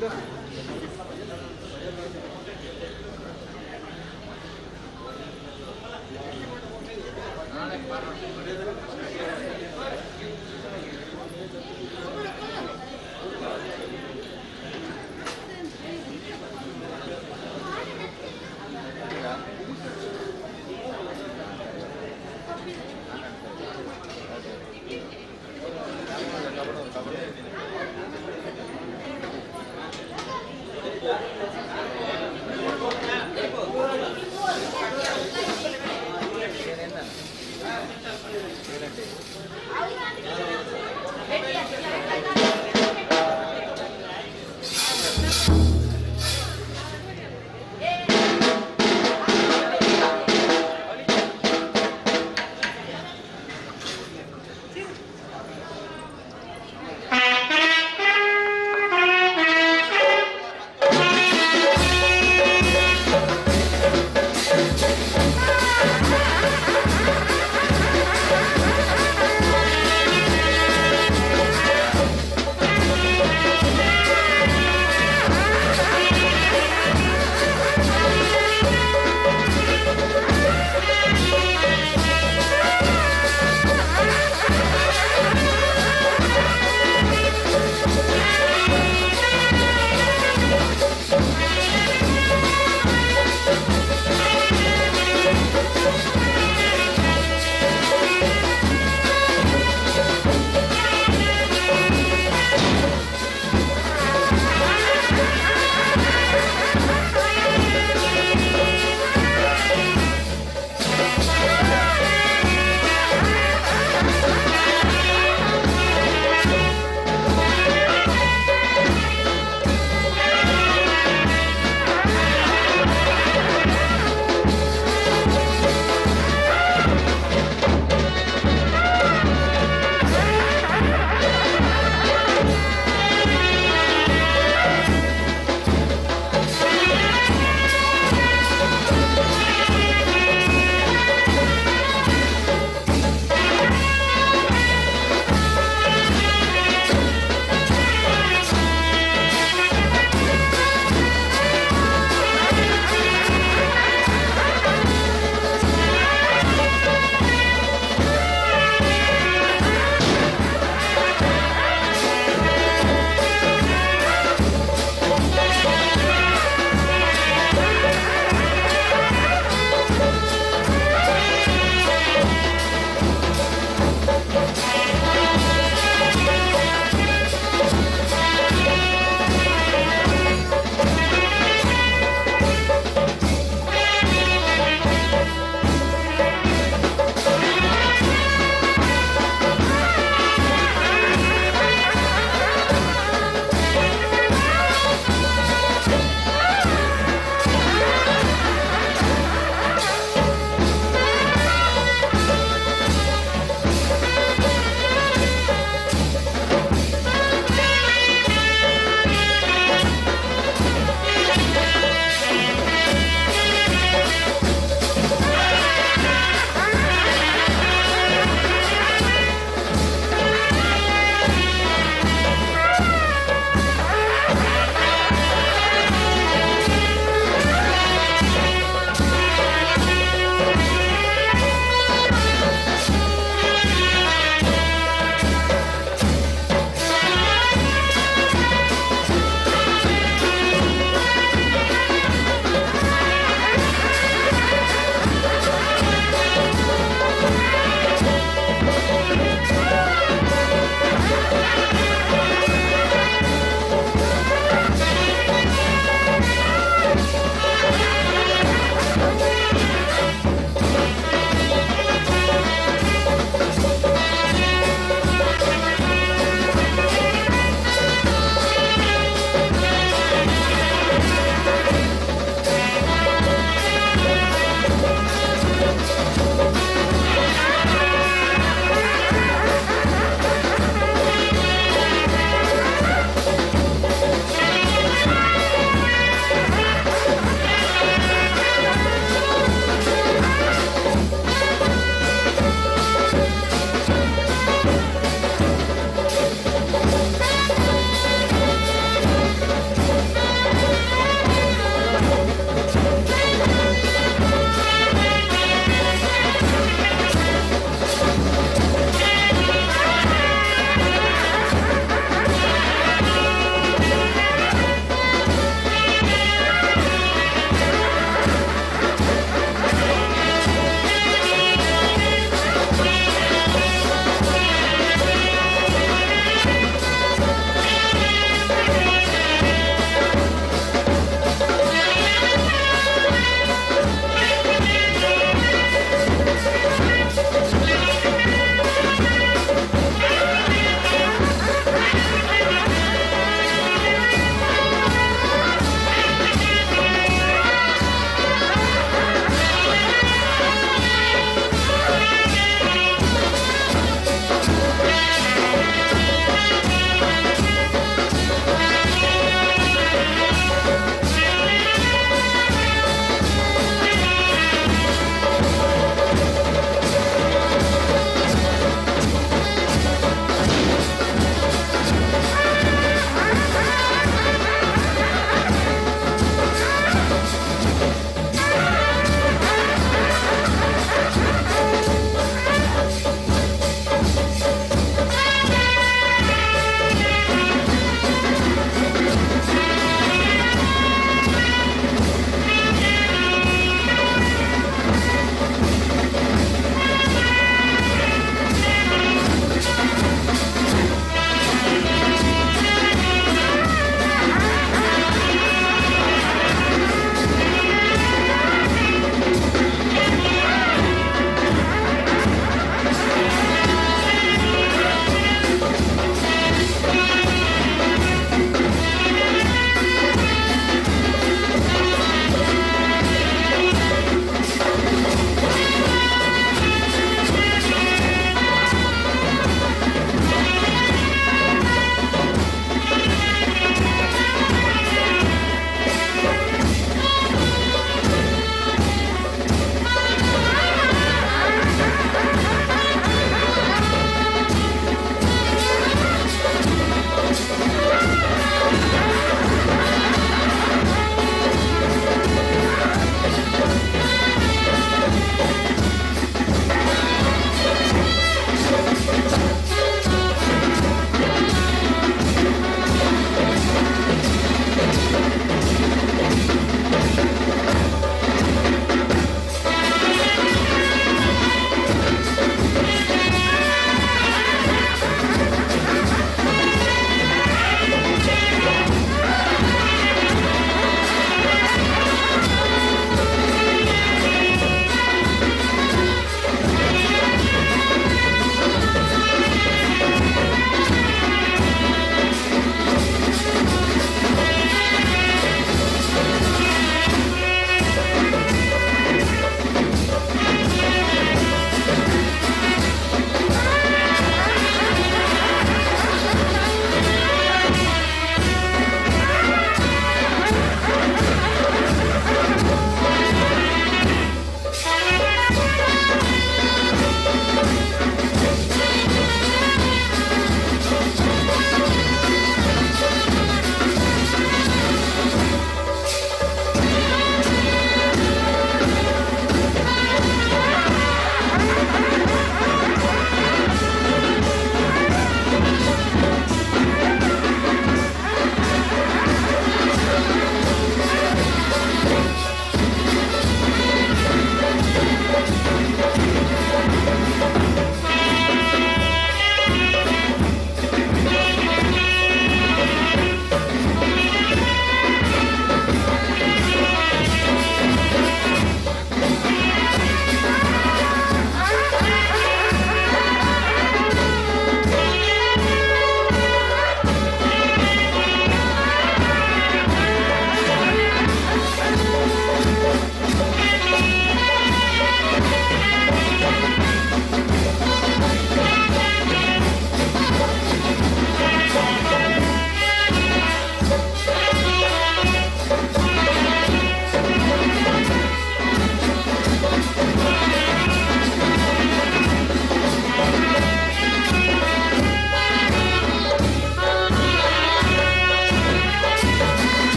Gracias.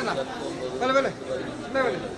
Vale, vale. Vale, vale.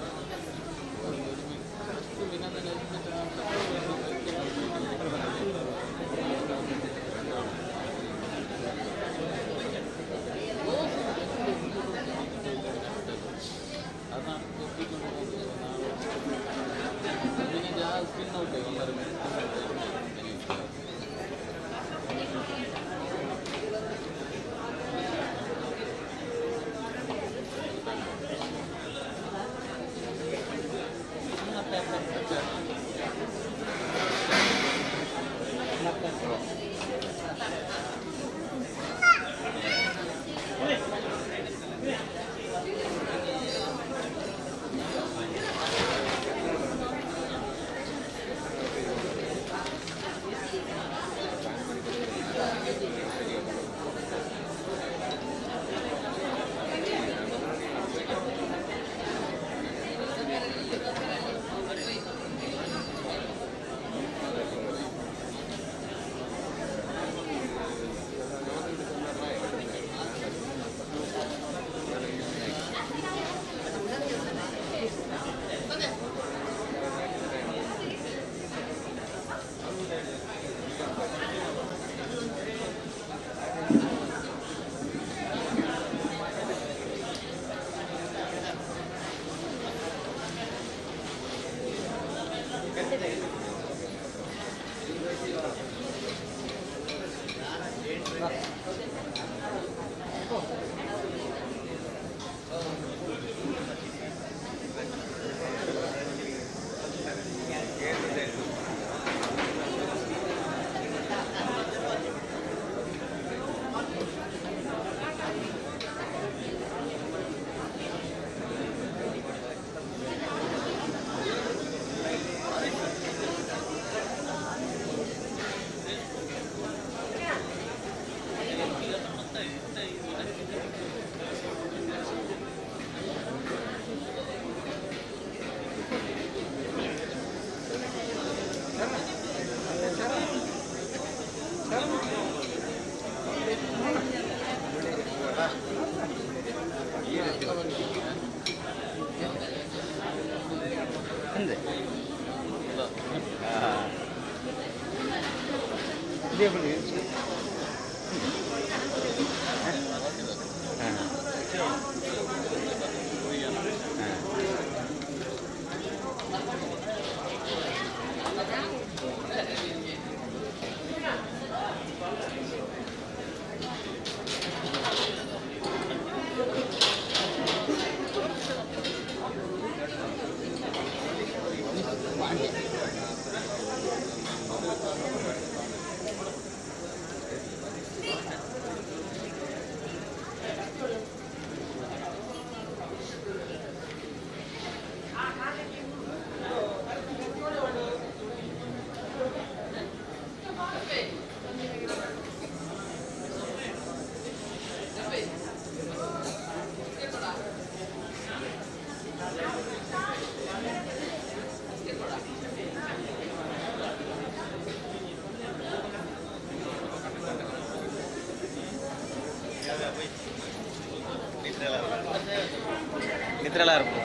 Nitrala இருக்கும்.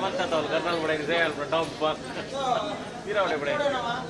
मत तो करना पड़ेगा से यार टॉप पर गिरावने पड़ेगा.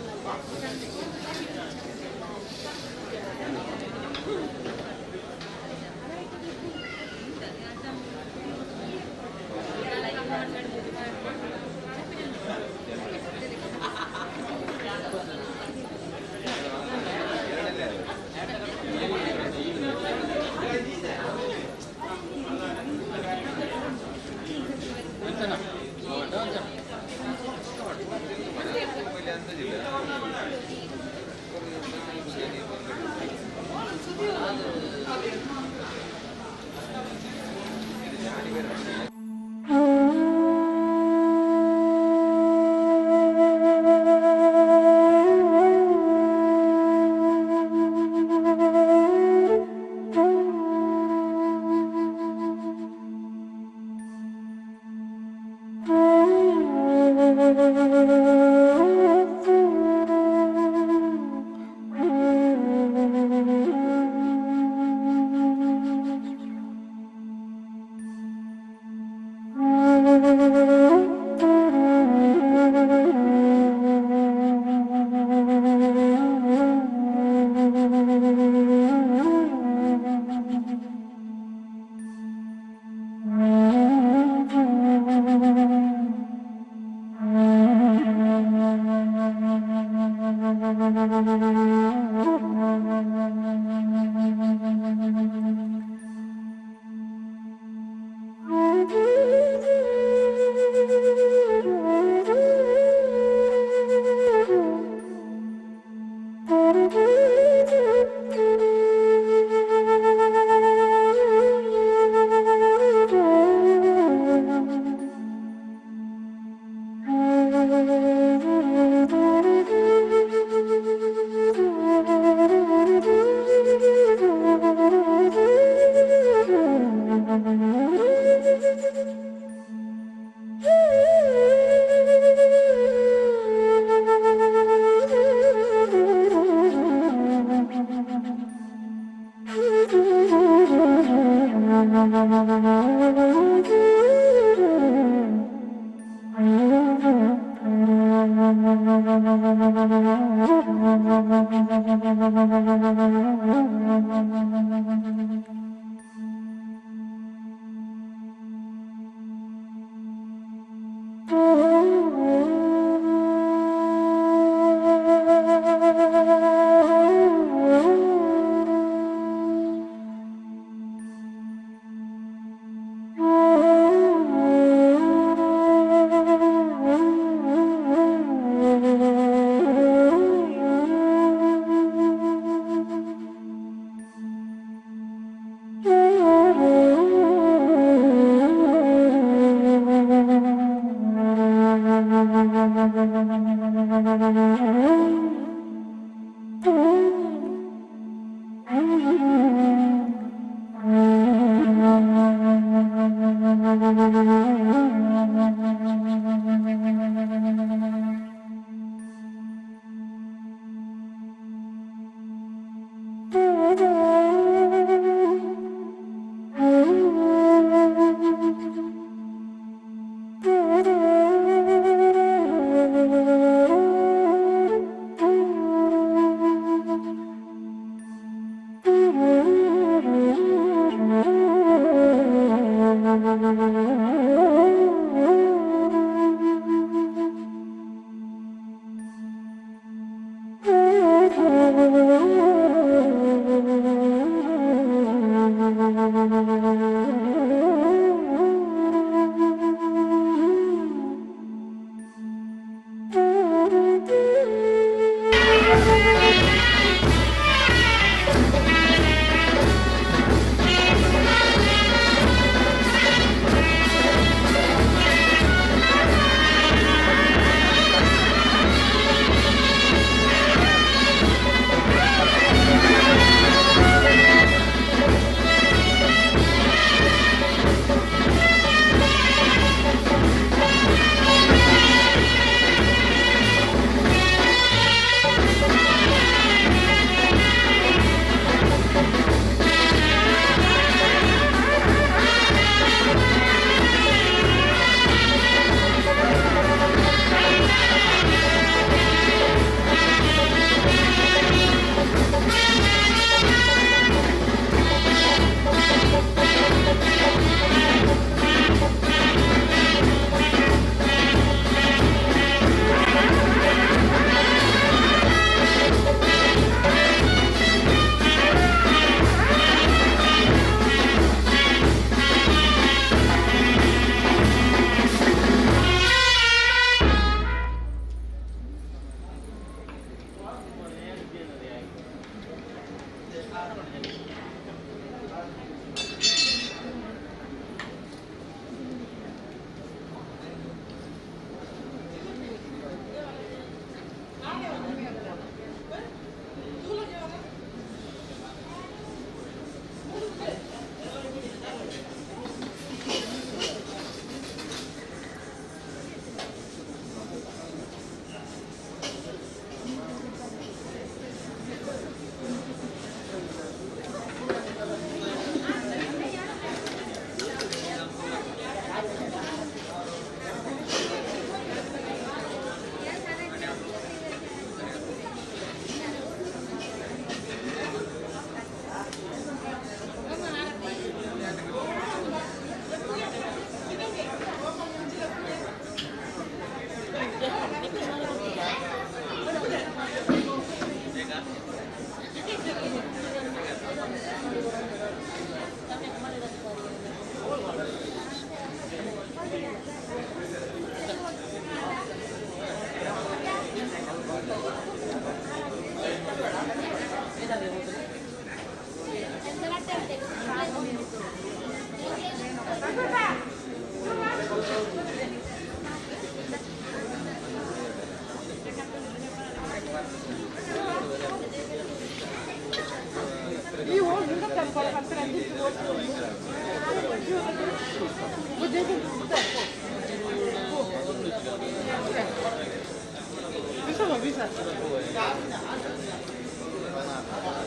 Bisa nggak bisa?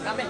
Kami.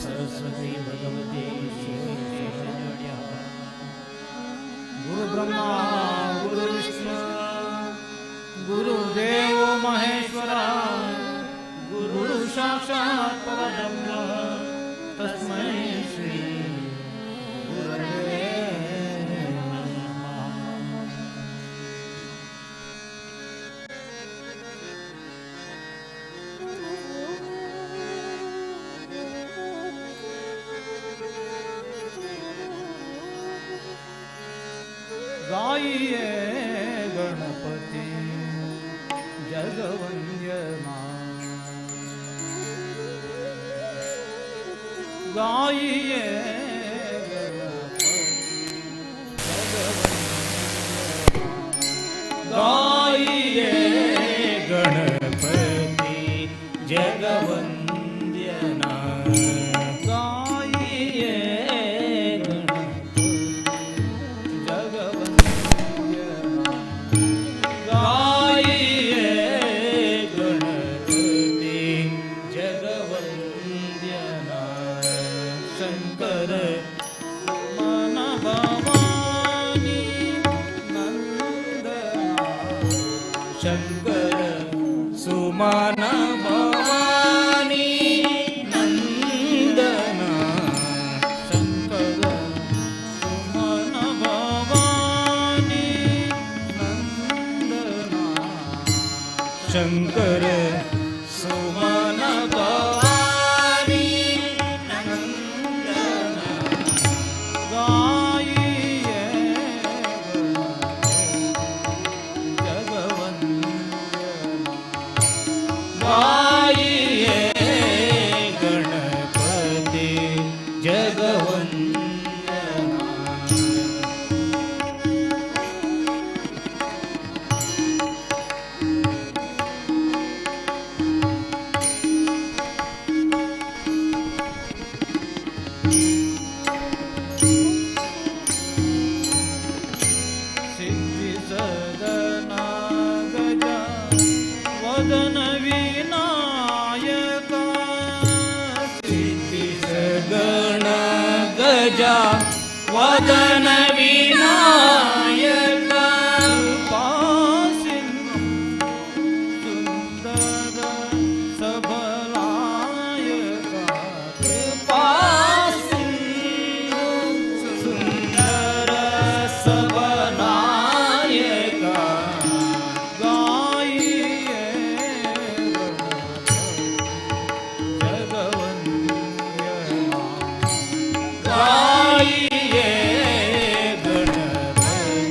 Saraswati Bhagwati गुरु ब्रह्मा गुरु विष्णु गुरुदेव महेश्वरा गुरु साक्षात् परब्रह्म तस्मै श्री गुरवे गाइए गणपति जगवंद्यमा गाइए गणपति जगवंद्यना गाइए सुमन भवानी नंदना शंकर सुमन भवानी नंदना शंकर सुमन भवानी नंदना गाइए गाइए गणपति जगवंदना सिद्धि सदना गजा वदन गजा वदन विनायक सुंदर सबलायक कृपा सुंदर सबलायक गाइए जगवंद्यमा गाइए गणपति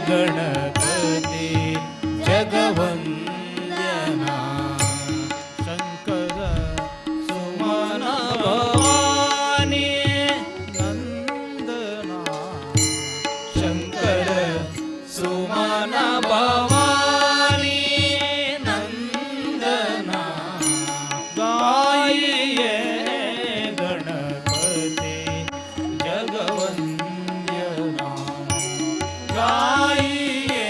ಗಣಪತಿ ಜಗವಂದ್ಯನಾ ಶಂಕರ ಸುಮನ ಭವಾನಿ ನಂದನಾ ಶಂಕರ ಸುಮನ ಭವಾನಿ ನಂದನಾ ಗಾಯಿಯೇ ಗಣಪತಿ ಜಗವಂದ್ಯನಾ ಗಾಯಿಯೇ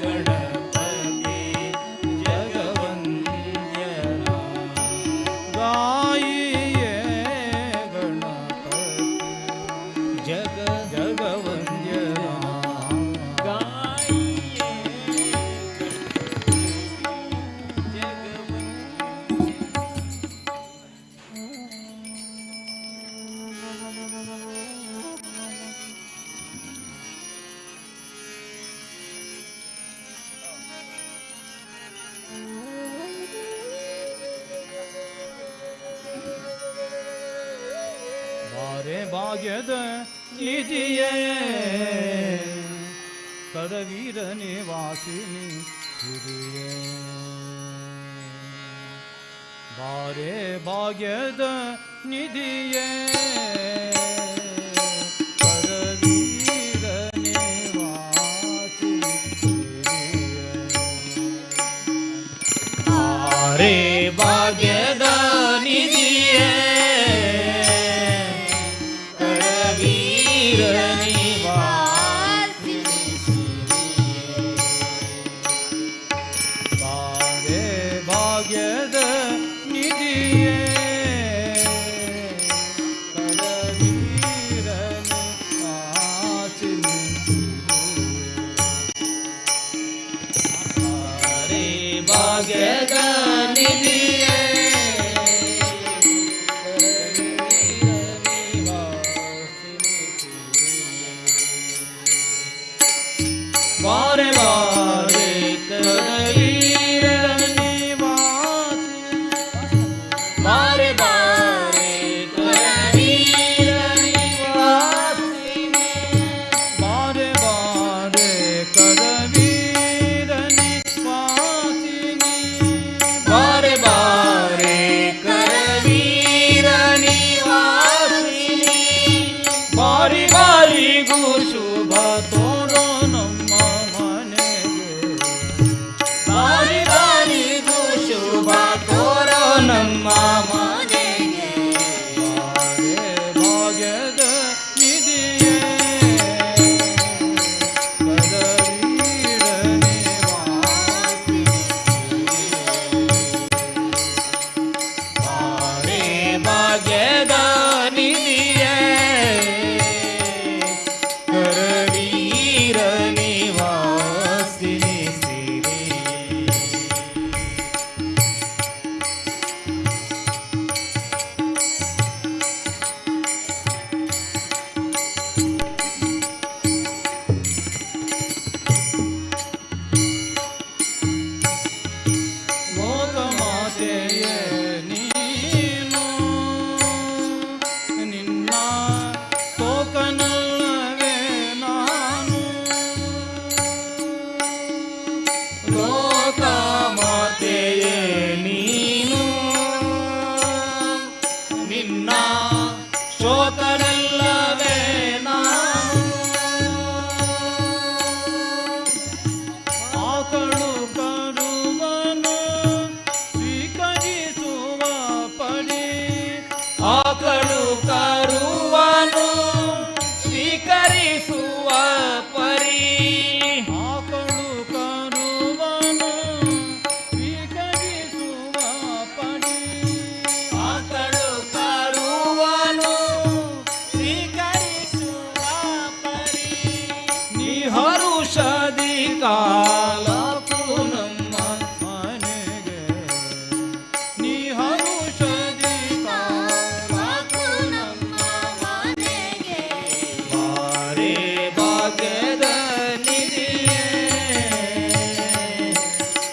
ಗಣಪತಿ ಜಗವಂದ್ಯನಾ ಗಾಯಿಯೇ ಗಣಪತಿ ಜಗವಂದ್ಯನಾ ಗಾಯಿಯೇ ಬಾರೆ ಭಾಗ್ಯದ ನಿಧಿಯೇ ಕರವೀರ ನಿವಾಸಿನಿ ಸಿರಿಯೇ ಬಾರೆ ಭಾಗ್ಯದ ನಿಧಿಯೇ ಕರವೀರ ನಿವಾಸಿನಿ ಸಿರಿಯೇ ಬಾರೆ ಭಾಗ್ಯದ ನಿಧಿಯೇ ಕರವೀರ ನಿವಾಸಿನಿ ಬಾರೆ ಭಾಗ್ಯದ ನಿಧಿಯೇ ಕರವೀರ ನಿವಾಸಿನಿ ಬಾರೆ ಭಾಗ್ಯದ ನಿಧಿಯೇ ಬಾರೆ ಬಾರೆ ಕರವೀರ ನಿವಾಸಿನಿ ಬಾರೆ ಬಾರೆ ಕರವೀರ ನಿವಾಸಿನಿ ಬಾರೆ ಬಾರೆ ಕರವೀರ ನಿವಾಸಿನಿ ಬಾರೆ ಬಾರೆ ಕರವೀರ ನಿವಾಸಿನಿ ಬಾರಿ ಬಾರಿಗೂ ಶುಭ ತೋರೋ ನಮ್ಮ ಮನೆಗೆ ಬಾರಿ ಬಾರಿಗೂ ಶುಭ ತೋರೋ ನಮ್ಮ ಮನೆಗೆ ಬಾರೆ ಭಾಗ್ಯದ ನಿಧಿಯೇ ಕರವೀರ ನಿವಾಸಿನಿ ಬಾರೆ ಭಾಗ್ಯದ ನಿಧಿಯೇ ಕರವೀರ ನಿವಾಸಿನಿ ಸಿರಿ ಲೋಕಮಾತೆಯೇ ನೀನು ನಿನ್ನ ತೋಕನಲ್ಲವೇ ನಾನು ಲೋಕಮಾತೆಯೇ ನೀನು ನಿನ್ನ ಶೋಕನಲ್ಲವೇ ನಾನು ಆಕಳು ಕರುವನು ಸ್ವೀಕರಿಸುವ ಪಡಿ ಆಕಳು ಕರುವನು ಸ್ವೀಕರಿಸುವ ಪರಿ ಆಕಳು ಕರುವನು ಸ್ವೀಕರಿಸುವ ಪಡಿ ಆಕಳು ಕರುವನು ಸ್ವೀಕರಿಸುವ ಪರಿ ನೀ ಹರುಷದಿ ಕಾಲಕ್ಕೂ ನಮ್ಮ ಮನೆಗೆ ನೀ ಹರುಷದಿ ಕಾಲಕ್ಕೂ ನಮ್ಮ ಮನೆಗೆ ಬಾರೆ ಭಾಗ್ಯದ ನಿಧಿಯೇ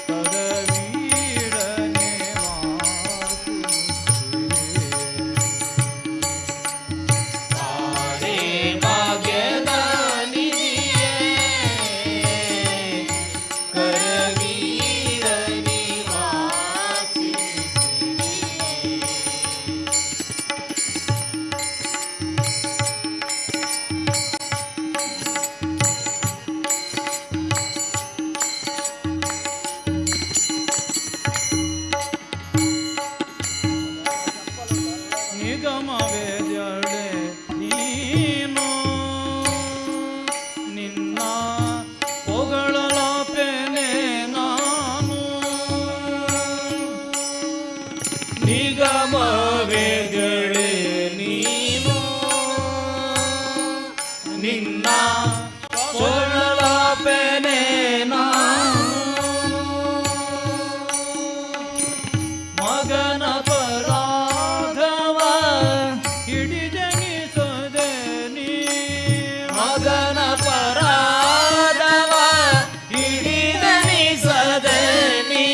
ಕರವೀರ ನಿವಾಸಿನಿ ಬಾರೆ ಭಾಗ್ಯದ ನಿಧಿಯೇ ನಿನ್ನ ಹೊಗಳಲಾಪೆನೆ ನಾನು ನಿಗಮವೇಗಳೇ ನೀನು ನಿನ್ನ ಹೊಗಳಲಾಪೆನೆ ನಾನು ಮಗನ ಪರಾಧವ ಹಿಡಿದೆನಿಸದೆ ನೀ ಮಗನ ಪರಾಧವ ಹಿಡಿದೆನಿಸದೆ ನೀ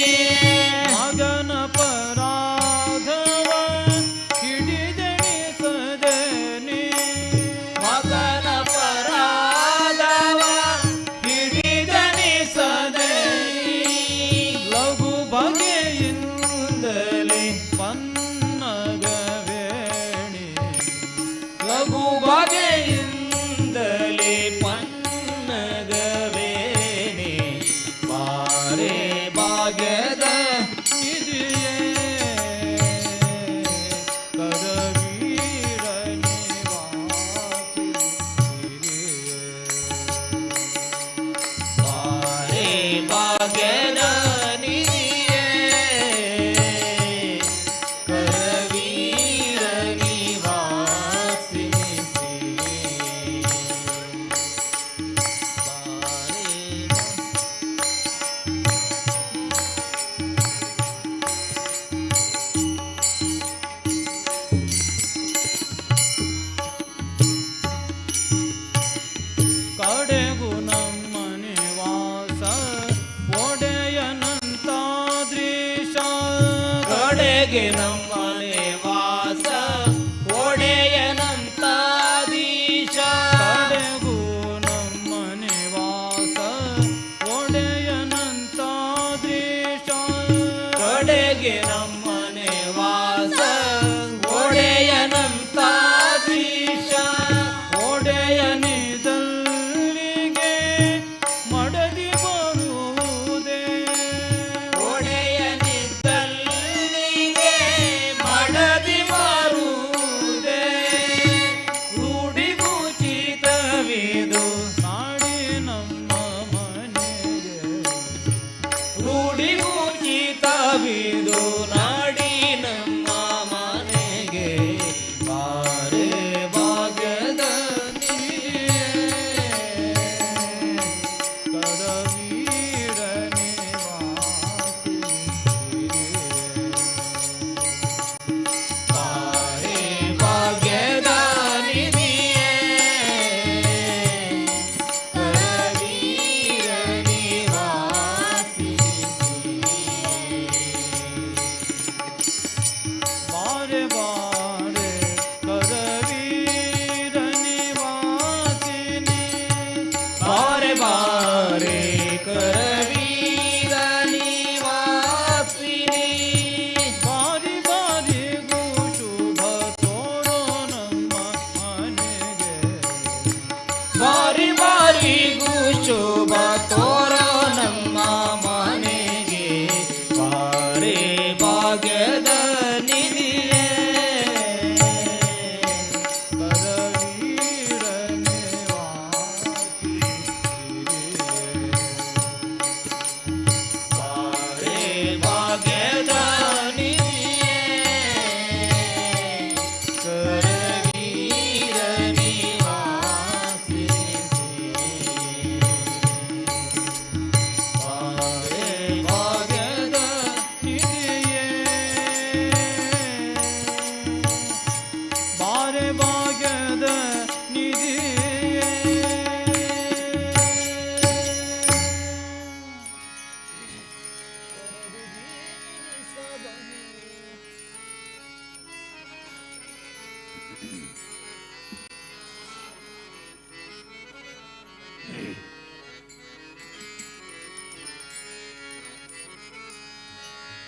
ಮಗನ ಪರಾಧವ ಹಿಡಿದೆನಿಸದೆ ನೀ ಮಗನ ಪರಾಧವ ಹಿಡಿದೆನಿಸದೆ ಲಘು ಬಗೆಯಿಂದಲೇ ಪನ್ನಗವೇಣಿ ಲಘು ಬಗೆಯಿಂದಲೇ ಪನ್ನಗವೇಣಿ ಬಾರೆ ಭಾಗ್ಯದ ನಿಧಿಯೇ ಕರವೀರ ಬಾರೆ ಭಾಗ್ಯದ ನಿಧಿಯೇ ಕರವೀರ ನಿವಾಸಿನಿ ಕಡೆಗೂ ನಮ್ಮ ನಿವಾಸ ಒಡೆಯನಂತಾದ್ರೀಶ ಕಡೆಗೆ ನಮ್ಮ ನಿವಾಸ ಒಡೆಯನಂತಾದೀಶ ಕಡೆಗೂ ನಮ್ಮ ನಿವಾಸ ಒಡೆಯನಂತಾದ್ರೀಶ ಕಡೆಗೆ ನಮ್ಮ ನಿವಾಸ ಒಡೆಯನಂತಾದೀಶ ಒಡೆಯನಿದಲ್ಲಿಗೆ ಮಡದಿ ಬರುವುದೇ ಒಡೆಯನಿದ್ದಲ್ಲಿಗೆ ಮಡದಿ ಬರುವುದೇ ರೂಢಿಗೂಚಿತವಿದು ನಾಡಿ ನಮ್ಮ ಮನೆಗೆ ರೂಢಿಗೂಚಿತವಿದು ನಾಡಿ ನಮ್ಮ ಮನೆಗೆ ಬಾರೆ ಭಾಗ್ಯದ ನಿಧಿಯೇ ಕರವೀರ ನಿವಾಸಿನಿ ಬಾರೆ ಭಾಗ್ಯದ ನಿಧಿಯೇ ಕರವೀರ ನಿವಾಸಿನಿ ಬಾರೆ ಬಾರೆ ಕರವೀರ ನಿವಾಸಿನಿ ಬಾರೆ ಬಾರೆ ಕರವೀರ ನಿವಾಸಿನಿ ಬಾರಿ ಬಾರಿಗೂ ಶುಭ ತೋರೋ ನಮ್ಮ ಮನೆಗೆ ಬಾರಿ ಬಾರಿಗೂ ಶುಭ ತೋರೋ ನಮ್ಮ ಮನೆಗೆ ಬಾರೆ ಭಾಗ್ಯದ ನಿಧಿಯೇ ಕರವೀರ ನಿವಾಸಿನಿ ಬಾರೆ ಭಾಗ್ಯದ ನಿಧಿಯೇ ಕರವೀರ ನಿವಾಸಿನಿ ಬಾರೆ ಭಾಗ್ಯದ ನಿಧಿಯೇ ಬಾರೆ ಭಾಗ್ಯದ ನಿಧಿಯೇ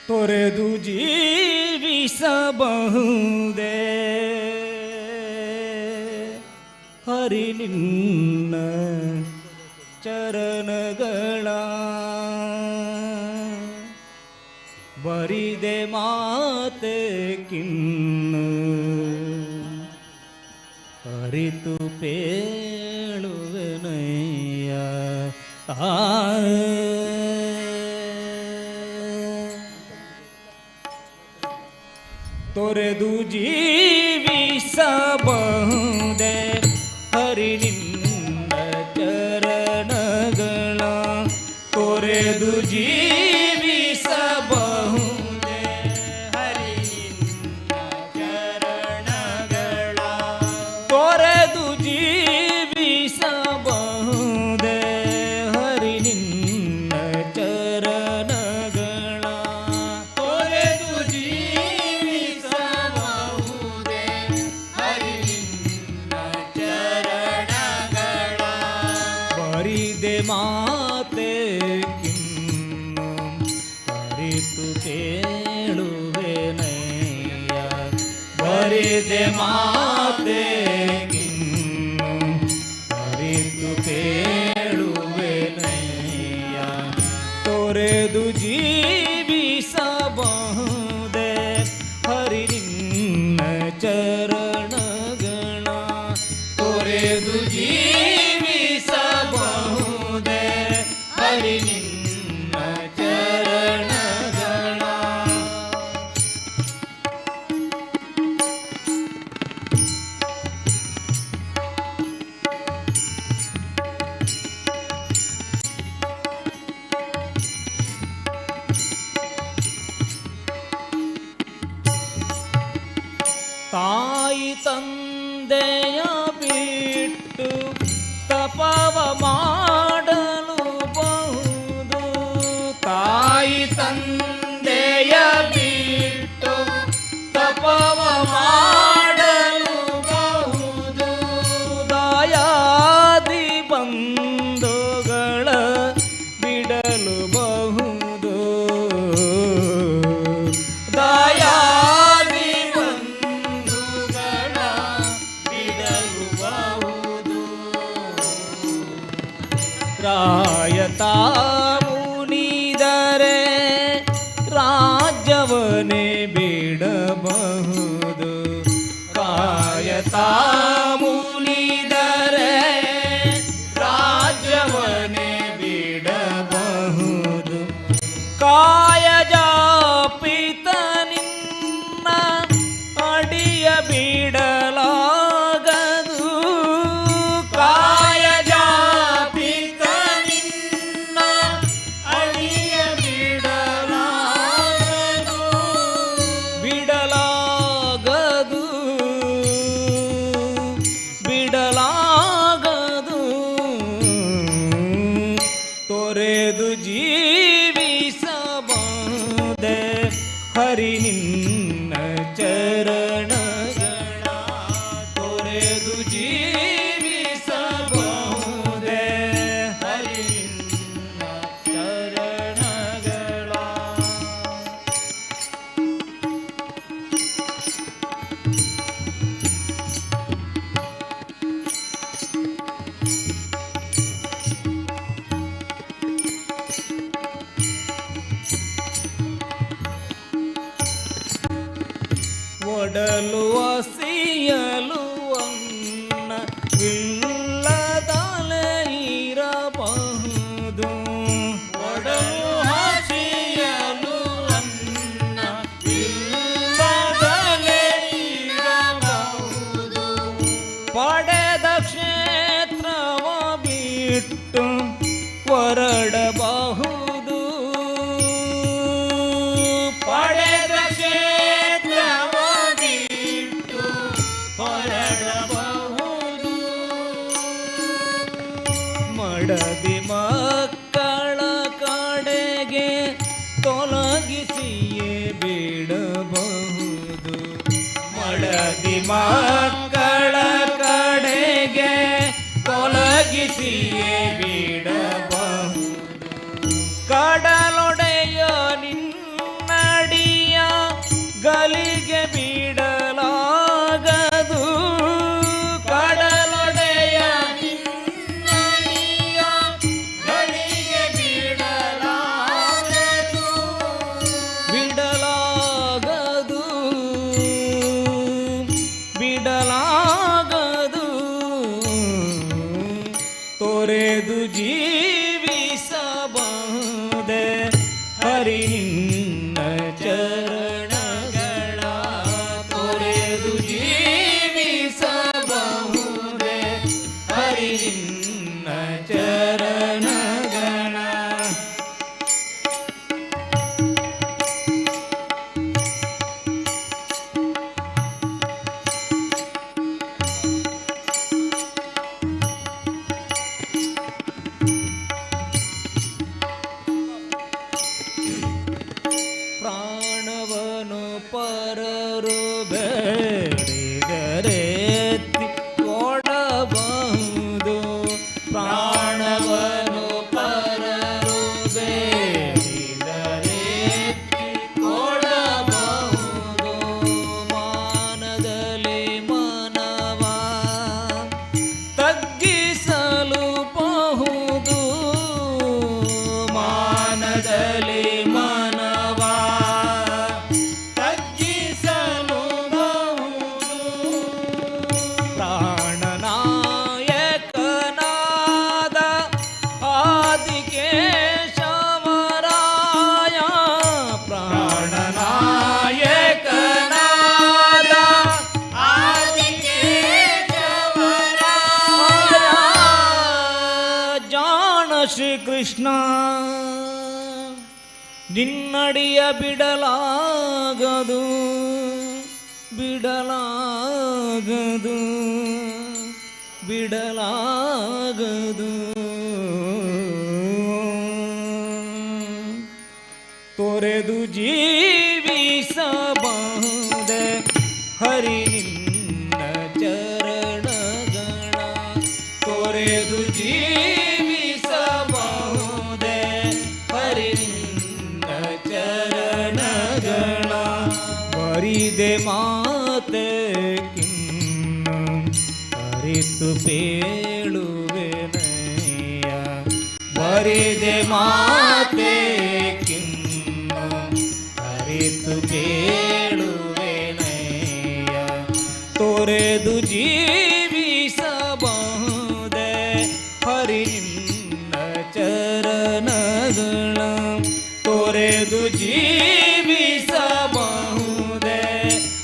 ತೊರೆದು ಜೀವಿಸಬಹುದೇ ಹರಿ ನಿನ್ನ ಚರಣಗಳ ಬರಿದೆ ಮಾತೆ ಕಿನ್ನು ಅರಿತು ಪೇಳುವೆನಯ್ಯ ತೊರೆದು ಜೀವಿಸಬಹುದೇ ಹರಿ ನಿನ್ನ ಚರಣಗಳ ತೊರೆದು ಜೀವಿಸಬಹುದೇ ಹರಿ ನಿನ್ನ ಚರಣಗಳ ತೊರೆದು ಜೀವಿಸಬಹುದೇ ಹರಿ ನಿನ್ನ ಚರಣಗಳ ತೊರೆದು ಜೀವಿಸಬಹುದೇ ಹರಿ ನಿನ್ನ ಚರಣಗಳ ಬರಿದೆ ಮಾತೆ ಕಿನ್ನು ಅರಿತು ಕೇಳುವೆನಯ್ಯ ಬರಿದೆ ಮಾತೆ ಕಿನ್ನು ಅರಿತು ಕೇಳುವೆನಯ್ಯ ತೊರೆದು ಜೀವಿಸಬಹುದೇ ಹರಿ ನಿನ್ನ ಚರಣಗಳ ತೊರೆದು ಜೀವಿಸಬಹುದೇ ಹರಿ ನಿನ್ನ ಚರಣಗಳ ತಾಯಿ ತಂದೆಯ ಬಿಟ್ಟು ತಪವ ಮಾಡಲು ಬಹುದು ತಾಯಿ ತಂದೆಯ ಬಿಟ್ಟು ತಪವ ಮಾಡಲು ಬಹುದು ದಾಯಾದಿ ಬಂಧುಗಳ ಬಿಡಲು ಬಹುದು ದಾಯಾದಿ ಬಂಧುಗಳ ಬಿಡಲು ಬಹುದು ರಾಯತಾ ಮುನಿದರೆ ರಾಜ್ಯವನೇ ಬಿಡಬಹುದು ಕಾಯತಾ ಮುನಿದರೆ ರಾಜ್ಯವನೇ ಬಿಡಬಹುದು ಕಾಯಜ ಪಿತ ನಿನ್ನ ಅಡಿಯ ಬಿಡಲಾಗದು ಕಾಯಜ ಪಿತ ನಿನ್ನ ಅಡಿಯ ಬಿಡಲಾಗದು ಬಿಡಲಾಗದು ಬಿಡಲಾಗದು ತೊರೆದು ಜೀವಿಸಬಹುದೇ ಹರಿ ನಿನ್ನ ಚರಣಗಳ ತೊರೆದು ಜೀವಿಸಬಹುದೇ ಹರಿ ನಿನ್ನ ಚರಣಗಳ ಒಡಲು ಹಸಿಯಲು ಅನ್ನ ಇಲ್ಲದಲೆ ಇರಬಹುದು ಒಡಲು ಹಸಿಯಲು ಅನ್ನ ಇಲ್ಲದಲೆ ಇರಬಹುದು ಪಡೆದ ಕ್ಷೇತ್ರವ ಬಿಟ್ಟು ಹೊರಡಬಹುದು ಪಡೆದ ಕ್ಷೇತ್ರವ ಬಿಟ್ಟು ಹೊರಡಬಹುದು ಮಡದಿ ಮಕ್ಕಳ ಕಡೆಗೆ ತೊಲಗಿಸಿಯೇ ಬಿಡಬಹುದು ಮಡದಿ ಮಕ್ಕಳ ಕಡೆಗೆ ತೊಲಗಿಸಿಯೇ ಬಿಡಬಹುದು ಕಡಲೊಡೆಯ ನಿನ್ನಡಿಯ ಗಲಿಗೆ ಬಿಡಲಾಗದು ಕಡಲೊಡೆಯ ನಿನ್ನಡಿಯ ಗಲಿಗೆ ಬಿಡಲಾಗದು ಬಿಡಲಾಗದು ಬಿಡಲಾಗದು ತೊರೆದು ಜೀವಿ ಹರಿ ನಿನ್ನ ಚರಣಗಳ ತೊರೆದು ಜೀವಿಸಬಹುದೇ ಹರಿ ನಿನ್ನ ಚರಣಗಳ ಪ್ರಾಣವನು ಪರರು ಬೇಡಿದರೆತ್ತಿ ಕೊಡಬಹುದು ಪ್ರಾಣವನು ಪರರು ಬೇಡಿದರೆತ್ತಿ ಕೊಡಬಹುದು ಮಾನದಲ್ಲಿ ಮನವ ತಗ್ಗಿಸಲು ಬಹುದು ಮಾನದಲ್ಲಿ ಮನವ ತಗ್ಗಿಸಲು ಬಹುದು ಪ್ರಾಣನಾಯಕನಾದ ಆದಿಕೇಶವರಾಯ ಪ್ರಾಣನಾಯಕನಾದ ಆದಿಕೇಶವರಾಯ ಜಾಣ ಶ್ರೀಕೃಷ್ಣ ನಿನ್ನಡಿಯ ಬಿಡಲಾಗದು ಬಿಡಲಾಗದು ಬಿಡಲಾಗದು ತೊರೆದು ಜೀವಿಸಬಹುದೇ ಹರಿ ನಿನ್ನ ಚರಣಗಳ ತೊರೆದು ಜೀವಿಸಬಹುದೇ ಹರಿ ನಿನ್ನ ಚರಣಗಳ ಬರಿದೆ ಮಾತೆ ಕಿನ್ನು ಅರಿತು ಪೇಳುವೆನಯ್ಯ ಬರಿದೆ ಮಾತೆ ಕಿನ್ನು ಅರಿತು ಪೇಳುವೆನಯ್ಯ ತೊರೆದು ಜೀವಿಸಬಹುದೇ ಹರಿ ನಿನ್ನ ಚರಣಗಳ ತೊರೆದು ಜೀವಿಸಬಹುದೇ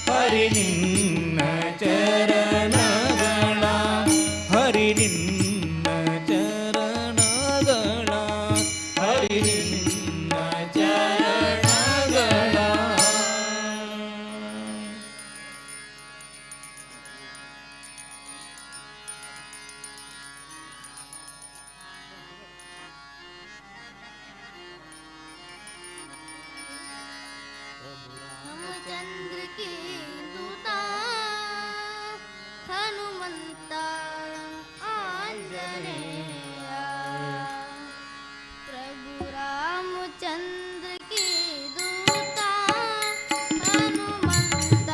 ಹರಿ ನಿನ್ನ ಚರಣಗಳ ಹರಿ ನಿನ್ನ ಚರಣಗಳ ಹರಿ ನಿನ್ನ ಚರಣಗಳ रामचंद्र की दूता हनुमंत आंजनेय प्रभु रामचंद्र की दूता हनुमंत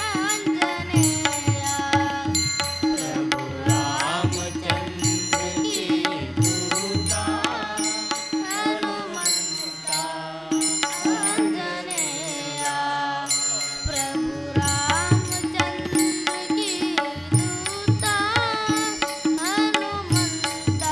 आंजनेय प्रभु रामचंद्र की दूता हनुमंत आंजनेय प्रभु रामचंद्र की दूता हनुमंत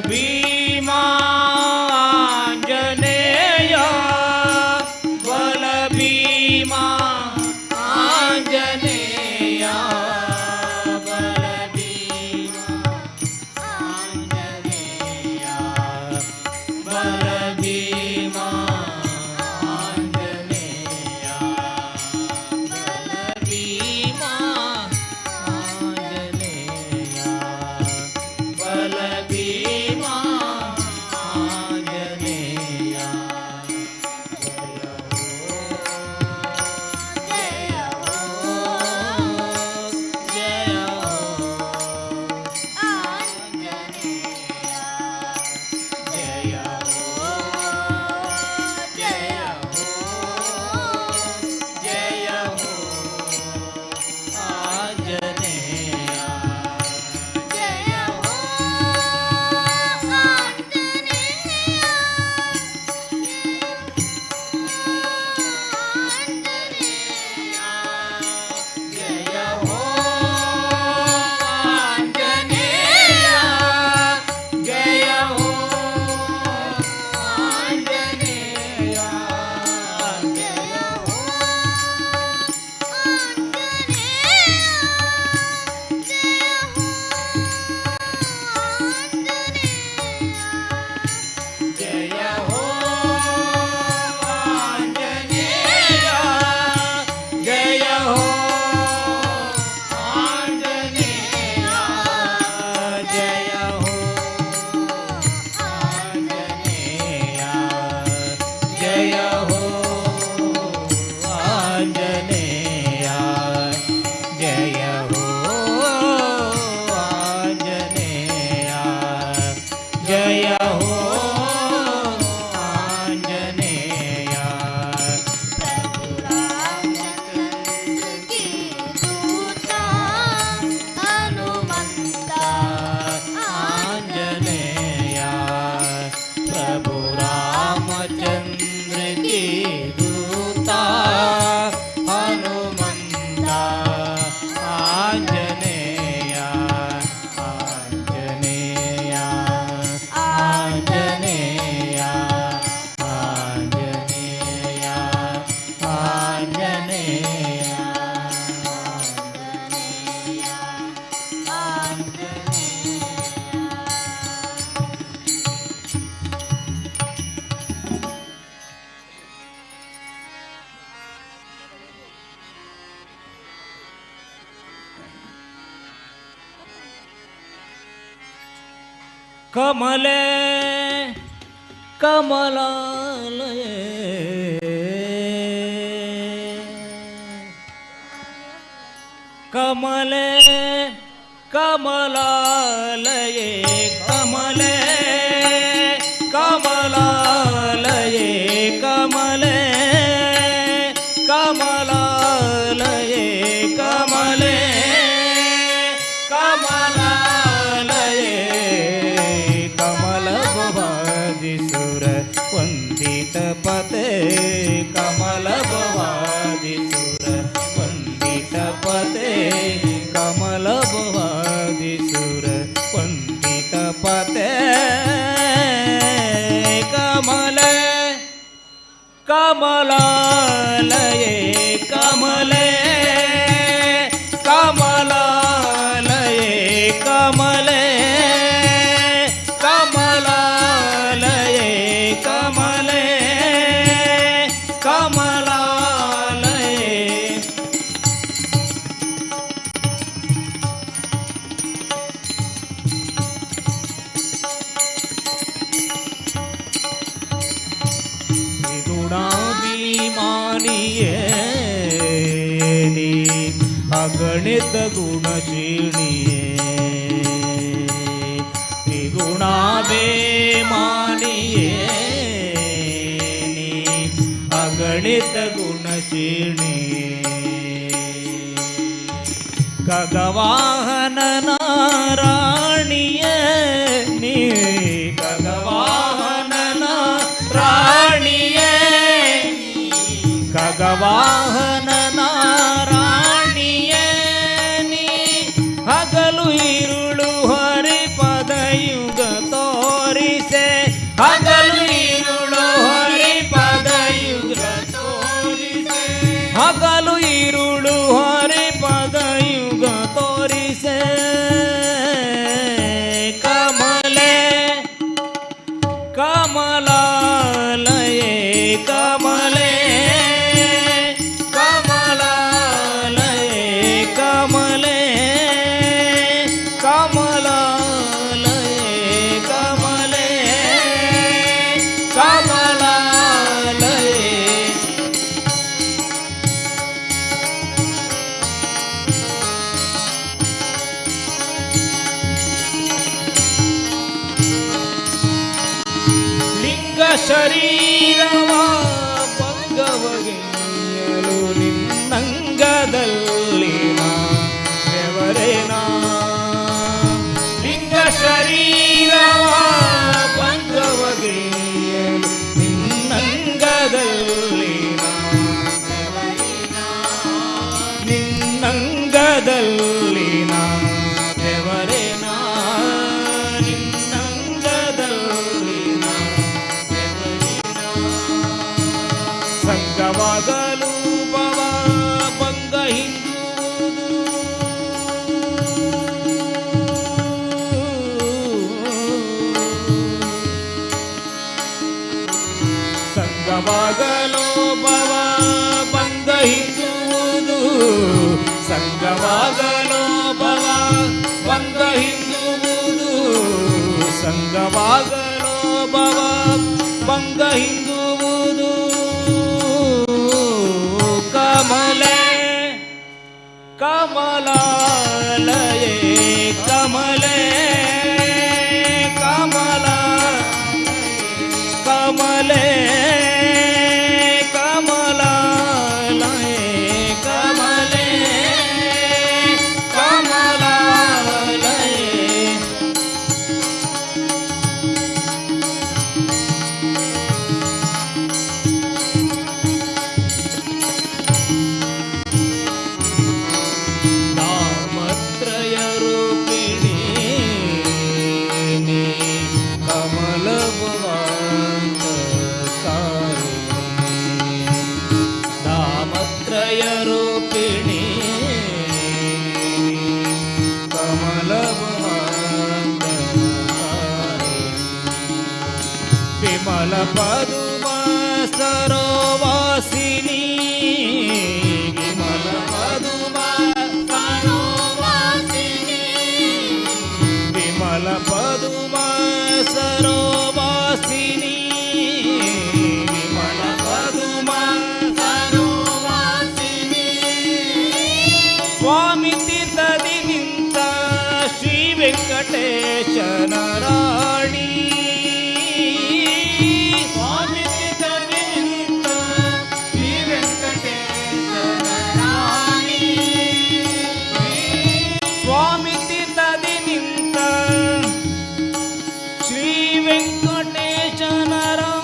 ಭೀಮಾ ಆಂಜನೇಯ ಬಲ ಭೀಮಾ ಆಂಜನೇಯ ಬಲ ಭೀಮಾ ಆಂಜನೇಯ ಬಲ ಭೀಮಾ ಆಂಜನೇಯ ಬಲ ಭೀಮಾ ಆಂಜನೇಯ ಬಲ ಭೀಮಾ ಆಂಜನೇಯ ಜಯ ಹೋ ಆಂಜನೇಯ ಜಯ ಹೋ ಜಯ ಹೋ ಜಯ ಹೋ ಆಂಜನೇಯ ಜಯ ಹೋ ಆಂಜನೇಯ ಜಯ ಹೋ ಆಂಜನೇಯ ಜಯ ಹೋ ಆಂಜನೇಯ ಜಯ ಹೋ ಜಯ ಹೋ ಆಂಜನೇಯ ಜಯ ಹೋ ಆಂಜನೇಯ ಜಯ ಹೋ ಆಂಜನೇಯ ಜಯ ಹೋ ಆಂಜನೇಯ ಜಯ ಹೋ ಆಂಜನೇಯ ಜಯ ಹೋ ಆಂಜನೇಯ ರಾಮಚಂದ್ರ ಕಿ ದೂತ ಹನುಮಂತ ಆಂಜನೇಯ ಪ್ರಭು ರಾಮಚಂದ್ರ ಕಿ ದೂತ ಹನುಮಂತ ಆಂಜನೇಯ ಆಂಜನೇಯ ಆಂಜನೇಯ ಆಂಜನೇಯ ಆಂಜನೇಯ ಕಮಲೆ ಕಮಲಾಲಯೇ ಕಮಲೆ ಕಮಲಾಲಯೇ ಕಮಲೆ ಕಮಲಾಲಯೇ ಕಮಲೆ ಕಮಲಾಲಯೇ ಕಮಲೆ ಕಮಲಾಲಯೇ ಕಮಲ ಭವಾದಿ ಸುರ ವಂದಿತ ಪತೆ ಕಮಲ ಭವಾದಿ ಸುರ ವಂದಿತ ಪತೆ ಕಮಲ ಭವಾದಿ ಸುರ ವಂದಿತ ಪತೆ ಕಮಲ ಕಮಲಾಲಯೇ ಕಮಲೆ ಕಮಲಾಲಯೇ ಕಮಲೆ ಕಮಲಾಲಯೇ ಕಮಲೆ ಕಮಲಾಲಯೇ ಗುಣಾಭಿಮಾನಿಯೇ ನೀ ಅಗಣಿತ ಗುಣಶೀಣಿಯೇ ತ್ರಿಗುಣಾಭಿಮಾನಿಯೇ ನೀ ಅಗಣಿತ ಗುಣಶೀಣಿಯೇ ಖಗವಾಹನ ನಾರಾಣಿಯೇ ನೀ ಖಗವಾಹನ ರಾಣಿಯೇ ಖಗವಾಹನ ನಾರಾಣಿಯೇ ನೀ ಹಗಲು ಇರುಳು ಹರಿಪದಯುಗ ತೋ ಶರೀರವ ಭಂಗವಗೆಯಲು ನಿನ್ನಂಗದಲ್ಲಿ ಬೆವರೇನ ಲಿಂಗ ಶರೀರವ ಭಂಗವಗೆಯಲು ನಿನ್ನಂಗದಲ್ಲಿ ನಿನ್ನಂಗದಲ್ಲಿ ಬೆವರೇನ ನಿನ್ನಂಗದಲ್ಲಿ ಸಂಗವಾಗಲು ಭವ ಭಂಗ ಹಿಂದುವುದು ಸಂಗವಾಗಲು ಭವ ಭಂಗ ಹಿಂದುವುದು ಸಂಗವಾಗಲು ಭವ ಭಂಗ ಹಿಂದುವುದು ಸಂಗವಾಗಲು ಭವ ಭಂಗ ಹಿಂದುವುದು ಕಮಲೆ ಕಮಲಾಲಯೇ ಕಮಲೆ ಕಮಲ ಕಮಲೆ ಕಮಲಾಲಯೇ ಕಮಲೆ ಕಮಲಾಲಯೇ ನಾಮತ್ರಯ ರೂಪಿಣಿ ನೀ ಕಮಲಭವಾಂತ ಕಾರಿಣಿ ನಾಮತ್ರಯ ರೂಪಿಣಿ ಕಮಲಭವಾಂತ ಕಾರಿಣಿ ವಿಮಲ ಪದುಮ ಸರೋವಾಸಿನಿ ವಿಮಲ ಪದುಮ ವಿಮಲ ಪದುಮ ಸರೋವಾಸಿನಿ ವಿಮಲ ಪದುಮ ಸ್ವಾಮಿ ತೀರ್ಥದಿ ನಿಂತ ಶ್ರೀ ವೆಂಕಟೇಶನ ರಾಣಿ ಸ್ವಾಮಿ ತೀರ್ಥದಿ ನಿಂತ ಶ್ರೀ ವೆಂಕಟೇಶನ ರಾಣಿ ಸ್ವಾಮಿ ತೀರ್ಥದಿ ನಿಂತ ಶ್ರೀ ವೆಂಕಟೇಶನ ರಾಣಿ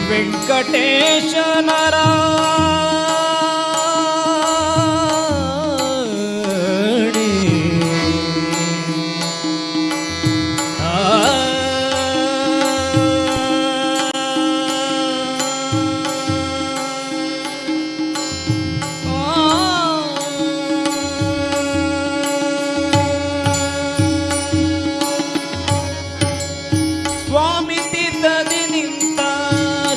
ವೆಂಕಟೇಶನ ರಾಣಿ ಸ್ವಾಮಿ ತೀರ್ಥದಿ ನಿಂತ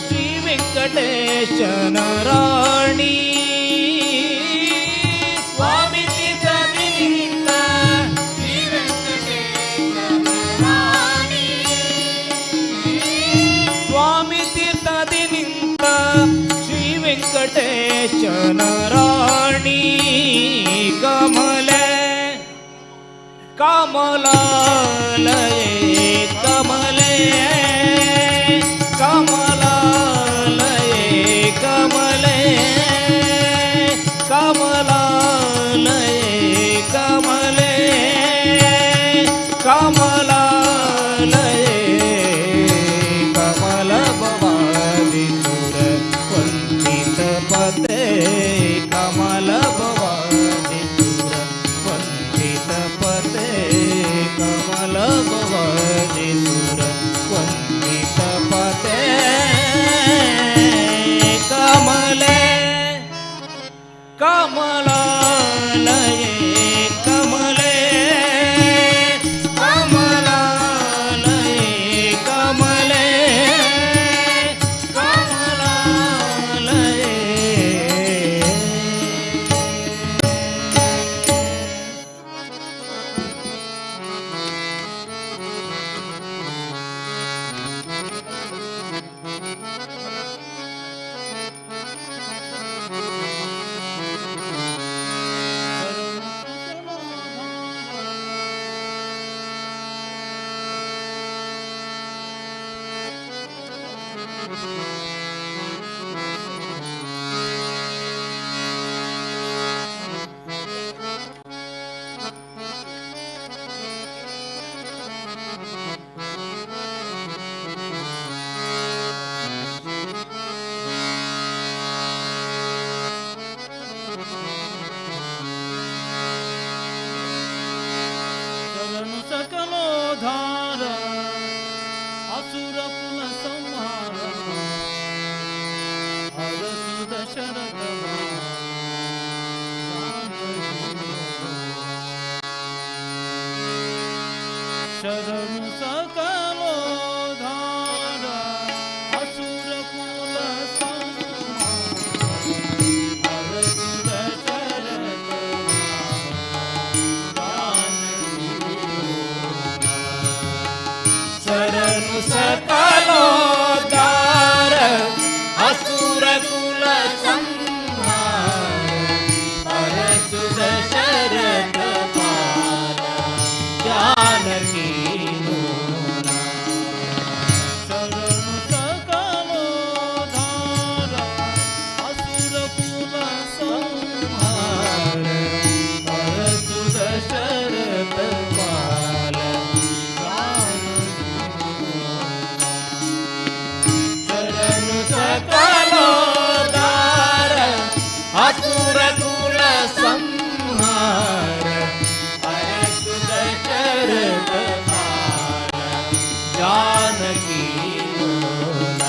ಶ್ರೀ ವೆಂಕಟೇಶನ ರಾಣಿ ಸ್ವಾಮಿ ತೀರ್ಥದಿ ನಿಂತ ಶ್ರೀ ವೆಂಕಟೇಶನ ರಾಣಿ ಸ್ವಾಮಿ ತೀರ್ಥದಿ ನಿಂತ ಶ್ರೀ ವೆಂಕಟೇಶನ ರಾಣಿ ಕಮಲೆ ಕಮಲಾಲಯೇ ಕಮಲೆ ಕಮಲಾಲಯೇ ಕಮಲೆ ಕಮಲಾಲಯೇ ಕಮಲೆ ಕಮಲಾಲಯೇ ಕಮಲ ಭವಾನಿ ಸುರ ವಂದಿತ ಪತೆ ಕಮಲ ಭವಾನಿ ಸುರ ವಂದಿತ ಪತೆ ಕಮಲ ಭವಾನಿ ಶರಣು ಸಕಲೋದ್ಧಾರ ಅಸುರ ಕುಲ ಸಂಹಾರ ಹರಸುದ ಶರಣ ಶರಣು ಸಕಲೋದ್ಧಾರ ಅಸುರ ಕುಲ ಸಂಹಾರ ಹರಸುದ ಶರಣು ಸಕಲೋದ್ಧಾರ ಅಸುರ ಕುಲ ಸಂಹಾರ ಹರಸುದ ಶರಣ ಪಾಲ ಜಾನಕಿ ನೂನ. ಶರಣು ಸಕಲೋದ್ಧಾರ ಅಸುರ ಕುಲ ಸಂಹಾರ ಹರಸುದ ಶರಣ ಪಾಲ ಶರಣು ಸಕಲೋದ್ಧಾರ ಅಸುರ ಕುಲ ಸಂಹಾರ ಹರಸುದ ಶರಣ ಪಾಲ ಜಾನಕಿ ಲೋಲ.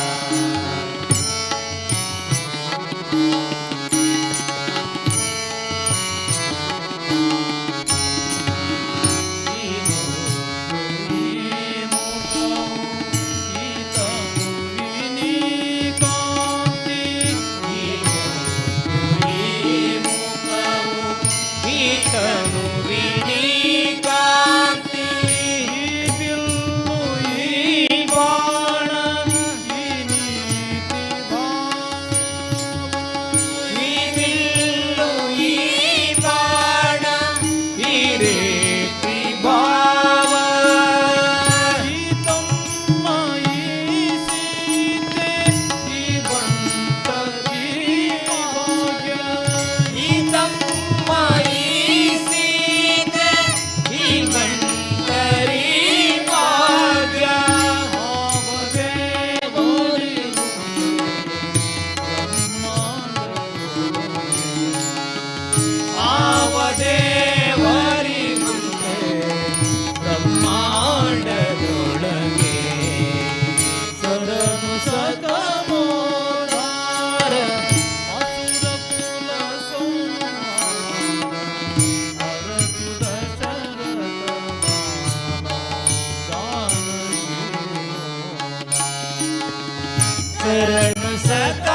ಶರಣು ಸಕಲೋದ್ಧಾರ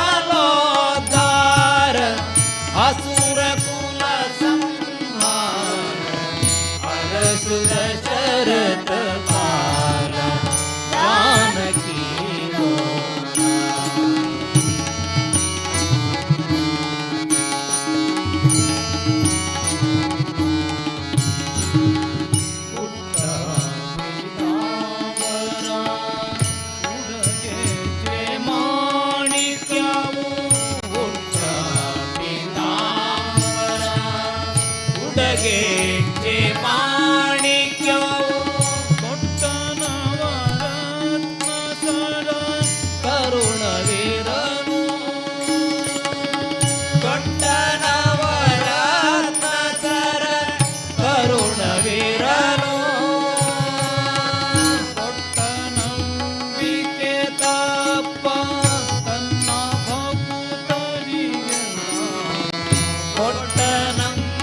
ಅಸುರ ಕುಲ ಸಂಹಾರ ಹರಸುದ ಶರಣ ಪಾಲ ಜಾನಕಿ ಲೋಲ. ಉಡಗೆಜ್ಜೆ ಮಾಣಿಕ್ಯವು ಕೊಟ್ಟನವರತ್ನ ಸರ ಕರುಣವೀರನು ಕೊಟ್ಟನವರತ್ನ ಸರ ಕರುಣವೀರನು ಕೊಟ್ಟನಂಬಿಕೆ ತಪ್ಪ ತನ್ನ ಭಕ್ತರಿಗೆ ಕೊಟ್ಟನಂಬಿಕೆ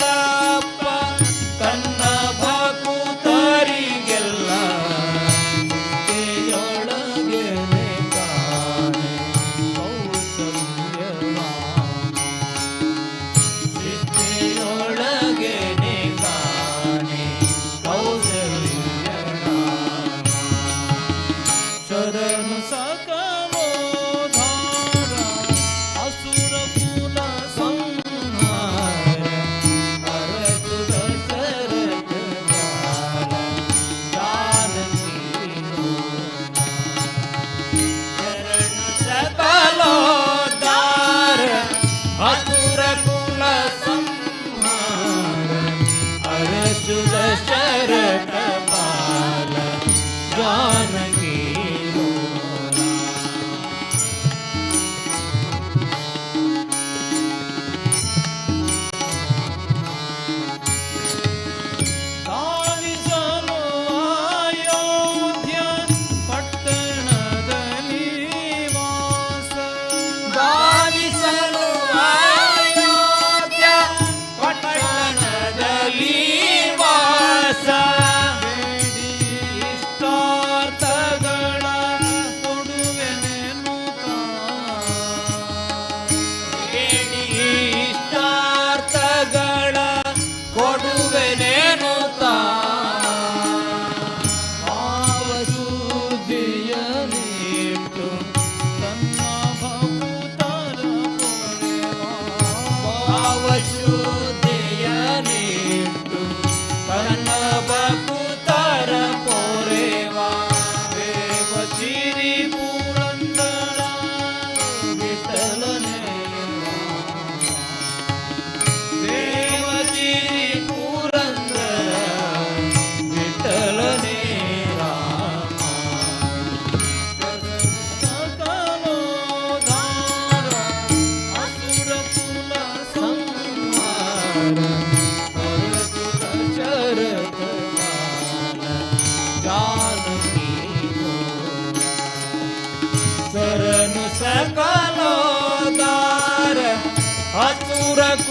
ತಪ್ಪ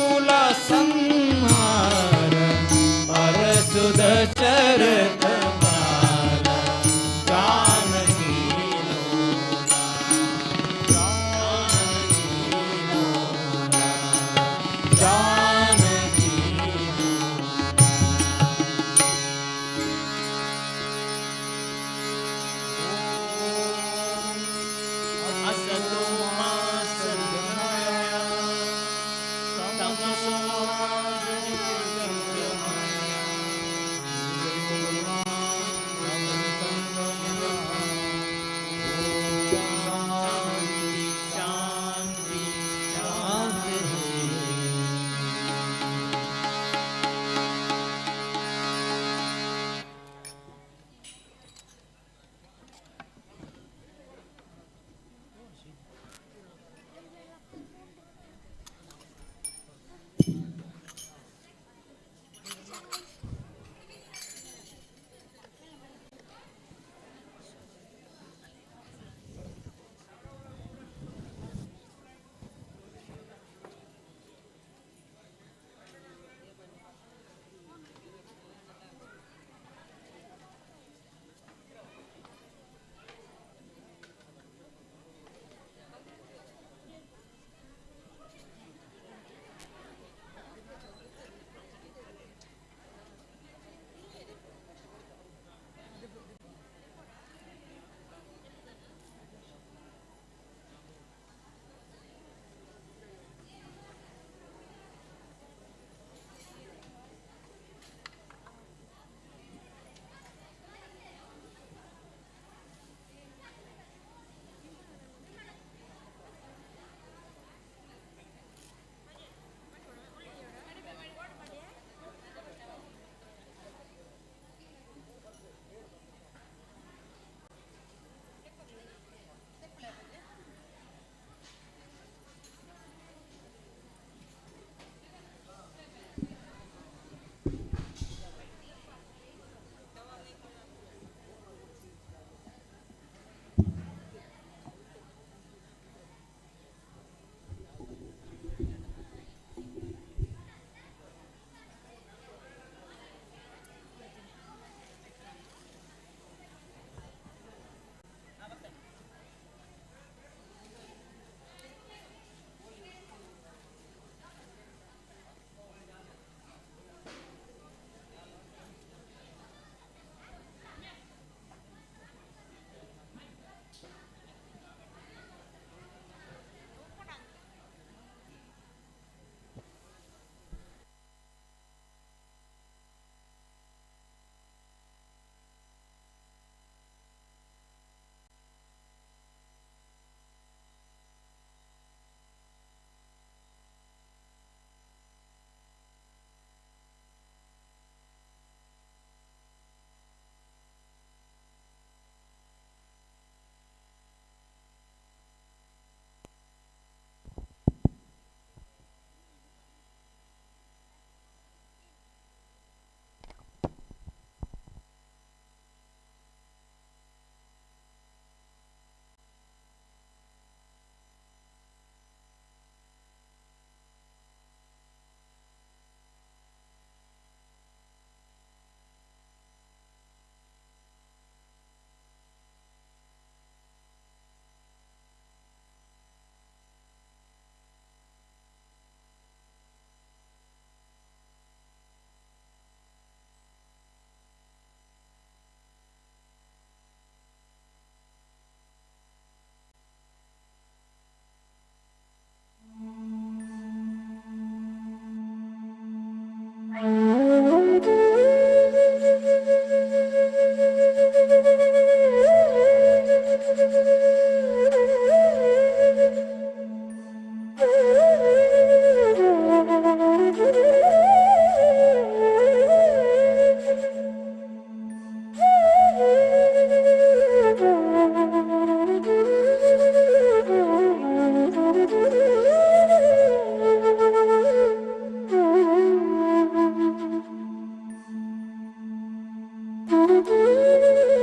ಕುಲ ಸಂಹಾರ ಅರಸುದ ಚರತ ಬಾಲ ಜಾನಕಿ ಲೋಲ ಜಾನಕಿ ಅಸತೋ ಮಾ ಸದ್ಗಮಯ ತಮಸೋ ಮಾ ಜ್ಯೋತಿರ್ಗಮಯ ಶಾಂತಿ ಶಾಂತಿ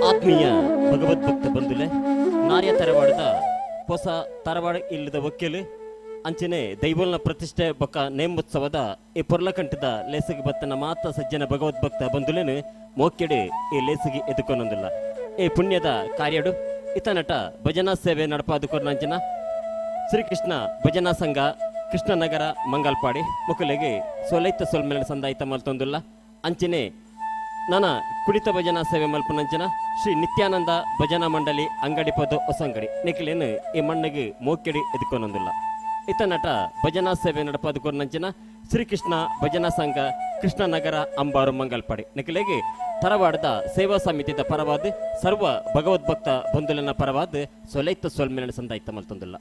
ಆತ್ಮೀಯ ಭಗವದ್ಭಕ್ತ ಬಂಧುಲೆ ನಾರ್ಯ ತರವಾಡದ ಹೊಸ ತರವಾಡ ಇಲ್ಲದ ವಕೀಲು ಅಂಚನೆ ದೈವಲ್ನ ಪ್ರತಿಷ್ಠೆ ಬೊಕ್ಕ ನೇಮೋತ್ಸವದ ಈ ಪೊರ್ಲಕಂಠದ ಲೇಸಿಗೆ ಬತ್ತನ ಮಾತ ಸಜ್ಜನ ಭಗವದ್ಭಕ್ತ ಬಂಧುಲೇನು ಮೋಕ್ಕೆಡೆ ಈ ಲೇಸಿಗೆ ಎದುಕೊನೊಂದಿಲ್ಲ ಈ ಪುಣ್ಯದ ಕಾರ್ಯಡು ಇತನಟ ಭಜನಾ ಸೇವೆ ನಡಪಾದುಕೊರ್ನಂಚಿನ ಶ್ರೀಕೃಷ್ಣ ಭಜನಾ ಸಂಘ ಕೃಷ್ಣನಗರ ಮಂಗಲ್ಪಾಡಿ ಮುಕುಲೆಗೆ ಸೊಲೈತ ಸೊಲ್ಮೆಲ ಸಂದಾಯಿತ ಮಲ್ತೊಂದುಲ್ಲ ಅಂಚನೆ ನನ್ನ ಕುಡಿತ ಭಜನಾ ಸೇವೆ ಮಲ್ಪನಂಚಿನ ಶ್ರೀ ನಿತ್ಯಾನಂದ ಭಜನಾ ಮಂಡಳಿ ಅಂಗಡಿ ಪದ ಹೊಸಂಗಡಿ ನಿಖಿಲೇನು ಈ ಮಣ್ಣಿಗೆ ಮೋಕೆಡಿ ಎದುಕೊನೊಂದಿಲ್ಲ ಇತನಟ ಭಜನಾ ಸೇವೆ ನಡಪಾದುಕೊರ್ನಂಚಿನ ಶ್ರೀಕೃಷ್ಣ ಭಜನಾ ಸಂಘ ಕೃಷ್ಣನಗರ ಅಂಬಾರು ಮಂಗಲ್ಪಾಡಿ ನಿಖಿಲೆಗೆ ತರವಾಡದ ಸೇವಾ ಸಮಿತಿದ ಪರವಾದ ಸರ್ವ ಭಗವದ್ಭಕ್ತ ಬಂಧುಲನ ಪರವಾದ ಸೊಲೈತ ಸೊಲ್ಮೆಲ ಸಂದಾಯಿತ ಮಲ್ತೊಂದಿಲ್ಲ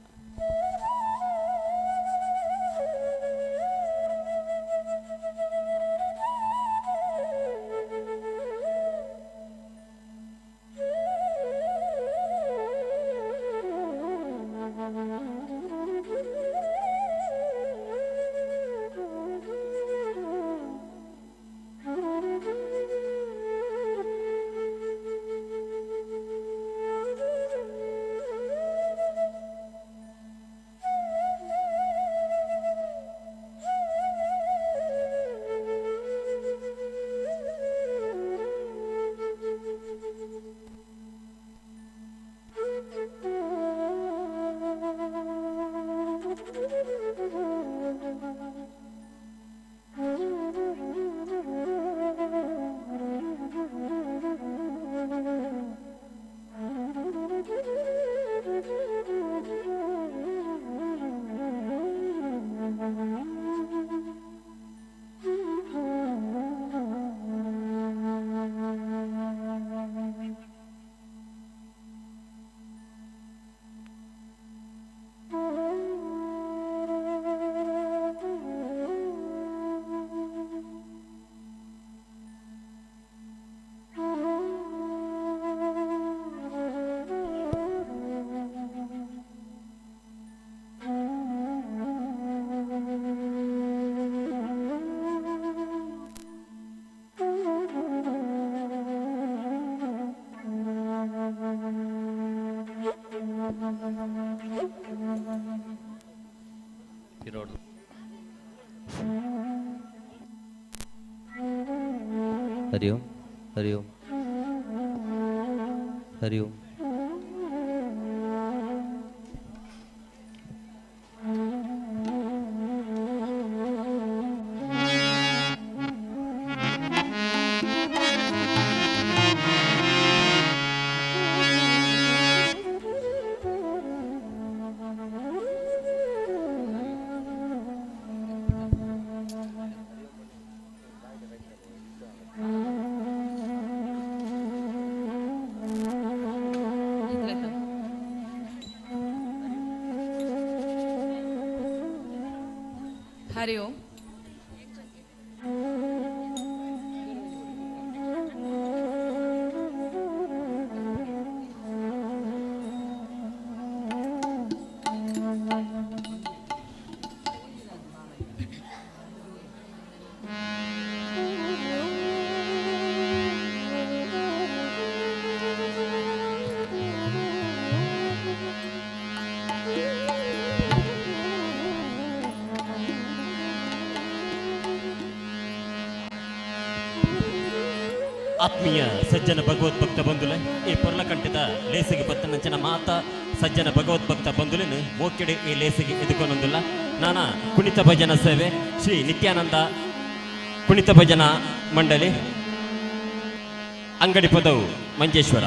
हरि ओम हरि ओम हरि ओम हरि ओम ಆತ್ಮೀಯ ಸಜ್ಜನ ಭಗವದ್ಭಕ್ತ ಬಂಧುಲೆ ಈ ಪೊರ್ಲಕಂಠದ ಲೇಸಿಗೆ ಬತ್ತನಂಚಿನ ಮಾತ ಸಜ್ಜನ ಭಗವದ್ಭಕ್ತ ಬಂಧುಲೆನು ಮೋಕೆಡೆ ಈ ಲೇಸಿಗೆ ಎದುಕೊನೊಂದಿಲ್ಲ ನಾನ ಕುಣಿತ ಭಜನಾ ಸೇವೆ ಶ್ರೀ ನಿತ್ಯಾನಂದ ಕುಣಿತ ಭಜನಾ ಮಂಡಳಿ ಅಂಗಡಿ ಪದವು ಮಂಜೇಶ್ವರ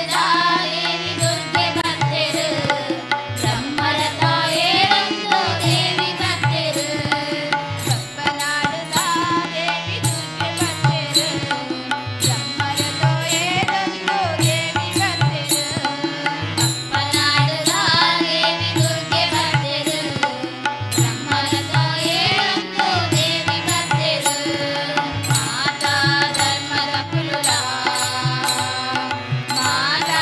ದೇವಿ ದುರ್ಗೆ ಬಂದಿರು ಬ್ರಹ್ಮರ ತಾಯೇ ರಂಗೋ ದೇವಿ ಬಂದಿರು ಕಪ್ಪನಾಡುತ್ತ ದೇವಿ ದುರ್ಗೆ ಬಂದಿರು ಬ್ರಹ್ಮರ ತಾಯೇ ರಂಗೋ ದೇವಿ ಬಂದಿರು ಕಪ್ಪನಾಡುತ್ತ ದೇವಿ ದುರ್ಗೆ ಬಂದಿರು ಬ್ರಹ್ಮರ ತಾಯೇ ರಂಗೋ ದೇವಿ ಬಂದಿರು ಮಾತಾ ಧರ್ಮದ ಕುಲುರ ಮಾತಾ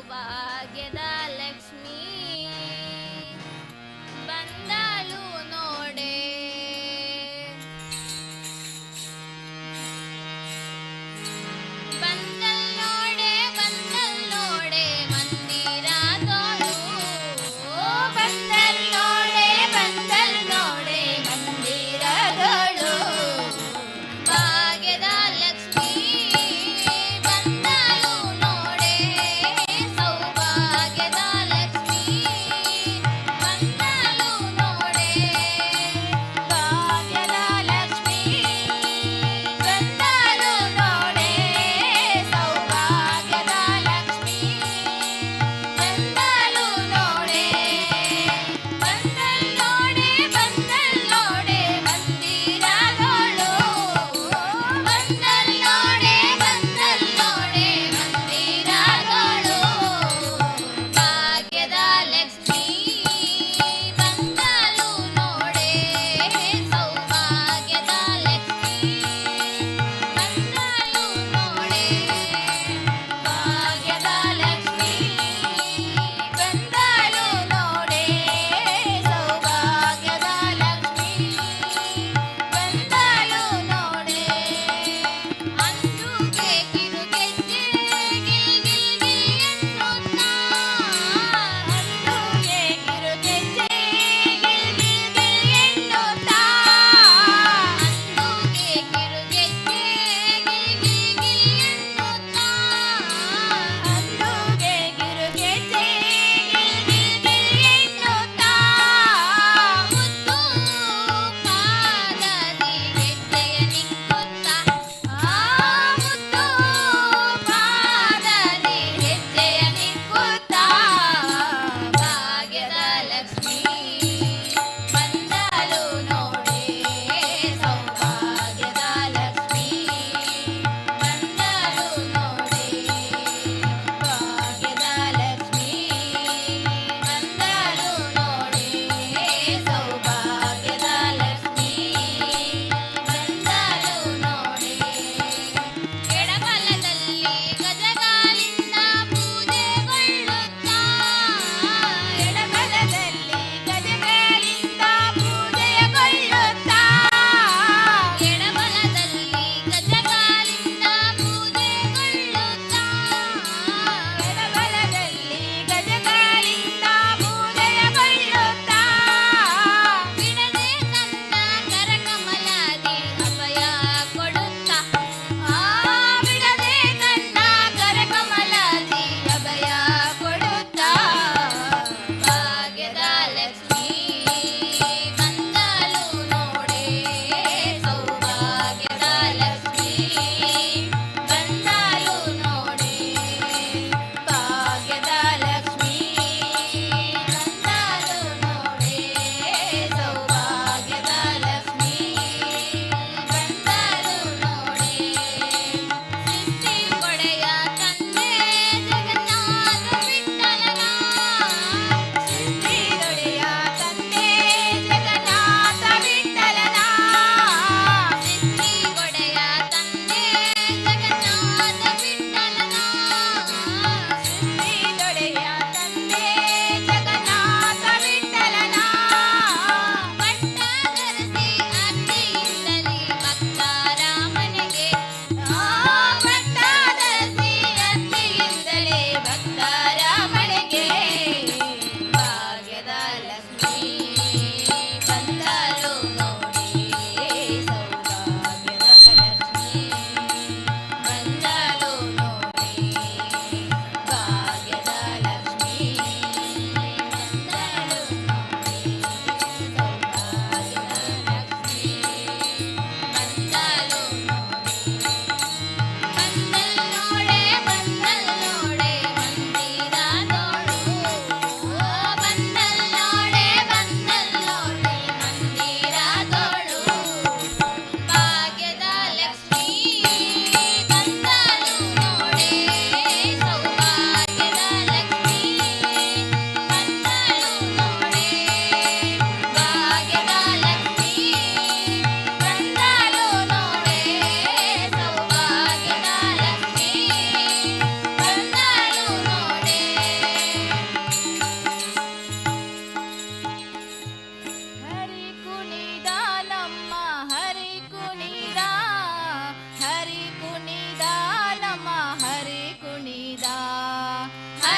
ಸೌಭಾಗ್ಯದ ಲಕ್ಷ್ಮೀ ಬಂದಳು ನೋಡೆ ಬಂದಲ್ ನೋಡೆ ಮಂದಿರದೋಳು ಬಂದಲ್ ನೋಡೆ ಮಂದಿರದೋಳು ಭಾಗ್ಯದ ಲಕ್ಷ್ಮೀ ಬಂದಳು ನೋಡೆ ಸೌಭಾಗ್ಯದ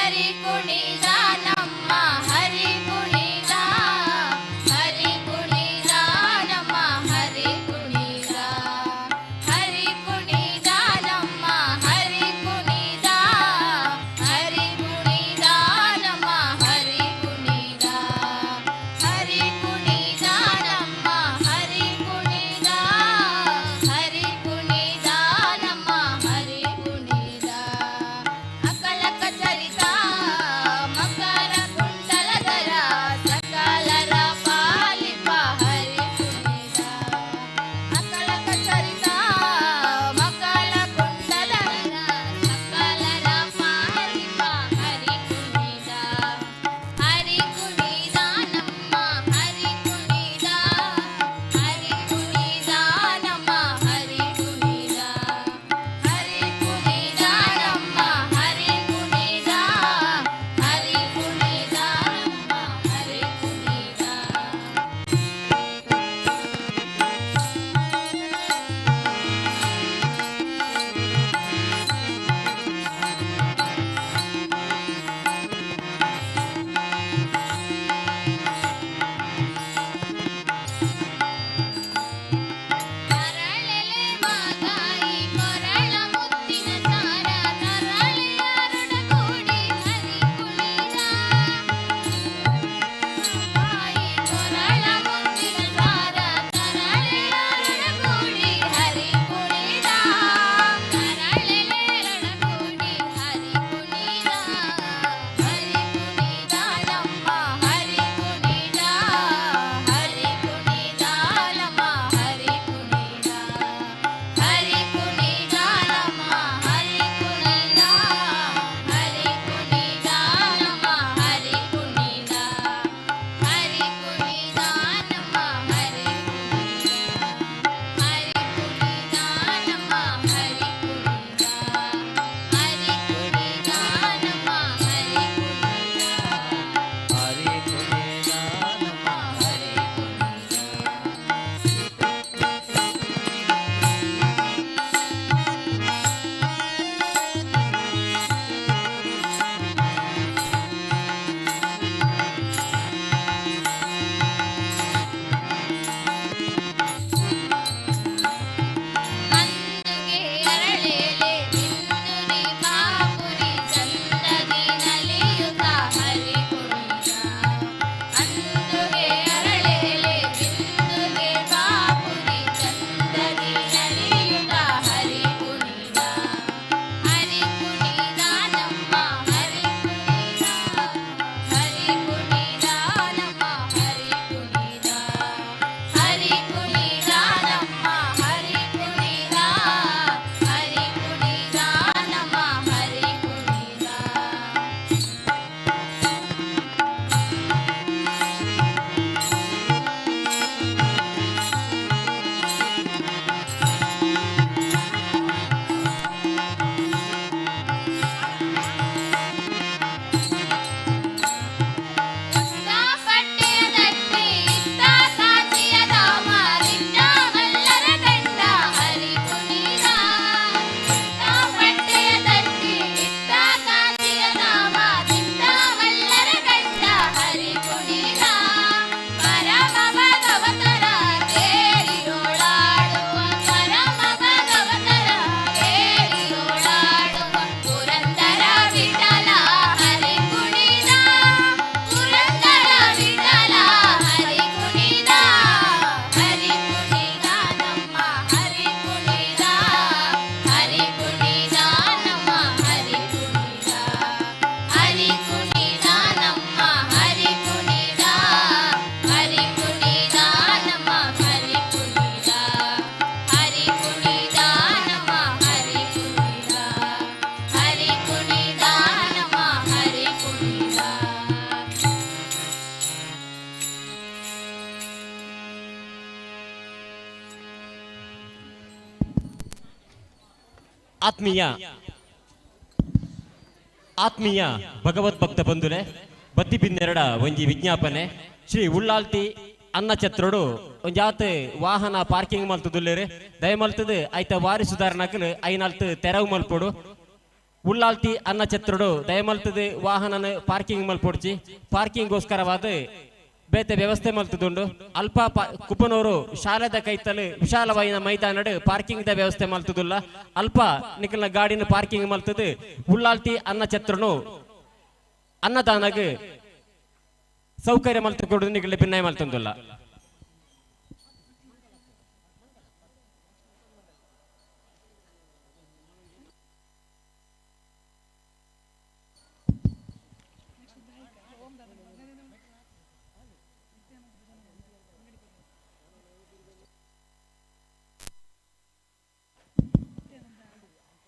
ಹರಿ ಕುಣಿದ ನಮ್ಮ ಹರಿ ಕುಣಿದ ಹರಿ ಕುಣಿದ ನಮ್ಮ ಹರಿ ಕುಣಿದ ಹರಿ ಕುಣಿದ ನಮ್ಮ ಹರಿ ಕುಣಿದ ಹರಿ ಕುಣಿದ ನಮ್ಮ ಹರಿ ಕುಣಿದ ಹರಿ ಕುಣಿದ ನಮ್ಮ ಹರಿ ಕುಣಿದ ಹರಿ ಕುಣಿದ ನಮ್ಮ ಹರಿ ಕುಣಿದ ಅಕಲಕ ಚರಿತ ಮಕರ ಕುಂಡಲಧರ ಸಕಲರ ಪಾಲಿಪ ಹರಿ ಕುಣಿದ ಅಕಲಕ ಚರಿತ ಮಕರ ಕುಂಡಲಧರ ಸಕಲರ ಪಾಲಿಪ ಹರಿ ಕುಣಿದ ಹರಿ ಕುಣಿದ ನಮ್ಮ ಹರಿ ಕುಣಿದ ಹರಿ ಕುಣಿದ ನಮ್ಮ ಹರಿ ಕುಣಿದ ಹರಿ ಕುಣಿದ ನಮ್ಮ ಹರಿ ಕುಣಿದ ಹರಿ ಕುಣಿದ ನಮ್ಮ ಹರಿ ಕುಣಿದ ತರಳೆಲೆ ಮಾಗಾಯಿ ಕೊರಳ ಮುತ್ತಿನ ಸಾರ ತರಳೆಯರುಡ ಕೂಡಿ ಹರಿ ಕುಣಿದ ಮಾಗಾಯಿ ಕೊರಳ ಮುತ್ತಿನ ಸಾರ ತರಳೆಯರುಡ ಕೂಡಿ ಹರಿ ಕುಣಿದ ತರಳೆಯರುಡ ಕೂಡಿ ಹರಿ ಕುಣಿದ ಹರಿ ಕುಣಿದ ನಮ್ಮ ಹರಿ ಕುಣಿದ ಹರಿ ಕುಣಿದ ನಮ್ಮ ಹರಿ ಕುಣಿದ ಹರಿ ಕುಣಿದ ನಮ್ಮ ಹರಿ ಕುಣಿದ ಹರಿ ಕುಣಿದ ನಮ್ಮ ಹರಿ ಕುಣಿದ ಹರಿ ಕುಣಿದ ನಮ್ಮ ಹರಿ ಕುಣಿದ ಹರಿ ಕುಣಿದ ನಮ್ಮ ಹರಿ ಕುಣಿದ ಹರಿ ಕುಣಿದ ನಮ್ಮ ಹರಿ ಅಂದುಗೆ ಅರಳೆಲೆ ಬಿಂದುನಿ ಬಾಪುರಿ ಚಂದದಿ ನಲಿಯುತ್ತ ಹರಿ ಕುಣಿದ ಅಂದುಗೆ ಅರಳೆಲೆ ಬಿಂದುಗೆ ಬಾಪುರಿ ಚಂದದಿ ನಲಿಯುತ್ತ ಹರಿ ಕುಣಿದ ಹರಿ ಕುಣಿದ ನಮ್ಮ ಹರಿ ಕುಣಿದ ಹರಿ ಕುಣಿದ ನಮ್ಮ ಹರಿ ಕುಣಿದ ಹರಿ ಕುಣಿದ ನಮ್ಮ ಹರಿ ಕುಣಿದ ಹರಿ ಕುಣಿದ ನಮ್ಮ ಹರಿ ಕುಣಿದ ಇತ್ತ ಪಟ್ಟೆಯ ದಟ್ಟಿ ಇತ್ತ ಕಾಂತಿಯ ಧಾಮ ಇತ್ತ ಮಲ್ಲರ ಗಂಡ ಹರಿ ಕುಣಿದ ಇತ್ತ ಪಟ್ಟೆಯ ದಟ್ಟಿ ಇತ್ತ ಕಾಂತಿಯ ಧಾಮ ಇತ್ತ ಮಲ್ಲರ ಗಂಡ ಹರಿ ಕುಣಿದ ಪರಮ ಭಗವತರ ಕೇಳಿಯೋಳಾಡುವ ಪರಮ ಭಗವತರ ಕೇಳಿಯೋಳಾಡುವ ಪುರಂದರ ವಿಠಲ ಹರಿ ಕುಣಿದ ಪುರಂದರ ವಿಠಲ ಹರಿ ಕುಣಿದ ಹರಿ ಕುಣಿದ ನಮ್ಮ ಹರಿ ಕುಣಿದ ಹರಿ ಕುಣಿದ ನಮ್ಮ ಹರಿ ಕುಣಿದ ಹರಿ ಕುಣಿದ ನಮ್ಮ ಹರಿ ಕುಣಿದ ಹರಿ ಕುಣಿದ ನಮ್ಮ ಹರಿ ಕುಣಿದ ಹರಿ ಕುಣಿದ ನಮ್ಮ ಹರಿ ಕುಣಿದ ಹರಿ ಕುಣಿದ ನಮ್ಮ ಹರಿ ಕುಣಿದ ಆತ್ಮೀಯ ಭಗವದ್ಭಕ್ತ ಬಂಧುಲೆ ಬತ್ತಿ ಬಿನ್ನೆರಡ ಒಂಜಿ ವಿಜ್ಞಾಪನೆ ಶ್ರೀ ಉಳ್ಳಾಲ್ತಿ ಅನ್ನ ಛತ್ರೋಡು ಒಂಜಾತ್ ವಾಹನ ಪಾರ್ಕಿಂಗ್ ಮಲ್ತುದುಲ್ಲೇರೆ ದಯಮಲ್ತದು ಐತ ವಾರಿ ಸುಧಾರಣಕಲು ಐನಾಲ್ತು ತೆರವು ಮಲ್ಪೋಡು ಉಳ್ಳಾಲ್ತಿ ಅನ್ನ ಛತ್ರಡು ದಯಮಲ್ತದ ವಾಹನ ಪಾರ್ಕಿಂಗ್ ಮಲ್ಪೊಡ್ಚಿ ಪಾರ್ಕಿಂಗ್ಗೋಸ್ಕರವಾದ ಬೇತೆ ವ್ಯವಸ್ಥೆ ಮಲ್ತದುಂಡು ಅಲ್ಪ ಕುಪ್ಪನೂರು ಶಾಲೆದ ಕೈತಲು ವಿಶಾಲವಾಯಿನ ಮೈದಾನಡು ಪಾರ್ಕಿಂಗ್ ದ ವ್ಯವಸ್ಥೆ ಮಲ್ತದುಲ್ಲ ಅಲ್ಪ ನಿಖಲ್ನ ಗಾಡಿನ ಪಾರ್ಕಿಂಗ್ ಮಲ್ತದು ಉಳ್ಳಾಲ್ತಿ ಅನ್ನ ಛತ್ರನು ಅನ್ನದಾನಗ ಸೌಕರ್ಯ ಮಲ್ತಕೊಡು ನಿಖಲ್ ಭಿನ್ನಾಯ ಮಲ್ತಂದುಲ್ಲ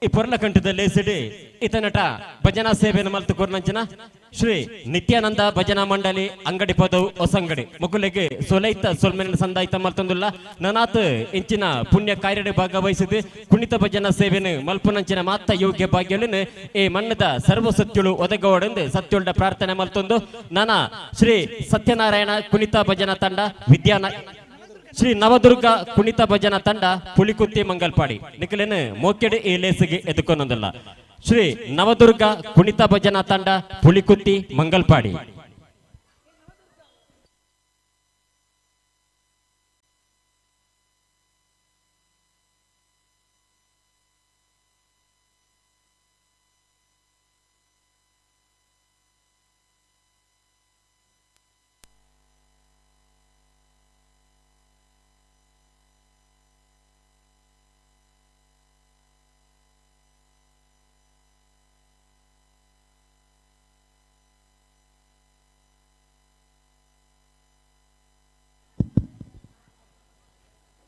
ಈ ಪೊರ್ಲಕಂಠದ ಲೇಸಿಡಿ ಇತನಟ ಭಜನಾ ಸೇವೆಯನ್ನು ಮಲ್ತು ಕೊರ್ನಂಚನ ಶ್ರೀ ನಿತ್ಯಾನಂದ ಭಜನಾ ಮಂಡಳಿ ಅಂಗಡಿ ಪದವು ಹೊಸಂಗಡಿ ಮುಗುಲೆಗೆ ಸೊಲೈತ ಸೊಲ್ಮೆನ ಸಂದಾಯಿತ ಮಲ್ತಂದುಲ್ಲ ನನಾತ್ ಇಂಚಿನ ಪುಣ್ಯ ಕಾರ್ಯಡೆ ಭಾಗವಹಿಸಿದ್ದು ಕುಣಿತ ಭಜನಾ ಸೇವೆಯನ್ನು ಮಲ್ಪುನಂಚಿನ ಮಾತ ಯೋಗ್ಯ ಭಾಗ್ಯವನ್ನು ಈ ಮಣ್ಣದ ಸರ್ವ ಸತ್ಯುಳು ಒದಗವಡೆಂದು ಸತ್ಯುಳ್ಳ ಪ್ರಾರ್ಥನೆ ಮಲ್ತೊಂದು ನಾನ ಶ್ರೀ ಸತ್ಯನಾರಾಯಣ ಕುಣಿತ ಭಜನಾ ತಂಡ ಶ್ರೀ ನವದುರ್ಗ ಕುಣಿತ ಭಜನಾ ತಂಡ ಪುಲಿಕುತ್ತಿ ಮಂಗಲ್ಪಾಡಿ ನಿಖಲೇನು ಮೋಕೆಡೆ ಈ ಲೇಸಿಗೆ ಎದುಕೊಂದಲ್ಲ ಶ್ರೀ ನವದುರ್ಗ ಕುಣಿತ ಭಜನಾ ತಂಡ ಪುಲಿಕುತ್ತಿ ಮಂಗಲ್ಪಾಡಿ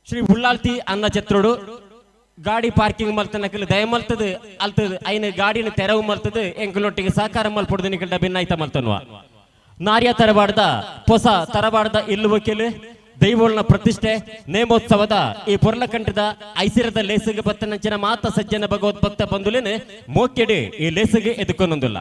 ಶ್ರೀ ಉಳ್ಳಾಲ್ತಿ ಅನ್ನ ಛತ್ರಡು ಗಾಡಿ ಪಾರ್ಕಿಂಗ್ ಮಲ್ತನಕಲ್ ದಯಮಲ್ತದ ಅಲ್ತದ ಐನ ಗಾಡಿನ ತೆರವು ಮಲ್ತದ ಎಂಕಲೊಟ್ಟಿಗೆ ಸಹಕಾರ ಮಲ್ಪೊಡ್ದು ನಿಕಲ್ಡ ಭಿನ್ನಾಯ್ತ ಮಲ್ತನ್ವ ನಾರ್ಯ ತರಬಾರ್ದ ಹೊಸ ತರಬಾರ್ದ ಇಲ್ಲು ವಕೀಲು ದೈವೋಳ್ನ ಪ್ರತಿಷ್ಠೆ ನೇಮೋತ್ಸವದ ಈ ಪೊರ್ಲಕಂಠದ ಐಸಿರದ ಲೇಸಿಗೆ ಬತ್ತನಂಚಿನ ಮಾತ ಸಜ್ಜನ ಭಗವದ್ಭಕ್ತ ಬಂಧುಲೇನೆ ಮೋಕೆಡೆ ಈ ಲೇಸಿಗೆ ಎದುಕೊಂದೊಂದಿಲ್ಲ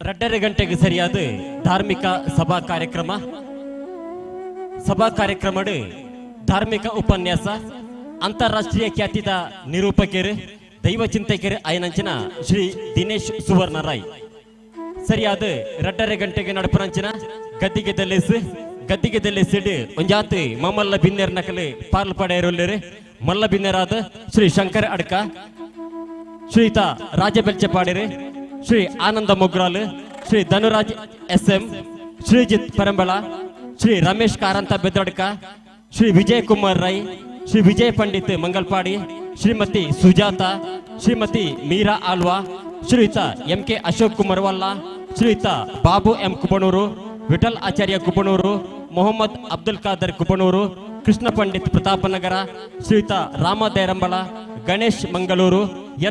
2:30 ಗಂಟೆಗೆ ಸರಿಯಾದ ಧಾರ್ಮಿಕ ಸಭಾ ಕಾರ್ಯಕ್ರಮ ಧಾರ್ಮಿಕ ಉಪನ್ಯಾಸ ಅಂತಾರಾಷ್ಟ್ರೀಯ ಖ್ಯಾತಿದ ನಿರೂಪಕರು ದೈವ ಚಿಂತಕರು ಆಯನಂಚಿನ ಶ್ರೀ ದಿನೇಶ್ ಸುವರ್ಣ ರಾಯ್ ಸರಿಯಾದ 2:30 ಗಂಟೆಗೆ ನಡಪರಂಚಿನ ಗದ್ದಿಗೆದಲ್ಲಿ ಸಿಡಿ ಒಂಜಾತಿ ಮಮಲ್ಲ ಬಿನ್ನೇರ್ ನಕಲೆ ಪಾರ್ಲ್ ಪಡೆಯರೊಲ್ಲರು ಮಲ್ಲ ಬಿನ್ನೇರಾದ ಶ್ರೀ ಶಂಕರ ಅಡ್ಕ ಶ್ರೀತ ರಾಜ ಬೆಲ್ಚೆಪಾಡಿರೆ ಶ್ರೀ ಆನಂದ ಮೊಗ್ರಾಲ್ ಶ್ರೀ ಧನುರಾಜ್ SM ಶ್ರೀಜಿತ್ ಪರಂಬಳ ಶ್ರೀ ರಮೇಶ್ ಕಾರಂತ ಬೆದ್ದಡ್ಕ ಶ್ರೀ ವಿಜಯ್ ಕುಮಾರ್ ರೈ ಶ್ರೀ ವಿಜಯ್ ಪಂಡಿತ್ ಮಂಗಲ್ಪಾಡಿ ಶ್ರೀಮತಿ ಸುಜಾತ ಶ್ರೀಮತಿ ಮೀರಾ ಆಲ್ವಾ ಶ್ರೀಯುತ MK ಅಶೋಕ್ ಕುಮಾರ್ ವಲ್ಲ ಶ್ರೀಯುತ ಬಾಬು M ಕುಪಣೂರು ವಿಠಲ್ ಆಚಾರ್ಯ ಕುಪಣೂರು ಮೊಹಮ್ಮದ್ ಅಬ್ದುಲ್ ಖಾದರ್ ಕುಪಣೂರು ಕೃಷ್ಣ ಪಂಡಿತ್ ಪ್ರತಾಪನಗರ ಶ್ರೀಯುತ ರಾಮ ದೇರಂಬಳ ಗಣೇಶ್ ಮಂಗಳೂರು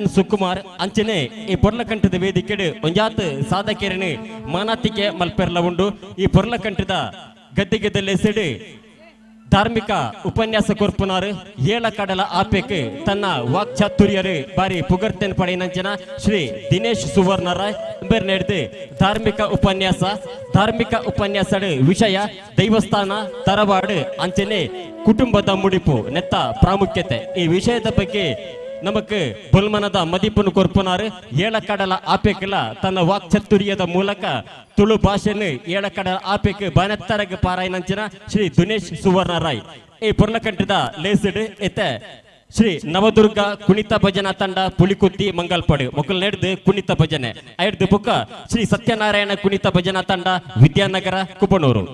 N ಸುಕುಮಾರ್ ಅಂಚನೆ ಈ ಪೊರ್ಲಕಂಠದ ವೇದಿಕೆ ಒಂಜಾತ್ ಸಾಧಕೇರನೆ ಮಾನಾತಿಕೆ ಮಲ್ಪೆರ್ಲ ಉಂಡು ಈ ಪೊರ್ಲಕಂಠದ ಗದ್ದಿಗೆದಲ್ಲೇ ಸಿಡಿ ಧಾರ್ಮಿಕ ಉಪನ್ಯಾಸ ಕೊರ್ಪುನಾರ್ ಏಳ ಕಡಲ ಆಪೆಕ್ ತನ್ನ ವಾಕ್ಚಾತುರ್ಯರು ಬಾರಿ ಪುಗರ್ತೇನ್ ಪಡೆಯನಂಚಿನ ಶ್ರೀ ದಿನೇಶ್ ಸುವರ್ಣ ರಾಯ್ ನಡೆದು ಧಾರ್ಮಿಕ ಉಪನ್ಯಾಸ ವಿಷಯ ದೈವಸ್ಥಾನ ತರವಾಡು ಅಂಚನೆ ಕುಟುಂಬದ ಮುಡಿಪು ನೆತ್ತ ಪ್ರಾಮುಖ್ಯತೆ ಈ ವಿಷಯದ ಬಗ್ಗೆ ನಮಕ್ ಬುಲ್ಮನದ ಮದಿಪುನು ಕೊರ್ಪುನಾರ್ ಏಳ ಕಡಲ ಆಪೆಕ್ಲ ತನ್ನ ವಾಕ್ಚಾತುರ್ಯದ ಮೂಲಕ ತುಳು ಭಾಷೆಯನ್ನು ಏಳ ಕಡಲ ಆಪೆಕ್ ಬಾನೆತ್ತರಗ ಪಾರಾಯನಂಚಿನ ಶ್ರೀ ದಿನೇಶ್ ಸುವರ್ಣ ರಾಯ್ ಈ ಪುರ್ಲಕಂಠದ ಲೇಸಿಡ್ ಎತ್ತ ಶ್ರೀ ನವದುರ್ಗ ಕುಣಿತ ಭಜನಾ ತಂಡ ಪುಲಿಕುತ್ತಿ ಮಂಗಲ್ಪಡು ಮೊಕಲ್ ನಡೆದು ಕುಣಿತ ಭಜನೆ ಐಡ್ದು ಬುಕ್ಕ ಶ್ರೀ ಸತ್ಯನಾರಾಯಣ ಕುಣಿತ ಭಜನಾ ತಂಡ ವಿದ್ಯಾನಗರ ಕುಪಣೂರು.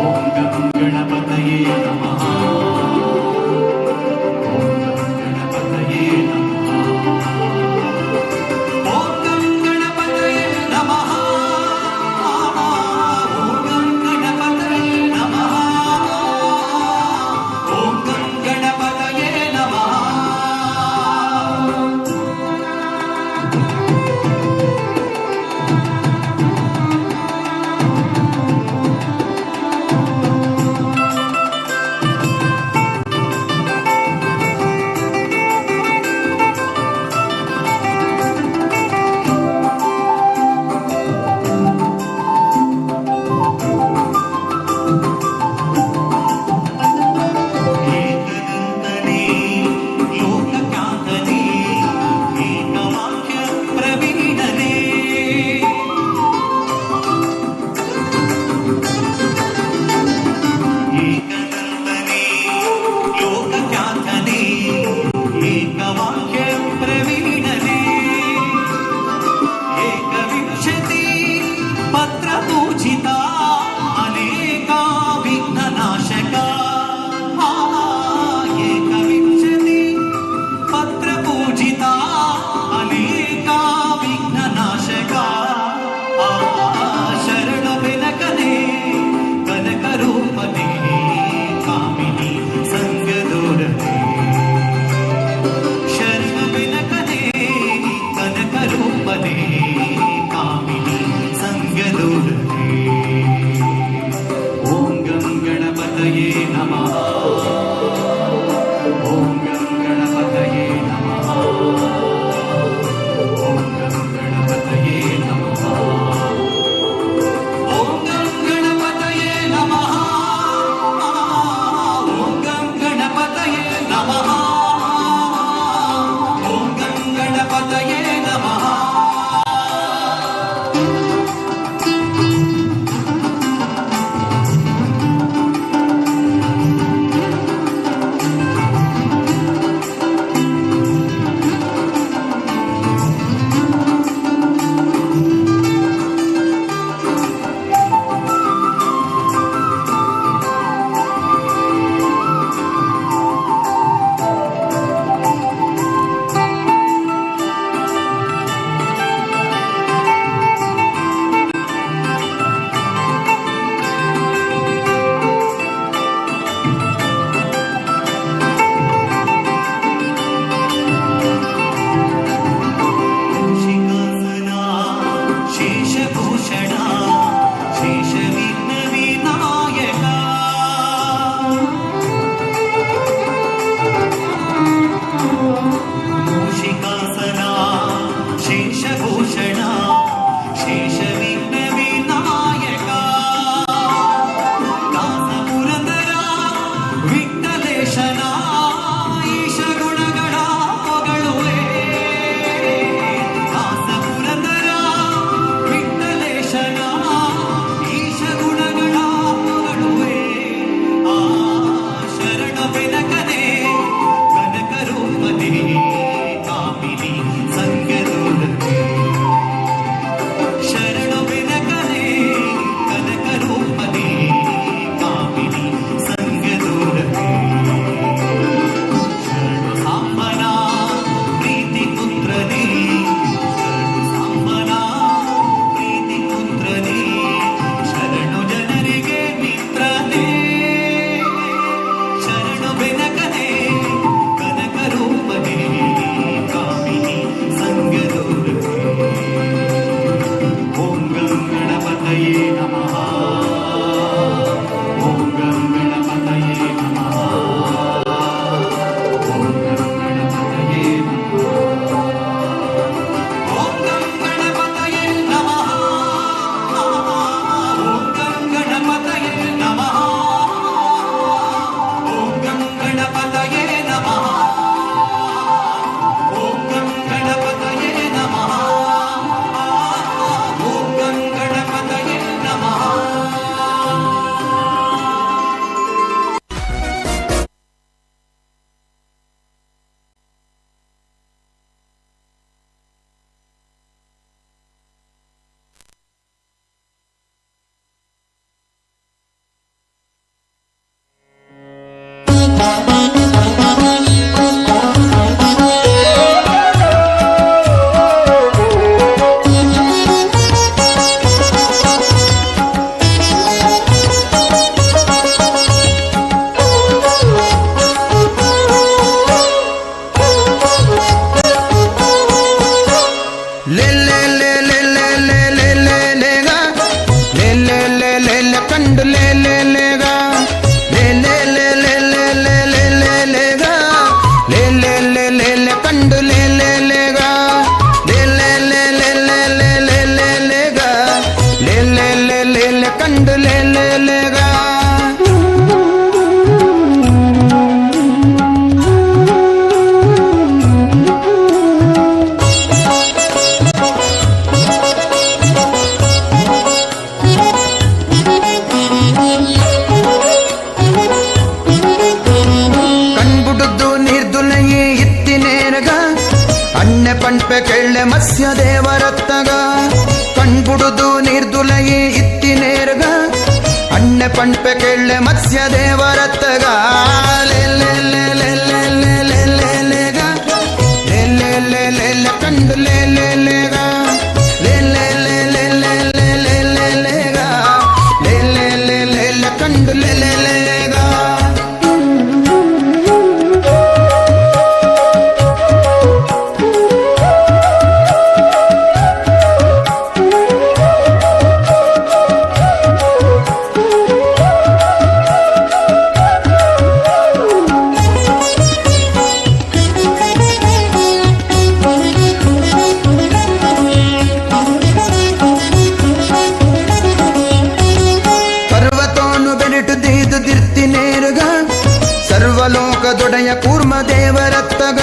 Om ಕಂಡು ಲೇ ಲೇ ಲೇಗ ಲೇ ಲೇ ಲೇ ಲೇ ಲೇ ಲೇ ಲೇ ಲೇ ಲೇಗ ಲೇ ಲೇ ಲೇ ಲೇ ಲೇ ಕಂಡು ಲೇ ಲೇ ಲೇಗ ಲೇ ಲೇ ಲೇ ಲೇ ಲೇ ಲೇ ಲೇ ಲೇ ಲೇಗ ಲೇ ಲೇ ಲೇ ಲೇ ಲೇ ಕಂಡು ಲೇ ಲೇ ಲೇಗ ಪಂಪೆ ಕೆಳ್ಳೆ ಮತ್ಸ್ಯ ದೇವರತ್ತಗ ಕಣ್ಬುಡುದು ನೀರ್ದುಲಗಿ ಇತ್ತಿನೇರ್ಗ ಅಣ್ಣೆ ಪಂಪೆ ಕೆಳ್ಳೆ ಮತ್ಸ್ಯ ದೇವರತ್ತಗ ಲೇ ಲೇ ಲೇ ಲೇ ಲೇ ಲೇ ಲೇ ಲೇ ಲೇಗ ಲೇ ಲೇ ಲೇ ಲೇ ಲೇ ಕಂಡು ಲೇ ಲೇ ಲೇಗ ಲೇ ಲೇ ಲೇ ಲೇ ಲೇ ಲೇ ಲೇ ಲೇ ಲೇಗ ಲೇ ಲೇ ಲೇ ಲೇ ಲೇ ಕಂಡು ಲೇ ಲೇ ಲೇಗ ಸರ್ವಲೋಕದೊಡೆಯ ಕೂರ್ಮ ದೇವರತ್ತಗ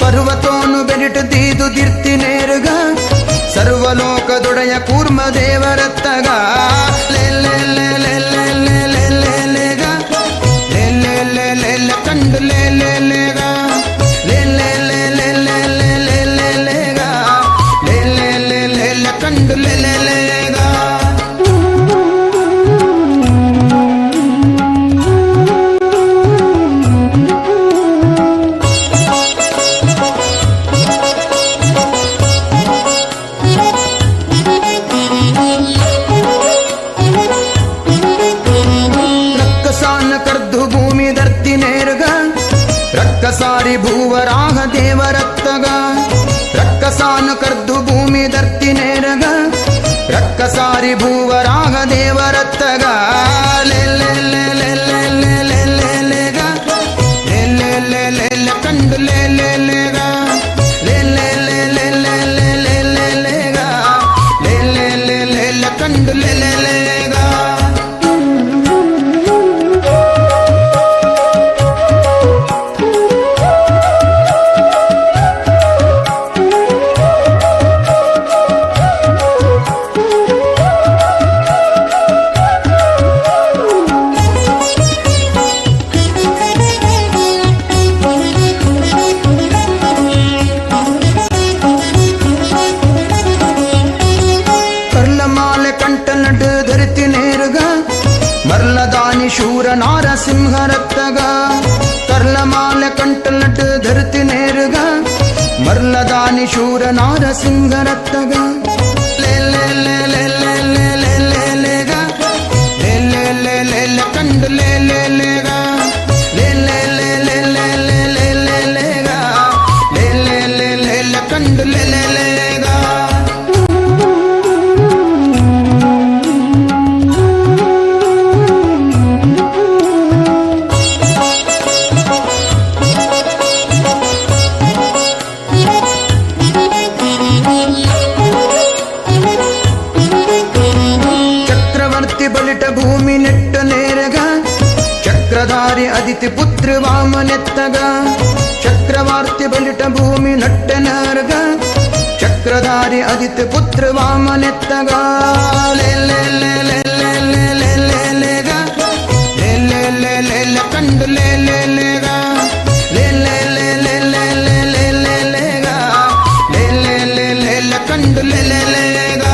ಪರ್ವತೋನು ಬೆರಿಟು ದೀದು ದಿರ್ತಿನೇರುಗ ಸರ್ವಲೋಕದೊಡೆಯ ಕೂರ್ಮ ದೇವರತ್ತಗ ಲೇ ಲೇ ಲೇ ಲೇ ಲೇ ಲೇ ಲೇ ಲೇ ಲೇಗ ಲೇ ಲೇ ಲೇ ಲೇ ಲೇ ಕಂಡು ಲೇ ಲೇ ಲೇಗ ಲೇ ಲೇ ಲೇ ಲೇ ಲೇ ಲೇ ಲೇ ಲೇ ಲೇಗ ಲೇ ಲೇ ಲೇ ಲೇ ಲೇ ಕಂಡು ಲೇ ಲೇ ಲೇಗ ರಕ್ಕಸಾರಿ ಭೂವರಾಗ ದೇವರತ್ತಗ ರಕ್ಕಸಾನು ಕರ್ದು ಭೂಮಿ ದರ್ತಿನೇರಗ ರಕ್ಕಸಾರಿ ಭೂವರಾಗ ದೇವರತ್ತಗ ಲೇ ಲೇ ಲೇ ಲೇ ಲೇ ಲೇ ಲೇ ಲೇ ಲೇಗ ಲೇ ಲೇ ಲೇ ಲೇ ಲೇ ಕಂಡು ಲೇ ಲೇ ಲೇಗ ಲೇ ಲೇ ಲೇ ಲೇ ಲೇ ಲೇ ಲೇ ಲೇ ಲೇಗ ಲೇ ಲೇ ಲೇ ಲೇ ಲೇ ಕಂಡು ಲೇ ಲೇ ಲೇಗ ಮರ್ಲದಾನಿ ಶೂರ ನಾರಸಿಂಹರತ್ತಗ ಕರ್ಲಮಾಲೆ ಕಂಟಲಟ್ ಧರತಿ ನೇರುಗ ಮರ್ಲದಾನಿ ಶೂರ ನಾರಸಿಂಹರತ್ತಗ ಲೇ ಲೇ ಲೇ ಲೇ ಲೇ ಲೇ ಲೇ ಲೇ ಲೇಗ ಲೇ ಲೇ ಲೇ ಲೇ ಲೇ ಕಂಡು ಲೇ ಲೇ ಲೇಗ ಲೇ ಲೇ ಲೇ ಲೇ ಲೇ ಲೇ ಲೇ ಲೇ ಲೇಗ ಲೇ ಲೇ ಲೇ ಲೇ ಲೇ ಕಂಡು ಲೇ ಲೇ ಲೇಗ ಭೂಮಿ ನೆಟ್ಟ ನೇರಗ ಚಕ್ರಧಾರಿ ಅದಿತಿ ಪುತ್ರ ವಾಮನೆತ್ತಗ ಚಕ್ರವಾರ್ತಿ ಬಲಿಟ ಭೂಮಿ ನಟ್ಟ ನೇರಗ ಚಕ್ರಧಾರಿ ಅದಿತಿ ಪುತ್ರ ವಾಮನೆತ್ತಗ ಲೇ ಲೇ ಲೇ ಲೇ ಲೇ ಲೇ ಲೇ ಲೇ ಲೇಗ ಲೇ ಲೇ ಲೇ ಲೇ ಲೇ ಕಂಡು ಲೇ ಲೇ ಲೇಗ ಲೇ ಲೇ ಲೇ ಲೇ ಲೇ ಲೇ ಲೇ ಲೇ ಲೇಗ ಲೇ ಲೇ ಲೇ ಲೇ ಲೇ ಕಂಡು ಲೇ ಲೇ ಲೇಗ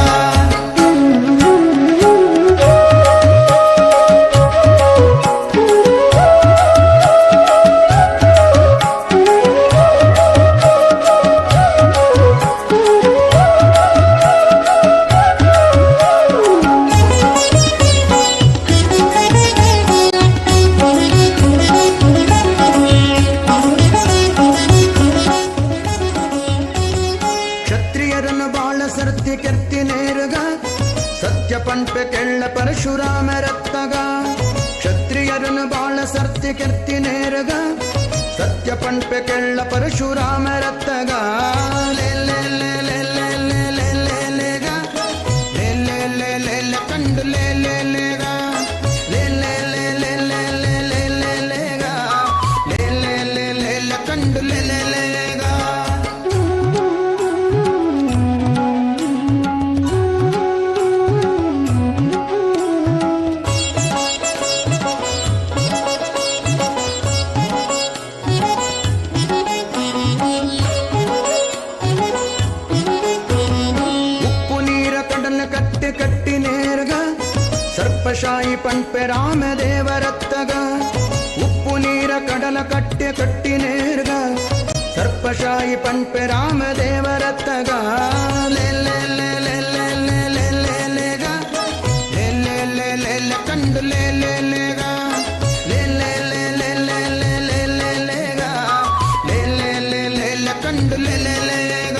ಕೆಳ್ಳ ಪರಶುರಾಮ ರತ್ತಗ ಕ್ಷತ್ರಿಯರನ್ನು ಬಾಳ ಸರ್ತಿ ಕೆರ್ತಿ ನೇರಗ ಸತ್ಯ ಪಂಪೆ ಕೆಳ್ಳ ಪರಶುರಾಮ ರತ್ತಗ ಲೇ ಲೇ ಲೇ ಲೇ ಲೇ ಲೇ ಲೇ ಲೇ ಲೇಗ ಲೇ ಲೇ ಲೇ ಲೇ ಲೇ ಕಂಡು ಲೇ ಲೇ ಲೇಗ ಲೇ ಲೇ ಲೇ ಲೇ ಲೇ ಲೇ ಲೇ ಲೇ ಲೇಗ ಲೇ ಲೇ ಲೇ ಲೇ ಲೇ ಕಂಡು ಲೇ ಲೇ ಲೇಗ ಕಟ್ಟಿ ನೇರ್ಗ ಸರ್ಪಶಾಹಿ ಪಂಪೆ ರಾಮದೇವರತ್ತಗ ಉಪ್ಪು ನೀರ ಕಡಲ ಕಟ್ಟಿ ನೇರ್ಗ ಸರ್ಪಶಾಹಿ ಪಂಪೆ ರಾಮದೇವರತ್ತಗ ಲೇ ಲೇ ಲೇ ಲೇ ಲೇ ಲೇ ಲೇ ಲೇ ಲೇಗ ಲೇ ಲೇ ಲೇ ಲೇ ಲೇ ಕಂಡು ಲೇ ಲೇ ಲೇಗ ಲೇ ಲೇ ಲೇ ಲೇ ಲೇ ಲೇ ಲೇ ಲೇ ಲೇಗ ಲೇ ಲೇ ಲೇ ಲೇ ಲೇ ಕಂಡು ಲೇ ಲೇ ಲೇಗ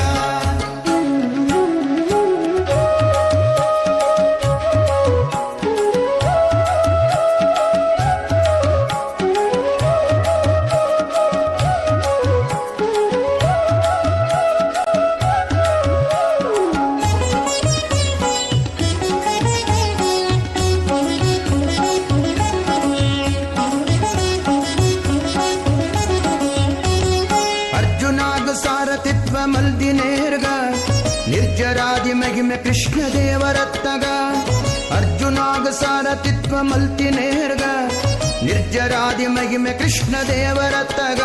ಮಲ್ದಿನೇರ್ಗ ನಿರ್ಜರಾದಿ ಮಹಿಮೆ ಕೃಷ್ಣ ದೇವರತ್ತಗ ಅರ್ಜುನಾಗ ಸಾರಥಿತ್ವ ಮಲ್ತಿನೇರ್ಗ ನಿರ್ಜರಾದಿ ಮಹಿಮೆ ಕೃಷ್ಣ ದೇವರತ್ತಗ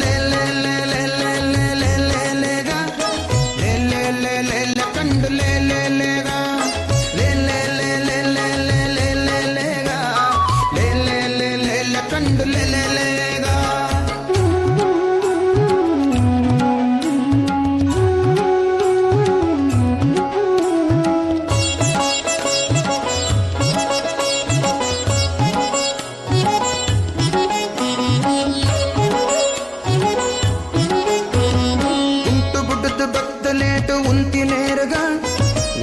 ಲೇ ಲೇ ಲೇ ಲೇ ಲೇ ಲೇ ಲೇ ಲೇ ಲೇಗ ಲೇ ಲೇ ಲೇ ಲೇ ಲೇ ಕಂಡು ಲೇ ಲೇ ಲೇಗ ಲೇ ಲೇ ಲೇ ಲೇ ಲೇ ಲೇ ಲೇ ಲೇ ಲೇಗ ಲೇ ಲೇ ಲೇ ಲೇ ಲೇ ಕಂಡು ಲೇ ಲೇ ಲೇಗ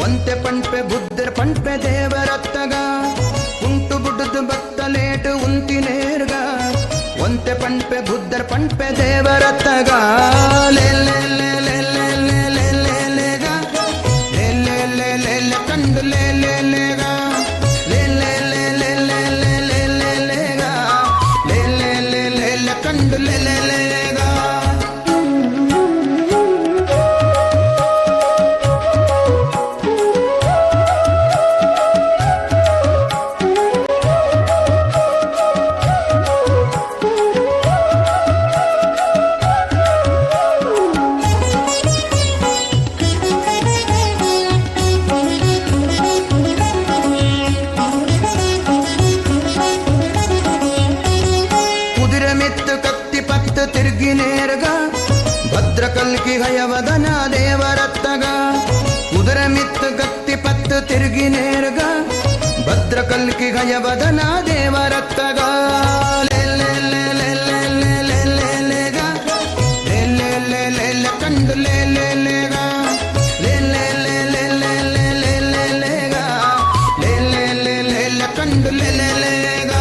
ಒಂತೆ ಪಂಪೆ ಬುದ್ಧರ ಪಂಪೆ ದೇವರತ್ತಗ ಕುಂಟು ಬುಡ್ದು ಬತ್ತಲೇಟು ಉಂತಿ ನೇರ್ಗ ಒಂತೆ ಪಂಪೆ ಬುದ್ಧರ ಪಂಪೆ ದೇವರತ್ತಗ ಲೇ ಲೇ ಲೇ ಲೇ ಲೇ ಲೇ ಲೇ ಲೇ ಲೇಗ ಲೇ ಲೇ ಲೇ ಲೇ ಲೇ ಕಂಡು ಲೇ ಲೇ ಲೇಗ ಲೇ ಲೇ ಲೇ ಲೇ ಲೇ ಲೇ ಲೇ ಲೇ ಲೇಗ ಲೇ ಲೇ ಲೇ ಲೇ ಲೇ ಕಂಡು ಲೇ ಲೇ ಲೇಗ ತಿರುಗಿನೇರ್ಗ ಭದ್ರಕಲ್ಕಿ ಹಯವದನ ದೇವರತ್ತಗ ಕುದುರೆ ಮಿತ್ತು ಗತ್ತಿ ಪತ್ತು ತಿರುಗಿನೇರ್ಗ ಭದ್ರಕಲ್ಕಿ ಹಯವದನ ದೇವರತ್ತಗ ಲೇ ಲೇ ಲೇ ಲೇ ಲೇ ಲೇ ಲೇ ಲೇ ಲೇಗ ಲೇ ಲೇ ಲೇ ಲೇ ಲೇ ಕಂಡು ಲೇ ಲೇ ಲೇಗ ಲೇ ಲೇ ಲೇ ಲೇ ಲೇ ಲೇ ಲೇ ಲೇ ಲೇಗ ಲೇ ಲೇ ಲೇ ಲೇ ಲೇ ಕಂಡು ಲೇ ಲೇ ಲೇಗ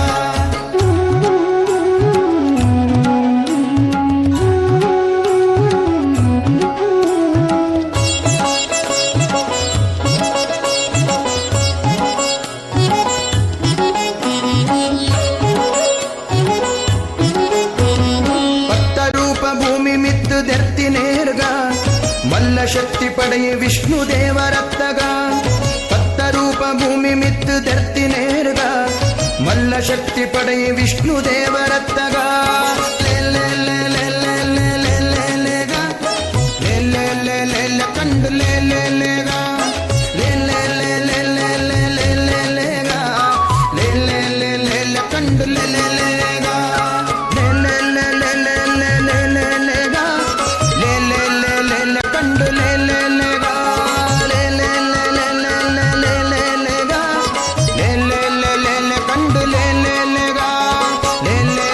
ಮಲ್ಲ ಶಕ್ತಿ ಪಡೆಯ ವಿಷ್ಣು ದೇವರತ್ತಗ ಪತ್ತ ರೂಪ ಭೂಮಿ ಮಿತ್ತು ಧರ್ತಿ ನೇರ್ಗ ಮಲ್ಲ ಶಕ್ತಿ ಪಡೆಯ ವಿಷ್ಣು ದೇವರತ್ತಗ ಲೇ ಲೇ ಲೇ ಲೇ ಲೇ ಲೇ ಲೇ ಲೇ ಲೇಗ ಲೇ ಲೇ ಲೇ ಲೇ ಲೇ ಕಂಡು ಲೇ ಲೇ ಲೇಗ ಲೇ ಲೇ ಲೇ ಲೇ ಲೇ ಲೇ ಲೇ ಲೇ ಲೇಗ ಲೇ ಲೇ ಲೇ ಲೇ ಲೇ ಕಂಡು ಲೇ ಲೇ ಲೇಗ ಲೇ ಲೇ ಲೇ ಲೇ ಲೇ ಲೇ ಲೇ ಲೇ ಲೇಗ ಲೇ ಲೇ ಲೇ ಲೇ ಲೇ ಕಂಡು ಲೇ ಲೇ ಲೇಗ ಲೇ ಲೇ ಲೇ ಲೇ ಲೇ ಲೇ ಲೇ ಲೇ ಲೇಗ ಲೇ ಲೇ ಲೇ ಲೇ ಲೇ ಕಂಡು ಲೇ ಲೇ ಲೇಗ ಲೇ ಲೇ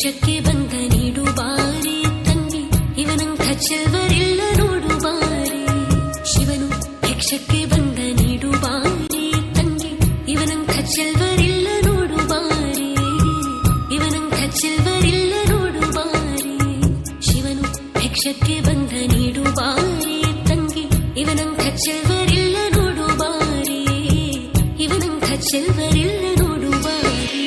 ಭಿಕ್ಷಕ್ಕೆ ಬಂದ ನೀಡು ಬಾರಿ ತಂಗಿ ಇವನಂಥ ಚೆಲ್ವರಿಲ್ಲ ನೋಡು ಬಾರಿ. ಶಿವನು ಭಿಕ್ಷಕ್ಕೆ ಬಂದ ನೀಡು ಬಾರಿ ತಂಗಿ ಇವನಂಥ ಚೆಲ್ವರಿಲ್ಲ ನೋಡು ಬಾರಿ. ಇವನಂಥ ಚೆಲ್ವರಿಲ್ಲ ನೋಡು ಬಾರಿ. ಶಿವನು ಭಿಕ್ಷಕ್ಕೆ ಬಂದ ನೀಡು ಬಾರಿ ತಂಗಿ ಇವನಂಥ ಚೆಲ್ವರಿಲ್ಲ ನೋಡು ಬಾರಿ. ಇವನಂಥ ಚೆಲ್ವರಿಲ್ಲ ನೋಡು ಬಾರಿ.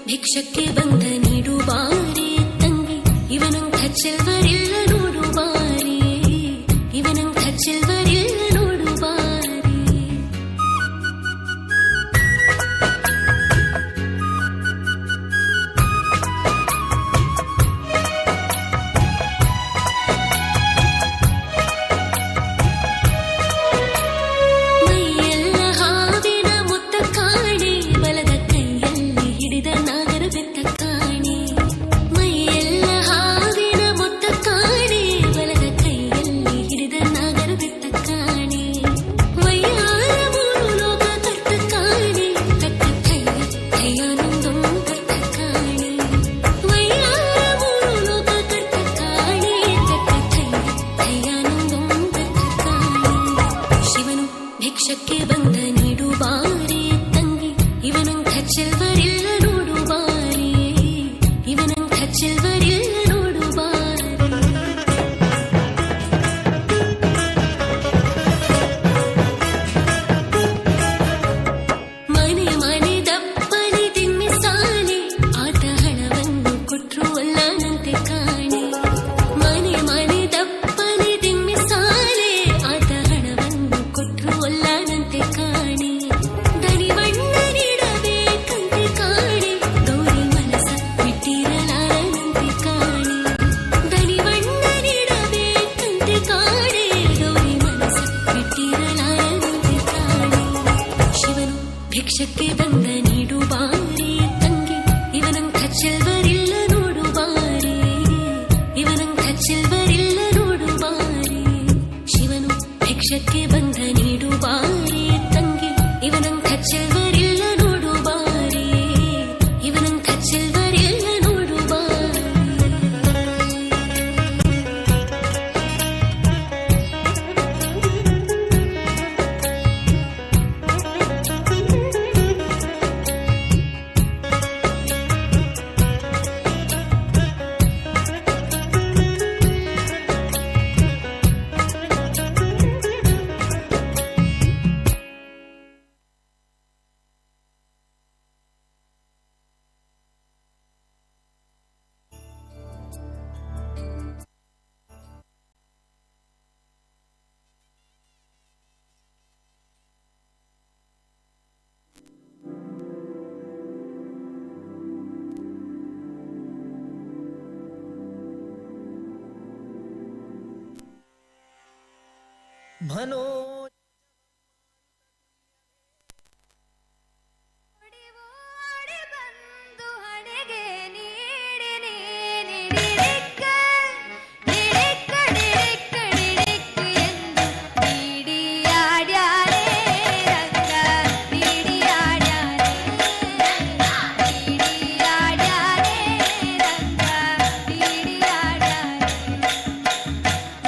ಭಿಕ್ಷಕ್ಕೆ ಬಂದ ನೀಡು ಬಾರಿ ತಂಗಿ ಇವನಂಥ ಚೆಲ್ವರಿಲ್ಲ ನೋಡು ಬಾರಿ. ಇವನಂಥ ಚೆಲ್ವರಿಲ್ಲ ನೋಡು ಬಾರಿ. ಮೈಯೆಲ್ಲ ಹಾವಿನ ಮುತ್ತ ಕಾಣೆ ಬಲದ ಕೈಯಲ್ಲಿ ಹಿಡಿದ ನಾಗರ ಬೆತ್ತ ಕಾಣೆ. ಮೈಯೆಲ್ಲ ಹಾವಿನ ಮುತ್ತ ಕಾಣೆ ಬಲದ ಕೈಯಲ್ಲಿ ಹಿಡಿದ ನಾಗರ ಬೆತ್ತ ಕಾಣೆ. ವಯ್ಯಾರ ಮೂರು ಲೋಕ ಕರ್ತ ಕಾಣೆ ಕಟ್ಟ ಕೈಯಾನೊಂದೊಂದು ಕರ್ತ ಕಾಣೆ. ವಯ್ಯಾರ ಮೂರು ಲೋಕ ಕರ್ತ ಕಾಣೆ ಕಟ್ಟ ಕೈಯಾನೊಂದೊಂದು ಕರ್ತ ಕಾಣೆ. ಶಿವನು ಭಿಕ್ಷಕ್ಕೆ ಬಂದ ನೀಡು ಬಾರಿ ತಂಗಿ ಇವನಂಥ ಚೆಲ್ವರಿಲ್ಲ ನೋಡು ಬಾರಿ. ಇವನಂಥ ಚೆಲ್ವರಿಲ್ಲ ನೋಡು ಬಾರಿ. ಮನೆ ಮನೆ ದಪ್ಪನೆ ತಿನ್ನಿಸಾನೆ ಆತ ಹಣವನ್ನು ಕೊಟ್ರು ಅಲ್ಲನಂತೆ ಕಾಣೆ. ಮನೆ ಮನೆ ದಪ್ಪನೆ ತಿನ್ನಿಸಾನೆ ಆತ ಹಣವನ್ನು ಕೊಟ್ರು ಅಲ್ಲನಂತೆ ಕಾಣೆ. ದಣಿವಣ್ಣ ನೀಡಬೇಕಂತೆ ಕಾಣೆ ಗೌರಿ ಮನಸ ಬಿಟ್ಟಿರಲಾರನಂತೆ ಕಾಣೆ. ದಣಿವಣ್ಣ ನೀಡಬೇಕಂತೆ ಕಾಣೆ ಗೌರಿ ಮನಸ ಬಿಟ್ಟಿರಲಾರನಂತೆ ಕಾಣೆ. ಶಿವನು ಭಿಕ್ಷಕ್ಕೆ ಬಂದ ನೀಡು ಬಾರಿ ತಂಗಿ ಇವನಂಥ ಚೆಲ್ವರಿಲ್ಲ ನೋಡು ಬಾರಿ. ಇವನಂಥ ಚೆಲ್ವರಿಲ್ಲ ನೋಡು ಬಾರಿ. ಶಿವನು ಭಿಕ್ಷಕ್ಕೆ ಬಂದ ನೀಡು ಬಾರಿ ತಂಗಿ ಇವನಂಥ ಚೆಲ್ವರಿಲ್ಲ ನೋಡು ಬಾರಿ. ಇವನಂಥ ಚೆಲ್ವರಿಲ್ಲ ನೋಡು ಬಾರಿ.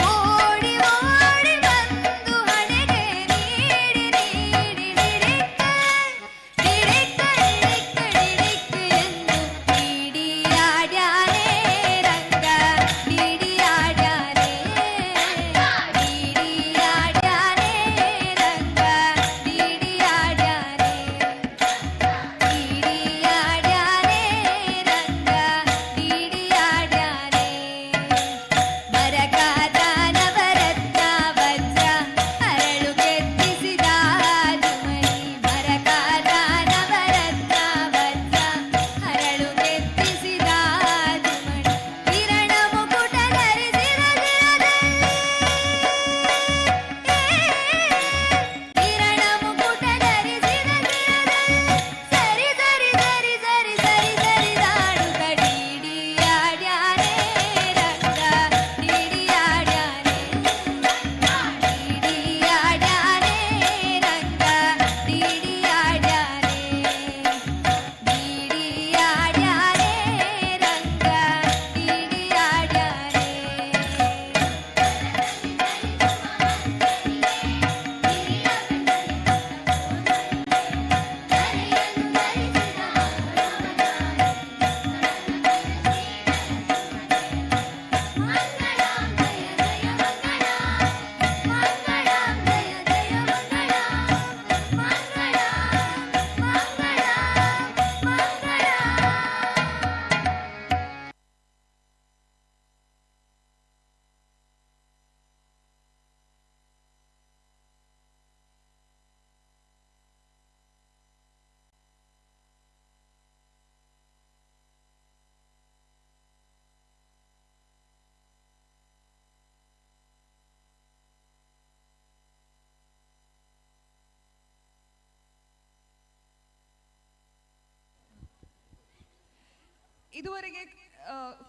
ಓಡಿ ಓಡಿ ಬಂದು ಹಣೆಗೆ ಇದುವರೆಗೆ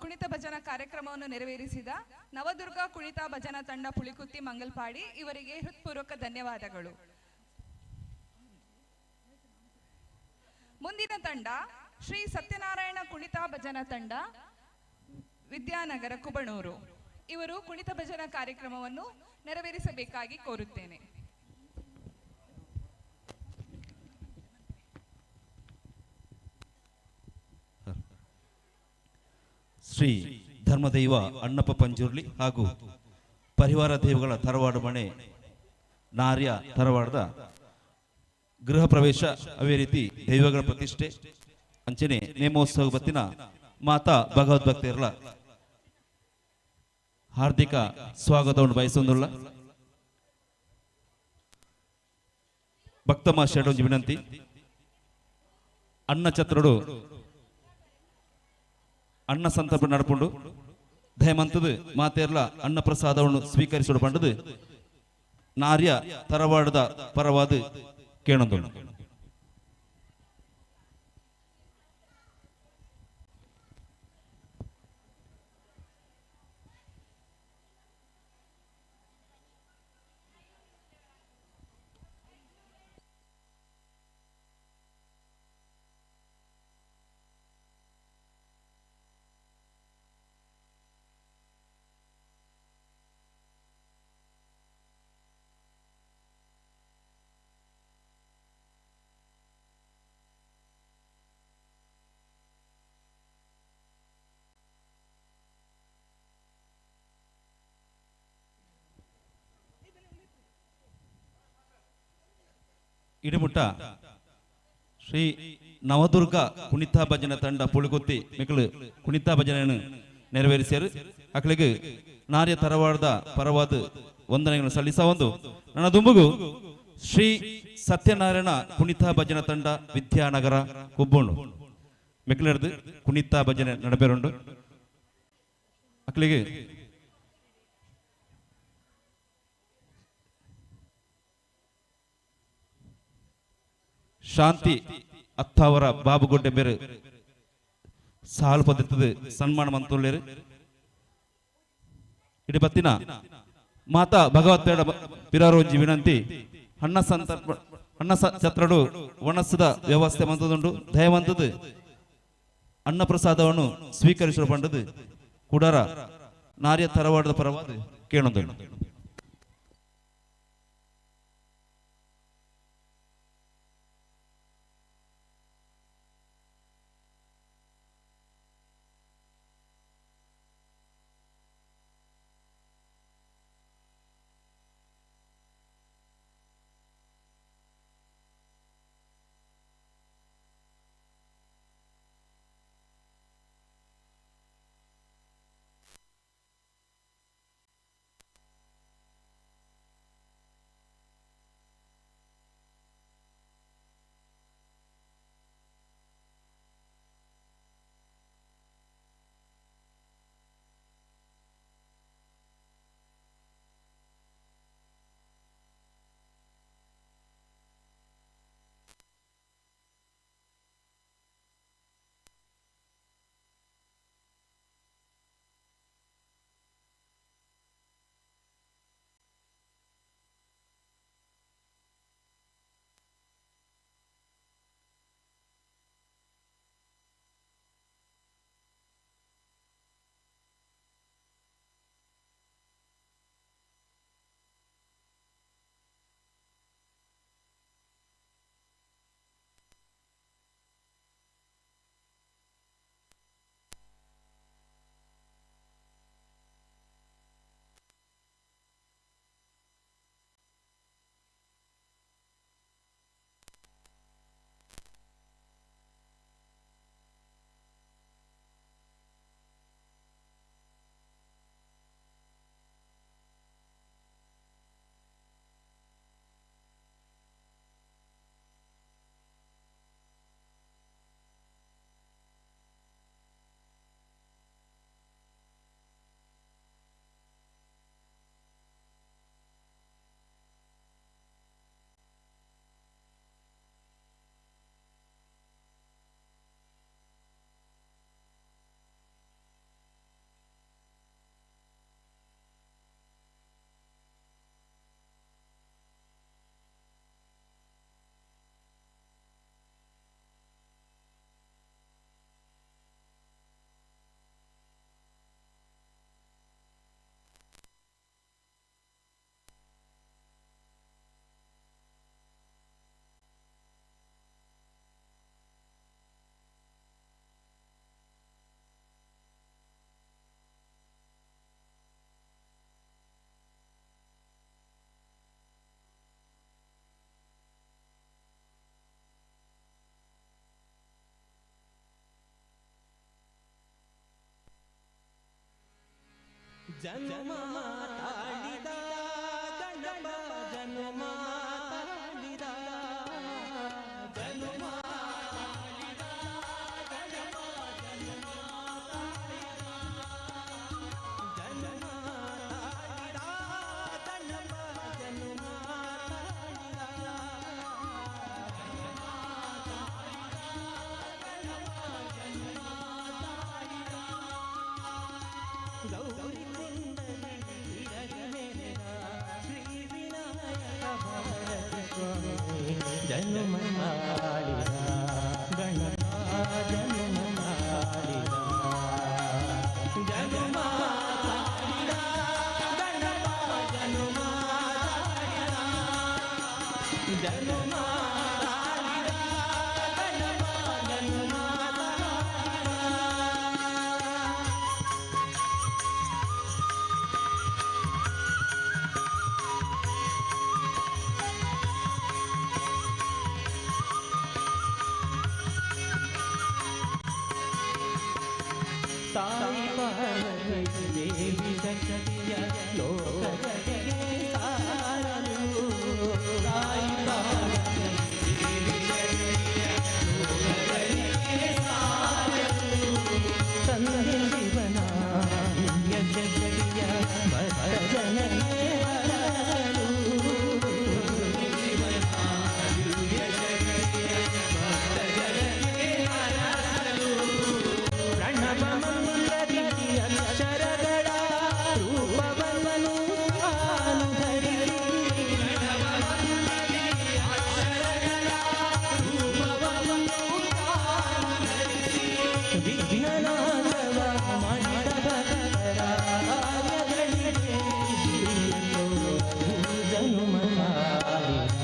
ಕುಣಿತ ಭಜನಾ ಕಾರ್ಯಕ್ರಮವನ್ನು ನೆರವೇರಿಸಿದ ನವದುರ್ಗ ಕುಣಿತ ಭಜನಾ ತಂಡ ಪುಳಿಕುತ್ತಿ ಮಂಗಲ್ಪಾಡಿ ಇವರಿಗೆ ಹೃತ್ಪೂರ್ವಕ ಧನ್ಯವಾದಗಳು. ಮುಂದಿನ ತಂಡ ಶ್ರೀ ಸತ್ಯನಾರಾಯಣ ಕುಣಿತ ಭಜನಾ ತಂಡ ವಿದ್ಯಾನಗರ ಕುಬಣೂರು. ಇವರು ಕುಣಿತ ಭಜನಾ ಕಾರ್ಯಕ್ರಮವನ್ನು ನೆರವೇರಿಸಬೇಕಾಗಿ ಕೋರುತ್ತೇನೆ. ಶ್ರೀ ಧರ್ಮದೈವ ಅಣ್ಣಪ್ಪ ಪಂಜುರ್ಲಿ ಹಾಗೂ ಪರಿವಾರ ದೇವಗಳ ತರವಾಡು ಮನೆ ನಾರ್ಯ ತರವಾಡದ ಗೃಹ ಪ್ರವೇಶ ಅವೇ ರೀತಿ ದೈವಗಳ ಪ್ರತಿಷ್ಠೆ ಅಂಚನೆ ನೇಮೋತ್ಸವ ಬತ್ತಿನ ಮಾತಾ ಭಗವದ್ಭಕ್ತರಲ ಹಾರ್ದಿಕ ಸ್ವಾಗತವನ್ನು ಬಯಸೊಂದುಲ್ಲ. ಭಕ್ತಮ ಶೆಡೊಂಜಿ ವಿನಂತಿ ಅನ್ನ ಛತ್ರಡು ಅನ್ನ ಸಂತರ್ಪಣೆ ನಡ್ಕೊಂಡು ದಯಮಂತದು ಮಾತೆರ್ಲ ಅನ್ನ ಪ್ರಸಾದವನ್ನು ಸ್ವೀಕರಿಸಲು ಪಂಡದು ನಾರ್ಯ ತರವಾಡದ ಪರವಾದ ಕೇಳೊಂದು. ಇಡಮುಟ್ಟ ಶ್ರೀ ನವದುರ್ಗ ಕುಣಿತ ಭಜನಾ ತಂಡ ಪುಳಿಗುತ್ತಿ ಮಿಕ್ಕಳು ಕುಣಿತ ಭಜನೆಯನ್ನು ನೆರವೇರಿಸಿದರು. ಅಕ್ಕಳಿಗೆ ನಾರ್ಯ ತರವಾಡದ ಪರವಾದ ವಂದನೆಗಳನ್ನು ಸಲ್ಲಿಸ ಒಂದು ನನ್ನ ದುಂಬುಗು ಶ್ರೀ ಸತ್ಯನಾರಾಯಣ ಕುಣಿತ ಭಜನಾ ತಂಡ ವಿದ್ಯಾನಗರ ಕುಬ್ಬುಂಡು ಮಿಕ್ಕಳದು ಕುಣಿತ ಭಜನೆ ನಡಬೇರುಂಡು. ಅಕ್ಕಳಿಗೆ ಶಾಂತಿ ಅತ್ತಾವರ ಬಾಬುಗೊಡ್ಡೆ ಬೇರೆ ಸಾಲು ಪದ್ಧತಿ ಸನ್ಮಾನ ಮಂತುಳ್ಳೇರು. ಇಡಿ ಬತ್ತಿನ ಮಾತಾ ಭಗವತ್ಪೇಡ ಪಿರಾರೋಂಜಿ ವಿನಂತಿ ಅನ್ನ ಛತ್ರಡು ಒಣಸದ ವ್ಯವಸ್ಥೆ ಮಂತದುಂಡು ದಯವಂತದು ಅನ್ನ ಪ್ರಸಾದವನ್ನು ಸ್ವೀಕರಿಸಲು ಪಂಡದು ಕುಡರ ನಾರ್ಯ ತರವಾಡದ ಪರವಾದ ಕೇಳೊಂದು. ಜನ್ಮ ತಾಳಿದ ಗಣಪ ಜನ್ಮ ತಾಳಿದ ಜನ್ಮ ತಾಳಿದ ಗಣಪ ಜನ್ಮ ತಾಳಿದ ಜನ್ಮ ತಾಳಿದ ಗಣಪ ಜನ್ಮ ಗೌರಿ ಕುಂಡಲಿ ವಿರಗನೆರೆದ ಶ್ರೀ ವಿನಾಯಕ ಭಾರತ ಸ್ವಾಮಿ ಜನ್ಮ ತಾಳಿದ ಗಣಪ ಜನ್ಮ ತಾಳಿದ ಜನ್ಮ ತಾಳಿದ ಗಣಪ ಜನ್ಮ ತಾಳಿದ ಜನ್ಮ ತಾಳಿದ ಗಣಪ ಜನ್ಮ ತಾಯಿ ಪಾರ್ವತಿ ದೇವಿ ಶಕ್ತಿಯ ಲೋಕಕ್ಕೆ ಸಾರಲು ತಾಯಿ ಪಾರ್ವತಿ ದೇವಿ ಶಕ್ತಿಯ ಲೋಕಕ್ಕೆ ಸಾರಲು ತಂದೆ ಶಿವನ ಶಕ್ತಿಯ ಭಜನೆಗೆ ಬರಲು ಶಿವನ ಶಕ್ತಿಯ ಭಜನೆಗೆ ಬರಲು ಪ್ರಣವ ಅಕ್ಷರಗಳ ರೂಪವನ್ನು ತಾನು ಧರಿಸಿ ವಿಜ್ಞಾನವ ಮಾಡಿದ ಭಕ್ತರ ಕಾರ್ಯಗಳಿಗೆ ಜನ್ಮ ತಾಳಿದ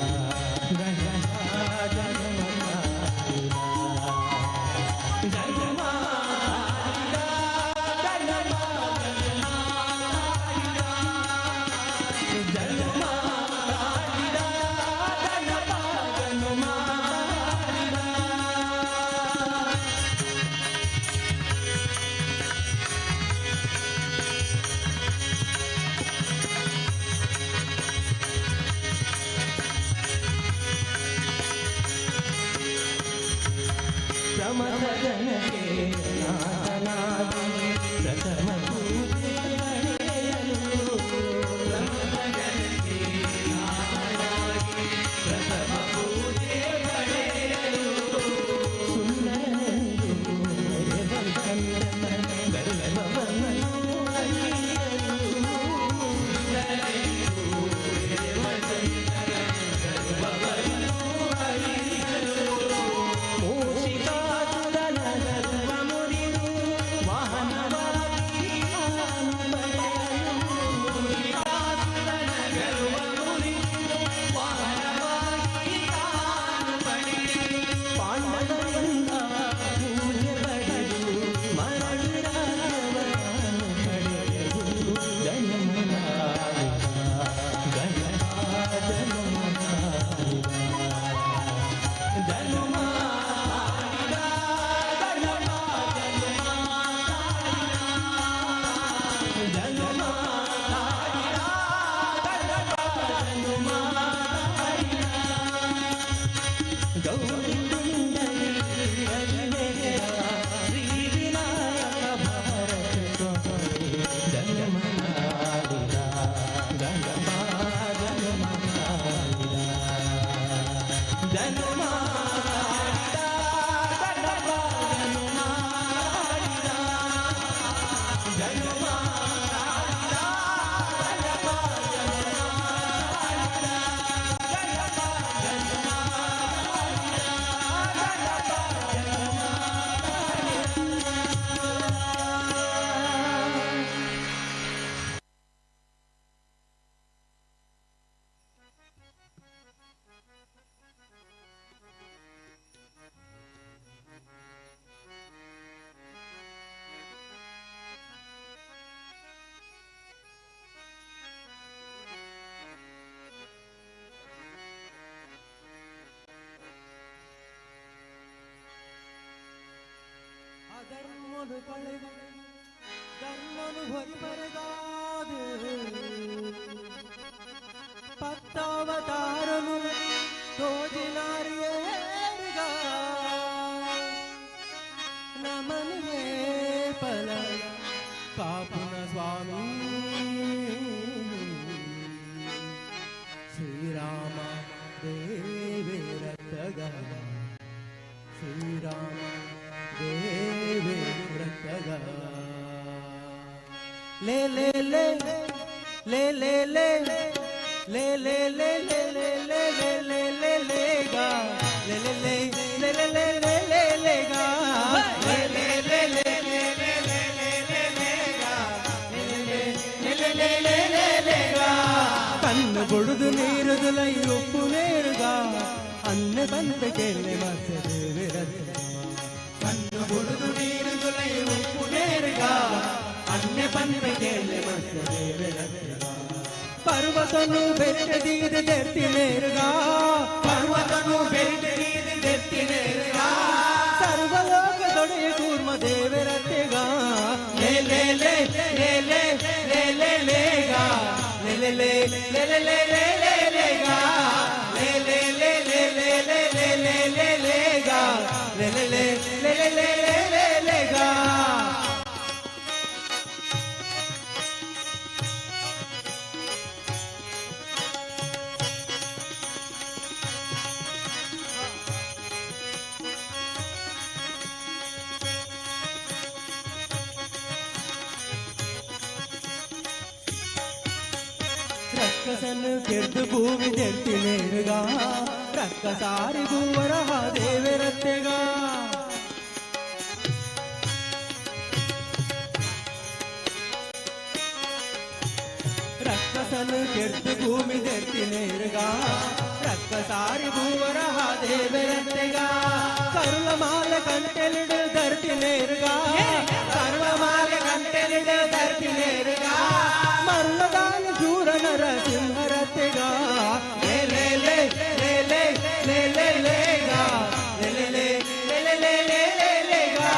ಗಣಪ ಜನ್ಮ ತಾಳಿದ ಜನ್ಮ ಪ್ರಮಥಗಣಕ್ಕೆ ನಾಥನಾಗಿ ಪ್ರಥಮ ಪೂಜೆ ಪಡೆಯಲು ಪ್ರಮಥಗಣಕ್ಕೆ ನಾಥನಾಗಿ ಪ್ರಥಮ ಪೂಜೆ ಪಡೆಯಲು ಸುಂದರನೆಂದು ಚಂದ್ರನ ಗರ್ಭವನ್ನು ಅರಿಯಲು ಗರ್ಭವನ್ನು ಅರಿಯಲು ಮೂಷಿಕಾಸುರನ ಗರ್ವ ಮುರಿದು ವಾಹನವಾಗಿ ತಾನು ಪಡೆಯಲು ಮೂಷಿಕಾಸುರನ ಗರ್ವ ಮುರಿದು ವಾಹನವಾಗಿ ತಾನು ಪಡೆಯಲು ಪಾಂಡವರಿಂದ ಪೂಜೆ ಪಡೆದು ಮರಳಿ ರಾಜ್ಯವನ್ನು ಪಡೆಯಲು ಜನ್ಮ ತಾಳಿದ ಗಣಪ ಜನ್ಮ ತಾಳಿದ ಜನ್ಮ ತಾಳಿದ ಗಣಪ ಜನ್ಮ ತಾಳಿದ ಗಣಪ ಜನ್ಮ ತಾಳಿದ ಗೌರಿ ಕುಂಡಲಿ ವಿರಗನೆರೆದ ಶ್ರೀ ವಿನಾಯಕ ಭಾರತ ಸ್ವಾಮಿ ಜನ್ಮ ತಾಳಿದ ಗಣಪ ಜನ್ಮ ತಾಳಿದ ಜನ್ಮ ತಾಳಿದ ಗಣಪ ಜನ್ಮ ತಾಳಿದ ಜನ್ಮ ತಾಳಿದ ಗಣಪ ಜನ್ಮ ತಾಳಿದ ಗಣಪ ಜನ್ಮ ಅಧರ್ಮನು ಕಳೆದು ಧರ್ಮನು ಹೊರಬರೆದ పత్తావతారము తోజినారియేరుగా నమనే పల కాపున స్వామి శ్రీరామ దేవేరతగా శ్రీరామ దేవేరతగా లే లే లే లే లే లే లే లే లే లే లే లే లే లే లే గా లే లే లే లే లే లే లే లే లే గా లే లే లే లే లే లే లే లే లే గా లే లే లే లే లే లే లే గా కన్ను బొడుదు నీరుదులై ఉప్పు నేరుగా అన్న తంతకెళ్ళి మత్స్యదేవిరత్న కన్ను బొడుదు నీరుదులై ఉప్పు నేరుగా అన్న పంతకెళ్ళి మత్స్యదేవిరత్న పర్వతను ಬೆಟ್ಟದೀದು ದೆತ್ತಿನೇರುಗ ಪರ್ವತನು ಬೆಟ್ಟದೀದು ದೆತ್ತಿನೇರುಗ ಸರ್ವಲೋಕ ದೊಡೆಯ ಕೂರ್ಮ ದೇವರತ್ತೆಗ ಲೇ ಲೇ ಲೇ ಲೇ ಲೇ ಲೇ ಲೇ ಲೇಗ ಲೇ ಲೇ ಲೇ ಲೇ ಲೇ ಲೇ ಲೇ ಲೇ ಲೇಗ ಲೇ ಲೇ ಲೇ ಲೇ ಲೇ ಲೇ ಲೇ ಲೇ ಲೇ ಲೇಗ ಲೇ ಲೇ ಲೇ ಲೇ ಲೇ ಲೇ ಲೇ ಲೇ ಲೇಗ రక్కసను ಕೆರ್ದು ಭೂಮಿ ದೆತ್ತಿನೇರುಗ ರಕ್ಕಸಾರಿ ಭೂವರ ದೇವರತ್ತೆಗ రక్కసను ಕೆರ್ದು ಭೂಮಿ ದೆತ್ತಿನೇರುಗ రక్కసారి భూవర దేవరತ್ತೆಗ కరుళమాల కంటెలిడు దర్తినేరుగా కరుళమాల కంటెలిడు దర్తినేరుగా మరులదాని చూర నరసింహరత్ತೆగా లే లే లే లే లే లే లే లేగా లే లే లే లే లే లే లే లేగా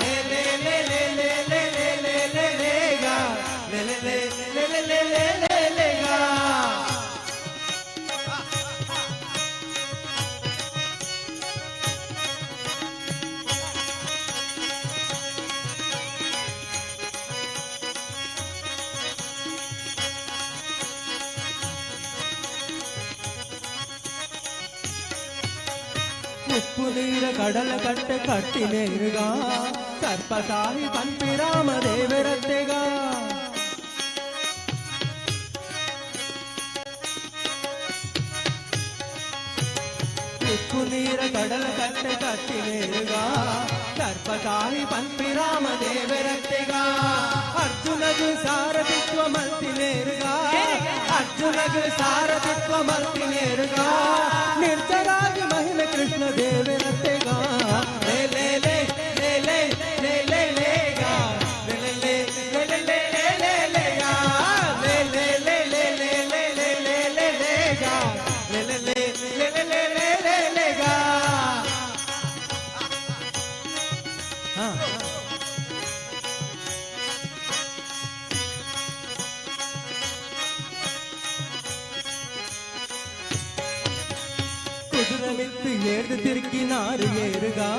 లే లే లే లే లే లే లే లే లేగా లే లే లే లే లే లే లే లేగా ఉప్పు నీర కడల కట్టె కట్టినేరుగా సర్పసారి పంపి రామదేవరత్ತೆగా ఉప్పు నీర కడల కట్టె కట్టినేరుగా సర్పసారి పంపి రామదేవరత్ತೆగా అర్జునకు సారథిత్వ మల్తినేరుగా అర్జునకు సారథిత్వ మల్తినేరుగా నిర్జరాజు మహిమ కృష్ణ దేవరత్ತೆగా లే లే లే లే లే లే లే లేగా లే లే లే లే లే లే లే లేగా లే లే లే లే లే లే లే లే లే లేగా లే లే లే లే లే లే లే లే లేగా కుదురమిత్తి ఏడు తిరిగినారు ఏరుగా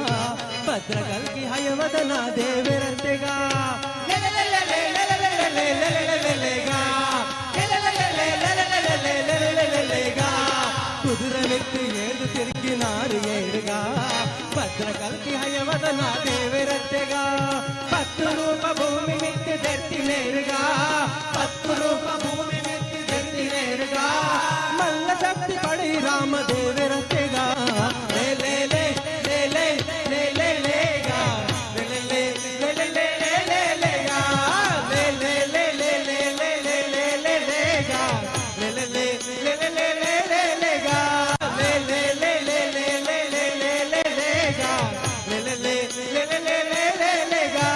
భద్రకల్కి హయవదన దేవరత్ತೆగా కుదురమిత్తి ఏడు తిరిగినారు ఏరుగా భద్రకల్కి హయవదన దేవరత్ತೆగా పత్తు రూప భూమి మిత్తి దెత్తినేరుగా పత్తు రూప భూమి మిత్తి దెత్తినేరుగా మల్ల శక్తి పడి రామదేవరత్ತೆగా లే లే లే లే లే లే లే లేగా లే లే లే లే లే లే లే లేగా లే లే లే లే లే లే లే లే లే లేగా లే లే లే లే లే లే లే లే లేగా లే లే లే లే లే లే లే లే లే లేగా లే లే లే లే లే లే లే లే లేగా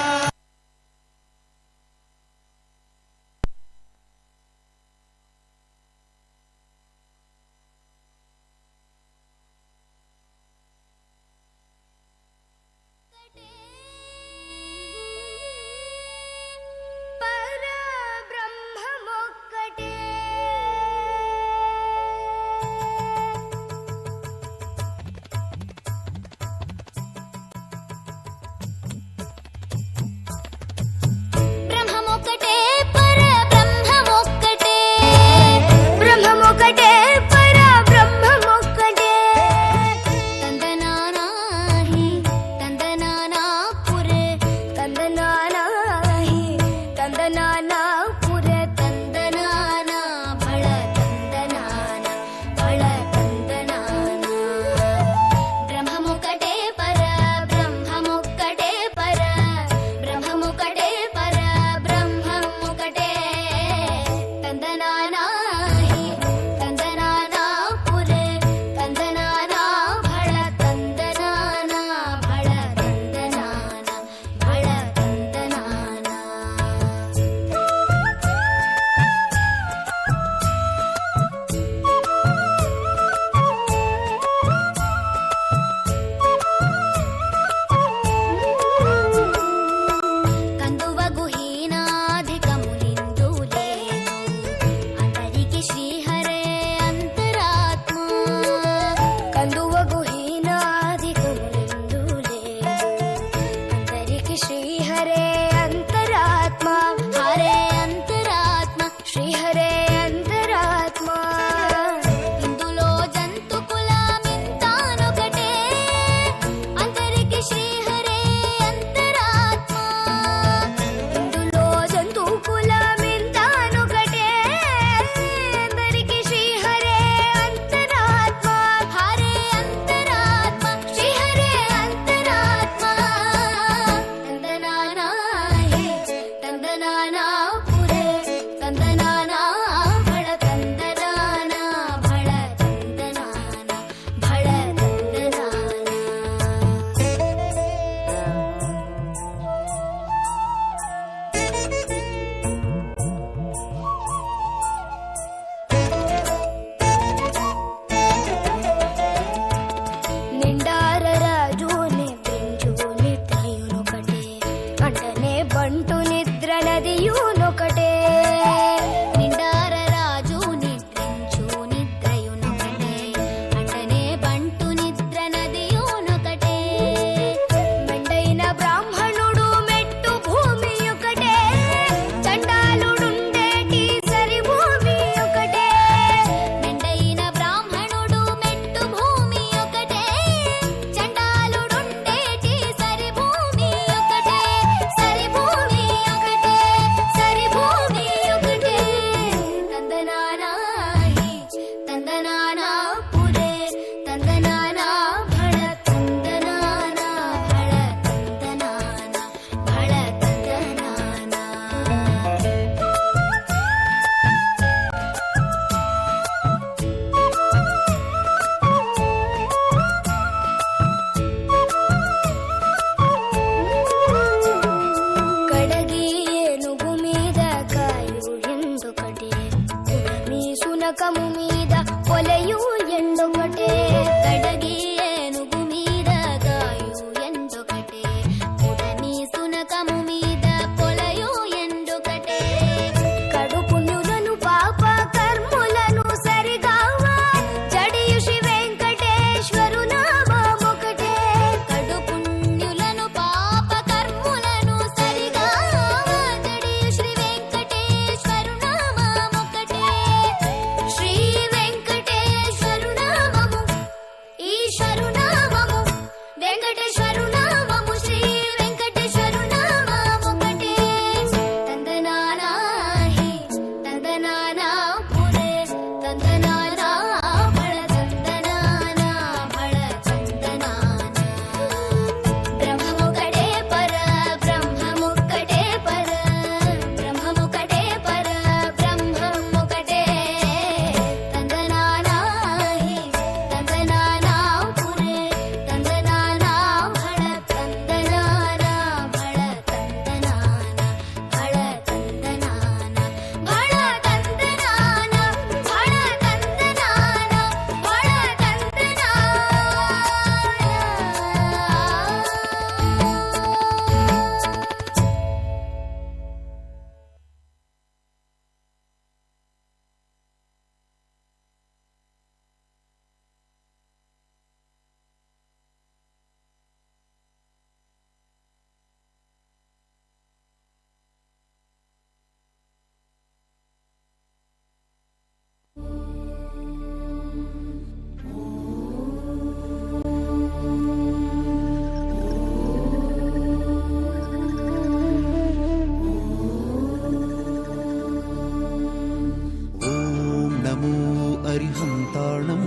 ಶಾಂತಾಣಂ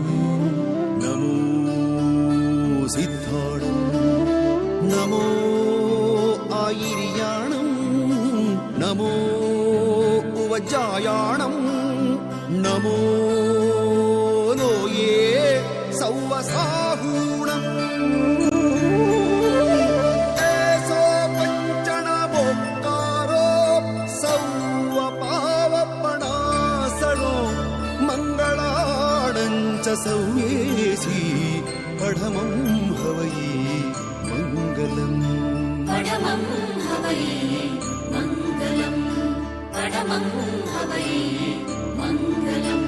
ನಮೋ ಸಿದ್ಧಾಣಂ ನಮೋ ಆಯಿರ್ಯಾಣಂ ನಮೋ ಉವಜಾಯಾಣಂ ನಮೋ ಲೋಯೇ ಸೌವಸಾಹೂಣಂ ಏಸೋ ಪಂಚಣಮೋಕ್ಕಾರೋ ಸೌವಪಾವಪಣಾಸಣೋ ಮಂಗಳಾಣಂಚ ಸೌವೇಸಿ ಪಢಮಂ ಹವೈ ಮಂಗಲಂ ಪಢಮಂ ಹವೈ ಮಂಗಲಂ ಪಢಮಂ ಹವೈ ಮಂಗಲಂ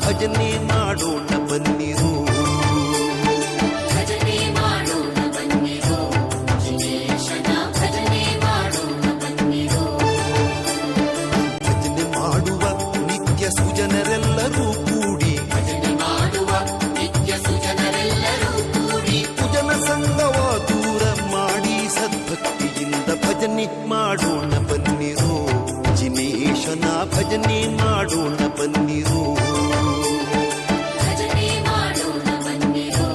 ಭಜನೆ ಮಾಡೋಣ ಬನ್ನಿರು ಭಜನೆ ಮಾಡೋಣ ಬನ್ನಿರು ಜಿನೇಶನ ಭಜನೆ ಮಾಡೋಣ ಬನ್ನಿರು ಭಜನೆ ಮಾಡುವ ನಿತ್ಯ ಸುಜನರೆಲ್ಲರೂ ಕೂಡಿ ಭಜನೆ ಮಾಡುವ ನಿತ್ಯ ಸುಜನರೆಲ್ಲರೂ ಕೂಡಿ ಕುಜನ ಸಂಗವ ದೂರ ಮಾಡಿ ಸದ್ಭಕ್ತಿಯಿಂದ ಭಜನೆ ಮಾಡೋಣ ಬನ್ನಿರು ಜಿನೇಶನ ಭಜನೆ ಮಾಡೋಣ ಬನ್ನಿರು ಭಜನೆ ಮಾಡೋಣ ಬನ್ನಿರು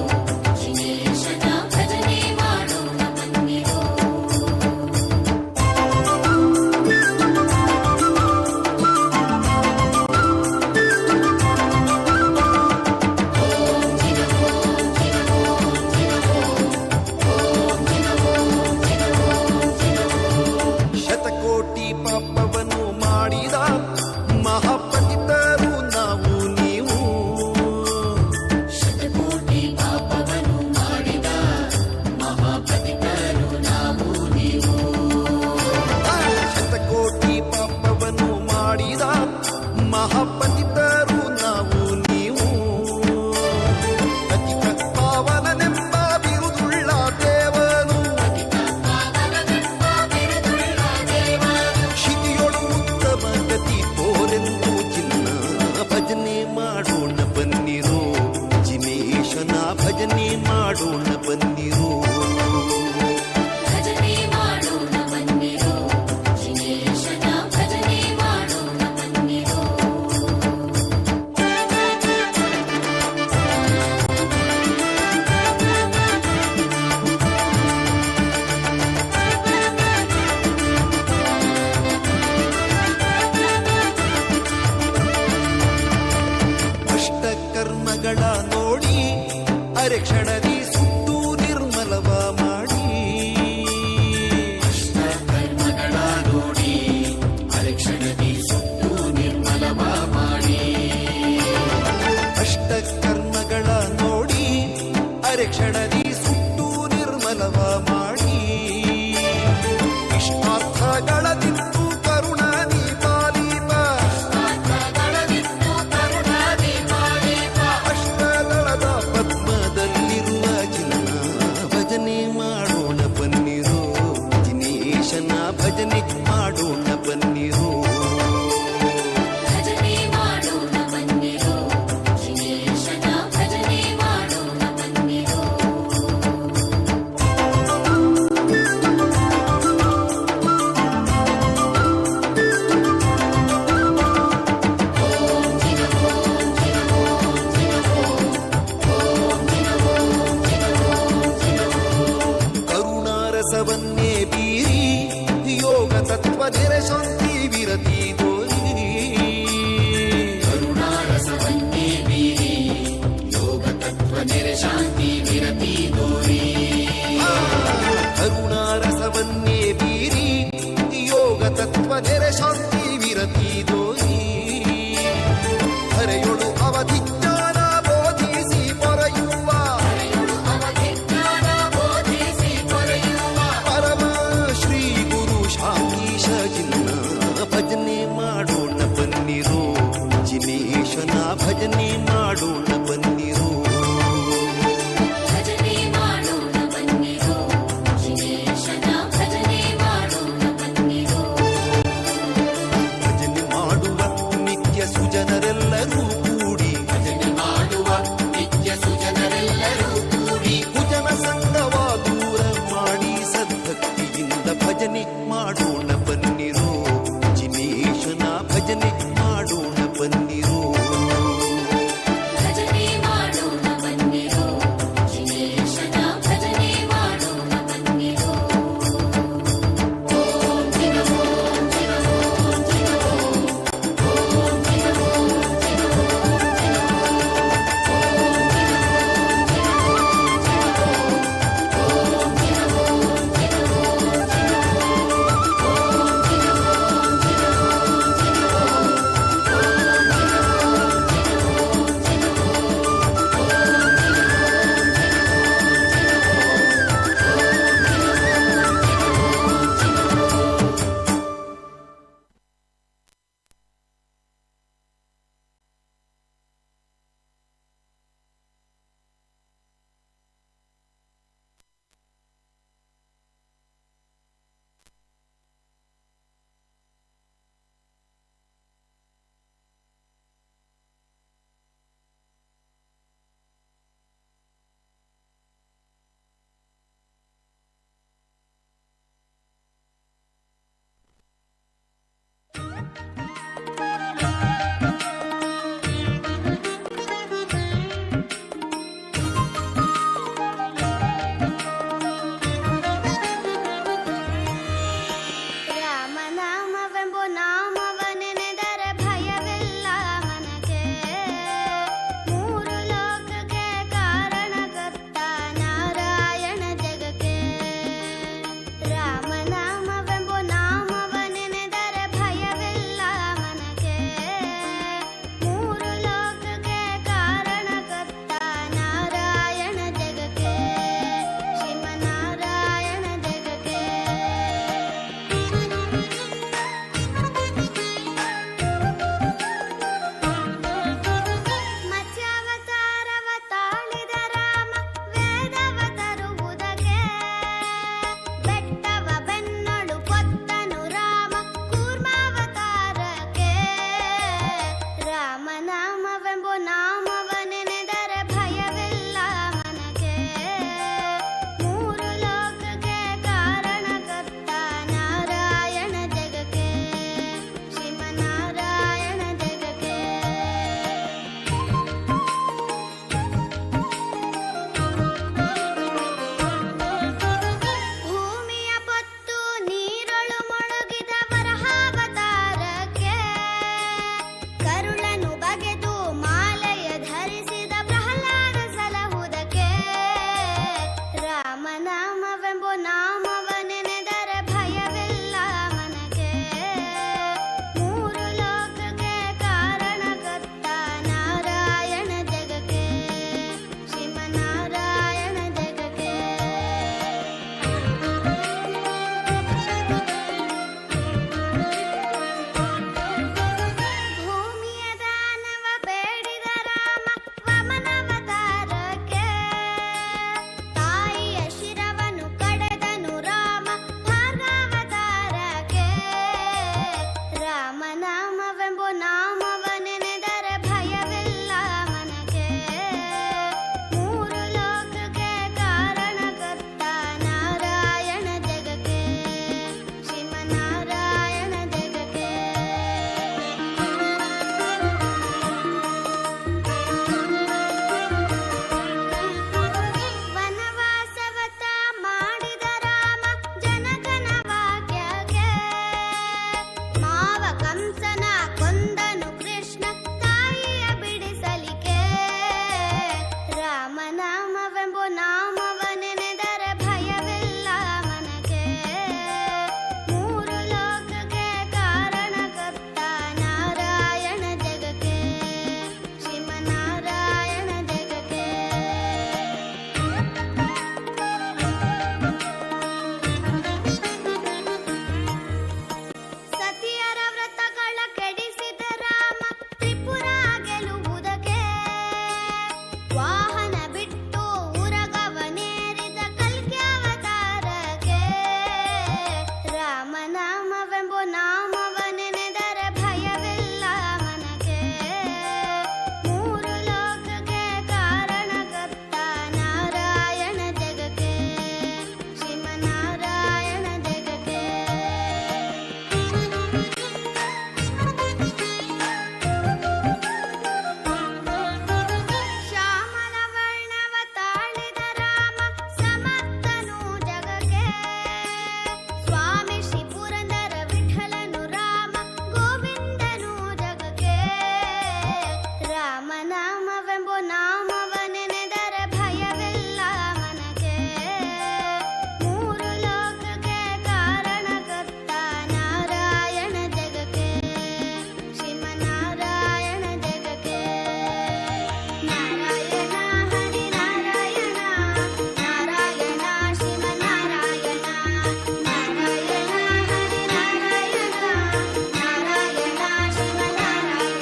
ಜಿನೇಶನ ಭಜನೆ ಮಾಡೋಣ ಬನ್ನಿರು ಶತಕೋಟಿ ಪಾಪವನ್ನು ಮಾಡಿದ ಮಹಾಪಂಡಿತರು ನಾವು ನೀವು ಶತಕೋಟಿ ಪಾಪವನ್ನು ಮಾಡಿದ ಮಹಾಪತಿತರು ನಾವು ನೀವು ಶತಕೋಟಿ ಪಾಪವನ್ನು ಮಾಡಿದ ಮಹಾಪಂಡಿತರು ನಾವು ನೀವು ಪತಿತ ಪಾವನನೆಂಬ ಬಿರುದುಳ್ಳ ದೇವನು ಶಿತಿಯೊಳು ಉತ್ತಮ ಗತಿ ತೋರೆಂದು ಚಿನ್ನ ಭಜನೆ ಮಾಡೋಣ ಬನ್ನಿರೋ ಜಿನೇಶನ ಭಜನೆ ಮಾಡೋಣ ಬನ್ನಿರೋ ಭಜನೆ ಮಾಡೋಣ ಬನ್ನಿರು ಜಿನೇಶನ ಭಜನೆ ಮಾಡೋಣ ಬನ್ನಿರು ಅಷ್ಟಕರ್ಮಗಳ ನೋಡಿ ಅರೆಕ್ಷಣದಿ ಸುಟ್ಟು ನಿರ್ಮಲವ ಮಾಡಿ ಕರ್ಮಗಳ ನೋಡಿ ಅರಕ್ಷಣದಿ ಸುಟ್ಟು ನಿರ್ಮಲವ ಮಾಡಿ ಅಷ್ಟಕರ್ಮಗಳ ನೋಡಿ ಅರೆಕ್ಷಣದಿ ಸುಟ್ಟು ನಿರ್ಮಲವ ಮಾಡಿ ಇಷ್ಟಾರ್ಥಗಳ ದಿತ್ತು ಕರುಣಾನಿ ಪಾಲೀಪ ಅಷ್ಟದಳದ ಪದ್ಮದಲ್ಲಿರುವ ಚಿನ್ನ ಭಜನೆ ಮಾಡೋಣ ಬನ್ನಿರೋ ಜಿನೇಶನ ಭಜನೆ ಮಾಡೋಣ ಬನ್ನಿರೋ ಭಜನೆ ಮಾಡೋಣ ಬನ್ನಿರು ಜಿನೇಶನ ಭಜನೆ ಮಾಡೋಣ ಬನ್ನಿರು ಕರುಣಾರಸವನ್ನೇ ಬೀರಿ ಯೋಗ ತತ್ವ ಶಾಂತಿ ವಿರತಿ ತೋರಿ ಕರುಣಾರಸವನ್ನೇ ಬೀರಿ ಯೋಗ ತತ್ವ ಶಾಂತಿ ವಿರತಿ ದೋರಿ ಕರುಣಾರಸವನ್ನೇ ಬೀರಿ ಯೋಗ ತತ್ವ ಶಾಂತಿ ವಿರತಿ ತೋರಿ ಹರೆಯೊಳು ಅವಧಿ ಜ್ಞಾನ ಬೋಧಿಸಿ ಪೊರೆಯುವ ಪರಮ ಶ್ರೀ ಗುರು ಶಾಂತೀಶ ಜಿನ್ನ ಭಜನೆ ಮಾಡೋಣ ಬನ್ನಿರೋ ಜಿನೇಶನ ಭಜನೆ ಮಾಡೋಣ ಬನ್ನಿರೋ ನಾಮವೆಂಬೋ ನಾಮವನೆನೆದರೆ ಭಯವಿಲ್ಲ ಮನಕ್ಕೆ. ಮೂರು ಲೋಕಕ್ಕೆ ಕಾರಣಕರ್ತ ನಾರಾಯಣ ಜಗಕ್ಕೆ, ಶ್ರೀಮನ್ನಾರಾಯಣ ಜಗಕ್ಕೆ. ಸತಿಯರ ವ್ರತಗಳ ಕೆಡಿಸಿದ ರಾಮ ತ್ರಿಪುರ ಗೆಲುವುದಕ್ಕೆ, ವಾಹನ ಬಿಟ್ಟು ಉರಗವನೇರಿದ ಕಲ್ಕ್ಯಾವತಾರಕ್ಕೆ. ರಾಮನಾಮವೆಂಬೋ ನಾಮವನೆನೆದರೆ ಭಯವಿಲ್ಲ ಮನಕ್ಕೆ. ಮೂರು ಲೋಕಕ್ಕೆ ಕಾರಣಕರ್ತ ನಾರಾಯಣ ಜಗಕ್ಕೆ, ಶ್ರೀಮನ್ನಾರಾಯಣ ಜಗಕ್ಕೆ. ಶ್ಯಾಮಲ ವರ್ಣವ ತಾಳಿದ ರಾಮ ಸಮರ್ಥನು ಜಗಕ್ಕೆ. ಸ್ವಾಮಿ ಶ್ರೀ ಪುರಂದರ ವಿಠಲನು ರಾಮ ಗೋವಿಂದನು ಜಗಕ್ಕೆ. ರಾಮನಾಮವೆಂಬೋ ನಾಮವನೆನೆದರೆ ಭಯವಿಲ್ಲ ಮನಕ್ಕೆ. ಮೂರು ಲೋಕಕ್ಕೆ ಕಾರಣಕರ್ತ ನಾರಾಯಣ ಜಗಕ್ಕೆ, ಶ್ರೀಮನ್ನಾರಾಯಣ ಜಗಕ್ಕೆ. ನಾರಾಯಣ ಹರಿ ನಾರಾಯಣ, ನಾರಾಯಣ ಶ್ರೀಮನ್ನಾರಾಯಣ. ನಾರಾಯಣ ಹರಿ ನಾರಾಯಣ, ನಾರಾಯಣ ಶ್ರೀಮನ್ನಾರಾಯಣ.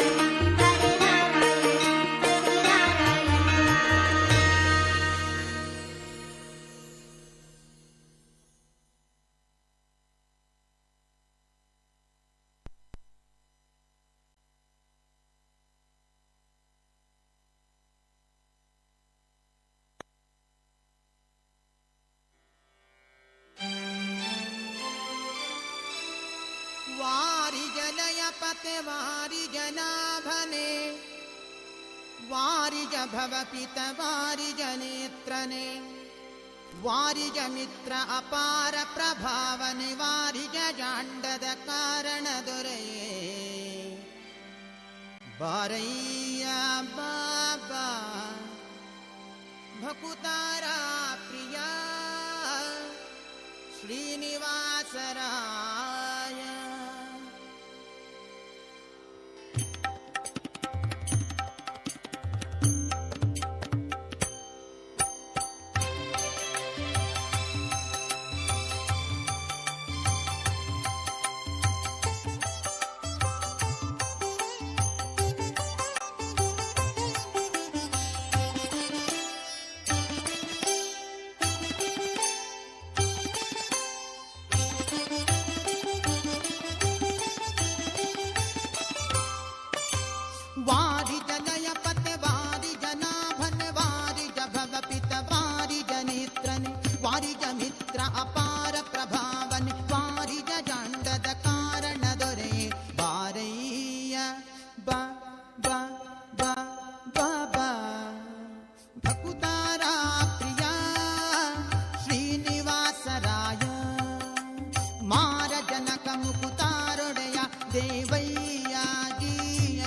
ಹರಿ ವಾರಿ ಜಲಯ ಪತೆ ವಾರಿ ಜನಾಭನೆ, ವಾರಿಜ ಭವಪಿತ ವಾರಿಜ ನೇತ್ರನೆ, ವಾರಿಜ ಮಿತ್ರ ಅಪಾರ ಪ್ರಭಾವನೆ, ವಾರಿಜ ಜಾಂಡದ ಕಾರಣ ದೊರೆಯೇ. ಬಾರಯ್ಯ ಬಾಬಾ ಭಕುತಾರ ಪ್ರಿಯ ಶ್ರೀನಿವಾಸರಾಯ. ವಾರಿ ಜನಯ ಪತೆ ವಾರಿ ಜನಾಭನ, ವಾರಿ ಭವಪಿತ ವಾರಿ ಜನೇತ್ರನೆ, ವಾರಿ ಮಿತ್ರ ಅಪಾರ ಪ್ರಭಾವನೆ, ವಾರಿ ಜಾಂಡದ ಕಾರಣ ದೊರೆ. ಬಾರಯ್ಯ ಬಾ ಬಾ ಬಾ ಬಾ ಬಾ ಭಕುತಾರ ಪ್ರಿಯ ಶ್ರೀನಿವಾಸರಾಯ. ಮಾರ ಜನಕ ಮುಕುತಾರೊಡೆಯ ದೇವಯ್ಯ ಜಿಯ.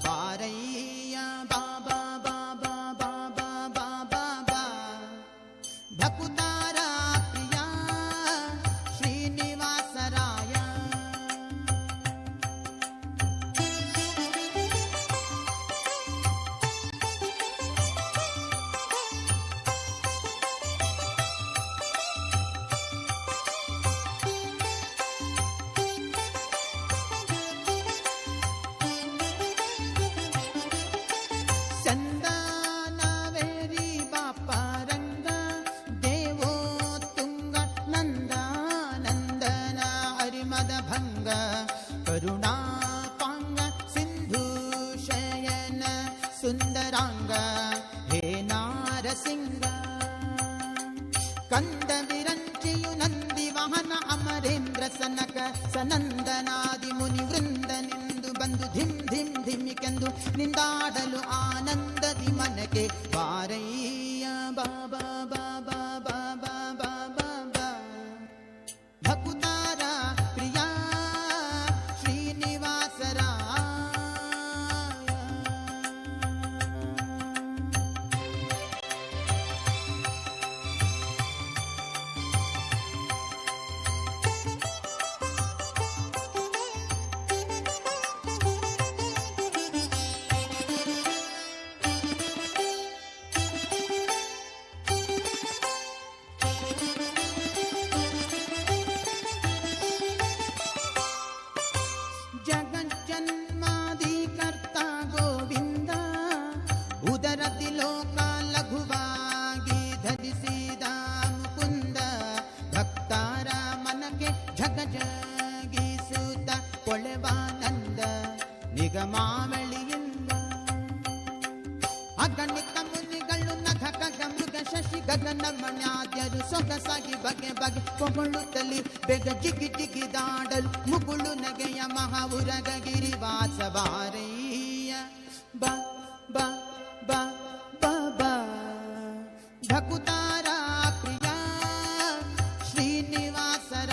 ಬಾರಯ್ಯ ಬಾಬಾ ಬಾಬಾ ಬಾಬಾ ಬಾಬಾ ಬಾ ಭಕುತಾರ ಪ್ರಿಯ ಶ್ರೀನಿವಾಸರಾಯ. ಚಂದನವೇರಿ ಬಾಪಾರಂಗ ದೇವೋ ತುಂಗ ನಂದ ನಂದನ ಹರಿಮದ ಭಂಗ ಕರುಣಾಪಾಂಗ ಸಿಂಧು ಶಯನ ಸುಂದರಾಂಗ ಹೇ ನಾರಸಿಂಗ. ಕಂದ ವಿರಂಚಿಯು ನಂದಿ ವಾಹನ ಅಮರೇಂದ್ರ ಸನಕ ಸನಂದನಾದಿ ಮುನಿ ವೃಂದನೆಂದು ಬಂದು ಧಿಮ್ ಧಿಮ್ ಧಿಮ್ಮಿಕೆಂದು ನಿಂದಾಡಲು ಆನಂದದಿ ಮನಕ್ಕೆ. ಬಾರಯ್ಯ ಬಾಬಾ ಬಾಬಾ ಬಾಬಾ ಬಾಬಾ ಬಾ ಭಕುತಾರ ಪ್ರಿಯ ಶ್ರೀನಿವಾಸರಾಯ. ಗಗನ ಮಣ್ಯಾದ್ಯರು ಸೊಗಸಾಗಿ ಬಗೆ ಬಗೆ ಹೊಗಳುತ್ತಲಿ ಬೆಗ ಜಿಗಿ ಜಿಗಿದಾಡಲು ಮುಗುಳು ನಗೆಯ ಮಹಾವುರಗ ಗಿರಿವಾಸ ಬಾರಯ್ಯ ಬಾ ಬಾ ಬಾ ಬಾ ಬಾ ಭಕುತಾರ ಪ್ರಿಯ ಶ್ರೀನಿವಾಸರ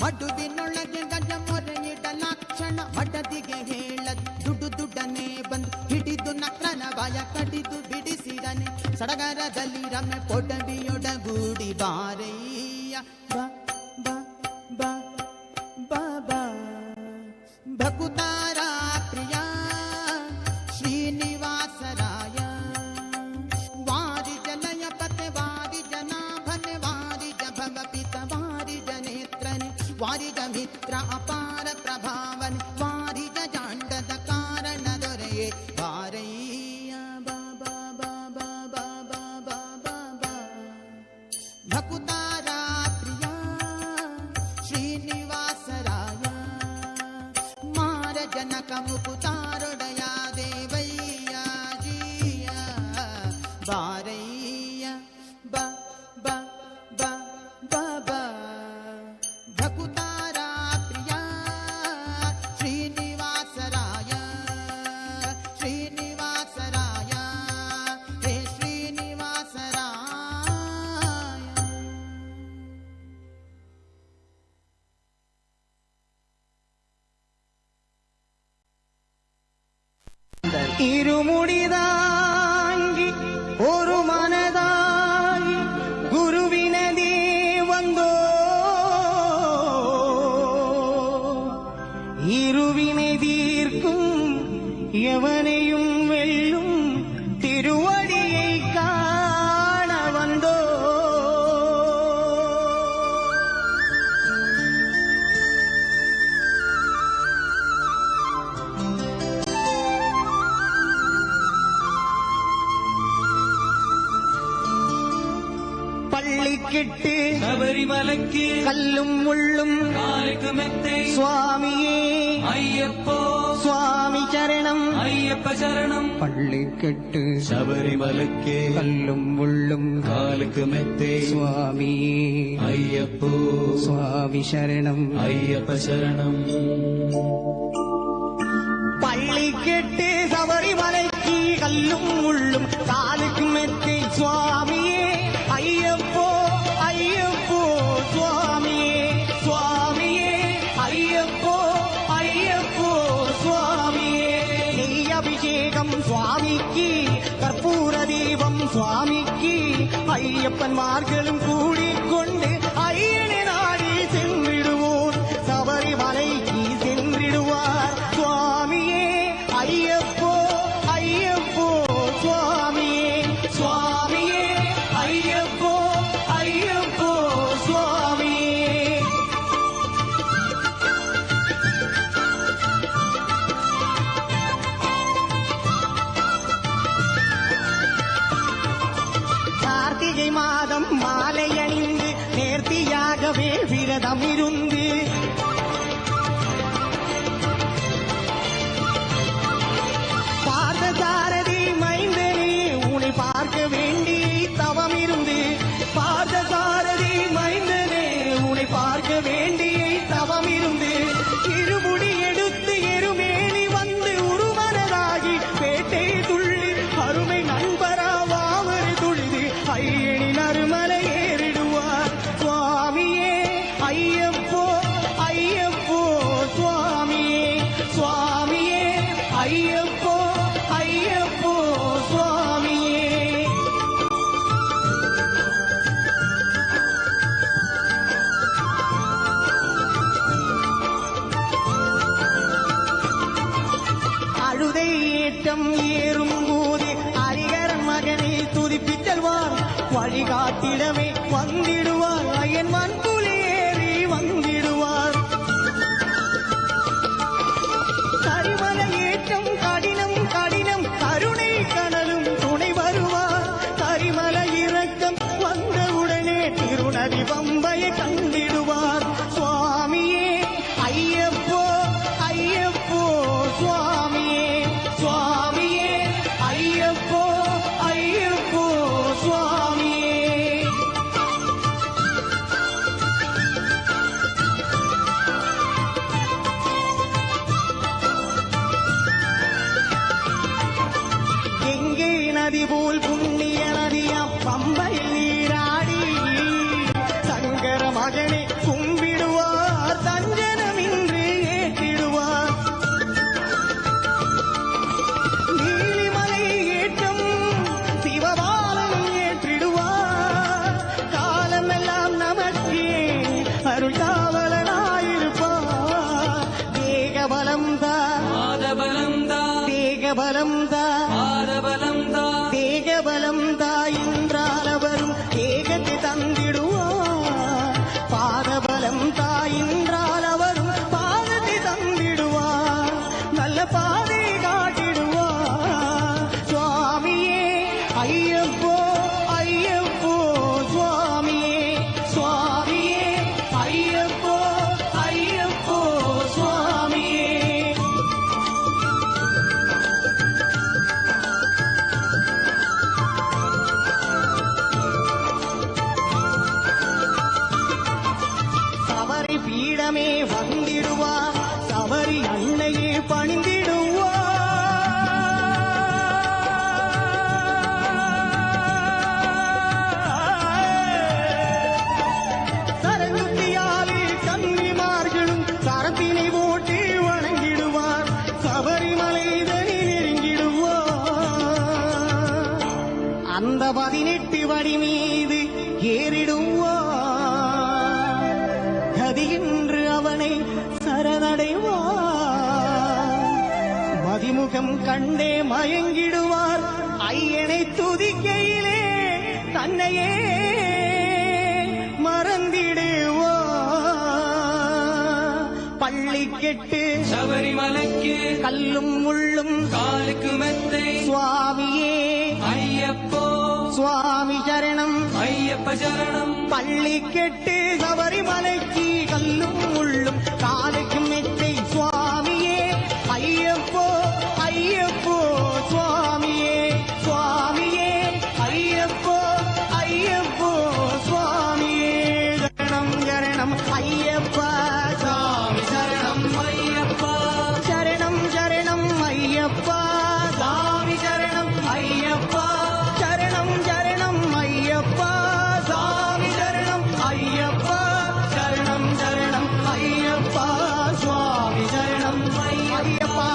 ಮಡುವಿನೊಳಗೆ ಗಜ ಮೊರೆಯಿಡಲಾಕ್ಷಣ ಮಡದಿಗೆ ಹೇಳದ್ ದುಡ್ಡು ದುಡ್ಡನೆ ಬಂದು ಹಿಡಿದು ನಕ್ರನ ಬಾಯ ಕಡಿದು ಬಿಡಿಸಿದನೆ ಸಡಗರದಲ್ಲಿ ರಮೆ ಪೊಡವಿಯೊಡಗೂಡಿ ಬಾರಯ್ಯ ಬಾ ಬಾ ಬಾ ಬಾ ಬಾ ಭಕುತಾರ ಪ್ರಿಯ ಶ್ರೀನಿವಾಸರಾಯ ವಾರಿ ಜನಯ ಪತೆ ವಾರಿ ಜನಾಭನೆ ವಾರಿ ಜಭವ ಪಿತ ವಾರಿ ಜನೇತ್ರನೆ ವಾರಿಜ ಮಿತ್ರ ಅಪಾರ ಪ್ರಭಾವನೆ ವಾರಿಜ ಜಾಂಡದ ಕಾರಣ ದೊರೆಯೇ ಬಾರಯ್ಯ ಬಾಬಾ ಬಾಬಾ ಬಾಬಾ ಬಾಬಾ ಬಾ ಭಕುತಾರ ಪ್ರಿಯ ಶ್ರೀನಿವಾಸರಾಯ ಮಾರ ಜನಕ ಮುಕುತಾರೊಡೆಯ ದೇವಯ್ಯ ಜಿಯ ಬಾರಯ್ಯ ಬಾ ಬಾ ಬಾ ಬಾ ಬಾ ಭಕುತಾರ ಪ್ರಿಯ ಶ್ರೀನಿವಾಸರಾಯ ಶ್ರೀನಿವಾಸರಾಯ ಹೇ ಶ್ರೀನಿವಾಸರಾಯ ഇരുമുടിതാങ്കി ഒരു മനതായി ഗുരുവിനദീ വന്നോ ഇരുവിനെ തീർക്കും യവനെയും വെല്ലും തിരുവടിയെ കാണ വന്നോ പള്ളിക്കെട്ട് ശബരിമലയ്ക്ക് കല്ലും മുള്ളും കാലിക്കുമെത്തെ സ്വാമിയേ അയ്യപ്പോ സ്വാമി ചരണം അയ്യപ്പ ചരണം പള്ളിക്കെട്ട് ശബരിമലയ്ക്ക് കല്ലും മുള്ളും കാലിക്കുമെത്തെ സ്വാമിയേ അയ്യപ്പോ സ്വാമി ശരണം അയ്യപ്പ ശരണം പള്ളിക്കെട്ട് ശബരിമലയ്ക്ക് കല്ലും മുള്ളും കാലിക്കുമെത്തെ സ്വാമിയേ അയ്യപ്പോ അയ്യപ്പോ സ്വാമിയേ സ്വാമിയേ അയ്യപ്പോ അയ്യപ്പോ സ്വാമിയേ നെയ്യഭിഷേകം സ്വാമിക്ക് കർപ്പൂരദീപം സ്വാമിക്ക് അയ്യപ്പന്മാർകളും കൂടിക്കൊണ്ട് അയ്യനെ നാടി ചെന്നിടുവോർ ശബരിമലയ്ക്ക് ചെന്നിടുവാർ സ്വാമിയേ അയ്യപ്പോ അയ്യപ്പോ സ്വാമിയേ സ്വാമിയേ അയ്യപ്പോ അയ്യപ്പോ സ്വാമിയേ கார்த்திகை மாதம் மாலையணிந்து நேர்த்தியாகவே விரதம் இருந்து பார்த்தசாரதி மைந்தனே உன்னை பார்க்க வேண்டி தவம் இருந்து பார்த்தசாரதி மைந்தனே உன்னை பார்க்க வேண்டி தவம் இருந்து இருமுடி எடுத்து எருமேலி வந்து உருமனதாகி பேட்டை துள்ளி அருமை நண்பராவாவர் துளிது ஐயனின் அருமலை ஏறிடுவார் சுவாமியே ஐயப்போ ஐயப்போ சுவாமியே சுவாமியே ஐயப்போ ஐயப்போ சுவாமியே வெளிச்சம் ஏறும் போது ஹரிகரன் மகனை துதிப்பிச் செல்வார். வழிகாட்டிடவே வந்திடுவார். ஐயன் மண்புலி ஏறி வந்திடுவார். கரிமலை ஏற்றம் கடினம் கடினம் கருணை கனலும் துணை வருவார். கரிமலை இறக்கம் வந்தவுடனே திருநதி பம்பையை கண்டிடுவார். சுவாமியே ஐயப்போ ஐயப்போ சுவாமியே சுவாமியே ஐயப்போ ஐயப்போ சுவாமியே. எங்கே நதி போல் புண்ணிய நதியா பம்பையில் நீராடி சங்கர மகனை கும்பிடுவார். தஞ்சனமின்றி ஏற்றிடுவார். நீலிமலை ஏற்றம் சிவபாலன் ஏற்றிடுவார். காலமெல்லாம் நமக்கே அருள் காவலனாயிருப்பார். தேகபலம் தான் தேகபலம் தேகபலம் தாயின்றால் அவரும் தேகத்தை தந்திடுவார். பாதபலம் தாயின்றால் அவரும் பாதத்தை தந்திடுவார். நல்ல பாதை காட்டிடுவார். சுவாமியே ஐயப்போ ஐயப்போ சுவாமியே சுவாமியே ஐயப்போ ஐயப்போ சுவாமியே. சபரி பீடமே வந்திடுவார். சபரி அன்னையே பணிந்திடுவார். சரங்குத்தியாலே கன்னிமார்களும் சரத்தினை போட்டு வணங்கிடுவார். சபரிமலைதனில் நெருங்கிடுவார். அந்த 18 வடி மீது ஏறிடுவார். கதியின்று அவனை சரணடைவார். மதிமுகம் கண்டே மயங்கிடுவார். ஐயனை துதிக்கையிலே தன்னையே மறந்திடுவார். பள்ளி கெட்டு சபரிமலைக்கு கல்லும் முள்ளும் காலுக்கு மெத்தை சுவாமியே ஐயப்போ சுவாமி சரணம் ஐயப்ப சரணம். பள்ளி கெட்டு சபரிமலைக்கு கல்லும் முள்ளும் காலுக்கு மெத்தை சுவாமியே ஐயப்போ ஐயப்போ சுவாமியே சுவாமியே ஐயப்போ ஐயப்போ சுவாமியே. சரணம் சரணம் ஐயப்பா சுவாமி சரணம் ஐயப்பா சரணம் சரணம் ஐயப்பா சுவாமி சரணம் ஐயப்பா சரணம் சரணம் ஐயப்பா சுவாமி சரணம் ஐயப்பா சரணம் சரணம் ஐயப்பா சுவாமி சரணம் ஐயப்பா.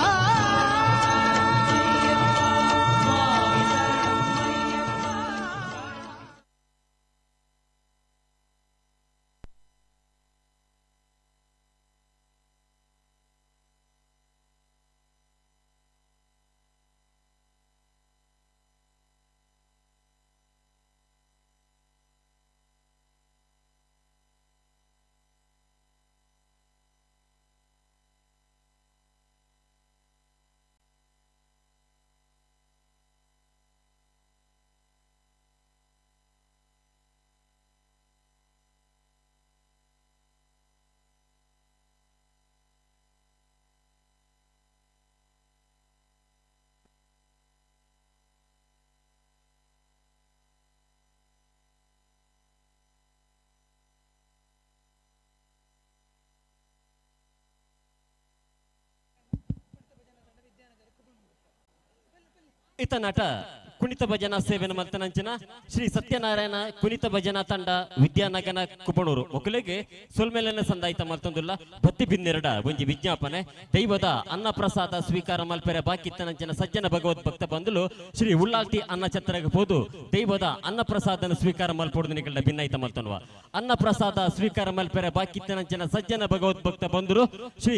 ಈತ ನಟ ಕುಣಿತ ಭಜನಾ ಸೇವೆಯನ್ನು ಮಲ್ತನಂಚಿನ ಶ್ರೀ ಸತ್ಯನಾರಾಯಣ ಕುಣಿತ ಭಜನಾ ತಂಡ ವಿದ್ಯಾನಗರ ಕುಬಣೂರು ಮೊಕಲಿಗೆ ಸೊಲ್ಮೇಲನ ಸಂದಾಯಿತ ಮಲ್ತೊಂದುಲ್ಲ ಬತ್ತಿ ಬಿನ್ನೆರಡ ಒಂಜಿ ವಿಜ್ಞಾಪನೆ ದೈವದ ಅನ್ನ ಪ್ರಸಾದ ಸ್ವೀಕಾರ ಮಲ್ಪೆರೆ ಬಾಕಿತ್ತನಂಚಿನ ಸಜ್ಜನ ಭಗವದ್ಭಕ್ತ ಬಂದಲು ಶ್ರೀ ಉಳ್ಳಾಲ್ತಿ ಅನ್ನ ಛತ್ರಗೆ ಹೋದು ದೈವದ ಅನ್ನ ಪ್ರಸಾದನ ಸ್ವೀಕಾರ ಮಲ್ಪೊಡ್ದು ನಿಕಲ್ಡ ಭಿನ್ನಾಯಿತ ಮಲ್ತನ್ವ ಅನ್ನ ಪ್ರಸಾದ ಸ್ವೀಕಾರ ಮಲ್ಪೆರೆ ಬಾಕಿತ್ತನಂಚಿನ ಸಜ್ಜನ ಭಗವದ್ಭಕ್ತ ಬಂದರು ಶ್ರೀ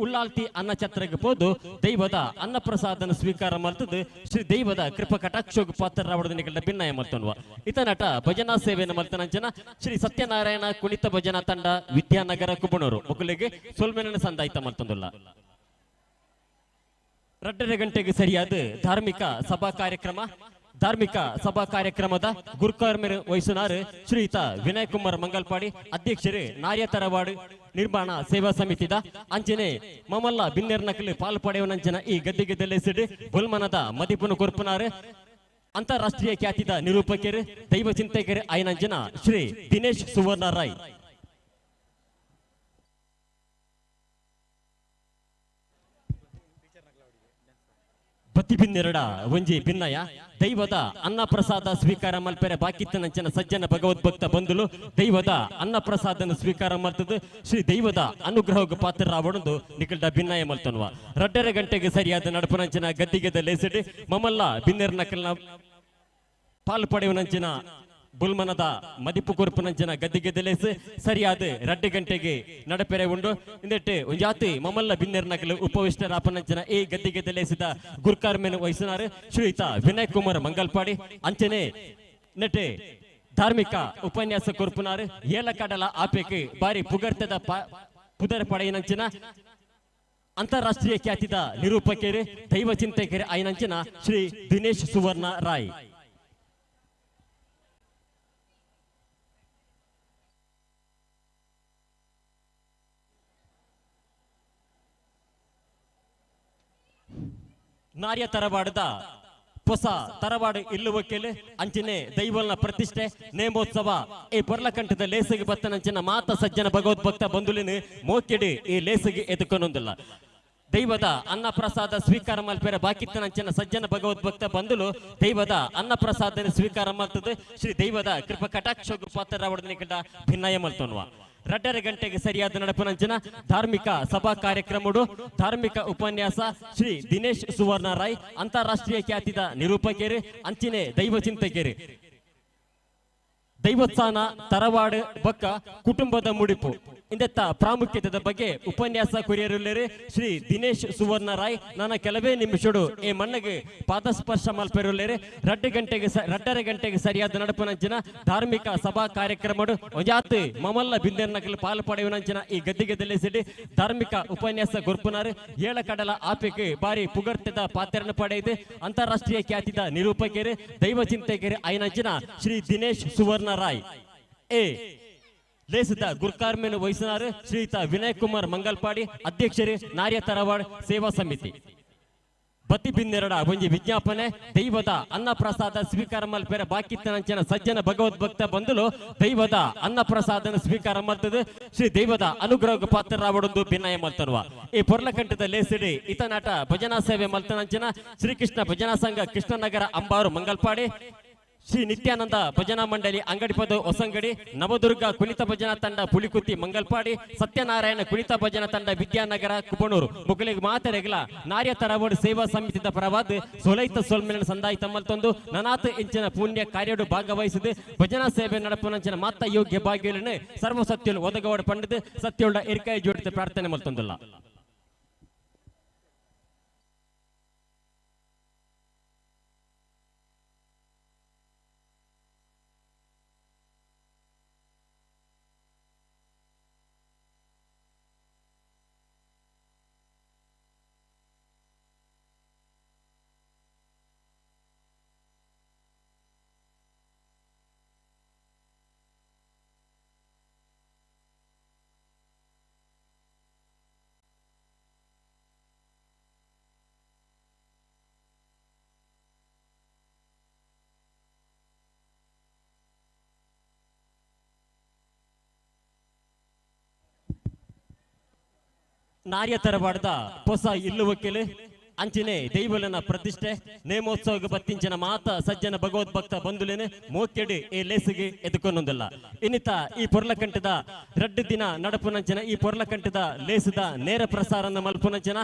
ಉಳ್ಳಾಲ್ತಿ ಅನ್ನ ಛತ್ರಗೆ ಹೋದು ದೈವದ ಅನ್ನ ಪ್ರಸಾದನ ಸ್ವೀಕಾರ ಮಲ್ತದು ಶ್ರೀ ದೈವದ ಕೃಪಾ ಕಟಾಕ್ಷೋಗ ಪಾತ್ರರಾವಡ ನಿಕಲ್ಡ ಭಿನ್ನಾಯ ಮಲ್ತನ್ವ ಇತ ನಟ ಭಜನಾ ಸೇವೆಯನ್ನು ಮಲ್ತನಂಚನ ಶ್ರೀ ಸತ್ಯನಾರಾಯಣ ಕುಣಿತ ಭಜನಾ ತಂಡ ವಿದ್ಯಾನಗರ ಕುಬಣೂರು ಮೊಕಲಿಗೆ ಸೊಲ್ಮೆನ ಸಂದಾಯಿತ ಮಲ್ತೊಂದುಲ್ಲ 2 ಗಂಟೆಗೆ ಸರಿಯಾದ ಧಾರ್ಮಿಕ ಸಭಾ ಕಾರ್ಯಕ್ರಮದ ಗುರುಕಾರ್ಮೆರ್ ವಹಿಸುನಾರು ಶ್ರೀಯುತ ವಿನಯ್ ಕುಮಾರ್ ಮಂಗಲ್ಪಾಡಿ ಅಧ್ಯಕ್ಷರು ನಾರ್ಯ ತರವಾಡು ನಿರ್ಮಾಣ ಸೇವಾ ಸಮಿತಿದ ಅಂಚನೆ ಮಮಲ್ಲ ಬಿನ್ನೆರ್ ನಕಲು ಪಾಲು ಪಡೆಯುವನಂಚನ ಈ ಗದ್ದಿಗೆದಲ್ಲೆಸಿಡು ಬುಲ್ಮನದ ಮದಿಪುನ ಕೊರ್ಪುನಾರು ಅಂತಾರಾಷ್ಟ್ರೀಯ ಖ್ಯಾತಿದ ನಿರೂಪಕರು ದೈವ ಚಿಂತಕರು ಆಯ್ನಂಜನ ಶ್ರೀ ದಿನೇಶ್ ಸುವರ್ಣ ರಾಯ್ ಬತ್ತಿ ಬಿನ್ನೆರಡ ಒಂಜಿ ಭಿನ್ನಯ ದೈವದ ಅನ್ನ ಪ್ರಸಾದ ಸ್ವೀಕಾರ ಮಲ್ಪೆರೆ ಬಾಕಿತ್ತನಂಚನ ಸಜ್ಜನ ಭಗವದ್ಭಕ್ತ ಬಂಧುಲು ದೈವದ ಅನ್ನ ಪ್ರಸಾದನ ಸ್ವೀಕಾರ ಮಲ್ತದು ಶ್ರೀ ದೈವದ ಅನುಗ್ರಹಕ್ಕೆ ಪಾತ್ರರಾವಣದು ನಿಕಲ್ಡ ಭಿನ್ನಾಯ ಮಲ್ತನ್ವ 2 ಗಂಟೆಗೆ ಸರಿಯಾದ ನಡಪನಂಚನ ಗದ್ದಿಗೆದ ಲೇಸಿಡಿ ಮಮಲ್ಲ ಬಿನ್ನೆರ್ ನಕಲ್ನ ಪಾಲು ಪಡೆಯುವನಂಚಿನ ಬುಲ್ಮನದ ಮದಿಪು ಕೊರ್ಪುನಂಚಿನ ಗದ್ದಿಗೆದಲೇಸ್ ಸರಿಯಾದ 2 ಗಂಟೆಗೆ ನಡಪೆರೆ ಉಂಡು ಇಂದೆಟ್ಟು ಒಂಜಾತಿ ಮಮಲ್ಲ ಬಿನ್ನೆರ್ ನಕಲು ಉಪವಿಷ್ಟರಾಪನಂಚಿನ ಈ ಗದ್ದಿಗೆದಲೇಸಿದ ಗುರ್ಕಾರ್ಮೆನ್ ವಹಿಸಿನಾರು ಶ್ರೀಯುತ ವಿನಯ್ ಕುಮಾರ್ ಮಂಗಲ್ಪಾಡಿ ಅಂಚನೆ ನೆಟ್ಟೆ ಧಾರ್ಮಿಕ ಉಪನ್ಯಾಸ ಕೊರ್ಪುನಾರು ಏಲಕಡಲ ಆಪೆಗೆ ಬಾರಿ ಪುಗರ್ತದ ಪುದರ ಪಡೆಯನಂಚಿನ ಅಂತಾರಾಷ್ಟ್ರೀಯ ಖ್ಯಾತಿದ ನಿರೂಪಕರು ದೈವ ಚಿಂತಕರು ಆಯ್ನಂಚಿನ ಶ್ರೀ ದಿನೇಶ್ ಸುವರ್ಣ ರಾಯ್ ನಾರ್ಯ ತರವಾಡದ ಹೊಸ ತರವಾಡು ಇಲ್ಲುವಕ್ಕೆಲೆ ಅಂಚಿನೆ ದೈವಲ್ನ ಪ್ರತಿಷ್ಠೆ ನೇಮೋತ್ಸವ ಈ ಪೊರ್ಲಕಂಠದ ಲೇಸಿಗೆ ಬತ್ತನಂಚಿನ ಮಾತ ಸಜ್ಜನ ಭಗವದ್ಭಕ್ತ ಬಂಧುಲಿನ ಮೋಕೆಡಿ ಈ ಲೇಸಿಗೆ ಎದುಕೊನೊಂದಿಲ್ಲ ದೈವದ ಅನ್ನ ಪ್ರಸಾದ ಸ್ವೀಕಾರ ಮಲ್ಪೆರೆ ಬಾಕಿತ್ತನಂಚಿನ ಸಜ್ಜನ ಭಗವದ್ಭಕ್ತ ಬಂಧುಲು ದೈವದ ಅನ್ನ ಪ್ರಸಾದನ ಸ್ವೀಕಾರ ಮಲ್ತದು ಶ್ರೀ ದೈವದ ಕೃಪಾ ಕಟಾಕ್ಷೋಗ ಪಾತ್ರರಾವಡ ನಿಕಟ ಭಿನ್ನಾಯ ಮಲ್ತೋನ್ವ 2 ಗಂಟೆಗೆ ಸರಿಯಾದ ನಡಪನಂಚಿನ ಧಾರ್ಮಿಕ ಸಭಾ ಕಾರ್ಯಕ್ರಮಡು ಧಾರ್ಮಿಕ ಉಪನ್ಯಾಸ ಶ್ರೀ ದಿನೇಶ್ ಸುವರ್ಣ ರಾಯ್ ಅಂತಾರಾಷ್ಟ್ರೀಯ ಖ್ಯಾತಿದ ನಿರೂಪಕರು ಅಂಚಿನೆ ದೈವ ಚಿಂತಕರು ದೈವತ್ಸಾನ ತರವಾಡು ಬಕ್ಕ ಕುಟುಂಬದ ಮುಡಿಪು ಇಂದೆತ್ತ ಪ್ರಾಮುಖ್ಯತೆದ ಬಗ್ಗೆ ಉಪನ್ಯಾಸ ಕೊರಿಯರುಳ್ಳೇರು ಶ್ರೀ ದಿನೇಶ್ ಸುವರ್ಣ ರಾಯ್ ನನ್ನ ಕೆಲವೇ ನಿಮಿಷಡು ಈ ಮಣ್ಣಗೆ ಪಾದಸ್ಪರ್ಶ ಮಲ್ಪೆರುಳ್ಳೇರು 2 ಗಂಟೆಗೆ ಸರಿಯಾದ ನಡಪನಂಚಿನ ಧಾರ್ಮಿಕ ಸಭಾ ಕಾರ್ಯಕ್ರಮಡು ಒಂಜಾತ್ ಮಮಲ್ಲ ಬಿಂದೆರ್ ನಕಲು ಪಾಲು ಪಡೆಯುವನಂಚಿನ ಈ ಗದ್ದಿಗೆದಲ್ಲೇ ಸಿಡಿ ಧಾರ್ಮಿಕ ಉಪನ್ಯಾಸ ಗುರ್ಪುನಾರು ಏಳಕಡಲ ಆಪೆಗೆ ಬಾರಿ ಪುಗರ್ತದ ಪಾತ್ರನ ಪಡೆಯುತ್ತೆ ಅಂತಾರಾಷ್ಟ್ರೀಯ ಖ್ಯಾತಿದ ನಿರೂಪಕರು ದೈವ ಚಿಂತಕರು ಆಯ್ನಂಚಿನ ಶ್ರೀ ದಿನೇಶ್ ಸುವರ್ಣ ರಾಯ್ ಎ ಲೇಸಿದ ಗುರ್ಕಾರ್ಮೆನ್ ವಹಿಸಿನಾರು ಶ್ರೀಯುತ ವಿನಯ್ ಕುಮಾರ್ ಮಂಗಲ್ಪಾಡಿ ಅಧ್ಯಕ್ಷರು ನಾರ್ಯ ತರವಾಡ್ ಸೇವಾ ಸಮಿತಿ ಬತ್ತಿ ಬಿನ್ನೆರಡ ಒಂಜಿ ವಿಜ್ಞಾಪನೆ ದೈವದ ಅನ್ನ ಪ್ರಸಾದ ಸ್ವೀಕಾರ ಮಲ್ಪೆರೆ ಬಾಕಿತ್ತನಂಚಿನ ಸಜ್ಜನ ಭಗವದ್ಭಕ್ತ ಬಂದಲು ದೈವದ ಅನ್ನ ಪ್ರಸಾದನ ಸ್ವೀಕಾರ ಮಲ್ತದು ಶ್ರೀ ದೈವದ ಅನುಗ್ರಹ ಪಾತ್ರರಾವಡೊಂದು ಭಿನ್ನಾಯ ಮಲ್ತರುವ ಈ ಪೊರ್ಲಕಂಠದ ಲೇಸಿಡಿ ಇತನಾಟ ಭಜನಾ ಸೇವೆ ಮಲ್ತನಂಚಿನ ಶ್ರೀಕೃಷ್ಣ ಭಜನಾ ಸಂಘ ಕೃಷ್ಣನಗರ ಅಂಬಾರು ಮಂಗಲ್ಪಾಡಿ ಶ್ರೀ ನಿತ್ಯಾನಂದ ಭಜನಾ ಮಂಡಳಿ ಅಂಗಡಿಪದ ಹೊಸಂಗಡಿ ನವದುರ್ಗ ಕುಣಿತ ಭಜನಾ ತಂಡ ಪುಲಿಕುತ್ತಿ ಮಂಗಲ್ಪಾಡಿ ಸತ್ಯನಾರಾಯಣ ಕುಣಿತ ಭಜನಾ ತಂಡ ವಿದ್ಯಾನಗರ ಕುಬಣೂರು ಮುಗಲಿಗೆ ಮಾತರೆಗಲ ನಾರ್ಯ ತರವಾಡು ಸೇವಾ ಸಮಿತಿದ ಪರವಾದ ಸೊಲೈತ ಸೊಲ್ಮೆನ ಸಂದಾಯಿತ ಮಲ್ತೊಂದು ನನಾಥ ಇಂಚಿನ ಪುಣ್ಯ ಕಾರ್ಯಡು ಭಾಗವಹಿಸಿದ ಭಜನಾ ಸೇವೆ ನಡಪನಂಚಿನ ಮಾತ ಯೋಗ್ಯ ಭಾಗ್ಯಗಳನ್ನು ಸರ್ವ ಸತ್ಯಲು ಒದಗವಾಡ ಪಂಡಿತ ಸತ್ಯೋಳ ಇರ್ಕಾಯಿ ಜೋಡಿತ ಪ್ರಾರ್ಥನೆ ಮಲ್ತೊಂದಿಲ್ಲ ನಾರ್ಯ ತರವಾಡದ ಹೊಸ ಇಲ್ಲುವಕ್ಕೆಲೆ ಅಂಚನೆ ದೈವಲನ ಪ್ರತಿಷ್ಠೆ ನೇಮೋತ್ಸವಕ್ಕೆ ಬತ್ತಿಂಚಿನ ಮಾತ ಸಜ್ಜನ ಭಗವದ್ಭಕ್ತ ಬಂಧುಲೇನೆ ಮೋಕೆಡಿ ಈ ಲೇಸಿಗೆ ಎದುಕೊಂದೊಂದಲ್ಲ ಇನ್ನಿತ ಈ ಪೊರ್ಲಕಂಠದ 2 ದಿನ ನಡಪುನಂಚಿನ ಈ ಪೊರ್ಲಕಂಠದ ಲೇಸಿದ ನೇರ ಪ್ರಸಾರನ ಮಲ್ಪುನಂಚಿನ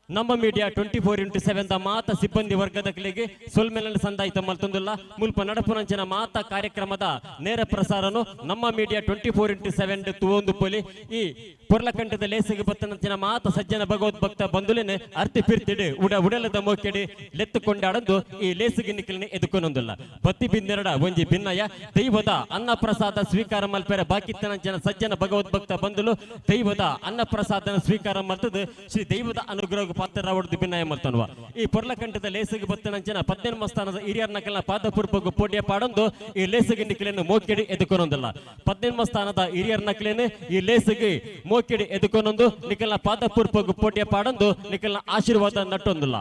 ನಮ್ಮ ಮೀಡಿಯಾ 24x7 ದ ಮಾತ ಸಿಬ್ಬಂದಿ ವರ್ಗದಗಳಿಗೆ ಸೊಲ್ಮೆಲನ ಸಂದಾಯಿತ ಮಲ್ತೊಂದುಲ್ಲ ಮುಲ್ಪ ನಡಪುನಂಚಿನ ಮಾತ ಕಾರ್ಯಕ್ರಮದ ನೇರ ಪ್ರಸಾರನು ನಮ್ಮ ಮೀಡಿಯಾ 24x7 ತೂವೊಂದು ಪೊಲಿ ಈ ಪೊರ್ಲಕಂಠದ ಲೇಸಿಗೆ ಬತ್ತನಂಚಿನ ಮಾತ ಸಜ್ಜನ ಭಗವದ್ಭಕ್ತ ಬಂಧುಲೇನೆ ಅರ್ತಿ ಪಿರ್ತಿಡು ಉಡಲದ ಮೋಕೆಡಿ ಲೆತ್ತುಕೊಂಡಾಡಂದು ಈ ಲೇಸಿಗೆ ನಿಖಿಲನೆ ಎದುಕೊನೊಂದುಲ್ಲ ಬತ್ತಿ ಬಿನ್ನೆರಡ ಒಂಜಿ ಭಿನ್ನಯ ದೈವದ ಅನ್ನ ಪ್ರಸಾದ ಸ್ವೀಕಾರ ಮಲ್ಪೆರ ಬಾಕಿತ್ತನಂಚಿನ ಸಜ್ಜನ ಭಗವದ್ಭಕ್ತ ಬಂಧುಲು ದೈವದ ಅನ್ನ ಪ್ರಸಾದನ ಸ್ವೀಕಾರ ಮಲ್ತದು ಶ್ರೀ ದೈವದ ಅನುಗ್ರಹ ಪಾತ್ರ ಹೊಡೆದು ಭಿನ್ನಯ ಮಲ್ತನ್ವ ಈ ಪೊರ್ಲಕಂಠದ ಲೇಸಿಗೆ ಬತ್ತನಂಚಿನ 18ಮ ಸ್ಥಾನದ ಹಿರಿಯರ್ ನಕಲ್ನ ಪಾದಪೂರ್ವಕ ಪೋಟಿಯ ಪಾಡೊಂದು ಈ ಲೇಸಿಗೆ ನಿಖಿಲನ್ನು ಮೋಕೆಡಿ ಎದುಕೊನೊಂದಿಲ್ಲ 18ಮ ಸ್ಥಾನದ ಹಿರಿಯರ್ ನಕಲೇನೆ ಈ ಲೇಸಿಗೆ ಮೋಕೆಡಿ ಎದುಕೊನೊಂದು ನಿಖಲ್ನ ಪಾದಪೂರ್ವಕ ಪೋಟಿಯ ಪಾಡೊಂದು ನಿಖಲ್ನ ಆಶೀರ್ವಾದ ನಟ್ಟೊಂದಿಲ್ಲ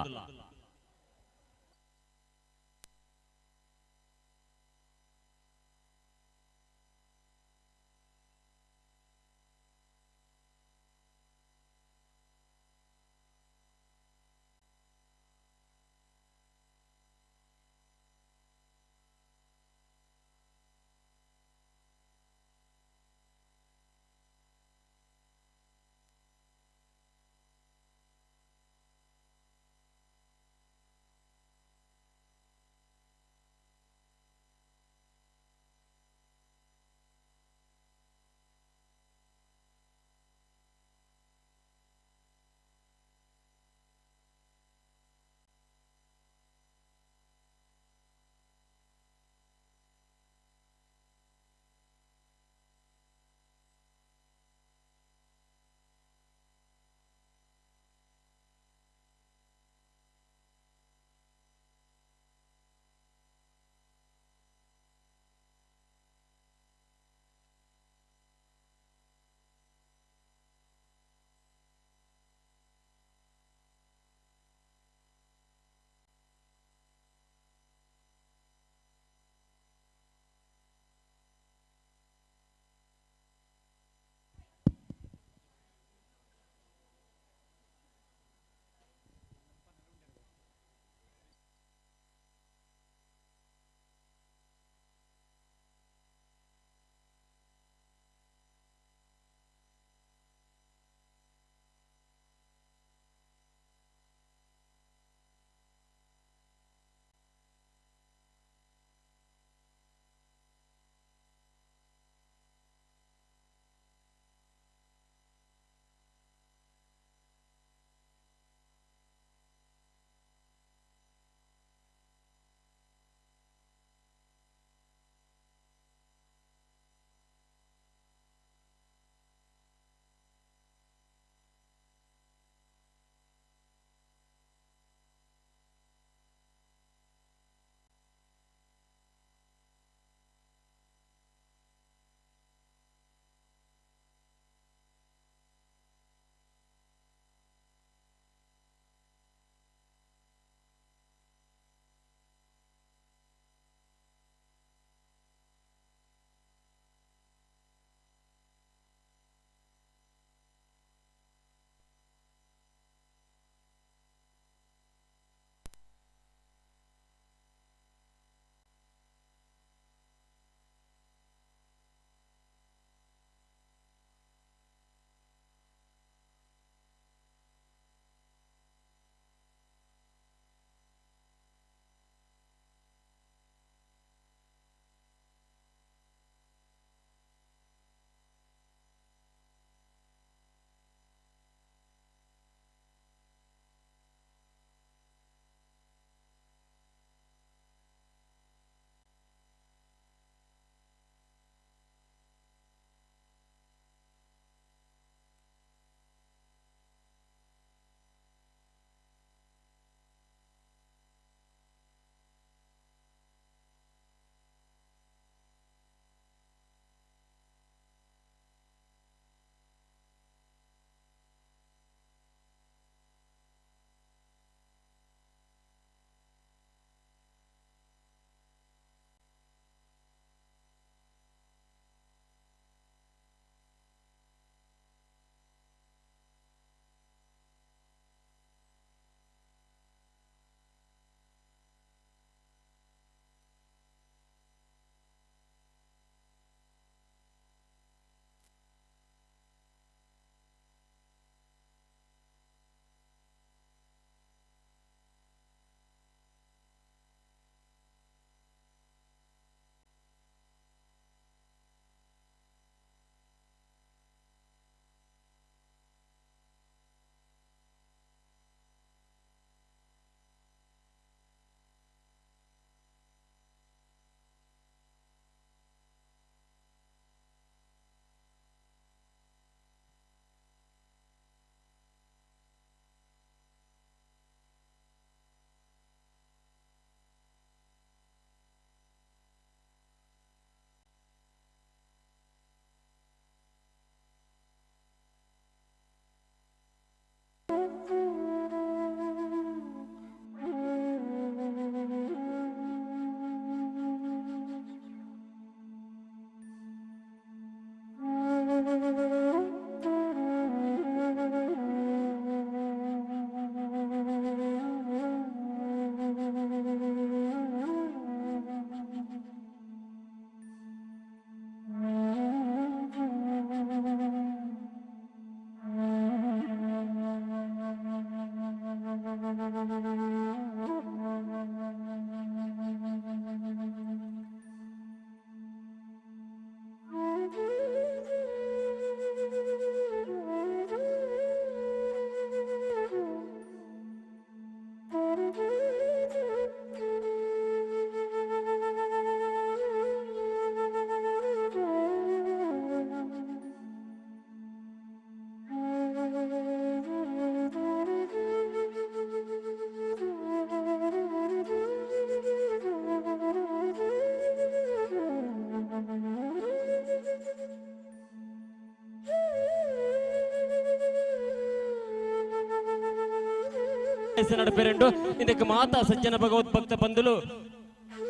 ನಡಪೆರೆಂಡು ಇದಕ್ಕೆ ಮಾತಾ ಸಜ್ಜನ ಭಗವದ್ಭಕ್ತ ಬಂಧುಲು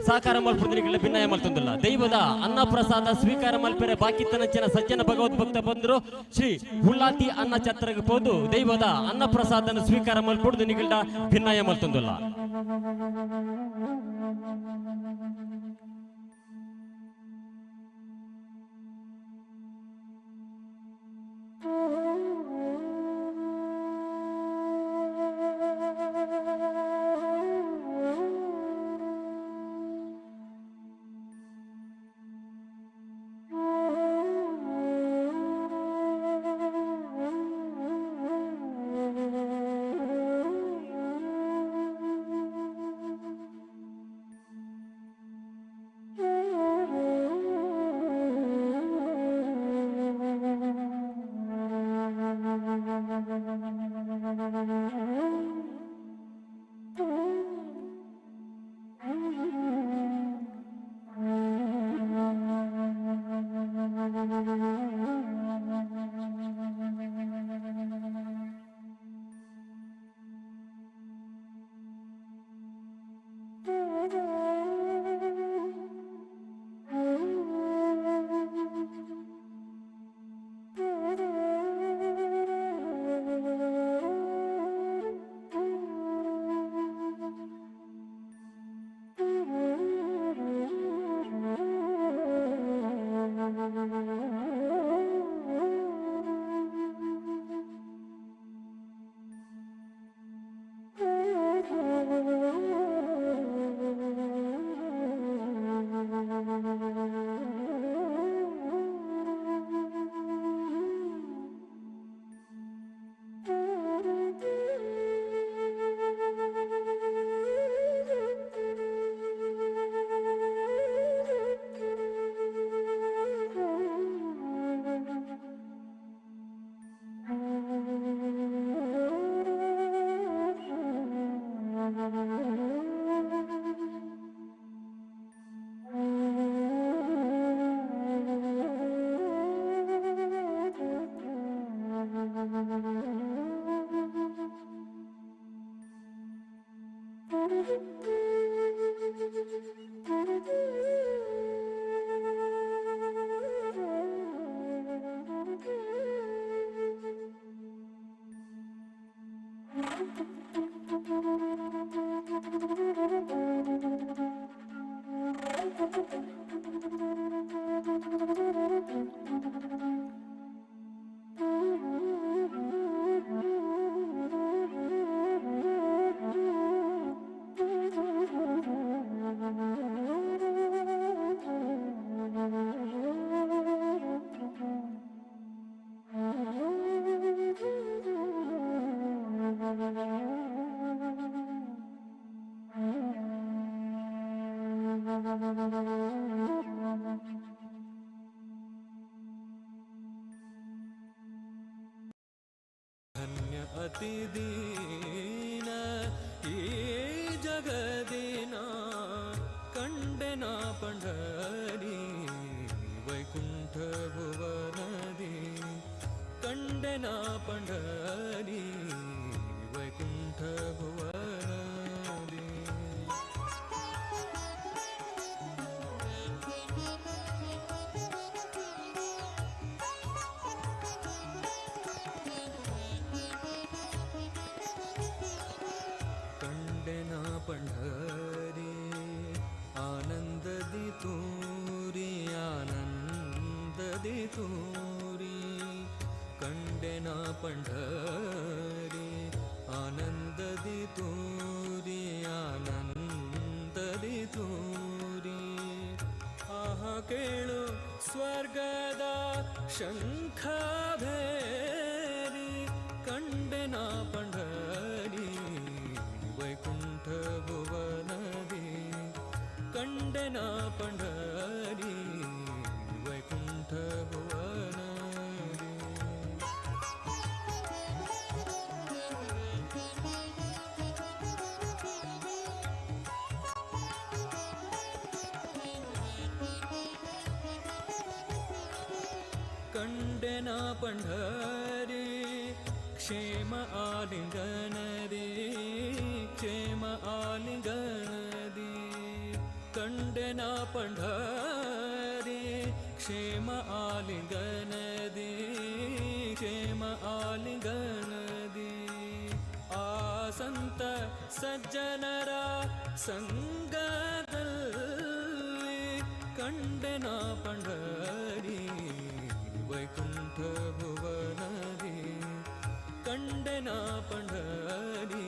ಸಾಕಾರ ಮಲ್ಪುದಿನಿಗಳ ಭಿನ್ನಾಯ ಮಲ್ತೊಂದಿಲ್ಲ ದೈವದ ಅನ್ನ ಪ್ರಸಾದ ಸ್ವೀಕಾರ ಮಲ್ಪೆರೆ ಬಾಕಿತನಂಚಿನ ಸಜ್ಜನ ಭಗವದ್ಭಕ್ತ ಬಂದರು ಶ್ರೀ ಹುಲ್ಲಾತಿ ಅನ್ನ ಛತ್ರಗೆ ಹೋದು ದೈವದ ಅನ್ನ ಪ್ರಸಾದನ ಸ್ವೀಕಾರ ಮಲ್ಪುಡು ನಿಗಳ ಭಿನ್ನಾಯ ಮಲ್ತೊಂದಿಲ್ಲ. ಧನ್ಯ ಅತಿ ದೀನ ಈ ಜಗದಿನ ಕಂಡೆನ ಪಂಡರಿ ವೈಕುಂಠ ಭುವನದಿ ಕಂಡೆನ ಪಂಡರಿ ವೈಕುಂಠ ಭುವನದಿ पंढरी आनंददी तूरी आनंददी तूरी कंडेना पंढरी आनंददी तूरी आनंददी तूरी आहा केळु स्वर्गद शंखभेरी कंडेना पंढरी वैकुंठ भुवनदी कंडेना पंढरी वैकुंठ भुवनदी कंडेना पंढरी क्षेम आलिंगनरी क्षेम आलिंगनदी कंडना पंढरी क्षेम आलिंगनदी क्षेम आलिंगनदी आसंत सज्जनर संगदल्ली कंडना पंढरी वैकुंठ भुवनदी कंडना पंढरी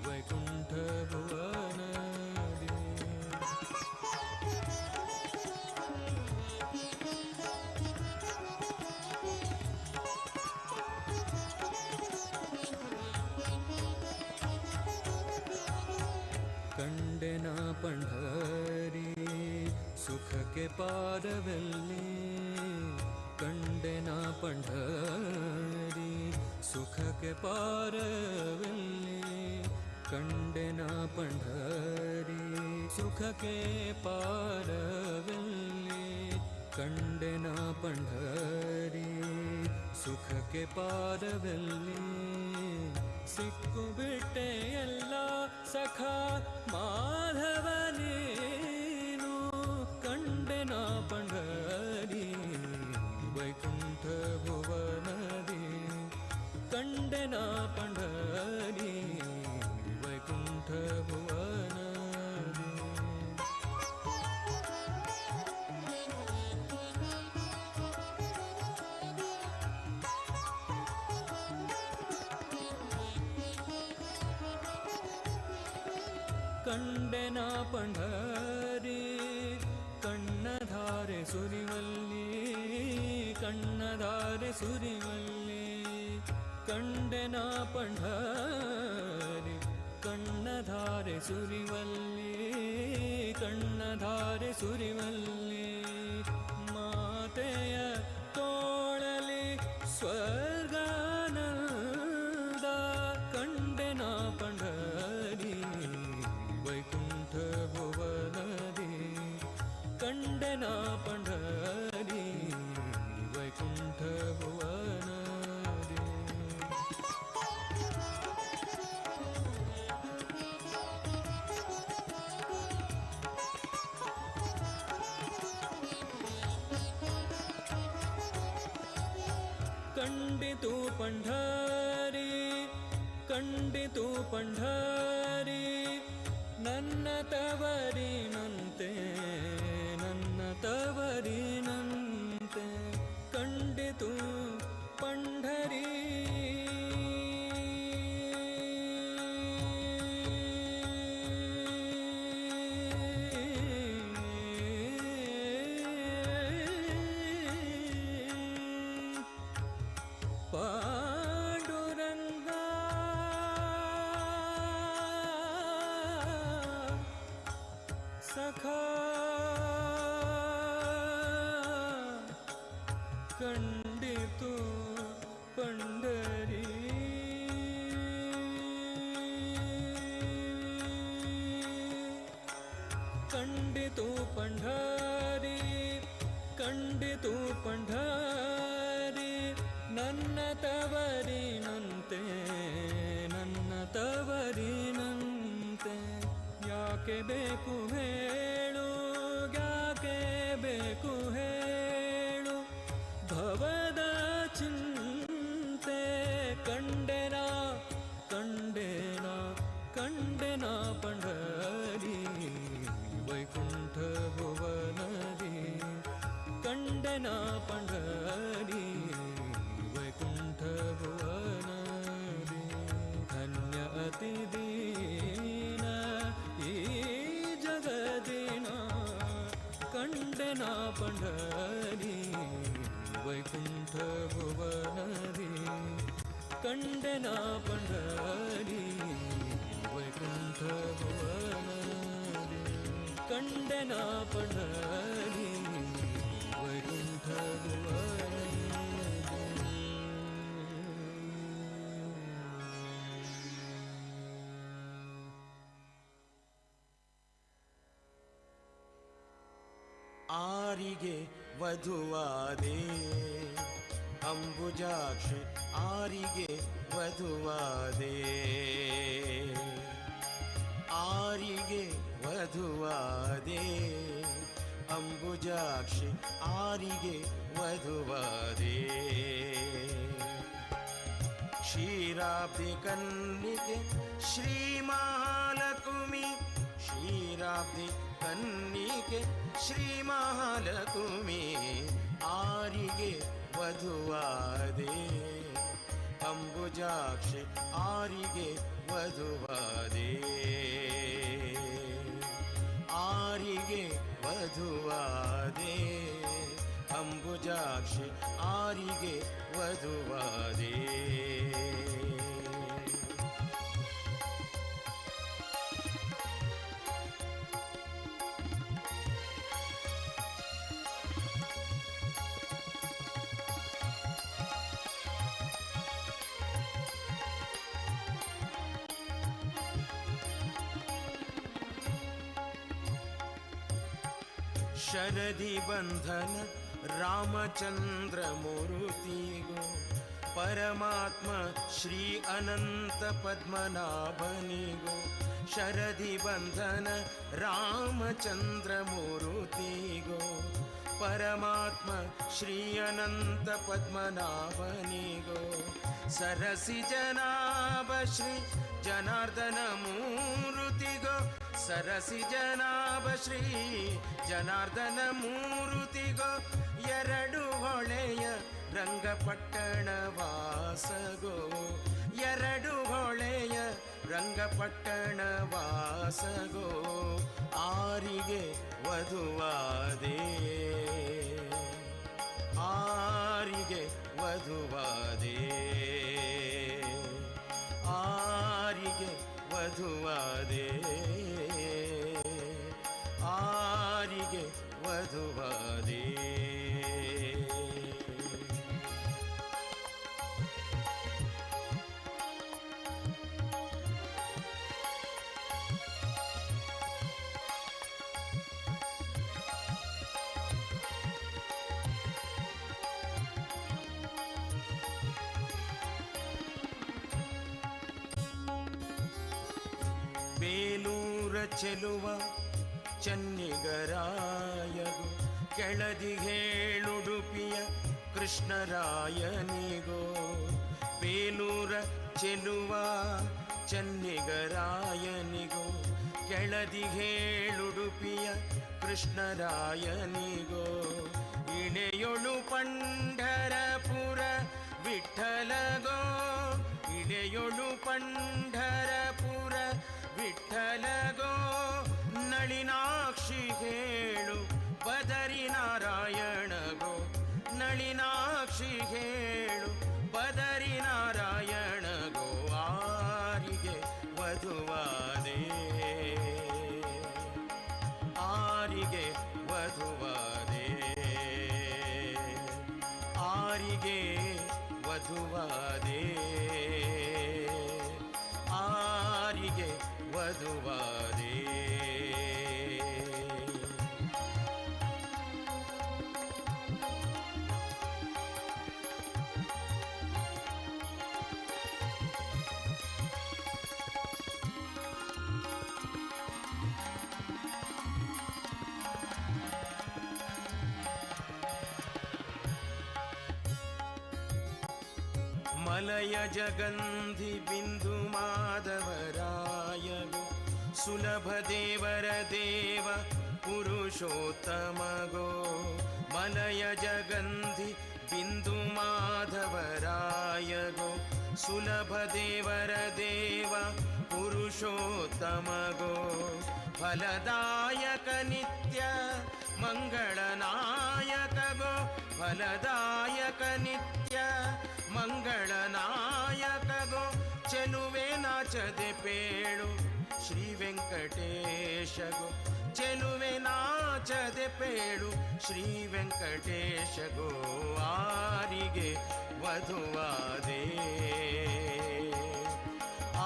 वैकुंठ भुवनदी कंडना पंढरी सुख के पारवल्ली कंडना पंढरी सुख के पारवल्ली कंडना पंढरी सुख के पारवल्ली कंडना पंढरी सुख के पारवल्ली सिक्कु बिट्टे ಎಲ್ಲ ಸಖ ಮಾಧವನೇನು ಕಂಡೆನ पंढरी वैकुंठ भुवनदी कंडना पंढरी वैकुंठ भुवनदी कंडना पंढरी कण्णधारे सुरिवल्ली कण्णधारे सुरिवल्ली कंडना पंढरी कण्णधारे सुरिवल्ली कण्णधारे सुरिवल्ली मातेय तोळली स्वर्गानंद कंडना पंढरी वैकुंठ भुवनदी कंडना पंढरी वैकुंठ भुवनदी कंडितु पंढरी कंडितु पंढरी ನನ್ನ ತವರಿನಂತೆ ನನ್ನ ತವರಿನಂತೆ ಕಂಡಿತು पंढरी सखा कंडितु पंढरी कंडितु पंढरी कंडितु पंढरी ನನ್ನ ತವರಿನಂತೆ ನನ್ನ ತವರಿನಂತೆ ಯಾಕೆ ಬೇಕು ಹೇಳು ಯಾಕೆ ಬೇಕು ಹೇಳು ಭವದ ಚಿಂತೆ ಕಂಡೆನ ಕಂಡೆನ ಕಂಡೆನ पंढरी वैकुंठ भुवनदी ಕಂಡೆನ पंढरी वैकुंठ भुवनदी धन्य अति दीन ಈ ಜಗದಿನ ಕಂಡೆನ पंढरी वैकुंठ भुवनदी कंडना पंढरी वैकुंठ भुवनदी कंडना पंढरी वैकुंठ भुवनदी ಆರಿಗೆ ವಧುವಾದೆ ಅಂಬುಜಾಕ್ಷ ಆರಿಗೆ ವಧುವಾದೆ ಆರಿಗೆ ವಧುವಾದೆ ಅಂಬುಜಾಕ್ಷಿ ಆರಿಗೆ ವಧುವಾದೆ ಕ್ಷೀರಾಬ್ಧಿ ಕನ್ನಿಕೆ ಶ್ರೀ ಮಹಾಲಕ್ಷ್ಮಿ ಕ್ಷೀರಾಬ್ಧಿ ಕನ್ನಿಕೆ ಶ್ರೀ ಮಹಾಲಕ್ಷ್ಮಿ ಆರಿಗೆ ವಧುವಾದೆ ಅಂಬುಜಾಕ್ಷಿ ಆರಿಗೆ ವಧುವಾದೆ ಆರಿಗೆ ವಧುವಾದೆ ಅಂಬುಜಾಕ್ಷಿ ಆರಿಗೆ ವಧುವಾದೆ ಶರದಿ ಬಂಧನ ರಾಮಚಂದ್ರ ಮೂರುತಿಗೋ ಪರಮಾತ್ಮ ಶ್ರೀ ಅನಂತ ಪದ್ಮನಾಭನಿಗೋ ಶರದಿ ಬಂಧನ ರಾಮಚಂದ್ರ ಮೂರುತಿಗೋ ಪರಮಾತ್ಮ ಶ್ರೀ ಅನಂತ ಪದ್ಮನಾಭನಿಗೋ ಸರಸಿ ಜನಾಭ ಶ್ರೀ ಜನಾರ್ದನ ಮೂರುತಿಗೋ ಸರಸಿ ಜನಾಭ ಶ್ರೀ ಜನಾರ್ದನ ಮೂರುತಿಗೋ ಎರಡು ಹೊಳೆಯ ರಂಗಪಟ್ಟಣ ವಾಸಗೋ ಎರಡು ಹೊಳೆಯ ರಂಗಪಟ್ಟಣ ವಾಸಗೋ ಆರಿಗೆ ವಧುವಾದೆ ಆರಿಗೆ ವಧುವಾದೆ ಆರಿಗೆ ವಧುವಾದೆ ಆರಿಗೆ ವಧುವಾದೆ ಬೇಲೂರ ಚೆಲುವ ಚನ್ನಿಗರಾಯಗೋ ಕೆಳದಿ ಹೇಳುಡುಪಿಯ ಕೃಷ್ಣರಾಯನಿಗೋ ಬೇಲೂರ ಚೆಲುವ ಚನ್ನಿಗರಾಯನಿಗೋ ಕೆಳದಿ ಹೇಳುಡುಪಿಯ ಕೃಷ್ಣರಾಯನಿಗೋ ಇಳೆಯೊಳು ಪಂಢರಪುರ ವಿಠ್ಠಲಗೋ ಇಳೆಯೊಳು ಪಂಢರಪುರ ವಿಠ್ಠಲಗೋ ನಳಿನಾಕ್ಷಿ ಹೇಳು ಬದರಿ ನಾರಾಯಣಗೋ ನಳಿನಾಕ್ಷಿ ಹೇಳು ಬದರಿ ನಾರಾಯಣಗೋ ಆರಿಗೆ ವಧುವಾದೆ ಆರಿಗೆ ವಧುವಾದೆ ಆರಿಗೆ ವಧುವಾದೆ ಆರಿಗೆ ವಧುವಾದೆ ಮಲಯ ಜಗಂಧಿ ಬಿಂದು ಮಾಧವರಾಯಗೋ ಸುಲಭ ದೇವರ ದೇವ ಪುರುಷೋತ್ತಮಗೋ ಮಲಯ ಜಗಂಧಿ ಬಿಂದು ಮಾಧವರಾಯಗೋ ಸುಲಭ ದೇವರ ದೇವ ಪುರುಷೋತ್ತಮಗೋ ಫಲದಾಯಕ ನಿತ್ಯ ಮಂಗಳನಾಯಕಗೋ ಫಲದಾಯಕ ನಿತ್ಯ ಮಂಗಳನಾಯಕಗೋ ಚೆಲುವೆ ನಾಚದೆ ಪೇಳು ಶ್ರೀ ವೆಂಕಟೇಶಗೋ ಚೆಲುವೆ ನಾಚದೆ ಪೇಳು ಶ್ರೀ ವೆಂಕಟೇಶಗೋ ಆರಿಗೆ ವಧುವಾದೆ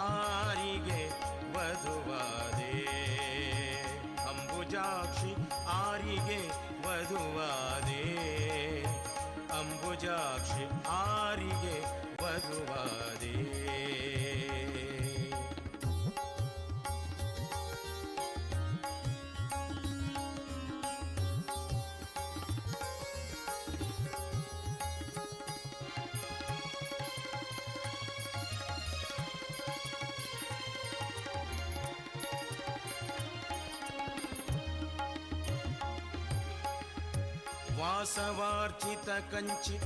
ಆರಿಗೆ ವಧುವಾದೆ ಅಂಬುಜಾಕ್ಷಿ ಆರಿಗೆ ವಧುವಾದೆ ಅಂಬುಜಾಕ್ಷಿ ಆರಿಗೆ ವಧುವಾದೆ ವಾಸವಾರ್ಚಿತ ಕಂಚಿ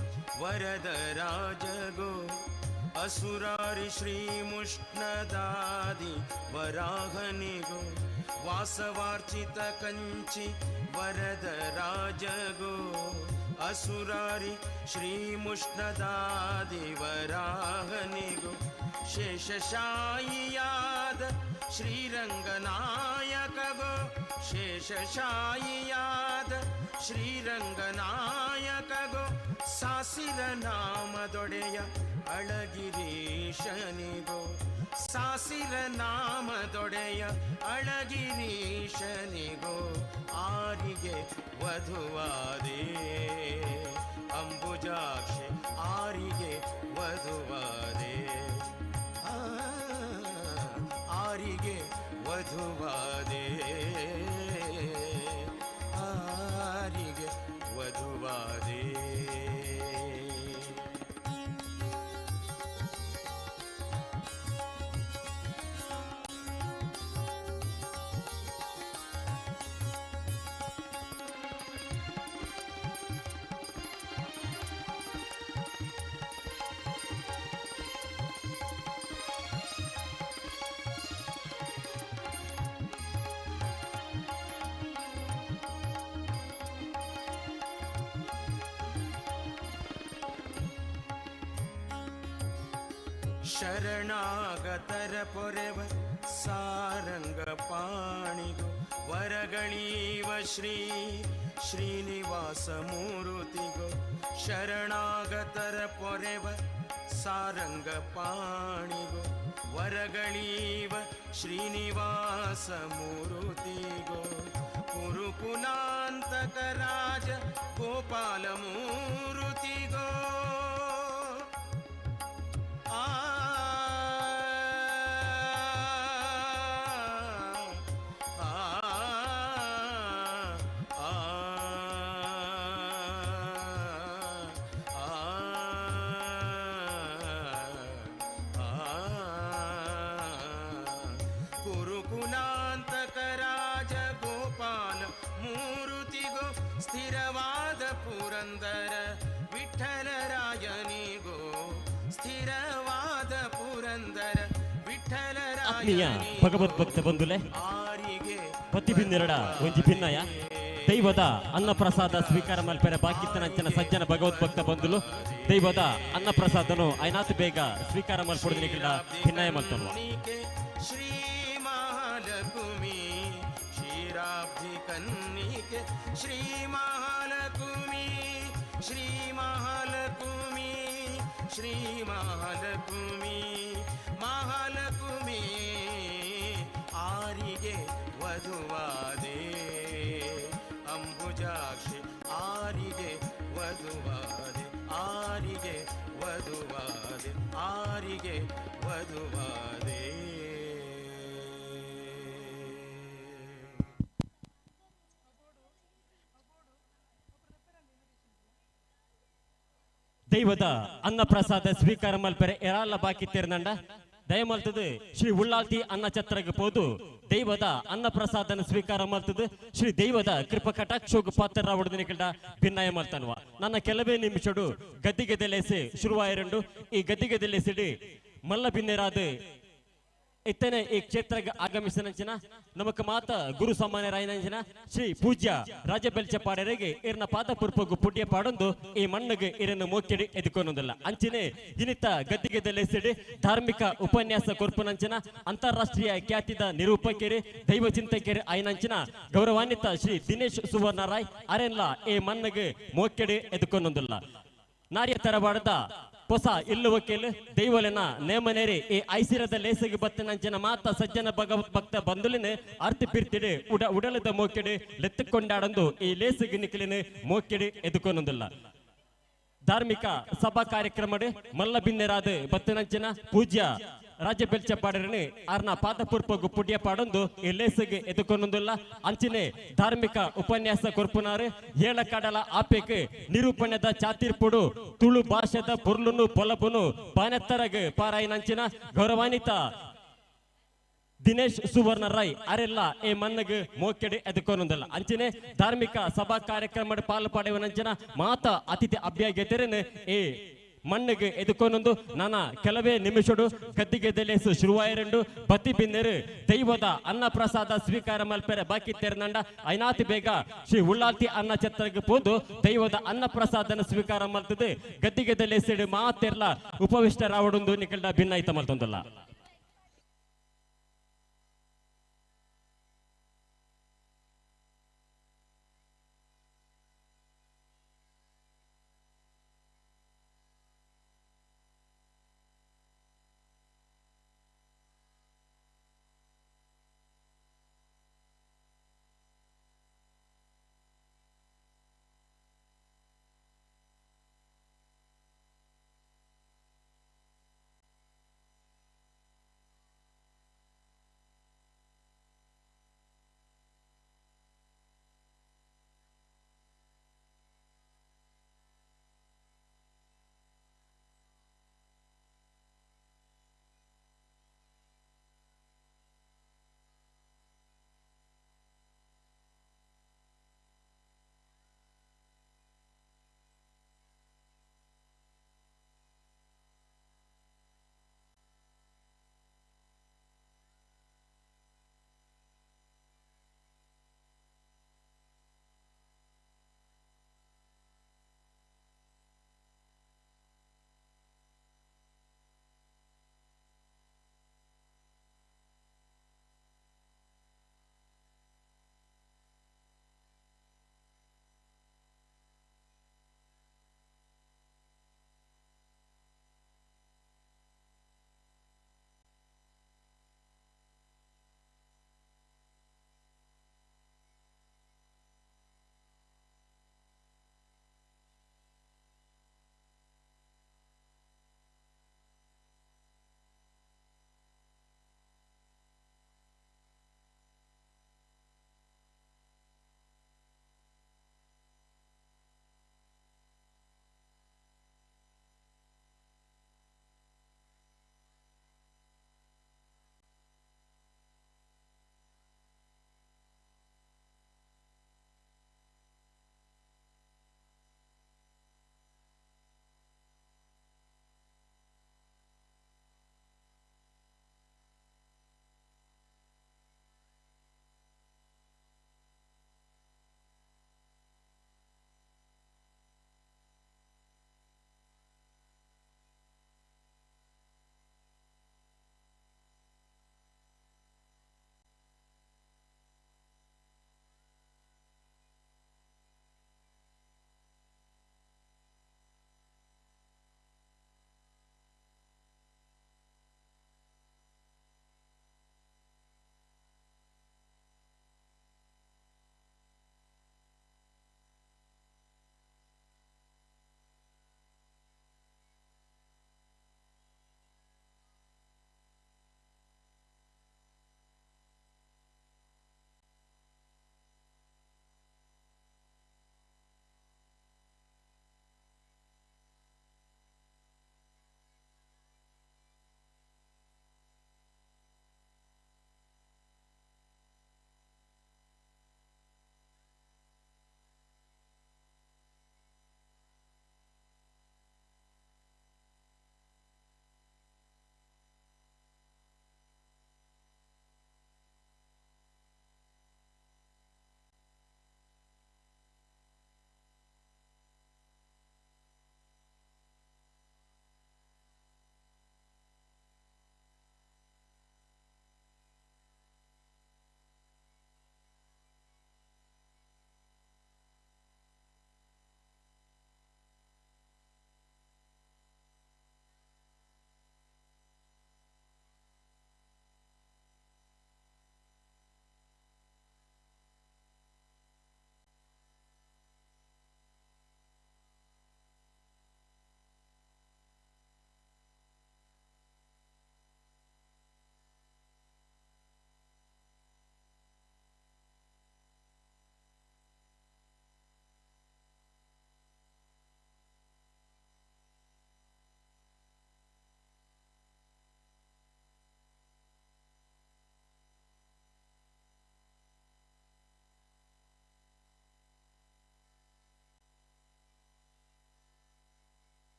ವರದ ರಾಜಗೋ असुरारि श्रीमुष्णदादि वराहनिगो वासवार्चित कंचि वरद राजगो असुरारि श्रीमुष्णदादि वराहनिगो शेषशायियाद श्रीरंगनायकगो शेषशायियाद श्रीरंगनायकगो सासिर नामदೊಡೆಯ ಅಳಗಿರೀಶನಿಗೋ ಸಾಸಿರ ನಾಮದೊಡೆಯ ಅಳಗಿರೀಶನಿಗೋ ಆರಿಗೆ ವಧುವಾದೆ ಅಂಬುಜಾಕ್ಷಿ ಆರಿಗೆ ವಧುವಾದೆ ಆರಿಗೆ ವಧುವಾದೆ ಆರಿಗೆ ವಧುವಾದೆ ಶರಣಾಗತರ ಪೊರೆವ ಸಾರಂಗ ಪಾಣಿಗೋ ವರಗಳೀವ ಶ್ರೀ ಶ್ರೀನಿವಾಸ ಮೂರುತಿಗೋ ಶರಣಾಗತರ ಪೊರೆವ ಸಾರಂಗ ಪಾಣಿಗೋ ವರಗಳೀವ ಶ್ರೀನಿವಾಸ ಮೂರುತಿಗೋ ಕುರುಕುಲಾಂತಕ ರಾಜ ಗೋಪಾಲ ಮೂರುತಿಗೋ ಕುರುಕುಲಾಂತಕ ರಾಜ ಗೋಪಾಲ ಮೂರುತಿಗೋ ಸ್ಥಿರವಾದ ಪುರಂದರ ವಿಠಲರಾಯನಿಗೋ ಸ್ಥಿರವಾದ ಪುರಂದರ ಆತ್ಮೀಯ ಭಗವದ್ಭಕ್ತ ಬಂಧುಲೆ ಪತಿ ಭಿನ್ನೆರಡ ಒಂಜಿ ಭಿನ್ನಯ ದೈವದ ಅನ್ನಪ್ರಸಾದ ಸ್ವೀಕಾರ ಮಲ್ಪೆರ ಬಾಕಿತ್ತನಂಚನ ಸಜ್ಜನ ಭಗವದ್ಭಕ್ತ ಬಂಧುಲು ದೈವದ ಅನ್ನಪ್ರಸಾದನು ಐನಾತು ಬೇಗ ಸ್ವೀಕಾರ ಮಲ್ಪೊಡದಿನ ಕ್ರೀಡ ಭಿನ್ನಯ ಮಲ್ತನು ಶ್ರೀ ಮಹಾಲಕ್ಷ್ಮಿ ಕ್ಷೀರಾಬ್ಧಿ ಕನ್ನಿಕೆ ಶ್ರೀ ಮಹಾಲಕ್ಷ್ಮಿ ಶ್ರೀ ಮಹಾಲಕ್ಷ್ಮಿ ಶ್ರೀ ಮಹಾಲಕ್ಷ್ಮಿ ಮಹಾಲಕ್ಷ್ಮಿ ಆರಿಗೆ ವಧುವಾದೆ ಅಂಬುಜಾಕ್ಷಿ ಆರಿಗೆ ವಧುವಾದೆ ಆರಿಗೆ ವಧುವಾದೆ ಆರಿಗೆ ವಧುವಾದೆ ದೈವದ ಅನ್ನಪ್ರಸಾದ ಸ್ವೀಕಾರ ಮಲ್ಪೆರೆ ಎರಾಲ ಬಾಕಿ ತೆರನಂಡ ದಯಮಲ್ತದು ಶ್ರೀ ಉಳ್ಳಾಲ್ತಿ ಅನ್ನ ಛತ್ರಗೆ ಪೋದು ದೈವದ ಅನ್ನಪ್ರಸಾದನ ಸ್ವೀಕಾರ ಮಲ್ತದು ಶ್ರೀ ದೈವದ ಕೃಪಾ ಕಟಾಕ್ಷೋಗ ಪಾತ್ರ ಹೊಡೆದಿನ ಕಿಡ ಭಿನ್ನಾಯ ಮಲ್ತನ್ವ ನನ್ನ ಕೆಲವೇ ನಿಮಿಷಡು ಗದ್ದಿಗೆದೆಲೆಸಿ ಶುರುವಾಯರಂಡು ಈ ಗದ್ದಿಗೆದೆಲೆಸಿಡಿ ಮಲ್ಲ ಭಿನ್ನೆರಾದ ಇತ್ತನೆ ಈ ಕ್ಷೇತ್ರಕ್ಕೆ ಆಗಮಿಸಿನಂಚಿನ ನಮಕ ಮಾತ ಗುರು ಸಾಮಾನ್ಯರಾಯನಂಚಿನ ಶ್ರೀ ಪೂಜ್ಯ ರಾಜಬೆಲ್ಚ ಪಾಡರಿಗೆ ಇರ್ನ ಪಾದ ಪುರ್ಪಗು ಪುಡ್ಯ ಪಾಡೊಂದು ಈ ಮಣ್ಣಿಗೆ ಇರನ್ನು ಮೋಕೆಡಿ ಎದುಕೊನೊಂದಿಲ್ಲ ಅಂಚಿನೆ ಇನಿತ ಗದ್ದಿಗೆದೆಲೆಸಿಡಿ ಧಾರ್ಮಿಕ ಉಪನ್ಯಾಸ ಕೊರ್ಪುನಂಚಿನ ಅಂತಾರಾಷ್ಟ್ರೀಯ ಖ್ಯಾತಿದ ನಿರೂಪಕರು ದೈವ ಚಿಂತಕರು ಆಯ್ನಂಚಿನ ಗೌರವಾನ್ವಿತ ಶ್ರೀ ದಿನೇಶ್ ಸುವರ್ಣರಾಯ್ ಅರೆಲ್ಲ ಈ ಮಣ್ಣಿಗೆ ಮೋಕೆಡಿ ಎದುಕೊನೊಂದಿಲ್ಲ ನಾರ್ಯ ತರಬಾಡದ ಹೊಸ ಇಲ್ಲು ವಕೀಲ್ ದೈವಲೆನ ನೇಮನೇರಿ ಈ ಐಸಿರದ ಲೇಸಗೆ ಬತ್ತನಂಚಿನ ಮಾತ ಸಜ್ಜನ ಭಗವದ್ಭಕ್ತ ಬಂದುಲಿನ ಅರ್ಥ ಪಿರ್ತಿಡಿ ಉಡಲದ ಮೋಕೆಡಿ ಲೆತ್ತುಕೊಂಡಾಡಂದು ಈ ಲೇಸಗೆ ನಿಖಲಿನ ಮೋಕೆಡಿ ಎದುಕೊನೊಂದಿಲ್ಲ ಧಾರ್ಮಿಕ ಸಭಾ ಕಾರ್ಯಕ್ರಮ ಮಲ್ಲ ಭಿನ್ನೆರಾದ ಬತ್ತನಂಚಿನ ಪೂಜ್ಯ ರಾಜ್ಯ ಬೆಲ್ಚಪಾಡರನೆ ಆರ್ನ ಪಾದಪೂರ್ಪಗು ಪುಡ್ಯ ಪಾಡೊಂದು ಈ ಲೇಸಗೆ ಎದುಕೊನೊಂದಿಲ್ಲ ಅಂಚಿನೆ ಧಾರ್ಮಿಕ ಉಪನ್ಯಾಸ ಕೊರ್ಪುನಾರು ಏಳ ಕಡಲ ಆಪೆಕ್ ನಿರೂಪಣೆದ ಚಾತಿರ್ಪುಡು ತುಳು ಭಾಷೆದ ಪುರ್ಲುನು ಪೊಲಪುನು ಪಾನೆತ್ತರಗ ಪಾರಾಯನಂಚಿನ ಗೌರವಾನ್ವಿತ ದಿನೇಶ್ ಸುವರ್ಣ ರೈ ಅರೆಲ್ಲ ಏ ಮನ್ನಗ ಮೋಕೆಡೆ ಎದಕೊನೊಂದಲ್ಲ ಅಂಚನೆ ಧಾರ್ಮಿಕ ಸಭಾ ಕಾರ್ಯಕ್ರಮ ಪಾಲು ಪಡೆಯುವನಂಚನ ಮಾತ ಅತಿಥಿ ಅಭ್ಯಾಗತೆರನ್ ಏ ಮಣ್ಣಿಗೆ ಎದುಕೊನೊಂದು ನಾನ ಕೆಲವೇ ನಿಮಿಷಡು ಗದ್ದಿಗೆದೆಲೆಸು ಶುರುವಾಯರೆಂಡು ಬತ್ತಿ ಬಿನ್ನೆರು ದೈವದ ಅನ್ನ ಪ್ರಸಾದ ಸ್ವೀಕಾರ ಮಲ್ಪೆರೆ ಬಾಕಿ ತೆರನಂಡ ಐನಾತಿ ಬೇಗ ಶ್ರೀ ಉಳ್ಳಾಲ್ತಿ ಅನ್ನ ಛತ್ರಗೆ ಪೋದು ದೈವದ ಅನ್ನ ಪ್ರಸಾದನ ಸ್ವೀಕಾರ ಮಲ್ತದೆ ಗದ್ದಿಗೆದೆಲೆಸಿಡು ಮಾತೆರ್ಲ ಉಪವಿಷ್ಟ ರಾವಡುಂದು ನಿಕಲ್ಡ ಭಿನ್ನಾಯಿತ ಮಲ್ತೊಂದಲ್ಲ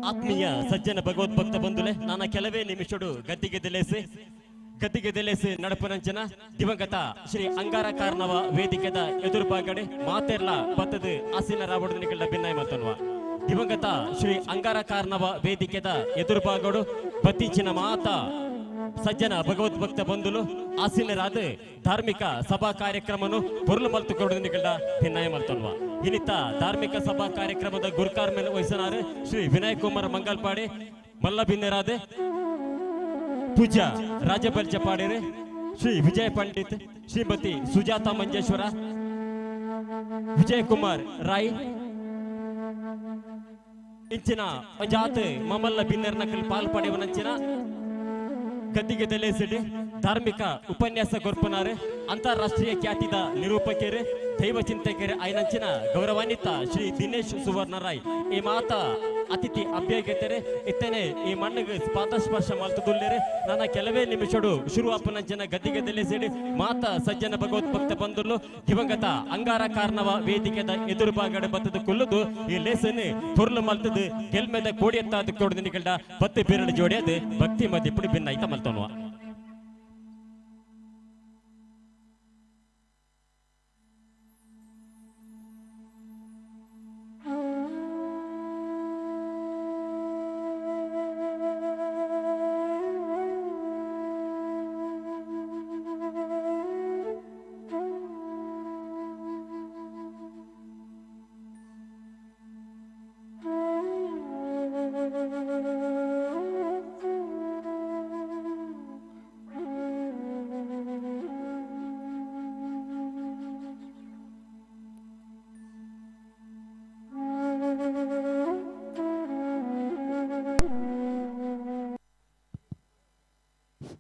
ಆತ್ಮೀಯ ಸಜ್ಜನ ಭಗವದ್ಭಕ್ತ ಬಂಧುಲೆ ನಾನು ಕೆಲವೇ ನಿಮಿಷಡು ಗದ್ದಿಗೆ ನಡಪನಂಚನ ದಿವಂಗತ ಶ್ರೀ ಅಂಗಾರ ಕಾರ್ನವ ವೇದಿಕೆದ ಎದುರುಭಾಗಡೆ ಮಾತೆರ್ಲ ಬತ್ತದ ಆಸಿನ ರಾವಣನಿಗಳ ಭಿನ್ನಾಯ ಮತ್ತನ್ವ ದಿವಂಗತ ಶ್ರೀ ಅಂಗಾರ ಕಾರ್ನವ ವೇದಿಕೆದ ಎದುರುಭಾಗಡು ಬತ್ತಿಂಚಿನ ಮಾತ ಸಜ್ಜನ ಭಗವದ್ಭಕ್ತ ಬಂಧುಲು ಆಸೀನರಾದ ಧಾರ್ಮಿಕ ಸಭಾ ಕಾರ್ಯಕ್ರಮನು ಪೊರ್ಲು ಮಲ್ತುಕೊಡುನಿಗಳ ಭಿನ್ನಾಯ ಮಲ್ತನ್ವ ಇನ್ನಿತ್ತ ಧಾರ್ಮಿಕ ಸಭಾ ಕಾರ್ಯಕ್ರಮದ ಗುರುಕಾರ್ ಮೇಲೆ ವಹಿಸನಾರು ಶ್ರೀ ವಿನಾಯಕ್ ಕುಮಾರ್ ಮಂಗಲ್ಪಾಡೆ ಮಲ್ಲ ಭಿನ್ನರಾದ ಪೂಜ್ಯ ರಾಜಬಲ್ಜ ಪಾಡೇರೆ ಶ್ರೀ ವಿಜಯ ಪಂಡಿತ್ ಶ್ರೀಮತಿ ಸುಜಾತಾ ಮಂಜೇಶ್ವರ ವಿಜಯ್ ಕುಮಾರ್ ರಾಯ್ ಇಂಚಿನ ಜಾತ್ ಮಮಲ್ಲ ಭಿನ್ನರ್ ನಕಲ್ ಪಾಲ್ಪಡೆವನಂಚಿನ ಗದ್ದಿಗೆ ದೆಲೆಸಿಡಿ ಧಾರ್ಮಿಕ ಉಪನ್ಯಾಸ ಗೊರ್ಪನಾರೆ ಅಂತಾರಾಷ್ಟ್ರೀಯ ಖ್ಯಾತಿದ ನಿರೂಪಕರು ದೈವ ಚಿಂತಕರು ಐನಂಚಿನ ಗೌರವಾನ್ವಿತ ಶ್ರೀ ದಿನೇಶ್ ಸುವರ್ಣರಾಯ್ ಈ ಮಾತ ಅತಿಥಿ ಅಭ್ಯರ್ಥಿತಾರೆ ಇತ್ತೇನೆ ಈ ಮಣ್ಣಿಗೆ ಪಾದಸ್ಪರ್ಶ ಮಾಡ್ತದುಲ್ಲೇರೆ ನನ್ನ ಕೆಲವೇ ನಿಮಿಷಡು ಶುರುವಾಪನಂಚಿನ ಗದ್ದಿಗೆ ದೆಲೆಸಿಡಿ ಮಾತ ಸಜ್ಜನ ಭಗವದ್ಭಕ್ತ ಬಂದುಲು ದಿವಂಗತ ಅಂಗಾರ ಕಾರ್ನವ ವೇದಿಕೆದ ಎದುರುಭಾಗಡೆ ಬತ್ತದ ಕುಲ್ಲುದು ಈ ಲೇಸನ್ ಪೊರ್ಲು ಮಲ್ತದು ಗೆಲ್ಮೆದ ಕೋಡಿಯತ್ತಾದ ಕೊಡದಿನಿಗಳ ಬತ್ತೆ ಬೇರಳು ಜೋಡಿಯದು ಭಕ್ತಿ ಮಧ್ಯ ಪುಡಿ ಭಿನ್ನ ಐತ ಮಲ್ತನ್ವ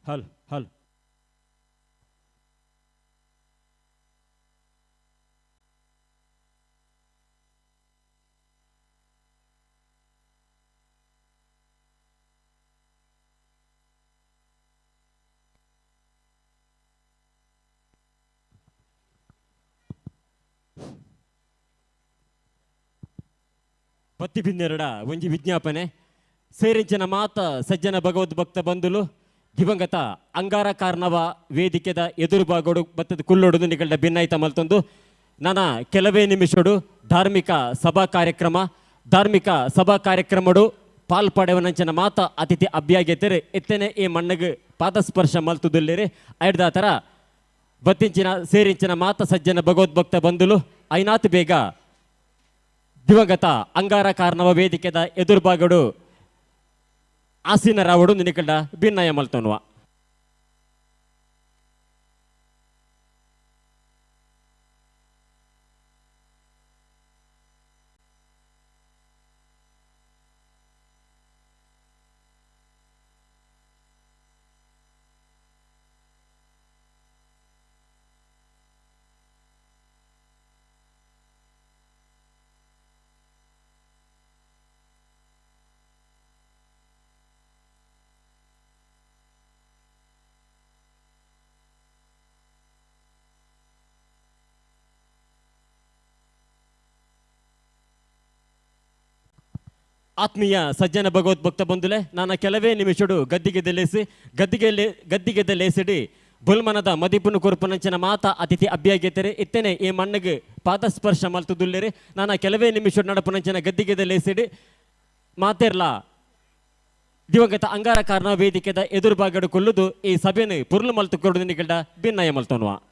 ಹಲ್ ಪತ್ತಿ ಭಿನ್ನೆರಡ ಒಂಜಿ ವಿಜ್ಞಾಪನೆ ಸೇರಿಂಚಿನ ಮಾತ ಸಜ್ಜನ ಭಗವದ್ಭಕ್ತ ಬಂಧುಲು ದಿವಂಗತ ಅಂಗಾರ ಕಾರ್ನವ ವೇದಿಕೆದ ಎದುರುಭಾಗೋಡು ಬತ್ತದ ಕುಲ್ಲೊಡು ನಿಗಳ ಭಿನ್ನಾಯಿತ ಮಲ್ತೊಂದು ನನ್ನ ಕೆಲವೇ ನಿಮಿಷಡು ಧಾರ್ಮಿಕ ಸಭಾ ಕಾರ್ಯಕ್ರಮಡು ಪಾಲ್ಪಡೆವನಂಚನ ಮಾತ ಅತಿಥಿ ಅಭ್ಯಾಗೆತೆರೆ ಎತ್ತನೆ ಈ ಮಣ್ಣಗೆ ಪಾದಸ್ಪರ್ಶ ಮಲ್ತುದುಲ್ಲೇರೆ ಐಡ್ದ ಥರ ಬತ್ತಿಂಚಿನ ಸೇರಿಂಚಿನ ಮಾತ ಸಜ್ಜನ ಭಗವದ್ಭಕ್ತ ಬಂಧುಲು ಐನಾತ್ ಬೇಗ ದಿವಂಗತ ಅಂಗಾರ ಕಾರ್ನವ ವೇದಿಕೆದ ಎದುರುಭಾಗಡು ಆಸೀನ ರಾವಡು ನಿನಕಂಡ ಭಿನ್ನಾಯ ಮಲ್ತನ್ವ ಆತ್ಮೀಯ ಸಜ್ಜನ ಭಗವದ್ಭಕ್ತ ಬಂಧುಲೆ ನಾನು ಕೆಲವೇ ನಿಮಿಷಡು ಗದ್ದಿಗೆ ಲೇಸಿಡಿ ಬುಲ್ಮನದ ಮದಿಪುನು ಕುರುಪನಂಚಿನ ಮಾತ ಅತಿಥಿ ಅಭ್ಯಾಗೆತೆರೆ ಇತ್ತೇನೆ ಈ ಮಣ್ಣಿಗೆ ಪಾದಸ್ಪರ್ಶ ಮಲ್ತುದುಲ್ಲೇರೆ ನಾನು ಕೆಲವೇ ನಿಮಿಷ ನಡಪನಂಚಿನ ಗದ್ದಿಗೆ ಲೇಸಿಡಿ ಮಾತೆರ್ಲ ದಿವಂಗತ ಅಂಗಾರ ಕಾರ್ನ ವೇದಿಕೆದ ಎದುರುಭಾಗಡು ಕೊಲ್ಲುದು ಈ ಸಭೆಯನ್ನು ಪುರ್ಲು ಮಲ್ತು ಕೊಡುದಿನಿಗಳ ಭಿನ್ನಾಯ ಮಲ್ತನ್ವ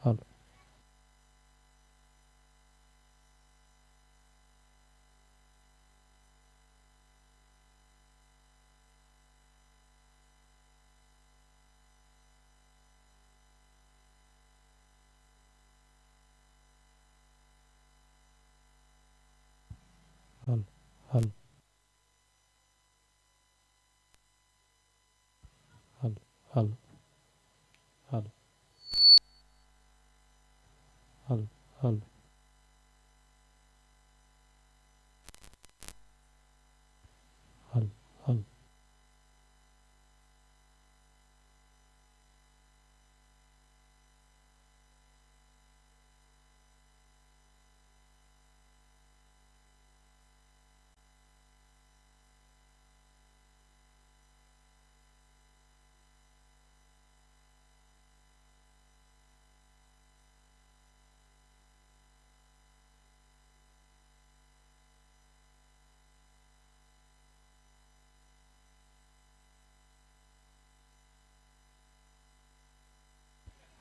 हल हल हल हल हल हल हल हल हल हल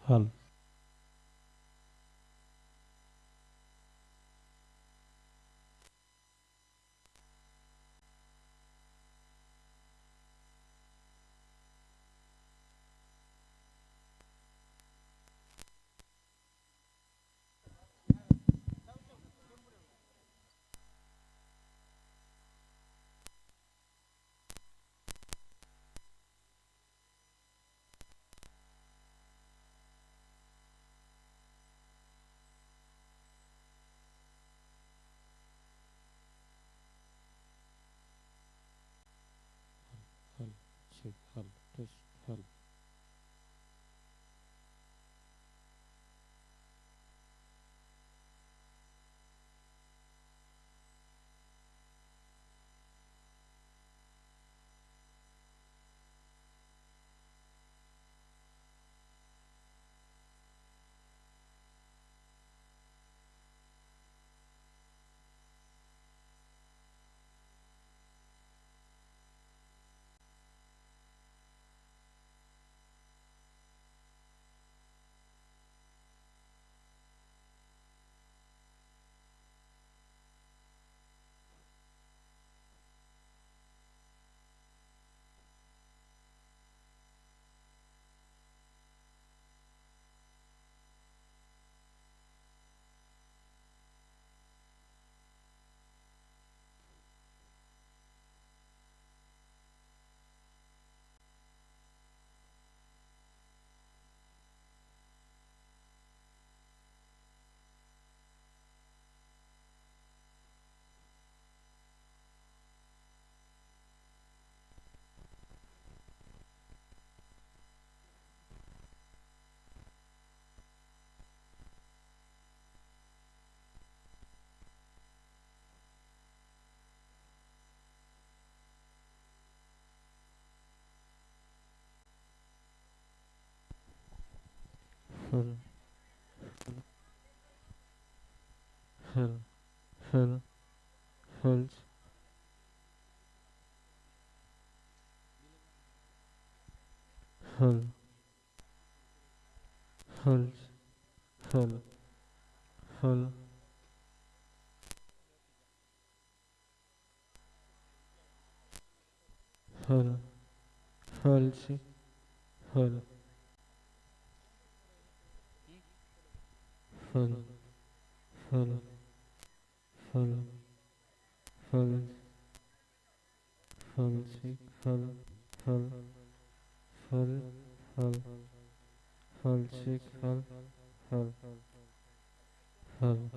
हल हल शिक हल टिश हल हल हल हल हल हल हल हल हल हल हल शिक हल हल हल हल हल हल शिक हल हल हल हल हल शिक हल हल हल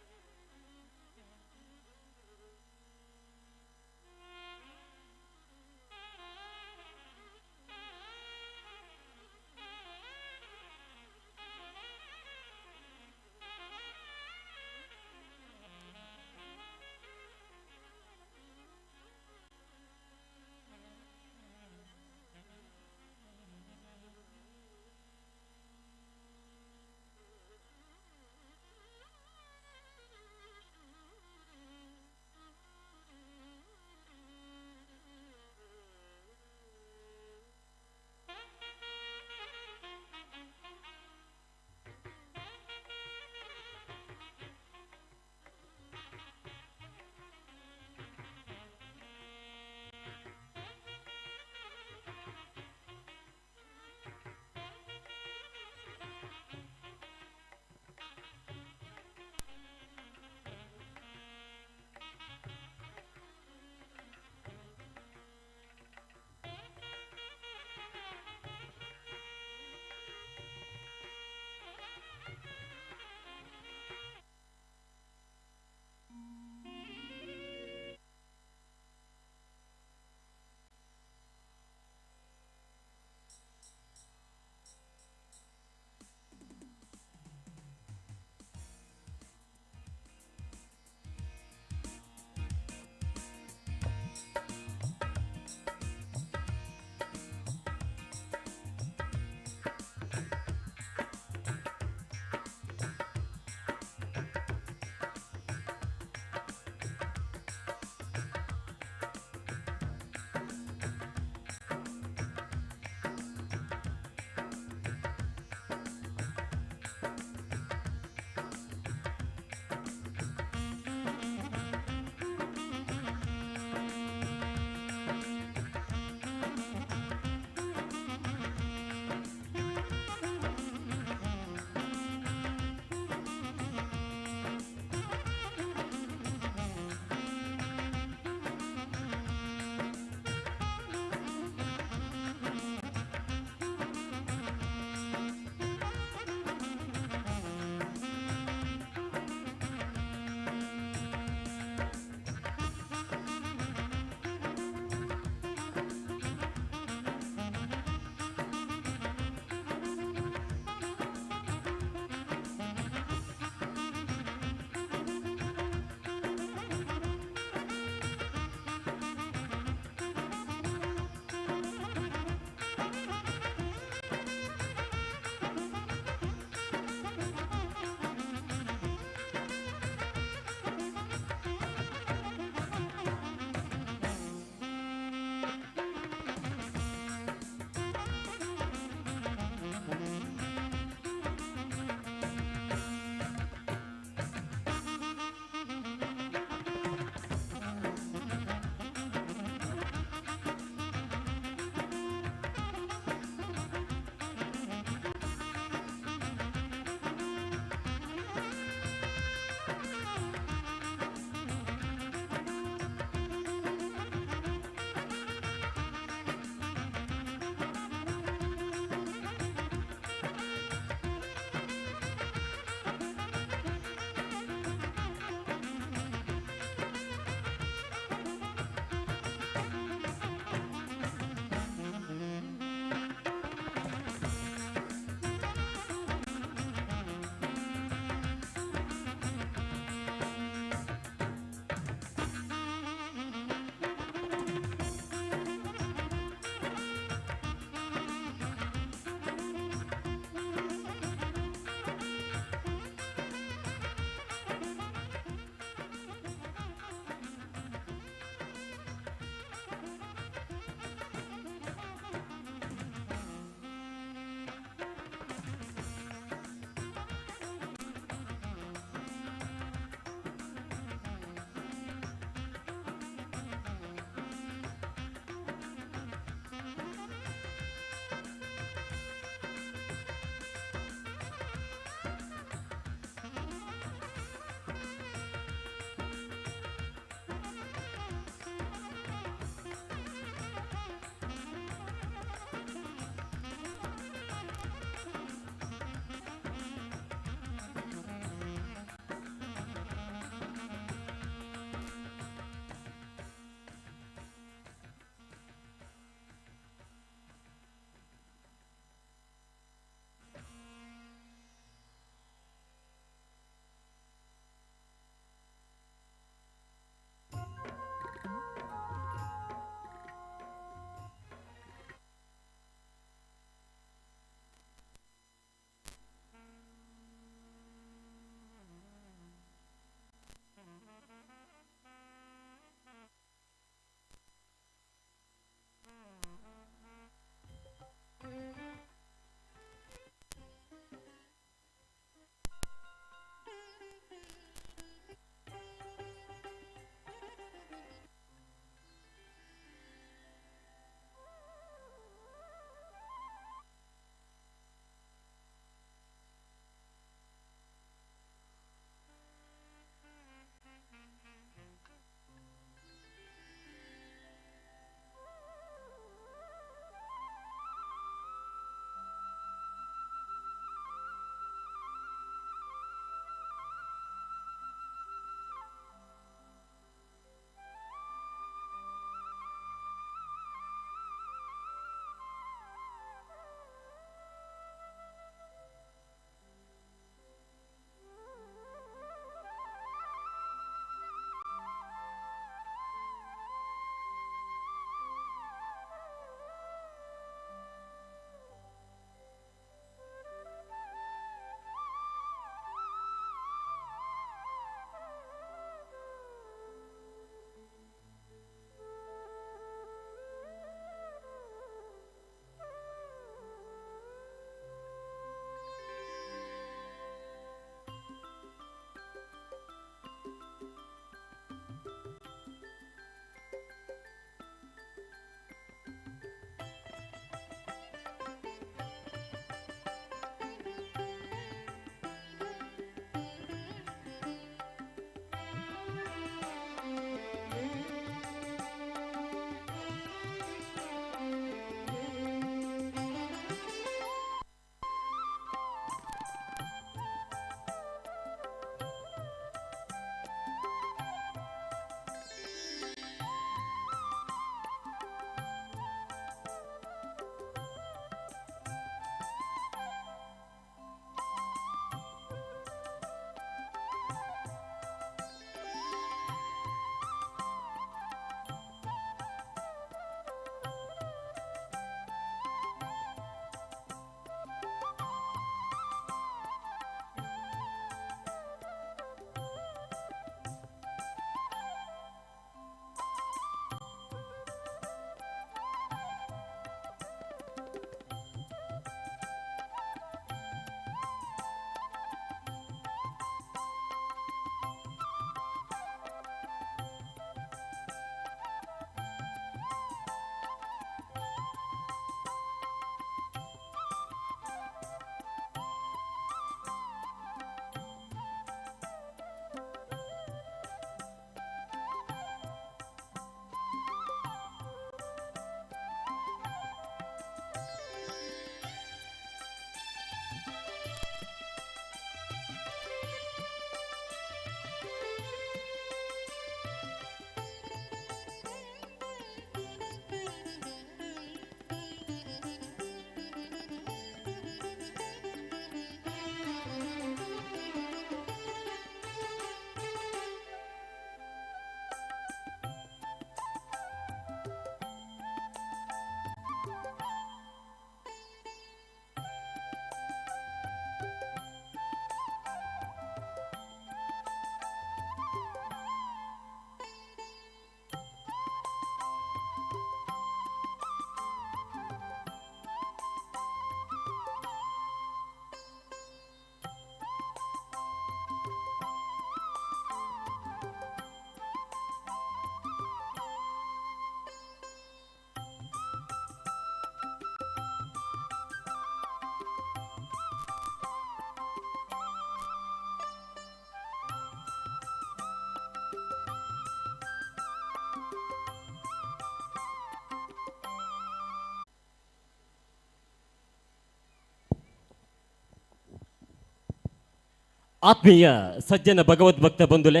ಆತ್ಮೀಯ ಸಜ್ಜನ ಭಗವದ್ಭಕ್ತ ಬಂಧುಲೆ,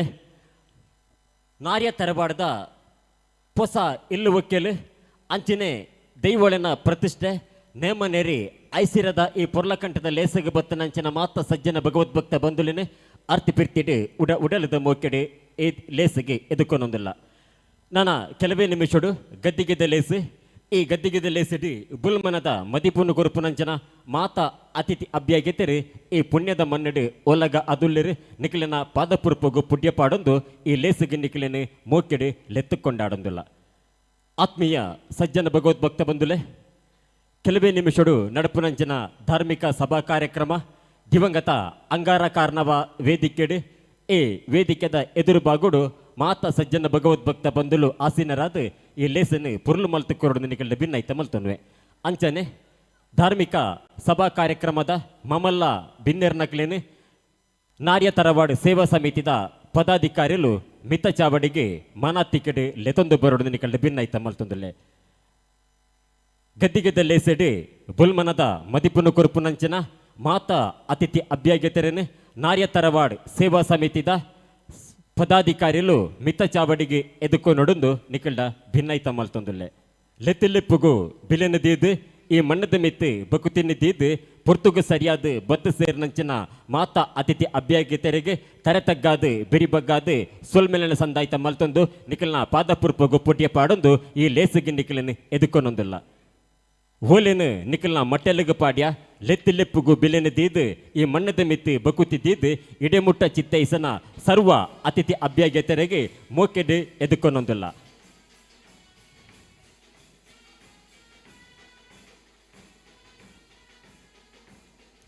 ನಾರ್ಯ ತರಬಾಡ್ದ ಹೊಸ ಇಲ್ಲು ಒಕ್ಕೆಲು ಅಂಚಿನೆ ದೈವೊಳೆನ ಪ್ರತಿಷ್ಠೆ ನೇಮನೇರಿ ಐಸಿರದ ಈ ಪೊರ್ಲಕಂಠದ ಲೇಸಗ ಬತ್ತನಂಚಿನ ಮಾತ ಸಜ್ಜನ ಭಗವದ್ಭಕ್ತ ಬಂಧುಲಿನ ಅರ್ತಿ ಪಿರ್ತಿಡು ಉಡಲದ ಮೋಕೆಡೆ ಈ ಲೇಸಿಗೆ ಎದುಕೊನೊಂದಿಲ್ಲ. ನಾನು ಕೆಲವೇ ನಿಮಿಷಡು ಗದ್ದಿಗೆದ ಲೇಸು ಈ ಗದ್ದಿಗೆದ ಲೇಸಿಡಿ ಬುಲ್ಮನದ ಮದಿಪುನು ಕೊರುಪುನಂಚನ ಮಾತ ಅತಿಥಿ ಅಭ್ಯಾಗೆತೆರು ಈ ಪುಣ್ಯದ ಮನ್ನಡು ಒಲಗ ಅದುಲ್ಲಿರು ನಿಖಿಲಿನ ಪಾದಪುರುಪಗು ಪುಡ್ಯ ಪಾಡೊಂದು ಈ ಲೇಸಿಗೆ ನಿಖಿಲಿನ ಮೋಕೆಡೆ ಲೆತ್ತುಕೊಂಡಾಡೊಂದಿಲ್ಲ. ಆತ್ಮೀಯ ಸಜ್ಜನ ಭಗವದ್ಭಕ್ತ ಬಂಧುಲೆ, ಕೆಲವೇ ನಿಮಿಷಡು ನಡಪುನಂಚಿನ ಧಾರ್ಮಿಕ ಸಭಾ ಕಾರ್ಯಕ್ರಮ ದಿವಂಗತ ಅಂಗಾರ ಕಾರ್ನವ ವೇದಿಕೆಡು ಈ ವೇದಿಕೆದ ಎದುರು ಬಾಗುಡು ಮಾತ ಸಜ್ಜನ ಭಗವದ್ಭಕ್ತ ಬಂಧುಲು ಆಸೀನರಾದ ಈ ಲೇಸನ್ನು ಪುರುಳು ಮಲ್ತು ಕೊರಡು ನಿಕಲ್ದ ಭಿನ್ನೈತ ಮಲ್ತನ್ವೆ. ಅಂಚನೆ ಧಾರ್ಮಿಕ ಸಭಾ ಕಾರ್ಯಕ್ರಮದ ಮಮಲ್ಲ ಬಿನ್ನೆರ್ನಕ್ಲೇನು ನಾರ್ಯ ತರವಾಡು ಸೇವಾ ಸಮಿತಿದ ಪದಾಧಿಕಾರಿಗಳು ಮಿತ ಚಾವಡಿಗೆ ಮನಾತಿಕೆಡು ಲೆತೊಂದು ಬರೋಡು ನಿಕಲ್ದ ಭಿನ್ನೈತ ಮಲ್ತೊಂದುಲ್ಲೆ. ಗದ್ದಿಗೆದ ಲೇಸೆಡು ಬುಲ್ಮನದ ಮದಿಪುನು ಕೊರುಪುನಂಚಿನ ಮಾತ ಅತಿಥಿ ಅಭ್ಯಾಗೆತೆರೇನು ನಾರ್ಯ ತರವಾಡ್ ಸೇವಾ ಸಮಿತಿದ ಪದಾಧಿಕಾರಿಗಳು ಮಿತ ಚಾವಡಿಗೆ ಎದುಕೋ ನೊಡೊಂದು ನಿಕಲ್ಡ ಭಿನ್ನೈತ ಮಲ್ತೊಂದುಲ್ಲೆ. ಲೆತ್ತಿಲ್ಲೆಪ್ಪುಗು ಬಿಲೆನದೀದು ಈ ಮಣ್ಣದ ಮಿತ್ತು ಬಕುತಿನ್ನಿದ್ದೀದು ಪೊರ್ತುಗು ಸರಿಯಾದ ಬತ್ತು ಸೇರ್ನಂಚಿನ ಮಾತ ಅತಿಥಿ ಅಭ್ಯಾಗೆತೆರೆಗೆ ತರೆತಗ್ಗಾದು ಬಿರಿಬಗ್ಗಾದು ಸೊಲ್ಮೆಲನ ಸಂದಾಯ್ತ ಮಲ್ತೊಂದು ನಿಕಲ್ನ ಪಾದಪುರ್ಪಗು ಪುಡ್ಯ ಪಾಡೊಂದು ಈ ಲೇಸಿಗೆ ನಿಕಲನ್ನು ಎದುಕೊನೊಂದಿಲ್ಲ. ಹೋಲೆನು ನಿಕಲ್ನ ಮಟ್ಟೆಲಗು ಪಾಡ್ಯ ಲೆತ್ತಿಲ್ಲೆಪ್ಪುಗು ಬಿಲೆನ ದೀದು ಈ ಮಣ್ಣದ ಮಿತ್ತು ಬಕುತಿದ್ದೀದು ಇಡೆಮುಟ್ಟ ಚಿತ್ತೈಸನ ಸರ್ವ ಅತಿಥಿ ಅಭ್ಯಾಗೆತೆರೆಗೆ ಮೋಕೆಡು ಎದುಕೊನೊಂದಿಲ್ಲ.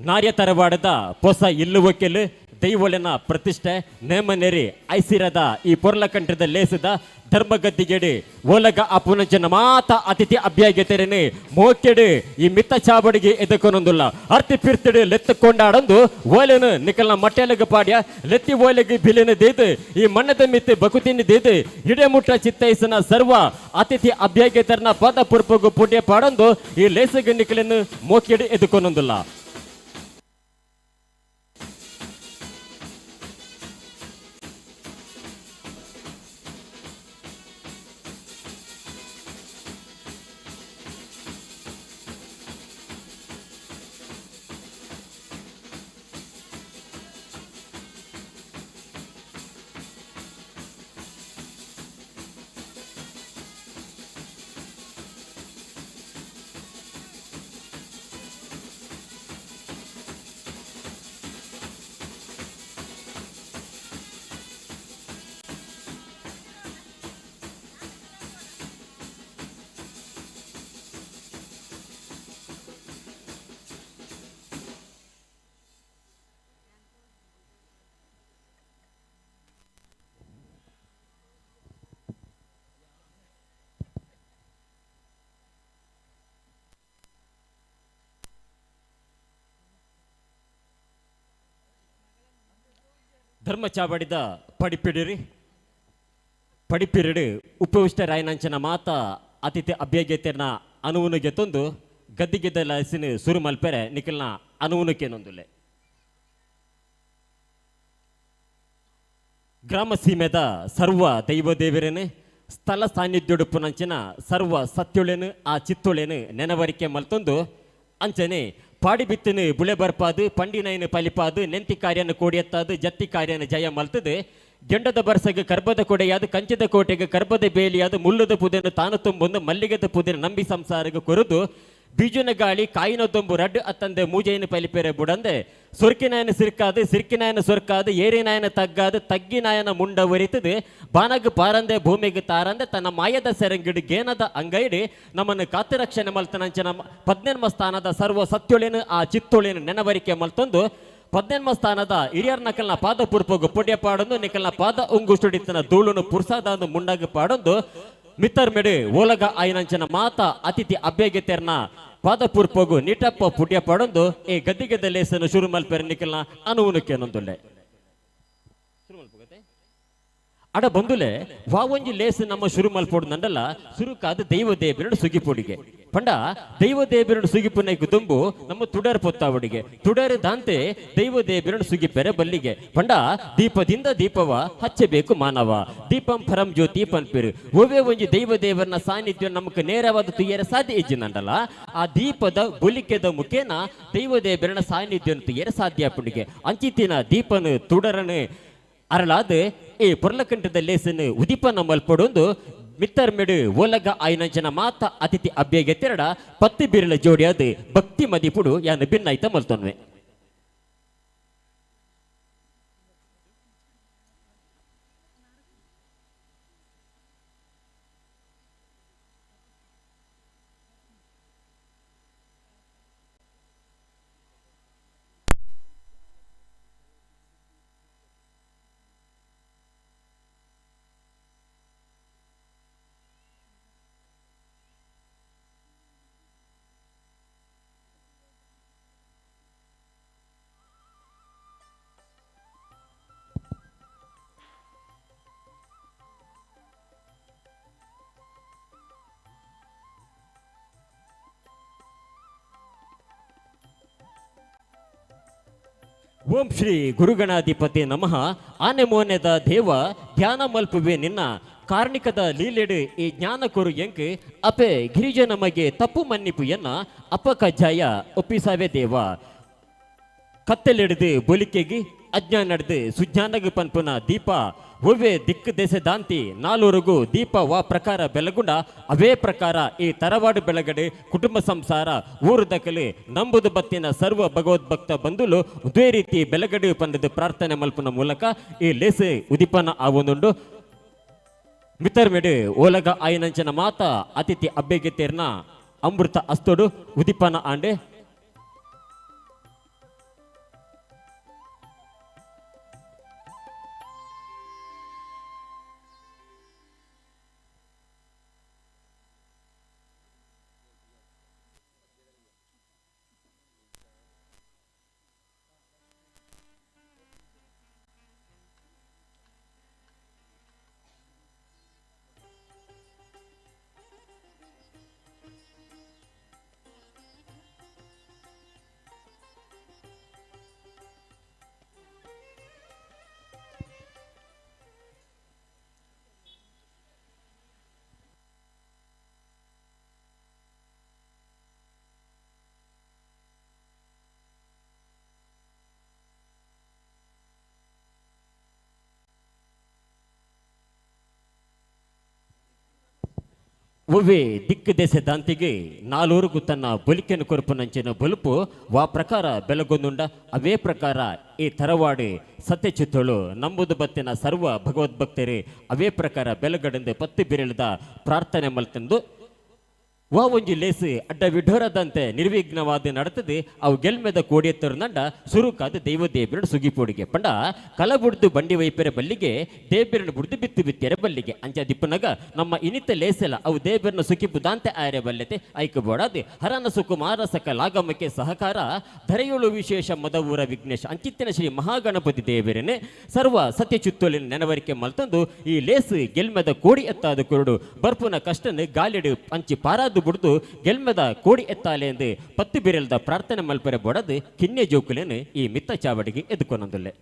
ನಾರ್ಯ ತರವಾಡದ ಹೊಸ ಇಲ್ಲು ಒಕ್ಕೆಲು ದೈವೊಳೆನ ಪ್ರತಿಷ್ಠೆ ನೇಮನೇರಿ ಐಸಿರದ ಈ ಪೊರ್ಲಕಂಠದ ಲೇಸದ ಧರ್ಮಗದ್ದಿಗೆಡು ಓಲಗ ಅಪುನಂಚನ ಮಾತ ಅತಿಥಿ ಅಭ್ಯಾಗೆತೆರೆನೆ ಮೋಕೆಡು ಈ ಮಿತ್ತ ಚಾವಡಿಗೆ ಎದಕೊನೊಂದುಲ್ಲ. ಅರ್ತಿ ಪಿರ್ತಿಡು ಲೆತ್ತುಕೊಂಡಾಡೊಂದು ಓಲೆನು ನಿಕಲ್ನ ಮಟ್ಟೆಲಗ ಪಾಡ್ಯ ಲೆತ್ತಿ ಓಲೆಗೆ ಬಿಲಿನ ದೇದು ಈ ಮಣ್ಣದ ಮಿತ್ತು ಬಕುತಿನಿ ದೇದು ಹಿಡೆಮುಟ್ಟ ಚಿತ್ತೈಸನ ಸರ್ವ ಅತಿಥಿ ಅಭ್ಯಾಗೆತರನ ಪದ ಪುರ್ಪಗು ಪುಡ್ಯ ಪಾಡೊಂದು ಈ ಲೇಸಗ ನಿಕಲನ್ನು ಮೋಕೆಡು ಎದಕೊನೊಂದುಲ್ಲ. ಧರ್ಮ ಚಾವಡಿದ ಪಡಿಪಿರಿಡು ಉಪವಿಷ್ಟ ರಾಯನಂಚನ ಮಾತ ಅತಿಥಿ ಅಭ್ಯಾಗೆತೆರ್ನ ಅನುವುನಿಗೆ ತಂದು ಗದ್ದಿಗೆದ ಲಸಿನ ಸುರು ಮಲ್ಪೆರೆ ನಿಖಲ್ನ ಅನುವುನಕ್ಕೇನೊಂದುಲ್ಲೆ. ಗ್ರಾಮ ಸೀಮೆದ ಸರ್ವ ದೈವ ದೇವರೇನು ಸ್ಥಳ ಸಾನ್ನಿಧ್ಯುಡುಪುನಂಚಿನ ಸರ್ವ ಸತ್ಯುಳೆನು ಆ ಚಿತ್ತುಳೆನು ನೆನವರಿಕೆ ಮಲ್ತೊಂದು ಅಂಚನೆ ಪಾಡಿ ಬಿತ್ತನು ಬುಳೆ ಬರ್ಪಾದು ಪಂಡಿನೈನು ಪಲಿಪಾದು ನೆಂತಿ ಕಾರ್ಯನ ಕೋಡಿಯತ್ತಾದು ಜತ್ತಿ ಕಾರ್ಯನ ಜಯ ಮಲ್ತದು ಗೆಂಡದ ಬರ್ಸಗೆ ಕರ್ಬದ ಕೊಡೆಯಾದ ಕಂಚದ ಕೋಟೆಗೆ ಕರ್ಬದ ಬೇಲಿಯಾದ ಮುಲ್ಲದ ಪುದೆನು ತಾನು ತುಂಬೊಂದು ಮಲ್ಲಿಗದ ಪುದೆನು ನಂಬಿ ಸಂಸಾರಗೆ ಕೊರದು ಬೀಜನ ಗಾಳಿ ಕಾಯಿನ ದೊಂಬು ರಡ್ಡು ಅತ್ತಂದೆ ಮೂಜೆಯನ್ನು ಪಲಿಪೆರೆ ಬುಡಂದೆ ಸೊರ್ಕಿನಾಯನ ಸಿರ್ಕಾದು ಸಿರ್ಕಿನಾಯನ ಸೊರ್ಕಾದು ಏರಿನಾಯನ ತಗ್ಗಾದು ತಗ್ಗಿನಾಯನ ಮುಂಡ ಒರಿತದು ಬಾನಗ ಪಾರಂದೆ ಭೂಮಿಗೆ ತಾರಂದೆ ತನ್ನ ಮಾಯದ ಸೆರಂಗಿಡು ಗೇನದ ಅಂಗೈಡಿ ನಮ್ಮನ್ನು ಕಾತು ರಕ್ಷಣೆ ಮಲ್ತನಂಚನ 18ಮ ಸ್ಥಾನದ ಸರ್ವ ಸತ್ಯೊಳೆನು ಆ ಚಿತ್ತೊಳೆನು ನೆನವರಿಕೆ ಮಲ್ತೊಂದು 18ಮ ಸ್ಥಾನದ ಹಿರಿಯರ್ ನಕಲ್ನ ಪಾದ ಪುರ್ಪಗು ಪುಡ್ಯ ಪಾಡೊಂದು ನಿಕಲ್ನ ಪಾದ ಉಂಗುಷ್ಟುಡಿತನ ಧೂಳುನು ಪುರ್ಸಾದ ಮುಂಡಾಗ ಪಾಡೊಂದು ಮಿತ್ತರ್ ಮೆಡು ಓಲಗ ಆಯ್ನಂಚನ ಮಾತ ಅತಿಥಿ ಅಭ್ಯಾಗೆತೆರ್ನ ಪಾದ ಪುರ್ಪಗು ನೀಟಪ್ಪ ಪುಡ್ಯ ಪಾಡೊಂದು ಈ ಗದ್ದಿಗೆದ ಲೇಸನು ಶುರು ಮಲ್ಪೆರ ನಿಕಲ್ನ ಅನುವುನಕ್ಕೇನೊಂದುಲ್ಲೆ. ಅಡ ಬಂದುಲೆ ವಾವಂಜಿ ಲೇಸ್ ನಮ್ಮ ಶುರು ಮಲ್ಪೋಡು ನಂಡಲ್ಲ ಸುರುಕಾದ ದೈವ ದೇಬಿರಡು ಸುಗಿಪುಡಿಗೆ ಪಂಡ ದೈವ ದೇಬಿರಡು ಸುಗಿಪುನ ಗುದುಂಬು ನಮ್ಮ ತುಡರ್ ಪೊತ್ತಾವಡಿಗೆ ತುಡರ್ ದಾಂತೆ ದೈವ ದೇಬಿರಡು ಸುಗಿಪೆರೆ ಬಲ್ಲಿಗೆ ಪಂಡ ದೀಪದಿಂದ ದೀಪವ ಹಚ್ಚಬೇಕು ಮಾನವ ದೀಪಂ ಪರಂ ಜ್ಯೋತಿ ಪನ್ಪಿರು ಒವೇ ಒಂಜಿ ದೈವ ದೇವರನ ಸಾನ್ನಿಧ್ಯ ನಮಕ್ ನೇರವಾದ ತುಯ್ಯರ ಸಾಧ್ಯ ಇಜ್ಜಿನಂಡಲ್ಲ ಆ ದೀಪದ ಬುಲಿಕೆದ ಮುಖೇನ ದೈವ ದೇವರನ ಸಾನ್ನಿಧ್ಯ ತುಯ್ಯರ ಸಾಧ್ಯ ಪುಡಿಗೆ ಅಂಚಿತಿನ ದೀಪನು ತುಡರನು ಅರಳಾದ ಈ ಪೊರ್ಲಕಂಠದ ಲೇಸನ್ನು ಉದಿಪನ ಮಲ್ಪಡೊಂದು ಮಿತ್ತರ್ ಮೆಡು ಒಲಗ ಆಯ್ನಂಚನ ಮಾತ ಅತಿಥಿ ಅಭ್ಯಗೆ ತೆರಡ ಪತ್ತಿ ಬಿರಳ ಜೋಡಿಯಾದ ಭಕ್ತಿ ಮದಿಪುಡು ಯಾನ ಭಿನ್ನಾಯ್ತ ಮಲ್ತೊನ್ವೆ ಓಂ ಶ್ರೀ ಗುರುಗಣಾಧಿಪತಿ ನಮಃ ಆನೆ ಮೋನೆದ ದೇವ ಧ್ಯಾನ ಮಲ್ಪುವೆ ನಿನ್ನ ಕಾರ್ಣಿಕದ ಲೀಲೆಡು ಈ ಜ್ಞಾನ ಕೊರು ಎಂಕ್ ಅಪೆ ಗಿರಿಜನ ಮಗೆ ತಪ್ಪು ಮನ್ನಿಪು ಎನ್ನ ಅಪ ಕಜ್ಜಾಯ ಒಪ್ಪಿಸಾವೆ ದೇವ ಕತ್ತೆಲೆಡ್ದು ಬೊಲಿಕೆಗಿ ಅಜ್ಞಾನ ನಡೆದು ಸುಜ್ಞಾನಗ ಪನ್ಪುನ ದೀಪ ಒವ್ವೆ ದಿಕ್ಕು ದೇಶ ದಾಂತಿ ನಾಲ್ವರೆಗೂ ದೀಪ ವಾ ಪ್ರಕಾರ ಬೆಳಗುಂಡ ಅವೇ ಪ್ರಕಾರ ಈ ತರವಾಡು ಬೆಳಗಡೆ ಕುಟುಂಬ ಸಂಸಾರ ಊರು ದಕಲು ನಂಬುದು ಬತ್ತಿನ ಸರ್ವ ಭಗವದ್ಭಕ್ತ ಬಂದುಲು ಇದೇ ರೀತಿ ಬೆಳಗಡೆ ಪಂದದ ಪ್ರಾರ್ಥನೆ ಮಲ್ಪನ ಮೂಲಕ ಈ ಲೇಸೆ ಉದಿಪನ ಆವೊಂದುಂಡು ಮಿತರ್ ಮೆಡು ಓಲಗ ಆಯ್ನಂಚನ ಮಾತ ಅತಿಥಿ ಅಬ್ಬೆಗೆ ತೇರ್ನ ಅಮೃತ ಅಸ್ತೋಡು ಉದಿಪನ ಆಂಡೆ ಒವ್ವೆ ದಿಕ್ಕು ದೇಶ ದಾಂತಿಗೆ ನಾಲ್ವರೆಗೂ ತನ್ನ ಬೊಲಿಕೆಯನ್ನು ಕೊರಪುನಂಚಿನ ಬಲುಪು ವಾ ಪ್ರಕಾರ ಬೆಳಗೊಂದುಂಡ ಅವೇ ಪ್ರಕಾರ ಈ ತರವಾಡು ಸತ್ಯ ಚಿತ್ತಳು ನಂಬುದು ಬತ್ತಿನ ಸರ್ವ ಭಗವದ್ಭಕ್ತರೇ ಅವೇ ಪ್ರಕಾರ ಬೆಳಗಡೆಂದು ಪತ್ತಿ ಬಿರಳಿದ ಪ್ರಾರ್ಥನೆ ಮಲ್ತಂದು ವಾ ಒಂಜಿ ಲೇಸು ಅಡ್ಡ ವಿಢೋರದಂತೆ ನಿರ್ವಿಘ್ನವಾದ ನಡತದೆ ಅವು ಗೆಲ್ಮೆದ ಕೋಡಿಯತ್ತರು ನಂಡ ಸುರುಕಾದ ದೈವ ದೇಬಿರಡು ಸುಗಿಪೋಡಿಗೆ ಪಂಡ ಕಲ ಬುಡ್ದು ಬಂಡಿ ವೈಪೆರೆ ಬಲ್ಲಿಗೆ ದೇಬಿರನ್ನು ಬುಡ್ದು ಬಿತ್ತು ಬಿತ್ತೆರೆ ಬಲ್ಲಿಗೆ ಅಂಚ ದಿಪ್ಪನಗ ನಮ್ಮ ಇನಿತ ಲೇಸೆಲ್ಲ ಅವು ದೇಬಿರನ್ನು ಸುಖಿಪು ದಾಂತೆ ಆಯರೆ ಬಲ್ಲೆತೆ ಐಕಬೋಡಾದು ಹರನ ಸುಕುಮಾರ ಸಕಲಾಗಮಕ್ಕೆ ಸಹಕಾರ ಧರೆಯೋಳು ವಿಶೇಷ ಮದವೂರ ವಿಘ್ನೇಶ ಅಂಚಿತ್ತಿನ ಶ್ರೀ ಮಹಾಗಣಪತಿ ದೇವರನ್ನೇ ಸರ್ವ ಸತ್ಯ ಚಿತ್ತೋಲಿನ ನೆನವರಿಕೆ ಮಲ್ತಂದು ಈ ಲೇಸು ಗೆಲ್ಮೆದ ಕೋಡಿ ಎತ್ತಾದ ಕುರುಡು ಬರ್ಪುನ ಕಷ್ಟನ ಗಾಲಿಡು ಅಂಚಿ ಪಾರಾದು ಬುಡ್ದು ಗೆಲ್ಮೆದ ಕೋಡಿ ಎತ್ತಾಲೆ ಎಂದು ಪತ್ತಿ ಬಿರಲ್ದ ಪ್ರಾರ್ಥನೆ ಮಲ್ಪರೆ ಬೊಡದು ಕಿನ್ನೆ ಜೋಕುಲೇನು ಈ ಮಿತ್ತ ಚಾವಡಿಗೆ ಎದುಕೊನೊಂದುಲ್ಲೆ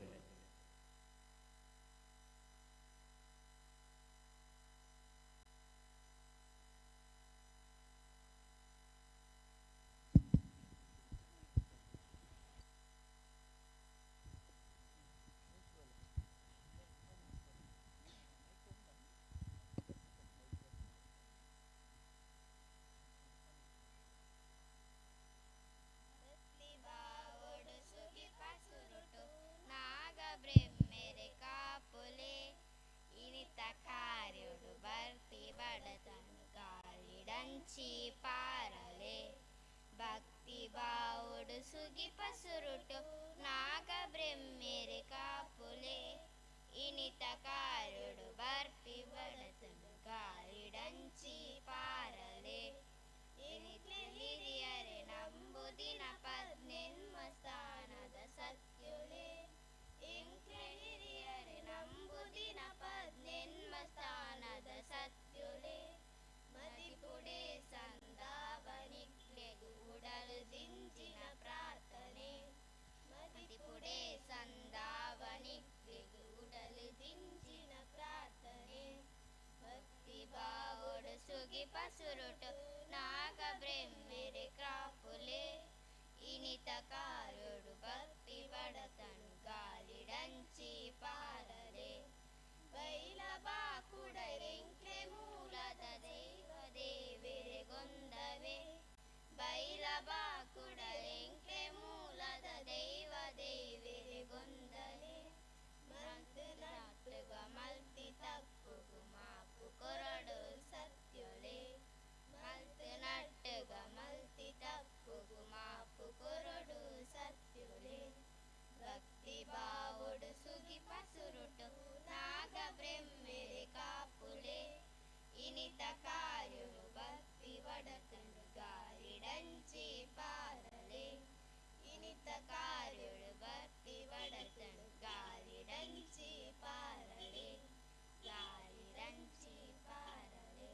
ಪಾರಲೆ ಭಕ್ತಿ ಬಾವುಡು ಸುಗಿ ಪಸುರುಟು ನಾಗ ಬ್ರಹ್ಮೆರೆ ಕಾಪುಲೆ ಇನಿತ ಕಾರುಡು ಬರ್ಪಿ ಬಡತನು ಗಾಳಿಡಂಚಿ ಪಾರಲೆ ಇನಿತ್ಲೆ ಹಿರಿಯರೆ ನಂಬುದಿನ ಪದ್ನೆನ್ಮ ಸ್ಥಾನದ ಸತ್ಯುಲೆ ಇಂಕ್ಲೆ ಹಿರಿಯರೆ ನಂಬುದಿನ ಪದ್ನೆನ್ಮ सुगी पसुरुट नाग ब्रह्मेरे क्रापुले इनित कारुडु भक्ति बडतनु गालिडंची पारले बैल बाकुडरेंक्ले ಮೂಲದ ದೈವ ದೇವರೆ ಗೊಂದವೆ बैल बाकुडरेंक्ले ಮೂಲದ ದೈವ ದೇವರೆ ಗೊಂದಲೆ ಮಲ್ತಿನಾಟಗ ಮಲ್ತಿ ತಪ್ಪುಗು ಮಾಪು ಕೊರಡು ಸತ್ಯೊಲೆ ಮಲ್ತಿನಾಟಗ ಮಲ್ತಿ ತಪ್ಪುಗು ಮಾಪು ಕೊರಡು ಸತ್ಯೊಲೆ ಭಕ್ತಿ ಬಾವುಡು ಸುಗಿ ಪಸುರುಟು ನಾಗ ಬ್ರಹ್ಮೆರೆ ಕಾಪುಲೆ ಇನಿತ ಕಾರ್ಯುಡು ಭಕ್ತಿ ಬಡತನು ಗಾರಿಡಂಚಿ ಪಾರಲೆ ಇನಿತ ಕಾರ್ಯುಡು ಭಕ್ತಿ ಬಡತನು ಗಾರಿಡಂಚಿ ಪಾರಲೆ ಗಾರಿಡಂಚಿ ಪಾರಲೆ.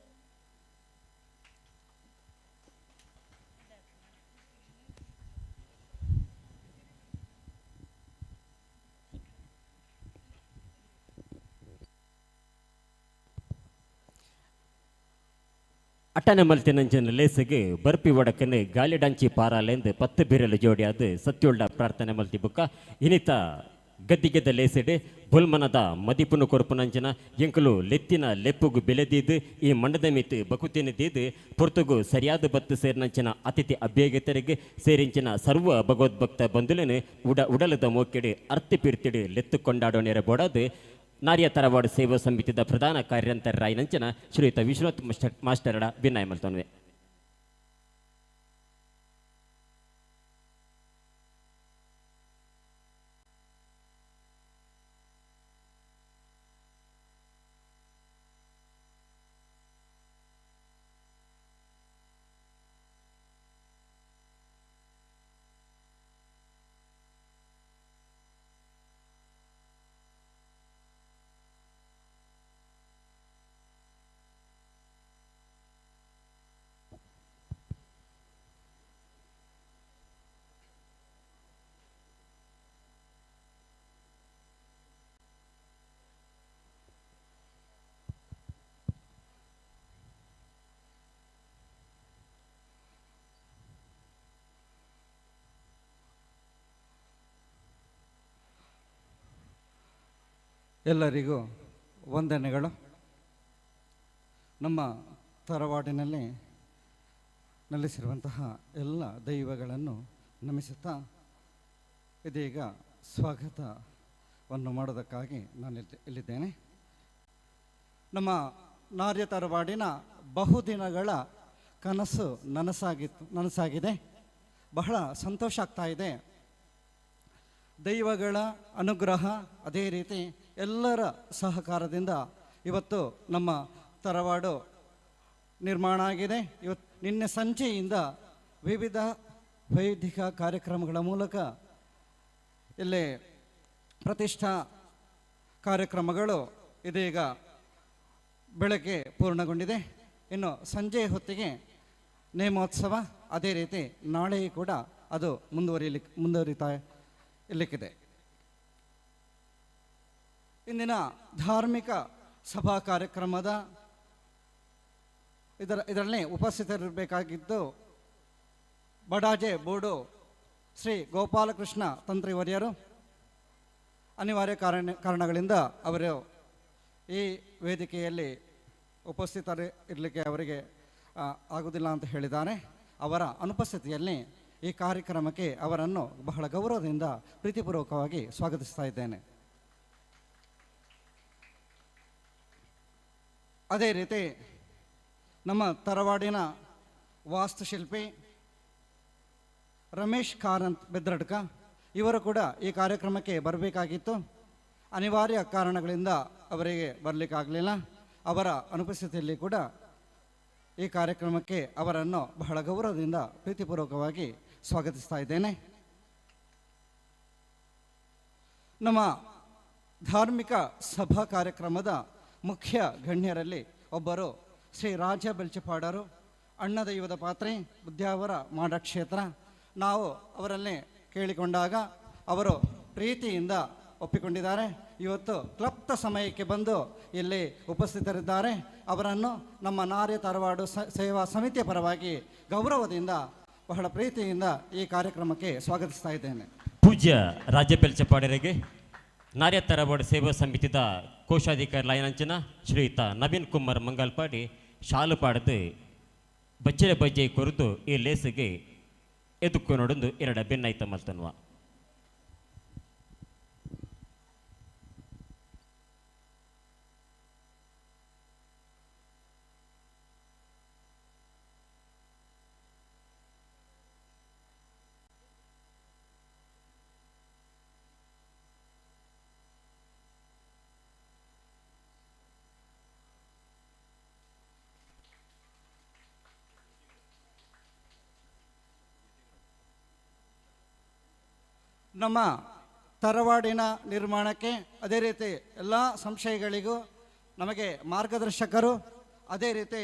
ಅಟ್ಟನೆ ಮಲ್ತಿನಂಜನ ಲೇಸಿಗೆ ಬರ್ಪಿ ಒಡಕನೆ ಗಾಲಿಡಂಚಿ ಪಾರಾಲೆಂದು 10 ಬಿರಲು ಜೋಡಿ ಅದು ಸತ್ಯುಳ್ಳ ಪ್ರಾರ್ಥನೆ ಮಲ್ತಿ ಬುಕ್ಕ ಇನಿತ ಗದ್ದಿಗೆದ ಲೇಸಿಡೆ ಬುಲ್ಮನದ ಮದಿಪುನು ಕೊರ್ಪುನಂಜನ ಎಂಕಲು ಲೆತ್ತಿನ ಲೆಪ್ಪುಗು ಬೆಲೆದಿದ್ದು ಈ ಮಂಡದ ಮಿತ್ತು ಬಕುತಿನದಿದ್ದು ಪೊರ್ತುಗು ಸರಿಯಾದ ಬತ್ತು ಸೇರಿನಂಚಿನ ಅತಿಥಿ ಅಭ್ಯಗತರಿಗೆ ಸೇರಿಂಚಿನ ಸರ್ವ ಭಗವದ್ಭಕ್ತ ಬಂಧುಲೇನು ಉಡಲದ ಮೋಕೆಡೆ ಅರ್ತಿ ಪಿರ್ತಿಡು ಲೆತ್ತು ಕೊಂಡಾಡೋ ನೆರೆ ಬೋಡದು ನಾರ್ಯ ತರವಾಡು ಸೇವಾ ಸಮಿತಿದ ಪ್ರಧಾನ ಕಾರ್ಯಂತರಾಯಿನಂಚನ ಶ್ರೀಯುತ ವಿಶ್ವನಾಥ್ ಮಾಸ್ಟರಡ ಭಿನ್ನಾಯ ಮಲ್ತೋನ್ವೆ. ಎಲ್ಲರಿಗೂ ವಂದನೆಗಳು. ನಮ್ಮ ತರವಾಡಿನಲ್ಲಿ ನೆಲೆಸಿರುವಂತಹ ಎಲ್ಲ ದೈವಗಳನ್ನು ನಮಿಸುತ್ತಾ ಇದೀಗ ಸ್ವಾಗತವನ್ನು ಮಾಡೋದಕ್ಕಾಗಿ ನಾನು ಇಲ್ಲಿದ್ದೇನೆ. ನಮ್ಮ ನಾರ್ಯ ತರವಾಡಿನ ಬಹುದಿನಗಳ ಕನಸು ನನಸಾಗಿದೆ. ಬಹಳ ಸಂತೋಷ ಆಗ್ತಾ ಇದೆ. ದೈವಗಳ ಅನುಗ್ರಹ ಅದೇ ರೀತಿ ಎಲ್ಲರ ಸಹಕಾರದಿಂದ ಇವತ್ತು ನಮ್ಮ ತರವಾಡು ನಿರ್ಮಾಣ ಆಗಿದೆ. ನಿನ್ನೆ ಸಂಜೆಯಿಂದ ವಿವಿಧ ವೈದಿಕ ಕಾರ್ಯಕ್ರಮಗಳ ಮೂಲಕ ಇಲ್ಲಿ ಪ್ರತಿಷ್ಠಾ ಕಾರ್ಯಕ್ರಮಗಳು ಇದೀಗ ಬೆಳಗ್ಗೆ ಪೂರ್ಣಗೊಂಡಿದೆ. ಇನ್ನು ಸಂಜೆ ಹೊತ್ತಿಗೆ ನೇಮೋತ್ಸವ, ಅದೇ ರೀತಿ ನಾಳೆ ಕೂಡ ಅದು ಮುಂದುವರಿತಾ ಇರಲಿಕ್ಕಿದೆ. ಇಂದಿನ ಧಾರ್ಮಿಕ ಸಭಾ ಕಾರ್ಯಕ್ರಮದ ಇದರಲ್ಲಿ ಉಪಸ್ಥಿತರಿರಬೇಕಾಗಿದ್ದು ಬಡಾಜೆ ಬೋಡು ಶ್ರೀ ಗೋಪಾಲಕೃಷ್ಣ ತಂತ್ರಿವರ್ಯರು. ಅನಿವಾರ್ಯ ಕಾರಣಗಳಿಂದ ಅವರು ಈ ವೇದಿಕೆಯಲ್ಲಿ ಉಪಸ್ಥಿತರಿರಲಿಕ್ಕೆ ಅವರಿಗೆ ಆಗುವುದಿಲ್ಲ ಅಂತ ಹೇಳಿದ್ದಾರೆ. ಅವರ ಅನುಪಸ್ಥಿತಿಯಲ್ಲಿ ಈ ಕಾರ್ಯಕ್ರಮಕ್ಕೆ ಅವರನ್ನು ಬಹಳ ಗೌರವದಿಂದ ಪ್ರೀತಿಪೂರ್ವಕವಾಗಿ ಸ್ವಾಗತಿಸ್ತಾ ಇದ್ದೇನೆ. ಅದೇ ರೀತಿ ನಮ್ಮ ತರವಾಡಿನ ವಾಸ್ತುಶಿಲ್ಪಿ ರಮೇಶ್ ಕಾರಂತ್ ಬೆದ್ರಡ್ಕ ಇವರು ಕೂಡ ಈ ಕಾರ್ಯಕ್ರಮಕ್ಕೆ ಬರಬೇಕಾಗಿತ್ತು. ಅನಿವಾರ್ಯ ಕಾರಣಗಳಿಂದ ಅವರಿಗೆ ಬರಲಿಕ್ಕಾಗಲಿಲ್ಲ. ಅವರ ಅನುಪಸ್ಥಿತಿಯಲ್ಲಿ ಕೂಡ ಈ ಕಾರ್ಯಕ್ರಮಕ್ಕೆ ಅವರನ್ನು ಬಹಳ ಗೌರವದಿಂದ ಪ್ರೀತಿಪೂರ್ವಕವಾಗಿ ಸ್ವಾಗತಿಸ್ತಾ ಇದ್ದೇನೆ. ನಮ್ಮ ಧಾರ್ಮಿಕ ಸಭಾ ಕಾರ್ಯಕ್ರಮದ ಮುಖ್ಯ ಗಣ್ಯರಲ್ಲಿ ಒಬ್ಬರು ಶ್ರೀ ರಾಜ ಬೆಲ್ಚಪಾಡರು, ಅಣ್ಣದೈವದ ಪಾತ್ರೆ, ಬುದ್ಧಾವರ ಮಾಡಕ್ಷೇತ್ರ. ನಾವು ಅವರಲ್ಲೇ ಕೇಳಿಕೊಂಡಾಗ ಅವರು ಪ್ರೀತಿಯಿಂದ ಒಪ್ಪಿಕೊಂಡಿದ್ದಾರೆ. ಇವತ್ತು ಕ್ಲಪ್ತ ಸಮಯಕ್ಕೆ ಬಂದು ಇಲ್ಲಿ ಉಪಸ್ಥಿತರಿದ್ದಾರೆ. ಅವರನ್ನು ನಮ್ಮ ನಾರ್ಯ ತರವಾಡು ಸೇವಾ ಸಮಿತಿಯ ಪರವಾಗಿ ಗೌರವದಿಂದ ಬಹಳ ಪ್ರೀತಿಯಿಂದ ಈ ಕಾರ್ಯಕ್ರಮಕ್ಕೆ ಸ್ವಾಗತಿಸ್ತಾ ಇದ್ದೇನೆ. ಪೂಜ್ಯ ರಾಜ್ಯ ಬೆಲ್ಚಪಾಡರಿಗೆ ನಾರ್ಯ ತರವಾಡು ಸೇವಾ ಸಮಿತಿದ ಕೋಶಾಧಿಕಾರಿ ಲಯನಂಚನ ಶ್ರೀಯುತ ನವೀನ್ ಕುಮಾರ್ ಮಂಗಲ್ಪಾಡಿ ಶಾಲು ಪಾಡದು ಬಚ್ಚರೆ ಬಜ್ಜೆ ಕೊರದು ಈ ಲೇಸಿಗೆ ಎದುಕ್ಕು ನೋಡೊಂದು ಎರಡು ಬೆನ್ನೈತ ಮಲ್ತನ್ವ. ನಮ್ಮ ತರವಾಡಿನ ನಿರ್ಮಾಣಕ್ಕೆ ಅದೇ ರೀತಿ ಎಲ್ಲ ಸಂಶಯಗಳಿಗೂ ನಮಗೆ ಮಾರ್ಗದರ್ಶಕರು, ಅದೇ ರೀತಿ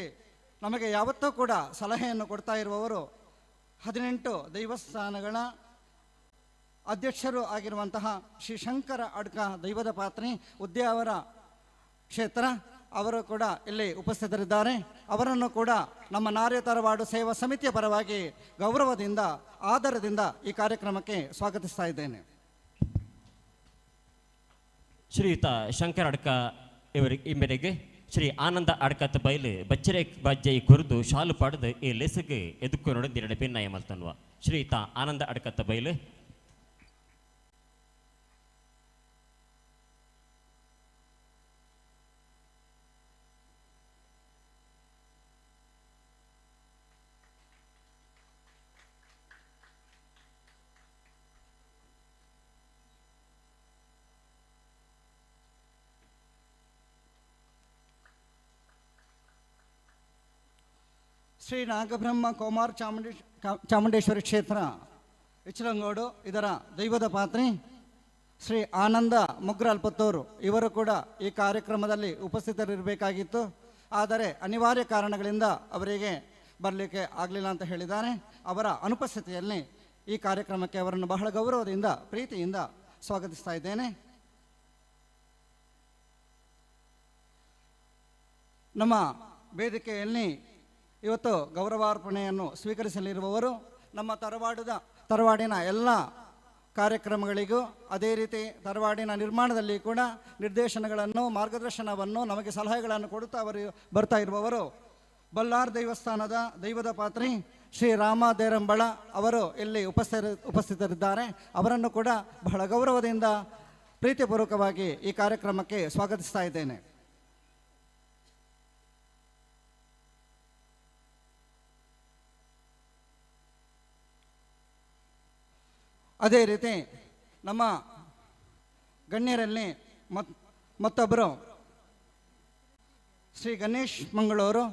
ನಮಗೆ ಯಾವತ್ತೂ ಕೂಡ ಸಲಹೆಯನ್ನು ಕೊಡ್ತಾ ಇರುವವರು 18 ದೈವಸ್ಥಾನಗಳ ಅಧ್ಯಕ್ಷರು ಆಗಿರುವಂತಹ ಶ್ರೀ ಶಂಕರ ಅಡ್ಕ ದೈವದ ಪಾತ್ರಿ ಉದ್ಯಾವರ ಕ್ಷೇತ್ರ ಅವರು ಕೂಡ ಇಲ್ಲಿ ಉಪಸ್ಥಿತರಿದ್ದಾರೆ. ಅವರನ್ನು ಕೂಡ ನಮ್ಮ ನಾರ್ಯ ತರವಾಡು ಸೇವಾ ಸಮಿತಿಯ ಪರವಾಗಿ ಗೌರವದಿಂದ ಆದರದಿಂದ ಈ ಕಾರ್ಯಕ್ರಮಕ್ಕೆ ಸ್ವಾಗತಿಸ್ತಾ ಇದ್ದೇನೆ. ಶ್ರೀಯುತ ಶಂಕರ ಅಡ್ಕ ಇವರಿಗೆ ಈ ಮೇರೆಗೆ ಶ್ರೀ ಆನಂದ ಅಡ್ಕತ್ ಬೈಲು ಬಚ್ಚರೆ ಬಾಜ್ಯ ಕುರಿದು ಶಾಲು ಪಾಡದು ಈ ಲೆಸಿಗೆ ಎದುಕ್ಕು ನೋಡಿದ ಎರಡು ಭಿನ್ನಾಯ ಮಲ್ತನ್ವ. ಶ್ರೀಯುತ ಆನಂದ ಅಡ್ಕತ್ ಬೈಲು ಶ್ರೀ ನಾಗಬ್ರಹ್ಮ ಕೋಮಾರ್ ಚಾಮುಂಡೇಶ್ವರಿ ಕ್ಷೇತ್ರ ಇಚ್ಚಲಂಗೋಡು ಇದರ ದೈವದ ಪಾತ್ರಿ ಶ್ರೀ ಆನಂದ ಮುಗ್ರಲ್ಪತ್ತೂರು ಇವರು ಕೂಡ ಈ ಕಾರ್ಯಕ್ರಮದಲ್ಲಿ ಉಪಸ್ಥಿತರಿರಬೇಕಾಗಿತ್ತು. ಆದರೆ ಅನಿವಾರ್ಯ ಕಾರಣಗಳಿಂದ ಅವರಿಗೆ ಬರಲಿಕ್ಕೆ ಆಗಲಿಲ್ಲ ಅಂತ ಹೇಳಿದ್ದಾರೆ. ಅವರ ಅನುಪಸ್ಥಿತಿಯಲ್ಲಿ ಈ ಕಾರ್ಯಕ್ರಮಕ್ಕೆ ಅವರನ್ನು ಬಹಳ ಗೌರವದಿಂದ ಪ್ರೀತಿಯಿಂದ ಸ್ವಾಗತಿಸ್ತಾ ಇದ್ದೇನೆ. ನಮ್ಮ ವೇದಿಕೆಯಲ್ಲಿ ಇವತ್ತು ಗೌರವಾರ್ಪಣೆಯನ್ನು ಸ್ವೀಕರಿಸಲಿರುವವರು ನಮ್ಮ ತರವಾಡಿನ ಎಲ್ಲ ಕಾರ್ಯಕ್ರಮಗಳಿಗೂ ಅದೇ ರೀತಿ ತರವಾಡಿನ ನಿರ್ಮಾಣದಲ್ಲಿ ಕೂಡ ನಿರ್ದೇಶನಗಳನ್ನು ಮಾರ್ಗದರ್ಶನವನ್ನು ನಮಗೆ ಸಲಹೆಗಳನ್ನು ಕೊಡುತ್ತಾ ಅವರು ಬರ್ತಾ ಇರುವವರು ಬಲ್ಲಾರ್ ದೇವಸ್ಥಾನದ ದೈವದ ಪಾತ್ರಿ ಶ್ರೀ ರಾಮ ದೇರಂಬಳ ಅವರು ಇಲ್ಲಿ ಉಪಸ್ಥಿತರಿದ್ದಾರೆ. ಅವರನ್ನು ಕೂಡ ಬಹಳ ಗೌರವದಿಂದ ಪ್ರೀತಿಪೂರ್ವಕವಾಗಿ ಈ ಕಾರ್ಯಕ್ರಮಕ್ಕೆ ಸ್ವಾಗತಿಸ್ತಾ ಇದ್ದೇನೆ. ಅದೇ ರೀತಿ ನಮ್ಮ ಗಣ್ಯರಲ್ಲಿ ಮತ್ತೊಬ್ಬರು ಶ್ರೀ ಗಣೇಶ್ ಮಂಗಳೂರು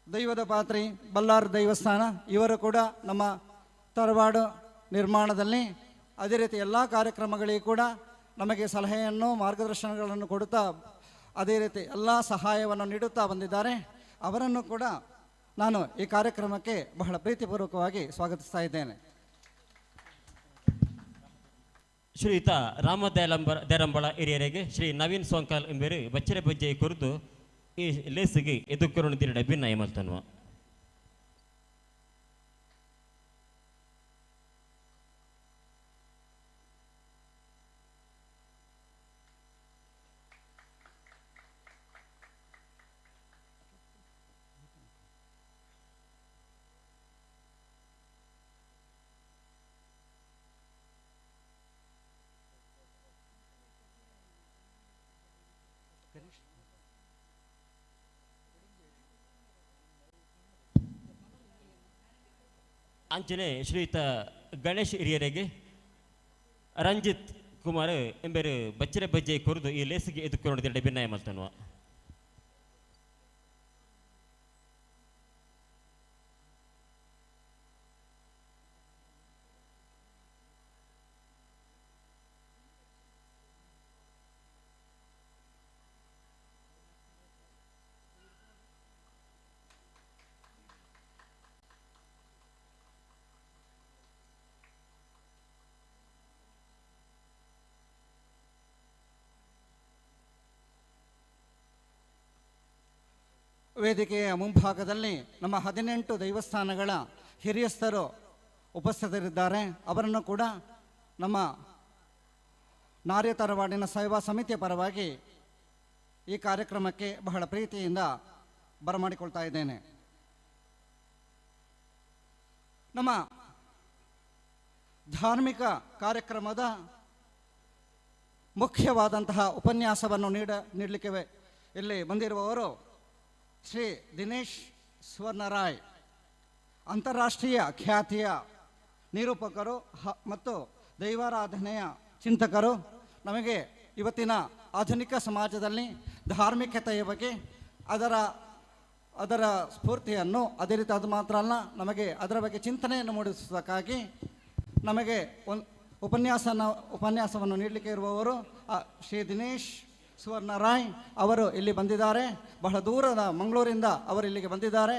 ದೈವದ ಪಾತ್ರಿ ಬಲ್ಲಾರ್ ದೇವಸ್ಥಾನ ಇವರು ಕೂಡ ನಮ್ಮ ತರವಾಡು ನಿರ್ಮಾಣದಲ್ಲಿ ಅದೇ ರೀತಿ ಎಲ್ಲ ಕಾರ್ಯಕ್ರಮಗಳಿಗೂ ಕೂಡ ನಮಗೆ ಸಲಹೆಯನ್ನು ಮಾರ್ಗದರ್ಶನಗಳನ್ನು ಕೊಡುತ್ತಾ ಅದೇ ರೀತಿ ಎಲ್ಲ ಸಹಾಯವನ್ನು ನೀಡುತ್ತಾ ಬಂದಿದ್ದಾರೆ. ಅವರನ್ನು ಕೂಡ ನಾನು ಈ ಕಾರ್ಯಕ್ರಮಕ್ಕೆ ಬಹಳ ಪ್ರೀತಿಪೂರ್ವಕವಾಗಿ ಸ್ವಾಗತಿಸ್ತಾ ಇದ್ದೇನೆ. ಶ್ರೀಯುತ ರಾಮ ದೇರಂಬಳ ಹಿರಿಯರಿಗೆ ಶ್ರೀ ನವೀನ್ ಸೋಂಕಾಲ್ ಎಂಬರು ಬಚ್ಚರೆ ಬಜ್ಜೆ ಕುರಿದು ಈ ಲೇಸಿಗೆ ಎದುಕ್ಕು ನೋಡಿದ ಭಿನ್ನಾಯ ಮಲ್ತನ್ವ. ಅಂಚನೆ ಶ್ರೀಯುತ ಗಣೇಶ್ ಹಿರಿಯರಿಗೆ ರಂಜಿತ್ ಕುಮಾರ್ ಎಂಬರು ಬಚ್ಚರೆ ಬಜ್ಜೆ ಕೊರದು ಈ ಲೇಸಿಗೆ ಎದುಕ್ಕು ನೋಡಿದ ಭಿನ್ನಾಯ ಮಲ್ತನ್ವ. ವೇದಿಕೆಯ ಮುಂಭಾಗದಲ್ಲಿ ನಮ್ಮ 18 ದೈವಸ್ಥಾನಗಳ ಹಿರಿಯಸ್ಥರು ಉಪಸ್ಥಿತರಿದ್ದಾರೆ. ಅವರನ್ನು ಕೂಡ ನಮ್ಮ ನಾರ್ಯ ತರವಾಡಿನ ಸೇವಾ ಸಮಿತಿಯ ಪರವಾಗಿ ಈ ಕಾರ್ಯಕ್ರಮಕ್ಕೆ ಬಹಳ ಪ್ರೀತಿಯಿಂದ ಬರಮಾಡಿಕೊಳ್ತಾ ಇದ್ದೇನೆ. ನಮ್ಮ ಧಾರ್ಮಿಕ ಕಾರ್ಯಕ್ರಮದ ಮುಖ್ಯವಾದಂತಹ ಉಪನ್ಯಾಸವನ್ನು ನೀಡಲಿಕ್ಕೆ ಇಲ್ಲಿ ಬಂದಿರುವವರು ಶ್ರೀ ದಿನೇಶ್ ಸುವರ್ಣರಾಯ್, ಅಂತಾರಾಷ್ಟ್ರೀಯ ಖ್ಯಾತಿಯ ನಿರೂಪಕರು ಮತ್ತು ದೈವಾರಾಧನೆಯ ಚಿಂತಕರು. ನಮಗೆ ಇವತ್ತಿನ ಆಧುನಿಕ ಸಮಾಜದಲ್ಲಿ ಧಾರ್ಮಿಕತೆಯ ಬಗ್ಗೆ ಅದರ ಸ್ಫೂರ್ತಿಯನ್ನು, ಅದೇ ರೀತಿ ಅದು ಮಾತ್ರ ಅಲ್ಲ, ನಮಗೆ ಅದರ ಬಗ್ಗೆ ಚಿಂತನೆಯನ್ನು ಮೂಡಿಸುವುದಕ್ಕಾಗಿ ನಮಗೆ ಉಪನ್ಯಾಸವನ್ನು ನೀಡಲಿಕ್ಕೆ ಇರುವವರು ಶ್ರೀ ದಿನೇಶ್ ಸುವರ್ಣರಾಯ್ ಅವರು ಇಲ್ಲಿ ಬಂದಿದ್ದಾರೆ. ಬಹಳ ದೂರದ ಮಂಗಳೂರಿಂದ ಅವರು ಇಲ್ಲಿಗೆ ಬಂದಿದ್ದಾರೆ.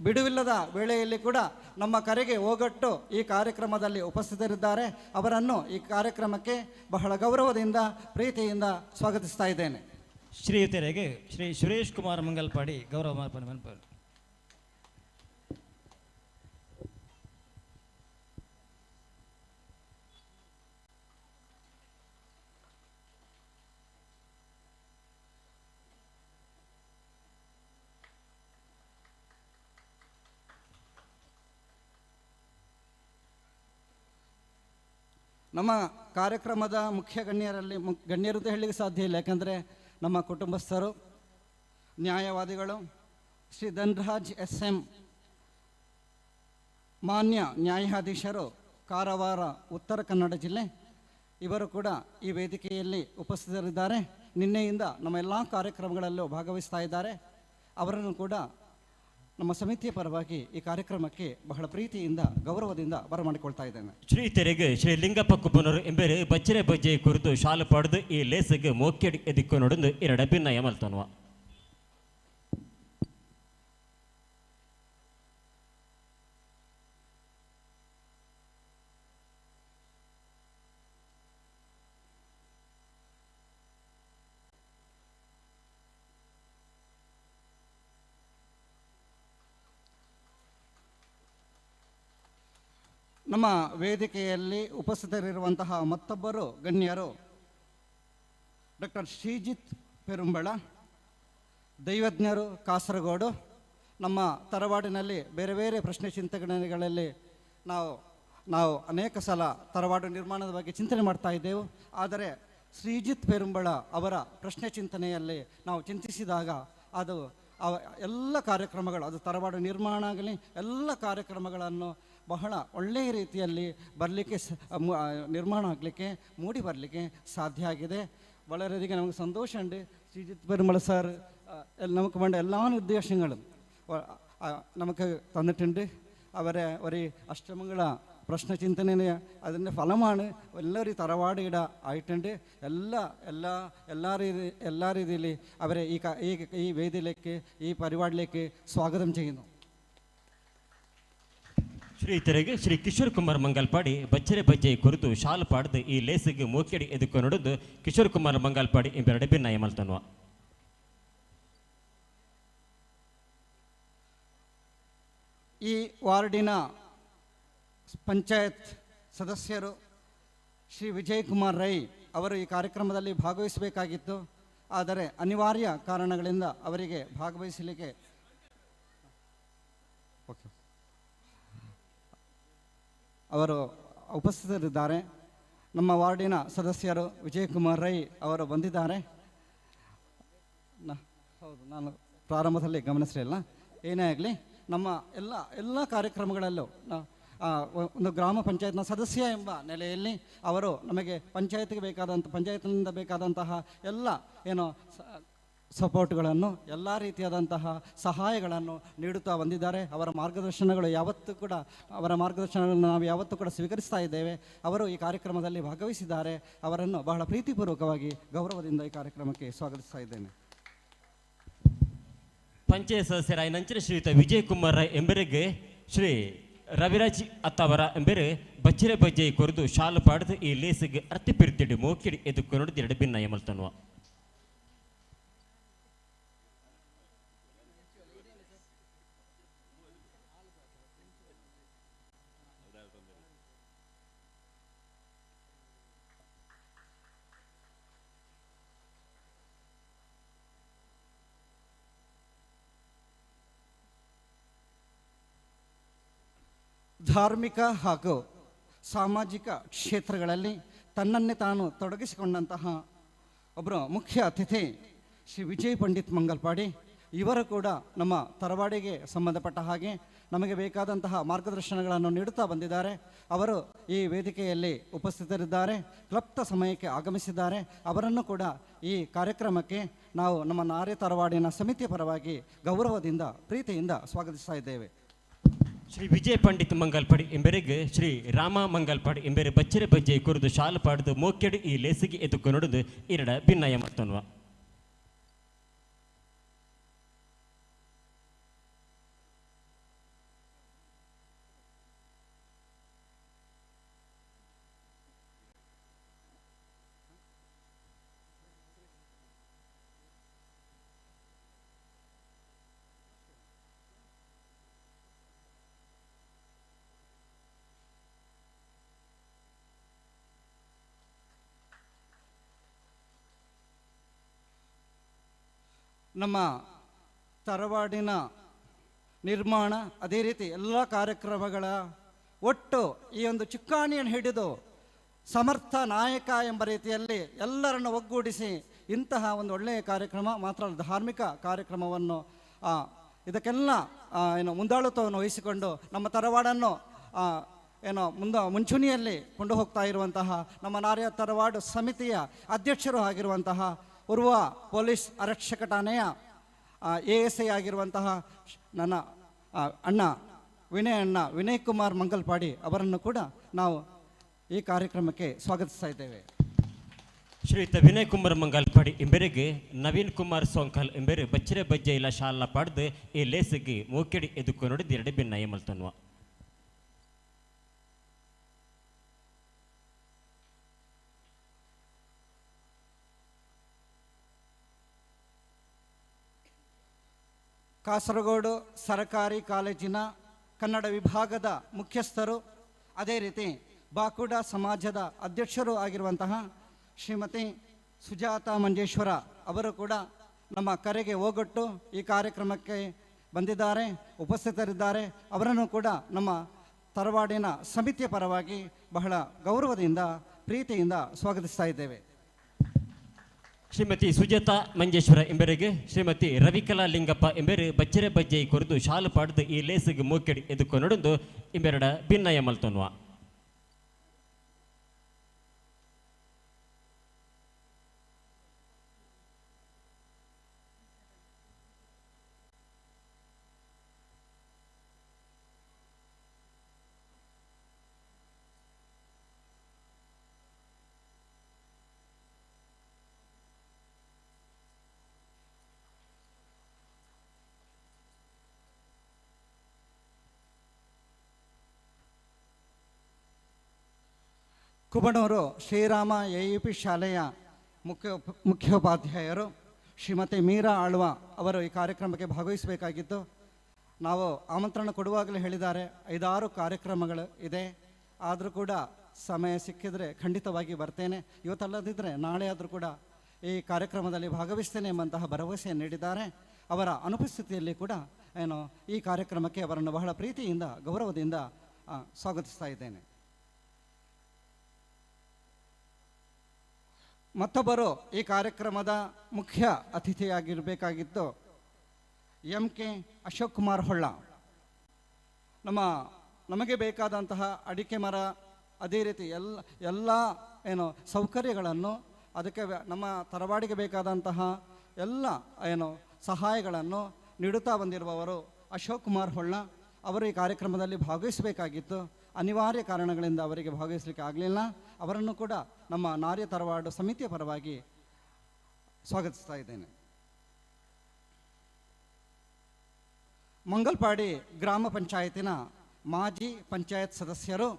ಬಿಡುವಿಲ್ಲದ ವೇಳೆಯಲ್ಲಿ ಕೂಡ ನಮ್ಮ ಕರೆಗೆ ಓಗೊಟ್ಟು ಈ ಕಾರ್ಯಕ್ರಮದಲ್ಲಿ ಉಪಸ್ಥಿತರಿದ್ದಾರೆ. ಅವರನ್ನು ಈ ಕಾರ್ಯಕ್ರಮಕ್ಕೆ ಬಹಳ ಗೌರವದಿಂದ ಪ್ರೀತಿಯಿಂದ ಸ್ವಾಗತಿಸ್ತಾ ಇದ್ದೇನೆ. ಶ್ರೀಯುತರಿಗೆ ಶ್ರೀ ಸುರೇಶ್ ಕುಮಾರ್ ಮಂಗಲ್ಪಾಡಿ ಗೌರವ ಮಾರ್ಪಣೆ ಮನ್ಪರು. ನಮ್ಮ ಕಾರ್ಯಕ್ರಮದ ಮುಖ್ಯ ಗಣ್ಯರು ಅಂತ ಹೇಳಲಿಕ್ಕೆ ಸಾಧ್ಯ ಇಲ್ಲ, ಯಾಕಂದರೆ ನಮ್ಮ ಕುಟುಂಬಸ್ಥರು, ನ್ಯಾಯವಾದಿಗಳು, ಶ್ರೀ ಧನ್ರಾಜ್ SM, ಮಾನ್ಯ ನ್ಯಾಯಾಧೀಶರು, ಕಾರವಾರ, ಉತ್ತರ ಕನ್ನಡ ಜಿಲ್ಲೆ, ಇವರು ಕೂಡ ಈ ವೇದಿಕೆಯಲ್ಲಿ ಉಪಸ್ಥಿತರಿದ್ದಾರೆ. ನಿನ್ನೆಯಿಂದ ನಮ್ಮ ಎಲ್ಲ ಕಾರ್ಯಕ್ರಮಗಳಲ್ಲೂ ಭಾಗವಹಿಸ್ತಾ ಇದ್ದಾರೆ. ಅವರನ್ನು ಕೂಡ ನಮ್ಮ ಸಮಿತಿಯ ಪರವಾಗಿ ಈ ಕಾರ್ಯಕ್ರಮಕ್ಕೆ ಬಹಳ ಪ್ರೀತಿಯಿಂದ ಗೌರವದಿಂದ ಬರಮಾಡಿಕೊಳ್ತಾ ಇದ್ದೇನೆ. ಶ್ರೀತೆರೆಗೆ ಶ್ರೀ ಲಿಂಗಪ್ಪ ಕುಬ್ಬನವರು ಎಂಬರು ಬಚ್ಚರೆ ಬಜ್ಜೆ ಕುರಿತು ಶಾಲು ಪಡೆದು ಈ ಲೇಸಿಗೆ ಮೋಕೆಡ್ ಎದಿಕ್ಕು ನೋಡೊಂದು ಎರಡು ಭಿನ್ನ ಯಮಲ್ತನ್ವ. ನಮ್ಮ ವೇದಿಕೆಯಲ್ಲಿ ಉಪಸ್ಥಿತರಿರುವಂತಹ ಮತ್ತೊಬ್ಬರು ಗಣ್ಯರು ಡಾಕ್ಟರ್ ಶ್ರೀಜಿತ್ ಪೆರುಂಬಳ, ದೈವಜ್ಞರು, ಕಾಸರಗೋಡು. ನಮ್ಮ ತರವಾಡಿನಲ್ಲಿ ಬೇರೆ ಬೇರೆ ಪ್ರಶ್ನೆ ಚಿಂತನೆಗಳಲ್ಲಿ ನಾವು ಅನೇಕ ಸಲ ತರವಾಡು ನಿರ್ಮಾಣದ ಬಗ್ಗೆ ಚಿಂತನೆ ಮಾಡ್ತಾ ಇದ್ದೆವು. ಆದರೆ ಶ್ರೀಜಿತ್ ಪೆರುಂಬಳ ಅವರ ಪ್ರಶ್ನೆ ಚಿಂತನೆಯಲ್ಲಿ ನಾವು ಚಿಂತಿಸಿದಾಗ ಅದು ಎಲ್ಲ ಕಾರ್ಯಕ್ರಮಗಳು, ಅದು ತರವಾಡು ನಿರ್ಮಾಣ ಆಗಲಿ ಎಲ್ಲ ಕಾರ್ಯಕ್ರಮಗಳನ್ನು ಬಹಳ ಒಳ್ಳೆಯ ರೀತಿಯಲ್ಲಿ ಬರಲಿಕ್ಕೆ ನಿರ್ಮಾಣ ಆಗಲಿಕ್ಕೆ ಮೂಡಿ ಬರಲಿಕ್ಕೆ ಸಾಧ್ಯ ಆಗಿದೆ. വളരെയധികം നമുക്ക് സന്തോഷമുണ്ട്. ശ്രീജിത്ത് പെരുമള സാർ നമുക്ക് വേണ്ട എല്ലാ നിർദ്ദേശങ്ങളും നമുക്ക് തന്നിട്ടുണ്ട്. അവരെ ഒരു അഷ്ടമംഗള പ്രശ്ന ചിന്തന അതിൻ്റെ ഫലമാണ് എല്ലാവരും തറവാടിയുടെ ആയിട്ടുണ്ട്. എല്ലാ രീതിയിൽ അവരെ ഈ വേദിയിലേക്ക്, ഈ പരിപാടിയിലേക്ക് സ്വാഗതം ചെയ്യുന്നു. ಶ್ರೀತೆರೆಗೆ ಶ್ರೀ ಕಿಶೋರ್ ಕುಮಾರ್ ಮಂಗಲ್ಪಾಡಿ ಬಚ್ಚರೆ ಬಜ್ಜೆ ಕುರಿತು ಶಾಲು ಪಾಡ್ದು ಈ ಲೇಸಿಗೆ ಮೋಕೆಡಿ ಎದುಕು ನೋಡೋದು ಕಿಶೋರ್ ಕುಮಾರ್ ಮಂಗಲ್ಪಾಡಿ ಎಂಬೆರಡು ಭಿನ್ನ ಯಮಲ್ತನ್ವ. ಈ ವಾರ್ಡಿನ ಪಂಚಾಯತ್ ಸದಸ್ಯರು ಶ್ರೀ ವಿಜಯ್ ಕುಮಾರ್ ರೈ ಅವರು ಈ ಕಾರ್ಯಕ್ರಮದಲ್ಲಿ ಭಾಗವಹಿಸಬೇಕಾಗಿತ್ತು. ಆದರೆ ಅನಿವಾರ್ಯ ಕಾರಣಗಳಿಂದ ಅವರಿಗೆ ಭಾಗವಹಿಸಲಿಕ್ಕೆ ಅವರು ಉಪಸ್ಥಿತರಿದ್ದಾರೆ. ನಮ್ಮ ವಾರ್ಡಿನ ಸದಸ್ಯರು ವಿಜಯ್ ಕುಮಾರ್ ರೈ ಅವರು ಬಂದಿದ್ದಾರೆ. ಹೌದು, ನಾನು ಪ್ರಾರಂಭದಲ್ಲಿ ಗಮನಿಸಲಿಲ್ಲ. ಏನೇ ಆಗಲಿ, ನಮ್ಮ ಎಲ್ಲ ಕಾರ್ಯಕ್ರಮಗಳಲ್ಲೂ ಒಂದು ಗ್ರಾಮ ಪಂಚಾಯತ್ನ ಸದಸ್ಯ ಎಂಬ ನೆಲೆಯಲ್ಲಿ ಅವರು ನಮಗೆ ಪಂಚಾಯತ್ನಿಂದ ಬೇಕಾದಂತಹ ಎಲ್ಲ ಸಪೋರ್ಟ್ಗಳನ್ನು, ಎಲ್ಲ ರೀತಿಯಾದಂತಹ ಸಹಾಯಗಳನ್ನು ನೀಡುತ್ತಾ ಬಂದಿದ್ದಾರೆ. ಅವರ ಮಾರ್ಗದರ್ಶನಗಳನ್ನು ನಾವು ಯಾವತ್ತೂ ಕೂಡ ಸ್ವೀಕರಿಸ್ತಾ ಇದ್ದೇವೆ. ಅವರು ಈ ಕಾರ್ಯಕ್ರಮದಲ್ಲಿ ಭಾಗವಹಿಸಿದ್ದಾರೆ. ಅವರನ್ನು ಬಹಳ ಪ್ರೀತಿಪೂರ್ವಕವಾಗಿ ಗೌರವದಿಂದ ಈ ಕಾರ್ಯಕ್ರಮಕ್ಕೆ ಸ್ವಾಗತಿಸ್ತಾ ಇದ್ದೇನೆ. ಪಂಚಾಯತ್ ಸದಸ್ಯರಾಯ ನಂತರ ಶ್ರೀಯುತ ವಿಜಯ್ ಕುಮಾರ್ ರಾಯ್ ಎಂಬರಿಗೆ ಶ್ರೀ ರವಿರಾಜ್ ಅತ್ತವರ ಎಂಬರು ಬಚ್ಚರೆ ಬಜ್ಜೆ ಕೊರೆದು ಶಾಲು ಪಾಡ್ದು ಈ ಲೇಸಿಗೆ ಅರ್ತಿ ಪಿರ್ತಿಡಿ ಮೋಕಿಡಿ ಎದುಕು ನೋಡಿದ ಎರಡು ಭಿನ್ನ ಯಮಲ್ತನ್ವ. ಧಾರ್ಮಿಕ ಹಾಗೂ ಸಾಮಾಜಿಕ ಕ್ಷೇತ್ರಗಳಲ್ಲಿ ತನ್ನನ್ನೇ ತಾನು ತೊಡಗಿಸಿಕೊಂಡಂತಹ ಒಬ್ಬರು ಮುಖ್ಯ ಅತಿಥಿ ಶ್ರೀ ವಿಜಯ್ ಪಂಡಿತ್ ಮಂಗಲ್ಪಾಡಿ. ಇವರು ಕೂಡ ನಮ್ಮ ತರವಾಡಿಗೆ ಸಂಬಂಧಪಟ್ಟ ಹಾಗೆ ನಮಗೆ ಬೇಕಾದಂತಹ ಮಾರ್ಗದರ್ಶನಗಳನ್ನು ನೀಡುತ್ತಾ ಬಂದಿದ್ದಾರೆ. ಅವರು ಈ ವೇದಿಕೆಯಲ್ಲಿ ಉಪಸ್ಥಿತರಿದ್ದಾರೆ, ಕ್ಲಪ್ತ ಸಮಯಕ್ಕೆ ಆಗಮಿಸಿದ್ದಾರೆ. ಅವರನ್ನು ಕೂಡ ಈ ಕಾರ್ಯಕ್ರಮಕ್ಕೆ ನಾವು ನಮ್ಮ ನಾರಿ ತರವಾಡಿನ ಸಮಿತಿಯ ಪರವಾಗಿ ಗೌರವದಿಂದ ಪ್ರೀತಿಯಿಂದ ಸ್ವಾಗತಿಸ್ತಾ ಇದ್ದೇವೆ. ಶ್ರೀ ವಿಜಯ ಪಂಡಿತ್ ಮಂಗಲ್ಪಾಡಿ ಎಂಬರಿಗೆ ಶ್ರೀ ರಾಮ ಮಂಗಲ್ಪಾಡಿ ಎಂಬರೆ ಬಚ್ಚರೆ ಬಜ್ಜೆ ಕುರಿದು ಶಾಲು ಪಾಡಿದು ಮೋಕೆಡು ಈ ಲೇಸಿಗೆ ಎದುಕೊನೊಡದು ಎರಡ ಭಿನ್ನಯ ಮತ್ತೊನ್ವ. ನಮ್ಮ ತರವಾಡಿನ ನಿರ್ಮಾಣ ಅದೇ ರೀತಿ ಎಲ್ಲ ಕಾರ್ಯಕ್ರಮಗಳ ಒಟ್ಟು ಈ ಒಂದು ಚುಕ್ಕಾಣಿಯನ್ನು ಹಿಡಿದು ಸಮರ್ಥ ನಾಯಕ ಎಂಬ ರೀತಿಯಲ್ಲಿ ಎಲ್ಲರನ್ನು ಒಗ್ಗೂಡಿಸಿ ಇಂತಹ ಒಂದು ಒಳ್ಳೆಯ ಕಾರ್ಯಕ್ರಮ ಮಾತ್ರ ಧಾರ್ಮಿಕ ಕಾರ್ಯಕ್ರಮವನ್ನು ಇದಕ್ಕೆಲ್ಲ ಮುಂದಾಳುತ್ವವನ್ನು ವಹಿಸಿಕೊಂಡು ನಮ್ಮ ತರವಾಡನ್ನು ಮುಂಚೂಣಿಯಲ್ಲಿ ಕೊಂಡು ಹೋಗ್ತಾ ಇರುವಂತಹ ನಮ್ಮ ನಾರಿಯ ತರವಾಡು ಸಮಿತಿಯ ಅಧ್ಯಕ್ಷರು ಆಗಿರುವಂತಹ ಉರ್ವ ಪೊಲೀಸ್ ಆರಕ್ಷಕ ಠಾಣೆಯ ASI ಆಗಿರುವಂತಹ ನನ್ನ ಅಣ್ಣ ವಿನಯ್ ಕುಮಾರ್ ಮಂಗಲ್ಪಾಡಿ ಅವರನ್ನು ಕೂಡ ನಾವು ಈ ಕಾರ್ಯಕ್ರಮಕ್ಕೆ ಸ್ವಾಗತಿಸ್ತಾ ಇದ್ದೇವೆ. ಶ್ರೀಯುತ ವಿನಯ್ ಕುಮಾರ್ ಮಂಗಲ್ಪಾಡಿ ಎಂಬರಿಗೆ ನವೀನ್ ಕುಮಾರ್ ಸೋಂಕಲ್ ಎಂಬರು ಬಚ್ಚರೆ ಬಜ್ಜೆ ಇಲ್ಲ ಶಾಲ ಪಾಡ್ದು ಈ ಲೇಸಿಗೆ ಮೋಕೆಡಿ ಎದುಕು ನೋಡಿದ ಎರಡು ಭಿನ್ನಯ ಮಲ್ತನ್ವ. ಕಾಸರಗೋಡು ಸರಕಾರಿ ಕಾಲೇಜಿನ ಕನ್ನಡ ವಿಭಾಗದ ಮುಖ್ಯಸ್ಥರು, ಅದೇ ರೀತಿ ಬಾಕುಡ ಸಮಾಜದ ಅಧ್ಯಕ್ಷರು ಆಗಿರುವಂತಹ ಶ್ರೀಮತಿ ಸುಜಾತ ಮಂಜೇಶ್ವರ ಅವರು ಕೂಡ ನಮ್ಮ ಕರೆಗೆ ಓಗೊಟ್ಟು ಈ ಕಾರ್ಯಕ್ರಮಕ್ಕೆ ಬಂದಿದ್ದಾರೆ, ಉಪಸ್ಥಿತರಿದ್ದಾರೆ. ಅವರನ್ನು ಕೂಡ ನಮ್ಮ ತರವಾಡಿನ ಸಮಿತಿಯ ಪರವಾಗಿ ಬಹಳ ಗೌರವದಿಂದ ಪ್ರೀತಿಯಿಂದ ಸ್ವಾಗತಿಸ್ತಾ ಇದ್ದೇವೆ. ಶ್ರೀಮತಿ ಸುಜಾತಾ ಮಂಜೇಶ್ವರ ಎಂಬರಿಗೆ ಶ್ರೀಮತಿ ರವಿಕಲಾ ಲಿಂಗಪ್ಪ ಎಂಬರು ಬಚ್ಚರೆ ಬಜ್ಜೆ ಕೊರೆದು ಶಾಲು ಪಾಡ್ದು ಈ ಲೇಸಿಗೆ ಮೋಕೆಡಿ ಎದುಕು ನೋಡೊಂದು ಇಂಬೆರಡ ಭಿನ್ನಯ ಮಲ್ತೊನ್ವ. ಕುಬಣೂರು ಶ್ರೀರಾಮ AUP ಶಾಲೆಯ ಮುಖ್ಯೋಪಾಧ್ಯಾಯರು ಶ್ರೀಮತಿ ಮೀರಾ ಆಳ್ವ ಅವರು ಈ ಕಾರ್ಯಕ್ರಮಕ್ಕೆ ಭಾಗವಹಿಸಬೇಕಾಗಿದ್ದು, ನಾವು ಆಮಂತ್ರಣ ಕೊಡುವಾಗಲೇ ಹೇಳಿದ್ದಾರೆ 5-6 ಕಾರ್ಯಕ್ರಮಗಳು ಇದೆ. ಆದರೂ ಕೂಡ ಸಮಯ ಸಿಕ್ಕಿದರೆ ಖಂಡಿತವಾಗಿ ಬರ್ತೇನೆ, ಇವತ್ತಲ್ಲದಿದ್ದರೆ ನಾಳೆ ಆದರೂ ಕೂಡ ಈ ಕಾರ್ಯಕ್ರಮದಲ್ಲಿ ಭಾಗವಹಿಸ್ತೇನೆ ಎಂಬಂತಹ ಭರವಸೆ ನೀಡಿದ್ದಾರೆ. ಅವರ ಅನುಪಸ್ಥಿತಿಯಲ್ಲಿ ಕೂಡ ಈ ಕಾರ್ಯಕ್ರಮಕ್ಕೆ ಅವರನ್ನು ಬಹಳ ಪ್ರೀತಿಯಿಂದ ಗೌರವದಿಂದ ಸ್ವಾಗತಿಸ್ತಾ ಇದ್ದೇನೆ. ಮತ್ತೊಬ್ಬರು ಈ ಕಾರ್ಯಕ್ರಮದ ಮುಖ್ಯ ಅತಿಥಿಯಾಗಿರಬೇಕಾಗಿದ್ದು MK ಅಶೋಕ್ ಕುಮಾರ್ ಹೊಳ್ಳ. ನಮಗೆ ಬೇಕಾದಂತಹ ಅಡಿಕೆ ಮರ, ಅದೇ ರೀತಿ ಎಲ್ಲ ಸೌಕರ್ಯಗಳನ್ನು, ಅದಕ್ಕೆ ನಮ್ಮ ತರವಾಡಿಗೆ ಬೇಕಾದಂತಹ ಎಲ್ಲ ಸಹಾಯಗಳನ್ನು ನೀಡುತ್ತಾ ಬಂದಿರುವವರು ಅಶೋಕ್ ಕುಮಾರ್ ಹೊಳ್ಳ. ಅವರು ಈ ಕಾರ್ಯಕ್ರಮದಲ್ಲಿ ಭಾಗವಹಿಸಬೇಕಾಗಿತ್ತು, ಅನಿವಾರ್ಯ ಕಾರಣಗಳಿಂದ ಅವರಿಗೆ ಭಾಗವಹಿಸಲಿಕ್ಕೆ ಆಗಲಿಲ್ಲ. ಅವರನ್ನು ಕೂಡ ನಮ್ಮ ನಾರ್ಯ ತರವಾಡು ಸಮಿತಿಯ ಪರವಾಗಿ ಸ್ವಾಗತಿಸ್ತಾ ಇದ್ದೇನೆ. ಮಂಗಲ್ಪಾಡಿ ಗ್ರಾಮ ಪಂಚಾಯತಿನ ಮಾಜಿ ಪಂಚಾಯತ್ ಸದಸ್ಯರು,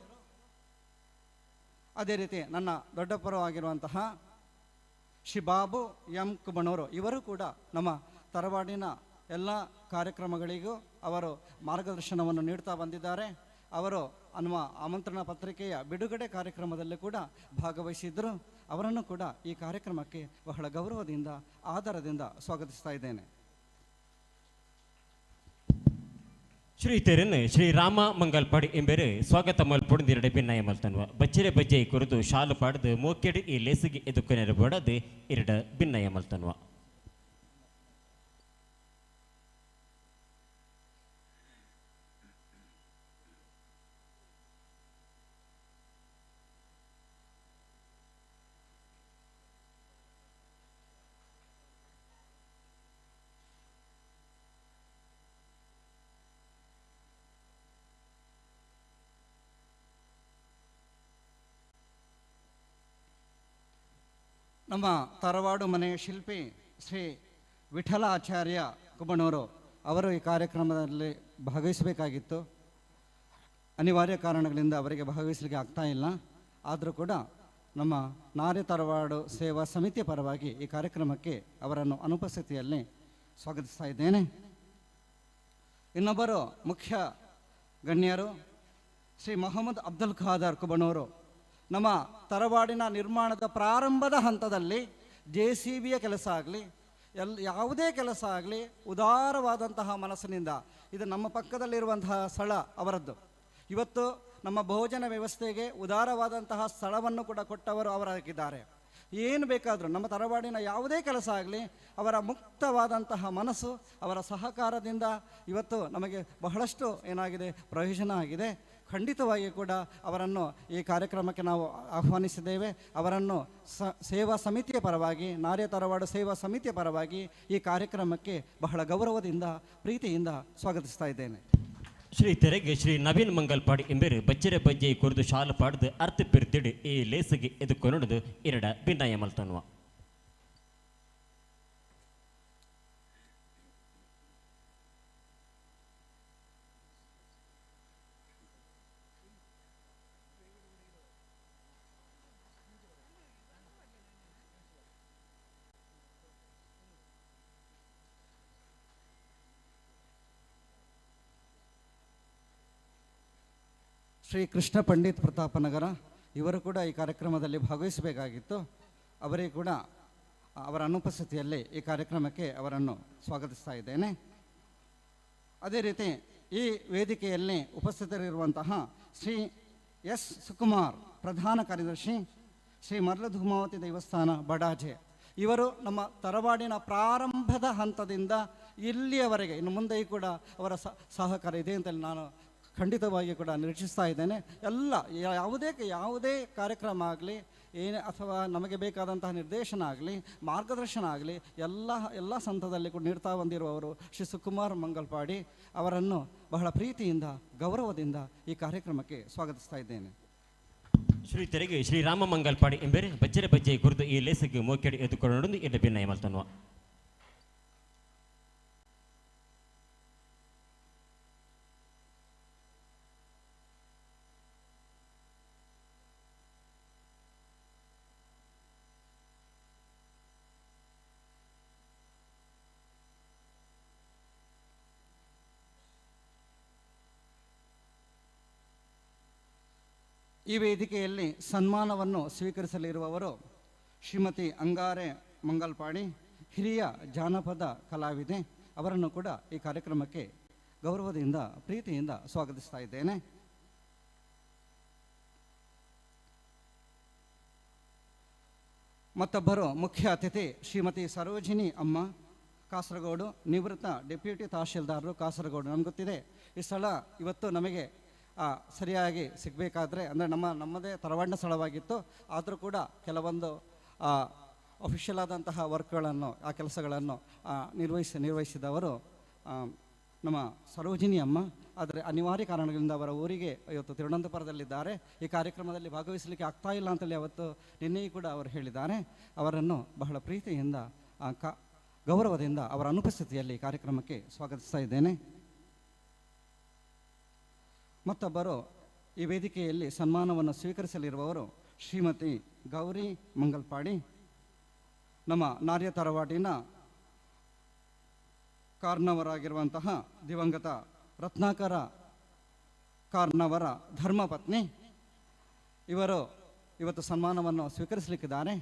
ಅದೇ ರೀತಿ ನನ್ನ ದೊಡ್ಡಪ್ಪರು ಆಗಿರುವಂತಹ ಶ್ರೀ ಬಾಬು M ಕುಬಣೂರು, ಇವರು ಕೂಡ ನಮ್ಮ ತರವಾಡಿನ ಎಲ್ಲ ಕಾರ್ಯಕ್ರಮಗಳಿಗೂ ಅವರು ಮಾರ್ಗದರ್ಶನವನ್ನು ನೀಡ್ತಾ ಬಂದಿದ್ದಾರೆ. ಅವರು ನಮ್ಮ ಆಮಂತ್ರಣ ಪತ್ರಿಕೆಯ ಬಿಡುಗಡೆ ಕಾರ್ಯಕ್ರಮದಲ್ಲಿ ಕೂಡ ಭಾಗವಹಿಸಿದ್ದರು. ಅವರನ್ನು ಕೂಡ ಈ ಕಾರ್ಯಕ್ರಮಕ್ಕೆ ಬಹಳ ಗೌರವದಿಂದ ಆದರದಿಂದ ಸ್ವಾಗತಿಸ್ತಾ ಇದ್ದೇನೆ. ಶ್ರೀ ತೆರನ್ ಶ್ರೀ ರಾಮ ಮಂಗಲ್ಪಾಡಿ ಎಂಬೆರೆ ಸ್ವಾಗತ ಮಲ್ಪೊಂದಿರಡೆ ಭಿನ್ನಾಯ ಮಲ್ತನ್ವ ಬಚ್ಚರೆ ಬಜ್ಜೆ ಕುರಿತು ಶಾಲು ಪಾಡ್ದು ಮೋಕೆಡು ಈ ಲೇಸಿಗೆ ಎದುಕೊನೆರ ಬಡದು ಎರಡ ಭಿನ್ನಾಯ ಮಲ್ತನ್ವ. ನಮ್ಮ ತರವಾಡು ಮನೆ ಶಿಲ್ಪಿ ಶ್ರೀ ವಿಠಲ ಆಚಾರ್ಯ ಕುಬಣೂರು ಅವರು ಈ ಕಾರ್ಯಕ್ರಮದಲ್ಲಿ ಭಾಗವಹಿಸಬೇಕಾಗಿತ್ತು. ಅನಿವಾರ್ಯ ಕಾರಣಗಳಿಂದ ಅವರಿಗೆ ಭಾಗವಹಿಸಲಿಕ್ಕೆ ಆಗ್ತಾ ಇಲ್ಲ. ಆದರೂ ಕೂಡ ನಮ್ಮ ನಾರಿ ತರವಾಡು ಸೇವಾ ಸಮಿತಿಯ ಪರವಾಗಿ ಈ ಕಾರ್ಯಕ್ರಮಕ್ಕೆ ಅವರನ್ನು ಅನುಪಸ್ಥಿತಿಯಲ್ಲಿ ಸ್ವಾಗತಿಸ್ತಾ ಇದ್ದೇನೆ. ಇನ್ನೊಬ್ಬರು ಮುಖ್ಯ ಗಣ್ಯರು ಶ್ರೀ ಮೊಹಮ್ಮದ್ ಅಬ್ದುಲ್ ಖಾದರ್ ಕುಬಣೂರು. ನಮ್ಮ ತರವಾಡಿನ ನಿರ್ಮಾಣದ ಪ್ರಾರಂಭದ ಹಂತದಲ್ಲಿ JCBಯ ಕೆಲಸ ಆಗಲಿ ಯಾವುದೇ ಕೆಲಸ ಆಗಲಿ ಉದಾರವಾದಂತಹ ಮನಸ್ಸಿನಿಂದ, ಇದು ನಮ್ಮ ಪಕ್ಕದಲ್ಲಿರುವಂತಹ ಸ್ಥಳ ಅವರದ್ದು. ಇವತ್ತು ನಮ್ಮ ಭೋಜನ ವ್ಯವಸ್ಥೆಗೆ ಉದಾರವಾದಂತಹ ಸ್ಥಳವನ್ನು ಕೂಡ ಕೊಟ್ಟವರು ಅವರಾಗಿದ್ದಾರೆ. ಏನು ಬೇಕಾದರೂ ನಮ್ಮ ತರವಾಡಿನ ಯಾವುದೇ ಕೆಲಸ ಆಗಲಿ ಅವರ ಮುಕ್ತವಾದಂತಹ ಮನಸ್ಸು, ಅವರ ಸಹಕಾರದಿಂದ ಇವತ್ತು ನಮಗೆ ಬಹಳಷ್ಟು ಏನಾಗಿದೆ, ಪ್ರಯೋಜನ ಆಗಿದೆ. ಖಂಡಿತವಾಗಿ ಕೂಡ ಅವರನ್ನು ಈ ಕಾರ್ಯಕ್ರಮಕ್ಕೆ ನಾವು ಆಹ್ವಾನಿಸಿದ್ದೇವೆ. ಅವರನ್ನು ಸೇವಾ ಸಮಿತಿಯ ಪರವಾಗಿ, ನಾರ್ಯ ತರವಾಡು ಸೇವಾ ಸಮಿತಿಯ ಪರವಾಗಿ ಈ ಕಾರ್ಯಕ್ರಮಕ್ಕೆ ಬಹಳ ಗೌರವದಿಂದ ಪ್ರೀತಿಯಿಂದ ಸ್ವಾಗತಿಸ್ತಾ ಇದ್ದೇನೆ. ಶ್ರೀ ತೆರೆಗೆ ಶ್ರೀ ನವೀನ್ ಮಂಗಲ್ಪಾಡಿ ಎಂಬರು ಬಚ್ಚರೆ ಬಜ್ಜೆ ಕುರಿದು ಶಾಲು ಪಾಡ್ದು ಅರ್ಥ ಪಿರ್ತಿಡು ಈ ಲೇಸಿಗೆ ಎದುಕೊನೊಡ್ದು ಎರಡ ಭಿನ್ನಾಯ ಮಲ್ತನ್ವ. ಶ್ರೀ ಕೃಷ್ಣ ಪಂಡಿತ್ ಪ್ರತಾಪನಗರ ಇವರು ಕೂಡ ಈ ಕಾರ್ಯಕ್ರಮದಲ್ಲಿ ಭಾಗವಹಿಸಬೇಕಾಗಿತ್ತು. ಅವರಿಗೆ ಕೂಡ ಅವರ ಅನುಪಸ್ಥಿತಿಯಲ್ಲಿ ಈ ಕಾರ್ಯಕ್ರಮಕ್ಕೆ ಅವರನ್ನು ಸ್ವಾಗತಿಸ್ತಾ ಇದ್ದೇನೆ. ಅದೇ ರೀತಿ ಈ ವೇದಿಕೆಯಲ್ಲಿ ಉಪಸ್ಥಿತರಿರುವಂತಹ ಶ್ರೀ ಎಸ್ ಸುಕುಮಾರ್ ಪ್ರಧಾನ ಕಾರ್ಯದರ್ಶಿ, ಶ್ರೀ ಮರಳಧೂಮಾವತಿ ದೇವಸ್ಥಾನ ಬಡಾಜೆ, ಇವರು ನಮ್ಮ ತರವಾಡಿನ ಪ್ರಾರಂಭದ ಹಂತದಿಂದ ಇಲ್ಲಿಯವರೆಗೆ ಇನ್ನು ಮುಂದೆಯೂ ಕೂಡ ಅವರ ಸಹಕಾರ ಇದೆ ಅಂತ ನಾನು ಖಂಡಿತವಾಗಿ ಕೂಡ ನಿರೀಕ್ಷಿಸ್ತಾ ಇದ್ದೇನೆ. ಯಾವುದೇ ಕಾರ್ಯಕ್ರಮ ಆಗಲಿ ಅಥವಾ ನಮಗೆ ಬೇಕಾದಂತಹ ನಿರ್ದೇಶನ ಆಗಲಿ ಮಾರ್ಗದರ್ಶನ ಆಗಲಿ ಎಲ್ಲ ಹಂತದಲ್ಲಿ ಕೂಡ ನೀಡ್ತಾ ಬಂದಿರುವವರು ಶ್ರೀ ಸುಕುಮಾರ್ ಮಂಗಲ್ಪಾಡಿ ಅವರನ್ನು ಬಹಳ ಪ್ರೀತಿಯಿಂದ ಗೌರವದಿಂದ ಈ ಕಾರ್ಯಕ್ರಮಕ್ಕೆ ಸ್ವಾಗತಿಸ್ತಾ ಇದ್ದೇನೆ. ಶ್ರೀ ತೆರೆಗೆ ಶ್ರೀ ರಾಮ ಮಂಗಲ್ಪಾಡಿ ಎಂಬರೆ ಬಚ್ಚರೆ ಬಜ್ಜೆ ಕುರಿತು ಈ ಲೇಸಿಗೆ ಮೋಕೆಡು ಎದುಕೊಂಡು ಎಡ್ಡ ಭಿನ್ನಾಯ ಮಲ್ತನ್ವ. ಈ ವೇದಿಕೆಯಲ್ಲಿ ಸನ್ಮಾನವನ್ನು ಸ್ವೀಕರಿಸಲಿರುವವರು ಶ್ರೀಮತಿ ಅಂಗಾರೆ ಮಂಗಲ್ಪಾಡಿ, ಹಿರಿಯ ಜಾನಪದ ಕಲಾವಿದೆ. ಅವರನ್ನು ಕೂಡ ಈ ಕಾರ್ಯಕ್ರಮಕ್ಕೆ ಗೌರವದಿಂದ ಪ್ರೀತಿಯಿಂದ ಸ್ವಾಗತಿಸ್ತಾ ಇದ್ದೇನೆ. ಮತ್ತೊಬ್ಬರು ಮುಖ್ಯ ಅತಿಥಿ ಶ್ರೀಮತಿ ಸರೋಜಿನಿ ಅಮ್ಮ, ಕಾಸರಗೋಡು, ನಿವೃತ್ತ ಡೆಪ್ಯೂಟಿ ತಹಶೀಲ್ದಾರರು ಕಾಸರಗೋಡು. ನಮ್ಗೆ ಗೊತ್ತಿದೆ ಈ ಸ್ಥಳ ಇವತ್ತು ನಮಗೆ ಸರಿಯಾಗಿ ಸಿಗಬೇಕಾದ್ರೆ ಅಂದರೆ ನಮ್ಮದೇ ತರವಾಡಿನ ಸ್ಥಳವಾಗಿತ್ತು. ಆದರೂ ಕೂಡ ಕೆಲವೊಂದು ಅಫಿಷಿಯಲ್ ಆದಂತಹ ವರ್ಕ್ಗಳನ್ನು ಆ ಕೆಲಸಗಳನ್ನು ನಿರ್ವಹಿಸಿದವರು ನಮ್ಮ ಸರೋಜಿನಿ ಅಮ್ಮ. ಆದರೆ ಅನಿವಾರ್ಯ ಕಾರಣಗಳಿಂದ ಅವರ ಊರಿಗೆ ಇವತ್ತು ತಿರುವನಂತಪುರದಲ್ಲಿದ್ದಾರೆ. ಈ ಕಾರ್ಯಕ್ರಮದಲ್ಲಿ ಭಾಗವಹಿಸಲಿಕ್ಕೆ ಆಗ್ತಾ ಇಲ್ಲ ಅಂತೇಳಿ ಅವತ್ತು ನಿನ್ನೆಯೂ ಕೂಡ ಅವರು ಹೇಳಿದ್ದಾರೆ. ಅವರನ್ನು ಬಹಳ ಪ್ರೀತಿಯಿಂದ ಗೌರವದಿಂದ ಅವರ ಅನುಪಸ್ಥಿತಿಯಲ್ಲಿ ಕಾರ್ಯಕ್ರಮಕ್ಕೆ ಸ್ವಾಗತಿಸ್ತಾ ಇದ್ದೇನೆ. ಮತ್ತೊಬ್ಬರು ಈ ವೇದಿಕೆಯಲ್ಲಿ ಸನ್ಮಾನವನ್ನು ಸ್ವೀಕರಿಸಲಿರುವವರು ಶ್ರೀಮತಿ ಗೌರಿ ಮಂಗಲ್ಪಾಡಿ, ನಮ್ಮ ನಾರ್ಯ ತರವಾಡಿನ ಕಾರ್ನವರಾಗಿರುವಂತಹ ದಿವಂಗತ ರತ್ನಾಕರ ಕಾರ್ನವರ ಧರ್ಮಪತ್ನಿ. ಇವರು ಇವತ್ತು ಸನ್ಮಾನವನ್ನು ಸ್ವೀಕರಿಸಲಿಕ್ಕಿದ್ದಾರೆ.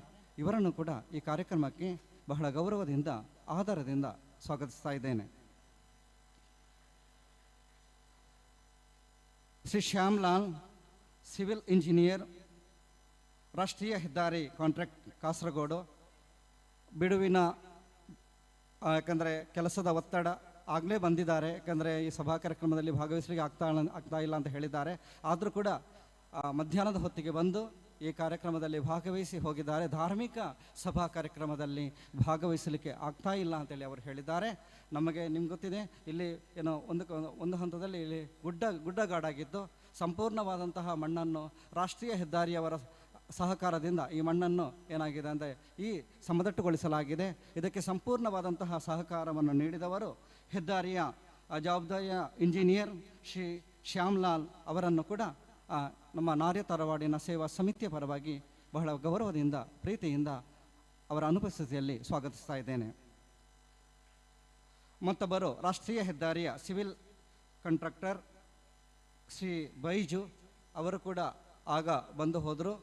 ಇವರನ್ನು ಕೂಡ ಈ ಕಾರ್ಯಕ್ರಮಕ್ಕೆ ಬಹಳ ಗೌರವದಿಂದ ಆಧಾರದಿಂದ ಸ್ವಾಗತಿಸ್ತಾ ಇದ್ದೇನೆ. ಶ್ರೀ ಶ್ಯಾಮ್ಲಾಲ್ ಸಿವಿಲ್ ಇಂಜಿನಿಯರ್, ರಾಷ್ಟ್ರೀಯ ಹೆದ್ದಾರಿ ಕಾಂಟ್ರಾಕ್ಟ್ ಕಾಸರಗೋಡು. ಬಿಡುವಿನ ಯಾಕಂದರೆ ಕೆಲಸದ ಒತ್ತಡ ಆಗಲೇ ಬಂದಿದ್ದಾರೆ, ಯಾಕಂದರೆ ಈ ಸಭಾ ಕಾರ್ಯಕ್ರಮದಲ್ಲಿ ಭಾಗವಹಿಸಲಿಕ್ಕೆ ಆಗ್ತಾ ಇಲ್ಲ ಅಂತ ಹೇಳಿದ್ದಾರೆ. ಆದರೂ ಕೂಡ ಮಧ್ಯಾಹ್ನದ ಹೊತ್ತಿಗೆ ಬಂದು ಈ ಕಾರ್ಯಕ್ರಮದಲ್ಲಿ ಭಾಗವಹಿಸಿ ಹೋಗಿದ್ದಾರೆ. ಧಾರ್ಮಿಕ ಸಭಾ ಕಾರ್ಯಕ್ರಮದಲ್ಲಿ ಭಾಗವಹಿಸಲಿಕ್ಕೆ ಆಗ್ತಾ ಇಲ್ಲ ಅಂತೇಳಿ ಅವರು ಹೇಳಿದ್ದಾರೆ. ನಮಗೆ ನಿಮ್ಗೆ ಗೊತ್ತಿದೆ, ಇಲ್ಲಿ ಏನೋ ಒಂದು ಹಂತದಲ್ಲಿ ಇಲ್ಲಿ ಗುಡ್ಡಗಾಡಾಗಿದ್ದು ಸಂಪೂರ್ಣವಾದಂತಹ ಮಣ್ಣನ್ನು ರಾಷ್ಟ್ರೀಯ ಹೆದ್ದಾರಿಯವರ ಸಹಕಾರದಿಂದ ಈ ಮಣ್ಣನ್ನು ಏನಾಗಿದೆ ಅಂದರೆ ಈ ಸಮತಟ್ಟುಗೊಳಿಸಲಾಗಿದೆ. ಇದಕ್ಕೆ ಸಂಪೂರ್ಣವಾದಂತಹ ಸಹಕಾರವನ್ನು ನೀಡಿದವರು ಹೆದ್ದಾರಿಯ ಜವಾಬ್ದಾರಿಯ ಇಂಜಿನಿಯರ್ ಶ್ರೀ ಶ್ಯಾಮ್ಲಾಲ್ ಅವರನ್ನು ಕೂಡ ನಮ್ಮ ನಾರ್ಯ ತರವಾಡಿನ ಸೇವಾ ಸಮಿತಿಯ ಪರವಾಗಿ ಬಹಳ ಗೌರವದಿಂದ ಪ್ರೀತಿಯಿಂದ ಅವರ ಅನುಪಸ್ಥಿತಿಯಲ್ಲಿ ಸ್ವಾಗತಿಸ್ತಾ ಇದ್ದೇನೆ. ಮತ್ತೊಬ್ಬರು ರಾಷ್ಟ್ರೀಯ ಹೆದ್ದಾರಿಯ ಸಿವಿಲ್ ಕಾಂಟ್ರಾಕ್ಟರ್ ಶ್ರೀ ಬೈಜು ಅವರು ಕೂಡ ಆಗ ಬಂದು ಹೋದರು.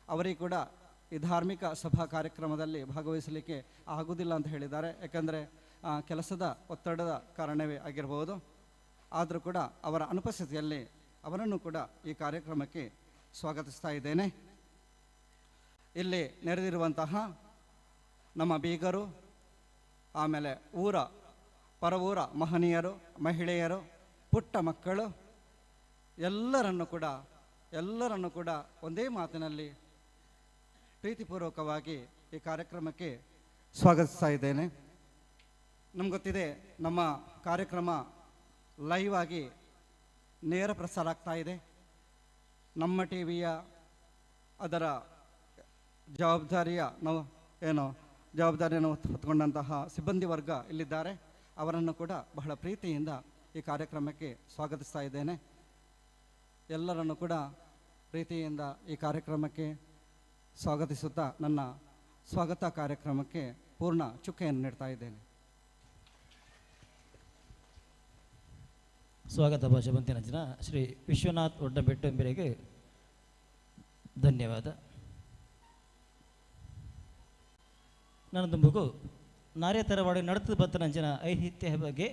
ಅವರಿಗೆ ಕೂಡ ಈ ಧಾರ್ಮಿಕ ಸಭಾ ಕಾರ್ಯಕ್ರಮದಲ್ಲಿ ಭಾಗವಹಿಸಲಿಕ್ಕೆ ಆಗುವುದಿಲ್ಲ ಅಂತ ಹೇಳಿದ್ದಾರೆ, ಯಾಕಂದರೆ ಕೆಲಸದ ಒತ್ತಡದ ಕಾರಣವೇ ಆಗಿರ್ಬೋದು. ಆದರೂ ಕೂಡ ಅವರ ಅನುಪಸ್ಥಿತಿಯಲ್ಲಿ ಅವರನ್ನು ಕೂಡ ಈ ಕಾರ್ಯಕ್ರಮಕ್ಕೆ ಸ್ವಾಗತಿಸ್ತಾ ಇದ್ದೇನೆ. ಇಲ್ಲಿ ನೆರೆದಿರುವಂತಹ ನಮ್ಮ ಬೀಗರು, ಆಮೇಲೆ ಪರವೂರ ಮಹನೀಯರು, ಮಹಿಳೆಯರು, ಪುಟ್ಟ ಮಕ್ಕಳು ಎಲ್ಲರನ್ನು ಕೂಡ ಒಂದೇ ಮಾತಿನಲ್ಲಿ ಪ್ರೀತಿಪೂರ್ವಕವಾಗಿ ಈ ಕಾರ್ಯಕ್ರಮಕ್ಕೆ ಸ್ವಾಗತಿಸ್ತಾ ಇದ್ದೇನೆ. ನಮ್ಗೆ ಗೊತ್ತಿದೆ, ನಮ್ಮ ಕಾರ್ಯಕ್ರಮ ಲೈವ್ ಆಗಿ ನೇರ ಪ್ರಸಾರ ಆಗ್ತಾ ಇದೆ. ನಮ್ಮ ಟಿ ವಿಯ ಅದರ ಜವಾಬ್ದಾರಿಯನ್ನು ಹೊತ್ತುಕೊಂಡಂತಹ ಸಿಬ್ಬಂದಿ ವರ್ಗ ಇಲ್ಲಿದ್ದಾರೆ. ಅವರನ್ನು ಕೂಡ ಬಹಳ ಪ್ರೀತಿಯಿಂದ ಈ ಕಾರ್ಯಕ್ರಮಕ್ಕೆ ಸ್ವಾಗತಿಸ್ತಾ ಇದ್ದೇನೆ. ಎಲ್ಲರನ್ನು ಕೂಡ ಪ್ರೀತಿಯಿಂದ ಈ ಕಾರ್ಯಕ್ರಮಕ್ಕೆ ಸ್ವಾಗತಿಸುತ್ತಾ ನನ್ನ ಸ್ವಾಗತ ಕಾರ್ಯಕ್ರಮಕ್ಕೆ ಪೂರ್ಣ ಚುಕ್ಕೆಯನ್ನು ನೀಡ್ತಾ ಇದ್ದೇನೆ. ಸ್ವಾಗತ ಭಾಷೆ ಬಂತಿನ ಶ್ರೀ ವಿಶ್ವನಾಥ್ ಒಡ್ಡಬೆಟ್ಟಂಬೆರೆಗೆ ಧನ್ಯವಾದ. ನನ್ನದು ಮಗು ನಾರ್ಯ ತರವಾಡಿ ನಡೆದು ಬತ್ತನಂಚಿನ ಐಹಿತ್ಯ ಬಗ್ಗೆ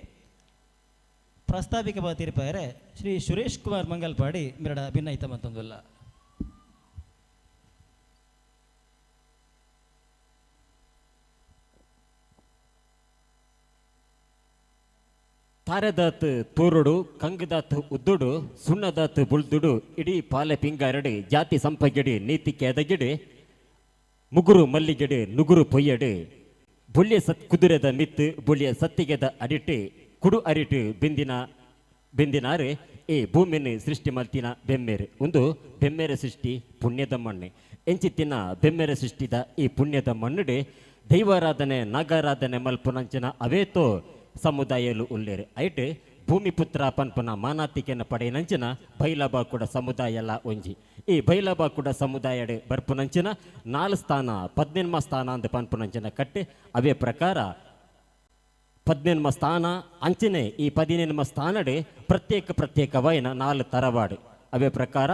ಪ್ರಸ್ತಾವಿಕ ತೀರ್ಪಾರೆ ಶ್ರೀ ಸುರೇಶ್ ಕುಮಾರ್ ಮಂಗಲ್ಪಾಡಿ ಮಿರಡ ಭಿನ್ನೈತ ಮತ್ತೊಂದಲ್ಲ. ತಾರೆದಾತ್ ತೂರುಡು ಕಂಗದಾತ್ ಉದ್ದುಡು ಸುಣ್ಣದಾತ್ ಬುಳ್ದುಡು ಇಡೀ ಪಾಲೆ ಪಿಂಗಾರಡು ಜಾತಿ ಸಂಪಗಿಡಿ ನೀತಿ ಕೆದಗಿಡಿ ಮುಗುರು ಮಲ್ಲಿಗೆಡು ನುಗುರು ಪೊಯ್ಯಡು ಬುಳ್ಳಿಯ ಕುದುರೆದ ಮಿತ್ತು ಬುಳ್ಳಿಯ ಸತ್ತಿಗೆದ ಅಡಿಟ್ಟು ಕುಡು ಅರಿಟು ಬಿಂದಿನಾರು ಈ ಭೂಮಿಯನ್ನು ಸೃಷ್ಟಿ ಮಲ್ತಿನ ಬೆಮ್ಮೆರೆ ಒಂದು ಬೆಮ್ಮೆರೆ ಸೃಷ್ಟಿ ಪುಣ್ಯದ ಮಣ್ಣೆ ಎಂಚಿತ್ತಿನ ಬೆಮ್ಮೆರೆ ಸೃಷ್ಟಿದ ಈ ಪುಣ್ಯದ ಮಣ್ಣುಡೆ ದೈವಾರಾಧನೆ ನಾಗಾರಾಧನೆ ಮಲ್ಪುನಂಚಿನ ಅವೇತೋ ಸಮುದಾಯಲು ಉಲ್ಲೇರು ಐಟ್ ಭೂಮಿಪುತ್ರ ಪನ್ಪನ ಮಾನಾತಿಕೆನ ಪಡೆಯನಂಚಿನ ಬೈಲಾಬಾಕುಡ ಸಮುದಾಯ ಎಲ್ಲ ಒಂಜಿ ಈ ಬೈಲಾಬಾಕುಡ ಸಮುದಾಯ ಬರ್ಪುನಂಚಿನ 4 ಸ್ಥಾನ 18ಮ ಸ್ಥಾನ ಅಂತ ಪನ್ಪುನಂಚಿನ ಕಟ್ಟಿ ಅವೇ ಪ್ರಕಾರ 18ಮ ಸ್ಥಾನ ಅಂಚಿನೆ ಈ 18ಮ ಸ್ಥಾನಡೆ ಪ್ರತ್ಯೇಕವೈನ 4 ತರವಾಡು ಅವೇ ಪ್ರಕಾರ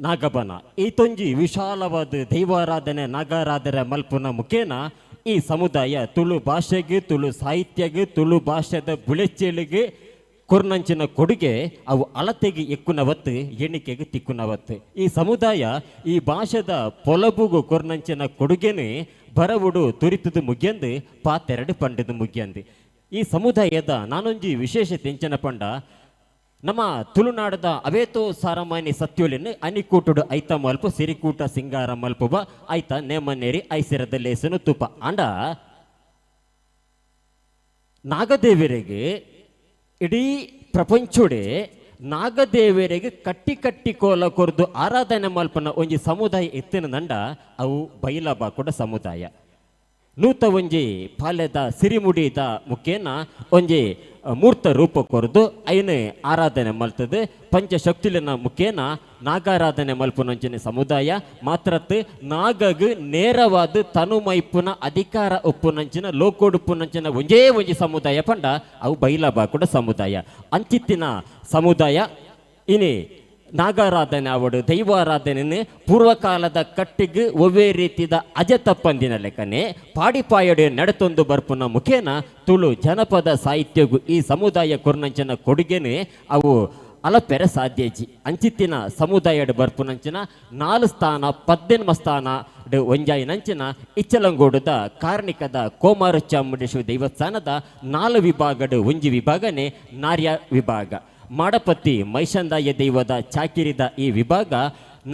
ನಾಗಬನ ಈ ತೊಂಜಿ ವಿಶಾಲವಾದ ದೈವಾರಾಧನೆ ನಾಗಾರಾಧನೆ ಮಲ್ಪುನ ಮುಖೇನ ಈ ಸಮುದಾಯ ತುಳು ಭಾಷೆಗೆ ತುಳು ಸಾಹಿತ್ಯಗೆ ತುಳು ಭಾಷೆದ ಬುಳೆಚ್ಚೇಳಿಗೆ ಕೊರ್ನಂಚಿನ ಕೊಡುಗೆ ಅವು ಅಳತೆಗೆ ఎక్కునವತ್ತು ಎಣಿಕೆಗೆ ತಿಕ್ಕುನವತ್ತು ಈ ಸಮುದಾಯ ಈ ಭಾಷೆದ ಪೊಲಬುಗು ಕೊರ್ನಂಚಿನ ಕೊಡುಗೆನೆ ಬರವುಡು ತುರಿತದು ಮುಗಿಯಂದು ಪಾತೆರಡು ಪಂಡದು ಮುಗಿಯಂದು ಈ ಸಮುದಾಯದ ನಾನೊಂಜಿ ವಿಶೇಷತೆ ಎಂಚನ ಪಂಡ ನಮ್ಮ ತುಳುನಾಡದ ಅವೇತೋ ಸಾರಮಾನಿ ಸತ್ಯೋಲಿನ ಅನಿಕೂಟುಡು ಐತ ಮಲ್ಪು ಸಿರಿಕೂಟ ಸಿಂಗಾರ ಮಲ್ಪುಬ ಐತ ನೇಮನೇರಿ ಐಸಿರದ ಲೇಸನು ತುಪ ಅಂಡ ನಾಗದೇವರಿಗೆ ಇಡೀ ಪ್ರಪಂಚುಡೆ ನಾಗದೇವರಿಗೆ ಕಟ್ಟಿ ಕೋಲ ಕೊರ್ದು ಆರಾಧನೆ ಮಲ್ಪನ ಒಂಜಿ ಸಮುದಾಯ ಎತ್ತಿನ ನಂಡ ಅವು ಬೈಲಾಬಾಕುಡ ಸಮುದಾಯ ನೂತ ಒಂಜಿ ಪಾಲ್ಯದ ಸಿರಿಮುಡಿದ ಮುಖೇನ ಒಂಜಿ ಮೂರ್ತ ರೂಪ ಕೊರ್ದು ಐನೆ ಆರಾಧನೆ ಮಲ್ತದೆ ಪಂಚಶಕ್ತಿಲಿನ ಮುಖೇನ ನಾಗಾರಾಧನೆ ಮಲ್ಪುನಂಚಿನ ಸಮುದಾಯ ಮಾತ್ರತ್ ನಾಗಗ್ ನೇರವಾದ ತನು ಮೈಪುನ ಅಧಿಕಾರ ಉಪ್ಪುನಂಚಿನ ಲೋಕೋಡುಪ್ಪುನಂಚಿನ ಒಂಜಿ ಸಮುದಾಯ ಪಂಡ ಅವು ಬೈಲಾಬಾಕುಡ ಸಮುದಾಯ ಅಂಚಿತ್ತಿನ ಸಮುದಾಯ ಇನಿ ನಾಗಾರಾಧನೆ ಅವಡು ದೈವಾರಾಧನೆ ಪೂರ್ವಕಾಲದ ಕಟ್ಟಿಗೆ ಒವ್ವೇ ರೀತಿದ ಅಜತಪ್ಪಂದಿನ ಲೆಕ್ಕನೆ ಪಾಡಿಪಾಯಡೆ ನಡೆತೊಂದು ಬರ್ಪುನ ಮುಖೇನ ತುಳು ಜನಪದ ಸಾಹಿತ್ಯಗೂ ಈ ಸಮುದಾಯ ಕೊರ್ನಂಚನ ಕೊಡುಗೆನೆ ಅವು ಅಲಪೆರೆ ಸಾಧ್ಯಜಿ ಅಂಚಿತ್ತಿನ ಸಮುದಾಯಡ್ ಬರ್ಪುನಂಚಿನ 4 ಸ್ಥಾನ 18 ಸ್ಥಾನ ಒಂಜಾಯಿನಂಚಿನ ಇಚ್ಚಲಂಗೋಡದ ಕಾರ್ಣಿಕದ ಕೋಮಾರ ಚಾಮುಂಡೇಶ್ವರಿ ದೈವಸ್ಥಾನದ 4 ವಿಭಾಗಡ್ ಒಂಜಿ ವಿಭಾಗನೇ ನಾರ್ಯ ವಿಭಾಗ. ಮಾಡಪತ್ತಿ ಮೈಷಂದಾಯ ದೈವದ ಚಾಕಿರಿದ ಈ ವಿಭಾಗ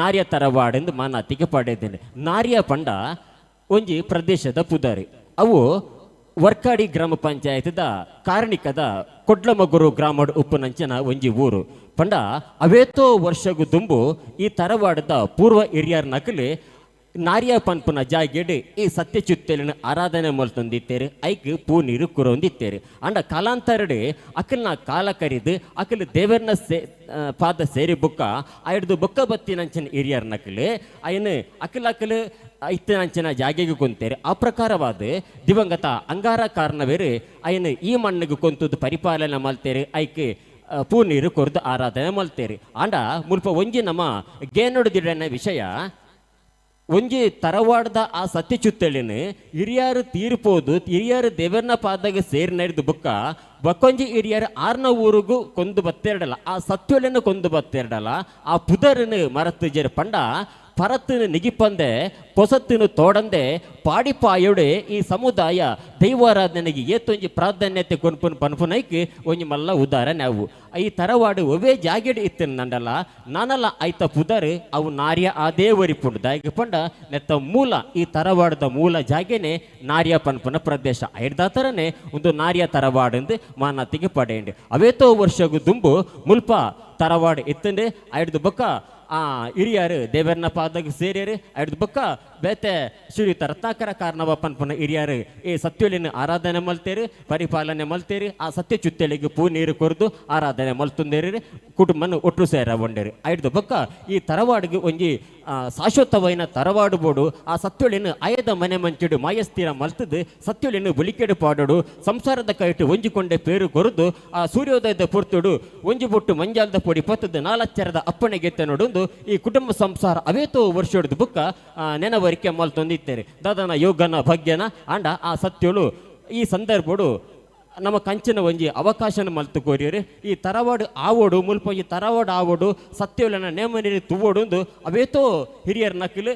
ನಾರ್ಯ ತರವಾಡೆಂದು ಮಾನಾತಿಗೆ ಪಡೆದೇನೆ. ನಾರ್ಯ ಪಂಡ ಒಂಜಿ ಪ್ರದೇಶದ ಪುದಾರಿ ಅವು ವರ್ಕಾಡಿ ಗ್ರಾಮ ಪಂಚಾಯತ್ದ ಕಾರ್ಣಿಕದ ಕೊಡ್ಲಮಗುರು ಗ್ರಾಮಡ್ ಉಪ್ಪುನಂಚಿನ ಒಂಜಿ ಊರು ಪಂಡ ಅವೇತೋ ವರ್ಷಗು ದುಂಬು ಈ ತರವಾಡದ ಪೂರ್ವ ಹಿರಿಯರ್ ನಕಲಿ ನಾರ್ಯ ಪನ್ಪುನ ಜಾಗೆಡ್ ಈ ಸತ್ಯಚ್ಯುತ್ತಲಿನ ಆರಾಧನೆ ಮೊಲ್ತೊಂದಿತ್ತೇರು ಐಕ್ ಪೂ ನೀರು ಕುರೊಂದಿತ್ತೇರು ಅಂಡ ಕಾಲಾಂತರಡೆ ಅಕಲ್ನ ಕಾಲ ಕರಿದು ಅಕಲ್ ದೇವರನ ಪಾದ ಸೇರಿ ಬುಕ್ಕ ಆಯ್ದು ಬೊಕ್ಕ ಬತ್ತಿನಂಚಿನ ಹಿರಿಯರ್ ನಕಲಿ ಅಯ್ಯನ ಅಕಲ್ ಇತ್ತಿನಂಚಿನ ಜಾಗೆಗೆ ಕುಂತೇರು. ಆ ಪ್ರಕಾರವಾದ ದಿವಂಗತ ಅಂಗಾರ ಕಾರಣವೇರು ಅಯ್ಯನ ಈ ಮಣ್ಣಿಗೆ ಕುಂತದ್ದು ಪರಿಪಾಲನೆ ಮಲ್ತೇರು ಐಕ್ ಪೂ ನೀರು ಕೊರ್ದು ಆರಾಧನೆ ಮಲ್ತೇರು. ಆಂಡ ಮುಲ್ಪ ಒಂಜಿ ನಮ್ಮ ಗೇನೊಡ್ದಿಡನ ವಿಷಯ ಒಂಜಿ ತರವಾಡದ ಆ ಸತ್ಯಚ್ಯುತ್ತಳಿನ ಹಿರಿಯರು ತೀರ್ಪೋದು ಹಿರಿಯರು ದೇವರನ ಪಾದಾಗ ಸೇರಿ ನಡೆದು ಬುಕ್ಕ ಬಕ್ಕೊಂಜಿ ಹಿರಿಯರು 6ನ ಊರಿಗೂ ಕೊಂದು ಬತ್ತೆರಡಲ್ಲ ಆ ಸತ್ಯೊಳನ್ನು ಕೊಂದು ಬತ್ತೆರಡಲ್ಲ ಆ ಪುದರನ್ನು ಮರತ್ತು ಜರ ಪಂಡ ಪರತ್ತಿನ ನಿಗಿಪಂದೆ ಪೊಸತ್ತಿನ ತೋಡಂದೆ ಪಾಡಿಪಾಯೋಡೆ ಈ ಸಮುದಾಯ ದೈವಾರಾಧನೆಗೆ ಏತೊಂಜಿ ಪ್ರಾಧಾನ್ಯತೆ ಕೊನ್ಪುನ್ ಪನ್ಪುನೈಕ್ ಒಂಜಿ ಮಲ್ಲ ಉದಾರ ನಾವು ಈ ತರವಾಡು ಒವೇ ಜಾಗೆಡ್ ಇತ್ತಿನ ನಂಡಲ್ಲ ನಾನಲ್ಲ ಐತ ಪುದರ್ ಅವು ನಾರ್ಯ ಆದೇ ವರಿಪುಂಡು ದಾಯಿಗೆ ಪಂಡ ನೆತ್ತ ಮೂಲ ಈ ತರವಾಡದ ಮೂಲ ಜಾಗೆನೆ ನಾರ್ಯ ಪನ್ಪುನ ಪ್ರದೇಶ ಐಡ್ದ ಥರನೇ ಒಂದು ನಾರ್ಯ ತರವಾಡೆಂದು ಮಾನತಿಗೆ ಪಡೆಯಂಡಿ ಅವೇತೋ ವರ್ಷಗು ದುಂಬು ಮುಲ್ಪ ತರವಾಡು ಇತ್ತಂಡೆ ಐಡ್ದು ಬೊಕ್ಕ ಆ ಹಿರಿಯರು ದೇವರನ ಪಾದಾಗ ಸೇರಿಯರು ಐಡ್ದು ಬೊಕ್ಕ ಬೇತೆ ಶ್ರೀಯುತ ರತ್ನಾಕರ ಕಾರಣವ ಪನ್ಪುನ ಹಿರಿಯರು ಈ ಸತ್ಯಲಿನ ಆರಾಧನೆ ಮಲ್ತೇರಿ ಪರಿಪಾಲನೆ ಮಲ್ತೇರಿ ಆ ಸತ್ಯಚ್ಯುತ್ತಳಿಗೆ ಪೂ ನೀರು ಕೊರ್ದು ಆರಾಧನೆ ಮಲ್ತುಂದೇರಿ ಕುಟುಂಬನ ಒಟ್ಟು ಸೇರ ಒಂಡೇರಿ ಐಡ್ದು ಬೊಕ್ಕ ಈ ತರವಾಡಿಗೆ ಒಂಜಿ ಶಾಶ್ವತವೈನ ತರವಾಡು ಬೋಡು ಆ ಸತ್ಯಳಿನ ಆಯದ ಮನೆ ಮಂಚಿಡು ಮಾಯಸ್ಥಿರ ಮಲ್ತದು ಸತ್ಯಳಿನ ಬುಲಿಕೆಡು ಪಾಡೋಡು ಸಂಸಾರದ ಕೈಟು ಒಂಜಿಕೊಂಡೆ ಪೇರು ಕೊರದು ಆ ಸೂರ್ಯೋದಯದ ಪುರ್ತುಡು ಒಂಜಿ ಬೊಟ್ಟು ಮಂಜಾಲದ ಪೊಡಿ ಪತ್ತದು 4 ಅಪ್ಪಣೆಗೆತ್ತೆ ನೋಡೊಂದು ಈ ಕುಟುಂಬ ಸಂಸಾರ ಅವೇತೋ ವರ್ಷದ ಬುಕ್ಕ ನೆನವರಿಕೆ ಮಲ್ತೊಂದಿತ್ತೇರಿ ದಾದನ ಯೋಗನ ಭಾಗ್ಯನ ಅಂಡ ಆ ಸತ್ಯಳು ಈ ಸಂದರ್ಭಡು ನಮ್ಮ ಕಂಚಿನ ಒಂಜಿ ಅವಕಾಶನ ಮಲ್ತು ಕೋರಿಯರು ಈ ತರವಾಡು ಆವೋಡು ಮುಲ್ಪ ಈ ತರವಾಡು ಆವೋಡು ಸತ್ಯಲನ ನೇಮ ನೀರು ತುವೋಡು ಅವೇತೋ ಹಿರಿಯರ್ ನಕಲು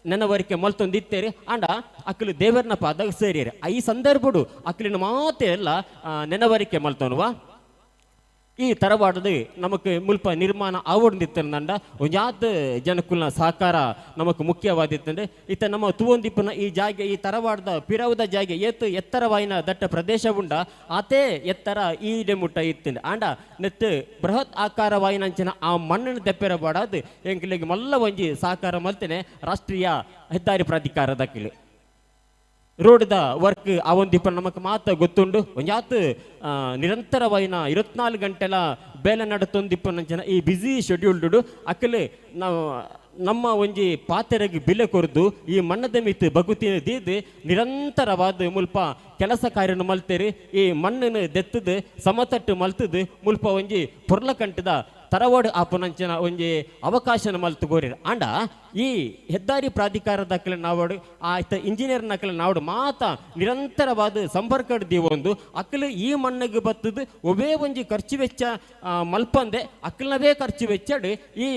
ನೆನವರಿಕೆ ಮಲ್ತೊಂದಿತ್ತೇರಿ ಅಂಡ ಅಕ್ಕಲು ದೇವರನ ಪಾದಾಗ ಸೇರಿಯರು ಈ ಸಂದರ್ಭಡು ಅಕ್ಕಲಿನ ಮಾತೆ ಎಲ್ಲ ನೆನವರಿಕೆ ಮಲ್ತೋನುವ ಈ ತರವಾಡದ ನಮಕ್ ಮುಲ್ಪ ನಿರ್ಮಾಣ ಆವಡ್ದಿತ್ತಂಡ ಒಂಜಾತ್ ಜನಕುಲ್ನ ಸಹಕಾರ ನಮಕ್ ಮುಖ್ಯವಾದಿತ್ತಂದ್ರೆ ಇತ್ತ ನಮ್ಮ ತುವಂದಿಪ್ಪನ ಈ ಜಾಗೆ ಈ ತರವಾಡದ ಪಿರವದ ಜಾಗೆ ಎತ್ತರವಾಯಿನ ದಟ್ಟ ಪ್ರದೇಶ ಉಂಡ ಆತೇ ಎತ್ತರ ಈಡೆ ಮುಟ್ಟ ಇತ್ತಂಡೆ ಆಂಡ ನೆತ್ ಬೃಹತ್ ಆಕಾರವಾಯಿನಂಚಿನ ಆ ಮಣ್ಣಿನ ದೆಪ್ಪೆರ ಬಾಡದು ಎಂಕ್ಲಿಗೆ ಮಲ್ಲ ಒಂಜಿ ಸಹಕಾರ ಮಲ್ತೇನೆ ರಾಷ್ಟ್ರೀಯ ಹೆದ್ದಾರಿ ಪ್ರಾಧಿಕಾರದ ಕಿಳಿ ರೋಡ್ದ ವರ್ಕ್ ಆ ಒಂದಿಪ್ಪ ನಮಕ್ ಮಾತ ಗೊತ್ತುಂಡು ಒಂಜಾತ್ ನಿರಂತರವಾಯಿನ 24 ಗಂಟೆಲ ಬೇಲೆ ನಡತೊಂದಿಪ್ಪ ನಂಚನ ಈ ಬ್ಯುಸಿ ಶೆಡ್ಯೂಲ್ಡು ಅಕ್ಕಲೆ ನಾವು ನಮ್ಮ ಒಂಜಿ ಪಾತೆರೆಗೆ ಬಿಲೆ ಕೊರ್ದು ಈ ಮಣ್ಣದ ಮಿತ್ ಬಗುತಿನ ದೀದ್ ನಿರಂತರವಾದ ಮುಲ್ಪ ಕೆಲಸ ಕಾರ್ಯನ ಮಲ್ತೇರಿ ಈ ಮಣ್ಣನ್ನು ದೆತ್ತದು ಸಮತಟ್ಟು ಮಲ್ತದು ಮುಲ್ಪ ಒಂಜಿ ಪೊರ್ಲ ಕಂಟದ ತರವಾಡು ಆಪನಂಚಿನ ಒಂಜಿ ಅವಕಾಶನ ಮಲ್ತು ಗೋರಿರ ಆಂಡ ಈ ಹೆದ್ದಾರಿ ಪ್ರಾಧಿಕಾರದ ಅಕ್ಕಲ ನಾವಡು ಆಯ್ತ ಇಂಜಿನಿಯರ್ ನಕಲ ನಾವಡು ಮಾತ ನಿರಂತರವಾದ ಸಂಪರ್ಕ ದೀವೊಂದು ಅಕ್ಕಲು ಈ ಮಣ್ಣಿಗೆ ಬತ್ತದು ಒವೇ ಒಂಜಿ ಖರ್ಚು ವೆಚ್ಚ ಮಲ್ಪಂದೆ ಅಕ್ಕಲವೇ ಖರ್ಚು ವೆಚ್ಚಡು ಈ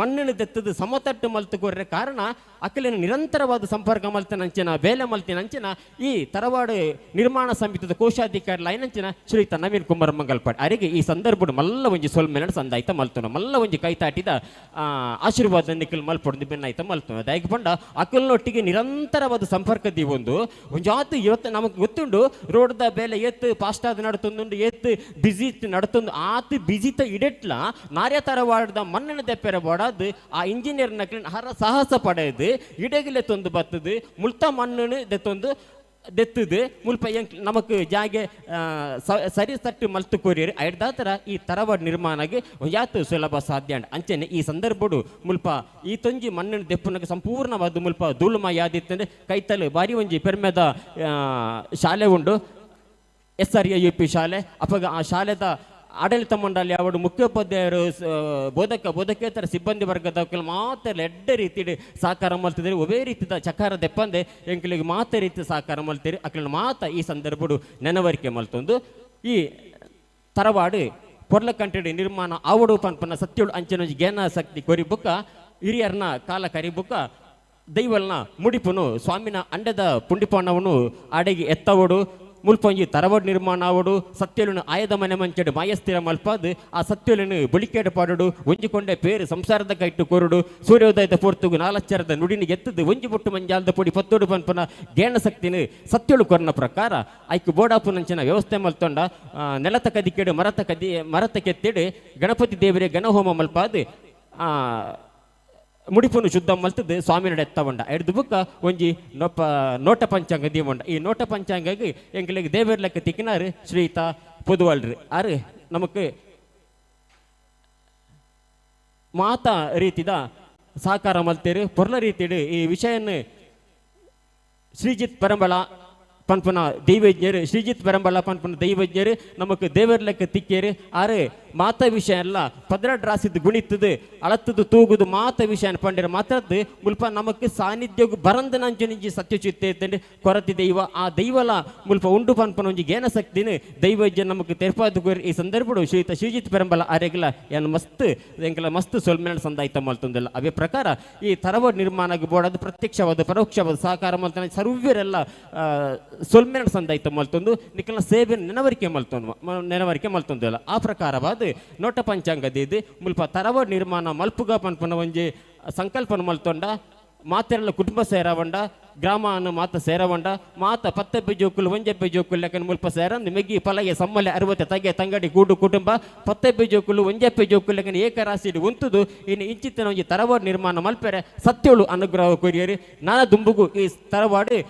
ಮಣ್ಣಿನ ದೆತ್ತದು ಸಮತಟ್ಟು ಮಲ್ತು ಗೋರ್ರೆ ಕಾರಣ ಅಕ್ಕಲಿನ ನಿರಂತರವಾದ ಸಂಪರ್ಕ ಮಲ್ತನಂಚಿನ ಬೇಲೆ ಮಲ್ತಿನಂಚಿನ ಈ ತರವಾಡು ನಿರ್ಮಾಣ ಸಮಿತಿದ ಕೋಶಾಧಿಕಾರಿ ಲೈನಂಚಿನ ಶ್ರೀಯುತ ನವೀನ್ ಕುಮಾರ್ ಮಂಗಲ್ಪಾಡ್ ಅರಿಗೆ ಈ ಸಂದರ್ಭ ಮಲ್ಲ ಒಂಜಿ ಸೊಲ್ಮೆನ ಸಂದಾಯ್ತ ಮಲ್ತುನ ಮಲ್ಲ ಒಂಜಿ ಕೈತಾಟಿದ ಆಶೀರ್ವಾದ ನಿಖಿಲ್ ಮಲ್ಪೊಡ್ದು ಬೆನ್ನಾಯ್ತ ಮಲ್ತುನ ದಯಗೆ ಪಂಡ ಅಕ್ಕಲ್ನೊಟ್ಟಿಗೆ ನಿರಂತರವಾದ ಸಂಪರ್ಕ ದೀವೊಂದು ಒಂಜಾತು ಇವತ್ತು ನಮಗೆ ಗೊತ್ತುಂಡು ರೋಡ್ದ ಬೇಲೆ ಎತ್ತು ಪಾಸ್ಟಾದ ನಡತೊಂದುಂಡು ಎತ್ತು ಬಿಸಿ ನಡತೊಂದು ಆತು ಬಿಜಿತ ಇಡೆಟ್ಲ ನಾರ್ಯ ತರವಾಡದ ಮಣ್ಣಿನ ದೆಪ್ಪೆರ ಬಾಡದು ಆ ಇಂಜಿನಿಯರ್ ನಕಲಿನ ಸಾಹಸ ಪಡೆದು ಇಡೆಗಿಲೆ ತೊಂದು ಬತ್ತದು ಮುಳ್ತ ಮಣ್ಣು ದೆತ್ತೊಂದು ದೆತ್ತದು ಮುಲ್ಪ ನಮಕ್ ಜಾಗೆ ಸರಿ ಸಟ್ಟು ಮಲ್ತು ಕೋರಿಯರು ಐಡ್ದ ಥರ ಈ ತರವಾಡು ನಿರ್ಮಾಣಗೆ ಯಾತು ಸುಲಭ ಸಾಧ್ಯ ಅಂಚೆನೆ ಈ ಸಂದರ್ಭಡು ಮುಲ್ಪ ಈ ತೊಂಜಿ ಮಣ್ಣಿನ ದೆಪ್ಪನಗೆ ಸಂಪೂರ್ಣವಾದ ಮುಲ್ಪ ಧೂಳುಮ ಯಾದಿತ್ತಂದ್ರೆ ಕೈತಲು ಬಾರಿ ಒಂಜಿ ಪೆರ್ಮೆದ ಶಾಲೆ ಉಂಡು SRAUP ಶಾಲೆ ಅಪಗ ಆ ಶಾಲೆದ ಆಡಳಿತ ಮಂಡಳಿ ಅವರು ಮುಖ್ಯೋಪಾಧ್ಯಾಯರು ಬೋಧಕೇತರ ಸಿಬ್ಬಂದಿ ವರ್ಗದ ಮಾತ್ರ ಎಡ್ಡೆ ರೀತಿ ಸಹಕಾರ ಮಲ್ತಿದ್ದಾರೆ ಒವೇ ರೀತಿಯ ಚಕಾರ ದೆಪ್ಪಂದೆ ಎಂಕ್ಲಿಗೆ ಮಾತ ರೀತಿ ಸಹಕಾರ ಮಲ್ತೀರಿ ಅಕ್ಲ ಮಾತ ಈ ಸಂದರ್ಭಡು ನೆನವರಿಕೆ ಮಲ್ತೊಂದು ಈ ತರವಾಡು ಪೊರ್ಲಕಂಟೆಡ್ ನಿರ್ಮಾಣ ಆವಡು ಪನ್ಪನ ಸತ್ಯೋಳು ಅಂಚನೊಂಜಿ ಜ್ಞಾನಾಸಕ್ತಿ ಕೊರಿ ಬುಕ್ಕ ಹಿರಿಯರ್ನ ಕಾಲ ಕರಿ ಬುಕ್ಕ ದೈವಲ್ನ ಮುಡಿಪುನು ಸ್ವಾಮಿನ ಅಂಡದ ಪುಂಡಿಪಣ್ಣವನು ಆಡೆಗೆ ಎತ್ತವಡು ಮುಲ್ಪೊಂಜಿ ತರವಡ್ ನಿರ್ಮಾಣ ಆವಡು ಸತ್ಯಲುನು ಆಯದ ಮನೆ ಮಂಚಡು ಮಾಯಸ್ಥಿರ ಮಲ್ಪಾದು ಆ ಸತ್ಯಲುನು ಬಳಿಕೇಡು ಪಾಡುಡು ಒಂಜಿಕೊಂಡೆ ಪೇರು ಸಂಸಾರದ ಕೈಟ್ಟು ಕೊರುಡು ಸೂರ್ಯೋದಯದ ಪೋರ್ತುಗು ನಾಲಚ್ಚರದ ನುಡಿನಿ ಎತ್ತದು ಒಂಜಿ ಬೊಟ್ಟು ಮಂಜಾಲದ ಪೊಡಿ ಪತ್ತೋಡು ಪನ್ಪನ ಜ್ಞಾನ ಶಕ್ತಿನ ಸತ್ಯಳು ಕೊರನ ಪ್ರಕಾರ ಐಕು ಬೋಡಾಪುನಂಚಿನ ವ್ಯವಸ್ಥೆ ಮಲ್ತೊಂಡ ನೆಲತ ಕದಿಕೆಡು ಮರತ ಕೆತ್ತಿಡು ಗಣಪತಿ ದೇವರೇ ಗಣಹೋಮ ಮಲ್ಪಾದು ಮುಡಿಪುನು ಶುದ್ಧ ಮಲ್ತದ್ದು ಸ್ವಾಮಿನಡ ಎತ್ತವಂಡ ಎಡ್ದು ಬುಕ್ಕ ಒಂಜಿ ನೋಟ ಪಂಚಾಂಗ ದೀವಂಡ ಈ ನೋಟ ಪಂಚಾಂಗಗೆ ಎಂಗಳಿಗೆ ದೇವರ ಲೆಕ್ಕ ತಿಕ್ಕಿನಾರು ಶ್ರೀತ ಪೊದುವಲ್ರಿ ಆರು ನಮಕ್ ಮಾತಾ ರೀತಿದ ಸಾಕಾರ ಮಲ್ತೇರು ಪೊರ್ಲ ರೀತಿಡು ಈ ವಿಷಯನ ಶ್ರೀಜಿತ್ ಪರಂಬಳ ಪನ್ಪನ ದೈವಜ್ಞರು ಶ್ರೀಜಿತ್ ಪರಂಬಳ ಪನ್ಪನ ದೈವಜ್ಞರು ನಮಕ್ ದೇವರ ಲೆಕ್ಕ ತಿಕ್ಕೇರು ಆರು ಮಾತ ವಿಷಯ ಎಲ್ಲ ಪದ್ರಡ್ ರಾಸಿದ್ದು ಗುಣಿತದು ಅಳತ್ತದು ತೂಗುದು ಮಾತ ವಿಷಯ ಪಂಡಿರ ಮಾತ್ರದ್ದು ಮುಲ್ಪ ನಮಕ್ ಸಾನ್ನಿಧ್ಯಗು ಬರಂದ ನಂಜನಿಂಜಿ ಸತ್ಯಚಿತ್ತೆ ಇದ್ದಂಡೆ ಕೊರತಿ ದೈವ ಆ ದೈವಲ ಮುಲ್ಪ ಉಂಡು ಪನ್ಪನ ಒಂಜಿ ಜ್ಞಾನ ಶಕ್ತಿನ ದೈವಜ್ಞ ನಮಕ್ ತೆರ್ಪಾದು ಈ ಸಂದರ್ಭಡು ಶ್ರೀಜಿತ್ ಪರಂಬಲ ಆರೆಗಲ ಏನು ಎಂಕಲ ಮಸ್ತ್ ಸೊಲ್ಮೆನ ಸಂದಾಯಿತ ಮಲ್ತೊಂದಿಲ್ಲ ಅವೇ ಪ್ರಕಾರ ಈ ತರವಡ್ ನಿರ್ಮಾಣ ಬೋಡದು ಪ್ರತ್ಯಕ್ಷವಾದ ಪರೋಕ್ಷವಾದ ಸಹಕಾರ ಮಲ್ತಾನೆ ಸರ್ವರೆಲ್ಲ ಸೊಲ್ಮೆನ ಸಂದಾಯಿತ ಮಲ್ತೊಂದು ನಿಖಲ್ನ ಸೇವೆ ನೆನವರಿಕೆ ಮಲ್ತೊಂದಿಲ್ಲ ಆ ಪ್ರಕಾರವಾದ ನೋಟ ಪಂಚಾಂಗದಿದ್ದು ಮುಲ್ಪ ತರವಡ್ ನಿರ್ಮಾಣ ಮಲ್ಪುಗ ಪನ್ಪನ ಒಂಜಿ ಸಂಕಲ್ಪನ ಮಲ್ತೊಂಡ ಮಾತೆಲ್ಲ ಕುಟುಂಬ ಸೇರವಂಡ ಗ್ರಾಮ ಅನ್ನು ಮಾತ ಸೇರವಂಡ ಮಾತ 10 ಜೋಕುಲು 1 ಜೋಕುಲು ಲೆಕ್ಕನ ಮುಲ್ಪ ಸೇರಂದು ಮೆಗ್ಗಿ ಪಲಗೆ ಸಮ್ಮಲೆ 60 ತಗೆ ತಂಗಡಿ ಗೂಡು ಕುಟುಂಬ 10 ಜೋಕುಲು 1 ಜೋಕುಲು ಲೆಕ್ಕನ ಏಕರಾಶಿಡು ಉಂತುದು ಇನ್ನು ಇಂಚಿತ್ತಿನ ಒಂಜಿ ತರವಾಡು ನಿರ್ಮಾಣ ಮಲ್ಪೆರೆ ಸತ್ಯೋಳು ಅನುಗ್ರಹ ಕೊರಿಯರಿ ನಾನಾ ದುಂಬುಗು ಈ ತರವಾಡು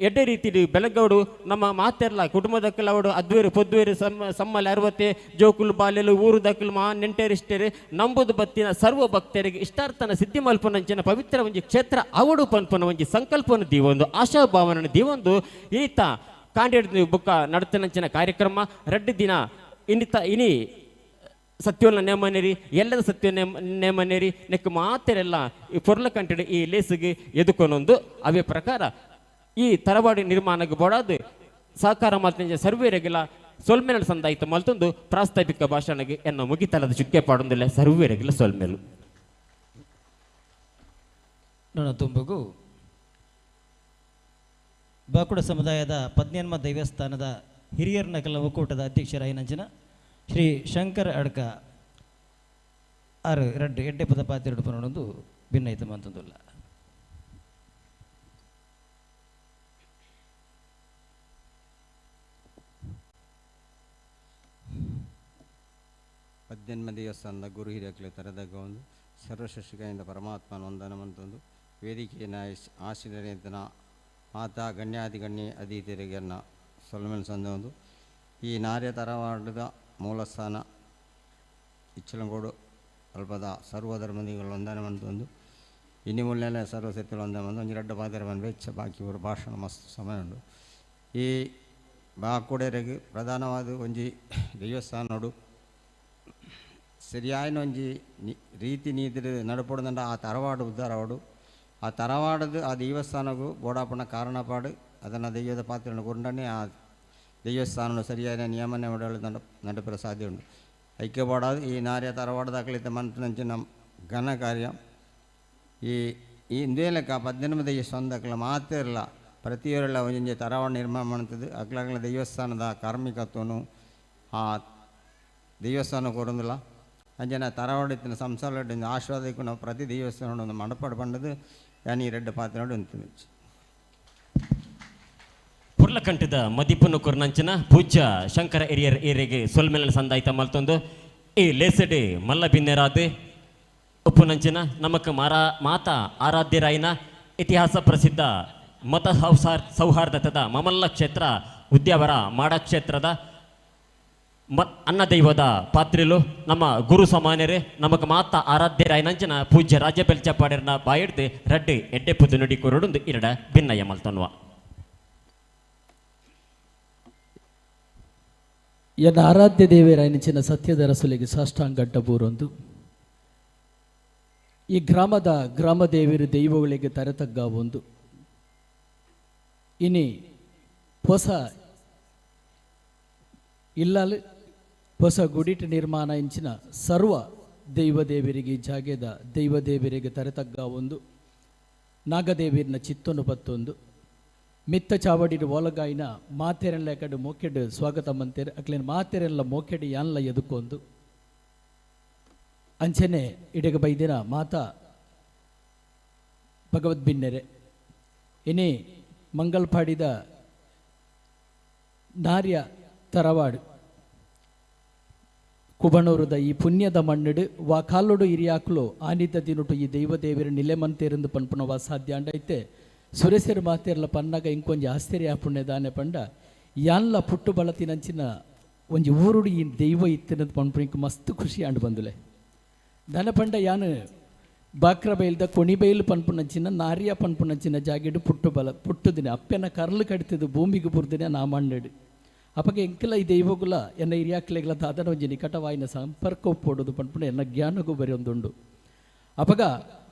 ಎಡ್ಡೆ ರೀತಿ ಬೆಳಗೌಡು ನಮ್ಮ ಮಾತೆರ್ಲ ಕುಟುಂಬದ ಕೆಲವಡು ಅದ್ವೇರು ಪೊದ್ವೇರು ಸಮ್ಮಲೆ 60 ಜೋಕುಲು ಬಾಲೆಲು ಊರು ದಕ್ಕಲು ಮಾ ನೆಂಟೇರಿಷ್ಟೇರು ನಂಬುದು ಬತ್ತಿನ ಸರ್ವ ಭಕ್ತರಿಗೆ ಇಷ್ಟಾರ್ಥನ ಸಿದ್ಧಿ ಮಲ್ಪನಂಚಿನ ಪವಿತ್ರ ಒಂಜಿ ಕ್ಷೇತ್ರ ಅವಡು ಪನ್ಪನ ಒಂಜಿ ಸಂಕಲ್ಪನ ದೀವೊಂದು ಆಶಾಭಾವನ ದೀವೊಂದು ಇನಿತ ಕಾಂಡೇಡ್ ಬುಕ್ಕ ನಡತನಂಚಿನ ಕಾರ್ಯಕ್ರಮ 2 ದಿನ ಇನಿ ಸತ್ಯೋಲ್ನ ನೇಮನೇರಿ ಎಲ್ಲದ ಸತ್ಯ ನೇಮನೇರಿ ನೆಕ್ ಮಾತೆರೆಲ್ಲ ಈ ಪೊರ್ಲ ಕಂಟಿಡ ಈ ಲೇಸಿಗೆ ಎದುಕೊನೊಂದು ಅವೇ ಪ್ರಕಾರ ಈ ತರವಾಡಿ ನಿರ್ಮಾಣಕ್ಕೆ ಬೋಡಾದು ಸಹಕಾರ ಮಾತಿನ ಸರ್ವೇರೆಗೆಲ್ಲ ಸೊಲ್ಮೆಲ್ ಸಂದಾಯಿತ ಮಲ್ತೊಂದು ಪ್ರಾಸ್ತಾವಿಕ ಭಾಷಣಗೆ ಎನ್ನ ಮುಗಿತಲದ ಚುಕ್ಕೆ ಪಾಡೊಂದಿಲ್ಲ ಸರ್ವೇರೆಗೆಲ್ಲ ಸೊಲ್ಮೆಲು ನನ್ನ ತುಂಬುಗು ಬಾಕುಡ ಸಮುದಾಯದ ಪದ್ನೆನ್ಮ ದೈವಸ್ಥಾನದ ಹಿರಿಯರ ನಕಲ ಒಕ್ಕೂಟದ ಅಧ್ಯಕ್ಷರಾಯಿನಂಚಿನ ಶ್ರೀ ಶಂಕರ್ ಅಡ್ಕ ಆರು 2 ಎಡ್ಡೆ ಪದ ಪಾತ್ರೆಡು ಪನೊಂದು ಭಿನ್ನೈತ ಮಂತೊಂದುಲ್ಲ ಪದ್ನೆನ್ಮ ದೇವಸ್ಥಾನದ ಗುರು ಹಿರಿಯಕಲೆ ತರದಾಗ ಒಂದು ಸರ್ವಶಿಕ್ಷೆಯಿಂದ ಪರಮಾತ್ಮನ ವಂದನ ಮಂತೊಂದು ವೇದಿಕೆಯ ಆಶೀರ್ವಾದನ ಮಾತಾ ಗಣ್ಯಾಧಿಗಣ್ಯ ಅತಿಥಿಯರಿಗೆನ್ನ ಸೊಲ್ಮೆನ್ ಸಂದ ಒಂದು ಈ ನಾರ್ಯ ತರವಾಡದ ಮೂಲಸ್ಥಾನ ಇಚ್ಚಲಂಗೋಡು ಅಲ್ಪದ ಸರ್ವಧರ್ಮದಿಗಳು ವಂದನೆ ಮಂತೊಂದು ಇನ್ನು ಮುಲ್ಲೆಲ್ಲ ಸರ್ವಸತ್ಯಗಳು ವಂದನೆ ಮಂದು ಒಂದು 2 ಪಾತ್ರ ಬಂದು ವೆಚ್ಚ ಬಾಕಿ ಅವರು ಭಾಷಣ ಮಸ್ತ್ ಸಮಯ ಉಂಟು ಈ ಬಾಕುಡೆರೆಗೆ ಪ್ರಧಾನವಾದ ಒಂಜಿ ದೇವಸ್ಥಾನೋಡು ಸರಿಯಾಯಿನ ಒಂಜಿ ರೀತಿ ನೀತಿ ನಡುಪೊಡದಂಡ ಆ ತರವಾಡು ಉದ್ದಾರವಾಡು ಆ ತರವಾಡದು ಆ ದೇವಸ್ಥಾನಗೂ ಬೋಡಾಪಣ ಕಾರಣಪಾಡು ಅದನ್ನು ದೈವದ ಪಾತ್ರವನ್ನು ಕೊಂಡನೆ ಆ ದೇವಸ್ಥಾನ ಸರಿಯಾದ ನಿಯಮನೆ ಒಡಲು ನಡುಪರ ಸಾಧ್ಯ ಉಂಟು ಐಕ್ಯಪಾಡದು ಈ ನಾರ್ಯ ತರವಾಡದಾಗಲಿದ್ದ ಮಂತ್ರಿನ ಘನ ಕಾರ್ಯ ಈ ಇಂದೇಲಕ್ಕ 18 ದೇವಸ್ಥಾನದಕ್ಕಲ ಮಾತ್ರ ಇರಲ್ಲ ಪ್ರತಿಯೊರೆಲ್ಲ ಒಂಜಿ ತರವಾಡ ನಿರ್ಮಾಣ ಮಾಡ್ತದೆ ಅಕ್ಲಾಗಲ ದೇವಸ್ಥಾನದ ಕಾರ್ಮಿಕತ್ವನು ಆ ದೇವಸ್ಥಾನ ಕೊಡೋದಿಲ್ಲ ಅಂಜನ ತರವಾಡಿನ ಸಂಸಾರ ಆಶೀರ್ವಾದಕ್ಕೂ ನಾವು ಪ್ರತಿ ದೇವಸ್ಥಾನ ಒಂದು ಮಡಪಾಡು ಪಂಡದು ಯಾನಿ 2 ಪಾತ್ರ ಉಂಟು ಪುರ್ಲಕಂಠದ ಮದಿಪನ್ನು ಕೊರ್ನಂಚಿನ ಪೂಜ್ಯ ಶಂಕರ ಹಿರಿಯರ್ ಏರೆಗೆ ಸೊಲ್ಮೆಲ ಸಂದಾಯಿತ ಮಲ್ತೊಂದು ಈ ಲೇಸಡೆ ಮಲ್ಲ ಬಿನ್ನೆರಾದು ಉಪ್ಪುನಂಚಿನ ನಮಕ್ ಮಾತಾ ಆರಾಧ್ಯರಾಯಿನ ಇತಿಹಾಸ ಪ್ರಸಿದ್ಧ ಮತ ಸೌಹಾರ್ದತದ ಮಮಲ್ಲ ಕ್ಷೇತ್ರ ಉದ್ಯಾವರ ಮಾಡ ಕ್ಷೇತ್ರದ ಅನ್ನದೈವದ ಪಾತ್ರಿಲು ನಮ್ಮ ಗುರು ಸಮಾನ್ಯರೇ ನಮಕ್ ಮಾತ ಆರಾಧ್ಯರಾಯಿನಂಚಿನ ಪೂಜ್ಯ ರಾಜ್ಯ ಬೆಲ್ಚಪಾಡ್ಯರ್ನ ಬಾಯಿಡ್ದು 2 ಎಡ್ಡೆ ಪುದು ನುಡಿ ಕೊರಡುಂದು 2 ಭಿನ್ನಯ ಮಲ್ತನ್ವ ಎನ್ನ ಆರಾಧ್ಯ ದೇವರಾಯನಿಚಿನ ಸತ್ಯದ ರಸುಲಿಗೆ ಸಾಷ್ಟಾಂಗಡ್ಡ ಬೂರೊಂದು ಈ ಗ್ರಾಮ ದೇವಿರು ದೈವಗಳಿಗೆ ತರತಗ್ಗ ಒಂದು ಇನಿ ಹೊಸ ಇಲ್ಲಲು ಹೊಸ ಗುಡಿಟ ನಿರ್ಮಾಣ ಇಂಚಿನ ಸರ್ವ ದೈವದೇವರಿಗೆ ಜಾಗೆದ ದೈವದೇವರಿಗೆ ತರೆತಗ್ಗ ಒಂದು ನಾಗದೇವಿಯನ್ನ ಚಿತ್ತೊಂದು ಪತ್ತೊಂದು ಮಿತ್ತ ಚಾವಡಿಡು ಒಲಗಾಯಿನ ಮಾತೆರೆಲ್ಲ ಕಡೆ ಮೋಕೆಡು ಸ್ವಾಗತ ಮಂತೇರು ಅಕ್ಲೇನು ಮಾತೆರೆಲ್ಲ ಮೋಕೆಡು ಯಾನ್ಲ ಎದುಕೊಂದು ಅಂಚನೆ ಇಡಗ ಬೈದಿನ ಮಾತಾ ಭಗವದ್ ಬಿನ್ನೆರೆ ಇನಿ ಮಂಗಲ್ಪಾಡಿದ ನಾರ್ಯ ತರವಾಡು ಕುಬಣೂರದ ಈ ಪುಣ್ಯದ ಮಣ್ಣಡು ವಾ ಕಾಲೋಡು ಹಿರಿಯಾಕ್ಲು ಆನಿದ್ದ ದಿನುಟು ಈ ದೈವದೇವರ ನಿಲೆಮಂತೇರೆಂದು ಪನ್ಪುನವ ಸಾಧ್ಯ ಅಂಡೈತೆ ಸುರೇಸರು ಮಾತೇರ್ಲ ಪನ್ನಾಗ ಇಂಕೊಂಜಿ ಆಶ್ಚರ್ಯ ಪುಣ್ಯದಾನೆ ಪಂಡ ಯಾನ್ಲ ಪುಟ್ಟು ಬಳತಿನಂಚಿನ ಒಂಜಿ ಊರುಡು ಈ ದೈವ ಇತ್ತಿನದು ಪನ್ಪು ಇಂಕ ಮಸ್ತ್ ಖುಷಿ ಅಂಡು ಬಂದುಲೆ ದನ ಪಂಡ ಯಾನು ಬಾಕ್ರ ಬೈಲ್ದ ಕೊಣಿ ಬೈಲು ಪನ್ಪುನಂಚಿನ ನಾರ್ಯ ಪನ್ಪುನಂಚಿನ ಜಾಗಿಡು ಪುಟ್ಟು ದಿನ ಅಪ್ಪೆನ ಕರ್ಲು ಕಡಿತದು ಭೂಮಿಗೆ ಬುರ್ದಿನ ನಾ ಮಣ್ಣಡು ಅಪ್ಪಗೆ ಎಂಕೆಲ್ಲ ಈ ದೈವಗುಲ ಎನ್ನ ಹಿರಿಯಾಕ್ಲೆಗಳ ತಾದನ ಒಂಜಿ ನಿಕಟವಾಯಿನ ಸಂಪರ್ಕ ಒಪ್ಪೋಡೋದು ಪನ್ಪುಣ ಎನ್ನ ಜ್ಞಾನಗೂ ಬರೀ ಒಂದುಂಡು ಅಪಗ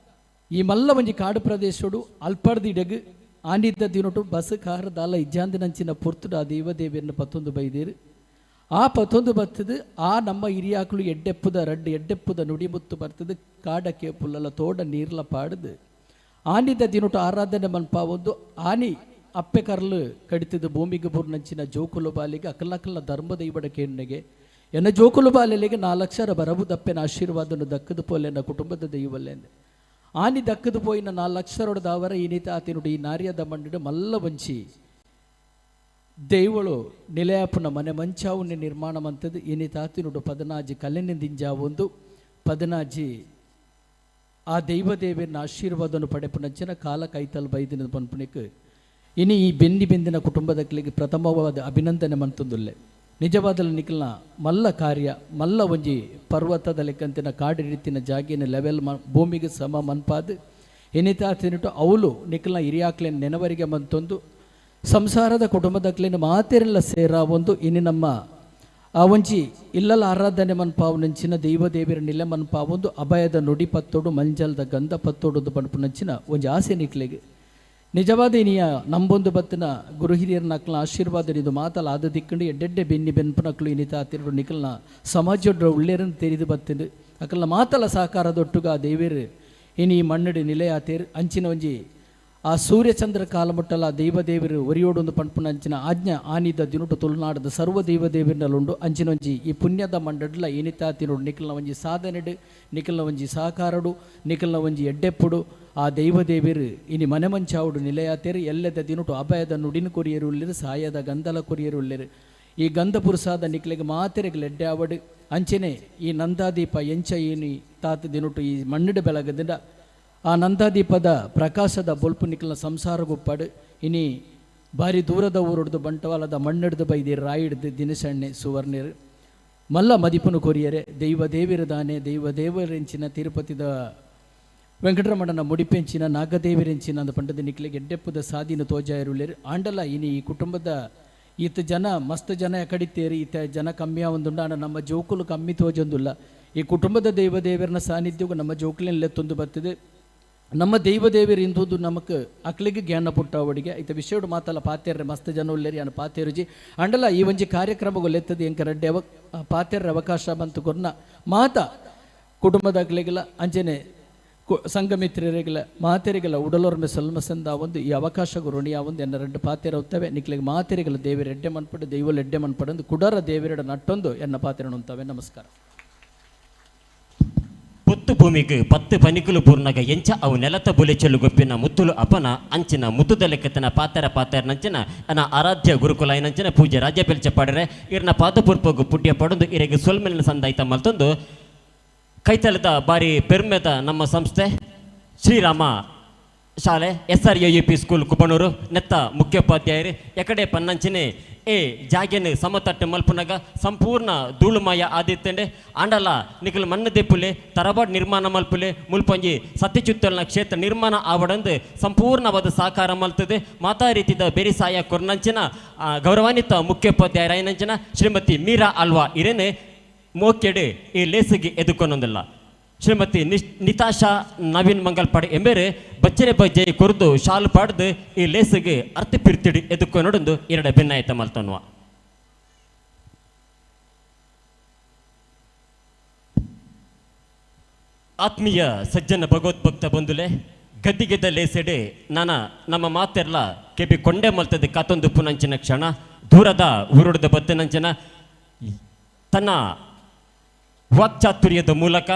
ಈ ಮಲ್ಲ ಒಂಜಿ ಕಾಡು ಪ್ರದೇಶಡು ಅಲ್ಪಡ್ದಿಡಗು ಆನಿದ್ದ ದಿನೊಟ್ಟು ಬಸ್ ಕಾರ್ ದಾಲ ಇಜ್ಜಾಂದಿನಂಚಿನ ಪುರ್ತುಡು ಆ ದೈವದೇವಿಯನ್ನು ಪತ್ತೊಂದು ಬೈದೇರು ಆ ಪತ್ತೊಂದು ಬರ್ತದು ಆ ನಮ್ಮ ಹಿರಿಯಾಕ್ಲು ಎಡ್ಡೆಪ್ಪುದ ನುಡಿಮುತ್ತು ಬರ್ತದೆ ಕಾಡಕ್ಕೆ ಪುಲ್ಲಲ ತೋಡ ನೀರ್ಲ ಪಾಡ್ದು ಆನಿದ್ದ ದಿನೊಟ್ಟು ಆರಾಧನೆ ಮನ್ಪ ಒಂದು ಆನಿ ಅಪ್ಪೆ ಕರ್ಲು ಕಡಿತದ ಭೂಮಿಗೆ ಬುರ್ನಂಚಿನ ಜೋಕುಲು ಬಾಲಿಗೆ ಅಕಲ್ಲಕಲ್ಲ ಧರ್ಮದ ಇವಡ ಕೇಣ್ಣೆಗೆ ಎನ್ನ ಜೋಕುಲು ಬಾಲೆಲೆಗೆ 4 ಅಕ್ಷರ ಬರಬುದಪ್ಪೆನ ಆಶೀರ್ವಾದನು ದಕ್ಕದು ಪೋಲೆನ ಕುಟುಂಬದ ದೈವಲ್ಲೆಂದೆ ಆನಿ ದಕ್ಕದು ಪೋಯಿನ 4 ಅಕ್ಷರೊಡದವರ ಈನಿತ ಆತಿನುಡು ಈ ನಾರ್ಯದ ಮಣ್ಣಿಡು ಮಲ್ಲ ವಂಚಿ ದೈವಳು ನಿಲಯಾಪುನ ಮನೆ ಮಂಚಾವುನ್ನೆ ನಿರ್ಮಾಣ ಮಂತದ್ದು ಈನಿತ ಆತಿನುಡು ಪದನಾಜಿ ಕಲೆನಿಂದಿಂಜಾವೊಂದು ಪದನಾಜಿ ಆ ದೈವದೇವಿಯನ್ನ ಆಶೀರ್ವಾದನು ಪಡೆಪುನಂಚಿನ ಕಾಲ ಕೈತಲ್ ಬೈದಿನ ಪನ್ಪುಣಿಕ್ ಇನಿ ಈ ಬೆಂದಿನ ಕುಟುಂಬದಕ್ಕೆ ಪ್ರಥಮವಾದ ಅಭಿನಂದನೆ ಮಂತುಂದುಲ್ಲೆ ನಿಜವಾದಲ್ಲ ನಿಖಲ್ನ ಮಲ್ಲ ಕಾರ್ಯ ಮಲ್ಲ ಒಂಜಿ ಪರ್ವತದ ಲೆಕ್ಕಂತಿನ ಕಾಡು ರೀತಿನ ಜಾಗಿನ ಲೆವೆಲ್ ಭೂಮಿಗೆ ಸಮ ಮನ್ಪಾದು ಎನಿತಾ ತಿನ್ನಿಟ್ಟು ಅವಳು ನಿಖಲ್ನ ಹಿರಿಯಾಕ್ಲೇನು ನೆನವರಿಗೆ ಮಂತೊಂದು ಸಂಸಾರದ ಕುಟುಂಬದಕ್ಲೇನು ಮಾತೆರೆಲ್ಲ ಸೇರ ಒಂದು ಇನ್ನು ನಮ್ಮ ಆ ಒಂಜಿ ಇಲ್ಲಲ್ಲ ಆರಾಧನೆ ಮನ್ಪಾವನಂಚಿನ ದೈವದೇವಿರ ನಿಲೆ ಮನ್ಪಾವೊಂದು ಅಭಯದ ನುಡಿ ಪತ್ತೋಡು ಮಂಜಲ್ದ ಗಂಧ ಪತ್ತೋಡು ಪನ್ಪುನಂಚಿನ ಒಂಜಿ ಆಸೆ ನಿಕ್ಲೆಗೆ ನಿಜವಾದ ಇನಿಯ ನಂಬೊಂದು ಬತ್ತಿನ ಗುರು ಹಿರಿಯರ ನಕ್ಲ ಆಶೀರ್ವಾದ ಇದು ಮಾತಲ್ಲ ಆದ ದಿಕ್ಕಂಡು ಎಡ್ಡೆಡ್ಡೆ ಬೆನ್ಪನಕ್ಲು ಇನಿತ ತಿರು ನಿಖಲ್ನ ಸಮಾಜದ ಉಳ್ಳೇರನ್ನು ತೆರೆದು ಬತ್ತಿಂದು ಅಕಲ್ನ ಮಾತಲ್ಲ ಸಾಕಾರದೊಟ್ಟುಗ ಆ ದೇವೇರು ಇನಿ ಮಣ್ಣಡಿ ನಿಲೆಯಾತೇರು ಅಂಚಿನ ಒಂಜಿ ಆ ಸೂರ್ಯಚಂದ್ರ ಕಾಲಮುಟ್ಟಲ ದೈವದೇವರು ಒರಿಯೋಡೊಂದು ಪನ್ಪುನಂಚಿನ ಆಜ್ಞಾ ಆನಿದ ದಿನುಟು ತುಳುನಾಡದ ಸರ್ವ ದೈವದೇವರಿನಲ್ಲುಂಡು ಅಂಚಿನೊಂಜಿ ಈ ಪುಣ್ಯದ ಮಂಡಡ್ಲ ಏನಿತಾ ತಿರುಡು ನಿಖಲ್ನ ಒಂಜಿ ಸಾಧನೆಡು ನಿಖಲ್ನ ಒಂಜಿ ಸಾಕಾರಡು ನಿಖಲ್ನ ಒಂಜಿ ಎಡ್ಡೆಪ್ಪುಡು ಆ ದೈವದೇವರು ಇನಿ ಮನೆ ಮಂಚಾವುಡು ನಿಲೆಯಾತೇರು ಎಲ್ಲದ ದಿನುಟು ಅಭಯದ ನುಡಿನ ಕೊರಿಯರು ಉಳ್ಳಿರು ಸಾಯದ ಗಂಧಲ ಕೊರಿಯರು ಉಳ್ಳಿರು ಈ ಗಂಧ ಪುರುಸಾದ ನಿಖಲಿಗೆ ಮಾತೆರೆಗೆ ಲೆಡ್ಡೆ ಆವಡು ಅಂಚೆನೆ ಈ ನಂದಾದೀಪ ಎಂಚ ಏನಿ ತಾತ ದಿನುಟು ಈ ಮಣ್ಣಿಡು ಬೆಳಗದಿಂದ ಆ ನಂದಾದೀಪದ ಪ್ರಕಾಶದ ಬೊಲ್ಪು ನಿಖಲ್ನ ಸಂಸಾರಗುಪ್ಪಡು ಇನಿ ಭಾರಿ ದೂರದ ಊರೊಡ್ದು ಬಂಟವಾಳದ ಮಣ್ಣಿಡ್ದು ಬೈದಿರು ರಾಯಿಡ್ದು ದಿನಸಣ್ಣೆ ಸುವರ್ಣರು ಮಲ್ಲ ಮದಿಪುನು ಕೊರಿಯರೆ ದೈವದೇವಿರದಾನೆ ದೈವದೇವರೆಂಚಿನ ತಿರುಪತಿದ ವೆಂಕಟರಮಣನ ಮುಡಿಪೆಂಚಿನ ನಾಗದೇವಿರೆಂಚಿನ ಅಂದ ಪಂಡದ ನಿಖಲಿಗೆ ಎಡ್ಡೆಪ್ಪುದ ಸಾದಿನ ತೋಜಾಯರುಳ್ಳೇರು ಆಂಡಲ ಇನಿ ಈ ಕುಟುಂಬದ ಈತ ಜನ ಮಸ್ತ್ ಜನ ಕಡಿತೇರಿ ಈತ ಜನ ಕಮ್ಮಿ ಆವೊಂದುಂಡ ನಮ್ಮ ಜೋಕುಲು ಕಮ್ಮಿ ತೋಜೊಂದುಲ್ಲ ಈ ಕುಟುಂಬದ ದೈವದೇವರನ ಸಾನ್ನಿಧ್ಯವು ನಮ್ಮ ಜೋಕುಲಿನೆಲ್ಲೆತ್ತೊಂದು ಬರ್ತದೆ ನಮ್ಮ ದೈವದೇವರು ಇಂದುದು ನಮಕ್ ಅಕ್ಲಿಗೆ ಜ್ಞಾನ ಪುಟ್ಟವಡಿಗೆ ಐತ ವಿಷಯಡು ಮಾತಲ್ಲ ಪಾತೆರ್ರೆ ಮಸ್ತ್ ಜನ ಉಳ್ಳೇರಿ ಅನ್ನ ಪಾತೆರುಜಿ ಅಂಡಲ ಈ ಒಂಜಿ ಕಾರ್ಯಕ್ರಮಗಳೆತ್ತದು ಎಂಕ ರಡ್ಡೆ ಪಾತೆರ್ರೆ ಅವಕಾಶ ಬಂತು ಕೊರ್ನ ಮಾತ ಕುಟುಂಬದ ಅಕ್ಲಿಗೆಲ್ಲ ಅಂಜನೆ ಸಂಘಮಿತ್ರರಿಗೆಲ್ಲ ಮಾತೆರಿಗೆಲ್ಲ ಉಡಲೋರ್ಮೆ ಸಲ್ಮಸಂದ ಒಂದು ಈ ಅವಕಾಶಗಳು ಋಣಿಯ ಒಂದು ಎನ್ನ ರೆಡ್ಡು ಪಾತೆರ ಉತ್ತವೆ ನಿಕ್ಲಿಗೆ ಮಾತೆರಿಗೆಲ್ಲ ದೇವರ ಎಡ್ಡೆ ಮನ್ಪಡು ದೈವಲ್ ಎಡ್ಡೆ ಮನ್ಪಡಂದು ಕುಡರ ದೇವರೆಡ ನಟ್ಟೊಂದು ಎನ್ನ ಪಾತೆರಣ ಉಂತವೆ ನಮಸ್ಕಾರ ಪೊತ್ತು ಭೂಮಿಗೆ 10 ಪನಿಕುಲು ಪೂರ್ಣಗ ಎಂಚ ಅವು ನೆಲತ ಬುಲೆಚಲು ಗೊಪ್ಪಿನ ಮುತ್ತುಲು ಅಪನ ಅಂಚಿನ ಮುತ್ತುದ ಲೆಕ್ಕತನ ಪಾತೆರ ನಂಚಿನ ಅನ ಆರಾಧ್ಯ ಗುರುಕುಲ ನಂಚಿನ ಪೂಜೆ ರಾಜ್ಯ ಪೆಲ್ಚ ಪಾಡರೆ ಇರ್ನ ಪಾದಪೂರ್ಪಗು ಪುಟ್ಯ ಪಡೊಂದು ಇರೆಗೆ ಸೊಲ್ಮೆಲಿನ ಸಂದಾಯ್ತ ಮಲ್ತೊಂದು ಕೈತಲದ ಬಾರಿ ಪೆರ್ಮೆದ ನಮ್ಮ ಸಂಸ್ಥೆ ಶ್ರೀರಾಮ ಶಾಲೆ SRAUP ಸ್ಕೂಲ್ ಕುಪಣೂರು ನೆತ್ತ ಮುಖ್ಯೋಪಾಧ್ಯಾಯರು ಎಕಡೆ ಪನ್ನಂಚಿನೆ ಏ ಜಾಗೆನ ಸಮತಟ್ಟು ಮಲ್ಪುನಗ ಸಂಪೂರ್ಣ ಧೂಳುಮಯ ಆದಿತ್ತಂಡೆ ಆಂಡಲ ನಿಖಲ್ ಮಣ್ಣು ದೆಪ್ಪುಲೆ ತರಬಾಡ್ ನಿರ್ಮಾಣ ಮಲ್ಪುಲೆ ಮುಲ್ಪಂಜಿ ಸತ್ಯಚುತ್ತಲ್ನ ಕ್ಷೇತ್ರ ನಿರ್ಮಾಣ ಆವಡಂದು ಸಂಪೂರ್ಣವಾದ ಸಾಕಾರ ಮಲ್ತದೆ ಮಾತಾ ರೀತಿದ ಬೆರಿಸಾಯ ಕೊರ್ನಂಚಿನ ಗೌರವಾನ್ವಿತ ಮುಖ್ಯೋಪಾಧ್ಯಾಯರಾಯನಂಚಿನ ಶ್ರೀಮತಿ ಮೀರಾ ಅಲ್ವಾ ಇರೇನೆ ಮೋಕೆಡೆ ಈ ಲೇಸಿಗೆ ಎದುಕೊನೊಂದಿಲ್ಲ ಶ್ರೀಮತಿ ನಿತಾಶಾ ನವೀನ್ ಮಂಗಲ್ಪಾಡ್ ಎಂಬೇರೆ ಬಚ್ಚರೆ ಬಜ್ಜೆ ಕೊರ್ದು ಶಾಲು ಪಾಡ್ದು ಈ ಲೇಸಿಗೆ ಅರ್ಥ ಪಿರ್ತಿಡಿ ಎದುಕೊನೊಡೊಂದು 2 ಭಿನ್ನಾಯತ ಮಲ್ತನ್ವ ಆತ್ಮೀಯ ಸಜ್ಜನ ಭಗವದ್ಭಕ್ತ ಬಂಧುಲೆ ಗದ್ದಿಗೆದ ಲೇಸೆಡೆ ನಾನ ನಮ್ಮ ಮಾತೆರ್ಲ ಕೆಬಿ ಕೊಂಡೆ ಮಲ್ತದೆ ಕಾತೊಂದು ಪುನಂಚಿನ ಕ್ಷಣ ದೂರದ ಊರುಡದ ಬತ್ತನಂಚನ ತನ್ನ ವಾಕ್ಚಾತುರ್ಯದ ಮೂಲಕ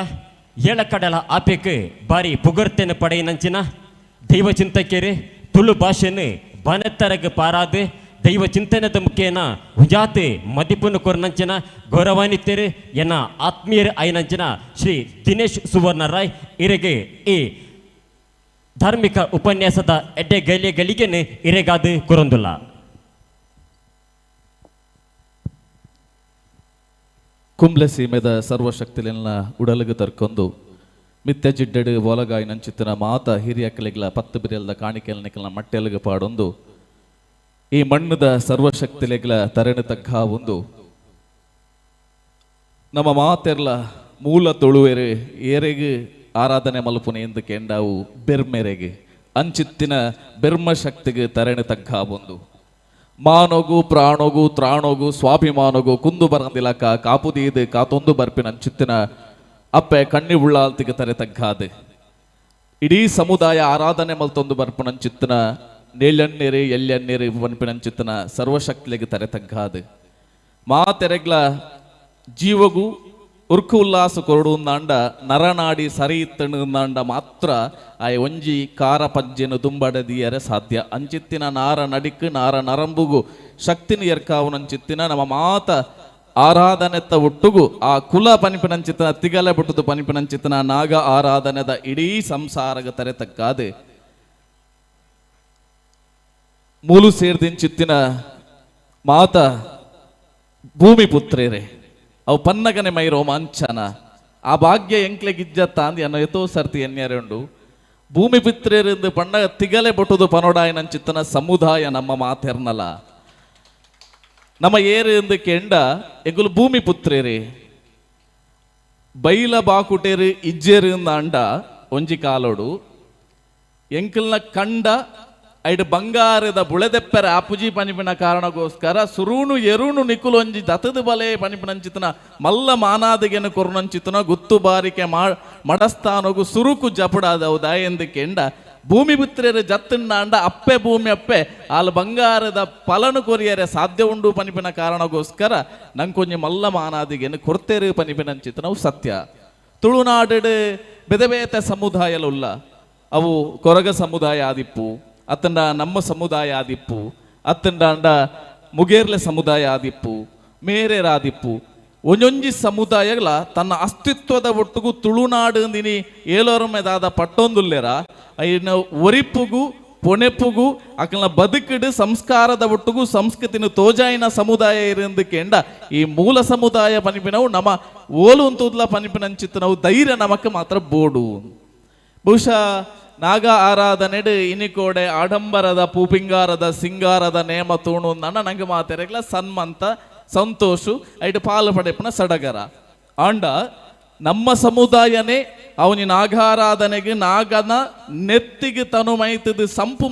ಏಳಕಡಲ ಆಪೆಕ್ ಬಾರಿ ಪುಗರ್ತೆನ ಪಡೆಯನಂಚಿನ ದೈವ ಚಿಂತಕೇರೆ ತುಳು ಭಾಷೆಯನ್ನು ಬನೆತ್ತರಗ ಪಾರಾದೆ ದೈವ ಚಿಂತನದ ಮುಖೇನ ಹುಜಾತೆ ಮದಿಪುನ ಕೊರ್ನಂಚನ ಗೌರವಾನ್ವಿತರು ಎನ್ನ ಆತ್ಮೀಯರ ಐನಂಚನ ಶ್ರೀ ದಿನೇಶ್ ಸುವರ್ಣ ರಾಯ್ ಇರೆಗೆ ಈ ಧಾರ್ಮಿಕ ಉಪನ್ಯಾಸದ ಎಡ್ಡೆ ಗಲಿಗೆನೆ ಇರೆಗಾದು ಕೊರೊಂದುಲ್ಲ. ಕುಂಬ್ಲೆ ಸೀಮೆದ ಸರ್ವಶಕ್ತಿಲೆಲ್ಲ ಉಡಲಗು ತರ್ಕೊಂದು ಮಿತ್ಯ ಜಿಡ್ಡೆಡು ಒಲಗಾಯಿ ನಂಚಿತ್ತಿನ ಮಾತ ಹಿರಿಯಕ್ಕಲಿಗಳ 10 ಬಿರಿಯಲ್ದ ಕಾಣಿಕೆಲ್ನಿಕಲ್ನ ಮಟ್ಟೆಲಗು ಪಾಡೊಂದು ಈ ಮಣ್ಣದ ಸರ್ವಶಕ್ತಿಲೆಗಳ ತರಣಿ ತಗ್ಗ ಒಂದು ನಮ್ಮ ಮಾತೆರ್ಲ ಮೂಲ ತೊಳುವೆರು ಏರೆಗೆ ಆರಾಧನೆ ಮಲ್ಪುನೆ ಎಂದು ಕೆಂಡಾವು ಬೆರ್ಮೆರೆಗೆ ಅಂಚಿತ್ತಿನ ಬೆರ್ಮ ಶಕ್ತಿಗೆ ತರಣಿ ತಗ್ಗ ಒಂದು ಮಾನೋಗು ಪ್ರಾಣೋಗು ತ್ರಾಣೋಗು ಸ್ವಾಭಿಮಾನೋಗು ಕುಂದು ಬರಂದಿಲಕ ಕಾಪುದೀದು ಕಾತೊಂದು ಬರ್ಪಿನ ಅಂಚಿತ್ತಿನ ಅಪ್ಪೆ ಕಣ್ಣಿ ಉಳ್ಳಾಲ್ತಿಗೆ ತರೆ ತಗ್ಗಾದೆ ಇಡೀ ಸಮುದಾಯ ಆರಾಧನೆ ಮಲ್ತೊಂದು ಬರ್ಪನಂಚಿತ್ತಿನ ನೇಳ್ಯಣ್ಣೇರಿ ಎಲ್ಯಣ್ಣೇರಿ ಬನ್ಪಿನಂಚಿತ್ತಿನ ಸರ್ವಶಕ್ತಿಗೆ ತರೆ ತಗ್ಗಾದೆ ಮಾತೆರೆಗ್ಲ ಜೀವಗೂ ಉರ್ಕು ಉಲ್ಲಾಸ ಕೊರಡುಂದಾಂಡ ನರನಾಡಿ ಸರಿ ಇತ್ತಂಡ ಮಾತ್ರ ಆ ಒಂಜಿ ಕಾರ ಪಜ್ಜೆನು ದುಂಬಡದಿಯರೆ ಸಾಧ್ಯ ಅಂಚಿತ್ತಿನ ನಾರ ನಡಿಕ್ ನಾರ ನರಂಬುಗು ಶಕ್ತಿನ ಎರ್ಕಾವನಂಚಿತ್ತಿನ ನಮ್ಮ ಮಾತ ಆರಾಧನೆತ್ತ ಒಟ್ಟುಗು ಆ ಕುಲ ಪನಿಪಿನಂಚಿತ್ತಿನ ತಿಗಲೆ ಬಿಟ್ಟದು ಪನಿಪಿನಂಚಿತ್ತಿನ ನಾಗ ಆರಾಧನೆದ ಇಡೀ ಸಂಸಾರಗ ತರೆ ತಕ್ಕಾದೆ ಮೂಲು ಸೇರ್ದಿಂಚಿತ್ತಿನ ಮಾತ ಭೂಮಿ ಪುತ್ರೇರೆ ಅವು ಪನ್ನಗನೆ ಮೈ ರೋಮಾಂಚನ ಆ ಭಾಗ್ಯ ಎಂಕ್ಲೆಗಿಜ್ಜತ್ತ ಅಂದು ಅನ್ನೋ ಎತ್ತೋ ಸರ್ತಿ ಎನ್ಯರೆಂಡು ಭೂಮಿ ಪಿತ್ರೇರಿಂದ ಪಂಡ ತಿಗಲೆ ಬೊಟ್ಟುದು ಪನೋಡಾಯನಂಚಿತ್ತನ ಸಮುದಾಯ ನಮ್ಮ ಮಾತೆರ್ನಲ ನಮ್ಮ ಏರಿಂದ ಕೆಂಡ ಎಗುಲು ಭೂಮಿ ಪುತ್ರೇರೆ ಬೈಲ ಬಾಕುಟೇರು ಇಜ್ಜೇರಿಂದ ಅಂಡ ಒಂಜಿ ಕಾಲೋಡು ಎಂಕಲ್ನ ಕಂಡ ಐಡು ಬಂಗಾರದ ಬುಳೆದೆಪ್ಪರ ಆಪುಜಿ ಪನಿಪಿನ ಕಾರಣಗೋಸ್ಕರ ಸುರೂನು ಎರುನು ನಿಕುಲು ಒಂಜಿ ದತದ ಬಲೆ ಪನಿಪಿನಂಚಿತನ ಮಲ್ಲ ಮಾನಾದಿಗೆನು ಕೊರ್ನಂಚಿತನ ಗುತ್ತು ಬಾರಿಕೆ ಮಡಸ್ತಾನಗು ಸುರುಕು ಜಪಡಾದವುದ ಎಂದು ಕೆಂಡ ಭೂಮಿ ಪುತ್ರಿಯರ ಜತ್ತಂಡ ಅಪ್ಪೆ ಭೂಮಿ ಅಪ್ಪೆ ಆಲ್ ಬಂಗಾರದ ಫಲನು ಕೊರಿಯರೆ ಸಾಧ್ಯ ಉಂಡು ಪನಿಪಿನ ಕಾರಣಗೋಸ್ಕರ ನಂಕೊಂಜಿ ಮಲ್ಲ ಮಾನಾದಿಗೆನು ಕೊರ್ತೇರು ಪನಿಪಿನಂಚಿತನವು ಸತ್ಯ ತುಳುನಾಡು ಬೆದಬೇತೆ ಸಮುದಾಯಲುಲ್ಲ ಅವು ಕೊರಗ ಸಮುದಾಯ ಆದಿಪ್ಪು ಅತ್ತಂಡ ನಮ್ಮ ಸಮುದಾಯ ಆದಿಪ್ಪು ಅತ್ತಂಡ ಮುಗೇರ್ಲೆ ಸಮುದಾಯ ಆದಿಪ್ಪು ಮೇರೇರಾದಿಪ್ಪು ಒಂಜೊಂಜಿ ಸಮುದಾಯಗಳ ತನ್ನ ಅಸ್ತಿತ್ವದ ಒಟ್ಟಿಗೂ ತುಳುನಾಡು ದಿನಿ ಏಳೋರ ಮೇದಾದ ಪಟ್ಟೊಂದುಲ್ಲೆರ ಐನ ಒರಿಪ್ಪುಗೂ ಪೊಣೆಪ್ಪುಗೂ ಅಕಲ್ನ ಬದುಕಿಡು ಸಂಸ್ಕಾರದ ಒಟ್ಟಿಗೂ ಸಂಸ್ಕೃತಿನ ತೋಜಾಯಿನ ಸಮುದಾಯ ಇருந்து ಕೆಂಡ ಈ ಮೂಲ ಸಮುದಾಯ ಪನಿಪಿನವು ನಮ್ಮ ಓಲು ಅಂತೂದ್ಲ ಪನಿಪಿನಂಚಿತ್ತು ನಾವು ಧೈರ್ಯ ನಮಕ್ಕೆ ಮಾತ್ರ ಬೋಡು ಬಹುಶಃ ನಾಗ ಆರಾಧನೆಡು ಇನಿಕೋಡೆ ಆಡಂಬರದ ಪೂಪಿಂಗಾರದ ಸಿಂಗಾರದ ನೇಮ ತೂಣು ನನ್ನ ನಂಗೆ ಮಾತೆರೆಗ್ಲ ಸನ್ಮಂತ ಸಂತೋಷು ಐಟು ಪಾಲು ಪಡೆಪನ ಸಡಗರ ಆಂಡ ನಮ್ಮ ಸಮುದಾಯನೇ ಅವನಿ ನಾಗಾರಾಧನೆಗೆ ನಾಗನ ನೆತ್ತಿಗೆ ತನು ಮೈತದು ಸಂಪು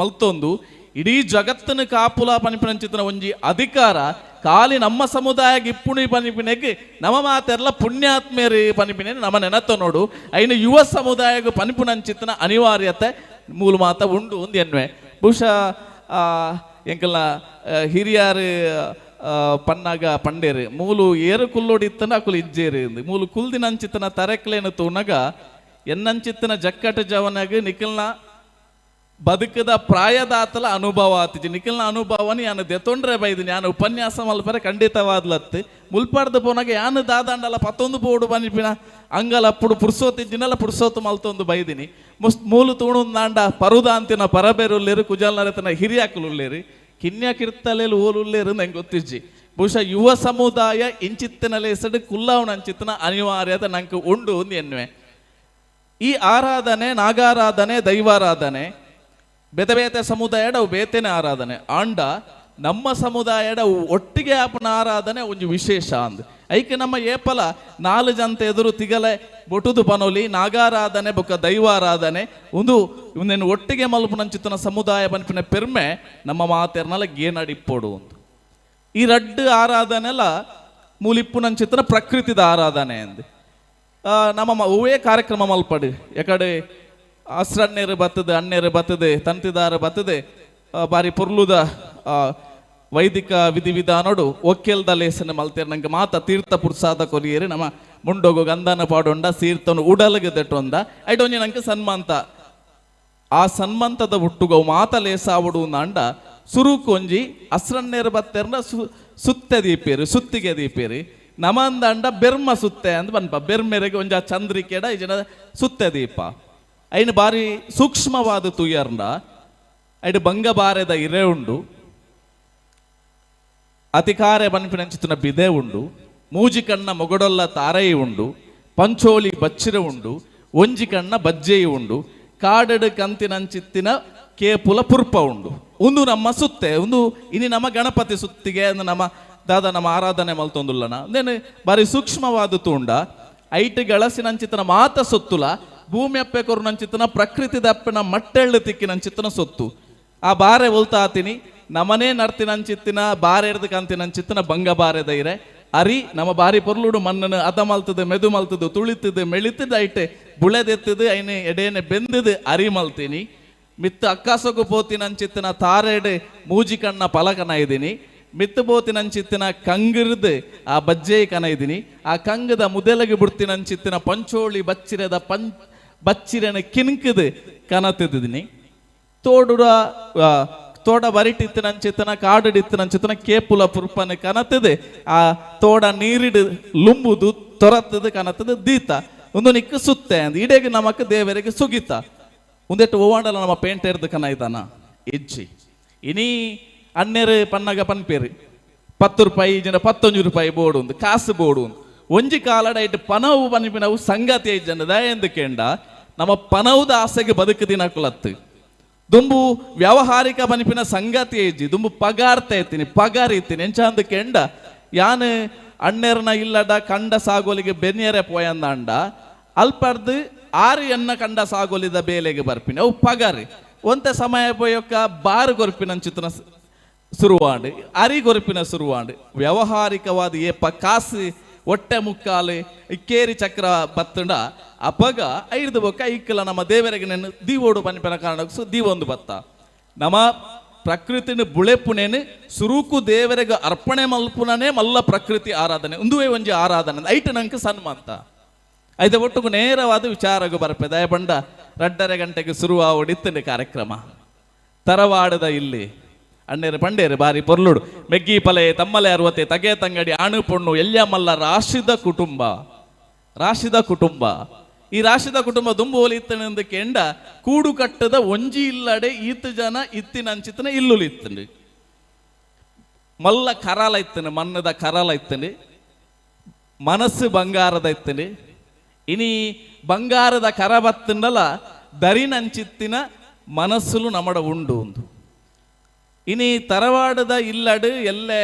ಮಲ್ತೊಂದು ಇಡೀ ಜಗತ್ತಿನ ಕಾಪುಲ ಪನಿಪಿನಂಚಿತನ ಒಂಜಿ ಅಧಿಕಾರ ಖಾಲಿ ನಮ್ಮ ಸಮುದಾಯಕ್ಕೆ ಇಪ್ಪುಣಿ ಪನಿಪಿನೆಗೆ ನಮ್ಮ ಮಾತೆರ್ಲ ಪುಣ್ಯಾತ್ಮೇರಿ ಪನಿಪಿನ ನಮ್ಮ ನೆನತ ನೋಡು ಐನು ಯುವ ಸಮುದಾಯಕ್ಕೆ ಪನಿಪುನಂಚಿತನ ಅನಿವಾರ್ಯತೆ ಮೂಲ ಮಾತ ಉಂಡು ಒಂದು ಎನ್ವೆ ಬಹುಶಃ ಎಂಕಲ್ನ ಹಿರಿಯರು ಪನ್ನಾಗ ಪಂಡೇರು ಮೂಲು ಏರು ಕುಲ್ಲೋಡಿತ್ತನ ಅಕುಲು ಇಜ್ಜೇರು ಮೂಲು ಕುಲ್ದಿನಂಚಿತನ ತರೆಕ್ಲೇನು ತೂನಗ ಎನ್ನಂಚಿತ್ತನ ಜಕ್ಕಟ ಜವನಾಗ ನಿಖಲ್ನ ಬದುಕದ ಪ್ರಾಯದಾತಲ ಅನುಭವ ಆತಿಜಿ ನಿಖಲ್ನ ಅನುಭವನಿ ಯಾನು ದೆತೊಂಡ್ರೆ ಬೈದಿನಿ ಯಾನು ಉಪನ್ಯಾಸ ಮಲ್ಪರೆ ಖಂಡಿತವಾದ್ಲತ್ತು ಮುಲ್ಪಾಡ್ದು ಪೋನಾಗ ಯಾನು ದಾದಾಂಡಲ್ಲ 11 ಬೋಡು ಬನಿಪಿನ ಅಂಗಲ ಅప్పుడు ಪುರ್ಸೋತಿಜ್ಜಿನಲ್ಲ ಪುರ್ಸೋತು ಮಲ್ತೊಂದು ಬೈದಿನಿ ಮೂಲು ತೂಣುಂದಾಂಡ ಪರುದಾಂತಿನ ಪರಬೇರುಲ್ಲೇರು ಕುಜಲ್ನರತನ ಹಿರಿಯಾಕುಲುಲ್ಲೇರು ಕಿನ್ಯಾಕಿರ್ತಲೇಲು ಓಲುಲ್ಲೇರು ನಂಗೆ ಗೊತ್ತಿಜ್ಜಿ ಬಹುಶಃ ಯುವ ಸಮುದಾಯ ಇಂಚಿತ್ತಿನಲ್ಲೇ ಹೆಸರು ಕುಲ್ಲಾವಣಂಚಿತ್ತನ ಅನಿವಾರ್ಯತೆ ನಂಗೆ ಉಂಡು ಒಂದು ಎನ್ನುವೆ ಈ ಆರಾಧನೆ ನಾಗಾರಾಧನೆ ದೈವಾರಾಧನೆ ಬೇತೆ ಬೇತೆ ಸಮುದಾಯದ ಅವು ಬೇತೆನೆ ಆರಾಧನೆ ಆಂಡ ನಮ್ಮ ಸಮುದಾಯದ ಒಟ್ಟಿಗೆ ಆಪನ ಆರಾಧನೆ ಒಂದು ವಿಶೇಷ ಅಂದ್ ಐಕೆ ನಮ್ಮ ಏಪಲ 4 ಜಂತ ಎದುರು ತಿಗಲೆ ಬೊಟುದು ಪನೋಲಿ ನಾಗಾರಾಧನೆ ಬೊಕ್ಕ ದೈವಾರಾಧನೆ ಒಂದೇನು ಒಟ್ಟಿಗೆ ಮಲ್ಪನಂಚಿತ್ತನ ಸಮುದಾಯ ಪನ್ಪಿನ ಪೆರ್ಮೆ ನಮ್ಮ ಮಾತೆರ್ನಲ್ಲ ಗೇನಡಿಪ್ಪೋಡು ಒಂದು ಈ ರಡ್ಡು ಆರಾಧನೆಲ್ಲ ಮೂಲಿಪ್ಪುನಂಚಿತ್ತನ ಪ್ರಕೃತಿದ ಆರಾಧನೆ ಅಂದ್ ನಮ್ಮ ಹೂವೇ ಕಾರ್ಯಕ್ರಮ ಮಲ್ಪಡು ಯಾಕಡೆ ಹಸ್ರಣ್ಣೇರು ಬರ್ತದೆ ಅಣ್ಣೇರು ಬರ್ತದೆ ತಂತಿದಾರ ಬರ್ತದೆ ಬಾರಿ ಪೊರ್ಲುದ ವೈದಿಕ ವಿಧಿವಿಧಾನೋಡು ಒಕ್ಕೆಲ್ದ ಲೇಸನ ಮಲ್ತೇರು ನಂಗೆ ಮಾತ ತೀರ್ಥ ಪುರ್ಸಾದ ಕೊರಿಯೇರಿ ನಮ್ಮ ಮುಂಡೋಗೋ ಗಂಧನ ಪಾಡೊಂಡ ಸೀರ್ತನು ಉಡಲ್ಗೆ ದೆಟ್ಟೊಂದ ಐಟೊಂಜಿ ನಂಗೆ ಸನ್ಮಾಂತ ಆ ಸನ್ಮಂತದ ಹುಟ್ಟುಗೋ ಮಾತ ಲೇಸಾವಡು ಅಂಡ ಸುರುಕೊಂಜಿ ಹಸ್ರಣ್ಣೇರು ಬತ್ತೇರ್ನ ಸುತ್ತೆ ದೀಪೇರು ಸುತ್ತಿಗೆ ದೀಪೇರಿ ನಮಂದ ಅಂಡ ಬೆರ್ಮ ಸುತ್ತೆ ಅಂತ ಬನ್ಪ ಬೆರ್ಮೆರೆಗೆ ಒಂಜ ಚಂದ್ರಿಕೆಡ ಈ ಜನ ಸುತ್ತೆ ದೀಪ ಐನು ಬಾರಿ ಸೂಕ್ಷ್ಮವಾದ ತುಯ್ಯರ್ನ ಐಡು ಬಂಗಬಾರೆದ ಇರೆ ಉಂಡು ಅತಿಕಾರೆ ಬನ್ಪಿನಂಚಿತನ ಬಿದೆ ಉಂಡು ಮೂಜಿ ಕಣ್ಣ ಮೊಗಡೊಲ್ಲ ತಾರೈ ಉಂಡು ಪಂಚೋಳಿ ಬಚ್ಚಿರ ಉಂಡು ಒಂಜಿ ಕಣ್ಣ ಬಜ್ಜೆಯಿ ಉಂಡು ಕಾಡಡು ಕಂತಿನಂಚಿತ್ತಿನ ಕೇಪುಲ ಪುರ್ಪ ಉಂಡು ಒಂದು ನಮ್ಮ ಸುತ್ತೆ ಒಂದು ಇನಿ ನಮ್ಮ ಗಣಪತಿ ಸುತ್ತಿಗೆ ನಮ್ಮ ದಾದ ನಮ್ಮ ಆರಾಧನೆ ಮಲ್ತೊಂದುಲ್ಲನ ಅಂದೇನು ಬಾರಿ ಸೂಕ್ಷ್ಮವಾದ ತೂಂಡ ಐಟ್ ಗಳಸಿನಂಚಿತನ ಮಾತ ಸೊತ್ತುಲ ಭೂಮಿ ಅಪ್ಪೆ ಕೊರುನಂಚಿತನ ಪ್ರಕೃತಿ ದಪ್ಪನ ಮಟ್ಟೆಳ್ಳು ತಿಕ್ಕಿನಂಚಿತನ ಸೊತ್ತು ಆ ಬಾರೆ ಒಲ್ತಾತಿನಿ ನಮನೇ ನಡ್ತಿನಂಚಿತ್ತಿನ ಬಾರೆ ಎರ್ದು ಕಂತಿನಂಚಿತ್ತಿನ ಬಂಗ ಬಾರೆ ದೈರೆ ಅರಿ ನಮ್ಮ ಬಾರಿ ಪೊರ್ಲುಡು ಮಣ್ಣನ್ನು ಅದ ಮಲ್ತದು ಮೆದು ಮಲ್ತದು ತುಳಿತದು ಮೆಳಿತದ ಐಟೆ ಬುಳೆದೆತ್ತದು ಐನೆ ಎಡೇನೆ ಬೆಂದದು ಅರಿ ಮಲ್ತೀನಿ ಮಿತ್ತು ಅಕ್ಕಾಸೊಗು ಪೋತಿನಂಚಿತ್ತಿನ ತಾರೆಡೆ ಮೂಜಿ ಕಣ್ಣ ಪಲಕನ ಇದ್ದೀನಿ ಮಿತ್ತು ಬೋತಿನಂಚಿತ್ತಿನ ಕಂಗಿರ್ದು ಆ ಬಜ್ಜೆ ಕನ ಇದ್ದೀನಿ ಆ ಕಂಗದ ಮುದೆಲಗಿ ಬಿಡ್ತಿನಂಚಿತ್ತಿನ ಪಂಚೋಳಿ ಬಚ್ಚಿರದ ಬಚ್ಚಿರನ ಕಿನ್ಕದು ಕನತಿದ್ದೀನಿ ತೋಡ ಬರಿಟಿತ್ತಿನಂಚಿತ್ತನ ಕಾಡಿಡಿತ್ತಿನಂಚಿತ್ತನ ಕೇಪುಲ ಪುರ್ಪನೆ ಕನತದೆ ಆ ತೋಡ ನೀರಿಡು ಲುಂಬುದು ತೊರತದು ಕನತದು ದೀತ ಒಂದು ನಿಕ್ಕ ಸುತ್ತೆ ಅಂದ್ ಇಡೆಗೆ ನಮಕ್ ದೇವರಿಗೆ ಸುಗಿತ ಒಂದೆಟ್ಟು ಓವಾಂಡಲ ನಮ್ಮ ಪೇಂಟರ್ದು ಕನ ಇದ್ದಾನ ಇಜ್ಜಿ ಇನಿ ಅಣ್ಣೇರು ಪನ್ನಗ ಪನ್ಪೇರು 10 ರೂಪಾಯಿ ಜನ 15 ರೂಪಾಯಿ ಬೋರ್ಡು ಒಂದು ಕಾಸು ಬೋರ್ಡು ಒಂದು ಒಂಜಿ ಕಾಲಡ ಇಟ್ಟು ಪನವು ಪನ್ಪಿನವು ಸಂಗತಿ ಜನದ ಎಂದಕೇಂಡ ನಮ್ಮ ಪನವುದ ಆಸೆಗೆ ಬದುಕದಿನ ಕುಲತ್ತು ದುಂಬು ವ್ಯಾವಹಾರಿಕ ಪನಿಪಿನ ಸಂಗತಿ ಇಜ್ಜಿ ದುಂಬು ಪಗಾರ್ತ ಎತ್ತೀನಿ ಪಗಾರ ಇತ್ತೀನಿ ಎಂಚ ಅಂದಕೇಂಡ ಯಾನು ಅಣ್ಣೆರ್ನ ಇಲ್ಲಡ ಕಂಡ ಸಾಗೋಲಿಗೆ ಬೆನ್ನಿಯರೆ ಪೋಯಂದ ಅಂಡ ಅಲ್ಪರ್ದು ಆರು ಎನ್ನ ಕಂಡ ಸಾಗೋಲಿದ ಬೇಲೆಗೆ ಬರ್ಪಿನಿ ಅವು ಪಗಾರಿ ಒಂತೆ ಸಮಯ ಪೋಯೊಕ್ಕ ಬಾರು ಗೊರ್ಪಿನ ಚಿತ್ರನ ಸುರುವಾಂಡು ಅರಿ ಗೊರ್ಪಿನ ಸುರುವಾಂಡು ವ್ಯಾವಹಾರಿಕವಾದ ಏಪ ಕಾಸು ಹೊಟ್ಟೆ ಮುಕ್ಕಾಲು ಇಕ್ಕೇರಿ ಚಕ್ರ ಬತ್ತಂಡ ಅಪಗ ಐದು ಬೊಕ್ಕ ಇಕ್ಕಲ ನಮ್ಮ ದೇವರಿಗೆ ನೆನ್ನು ದೀವೋಡು ಪನಿಪಿನ ಕಾರಣಕ್ಕೂ ದೀವೊಂದು ಬತ್ತ ನಮ್ಮ ಪ್ರಕೃತಿನ ಬುಳೆಪುನೇನು ಸುರುಕು ದೇವರಿಗೆ ಅರ್ಪಣೆ ಮಲ್ಪುನೇ ಮಲ್ಲ ಪ್ರಕೃತಿ ಆರಾಧನೆ ಒಂದುವೇ ಒಂಜಿ ಆರಾಧನೆ ಐಟು ನಂಗೆ ಸನ್ಮಂತ ಐದು ಒಟ್ಟಿಗೂ ನೇರವಾದ ವಿಚಾರಗೂ ಬರ್ಪೆ ದಯ ಬಂಡ 2:30 ಗಂಟೆಗೆ ಶುರುವ ಹೊಡಿತಂಡೆ ಕಾರ್ಯಕ್ರಮ ತರವಾಡದ ಇಲ್ಲಿ ಅಣ್ಣೇರು ಪಂಡೇರು ಬಾರಿ ಪೊರ್ಲುಡು ಮೆಗ್ಗಿ ಪಲೆ ತಮ್ಮಲೆ 60 ತಗೆ ತಂಗಡಿ ಆಣು ಪೊಣ್ಣು ಎಲ್ಲ ಮಲ್ಲ ರಾಶಿದ ಕುಟುಂಬ ಈ ರಾಶಿದ ಕುಟುಂಬ ದುಂಬು ಒಲಿತ್ತನೆಂದು ಕೆಂಡ ಕೂಡು ಕಟ್ಟದ ಒಂಜಿ ಇಲ್ಲಡೆ ಈತು ಜನ ಇತ್ತಿನಂಚಿತನ ಇಲ್ಲುಲಿ ಇತ್ತಂಡು ಮಲ್ಲ ಕರಾಲ ಇತ್ತನೆ ಮಣ್ಣದ ಕರಾಲ ಇತ್ತಂಡು ಮನಸ್ಸು ಬಂಗಾರದ ಇತ್ತಂಡು ಇನಿ ಬಂಗಾರದ ಕರ ಬತ್ತಂಡಲ ದರಿನಂಚಿತ್ತಿನ ಮನಸ್ಸುಲು ನಮಡ ಉಂಡು ಒಂದು ಇನಿ ತರವಾಡದ ಇಲ್ಲಡು ಎಲ್ಲೆ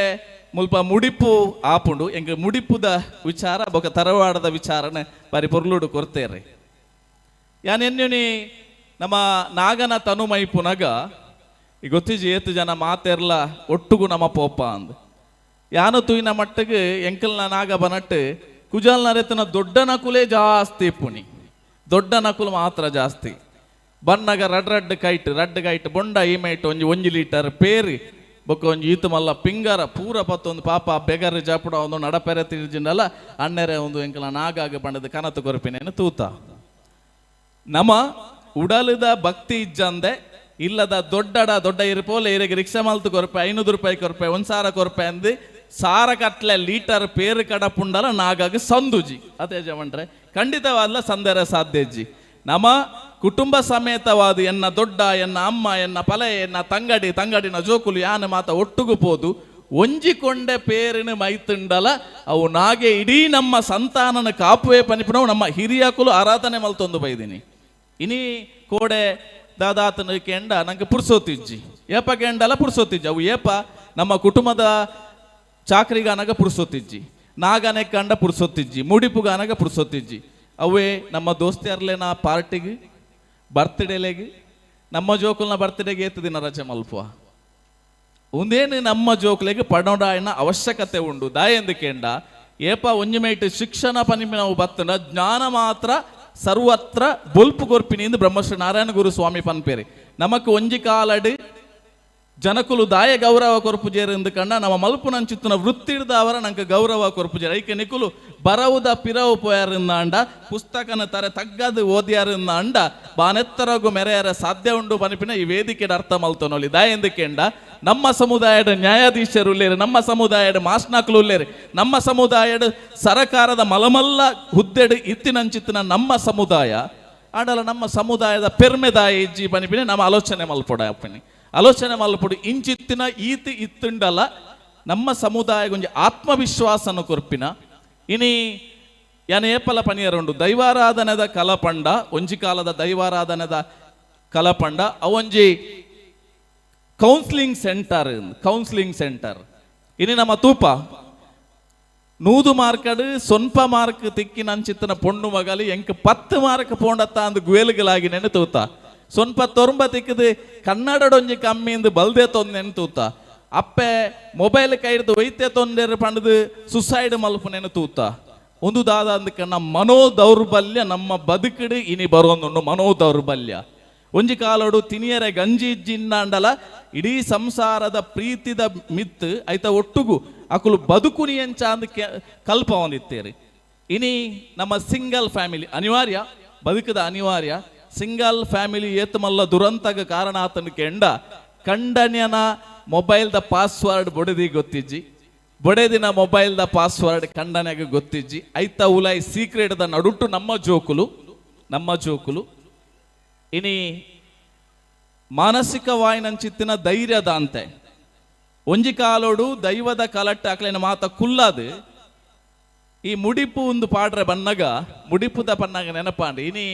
ಮುಲ್ಪ ಮುಡಿಪು ಆಪುಂಡು ಎಂಗೆ ಮುಡಿಪುದ ವಿಚಾರ ಬೊಕ ತರವಾಡದ ವಿಚಾರನೆ ಬಾರಿ ಪೊರ್ಲುಡು ಕೊರ್ತೇರೆ ಯಾನೆನ್ಯುನಿ ನಮ್ಮ ನಾಗನ ತನು ಮೈಪುನಗ ಈ ಗೊತ್ತಿಜಿ ಏತು ಜನ ಮಾತೆರ್ಲ ಒಟ್ಟುಗು ನಮ್ಮ ಪೋಪ ಅಂದ್ ಯಾನು ತುಯಿನ ಮಟ್ಟಿಗೆ ಎಂಕಲ್ನ ನಾಗ ಬನಟ್ಟು ಕುಜಾಲ್ನ ರೆತನ ದೊಡ್ಡ ನಕುಲೇ ಜಾಸ್ತಿ ಪುಣಿ ದೊಡ್ಡ ನಕುಲು ಮಾತ್ರ ಜಾಸ್ತಿ ಬನ್ನಗ ರಡ್ ಕೈಟ್ ಬೊಂಡ ಈಮೈಟ್ ಒಂಜಿ ಲೀಟರ್ ಪೇರಿ ಬೊಕ್ಕ ಒಂಜಿ ಈತು ಮಲ್ಲ ಪಿಂಗರ ಪೂರ ಪತ್ತೊಂದು ಪಾಪ ಬೆಗರ್ ಜಾಪುಡ ಒಂದು ನಡಪೆರೆ ತಿರ್ಜಿನಲ್ಲ ಅಣ್ಣೆರೆ ಒಂದು ಎಂಕಲ ನಾಗಾಗ ಬಂಡದ ಕನತು ಕೊರಪಿನೇನು ತೂತ ನಮ ಉಡಲದ ಭಕ್ತಿ ಇಜ್ಜಂದೆ ಇಲ್ಲದ ದೊಡ್ಡ ಇರುಪೋಲೆ ಇರಿಗೆ ರಿಕ್ಷಾ ಮಲ್ತು ಕೊರಪೆ 500 ರೂಪಾಯಿ ಕೊರಪೆ 1,000 ಕೊರಪೆ ಅಂದು ಸಾರ ಕಟ್ಲೆ ಲೀಟರ್ ಪೇರು ಕಡಪುಂಡಲ ನಾಗಾಗ ಸಂದುಜಿ ಅದೇ ಜವಂಡ್ರೆ ಖಂಡಿತವಾದ್ಲ ಸಂದೇರ ಸಾಧ್ಯಜ್ಜಿ ನಮ್ಮ ಕುಟುಂಬ ಸಮೇತವಾದ ಎನ್ನ ದೊಡ್ಡ ಎನ್ನ ಅಮ್ಮ ಎನ್ನ ಪಲೆ ಎನ್ನ ತಂಗಡಿನ ಜೋಕುಲು ಯಾನ ಮಾತ ಒಟ್ಟುಗು ಪೋದು ಒಂಜಿಕೊಂಡೆ ಪೇರಿನ ಮೈತುಂಡಲ ಅವು ನಾಗೆ ಇಡೀ ನಮ್ಮ ಸಂತಾನನ ಕಾಪುವೆ ಪನಿಪುನವು ನಮ್ಮ ಹಿರಿಯಕುಲು ಆರಾಧನೆ ಮಲ್ತೊಂದು ಬೈದಿನಿ ಇನಿ ಕೋಡೆ ದಾದಾತನ ಕೆಂಡ ನಂಗೆ ಪುರ್ಸೋತಿಜ್ಜಿ ಏಪ ಕೆಂಡಲ ಪುರ್ಸೋತಿಜ್ಜಿ ಅವು ಏಪ ನಮ್ಮ ಕುಟುಂಬದ ಚಾಕ್ರಿಗಾನಗ ಪುರ್ಸೋತಿಜ್ಜಿ ನಾಗನೆ ಕಂಡ ಪುರ್ಸೋತಿಜ್ಜಿ ಮುಡಿಪುಗಾನಗ ಪುರ್ಸೋತಿಜ್ಜಿ ಅವೇ ನಮ್ಮ ದೋಸ್ತಿಯರ್ಲೇನ ಪಾರ್ಟಿಗೆ ಬರ್ತ್ಡೇಲೆಗೆ ನಮ್ಮ ಜೋಕುಲ್ನ ಬರ್ತ್ಡೇಗೆ ಏತು ದಿನ ರಜೆ ಮಲ್ಪುವ ಒಂದೇನು ನಮ್ಮ ಜೋಕ್ಲೆಗೆ ಪಡೋಡಾಯನ ಅವಶ್ಯಕತೆ ಉಂಡು ದಾಯಂದು ಕೆಂಡ ಏಪ ಒಂಜಿಮೇಟ್ ಶಿಕ್ಷಣ ಪನಿಪಿನ ಬತ್ತನ ಜ್ಞಾನ ಮಾತ್ರ ಸರ್ವತ್ರ ಬೊಲ್ಪು ಕೊರ್ಪಿನಿಂದ ಬ್ರಹ್ಮಶ್ರೀ ನಾರಾಯಣ ಗುರು ಸ್ವಾಮಿ ಪನ್ಪೇರಿ ನಮಕ್ ಒಂಜಿ ಕಾಲಡ್ ಜನಕುಲು ದಾಯ ಗೌರವ ಕೊರ್ಪುಜೇರು ಎಂದು ಕಂಡ ನಮ್ಮ ಮಲ್ಪು ನಂಚಿತ್ತಿನ ವೃತ್ತಿಡ್ದ ಅವರ ನಂಗೆ ಗೌರವ ಕೊರ್ಪುಜೇರು ಐಕೆ ನಿಕುಲು ಬರವುದ ಪಿರವು ಪೋಯಾರಿಂದ ಅಂಡ ಪುಸ್ತಕನ ತಾರೆ ತಗ್ಗದು ಓದ್ಯಾರಿಂದ ಅಂಡ ಬಾನೆತ್ತರಗು ಮೆರೆಯರ ಸಾಧ್ಯ ಉಂಡು ಪನಿಪಿನ ಈ ವೇದಿಕೆದ ಅರ್ಥ ಮಲ್ತನೊಲಿ ದಾಯ ಎಂದಕ್ಕೆಂಡ ನಮ್ಮ ಸಮುದಾಯದ ನ್ಯಾಯಾಧೀಶರು ಉಳ್ಳೇರು, ನಮ್ಮ ಸಮುದಾಯದ ಮಾಸ್ನಾಕ್ಲು ಉಳ್ಳೇರು, ನಮ್ಮ ಸಮುದಾಯದ ಸರಕಾರದ ಮಲಮಲ್ಲ ಹುದ್ದೆಡು ಇತ್ತಿನಂಚಿತ್ತಿನ ನಮ್ಮ ಸಮುದಾಯ ಆಡಲ ನಮ್ಮ ಸಮುದಾಯದ ಪೆರ್ಮೆದಾಯ ಇಜ್ಜಿ ಪನಿಪಿನಿ ನಮ್ಮ ಆಲೋಚನೆ ಮಲ್ಪೊಡ ಅಪ್ಪನಿ ಆಲೋಚನೆ ಮಲ್ಪೊಡು ಇಂಚಿತ್ತಿನ ಈತಿ ಇತ್ತುಂಡಲ ನಮ್ಮ ಸಮುದಾಯ ಗೊಂಜಿ ಆತ್ಮವಿಶ್ವಾಸನ ಕೊರ್ಪಿನ ಇನಿ ಯಾನ ಏಪಲ ಪನಿಯರುಂಡು ದೈವಾರಾಧನೆದ ಕಲಪಂಡ ಒಂಜಿ ಕಾಲದ ದೈವಾರಾಧನೆದ ಕಲಪಂಡ ಅವೊಂಜಿ ಕೌನ್ಸಿಲಿಂಗ್ ಸೆಂಟರ್ ಇನಿ ನಮ್ಮ ತೂಪ 100 ಮಾರ್ಕಡ್ ಸೊನ್ಪ ಮಾರ್ಕ್ ತಿಕ್ಕಿನ ಅಂಚಿತ್ತನ ಪೊಣ್ಣು ಮಗಲಿ ಎಂಕ್ 10 ಮಾರ್ಕ್ ಪೋಂಡತ್ತ ಅಂದು ಗುವೇಲುಗಳಾಗಿ ನೆನೆತೂತ ಸೊನ್ಪ ತೊಂಬ ತಿಕ್ಕದು ಕನ್ನಡೊಂಜಿ ಕಮ್ಮಿ ಎಂದು ಬಲ್ದೆ ತೊಂದು ನೆನೆತೂತ ಅಪ್ಪೆ ಮೊಬೈಲ್ ಕೈಡ್ದು ವೈದ್ಯ ತೊಂದರೆ ಪಂಡದು ಸುಸೈಡ್ ಮಲ್ಪು ನೆನೆತೂತ ಒಂದು ದಾದ ಅಂದಕನ್ನ ಮನೋದೌರ್ಬಲ್ಯ ನಮ್ಮ ಬದುಕಿಡು ಇನಿ ಬರೋಂದುಂಡು ಮನೋದೌರ್ಬಲ್ಯ ಒಂಜಿ ಕಾಲೋಡು ತಿನಿಯರೆ ಗಂಜಿ ಇಜ್ಜಿಂಡಲ ಇಡೀ ಸಂಸಾರದ ಪ್ರೀತಿದ ಮಿತ್ ಐತ ಒಟ್ಟುಗು ಅಕುಲು ಬದುಕುನಿ ಎಂಚ ಅಂದ ಕಲ್ಪ ಹೊಂದಿತ್ತೇರಿ ಇನಿ ನಮ್ಮ ಸಿಂಗಲ್ ಫ್ಯಾಮಿಲಿ ಅನಿವಾರ್ಯ ಬದುಕದ ಅನಿವಾರ್ಯ ಸಿಂಗಲ್ ಫ್ಯಾಮಿಲಿ ಏತ್ ಮಲ್ಲ ದುರಂತಗ ಕಾರಣ ಆತನ ಕೆಂಡ ಕಂಡನ್ಯನ ಮೊಬೈಲ್ದ ಪಾಸ್ವರ್ಡ್ ಬೊಡೆದಿ ಗೊತ್ತಿಜ್ಜಿ ಬೊಡೆದಿನ ಮೊಬೈಲ್ದ ಪಾಸ್ವರ್ಡ್ ಕಂಡನ್ಯಾಗ ಗೊತ್ತಿಜ್ಜಿ ಐತ ಉಲಾಯ್ ಸೀಕ್ರೆಟ್ದ ನಡುಟು ನಮ್ಮ ಜೋಕುಲು ಇನಿ ಮಾನಸಿಕವಾಯಿನಂಚಿತ್ತಿನ ಧೈರ್ಯದ ಅಂತೆ ಒಂಜಿ ಕಾಲೋಡು ದೈವದ ಕಲಟ್ಟ ಆಕಲಿನ ಮಾತ ಕುಲ್ಲದು ಈ ಮುಡಿಪು ಒಂದು ಪಾಡ್ರೆ ಬನ್ನಗ ಮುಡಿಪುದ ಪನ್ನಗ ನೆನಪಾಂಡಿ ಇನಿ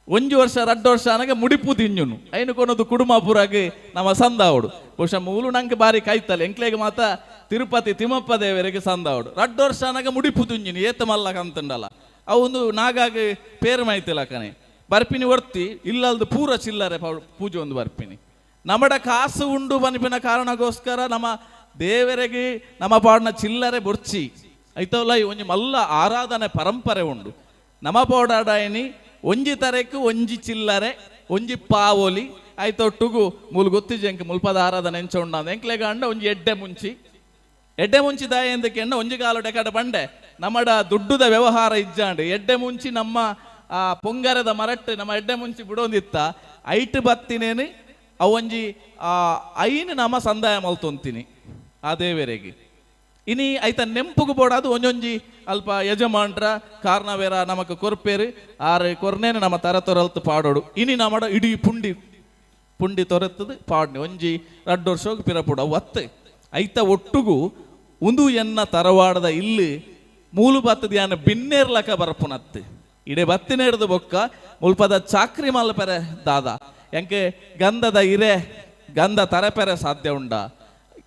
1 ವರ್ಷ 2 ವರ್ಷ ಅನಗ ಮುಡಿಪು ತಿಂಜುನು ಐನು ಕೊನದು ಕುಡುಮಾಪುರಾಗಿ ನಮ್ಮ ಸಂದಾವಡು ಬಹುಶಃ ಮೂಲು ನಂಗೆ ಬಾರಿ ಕಾಯ್ತಲ್ಲ ಎಂಕ್ಲೆಗೆ ಮಾತ ತಿರುಪತಿ ತಿಮ್ಮಪ್ಪ ದೇವರಿಗೆ ಸಂದಾವಡು 2 ವರ್ಷ ಅನಗ ಮುಡಿಪು ತಿಂಜುನು ಏತ ಮಲ್ಲ ಕಂತಂಡಲ್ಲ ಅವೊಂದು ನಾಗಾಗಿ ಪೇರು ಮಾಯ್ತಿಲ್ಲ ಕಣೆ ಬರ್ಪಿನಿ ಒರ್ತಿ ಇಲ್ಲಲ್ದು ಪೂರ ಚಿಲ್ಲರೆ ಪೂಜೆ ಒಂದು ಬರ್ಪಿನಿ ನಮ್ಮಡ ಕಾಸು ಉಂಡು ಬನಿಪಿನ ಕಾರಣಗೋಸ್ಕರ ನಮ್ಮ ದೇವರಿಗೆ ನಮ್ಮ ಪಾಡ್ನ ಚಿಲ್ಲರೆ ಬೊರ್ಚಿ ಐತವಲ್ಲ ಒಂಜಿ ಮಲ್ಲ ಆರಾಧನೆ ಪರಂಪರೆ ಉಂಡು ನಮ್ಮ ಪೌಡಾಡಾಯನಿ ಒಂಜಿ ತರೆಕು ಒಂಜಿ ಚಿಲ್ಲರೆ ಒಂಜಿ ಪಾವೋಲಿ ಆಯ್ತೊಟ್ಟುಗು ಮೂಲು ಗೊತ್ತಿಜ್ಜಿ ಎಂಕ್ ಮುಲ್ಪದ ಆರಾಧನೆ ಎಂಚ ಉಂಡ ಎಂಕ್ಲೆಗ ಅಂಡ ಒಂಜಿ ಎಡ್ಡೆ ಮುಂಚಿ ದಾಯ ಎಂದಕ್ಕೆ ಎಂಡ ಒಂಜಿ ಕಾಲು ಡೆಕಡ ಬಂಡೆ ನಮ್ಮಡ ದುಡ್ಡುದ ವ್ಯವಹಾರ ಇಜ್ಜಾಂಡು ಎಡ್ಡೆ ಮುಂಚಿ ನಮ್ಮ ಆ ಪೊಂಗರದ ಮರಟ್ಟು ನಮ್ಮ ಎಡ್ಡೆ ಮುಂಚಿ ಬಿಡೋಂದಿತ್ತ ಐಟ್ ಬತ್ತಿನೇನು ಅವೊಂಜಿ ಐನು ನಮ್ಮ ಸಂದಾಯ ಮಲ್ತೊಂತೀನಿ ಆ ದೇವರಿಗೆ ಇನಿ ಐತ ನೆಂಪುಗು ಬೋಡಾದು ಒಂಜೊಂಜಿ ಅಲ್ಪ ಯಜಮಾನ್ರ ಕಾರ್ನವೇರ ನಮಕ್ ಕೊರ್ಪೇರು ಆರು ಕೊರ್ನೇನು ನಮ್ಮ ತರ ತೊರಲ್ತು ಪಾಡೋಡು ಇನಿ ನಮ್ಮಡ ಇಡೀ ಪುಂಡಿ ತೊರೆತದು ಪಾಡ್ನಿ ಒಂಜಿ 2 ವರ್ಷ ಪಿರಪುಡ ಒತ್ತು ಐತ ಒಟ್ಟುಗು ಒಂದು ಎನ್ನ ತರವಾಡದ ಇಲ್ಲಿ ಮೂಲು ಬತ್ತದ ಯಾನ ಬಿನ್ನೇರ್ಲಕ ಬರಪುನತ್ತು ಇಡೆ ಬತ್ತಿನ ಹಿಡಿದು ಬೊಕ್ಕ ಮುಲ್ಪದ ಚಾಕ್ರಿ ಮಲ್ಪೆರೆ ದಾದ ಎಂಕೆ ಗಂಧದ ಗಂಧ ತರಪೆರೆ ಸಾಧ್ಯ ಉಂಡ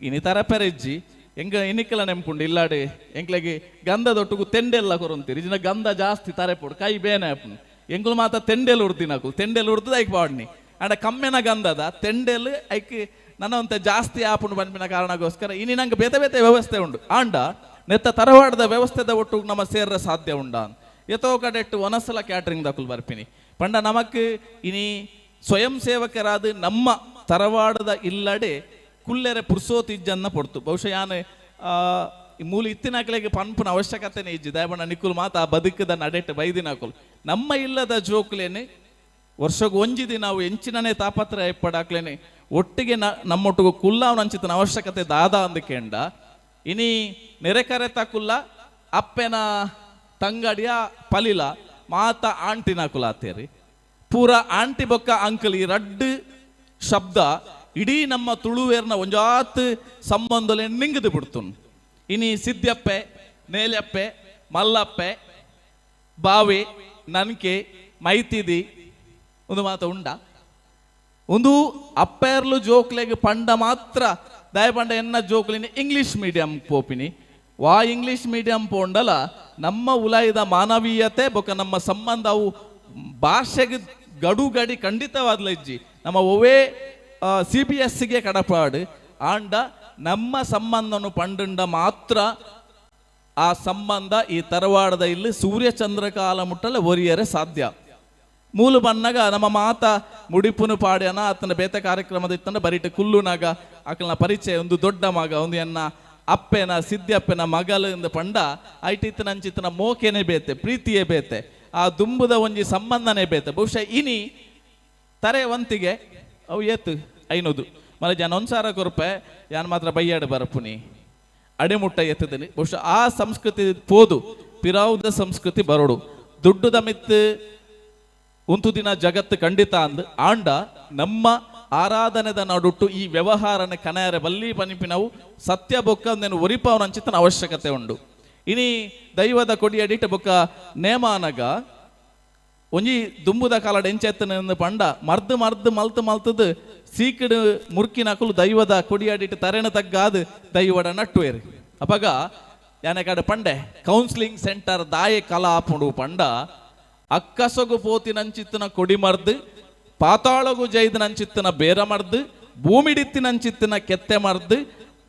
ಇನಿ ತರಪೆರೆ ಇಜ್ಜಿ ಎಂಗ ಇನಿಕ್ಕೆಲ್ಲ ನೆಂಪುಂಡು ಇಲ್ಲಾಡಿ ಎಂಕ್ಲೆಗೆ ಗಂಧದೊಟ್ಟಿಗೂ ತೆಂಡೆಲ್ಲ ಕೊರಂತೀರಿ ಇಜಿನ ಗಂಧ ಜಾಸ್ತಿ ತರೆಪುಡು ಕೈ ಬೇನೆ ಆಪುನು ಎಂಕುಲು ಮಾತ ತೆಂಡೆಲ್ ಉಡ್ದಿನಕು ತೆಂಡೆಲ್ ಉಡ್ದು ಐಕ್ ಬಾಡ್ನಿ ಅಂಡ ಕಮ್ಮೆನ ಗಂಧದ ತೆಂಡೆಲ್ ಐಕ್ ನನ್ನಂತೆ ಜಾಸ್ತಿ ಆಪುಂಡು ಬಂದ್ಬಿನ ಕಾರಣಗೋಸ್ಕರ ಇನಿ ನಂಗೆ ಬೇತೆ ವ್ಯವಸ್ಥೆ ಉಂಡು ಆಂಡ ನೆತ್ತ ತರವಾಡದ ವ್ಯವಸ್ಥೆದ ಒಟ್ಟು ನಮ್ಮ ಸೇರ್ರೆ ಸಾಧ್ಯ ಉಂಡ ಎತ್ತೋ ಕಡೆಟ್ಟು ಒನಸಲ ಕ್ಯಾಟ್ರಿಂಗ್ ದಕ್ಕುಲು ಬರ್ಪಿನಿ ಪಂಡ ನಮಕ್ ಇನಿ ಸ್ವಯಂ ಸೇವಕರಾದ ನಮ್ಮ ತರವಾಡದ ಇಲ್ಲಡೆ ಕುಲ್ಲೆರೆ ಪುರ್ಸೋತಿಜ್ಜನ್ನ ಪೊಡ್ತು ಬಹುಶಃ ಯಾನು ಮೂಲ ಇತ್ತಿನಕ್ಲೆಗೆ ಪನ್ಪುನ ಅವಶ್ಯಕತೆನೇ ಇಜ್ಜಿ ದಯಬಣ್ಣ ನಿಕ್ಕುಲು ಮಾತ ಆ ಬದುಕದ ನಡೆಟ್ಟು ಬೈದಿನಾಕುಲು ನಮ್ಮ ಇಲ್ಲದ ಜೋಕ್ಲೇನೆ ವರ್ಷಕ್ಕೆ ಒಂಜಿ ದಿನ ನಾವು ಎಂಚಿನನೇ ತಾಪತ್ರಯ ಪಡಾಕ್ಲೇನೆ ಒಟ್ಟಿಗೆ ನಮ್ಮೊಟ್ಟಿಗೂ ಕುಲ್ಲಾವ್ ಅಂಚಿತನ ಅವಶ್ಯಕತೆ ದಾದ ಅಂದಕೆಂಡ ಇನಿ ನೆರೆಕರೆತ ಕುಲ್ಲ ಅಪ್ಪೆನ ತಂಗಡಿಯ ಪಲಿಲ ಮಾತ ಆಂಟಿನ ಕುಲಾತೇರಿ ಪೂರ ಆಂಟಿ ಬೊಕ್ಕ ಅಂಕಲ್ ಈ 2 ಶಬ್ದ ಇಡೀ ನಮ್ಮ ತುಳುವೇರ್ನ ಒಂಜಾತ್ ಸಂಬಂಧಲೆ ನಿಂಗದು ಬಿಡ್ತು ಇನಿ ಸಿದ್ಯಪ್ಪೆ ನೇಲೆಪ್ಪೆ ಮಲ್ಲಪ್ಪೆ ಬಾವಿ ನನ್ಕೆ ಮೈತಿದಿ ಒಂದು ಮಾತ ಉಂಡ ಒಂದು ಅಪ್ಪೆರ್ಲು ಜೋಕ್ಲೆಗೆ ಪಂಡ ಮಾತ್ರ ದಯಪಂಡ ಎನ್ನ ಜೋಕ್ಲಿನಿ ಇಂಗ್ಲಿಷ್ ಮೀಡಿಯಂ ಪೋಪಿನಿ ವಾ ಇಂಗ್ಲಿಷ್ ಮೀಡಿಯಂ ಪೋಂಡಲ ನಮ್ಮ ಉಲಾಯಿದ ಮಾನವೀಯತೆ ಬೊಕ್ಕ ನಮ್ಮ ಸಂಬಂಧ ಅವು ಭಾಷೆಗೆ ಗಡಿ ಖಂಡಿತವಾದ್ಲ ಇಜ್ಜಿ ನಮ್ಮ ಒವೇ CBSಗೆ ಕಡಪಾಡು ಆಂಡ ನಮ್ಮ ಸಂಬಂಧನು ಪಂಡುಂಡ ಮಾತ್ರ ಆ ಸಂಬಂಧ ಈ ತರವಾಡದ ಇಲ್ಲಿ ಸೂರ್ಯಚಂದ್ರಕಾಲ ಮುಟ್ಟಲೆ ಒರಿಯರೆ ಸಾಧ್ಯ. ಮೂಲ ಬನ್ನಗ ನಮ್ಮ ಮಾತ ಮುಡಿಪುನು ಪಾಡ್ಯನ ಆತನ ಬೇತೆ ಕಾರ್ಯಕ್ರಮದ ಇತ್ತಂದ್ರೆ ಬರೀಟ್ ಕುಲ್ಲುನಾಗ ಆಕಲ್ನ ಪರಿಚಯ ಒಂದು ದೊಡ್ಡ ಮಗ ಒಂದು ಎನ್ನ ಅಪ್ಪೆನ ಸಿದ್ಧಪ್ಪನ ಮಗಲಿಂದ ಪಂಡ ಐಟಿತ್ತನಂಚಿತ್ತನ ಮೋಕೆನೆ ಬೇತೆ ಪ್ರೀತಿಯೇ ಬೇತೆ ಆ ದುಂಬುದ ಒಂಜಿ ಸಂಬಂಧನೇ ಬೇತೆ. ಬಹುಶಃ ಇನಿ ತರೆ ವಂತಿಗೆ ಅವು ಏತು ಐನೋದು ಮರ ಜನ ಒಂದ್ಸಾರ ಕೊರಪೆ ಯಾನ್ ಮಾತ್ರ ಬೈಯಾಡು ಬರಪುನಿ ಅಡೆಮುಟ್ಟ ಎತ್ತದನಿ. ಬಹುಶಃ ಆ ಸಂಸ್ಕೃತಿ ಪೋದು ಪಿರಾವುದ ಸಂಸ್ಕೃತಿ ಬರೋಡು ದುಡ್ಡುದ ಮಿತ್ತು ಒಂದು ದಿನ ಜಗತ್ತು ಖಂಡಿತ ಅಂದ್ ಆಂಡ ನಮ್ಮ ಆರಾಧನೆದ ನಡುಟ್ಟು ಈ ವ್ಯವಹಾರನ ಕನೆಯರೆ ಬಲ್ಲಿ ಪನಿಪಿನವು ಸತ್ಯ ಬೊಕ್ಕ ಒಂದೇನು ಒರಿಪವನ ಅಂಚಿತನ ಅವಶ್ಯಕತೆ ಉಂಡು. ಇನಿ ದೈವದ ಕೊಡಿಯಡಿಟ ಬೊಕ್ಕ ನೇಮಾನಗ ಒಂಜಿ ದುಂಬುದ ಕಾಲಡ ಎಂಚೆತ್ತನ ಪಂಡ ಮರ್ದು ಮಲ್ತದು ಸೀಕಡು ಮುರ್ಕಿನಕುಲು ದೈವದ ಕೊಡಿಯಡಿಟ್ಟು ತರೆನ ತಗ್ಗಾದು ದೈವಡ ನಟ್ಟುವೇರು ಅಪಗ ಯಾನೆ ಕಡೆ ಪಂಡೆ ಕೌನ್ಸಿಲಿಂಗ್ ಸೆಂಟರ್ ದಾಯೆ ಕಲಾ ಆಪುಂಡು ಪಂಡ ಅಕ್ಕಸೊಗು ಪೋತಿನಂಚಿತ್ತನ ಕೊಡಿ ಮರ್ದು ಪಾತಾಳಗು ಜೈದನಂಚಿತ್ತನ ಬೇರ ಮರ್ದು ಭೂಮಿಡಿತ್ತಿನಂಚಿತ್ತನ ಕೆತ್ತೆ ಮರ್ದು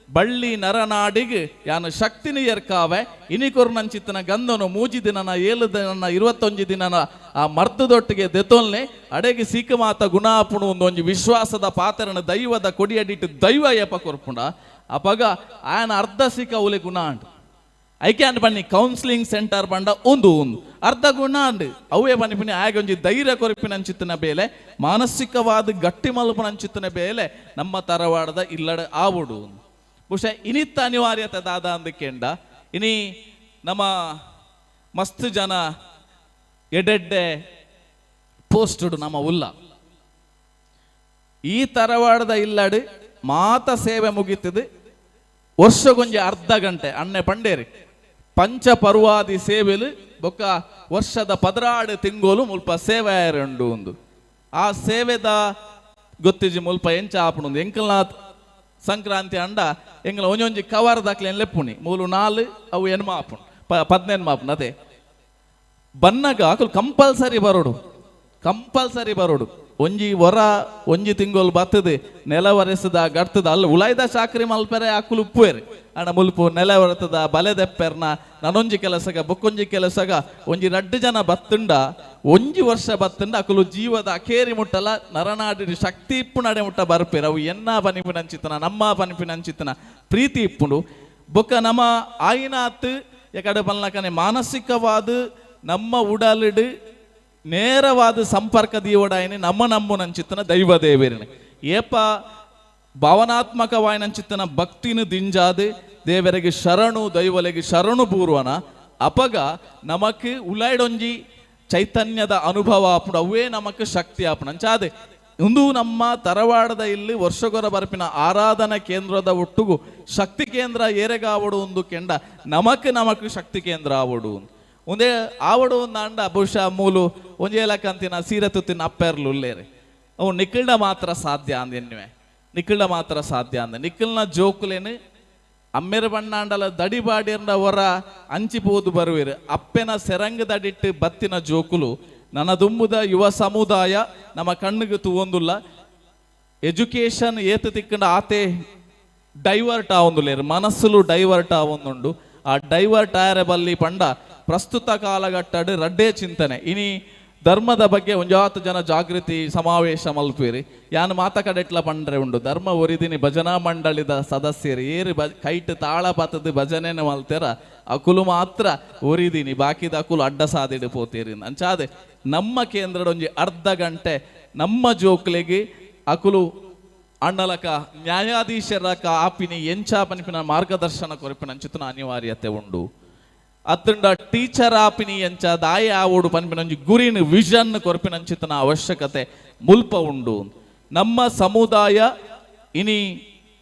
ಬಳ್ಳಿ ನರನಾಡಿಗೆ ಯಾನು ಶಕ್ತಿನಿ ಎರ್ಕಾವೆ ಇನಿಕೊರ್ನಂಚಿತ್ತನ ಗಂಧನು ಮೂಜಿ ದಿನನ 7 ದಿನನ 21 ದಿನನ ಆ ಮರ್ದದೊಟ್ಟಿಗೆ ದೆತೊಲ್ನೆ ಅಡೆಗೆ ಸೀಕ ಮಾತ ಗುಣಾಪುಣು ಒಂದೊಂಜಿ ವಿಶ್ವಾಸದ ಪಾತ್ರನ ದೈವದ ಕೊಡಿಯಡಿಟ್ಟು ದೈವ ಏಪ ಕೊರ್ಪುಂಡ ಅಪಗ ಆಯನ ಅರ್ಧ ಸೀಕ ಉಲೆ ಗುಣ ಅಂಡು ಐಕೆ ಅಂಡ್ ಬನ್ನಿ ಕೌನ್ಸಿಲಿಂಗ್ ಸೆಂಟರ್ ಬಂಡ ಒಂದು ಅರ್ಧ ಗುಣ ಅಂಡು ಅವೇ ಬನ್ನಿ ಆಗ ಒಂಜಿ ಧೈರ್ಯ ಕೊರಪಿನಂಚಿತ್ತನ ಬೇಲೆ ಮಾನಸಿಕವಾದ ಗಟ್ಟಿ ಮಲ್ಪನಂಚಿತ್ತನ ಬೇಲೆ ನಮ್ಮ ತರವಾಡದ ಇಲ್ಲಡ ಆವುಡು. ಬಹುಶಃ ಇನಿತ್ತ ಅನಿವಾರ್ಯತೆ ದಾದ ಅಂದಕ್ಕೆಂಡ ಇನಿ ನಮ್ಮ ಮಸ್ತ್ ಜನ ಎಡೆಡ್ಡೆ ಪೋಸ್ಟುಡು ನಮ್ಮ ಉಲ್ಲ ಈ ತರವಾಡದ ಇಲ್ಲಡು ಮಾತ ಸೇವೆ ಮುಗಿತದು ವರ್ಷಗೊಂಜಿ ಅರ್ಧ ಗಂಟೆ ಅಣ್ಣೆ ಪಂಡೇರಿ ಪಂಚ ಪರ್ವಾದಿ ಸೇವೆಲು ಬೊಕ್ಕ ವರ್ಷದ 16 ತಿಂಗೋಲು ಮುಲ್ಪ ಸೇವೆ ಉಂಡು ಒಂದು ಆ ಸೇವೆದ ಗೊತ್ತಿಜಿ ಮುಲ್ಪ ಎಂಚ ಆಪುಂಡು ಎಂಕಲ್ನಾಥ್ ಸಂಕ್ರಾಂತಿ ಅಂಡ ಎಂಗ್ಲ ಒಂಜೊಂಜಿ ಕವರ್ ದಾಕ್ಲೆ ಲೆಪ್ಪುನಿ ಮೂಲು 4 ಅವು ಎನ್ಮ ಆಪುಂಡು 18 ಮಾಪುಂಡು ಅದೇ ಬನ್ನಗ ಆಕಲು ಕಂಪಲ್ಸರಿ ಬರೋಡು ಒಂಜಿ ವರ ಒಂಜಿ ತಿಂಗೋಲು ಬತ್ತದು ನೆಲ ಒರೆಸದ ಗರ್ತದ ಅಲ್ಲ ಉಲಾಯ್ದ ಚಾಕ್ರಿ ಮಲ್ಪೆರೆ ಆಕುಲು ಉಪ್ಪುವೇರಿ ಅಣ್ಣ ಮುಲ್ಪು ನೆಲ ಒರೆತದ ಬಲೆದೆಪ್ಪೆರ್ನ ನನೊಂಜಿ ಕೆಲಸಗ ಬೊಕ್ಕೊಂಜಿ ಕೆಲಸಗ ಒಂಜಿ 2 ಜನ ಬತ್ತುಂಡ ಒಂಜಿ ವರ್ಷ ಬತ್ತುಂಡ ಅಕುಲು ಜೀವದ ಅಕೇರಿ ಮುಟ್ಟಲ ನರನಾಡಿ ಶಕ್ತಿ ಇಪ್ಪು ನಡೆ ಮುಟ್ಟ ಬರ್ಪೇರು ಅವು ಎನ್ನ ಪನಿಪಿನಂಚಿತನ ನಮ್ಮ ಪನಿಪಿನಂಚಿತನ ಪ್ರೀತಿ ಇಪ್ಪುಂಡು ಬೊಕ್ಕ ನಮ್ಮ ಆಯಿನಾತ್ ಎಕಡೆ ಬಲ್ನಕನೆ ಮಾನಸಿಕವಾದ ನಮ್ಮ ಉಡಲಿಡು ನೇರವಾದ ಸಂಪರ್ಕ ದೀವಡಾಯನೆ ನಮ್ಮನಂಚಿತ್ತನ ದೈವ ದೇವೇರಿನ ಏಪ ಭಾವನಾತ್ಮಕವಾಯಿನಂಚಿತ್ತನ ಭಕ್ತಿನ ದಿಂಜಾದು ದೇವರಿಗೆ ಶರಣು ದೈವಲೆಗೆ ಶರಣು ಪೂರ್ವನ ಅಪಗ ನಮಕ್ ಉಲಾಯ್ಡೊಂಜಿ ಚೈತನ್ಯದ ಅನುಭವ ಆಪುಂಡು ಅವೇ ನಮಕ್ ಶಕ್ತಿ ಆಪುಂಡು ಅಂಚಾದೆ ಇಂದು ನಮ್ಮ ತರವಾಡದ ಇಲ್ಲಿ ವರ್ಷಗೊರ ಬರ್ಪಿನ ಆರಾಧನಾ ಕೇಂದ್ರದ ಒಟ್ಟುಗು ಶಕ್ತಿ ಕೇಂದ್ರ ಏರೆಗಾವಡು ಒಂದು ಕೆಂಡ ನಮಕ್ ಶಕ್ತಿ ಕೇಂದ್ರ ಆವಡು ಒಂದೇ ಆವಡು ಒಂದು ಅಂಡ ಬಹುಶಃ ಮೂಲು ಒಂಜೇಲಕ್ಕಂತಿನ ಸೀರೆ ತುತ್ತಿನ ಅಪ್ಪೆರ್ಲು ಉಲ್ಲೇರಿ ಅವು ನಿಖಿಲ್ಡ ಮಾತ್ರ ಸಾಧ್ಯ ಅಂದೆನ್ನುವೆ ನಿಖಿಲ್ಡ ಮಾತ್ರ ಸಾಧ್ಯ ಅಂದ ನಿಖಿಲ್ನ ಜೋಕುಲೇನು ಅಮ್ಮೆರ ಬಣ್ಣಾಂಡಲ ದಡಿ ಬಾಡಿರ್ನ ಹೊರ ಅಂಚಿಪೋದು ಬರುವಿರು ಅಪ್ಪೆನ ಸೆರಂಗದಡಿಟ್ಟು ಬತ್ತಿನ ಜೋಕುಲು ನನ್ನ ದುಂಬುದ ಯುವ ಸಮುದಾಯ ನಮ್ಮ ಕಣ್ಣಿಗೆ ತೂವೊಂದುಲ್ಲ ಎಜುಕೇಶನ್ ಏತು ತಿಕ್ಕಂಡ ಆತೆ ಡೈವರ್ಟ್ ಆವೊಂದುಲೇರು ಮನಸ್ಸುಲು ಡೈವರ್ಟ್ ಆವೊಂದುಂಡು ಆ ಡೈವರ್ಟ್ ಆಯರೆ ಬಲ್ಲಿ ಪಂಡ ಪ್ರಸ್ತುತ ಕಾಲಘಟ್ಟಡು ರಡ್ಡೇ ಚಿಂತನೆ ಇನಿ ಧರ್ಮದ ಬಗ್ಗೆ ಒಂಜಾತು ಜನ ಜಾಗೃತಿ ಸಮಾವೇಶ ಮಲ್ಪೀರಿ ಯಾನು ಮಾತ ಕಡೆಟ್ಲ ಪಂಡ್ರೆ ಉಂಡು ಧರ್ಮ ಒರಿದಿನಿ ಭಜನಾ ಮಂಡಳಿದ ಸದಸ್ಯರು ಏರಿ ಕೈಟ್ ತಾಳ ಪತದು ಭಜನೆನ ಮಲ್ತೆರ ಅಕುಲು ಮಾತ್ರ ಒರಿದಿನಿ ಬಾಕಿದ ಅಕುಲು ಅಡ್ಡ ಸಾದಿಡು ಪೋತೀರಿ ಅಂಚಾದೆ ನಮ್ಮ ಕೇಂದ್ರಡ ಒಂಜಿ ಅರ್ಧ ಗಂಟೆ ನಮ್ಮ ಜೋಕ್ಲೆಗೆ ಅಕುಲು ಅಣ್ಣಲಕ ನ್ಯಾಯಾಧೀಶರಕ ಆಪಿನಿ ಎಂಚಾ ಪನಿಪಿನ ಮಾರ್ಗದರ್ಶನ ಕೊರಪಿನ ಅಂಚಿತನ ಅನಿವಾರ್ಯತೆ ಉಂಡು ಅತ್ತಂಡ ಟೀಚರ್ ಆಪಿನಿ ಎಂಚ ದಾಯ ಆವೋಡು ಪನ್ಪಿನಂಜಿ ಗುರಿನ ವಿಷನ್ ಕೊರಪಿನಂಚಿತನ ಅವಶ್ಯಕತೆ ಮುಲ್ಪ ಉಂಡು ನಮ್ಮ ಸಮುದಾಯ ಇನಿ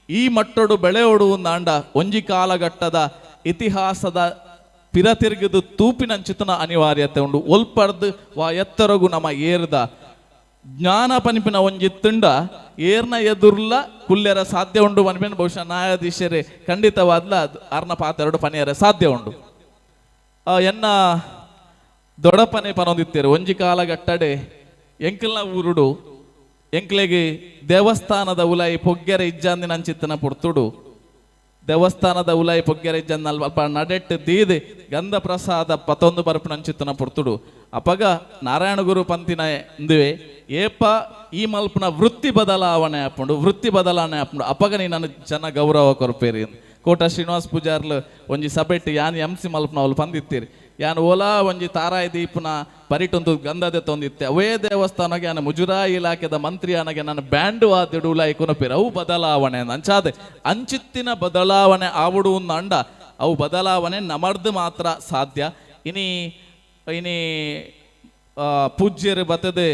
ಈ ಮಟ್ಟೊಡು ಬೆಳೆಯೋಡು ಅಂಡ ಒಂಜಿ ಕಾಲಘಟ್ಟದ ಇತಿಹಾಸದ ಪಿರತಿರ್ಗಿದು ತೂಪಿನಂಚಿತನ ಅನಿವಾರ್ಯತೆ ಉಂಡು ಒಲ್ಪರ್ದು ವಾ ಎತ್ತರಗು ನಮ್ಮ ಏರ್ದ ಜ್ಞಾನ ಪನಿಪಿನ ಒಂಜಿ ತುಂಡ ಏರ್ನ ಎದುರ್ಲ ಕುಲ್ಲೆರ ಸಾಧ್ಯ ಉಂಡು ಪನಿಪಿನ ಬಹುಶಃ ನ್ಯಾಯಾಧೀಶರೇ ಖಂಡಿತವಾದ್ಲ ಅರ್ನ ಪಾತೆರಡು ಪನಿಯರ ಸಾಧ್ಯ ಉಂಡು ಎನ್ನ ದೊಡಪನೆ ಪನೊಂದಿತ್ತೇರು ಒಂಜಿ ಕಾಲಘಟ್ಟಡೆ ಎಂಕಲ್ನ ಊರುಡು ಎಂಕ್ಲೆಗೆ ದೇವಸ್ಥಾನದ ಉಲಾಯಿ ಪೊಗ್ಗೆರೆ ಇಜ್ಜಾಂದಿನ ಅಂಚಿತ್ತನ ಪುರ್ತುಡು ದೇವಸ್ಥಾನದ ಉಲಾಯಿ ಪೊಗ್ಗೆರೆ ಜನ್ನಲ್ ಅಲ್ಪ ನಡೆಟ್ಟು ದೀದ್ ಗಂಧ ಪ್ರಸಾದ ಪತೊಂದು ಬರಪು ನಂಚಿತ್ತನ ಪುರ್ತುಡು ಅಪಗ ನಾರಾಯಣ ಗುರು ಪಂತಿನ ಇಂದುವೆ ಏಪ ಈ ಮಲ್ಪನ ವೃತ್ತಿ ಬದಲಾವಣೆ ಆಪುಂಡು ಅಪಗ ನೀ ನಾನು ಜನ ಗೌರವ ಕೊರಪೇರಿ ಕೋಟ ಶ್ರೀನಿವಾಸ್ ಪೂಜಾರ್ಲು ಒಂಜಿ ಸಭೆಟ್ ಯಾನ್ ಎಂಸಿ ಮಲ್ಪನ ಅವ್ಲು ಪಂದಿತ್ತೀರಿ ಯಾನ್ ಓಲಾ ಒಂಜಿ ತಾರಾಯಿ ದೀಪನ ಪರಿಟೊಂದು ಗಂಧದೆ ತೊಂದಿತ್ತೆ ಅವೇ ದೇವಸ್ಥಾನಗೆ ನಾನು ಮುಜುರಾಯಿ ಇಲಾಖೆದ ಮಂತ್ರಿ ಅನಗೆ ನಾನು ಬ್ಯಾಂಡ್ ವಾದ್ಯಡು ಉಲಾಯಿ ಕೊನಪೇರಿ ಅವು ಬದಲಾವಣೆ ಅಂಚಾದೆ ಅಂಚಿತ್ತಿನ ಬದಲಾವಣೆ ಆವಡು ಅಂಡ ಅವು ಬದಲಾವಣೆ ನಮರ್ದು ಮಾತ್ರ ಸಾಧ್ಯ ಇನಿ ಪೂಜ್ಯರು ಬತ್ತದೆ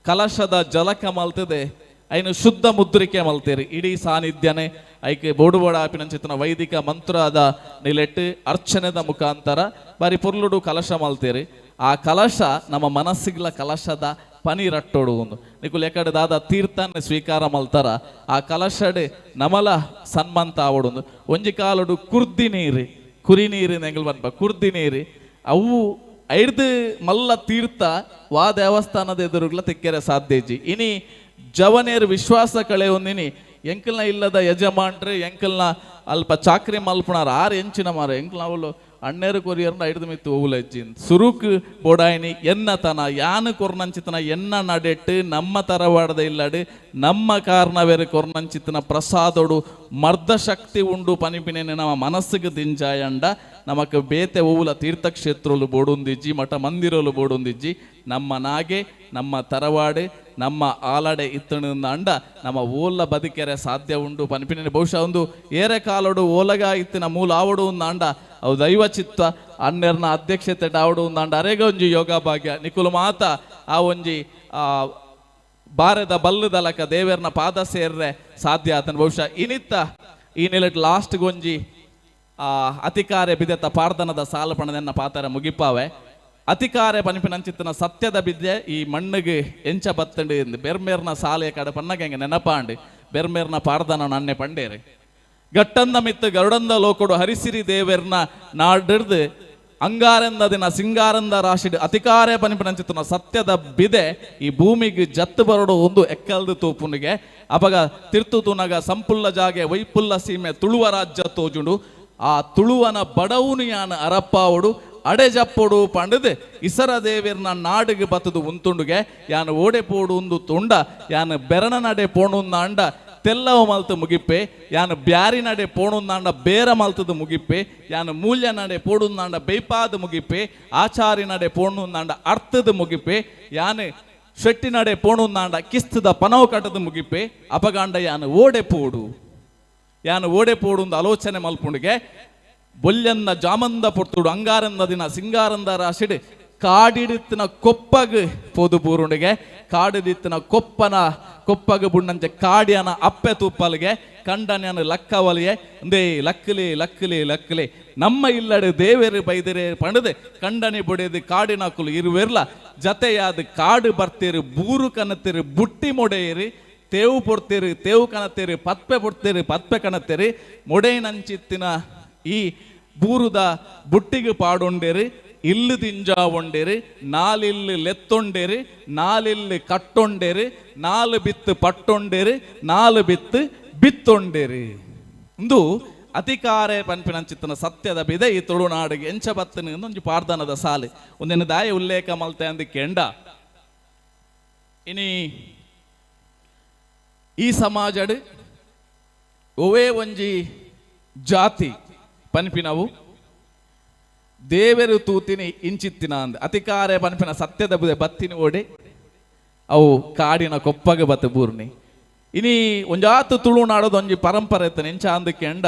ಕಲಶದ ಜಲಕ ಮಲ್ತದೆ ಐನು ಶುದ್ಧ ಮುದ್ರಿಕೆ ಮಲ್ತೇರಿ ಇಡೀ ಸಾನ್ನಿಧ್ಯನೆ ಐಕೆ ಬೋಡು ಬೋಡ ಆಪಿನಂಚಿತನ ವೈದಿಕ ಮಂತ್ರದ ನಿಲೆಟ್ಟು ಅರ್ಚನೆದ ಮುಖಾಂತರ ಬಾರಿ ಪುರ್ಲುಡು ಕಲಶ ಮಲ್ತೇರಿ ಆ ಕಲಶ ನಮ್ಮ ಮನಸ್ಸಿಗ್ಲ ಕಲಶದ ಪನಿ ರಟ್ಟೋಡು ಒಂದು ನಿಕುಲ್ ಎಕಡೆ ದಾದ ತೀರ್ಥನ ಸ್ವೀಕಾರ ಮಲ್ತಾರ ಆ ಕಲಶಡೆ ನಮಲ ಸನ್ಮಂತ ಆವಡು ಒಂಜಿ ಕಾಲುಡು ಕುರ್ದಿ ನೀರು ಕುರಿ ನೀರು ನೆಂಗಲ್ ಬನ್ಪ ಕುರ್ದಿ ನೀರು ಅವು ಐಡ್ದು ಮಲ್ಲ ತೀರ್ಥ ವಾ ದೇವಸ್ಥಾನದ ಎದುರುಗ್ಲ ತೆಕ್ಕೆರೆ ಸಾಧ್ಯಜಿ ಇನಿ ಜವನೇರು ವಿಶ್ವಾಸ ಕಳೆ ಒಂದಿನಿ ಎಂಕಲ್ನ ಇಲ್ಲದ ಯಜಮಾನ್ರೆ ಎಂಕಲ್ನ ಅಲ್ಪ ಚಾಕ್ರಿ ಮಲ್ಪುನಾರ ಆರು ಎಂಚಿನ ಮಾರ ಎಂಕಲ್ ಅವಳು ಅಣ್ಣೇರು ಕೊರಿಯರ್ನ ಐಡ್ದು ಮಿತ್ತು ಓವುಲಜ್ಜಿನ್ ಸುರುಕ್ ಬೋಡಾಯಿನಿ ಎನ್ನತನ ಯಾನು ಕೊರ್ನಂಚಿತನ ಎನ್ನ ನಡೆಟ್ಟು ನಮ್ಮ ತರವಾಡದ ಇಲ್ಲಡು ನಮ್ಮ ಕಾರಣವೇರು ಕೊರ್ನಂಚಿತನ ಪ್ರಸಾದೋಡು ಮರ್ದ ಶಕ್ತಿ ಉಂಡು ಪನಿಪಿನೇನೆ ನಮ್ಮ ಮನಸ್ಸಿಗೆ ದಿಂಜಾಯಂಡ ನಮಕ್ ಬೇತೆ ಓವುಲ ತೀರ್ಥಕ್ಷೇತ್ರಲು ಬೋಡುಂದಿಜ್ಜಿ ಮಠ ಮಂದಿರಲು ಬೋಡುಂದಿಜ್ಜಿ ನಮ್ಮ ನಾಗೆ ನಮ್ಮ ತರವಾಡೆ ನಮ್ಮ ಆಲಡೆ ಇತ್ತಣಿಂದ ಅಂಡ ನಮ್ಮ ಓಲ ಬದುಕೆರೆ ಸಾಧ್ಯ ಉಂಡು ಪನಿಪಿನೇನೆ ಬಹುಶಃ ಒಂದು ಏರೆ ಕಾಲೋಡು ಓಲಗ ಇತ್ತಿನ ಮೂಲ ಆವಡು ಅಂಡ ಅವು ದೈವ ಚಿತ್ತ ಅನ್ನೆರ್ನ ಅಧ್ಯಕ್ಷತೆ ಆವಡು ಅಂಡ ಅರೆಗ ಒಂಜಿ ಯೋಗ ಭಾಗ್ಯ ನಿಕುಲು ಮಾತ ಆ ಒಂಜಿ ಬಾರದ ಬಲ್ಲುದಲಕ ದೇವರನ ಪಾದ ಸೇರ್ರೆ ಸಾಧ್ಯ ಆತನ ಬಹುಶಃ ಇನಿತ್ತ ಈ ನಿಲಟ್ ಲಾಸ್ಟ್ ಗೊಂಜಿ ಅಧಿಕಾರೆ ಬಿದ್ದೆತ್ತ ಪಾರ್ದನದ ಸಾಲಪಣದನ್ನ ಪಾತರ ಮುಗಿಪಾವೆ ಅಧಿಕಾರೆ ಪನಿಪಿನಂಚಿತ್ತನ ಸತ್ಯದ ಬಿದ್ದೆ ಈ ಮಣ್ಣಿಗೆ ಎಂಚ ಬತ್ತಂಡು ಎಂದು ಬೆರ್ಮೇರ್ನ ಸಾಲೆಯ ಕಡೆ ಪನ್ನಗೆ ನೆನಪಾಂಡು ಬೆರ್ಮೇರ್ನ ಪಾರ್ದನ ನನ್ನೆ ಪಂಡೇರಿ ಗಟ್ಟಂದ ಮಿತ್ತು ಗರುಡಂದ ಲೋಕೊಡು ಹರಿಸಿರಿ ದೇವೇರ್ನ ನಾಡಿಡ್ದು ಅಂಗಾರಂದ ದಿನ ಸಿಂಗಾರಂದ ರಾಶಿಡ್ ಅಧಿಕಾರೆ ಪನಿಪಿನಂಚಿತ್ತನ ಸತ್ಯದ ಬಿದೆ ಈ ಭೂಮಿಗೆ ಜತ್ತು ಬರಡು ಒಂದು ಎಕ್ಕಲ್ದು ತೂಪುನಿಗೆ ಅಪಗ ತಿರ್ತು ತುನಗ ಸಂಪುಲ್ಲ ಜಾಗೆ ವೈಪುಲ್ಲ ಸೀಮೆ ತುಳುವ ರಾಜ್ಯ ತೋಜುಂಡು ಆ ತುಳುವನ ಬಡವುನು ಯಾನ ಅರಪ್ಪಾವಡು ಅಡೆಜಪ್ಪೊಡು ಪಂಡದು ಇಸರ ದೇವೇರ್ನ ನಾಡಿಗೆ ಬತ್ತದು ಉಂತುಂಡುಗೆ ಯಾನು ಓಡೆ ಪೋಡು ಒಂದು ತುಂಡ ಯಾನು ಬೆರಣ ನಡೆ ಪೋಣುಂದ ಅಂಡ ತೆಲ್ಲವ ಮಲ್ತು ಮುಗಿಪ್ಪೆ ಯಾನು ಬ್ಯಾರಿ ನಡೆ ಪೋಣುಂದಾಂಡ ಬೇರ ಮಲ್ತದು ಮುಗಿಪ್ಪೆ ಯಾನು ಮೂಲ್ಯ ನಡೆ ಪೋಡುಂದಾಂಡ ಬೈಪಾದ ಮುಗಿಪ್ಪೆ ಆಚಾರಿ ನಡೆ ಪೋಣುಂದಾಂಡ ಅರ್ಥದ ಮುಗಿಪ್ಪೆ ಯಾನು ಶೆಟ್ಟಿ ನಡೆ ಪೋಣುಂದಾಂಡ ಕಿಸ್ತದ ಪನವು ಕಟ್ಟದ ಮುಗಿಪ್ಪೆ ಅಪಗಾಂಡ ಯಾನು ಓಡೆ ಪೋಡು ಒಂದು ಆಲೋಚನೆ ಮಲ್ಪುಂಡಿಗೆ ಬೊಲ್ಯನ್ನ ಜಾಮಂದ ಪೊರ್ತುಡು ಅಂಗಾರಂದ ದಿನ ಸಿಂಗಾರಂದ ರಾಶಿಡ್ ಕಾಡಿಡಿತ್ತಿನ ಕೊಪ್ಪಗ ಪೋದು ಪೂರುಂಡಿಗೆ ಕಾಡಿದಿತ್ತಿನ ಕೊಪ್ಪಗ ಬುಣ್ಣಂಚೆ ಕಾಡಿಯನ ಅಪ್ಪೆ ತುಪ್ಪಲ್ಗೆ ಕಂಡನ್ಯನ ಲಕ್ಕವಲಿಗೆ ಅಂದೇ ಲಕ್ಕಲೆ ನಮ್ಮ ಇಲ್ಲಡೆ ದೇವೇರು ಬೈದರೆ ಪಣದೆ ಕಂಡನಿ ಬೊಡೆದು ಕಾಡಿನ ಕುಲು ಇರುವೆರ್ಲ ಜತೆಯಾದ ಕಾಡು ಬರ್ತೀರಿ ಬೂರು ಕನತೀರಿ ಬುಟ್ಟಿ ಮೊಡೆಯಿರಿ ತೇವು ಪೊಡ್ತೀರಿ ತೇವು ಕಣತೀರಿ ಪತ್ಪೆ ಕಣತೀರಿ ಮೊಡೆನಂಚಿತ್ತಿನ ಈ ಬೂರುದ ಬುಟ್ಟಿಗೆ ಪಾಡೊಂಡೇರಿ ಇಲ್ಲು ತಿಂಜಾವೊಂಡೇರಿ ನಾಲಿಲ್ಲಿ ಲೆತ್ತೊಂಡೇರಿ ನಾಲಿಲ್ಲಿ ಕಟ್ಟೊಂಡೇರಿ ನಾಲು ಬಿತ್ತು ಪಟ್ಟೊಂಡೇರಿ ನಾಲು ಬಿತ್ತು ಬಿತ್ತೊಂಡೇರಿ ಇಂದು ಅಧಿಕಾರೆ ಪನ್ಪಿನಂಚಿತ್ತನ ಸತ್ಯದ ಬಿದೆ ಈ ತುಳುನಾಡಿಗೆ ಎಂಚ ಬತ್ತನ ಒಂಜಿ ಪಾರ್ದನದ ಸಾಲೆ ಒಂದೇನು ದಾಯ ಉಲ್ಲೇಖ ಮಲ್ತೆ ಅಂದು ಕೆಂಡ ಇನಿ ಈ ಸಮಾಜಡ್ ಒವೇ ಒಂಜಿ ಜಾತಿ ಪನ್ಪಿನವು ದೇವರು ತೂತಿನಿ ಇಂಚಿತ್ತಿನ ಅಂದ ಅಧಿಕಾರೆ ಪನ್ಪಿನ ಸತ್ಯದ ಬುದೆ ಬತ್ತಿನ ಓಡಿ ಅವು ಕಾಡಿನ ಕೊಪ್ಪಗೆ ಬತ್ತ ಬೂರ್ನಿ ಇನಿ ಒಂಜಾತು ತುಳುನಾಡೋದು ಒಂಜಿ ಪರಂಪರೆ ಇತ್ತನೆ ಎಂಚ ಅಂದಕ್ಕೆ ಅಂಡ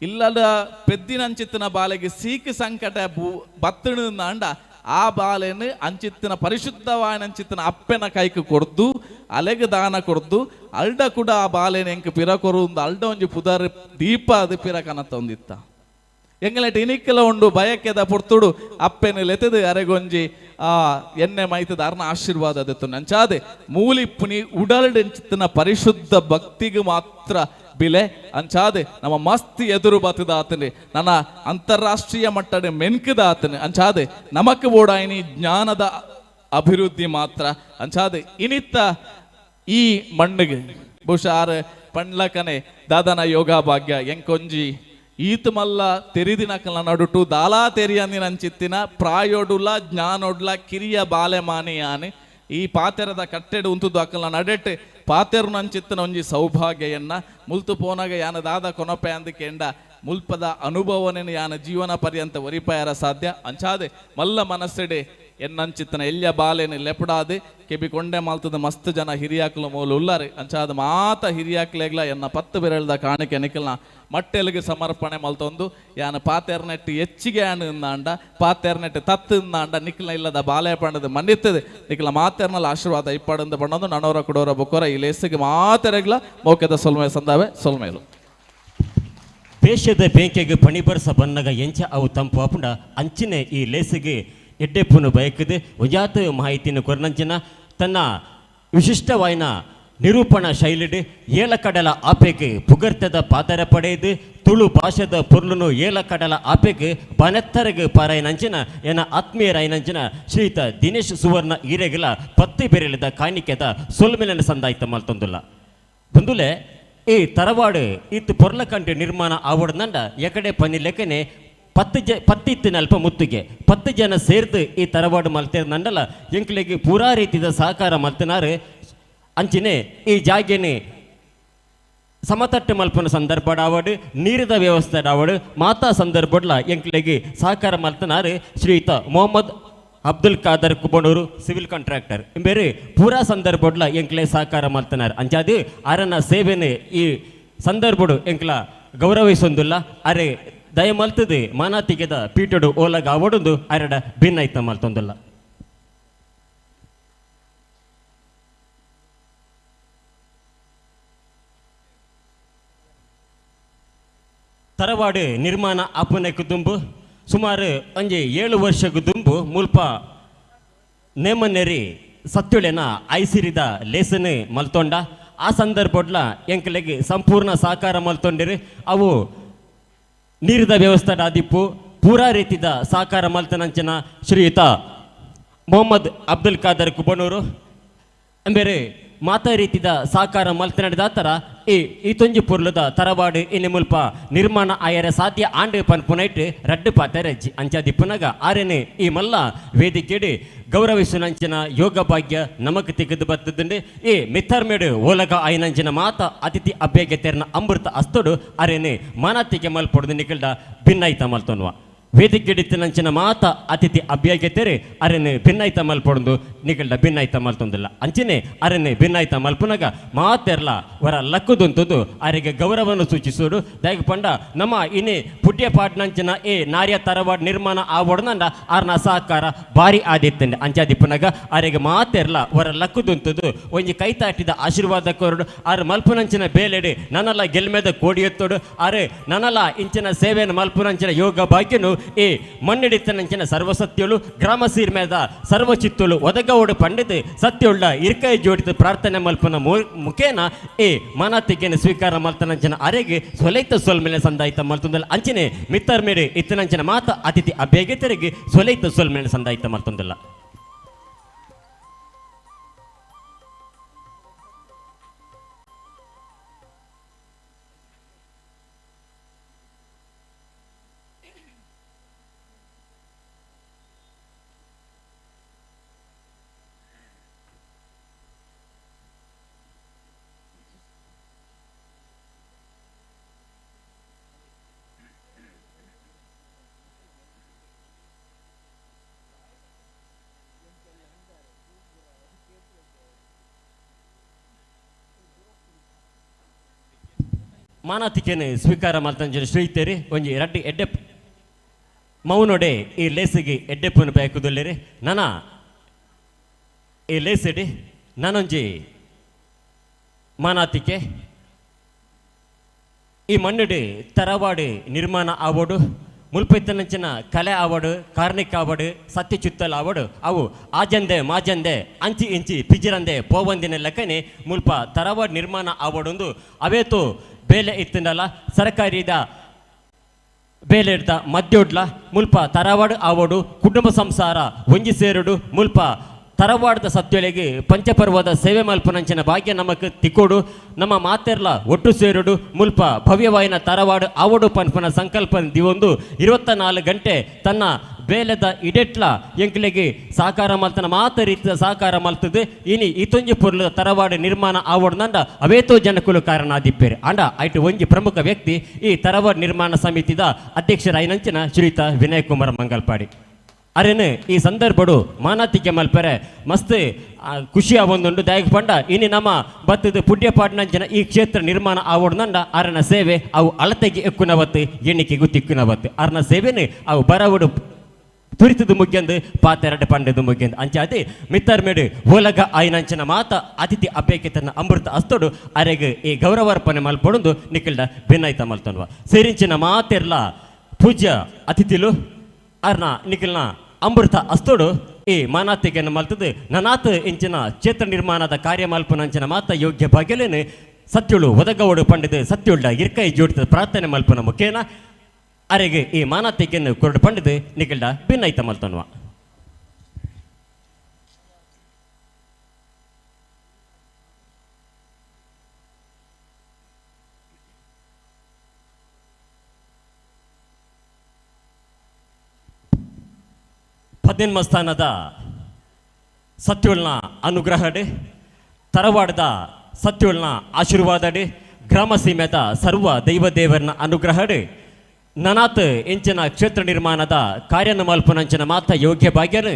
ಇಲ್ಲದ ಪೆದ್ದಿನಂಚಿತ್ತಿನ ಬಾಲೆಗೆ ಸೀಕ್ ಸಂಕಟ ಬತ್ತಣ ಅಂಡ ಆ ಬಾಲೆನು ಅಂಚಿತ್ತಿನ ಪರಿಶುದ್ಧವಾಯನಂಚಿತ್ತಿನ ಅಪ್ಪೆನ ಕೈക്ക് ಕೊಡ್ದು ಅಲೆಗೆ ದಾನ ಕೊಡ್ದು ಅಲ್ಡ ಕೂಡ ಆ ಬಾಲೆನ ಎಂಕ್ ಪಿರ ಕೊರುಂದು ಅಲ್ಡ ಒಂಜಿ ಪುದರ್ ದೀಪ ಅದು ಪಿರ ಕನತ ಒಂದಿತ್ತ ಎಂಗಲೆಟ್ ಇನಿಕ್ಕೆಲ ಉಂಡು ಬಯಕೆದ ಪುರ್ತುಡು ಅಪ್ಪೆನ ಲೆತದು ಅರೆಗೊಂಜಿ ಎಣ್ಣೆ ಮೈತದ ಅರ್ನ ಆಶೀರ್ವಾದ ಅದತ್ತು ನಂಚಾದೆ ಮೂಲಿಪ್ಪುನಿ ಉಡಲ್ಡೆಂಚಿತ್ತಿನ ಪರಿಶುದ್ಧ ಭಕ್ತಿಗೆ ಮಾತ್ರ ಬಿಲೆ ಅಂಚಾದೆ ನಮ್ಮ ಮಸ್ತಿ ಎದುರು ಬತ್ತದಾತನೆ ನನ್ನ ಅಂತಾರಾಷ್ಟ್ರೀಯ ಮಟ್ಟದ ಮೆನ್ಕದಾತನೆ ಅಂಚಾದೆ ನಮಕ್ ಓಡಾಯಿನಿ ಜ್ಞಾನದ ಅಭಿವೃದ್ಧಿ ಮಾತ್ರ ಅಂಚಾದೆ ಇನಿತ್ತ ಈ ಮಣ್ಣಿಗೆ ಬಹುಶಃ ಪಂಡ್ಲಕನೆ ದಾದನ ಯೋಗ ಭಾಗ್ಯ ಎಂಕೊಂಜಿ ಈತ್ ಮಲ್ಲ ತೆರಿದಿನಕಲ ನಡುಟು ದಾಲಾ ತೆರಿಯಂದಿನಂಚಿತ್ತಿನ ಪ್ರಾಯೋಡುಲ ಜ್ಞಾನೊಡ್ಲ ಕಿರಿಯ ಬಾಲೆ ಮಾನೆಯಾನೆ ಈ ಪಾತೆರದ ಕಟ್ಟೆಡು ಉಂತುದು ಅಕ್ಕಲ ನಡೆಟ್ ಪಾತೆರು ನಂಚಿತ್ತಿನ ಒಂಜಿ ಸೌಭಾಗ್ಯಯನ್ನ ಮುಲ್ತು ಪೋನಾಗ ಯಾನ ದಾದ ಕೊನಪೆ ಅಂದಕೆಂಡ ಮುಲ್ಪದ ಅನುಭವನೇನು ಯಾನ ಜೀವನ ಪರ್ಯಂತ ಒರಿಪಾಯರ ಸಾಧ್ಯ ಅಂಚಾದೆ ಮಲ್ಲ ಮನಸ್ಸೆಡೆ ಎನ್ನಂಚಿತ್ತನ ಎಲ್ಯ ಬಾಲೆನೆ ಲೆಪಡಾದೆ ಕೆಬಿ ಕೊಂಡೆ ಮಾಲ್ತದ ಮಸ್ತ್ ಜನ ಹಿರಿಯಾಕ್ಲು ಮೂಲ ಉಲ್ಲಾರೆ ಅಂಚಾದ ಮಾತ ಹಿರಿಯಾಕ್ಲೆಗ್ಲ ಎನ್ನ 10 ಬೆರಳ್ದ ಕಾಣಿಕೆ ನಿಖಲ್ನ ಮಟ್ಟೆಲಿಗೆ ಸಮರ್ಪಣೆ ಮಲ್ತೊಂದು ಯಾನ ಪಾತೆರ್ನೆಟ್ಟು ಹೆಚ್ಚಿಗೆ ಅಂಡ ಪಾತೆರ್ನೆಟ್ಟು ತತ್ತು ಅಂಡ ನಿಖಲ್ನ ಇಲ್ಲದ ಬಾಲೆ ಪಂಡದ ಮನ್ನಿತ್ತದೆ ನಿಖಲ ಮಾತೆರ್ನಲ್ಲಿ ಆಶೀರ್ವಾದ ಇಪ್ಪಡಂದು ಬಣ್ಣದು ನಣೋರ ಕುಡೋರ ಬುಕ್ಕೋರ ಈ ಲೇಸಿಗೆ ಮಾತೆರೆಗ್ಲ ಮೌಕ್ಯದ ಸೊಲ್ಮೆ ಸಂದಾವೆ ಸೊಲ್ಮೇಲು ದೇಶದ ಬೆಂಕಿಗೆ ಪಣಿ ಬರ್ಸ ಬನ್ನಗ ಎಂಚ ಅವು ತಂಪು ಅಪುಂಡ ಅಂಚಿನ ಈ ಲೇಸಿಗೆ ಎಡ್ಡೆಪ್ಪುನು ಬಯಕದೆ ಒಜಾತ ಮಾಹಿತಿಯನ್ನು ಕೊರನಂಚಿನ ತನ್ನ ವಿಶಿಷ್ಟವಾಯಿನ ನಿರೂಪಣಾ ಶೈಲಿಡು ಏಲಕಡಲ ಆಪೆಗೆ ಪುಗರ್ತದ ಪಾತರ ಪಡೆದು ತುಳು ಭಾಷೆದ ಪೊರ್ಲುನು ಏಲಕಡಲ ಆಪೆಗೆ ಬನೆತ್ತರಗೆ ಪಾರಾಯನಂಚಿನ ಎನ್ನ ಆತ್ಮೀಯರಾಯನಂಚಿನ ಶ್ರೀಯುತ ದಿನೇಶ್ ಸುವರ್ಣ ಈರೆಗಲ 10 ಬೆರಳಿದ ಕಾಣಿಕೆದ ಸೊಲ್ಮೆಲನ ಸಂದಾಯಿತ ಮಲ್ತೊಂದುಲ್ಲ ಬಂದುಲೆ ಈ ತರವಾಡು ಇತ್ತು ಪೊರ್ಲಕಂಡು ನಿರ್ಮಾಣ ಆವಡ್ನಂಡ ಎಕಡೆ ಪನಿ ಲೆಕ್ಕನೆ 10 ಅಲ್ಪ ಮುತ್ತಿಗೆ 10 ಜನ ಸೇರ್ದು ಈ ತರವಾಡು ಮಲ್ತಿರ್ನಂಡಲ್ಲ ಎಂಕ್ಲೆಗೆ ಪೂರಾ ರೀತಿಯ ಸಹಕಾರ ಮಲ್ತಿನಾರು ಅಂಚಿನೆ ಈ ಜಾಗೆನೆ ಸಮತಟ್ಟು ಮಲ್ಪನ ಸಂದರ್ಭ ಆವಡು ನೀರಿದ ವ್ಯವಸ್ಥೆ ಆವಡು ಮಾತಾ ಸಂದರ್ಭಡ್ಲ ಎಂಕ್ಲೆಗೆ ಸಹಕಾರ ಮಲ್ತಿನಾರು ಶ್ರೀಯುತ ಮೊಹಮ್ಮದ್ ಅಬ್ದುಲ್ ಖಾದರ್ ಕುಬಣೂರು ಸಿವಿಲ್ ಕಾಂಟ್ರಾಕ್ಟರ್ ಬೇರೆ ಪೂರಾ ಸಂದರ್ಭಡ್ಲ ಎಂಕ್ಲೆ ಸಹಕಾರ ಮಲ್ತಿನಾರು ಅಂಚಾದು ಅರನ ಸೇವೆನೆ ಈ ಸಂದರ್ಭಡು ಎಂಕ್ಲ ಗೌರವಿಸೊಂದಿಲ್ಲ ಅರೆ ದಯ ಮಲ್ತದೆ ಮಾನಾತಿಗೆದ ಪೀಟಡು ಓಲಗ ಅವಡೊಂದು ಅರಡ ಭಿನ್ನೈತ ಮಲ್ತೊಂದಿಲ್ಲ ತರವಾಡು ನಿರ್ಮಾಣ ಆಪನೆ ಕುದುಂಬು ಸುಮಾರು ಒಂಜಿ 7 ವರ್ಷ ಕುದುಂಬು ಮುಲ್ಪ ನೇಮನೆರಿ ಸತ್ಯುಳೆನ ಐಸಿರಿದ ಲೇಸನೆ ಮಲ್ತೊಂಡ ಆ ಸಂದರ್ಭಡ್ಲ ಎಂಕಲೆಗೆ ಸಂಪೂರ್ಣ ಸಹಕಾರ ಮಲ್ತೊಂಡಿರಿ ಅವು ನೀರಿದ ವ್ಯವಸ್ಥೆ ಆದಿಪ್ಪು ಪೂರಾ ರೀತಿದ ಸಹಕಾರ ಮಲ್ತನಂಚನ ಶ್ರೀಯುತ ಮೊಹಮ್ಮದ್ ಅಬ್ದುಲ್ ಖಾದರ್ ಕುಬಣೂರು ಬೇರೆ ಮಾತಾ ರೀತಿದ ಸಹಕಾರ ಮಲ್ತನಡಿದಾತರ ಈ ತೊಂಜಿ ಪುರ್ಲದ ತರವಾಡು ಇನ್ನು ಮುಲ್ಪ ನಿರ್ಮಾಣ ಆಯರ ಸಾಧ್ಯ ಆಂಡೆ ಪನ್ಪುನೈಟ್ ರಡ್ಡು ಪಾತೆರಜ್ಜಿ ಅಂಚಾದಿಪ್ಪುನಗ ಆರೆನೆ ಈ ಮಲ್ಲ ವೇದಿಕೆಡಿ ಗೌರವಿಸುನಂಚಿನ ಯೋಗ ಭಾಗ್ಯ ನಮಕ್ ತೆಗೆದು ಬರ್ತದಂಡೆ ಈ ಮಿಥರ್ಮೇಡು ಓಲಗ ಆಯ್ನಂಚಿನ ಮಾತ ಅತಿಥಿ ಅಭ್ಯಗತೆರ್ನ ಅಮೃತ ಅಸ್ತೋಡು ಅರೆನೆ ಮಾನತಿಗೆ ಮಲ್ಪೊಡ್ದು ನಿಕಲ್ಡ ಭಿನ್ನೈತ ಮಲ್ತೊನ್ವ ವೇದಿಕೆಡಿತ್ತು ನಂಚಿನ ಮಾತ ಅತಿಥಿ ಅಭ್ಯಗತೆರೆ ಅರೆನೆ ಭಿನ್ನೈತ ಮಲ್ಪೊಂದು ನಿಕಲ್ಡ ಭಿನ್ನೈತ ಮಲ್ತೊಂದಿಲ್ಲ ಅಂಚಿನೆ ಅರೆನೆ ಭಿನ್ನೈತ ಮಲ್ಪುನಗ ಮಾತೆರ್ಲ ವರ ಲಕ್ಕುದುಂತುದು ಅರಿಗೆ ಗೌರವವನ್ನು ಸೂಚಿಸೋಡು ದಯಗ ಪಂಡ ನಮ್ಮ ಇನ್ನೇ ಪುಟ್ಯ ಪಾಟ್ನಂಚಿನ ಏ ನಾರ್ಯ ತರವಾಡ್ ನಿರ್ಮಾಣ ಆವಡ್ನಂಡ ಆರ್ನ ಸಹಕಾರ ಭಾರಿ ಆದಿತ್ತಂಡೆ ಅಂಚಾದಿಪ್ಪುನಗ ಅರಿಗೆ ಮಾತೆರ್ಲ ವರ ಲಕ್ಕುದುಂತುದು ಒಂಜಿ ಕೈತಾಟಿದ ಆಶೀರ್ವಾದ ಕೊರಡು ಆರ್ ಮಲ್ಪುನಂಚಿನ ಬೇಲೆಡೆ ನನ್ನಲ್ಲ ಗೆಲ್ಮೆದ ಕೋಡಿಯತ್ತೋಡು ಅರೆ ನನ್ನಲ್ಲ ಇಂಚಿನ ಸೇವೆಯನ್ನು ಮಲ್ಪುನಂಚಿನ ಯೋಗ ಭಾಗ್ಯನು ಈ ಮಣ್ಣಿಡಿತನಂಚಿನ ಸರ್ವಸತ್ಯಳು ಗ್ರಾಮ ಸೀರ್ಮೇದ ಸರ್ವಚಿತ್ತುಳು ಒದಗವಡು ಪಂಡಿತ ಸತ್ಯುಳ್ಳ ಇರ್ಕೈ ಜೋಡಿತ ಪ್ರಾರ್ಥನೆ ಮಲ್ಪನ ಮುಖೇನ ಈ ಮಾನತಿಗೆನ ಸ್ವೀಕಾರ ಮಲ್ತನಂಚಿನ ಅರೆಗೆ ಸೊಲೈತ ಸೊಲ್ಮೆಲೆ ಸಂದಾಯಿತ ಮಲ್ತೊಂದಲ್ಲ ಅಂಚಿನೆ ಮಿತ್ತರ್ ಮೇಡೆ ಇತ್ತನಂಚಿನ ಮಾತ ಅತಿಥಿ ಅಭ್ಯಗತರಿಗೆ ಸೊಲೈತ ಸೊಲ್ಮೆಲೆ ಸಂದಾಯಿತ ಮಲ್ತೊಂದಲ್ಲ ಮಾನತಿಕೆನೆ ಸ್ವೀಕಾರ ಮಲ್ತಂಜನ ಶ್ರೀತೇರಿ ಒಂಜಿ ರಡ್ಡಿ ಎಡ್ಡೆ ಮೌನೊಡೆ ಈ ಲೇಸಿಗೆ ಎಡ್ಡೆಪ್ಪನ ಬೇಕುದಲ್ಲಿರಿ ನನ ಈ ಲೇಸಿಡಿ ನಾನೊಂಜಿ ಮಾನಾತಿಕೆ ಈ ಮಣ್ಣಿಡಿ ತರವಾಡಿ ನಿರ್ಮಾಣ ಆವೋಡು ಮುಲ್ಪೆತ್ತನಂಚಿನ ಕಲೆ ಆವಡು ಕಾರ್ಣಿಕ ಆವಡು ಸತ್ಯಚುತ್ತಲ್ ಆವಡು ಅವು ಆಜಂದೆ ಮಾಜಂದೆ ಅಂಚಿ ಇಂಚಿ ಪಿಜಿರಂದೆ ಪೋವಂದಿನ ಲೆಕ್ಕನೆ ಮುಲ್ಪ ತರವಾಡ್ ನಿರ್ಮಾಣ ಆವಡೊಂದು ಅವೇತು ಬೇಲೆ ಇತ್ತಿನಲ್ಲ ಸರ್ಕಾರಿದ ಬೇಲೆ ಇಡ್ದ ಮಧ್ಯೋಡ್ಲ ಮುಲ್ಪ ತರವಾಡು ಆವಡು ಕುಟುಂಬ ಸಂಸಾರ ಒಂಜಿ ಸೇರುಡು ಮುಲ್ಪ ತರವಾಡದ ಸತ್ಯೊಳಗೆ ಪಂಚಪರ್ವದ ಸೇವೆ ಮಲ್ಪನಂಚಿನ ಭಾಗ್ಯ ನಮಕ್ ತಿಕ್ಕೋಡು ನಮ್ಮ ಮಾತೆರ್ಲ ಒಟ್ಟು ಸೇರುಡು ಮುಲ್ಪ ಭವ್ಯವಾಯಿನ ತರವಾಡು ಆವಡು ಪನ್ಪನ ಸಂಕಲ್ಪ ದಿವೊಂದು 24 ಗಂಟೆ ತನ್ನ ಬೇಲೆದ ಇಡೆಟ್ಲ ಎಂಕ್ಲೆಗೆ ಸಾಕಾರ ಮಲ್ತನ ಮಾತ ರೀತಿಯ ಸಾಕಾರ ಮಲ್ತದೆ ಇನಿ ಇತೊಂಜಿ ಪೊರ್ಲದ ತರವಾಡು ನಿರ್ಮಾಣ ಆವಡ್ನಂಡ ಅವೇತೋ ಜನಕುಲು ಕಾರಣ ಆದಿಪ್ಪೇರು ಅಂಡ ಐಟು ಒಂಜಿ ಪ್ರಮುಖ ವ್ಯಕ್ತಿ ಈ ತರವಾಡು ನಿರ್ಮಾಣ ಸಮಿತಿದ ಅಧ್ಯಕ್ಷರಾಯಿನಂಚಿನ ಶ್ರೀಯುತ ವಿನಯ್ ಕುಮಾರ್ ಮಂಗಲ್ಪಾಡಿ ಅರೇನು ಈ ಸಂದರ್ಭಡು ಮಾನತಿಕೆ ಮಲ್ಪರೆ ಮಸ್ತ್ ಖುಷಿ ಆವೊಂದುಂಡು ದಯಗ್ ಪಂಡ ಇನಿ ನಮ್ಮ ಬತ್ತದ ಪುಡ್ಯಪಾಡ್ನಂಚಿನ ಈ ಕ್ಷೇತ್ರ ನಿರ್ಮಾಣ ಆವಡ್ನಂಡ ಅರನ ಸೇವೆ ಅವು ಅಳತೆಗೆ ಎಕ್ಕುನವತ್ತು ಎಣ್ಣಿಕೆಗೂ ತಿಕ್ಕುನವತ್ತು ಅರ್ನ ಸೇವೆನು ಅವು ಬರವಡು ತುರಿತದು ಮುಗ್ಯಂದು ಪಾತೆರಡು ಪಂಡದು ಮುಗ್ಯಂದು ಅಂಚಾದಿ ಮಿತ್ತರ್ಮೇಡು ಓಲಗ ಆಯ್ನಂಚಿನ ಮಾತ ಅತಿಥಿ ಅಪೇಕ್ಷಿತನ ಅಮೃತ ಅಸ್ತೋಡು ಅರೆಗೆ ಈ ಗೌರವಾರ್ಪಣೆ ಮಲ್ಪೊಡು ನಿಖಿಲ್ಡ ಭಿನ್ನೈತ ಮಲ್ತನ್ವ ಸೇರಿಂಚಿನ ಮಾತೆರ್ಲ ಪೂಜ್ಯ ಅತಿಥಿಲು ಅರ್ನ ನಿಖಿಲ್ನ ಅಮೃತ ಅಸ್ತೋಡು ಈ ಮಾನಾತಿಕೆಯನ್ನು ಮಲ್ತದು ನನಾತ್ ಇಂಚಿನ ಕ್ಷೇತ್ರ ನಿರ್ಮಾಣದ ಕಾರ್ಯ ಮಲ್ಪನಂಚಿನ ಮಾತ ಯೋಗ್ಯ ಭಾಗ್ಯಲೇನು ಸತ್ಯುಳು ಒದಗವಡು ಪಂಡಿತ ಸತ್ಯುಳ್ಳ ಇರ್ಕೈ ಜೋಡಿತ ಪ್ರಾರ್ಥನೆ ಮಲ್ಪನ ಮುಖೇನ ಅರೆಗೆ ಈ ಮಾನಾತಿಕೆಯನ್ನು ಕೊರಡು ಪಂಡಿತ ನಿಖಿಲ್ಡ ಭಿನ್ನೈತ ಮಲ್ತನ್ವ ಪದ್ನೆನ್ಮ ಸ್ಥಾನದ ಸತ್ಯುಳ್ನ ಅನುಗ್ರಹಡೆ ತರವಾಡದ ಸತ್ಯುಳ್ನ ಆಶೀರ್ವಾದಡೆ ಗ್ರಾಮ ಸೀಮೆದ ಸರ್ವ ದೈವದೇವರನ ಅನುಗ್ರಹಡೆ ನನಾತ್ ಎಂಚಿನ ಕ್ಷೇತ್ರ ನಿರ್ಮಾಣದ ಕಾರ್ಯನ ಮಲ್ಪನಂಚಿನ ಮಾತ ಯೋಗ್ಯ ಭಾಗ್ಯನು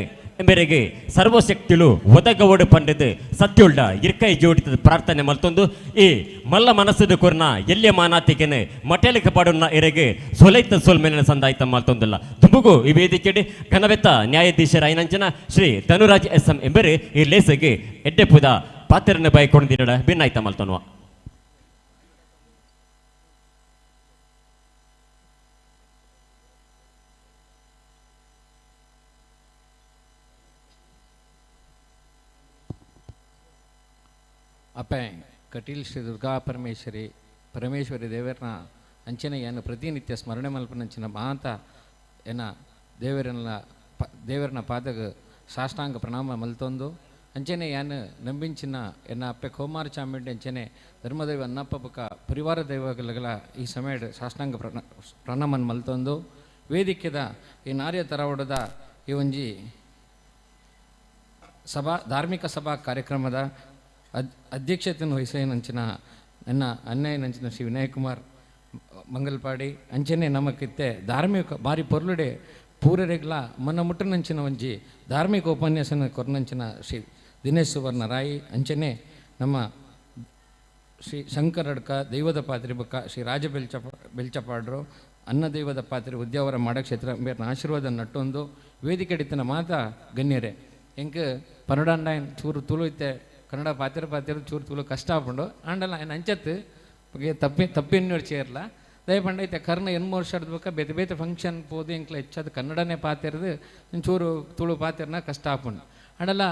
ಮೇರೆಗೆ ಸರ್ವಶಕ್ತಿಲು ಒದಗವಡು ಪಂಡಿದ ಸತ್ಯುಳ್ಳ ಇರ್ಕೈ ಜೋಡಿತದ ಪ್ರಾರ್ಥನೆ ಮಲ್ತೊಂದು ಈ ಮಲ್ಲ ಮನಸ್ಸದ ಕೊರ್ನ ಎಲ್ಲಿಯ ಮಾನಾತಿಕೆನೆ ಮಟೇಲಿಕ ಪಾಡುನ್ನ ಎರೆಗೆ ಸೊಲೈತ ಸೋಲ್ಮೇಲಿನ ಸಂದಾಯ್ತ ಮಲ್ತೊಂದಿಲ್ಲ ತುಂಬುಗು ಈ ವೇದಿಕೆಡೆ ಘನವೆತ್ತ ನ್ಯಾಯಾಧೀಶರ ಐನಂಚನ ಶ್ರೀ ಧನುರಾಜ್ ಎಸ್.ಎಂ. ಎಂಬರೆ ಈ ಲೇಸಗೆ ಎಡ್ಡೆಪುದ ಪಾತ್ರನ ಬೈಕೊಂಡಿರಡ ಭಿನ್ನಾಯ್ತ ಮಲ್ತೊನ್ವ ಅಪ್ಪ ಕಟೀಲ್ ಶ್ರೀ ದುರ್ಗಾ ಪರಮೇಶ್ವರಿ ದೇವರನ್ನ ಅಂಚನೆ ಏನು ಪ್ರತಿನಿತ್ಯ ಸ್ಮರಣೆ ಮಲ್ಪನಂಚಿನ ಮಾತ ಏನ ದೇವರನ್ನ ಪಾದಗ ಸಾಷ್ಟಾಂಗ ಪ್ರಣಾಮ ಮಲ್ತೊಂದು ಅಂಚನೆ ಏನು ನಂಬಿಂಚಿನ ಎನ್ನ ಅಪ್ಪೆ ಕೋಮಾರ ಚಾಮುಂಡಿ ಅಂಚನೆ ಧರ್ಮದೈವ ಅನ್ನಪ್ಪ ಬುಕ್ಕ ಪರಿವಾರ ದೈವಗಳ ಈ ಸಮಯ ಸಾಷ್ಟಾಂಗ ಪ್ರಣಾಮನ್ ಮಲ್ತೊಂದು ವೇದಿಕೆದ ಈ ನಾರ್ಯ ತರವಡದ ಈ ಒಂಜಿ ಧಾರ್ಮಿಕ ಸಭಾ ಕಾರ್ಯಕ್ರಮದ ಅಧ್ಯಕ್ಷತೆಯನ್ನು ವಹಿಸೇನಂಚಿನ ನನ್ನ ಅನ್ಯಾಯನಂಚಿನ ಶ್ರೀ ವಿನಯ್ ಕುಮಾರ್ ಮಂಗಲ್ಪಾಡಿ ಅಂಚನೆ ನಮಕಿತ್ತೆ ಧಾರ್ಮಿಕ ಬಾರಿ ಪೊರ್ಲುಡೆ ಪೂರರೆಗ್ಲ ಮನ ಮುಟ್ಟನಂಚಿನ ಒಂಜಿ ಧಾರ್ಮಿಕ ಉಪನ್ಯಾಸನ ಕೊರ್ನಂಚಿನ ಶ್ರೀ ದಿನೇಶ್ ಸುವರ್ಣ ರಾಯಿ ಅಂಚನೆ ನಮ್ಮ ಶ್ರೀ ಶಂಕರ್ ಅಡ್ಕ ದೈವದ ಪಾತ್ರೆ ಬುಕ್ಕ ಶ್ರೀ ರಾಜ ಬೆಲ್ಚಪಾಡ್ರು ಅನ್ನ ದೈವದ ಪಾತ್ರೆ ಉದ್ಯಾವರ ಮಾಡಕ್ಷೇತ್ರ ಬೇರ್ನ ಆಶೀರ್ವಾದ ನಟ್ಟೊಂದು ವೇದಿಕೆ ಹಿಡಿತನ ಮಾತ ಗಣ್ಯರೇ ಎಂಕ ಪನ್ನಡಾಂಡ ಚೂರು ತುಳುತ್ತೆ ಕನ್ನಡ ಪಾತಿರ ಚೂರು ತುಳು ಕಷ್ಟ ಆಪುಂಡು ಆಂಡಲ್ಲ ಏನು ಅಂಚತ್ತು ತಪ್ಪಿನ್ನೂರು ಚೇರ್ಲ ದಯಪಂಡ ಐತೆ ಕರ್ನ 8 ವರ್ಷ ಬಕ್ಕ ಬೇತೆ ಬೇತೆ ಫಂಕ್ಷನ್ ಪೋದು ಎಂಕ್ಲ ಹೆಚ್ಚದು ಕನ್ನಡನೇ ಪಾತಿರದು ಚೂರು ತುಳು ಪಾತಿರ್ನ ಕಷ್ಟ ಆಪುಂಡು ಆಂಡಲ್ಲ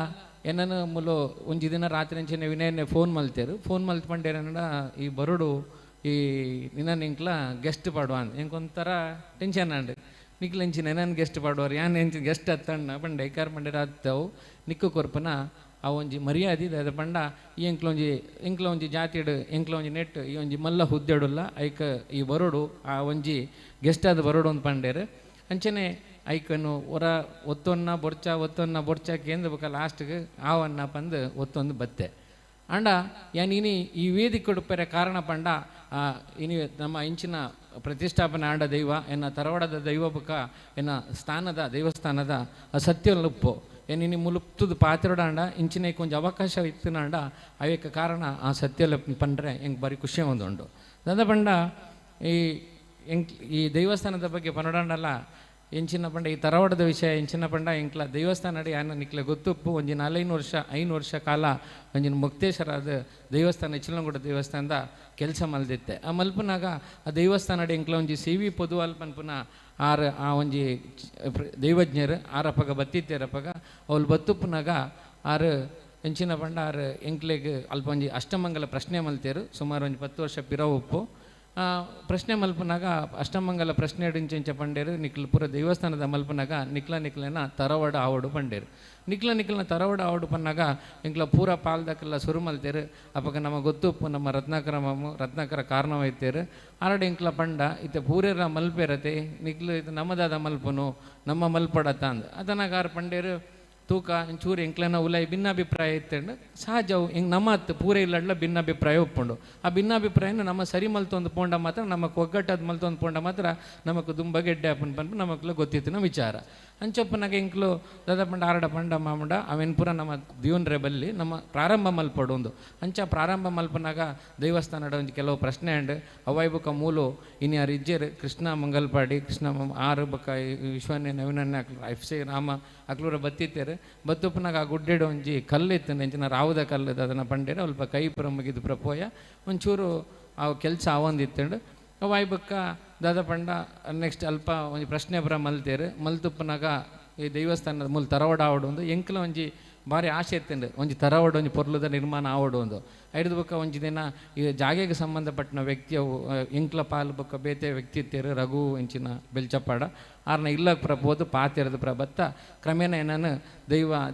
ಏನನ್ನು ಮುಲು ಒಂಜಿ ದಿನ ರಾತ್ರಿ ಅಂಚಿನ ವಿನಯನ್ನೇ ಫೋನ್ ಮಲ್ತೇರು ಫೋನ್ ಮಲ್ತ್ಪಂಡೇನಂಡ ಈ ಬರುಡು ಈ ನಿನ್ನ ಇಂಕ್ಲ ಗೆಸ್ಟ್ ಪಾಡುವ ಅಂತ ಎಂಕೊಂಥರ ಟೆನ್ಷನ್ ಅಂಡು ನಿಕ್ಲಂಚಿನ ನಾನು ಗೆಸ್ಟ್ ಪಾಡುವಾರು ಯಾನ್ ಎಂಚಿನ ಗೆಸ್ಟ್ ಹತ್ತಣ್ಣ ಬಂಡೆ ಐಕಾರ್ ಬಂಡೆ ಹತ್ತವು ನಿಕ್ಕು ಕೊರ್ಪನ ಆ ಒಂಜಿ ಮರ್ಯಾದೆ ಅದು ಪಂಡ ಈ ಎಂಕ್ಲ ಒಂಜಿ ಜಾತಿಡು ಎಂಕ್ಲ ಒಂಜಿ ನೆಟ್ ಈ ಒಂಜಿ ಮಲ್ಲ ಹುದ್ದೆಡುಲ್ಲ ಐಕ ಈ ಬರೋಡು ಆ ಒಂಜಿ ಗೆಸ್ಟ್ ಆದ ಬರೋಡು ಅಂತ ಪಂಡೇರು ಅಂಚನೆ ಐಕನು ಹೊರ ಒತ್ತೊನ್ನ ಬೊರ್ಚ ಕೇಂದ್ರ ಬೇಕ ಲಾಸ್ಟ್ಗೆ ಆವನ್ನ ಪಂದು ಒತ್ತೊಂದು ಬತ್ತೆ ಅಂಡ ಇನಿ ಈ ವೇದಿಕೆ ಕೊಡುಪರೆ ಕಾರಣ ಪಂಡ ಇನಿ ನಮ್ಮ ಇಂಚಿನ ಪ್ರತಿಷ್ಠಾಪನೆ ಆಂಡ ದೈವ ಎನ್ನ ತರವಾಡದ ದೈವ ಬುಕ್ಕ ಎನ್ನ ಸ್ಥಾನದ ದೇವಸ್ಥಾನದ ಸತ್ಯಲುಪ್ಪು ಏನಿನಿ ಮುಲುಪ್ತದ ಪಾತಿರೋಡಾಂಡ ಇಂಚಿನ ಕೊಂಚ ಅವಕಾಶ ಇತ್ತನಾಂಡ ಅವೇಕ ಕಾರಣ ಆ ಸತ್ಯಲ ಪಂಡ್ರೆ ಹೆಂಗೆ ಬಾರಿ ಖುಷಿ ಒಂದುಂಡು ದಾದ ಪಂಡ ಈ ದೇವಸ್ಥಾನದ ಬಗ್ಗೆ ಪನ್ನಡಾಂಡಲ್ಲ ಎಂಚಿನ ಪಂಡ ಈ ತರವಾಡದ ವಿಷಯ ಎಂಚಿನ ಪಂಡ ಎಂಕ್ಲ ದೇವಸ್ಥಾನ ಯಾನ ನಿಕ್ಲೆ ಗೊತ್ತುಪ್ಪು ಒಂಜಿನ 5 ವರ್ಷ ಕಾಲ ಒಂಜಿನ ಮುಕ್ತೇಶ್ವರದ ದೇವಸ್ಥಾನ ಚಿಲ್ಲಂಗೂಡ ದೇವಸ್ಥಾನದ ಕೆಲಸ ಮಲ್ದಿತ್ತೆ ಆ ಮಲ್ಪನಾಗ ಆ ದೇವಸ್ಥಾನ ಎಂಕ್ಲ ಒಂಜಿ CV ಪೊದುವಲ್ ಪನ್ಪುನ ಆ ಒಂಜಿ ದೈವಜ್ಞರು ಆರಪ್ಪಗ ಬತ್ತಿತ್ತೇರಪ್ಪಗ ಅವ್ಲು ಬತ್ತುಪ್ಪನಾಗ ಎಂಚಿನ ಪಂಡ ಎಂಕ್ಲೆಗ್ ಅಲ್ಪ ಒಂಜಿ ಅಷ್ಟಮಂಗಲ ಪ್ರಶ್ನೆ ಮಲ್ತೇರು ಸುಮಾರು ಒಂಜಿ 10 ವರ್ಷ ಪಿರವುಪ್ಪು ಪ್ರಶ್ನೆ ಮಲ್ಪನಾಗ ಅಷ್ಟಮಂಗಲ ಪ್ರಶ್ನೆ ಅಡಿಂಚೆ ಪಂಡೇರು ನಿಕ್ಲ ಪೂರ ದೇವಸ್ಥಾನದ ಮಲ್ಪನಾಗ ನಿಕ್ಲನ ತರವಡ ಆವಡು ಪಂಡೇರು ನಿಕ್ಲನ ತರವಡ ಆವಡು ಪನ್ನಾಗ ಇಂಕ್ಲ ಪೂರ ಪಾಲ್ದಕ್ಕೆಲ್ಲ ಸುರು ಮಲ್ತೇರು ಅಪ್ಪಗ ನಮ್ಮ ಗೊತ್ತು ನಮ್ಮ ರತ್ನಾಕರ ಕಾರಣವೈತೇರು ಆರಡೆ ಇಂಕ್ಲ ಪಂಡ ಇತ್ತೆ ಪೂರೇರ ಮಲ್ಪೇರತೆ ನಿಕ್ಲು ಇದು ನಮ್ಮದಾದ ಮಲ್ಪನು ನಮ್ಮ ಮಲ್ಪಡತ್ತ ಅಂದ ಅದನ್ನಾಗಾರ ಪಂಡೇರು ತೂಕ ಚೂರು ಎಂಕ್ಲನ ಉಲಾಯಿ ಭಿನ್ನಾಭಿಪ್ರಾಯ ಇತ್ತಂಡು ಸಹಜವು ಹಿಂಗೆ ನಮ್ಮ ಹತ್ತು ಪೂರೇ ಇಲ್ಲಡ್ಲ ಭಿನ್ನಾಭಿಪ್ರಾಯ ಒಪ್ಪುಂಡು ಆ ಭಿನ್ನಾಭಿಪ್ರಾಯನ ನಮ್ಮ ಸರಿ ಮಲ್ತೊಂದು ಪೋಂಡ ಮಾತ್ರ ನಮಗೆ ಒಗ್ಗಟ್ಟದ ಮಲ್ತೊಂದು ಪೋಂಡ ಮಾತ್ರ ನಮಗೆ ತುಂಬ ಗೆಡ್ಡೆ ಅಪ್ಪನ ಪಂಪು ನಮಕ್ಲು ಗೊತ್ತಿತ್ತಿನ ವಿಚಾರ ಅಂಚೊಪ್ಪನಾಗ ಇಂಕ್ಲು ದಾದಾಪಂಡ ಆರಡ ಪಂಡ ಮಾಮುಂಡ ಅವೇನು ಪೂರ ನಮ್ಮ ದಿವನ್ರೆ ಬಲ್ಲಿ ನಮ್ಮ ಪ್ರಾರಂಭ ಮಲ್ಪಡು ಒಂದು ಅಂಚ ಪ್ರಾರಂಭ ಮಲ್ಪನಾಗ ದೇವಸ್ಥಾನದ ಒಂದು ಕೆಲವು ಪ್ರಶ್ನೆ ಅಂಡ್ ಅವಾಯ್ ಬುಕ್ಕ ಮೂಲು ಇನ್ನು ಯಾರು ಇಜ್ಜೇರು ಕೃಷ್ಣ ಮಂಗಲ್ಪಾಡಿ ಕೃಷ್ಣ ಆರು ಬಕ್ಕ ವಿಶ್ವನ್ನೇ ನವೀನನ್ನೇ ಎಫ್ ಸಿ ರಾಮ ಅಕ್ಲೂರ ಬತ್ತಿತ್ತೇರು ಬತ್ತುಪ್ಪನಾಗ ಆ ಗುಡ್ಡೆಡು ಒಂಜಿ ಕಲ್ಲಿತ್ತು ನೆಂಚಿನ ರಾವುದ ಕಲ್ಲದು ಅದನ್ನು ಪಂಡೇರು ಸ್ವಲ್ಪ ಕೈ ಪುರ ಮುಗಿದು ಪ್ರಪೋಯ ಒಂಚೂರು ಆ ಕೆಲಸ ಆವಂದಿತ್ತಂಡು ಅವಾಯ್ ಬಕ್ಕ ದಾದ ಪಂಡ ನೆಕ್ಸ್ಟ್ ಅಲ್ಪ ಒಂದು ಪ್ರಶ್ನೆ ಪುರ ಮಲ್ತೇರು ಮಲ್ತುಪ್ಪನಾಗ ಈ ದೇವಸ್ಥಾನದ ಮೂಲ ತರವಡ ಆವಡು ಒಂದು ಎಂಕ್ಲ ಒಂಜಿ ಭಾರಿ ಆಸೆ ಇತ್ತಂಡು ಒಂಜಿ ತರವಡ ಒಂಜಿ ಪೊರ್ಲುದ ನಿರ್ಮಾಣ ಆವಡು ಒಂದು ಐದು ಬೊಕ್ಕ ಒಂಜಿ ದಿನ ಈ ಜಾಗೆಗೆ ಸಂಬಂಧಪಟ್ಟ ವ್ಯಕ್ತಿಯವು ಎಂಕ್ಲ ಪಾಲು ಬೊಕ್ಕ ಬೇತೆ ವ್ಯಕ್ತಿ ಇತ್ತೇರು ರಘು ಎಂಚಿನ ಬೆಲ್ಚಪ್ಪಾಡ ಆರ್ನ ಇಲ್ಲ ಪ್ರಬೋದು ಪಾತಿರದ ಪ್ರಬತ್ತ ಕ್ರಮೇಣ ನಾನು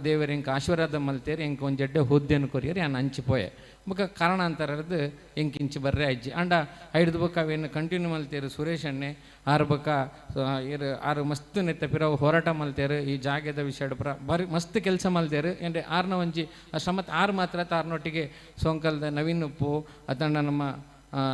ದೇವರ ಎಂಕ ಆಶೀರ್ವಾದ ಮಲ್ತೇರು ಎಂಕ ಒಂದು ಜಡ್ಡೆ ಹುದ್ದೆಯನ್ನು ಕೊರಿಯರು ನಾನು ಹಂಚಿಪೋಯೆ ಬೊಕ್ಕ ಕಾರಣಾಂತರದ್ದು ಎಂಕಿಂಚಿ ಬರ್ರೆ ಅಜ್ಜಿ ಅಂಡ ಐದು ಬೊಕ್ಕ ಅವೇನು ಕಂಟಿನ್ಯೂ ಮಲ್ತೇರು ಸುರೇಶ್ ಅಣ್ಣೆ ಆರು ಬೊಕ್ಕ ಆರು ಮಸ್ತ್ ನೆತ್ತ ಪಿರವು ಹೋರಾಟ ಮಲ್ತೇರು ಈ ಜಾಗದ ವಿಷಯ ಬರೀ ಮಸ್ತ್ ಕೆಲಸ ಮಲ್ತೇರು ಎಂದ್ರೆ ಆರ್ನ ಒಂಜಿ ಶ್ರಮತ್ ಆರು ಮಾತ್ರ ಆರ್ನೊಟ್ಟಿಗೆ ಸೋಂಕಲ್ದ ನವೀನ್ ಉಪ್ಪು ಅತಂಡ ನಮ್ಮ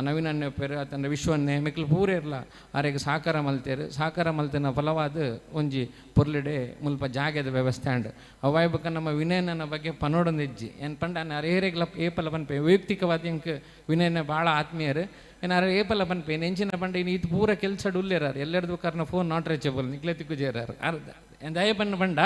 ನವೀನನ್ನೇ ಪೇರು ಅತಂಡ ವಿಶ್ವನ್ನೇ ಮಿಕ್ಲು ಪೂರೇ ಇರಲ್ಲ ಆರೆಗೆ ಸಾಕಾರ ಮಲ್ತೇರು ಸಾಕಾರ ಮಲ್ತೇನ ಫಲವಾದ ಒಂಜಿ ಪೊರ್ಲಿಡೆ ಮುಲ್ಪ ಜಾಗದ ವ್ಯವಸ್ಥೆ ಅಂಡ್ ಅವಾಯ್ ಬೊಕ್ಕ ನಮ್ಮ ವಿನಯನ ಬಗ್ಗೆ ಪನೋಡೊಂದು ಇಜ್ಜಿ ಏನು ಪಂಡ ಅರೇರೆಗ್ಲ ಏಪಲ ಪನ್ಪೆ ವೈಯಕ್ತಿಕವಾದ ಇಂಕ್ ವಿನಯನ ಭಾಳ ಆತ್ಮೀಯರು ಏನಾರು ಏಪಲ ಪನ್ಪೆ ನೆಂಚಿನ ಪಂಡ ಇನ್ನು ಇದು ಪೂರ ಕೆಲಸ ಉಲ್ಲೇರಾರು ಎಲ್ಲರದು ಕಾರ್ನ ಫೋನ್ ನಾಟ್ ರೀಚಬಲ್ ನಿಕ್ಲೆ ತಿಕ್ಕುಜೇರಾರು ದಯ ಪನ್ನ ಪಂಡ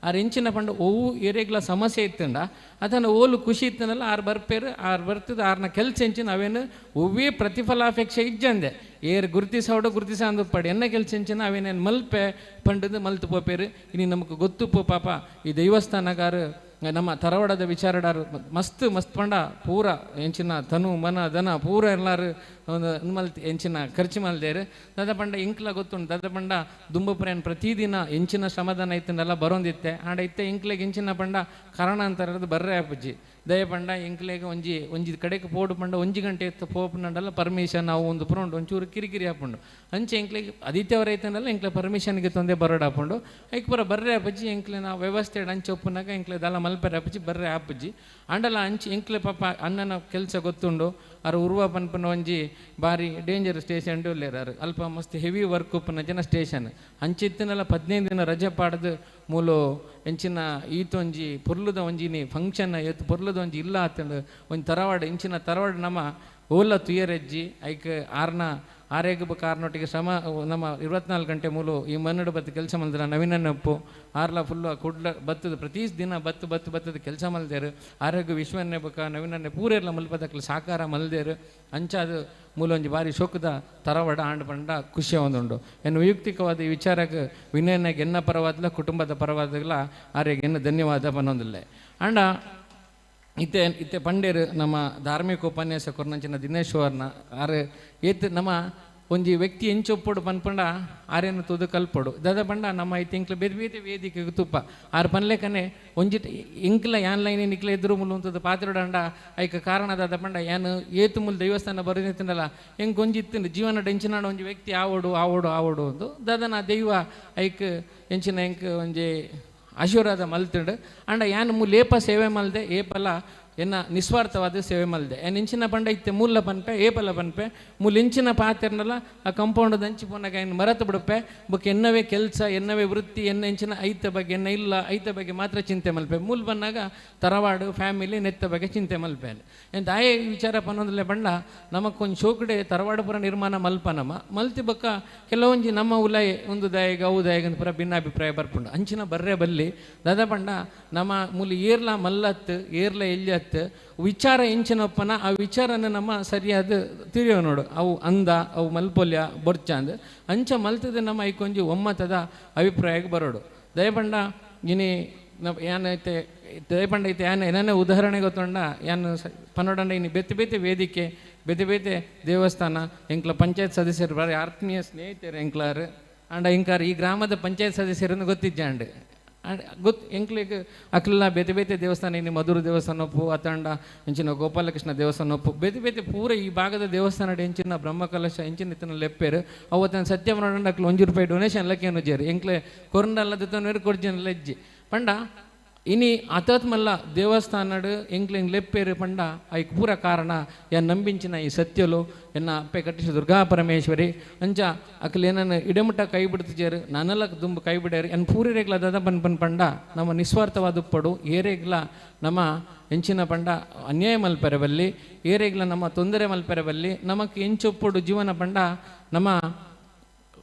ಆರು ಎಂಚಿನ ಪಂಡ ಓವು ಏರೆಗ್ಲ ಸಮಸ್ಯೆ ಇತ್ತಂಡ ಅದನ್ನು ಓಲು ಖುಷಿ ಇತ್ತನಲ್ಲ ಆರು ಬರ್ಪೇರು ಆರು ಬರ್ತದೆ ಆರ್ನ ಕೆಲಸ ಎಂಚಿನ ಅವೇನು ಒವ್ವೇ ಪ್ರತಿಫಲಾಪೇಕ್ಷೆ ಇಜ್ಜಂದೆ ಏರು ಗುರುತಿಸ ಅಂದು ಪಡಿ ಎನ್ನ ಕೆಲಸ ಎಂಚಿನ ಅವೇನೇನು ಮಲ್ಪೆ ಪಂಡದು ಮಲ್ತು ಪೋಪೇರು ಇನ್ನು ನಮಗೆ ಗೊತ್ತು ಪೋ ಪಾಪ ಈ ದೇವಸ್ಥಾನಗಾರು ನಮ್ಮ ತರವಡದ ವಿಚಾರಡಾರು ಮಸ್ತ್ ಪಂಡ ಪೂರ ಎಂಚಿನ ತನು ಮನ ದನ ಪೂರ ಎಲ್ಲಾರು ಒಂದು ಮಲ್ತಿ ಎಂಚಿನ ಖರ್ಚು ಮಲ್ದೇರು ದಾದ ಪಂಡ ಇಂಕ್ಲ ಗೊತ್ತುಂಟು ದಾದ ಪಂಡ ದುಂಬಪುರೇನು ಪ್ರತಿದಿನ ಎಂಚಿನ ಶ್ರಮದಾನ ಇತ್ತಂದೆಲ್ಲ ಬರೋಂದಿತ್ತೆ ಆಡ ಇತ್ತೆ ಇಂಕ್ಲೆಗೆ ಎಂಚಿನ ಪಂಡ ಕಾರಣಾಂತರದ್ದು ಬರ್ರೆ ಅಪ್ಪಜ್ಜಿ ದಯ ಪಂಡ ಇಂಕ್ಲೆಗೆ ಒಂಜಿ ಕಡೆಗೆ ಪೋಡು ಪಂಡ 1 ಗಂಟೆ ಎತ್ತು ಪೋಪುಂಡಲ್ಲ ಪರ್ಮಿಷನ್ ನಾವು ಒಂದು ಪುರೋಂಡು ಒಂಚೂರು ಕಿರಿಕಿರಿ ಹಾಕೊಂಡು ಅಂಚೆ ಇಂಕ್ಲೆಗೆ ಆದಿತ್ಯವಾರ ಐತನಲ್ಲ ಇಂಕ್ಲೆ ಪರ್ಮಿಷನ್ಗೆ ತೊಂದೆ ಬರೋಡು ಹಾಕೊಂಡು ಐಕ್ ಪುರ ಬರ್ರೆ ಅಪ್ಪಜ್ಜಿ ಇಂಕ್ಲೆ ನಾವು ವ್ಯವಸ್ಥೆ ಅಂಚೆ ಒಪ್ಪನಾಗ ಇಂಕ್ಲೆ ದಲ್ಲ ಮಲ್ಪರೆ ಅಪ್ಪಜ್ಜಿ ಬರ್ರೆ ಅಪ್ಪಜ್ಜಿ ಅಂಡಲ್ಲ ಅಂಚೆ ಇಂಕ್ಲೆ ಪಾಪ ಅಣ್ಣನ ಕೆಲಸ ಗೊತ್ತುಂಡು ಅವ್ರು ಉರುವ ಪನ್ಪನ ಒಂಜಿ ಭಾರಿ ಡೇಂಜರ್ ಸ್ಟೇಷನ್ ಉಲ್ಲೇರಾರು ಅಲ್ಪ ಮಸ್ತ್ ಹೆವಿ ವರ್ಕ್ ಉಪ್ಪನ ಜನ ಸ್ಟೇಷನ್ ಅಂಚಿತ್ತಿನೆಲ್ಲ 15 ದಿನ ರಜೆ ಪಾಡ್ದು ಮೂಲು ಎಂಚಿನ ಈತೊಂಜಿ ಪೊರ್ಲುದ ಒಂಜಿನಿ ಫಂಕ್ಷನ್ ಎತ್ತು ಪೊರ್ಲುದ ಒಂಜಿ ಇಲ್ಲ ಅಂತಂದು ಒಂದು ತರವಾಡ ಇಂಚಿನ ತರವಾಡ ನಮ್ಮ ಓಲ ತುಯರಜ್ಜಿ ಐಕ್ ಆರೇಗ ಕಾರ್ನೊಟ್ಟಿಗೆ ಶ್ರಮ ನಮ್ಮ 24 ಗಂಟೆ ಮೂಲು ಈ ಮನ್ನಡು ಬತ್ತು ಕೆಲಸ ಮಲ್ದಾರ ನವೀನನ್ನಪ್ಪು ಆರ್ಲ ಫುಲ್ಲು ಕುಡ್ಲ ಬತ್ತದ ಪ್ರತಿ ದಿನ ಬತ್ತದ ಕೆಲಸ ಮಲ್ದೇರು ಆರೋಗ್ಯ ವಿಶ್ವನ್ನೇ ಬಕ್ಕ ನವೀನನ್ನೇ ಪೂರೆಲ್ಲ ಮಲ್ಪದಕ್ಲು ಸಾಕಾರ ಮಲ್ದೇರು ಅಂಚಾದು ಮೂಲೊಂಜಿ ಬಾರಿ ಶೋಕದ ತರವಡ ಆಂಡ್ ಪಂಡ ಖುಷಿ ಒಂದುಂಡು ಏನು ವೈಯಕ್ತಿಕವಾದ ಈ ವಿಚಾರಕ್ಕೆ ವಿನಯನಾಗ ಎನ್ನ ಪರವಾದಲ ಕುಟುಂಬದ ಪರವಾದಲ್ಲ ಆರೆಗೆ ಎನ್ನ ಧನ್ಯವಾದ ಪನ್ನೊಂದಿಲ್ಲ ಅಂಡ ಇತ್ತೆ ಪಂಡೇರು ನಮ್ಮ ಧಾರ್ಮಿಕ ಉಪನ್ಯಾಸ ಕೊರ್ನಂಚಿನ ದಿನೇಶ್ವರ್ನ ಆರು ಏತ್ ನಮ್ಮ ಒಂಜಿ ವ್ಯಕ್ತಿ ಎಂಚೊಪ್ಪಡು ಪನ್ಪಂಡ ಆರೇನು ತುದು ಕಲ್ಪಡು ದಾದ ಪಂಡ ನಮ್ಮ ಐತಿ ಇಂಕ್ಲ ಬೇರೆ ಬೇರೆ ವೇದಿಕೆಗೆ ತುಪ್ಪ ಆರು ಪನ್ಲೆಕನೆ ಒಂಜಿ ಇಂಕ್ಲ ಯಾನ್ ಲೈನ್ ನಿಕ್ಲ ಎದುರು ಮುಲ್ ಉಂತದ ಪಾತ್ರೋಡಂಡ ಐಕ ಕಾರಣ ದಾದ ಪಂಡ ಯಾನು ಏತು ಮುಲ್ ದೇವಸ್ಥಾನ ಬರೋದಿತ್ತಂಡಲ್ಲ ಹೆಂಗೆ ಒಂಜಿತ್ತು ಜೀವನ ಎಂಚಿನಾಡ ಒಂಜಿ ವ್ಯಕ್ತಿ ಆವೋಡು ಒಂದು ದಾದನ ದೈವ ಐಕ್ ಎಂಚಿನ ಹೆಂಗೆ ಒಂಜಿ ಆಶೀರ್ವಾದ ಮಲ್ತಿಂಡು ಅಂಡ ಯಾನು ಮೂಲ ಏಪ ಸೇವೆ ಮಲ್ದೆ ಏಪಲ ಎನ್ನ ನಿಸ್ವಾರ್ಥವಾದ ಸೇವೆ ಮಲ್ದೆ ಏನು ಇಂಚಿನ ಪಂಡ ಇತ್ತೆ ಮೂಲ ಪನ್ಪೆ ಏಪಲ ಪನ್ಪೆ ಮೂಲ ಇಂಚಿನ ಪಾತ್ರೆನಲ್ಲ ಆ ಕಂಪೌಂಡದ ಹಂಚಿ ಪೋನಾಗ ಏನು ಮರತು ಬಿಡುಪೆ ಬುಕ್ ಎನ್ನವೇ ಕೆಲಸ ಎನ್ನವೇ ವೃತ್ತಿ ಎನ್ನ ಇಂಚಿನ ಐತ ಬಗ್ಗೆ ಎನ್ನ ಇಲ್ಲ ಐತ ಬಗ್ಗೆ ಮಾತ್ರ ಚಿಂತೆ ಮಲ್ಪೆ ಮೂಲ ಬಂದಾಗ ತರವಾಡು ಫ್ಯಾಮಿಲಿ ನೆತ್ತ ಬಗ್ಗೆ ಚಿಂತೆ ಮಲ್ಪೆ ಏನು ದಾಯ ವಿಚಾರ ಪನ್ನೊಂದಲೇ ಬಂಡ ನಮಗೊಂದು ಶೋಕಡೆ ತರವಾಡುಪುರ ನಿರ್ಮಾಣ ಮಲ್ಪನಮ ಮಲ್ತಿ ಬಕ್ಕ ಕೆಲವೊಂಜಿ ನಮ್ಮ ಉಲಾಯ್ ಒಂದು ದಾಯಿಗ ಅವು ದಾಯಿಗಂತ ಪುರ ಭಿನ್ನಾಭಿಪ್ರಾಯ ಬರ್ಪುಂಡು ಅಂಚಿನ ಬರ್ರೆ ಬಲ್ಲಿ ದಾದ ಪಂಡ ನಮ್ಮ ಮೂಲ ಏರ್ಲ ಮಲ್ಲತ್ತು ಏರ್ಲ ಎಲ್ಲಿ ವಿಚಾರ ಎಂಚಿನಪ್ಪನ ಆ ವಿಚಾರನ ನಮ್ಮ ಸರಿಯಾದ ತಿಳಿಯೋ ನೋಡು ಅವು ಅಂದ ಅವು ಮಲ್ಪೊಲ್ಯ ಬೊರ್ಚ ಅಂದ್ ಅಂಚ ಮಲ್ತದೆ ನಮ್ಮ ಐಕೊಂಜಿ ಒಮ್ಮತದ ಅಭಿಪ್ರಾಯಕ್ಕೆ ಬರೋಡು ದಯಪಂಡ ಇನಿ ಏನೈತೆ ದಯಪಂಡ ಐತೆ ಏನೇ ಉದಾಹರಣೆ ಗೊತ್ತೊಂಡ ಏನು ಪನ್ನೊಡಂಡ ಇನ್ನು ಬೇತೆ ವೇದಿಕೆ ಬೇತೆ ಬೇತೆ ದೇವಸ್ಥಾನ ಎಂಕ್ಲ ಪಂಚಾಯತ್ ಸದಸ್ಯರು ಬಾರಿ ಆತ್ಮೀಯ ಸ್ನೇಹಿತರು ಎಂಕ್ಲಾರು ಅಂಡ ಇಂಕಾರ ಈ ಗ್ರಾಮದ ಪಂಚಾಯತ್ ಸದಸ್ಯರನ್ನು ಗೊತ್ತಿಜ್ಜಾಂಡ್ ಎಂಕ್ಲಿಗೆ ಅಕ್ಲೆಲ್ಲ ಬೇತೆ ಬೇತೆ ದೇವಸ್ಥಾನ ಇನ್ನು ಮಧುರ ದೇವಸ್ಥಾನ ಒಪ್ಪು ಅತಂಡ ಎಂಚಿನ ಗೋಪಾಲಕೃಷ್ಣ ದೇವಸ್ಥಾನ ಒಪ್ಪು ಬೇತೆ ಬೇತೆ ಪೂರ ಈ ಭಾಗದ ದೇವಸ್ಥಾನ ಎಂಚಿನ ಬ್ರಹ್ಮಕಲಶ ಎಂಚಿನ ಇತನ ಲೆಪ್ಪೇರು ಅವತ್ತಿನ ಸತ್ಯಮರಣ ಅಕ್ಲು ₹1 ಡೊನೇಷನ್ ಲಕ್ಕೇನು ಜೇರು ಎಂಕ್ಲೆ ಕೊರಂಡಲ್ಲ ಕೊಡ್ಜನ ಲೆಜ್ಜಿ ಪಂಡ ಇನಿ ಅತಾತ್ಮಲ್ಲ ದೇವಸ್ಥಾನಡ್ ಎಂಕ್ಲೆಂಗ್ ಲೆಪ್ಪೇರು ಪಂಡ ಐಕ್ ಪೂರ ಕಾರಣ ಎನ್ ನಂಬಿಂಚಿನ ಈ ಸತ್ಯಲು ಎನ್ನ ಅಪ್ಪೆ ಕಟ್ಟಿಸ ದುರ್ಗಾ ಪರಮೇಶ್ವರಿ ಅಂಚ ಅಕ್ಲು ಏನನ್ನು ಇಡಮುಟ್ಟ ಕೈ ಬಿಡ್ತಿಜೇರು ನಾನೆಲ್ಲ ದುಂಬು ಕೈ ಬಿಡ್ಯಾರು ಎನ್ ಪೂರಿರೇಗ್ಲ ದದ ಪಂಡ ನಮ್ಮ ನಿಸ್ವಾರ್ಥವಾದ ಪಡು ಏರೇಗ್ಲ ನಮ್ಮ ಎಂಚಿನ ಪಂಡ ಅನ್ಯಾಯ ಮಲ್ಪೆರಬಲ್ಲಿ ಏರೇಗ್ಲ ನಮ್ಮ ತೊಂದರೆ ಮಲ್ಪೆರಬಲ್ಲಿ ನಮಕ್ ಎಂಚೊಪ್ಪಡು ಜೀವನ ಪಂಡ ನಮ್ಮ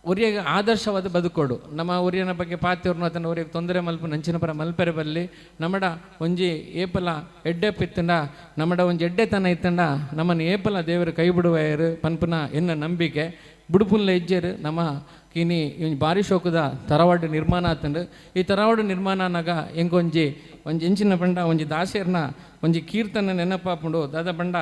ಒರಿಯಾಗ ಆದರ್ಶವಾದ ಬದುಕೋಡು ನಮ್ಮ ಒರಿಯನ ಬಗ್ಗೆ ಪಾತ್ಯವ್ರನ್ನ ಅದನ್ನು ಒರಿಯಾಗ ತೊಂದರೆ ಮಲ್ಪ ನಂಚಿನ ಪರ ಮಲ್ಪೆರೆ ಬಲ್ಲಿ ನಮ್ಮಡ ಒಂಜಿ ಏಪಲ ಎಡ್ಡೆಪ್ಪಿತ್ತಂಡ ನಮ್ಮಡ ಒಂಜಿ ಎಡ್ಡೆತನ ಇತ್ತಂಡ ನಮ್ಮನ್ನು ಏಪಲ ದೇವರು ಕೈ ಬಿಡುವಯರು ಪನ್ಪುನ ಎನ್ನ ನಂಬಿಕೆ ಬುಡುಪುಲ್ಲ ಹೆಜ್ಜೆರು ನಮ್ಮ ಕಿನಿ ಭಾರಿ ಶೋಕದ ತರವಾಡು ನಿರ್ಮಾಣ ಆತಂಡು ಈ ತರವಾಡು ನಿರ್ಮಾಣ ಅನ್ನಾಗ ಎಂಕೊಂಜಿ ಎಂಚಿನ ಪಂಡ ಒಂಜಿ ದಾಸೇರ್ನ ಒಂಜಿ ಕೀರ್ತನ ನೆನಪಾಪುಂಡು ದಾದ ಪಂಡ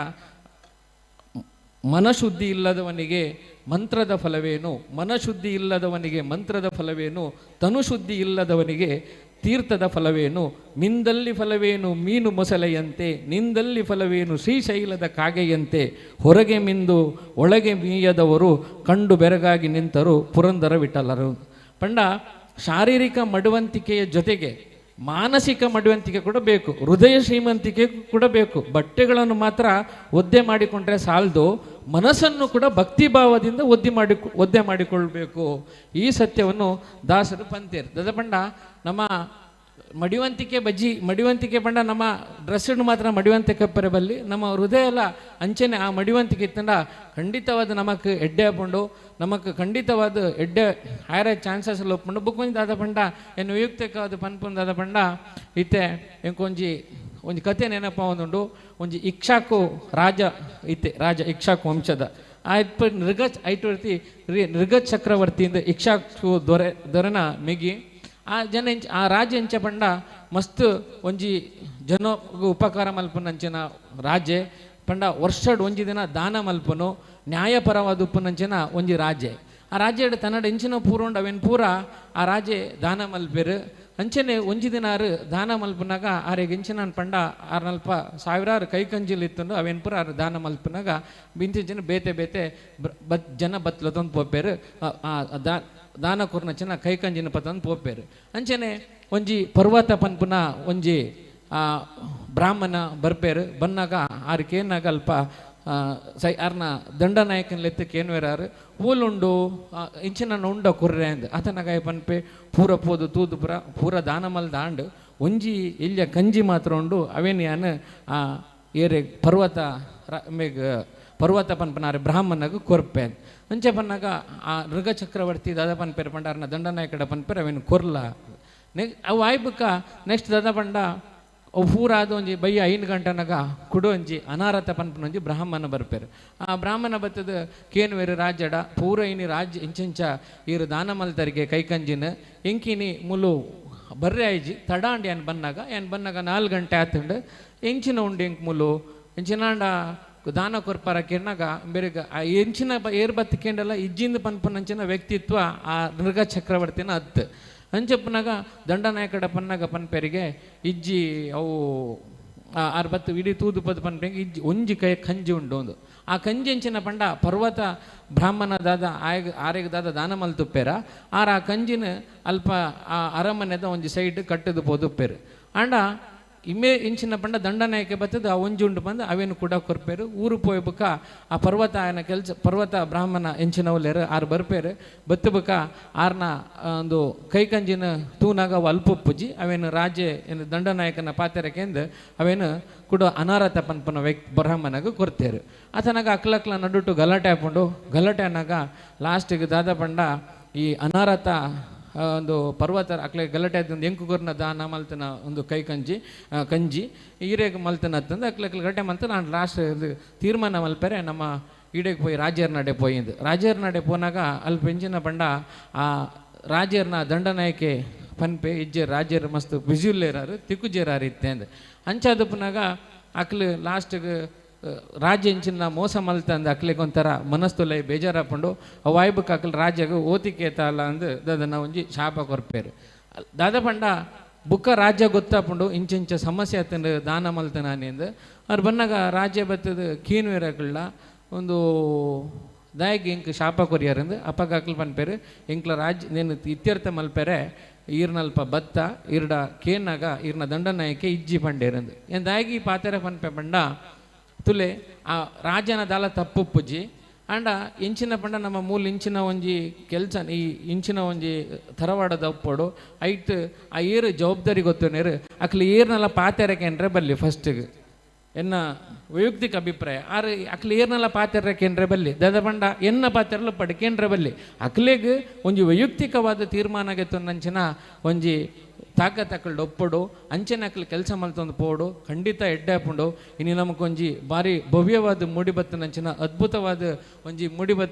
ಮನಶುದ್ಧಿ ಇಲ್ಲದವನಿಗೆ ಮಂತ್ರದ ಫಲವೇನು ಮನಶುದ್ಧಿ ಇಲ್ಲದವನಿಗೆ ಮಂತ್ರದ ಫಲವೇನು ತನುಶುದ್ಧಿ ಇಲ್ಲದವನಿಗೆ ತೀರ್ಥದ ಫಲವೇನು ಮಿಂದಲ್ಲಿ ಫಲವೇನು ಮೀನು ಮೊಸಳೆಯಂತೆ ನಿಂದಲ್ಲಿ ಫಲವೇನು ಶ್ರೀಶೈಲದ ಕಾಗೆಯಂತೆ ಹೊರಗೆ ಮಿಂದು ಒಳಗೆ ಮೀಯದವರು ಕಂಡು ಬೆರಗಾಗಿ ನಿಂತರು ಪುರಂದರ ವಿಠಲರು ಪಂಡ ಶಾರೀರಿಕ ಮಡುವಂತಿಕೆಯ ಜೊತೆಗೆ ಮಾನಸಿಕ ಮಡುವಂತಿಕೆ ಕೂಡ ಬೇಕು ಹೃದಯ ಶ್ರೀಮಂತಿಕೆ ಕೂಡ ಬೇಕು ಬಟ್ಟೆಗಳನ್ನು ಮಾತ್ರ ಒದ್ದೆ ಮಾಡಿಕೊಂಡ್ರೆ ಸಾಲದು ಮನಸ್ಸನ್ನು ಕೂಡ ಭಕ್ತಿಭಾವದಿಂದ ಒದ್ದೆ ಮಾಡಿಕೊಳ್ಬೇಕು ಈ ಸತ್ಯವನ್ನು ದಾಸರು ಪಂತೇರು ದದಪಂಡ ನಮ್ಮ ಮಡಿವಂತಿಕೆ ಪಂಡ ನಮ್ಮ ಡ್ರೆಸ್ಸನ್ನು ಮಾತ್ರ ಮಡಿವಂತಿಕೆ ಪರಬಲ್ಲಿ ನಮ್ಮ ಹೃದಯ ಎಲ್ಲ ಅಂಚೆನೆ ಆ ಮಡಿವಂತಿಕೆ ಇತ್ತಂಡ ಖಂಡಿತವಾದ ನಮಕ್ ಎಡ್ಡೆ ಹಾಕೊಂಡು ನಮಕ್ ಖಂಡಿತವಾದ ಎಡ್ಡೆ ಹೈರ ಚಾನ್ಸಸ್ ಎಲ್ಲ ಒಪ್ಕೊಂಡು ಬುಕ್ಕೊಂದು ದಾದ ಪಂಡ ಏನು ವೈಯಕ್ತಿಕವಾದ ಪನ್ಪುಂದಾದ ಪಂಡ ಇತ್ತೆ ಎಂಕೊಂಜಿ ಒಂಜಿ ಕತೆ ನೆನಪ ಒಂದುಂಡು ಒಂಜಿ ಇಕ್ಷಾಕು ರಾಜ ಇತ್ತೆ ರಾಜ ಇಕ್ಷಾಕು ವಂಶದ ಆಯ್ತು ನೃಗ ಚಕ್ರವರ್ತಿಯಿಂದ ಇಕ್ಷಾಕು ದೊರೆನ ಮಿಗಿ ಆ ರಾಜ ಎಂಚ ಪಂಡ ಮಸ್ತ್ ಒಂಜಿ ಜನಗೂ ಉಪಕಾರ ಮಲ್ಪನಂಚಿನ ರಾಜೆ ಪಂಡ ವರ್ಷಡ್ ಒಂಜಿ ದಿನ ದಾನ ಮಲ್ಪನು ನ್ಯಾಯಪರವಾದ ಉಪ್ಪುನಂಚಿನ ಒಂಜಿ ರಾಜೆ ಆ ರಾಜ್ಯ ತನ್ನಡ ಎಂಚಿನ ಪೂರೋಂಡು ಅವೇನು ಪೂರ ಆ ರಾಜೆ ದಾನ ಮಲ್ಪೇರು ಅಂಚನೆ ಒಂಜಿ ದಿನ ದಾನ ಮಲ್ಪನಾಗ ಆರೆಗೆ ಎಂಚಿನ ಪಂಡ ಆರ್ನಲ್ಪ ಸಾವಿರಾರು ಕೈಕಂಜಿಲಿತ್ತು ಅವೇನು ಪೂರ ದಾನ ಮಲ್ಪನಾಗ ಬಿಂಚಿನ ಬೇತೆ ಬೇತೆ ಜನ ಬತ್ಲತೊಂದು ಪೋಪೇರು ದಾನ ಕೊರ್ನಚಿನ ಕೈಕಂಜಿನ ಪತಂದು ಪೋಪೇರು ಅಂಚನೆ ಒಂಜಿ ಪರ್ವತ ಪನ್ಪುನ ಒಂಜಿ ಬ್ರಾಹ್ಮಣ ಬರ್ಪೇರು ಬನ್ನಾಗ ಆರ್ಕೇನಾಗ ಅಲ್ಪ ಆರ್ನ ದಂಡನಾಯಕನ ಲೆತ್ತಕ್ಕೆ ಏನು ಬೇರಾರು ಊಲುಂಡು ಇಂಚಿನ ಉಂಡ ಕುರ್ರೆ ಅಂದ್ ಆತನಾಗ ಪನ್ಪೆ ಪೂರ ಪೋದು ತೂದು ಪೂರ ದಾನ ಮಲ್ ದಾಂಡು ಒಂಜಿ ಇಲ್ಲಿಯ ಕಂಜಿ ಮಾತ್ರ ಉಂಡು ಅವೇನು ಯಾನು ಏರೆ ಪರ್ವತ ಪನ್ಪನಾರೆ ಬ್ರಾಹ್ಮಣಗ ಕೊರ್ಪೆ ಅಂಚೆ ಪನ್ನಾಗ ಆ ನೃಗ ಚಕ್ರವರ್ತಿ ದಾದ ಪನ್ಪೇರು ಪಂಡಾರನ ದಂಡನಾಯಕಡ ಪನ್ಪೇರು ಅವೇನು ಕೊರ್ಲ ಅವು ಆಯ್ಬಕ್ಕ ನೆಕ್ಸ್ಟ್ ದಾದ ಪಂಡ ಪೂರ ಅದು ಒಂಜಿ ಬಯ್ಯ 5 ಗಂಟೆನಾಗ ಕುಡು ಒಂಜಿ ಅನಾರತ ಪನ್ಪನೊಂಜಿ ಬ್ರಾಹ್ಮಣ ಬರ್ಪೇರು ಆ ಬ್ರಾಹ್ಮಣ ಬತ್ತದ ಕೇನುವೇರು ರಾಜ್ಯಡ ಪೂರ ಇನಿ ರಾಜ್ಯ ಇಂಚೆಂಚ ಇರು ದಾನ ಮಲ್ತರಿಗೆ ಕೈಕಂಜಿನ ಎಂಕಿನಿ ಮುಲು ಬರ್ರೆ ಆಯ್ಜಿ ತಡಾಂಡಿ ಏನು ಬಂದಾಗ 4 ಗಂಟೆ ಆತಂಡು ಎಂಚಿನ ಉಂಡು ಎಂಕ್ ಮುಲು ಎಂಚಿನಾಂಡ ದಾನ ಕೊರ್ಪಾರ ಕೇನಾಗ ಬೇರೆಗ ಆ ಎಂಚಿನ ಏರ್ ಬತ್ತಿಕೆಂಡೆಲ್ಲ ಇಜ್ಜಿಂದ ಪನ್ಪನಂಚಿನ ವ್ಯಕ್ತಿತ್ವ ಆ ನೃಗ ಚಕ್ರವರ್ತಿನ ಹತ್ತು ಅಂಚಪ್ಪನಾಗ ದಂಡನಾಯಕಡ ಪನ್ನಾಗ ಪನ್ಪೇರಿಗೆ ಇಜ್ಜಿ ಅವು ಆರು ಬತ್ತು ಇಡೀ ತೂದು ಪದ ಪನ್ಪೇರಿಗೆ ಇಜ್ಜಿ ಒಂಜಿ ಕೈ ಕಂಜಿ ಉಂಡು ಒಂದು ಆ ಕಂಜಿ ಎಂಚಿನ ಪಂಡ ಪರ್ವತ ಬ್ರಾಹ್ಮಣ ದಾದ ಆರೆಗೆ ದಾದ ದಾನ ಮಲ್ತುಪ್ಪೇರ ಆರ ಆ ಕಂಜಿನ ಅಲ್ಪ ಆ ಅರಮನೆದ ಒಂಜಿ ಸೈಡ್ ಕಟ್ಟದು ಪೋದುಪ್ಪೇರು ಆಂಡ ಇಮ್ಮೆ ಇಂಚಿನ ಪಂಡ ದಂಡನಾಯಕ ಬತ್ತದ ಆ ಒಂಜಿ ಉಂಡು ಬಂದು ಅವೇನು ಕೂಡ ಕೊರ್ಪೇರು ಊರು ಪೋಯ್ಬಕ್ಕ ಆ ಪರ್ವತ ಬ್ರಾಹ್ಮಣ ಎಂಚಿನವಲೇರು ಆರು ಬರ್ಪೇರು ಬತ್ತಬಕ್ಕ ಆರ್ನ ಒಂದು ಕೈಕಂಜಿನ ತೂನಾಗ ಅವು ಅಲ್ಪುಜ್ಜಿ ಅವೇನು ರಾಜೆ ಏನು ದಂಡನಾಯಕನ ಪಾತ್ರೆಕೆಂದು ಅವೇನು ಕೂಡ ಅನಾರತ ಪನ್ಪನ ಬ್ರಾಹ್ಮಣಗ ಕೊರ್ತೇರು ಆತನಾಗ ಅಕ್ಲಕ್ಲ ನಡುಟು ಗಲಾಟೆ ಹಾಕೊಂಡು ಗಲಾಟೆ ಅನ್ನಾಗ ಲಾಸ್ಟಿಗೆ ದಾದ ಪಂಡ ಈ ಅನಾರತ ಒಂದು ಪರ್ವತ ಅಕ್ಲೆ ಗಲಾಟೆ ಒಂದು ಎಂಕುಗುರ್ನ ದಾನ ಮಲ್ತನ ಒಂದು ಕಂಜಿ ಈರೆಗೆ ಮಲ್ತನ ಅಂತಂದು ಅಕ್ಲೆ ಗಲಾಟೆ ಮಲ್ತ ನಾನು ಲಾಸ್ಟ್ ತೀರ್ಮಾನ ಮಲ್ಪರೆ ನಮ್ಮ ಈಡೆಗೆ ಪೋಯಿ ರಾಜ್ಯರ ನಡೆ ಪೋಯಿಂದು ರಾಜ್ಯರ ನಡೆ ಪೋನಾಗ ಅಲ್ಲಿ ಪೆಂಚಿನ ಪಂಡ ಆ ರಾಜ್ಯರ್ನ ದಂಡನಾಯಕೆ ಪನ್ಪೆ ಇಜ್ಜೆ ರಾಜ್ಯರು ಮಸ್ತ್ ಬಿಜುಲ್ಲೇರಾರು ತಿಕ್ಕುಜೇರಾರು ಇತ್ತೆ ಅಂದು ಅಂಚಾದಪ್ಪನಾಗ ಅಕ್ಲು ಲಾಸ್ಟಿಗೆ ರಾಜ್ಯ ಇಂಚಿನ ಮೋಸ ಮಲ್ತ ಅಂದು ಅಕ್ಲಿಗೆ ಒಂಥರ ಮನಸ್ತುಲೈ ಬೇಜಾರಾಪಂಡು ಅವಾಯ್ಬಕ್ಕೆ ಅಕ್ಲ ರಾಜ್ಯಗೆ ಓತಿಕೇತ ಅಲ್ಲ ಅಂದು ದದನ್ನ ಒಂಜಿ ಶಾಪ ಕೊರ್ಪೇರು ದಾದ ಪಂಡ ಬುಕ್ಕ ರಾಜ್ಯ ಗೊತ್ತಾಪುಂಡು ಇಂಚಿಂಚ ಸಮಸ್ಯೆ ಆತಂಡು ದಾನ ಮಲ್ತ ನಾನಿಂದು ಅವ್ರು ಬಂದಾಗ ರಾಜ್ಯ ಬತ್ತದ ಕೀನು ಇರಕಲ್ಲ ಒಂದು ದಾಯಿಗೆ ಇಂಕ್ ಶಾಪ ಕೊರಿಯಾರಂದು ಅಪ್ಪಗೆ ಅಕ್ಲು ಪನ್ಪೇರು ಇಂಕ್ಲ ರಾಜ್ಯ ನೀನು ಇತ್ಯರ್ಥ ಮಲ್ಪೇರೆ ಈರ್ನಲ್ಪ ಬತ್ತ ಇರ್ಡ ಕೇನಾಗ ಈರ್ನ ದಂಡನಾಯಕ್ಕೆ ಇಜ್ಜಿ ಪಂಡೇರಂದು ಏನು ದಾಯಿಗೆ ಪಾತೆರೆ ಪನ್ಪೆ ಪಂಡ ತುಲೆ ಆ ರಾಜನ ದಾಲ ತಪ್ಪುಪ್ಪುಜ್ಜಿ ಅಂಡ ಇಂಚಿನ ಪಂಡ ನಮ್ಮ ಮೂಲ ಇಂಚಿನ ಒಂಜಿ ಕೆಲಸ ಈ ಇಂಚಿನ ಒಂಜಿ ತರವಾಡದ ಉಪ್ಪೋಡು ಐಟ್ ಆ ಏರು ಜವಾಬ್ದಾರಿ ಗೊತ್ತುನೇರು ಅಕ್ಲಿ ಏರ್ನೆಲ್ಲ ಪಾತೆರಕೆಂಡ್ರೆ ಬಲ್ಲಿ ಫಸ್ಟಿಗೆ ಎನ್ನ ವೈಯಕ್ತಿಕ ಅಭಿಪ್ರಾಯ ಆರು ಅಕ್ಲಿ ಏರ್ನೆಲ್ಲ ಪಾತೆರಕೆಂಡ್ರೆ ಬಲ್ಲಿ ದದ ಪಂಡ ಎನ್ನ ಪಾತೆರಲು ಪಡ್ಕೆಂಡ್ರೆ ಬಲ್ಲಿ ಅಕ್ಲಿಗೆ ಒಂಜಿ ವೈಯಕ್ತಿಕವಾದ ತೀರ್ಮಾನಗೆತ್ತು ನಂಚಿನ ಒಂಜಿ ತಾಕತ್ತಕ್ಕಳು ಒಪ್ಪಡು ಅಂಚೆನ ಅಕ್ಲು ಕೆಲಸ ಮಲ್ತೊಂದು ಪೋಡು ಖಂಡಿತ ಎಡ್ಡೆ ಹಾಪುಂಡು ಇನ್ನು ನಮಗೊಂಜಿ ಭಾರಿ ಭವ್ಯವಾದ ಮೂಡಿ ಬತ್ತನಂಚಿನ ಅದ್ಭುತವಾದ ಒಂಜಿ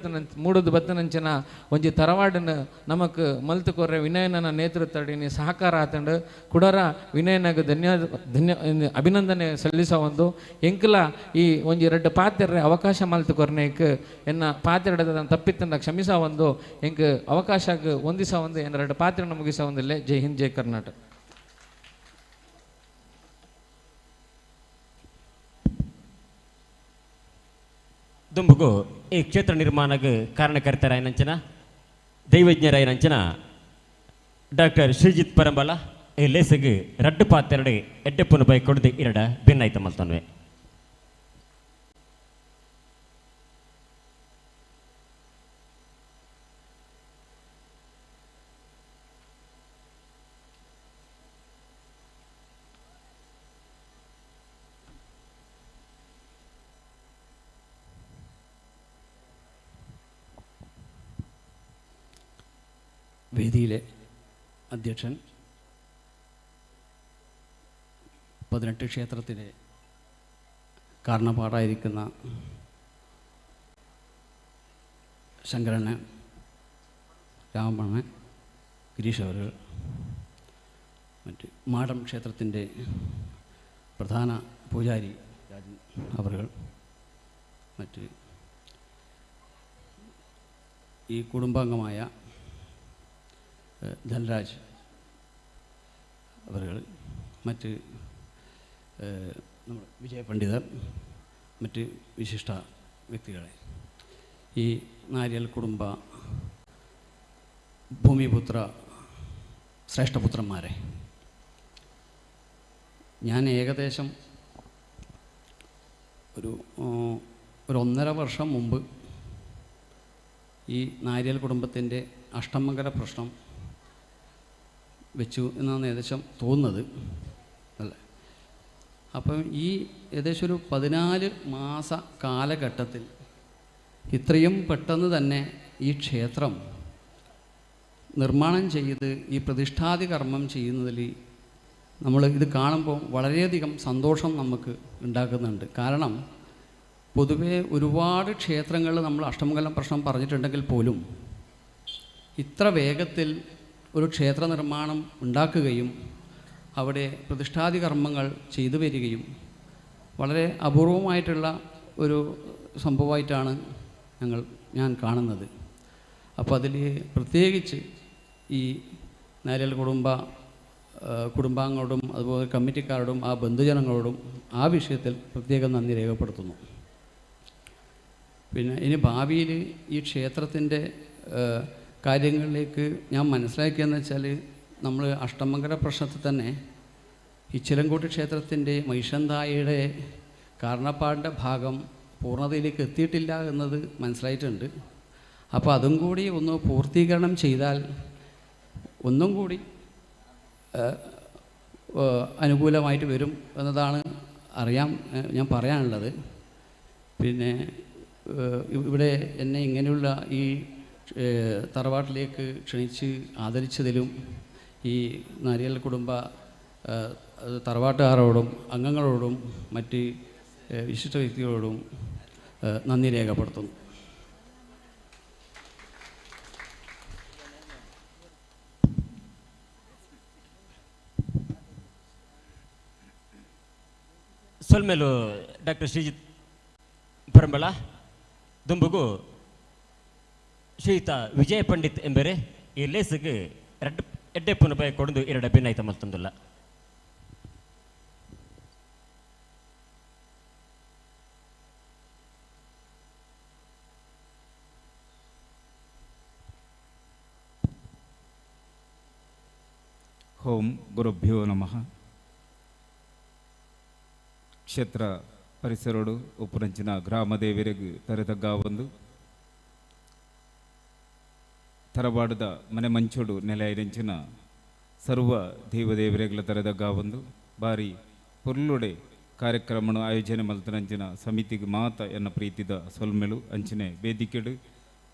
ಮೂಡುದು ಬತ್ತನಂಚಿನ ಒಂಜಿ ತರವಾಡನ ನಮಕ್ ಮಲ್ತು ಕೊರ್ರೆ ವಿನಯನ ನೇತೃತ್ವಡಿನಿ ಸಹಕಾರ ಆತಂಡು ಕುಡರ ವಿನಯನಾಗ ಅಭಿನಂದನೆ ಸಲ್ಲಿಸ ಒಂದು ಎಂಕಲ ಈ ಒಂಜಿ ಎರಡು ಪಾತ್ರೆ ಅವಕಾಶ ಮಲ್ತು ಕೊರ್ನೇಕ್ ಎನ್ನ ಪಾತ್ರೆ ತಪ್ಪಿತ್ತಂಡ ಕ್ಷಮಿಸ ಒಂದು ಎಂಕ್ ಅವಕಾಶ ಹೊಂದಿಸ ಒಂದು ಎನ್ನ ಎರಡು ಪಾತ್ರೆ ಮುಗಿಸ ಒಂದಿಲ್ಲ. ಜೈ ಹಿಂದ್, ಜೈ ಕರ್ನಾಟಕ. ದುಂಬುಗು ಈ ಕ್ಷೇತ್ರ ನಿರ್ಮಾಣಕ್ಕೆ ಕಾರಣಕರ್ತರಾಯನಂಚನ ದೈವಜ್ಞರಾಯನಂಚನ ಡಾಕ್ಟರ್ ಶ್ರೀಜಿತ್ ಪರಂಬಲ ಈ ಲೇಸಿಗೆ ರಡ್ಡು ಪಾತ್ರೆಡೆ ಎಡ್ಡೆಪ್ಪನ ಬೈ ಕೊಡದೆ ಇರಡ ಭಿನ್ನಾಯ್ತ ಮಲ್ತನ್ವೆ. വേദിയിലെ അധ്യക്ഷൻ, 18 ക്ഷേത്രത്തിലെ കാരണപ്പാടായിരിക്കുന്ന ശങ്കരണ്ണൻ, രാമണ്ണൻ, ഗിരീഷ് അവർ, മറ്റ് മാടം ക്ഷേത്രത്തിൻ്റെ പ്രധാന പൂജാരി രാജൻ അവർ, മറ്റ് ഈ കുടുംബാംഗമായ ധനരാജ് അവർ, മറ്റ് നമ്മുടെ വിജയ പണ്ഡിതർ, മറ്റ് വിശിഷ്ട വ്യക്തികളെ, ഈ നാരിയൽ കുടുംബ ഭൂമിപുത്ര ശ്രേഷ്ഠപുത്രന്മാരെ, ഞാൻ ഏകദേശം ഒരു 1.5 വർഷം മുമ്പ് ഈ നാരിയൽ കുടുംബത്തിൻ്റെ അഷ്ടമംഗല പ്രശ്നം വെച്ചു എന്നാണ് ഏകദേശം തോന്നുന്നത് അല്ലേ. അപ്പം ഈ ഏകദേശം ഒരു 14 മാസ കാലഘട്ടത്തിൽ ഇത്രയും പെട്ടെന്ന് തന്നെ ഈ ക്ഷേത്രം നിർമ്മാണം ചെയ്ത് ഈ പ്രതിഷ്ഠാതി കർമ്മം ചെയ്യുന്നതിൽ നമ്മൾ ഇത് കാണുമ്പോൾ വളരെയധികം സന്തോഷം നമുക്ക് ഉണ്ടാക്കുന്നുണ്ട്. കാരണം പൊതുവേ ഒരുപാട് ക്ഷേത്രങ്ങളിൽ നമ്മൾ അഷ്ടമംഗലം പ്രശ്നം പറഞ്ഞിട്ടുണ്ടെങ്കിൽ പോലും ഇത്ര വേഗത്തിൽ ഒരു ക്ഷേത്ര നിർമ്മാണം ഉണ്ടാക്കുകയും അവിടെ പ്രതിഷ്ഠാതി കർമ്മങ്ങൾ ചെയ്തു വരികയും വളരെ അപൂർവമായിട്ടുള്ള ഒരു സംഭവമായിട്ടാണ് ഞാൻ കാണുന്നത്. അപ്പോൾ അതിൽ പ്രത്യേകിച്ച് ഈ നാരിയൽ കുടുംബാംഗങ്ങളോടും അതുപോലെ കമ്മിറ്റിക്കാരോടും ആ ബന്ധുജനങ്ങളോടും ആ വിഷയത്തിൽ പ്രത്യേകം നന്ദി രേഖപ്പെടുത്തുന്നു. പിന്നെ ഇനി ഭാവിയിൽ ഈ ക്ഷേത്രത്തിൻ്റെ കാര്യങ്ങളിലേക്ക് ഞാൻ മനസ്സിലാക്കിയെന്ന് വെച്ചാൽ, നമ്മൾ അഷ്ടമംഗല പ്രശ്നത്തിൽ തന്നെ ഈ ചിലങ്കോട്ട് ക്ഷേത്രത്തിൻ്റെ മൈഷന്തായയുടെ കാരണപ്പാടിൻ്റെ ഭാഗം പൂർണ്ണതയിലേക്ക് എത്തിയിട്ടില്ല എന്നത് മനസ്സിലായിട്ടുണ്ട്. അപ്പോൾ അതും കൂടി ഒന്ന് പൂർത്തീകരണം ചെയ്താൽ ഒന്നും കൂടി അനുകൂലമായിട്ട് വരും എന്നതാണ് ഞാൻ പറയാനുള്ളത്. പിന്നെ ഇവിടെ എന്നെ ഇങ്ങനെയുള്ള ഈ തറവാട്ടിലേക്ക് ക്ഷണിച്ച് ആദരിച്ചതിലും ഈ നാരിയൽ കുടുംബ തറവാട്ടുകാരോടും അംഗങ്ങളോടും മറ്റ് വിശിഷ്ട വ്യക്തികളോടും നന്ദി രേഖപ്പെടുത്തുന്നു. ಸೊಲ್ಮೇಲು ಡಾಕ್ಟರ್ ಶ್ರೀಜಿತ್ ಪರಂಬಳ ದುಂಬುಗು ಶ್ರೀಯುತ ವಿಜಯ ಪಂಡಿತ್ ಎಂಬರೆ ಈ ಲೇಸಿಗೆ ಎಡ್ಡೆ ಪುನಃ ಕೊಡದು ಎರಡು ಭಿನ್ನಾಯ್ತ ಮಲ್ತೊಂದುಲ್ಲ. ಓಂ ಗುರುಭ್ಯೋ ನಮಃ. ಕ್ಷೇತ್ರ ಪರಿಸರೋಡು ಉಪರಂಚಿನ ಗ್ರಾಮ ದೇವರಿಗೆ ತರೆದಗ್ಗ ಒಂದು ತರಬಾಡದ ಮನೆ ಮಂಚೋಡು ನೆಲೆಯರಿಂಚಿನ ಸರ್ವ ದೇವದೇವರೆಗಳ ತರೆದಗ್ಗ ಒಂದು ಬಾರಿ ಪುರ್ಲುಡೆ ಕಾರ್ಯಕ್ರಮ ಆಯೋಜನೆ ಮಲ್ತನಂಚಿನ ಸಮಿತಿಗೆ ಮಾತ ಎನ್ನ ಪ್ರೀತಿದ ಸೊಲ್ಮೆಳು ಅಂಚಿನ ವೇದಿಕೆಡು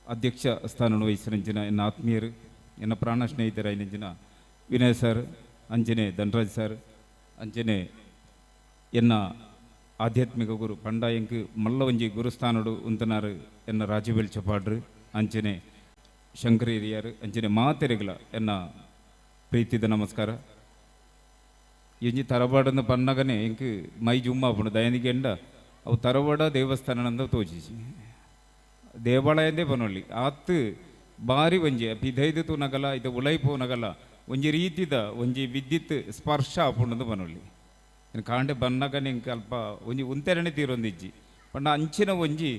ಅಧ್ಯಕ್ಷ ಸ್ಥಾನ ವಹಿಸಿನಂಚಿನ ಎನ್ನ ಆತ್ಮೀಯರು ಎನ್ನ ಪ್ರಾಣ ಸ್ನೇಹಿತರ ಐನಂಚಿನ ವಿನಯ್ ಸರ್, ಅಂಜನೆ ಧನರಾಜ್ ಸರ್, ಅಂಜನೆ ಎನ್ನ ಆಧ್ಯಾತ್ಮಿಕ ಗುರು ಪಂಡಾಯಂಕ್ ಮಲ್ಲವಂಜಿ ಗುರುಸ್ಥಾನಡು ಉಂತನಾರು ಎನ್ನ ರಾಜವೇಲ್ ಚಪಾಡ್ರು, ಅಂಚನೆ ಶಂಕರ ಹಿರಿಯರು, ಅಂಚನೆ ಮಾತೆರೆಗಳ ಎನ್ನ ಪ್ರೀತಿದ ನಮಸ್ಕಾರ. ಎಂಜಿ ತರಬಾಡನ್ನು ಪನ್ನಗನೆ ಎಂಕ್ ಮೈ ಜುಮ್ಮಾಪುಂಡು ದಯನಿಗೆ ಎಂಡ ಅವು ತರಬಾಡ ದೇವಸ್ಥಾನಂದ ತೋಚಿಸಿ ದೇವಾಲಯಂದೇ ಪನೊಳ್ಳಿ ಆತ್ ಬಾರಿ ಒಂಜಿ ಪಿದೈದು ತೂನಗಲ ಇದು ಉಳೈಪೋನಗಲ ಒಂಜಿ ರೀತಿದ ಒಂಜಿ ವಿದ್ಯುತ್ ಸ್ಪರ್ಶ ಆಪುಂಡು ಪನೊಳ್ಳಿ ಕಾಂಡೆ ಬನ್ನಗನೆ ಇಂಕ ಅಲ್ಪ ಒಂಜಿ ಉಂತೆರಣೆ ತೀರೊಂದಿಜ್ಜಿ ಪಂಡ ಅಂಚಿನ ಒಂಜಿ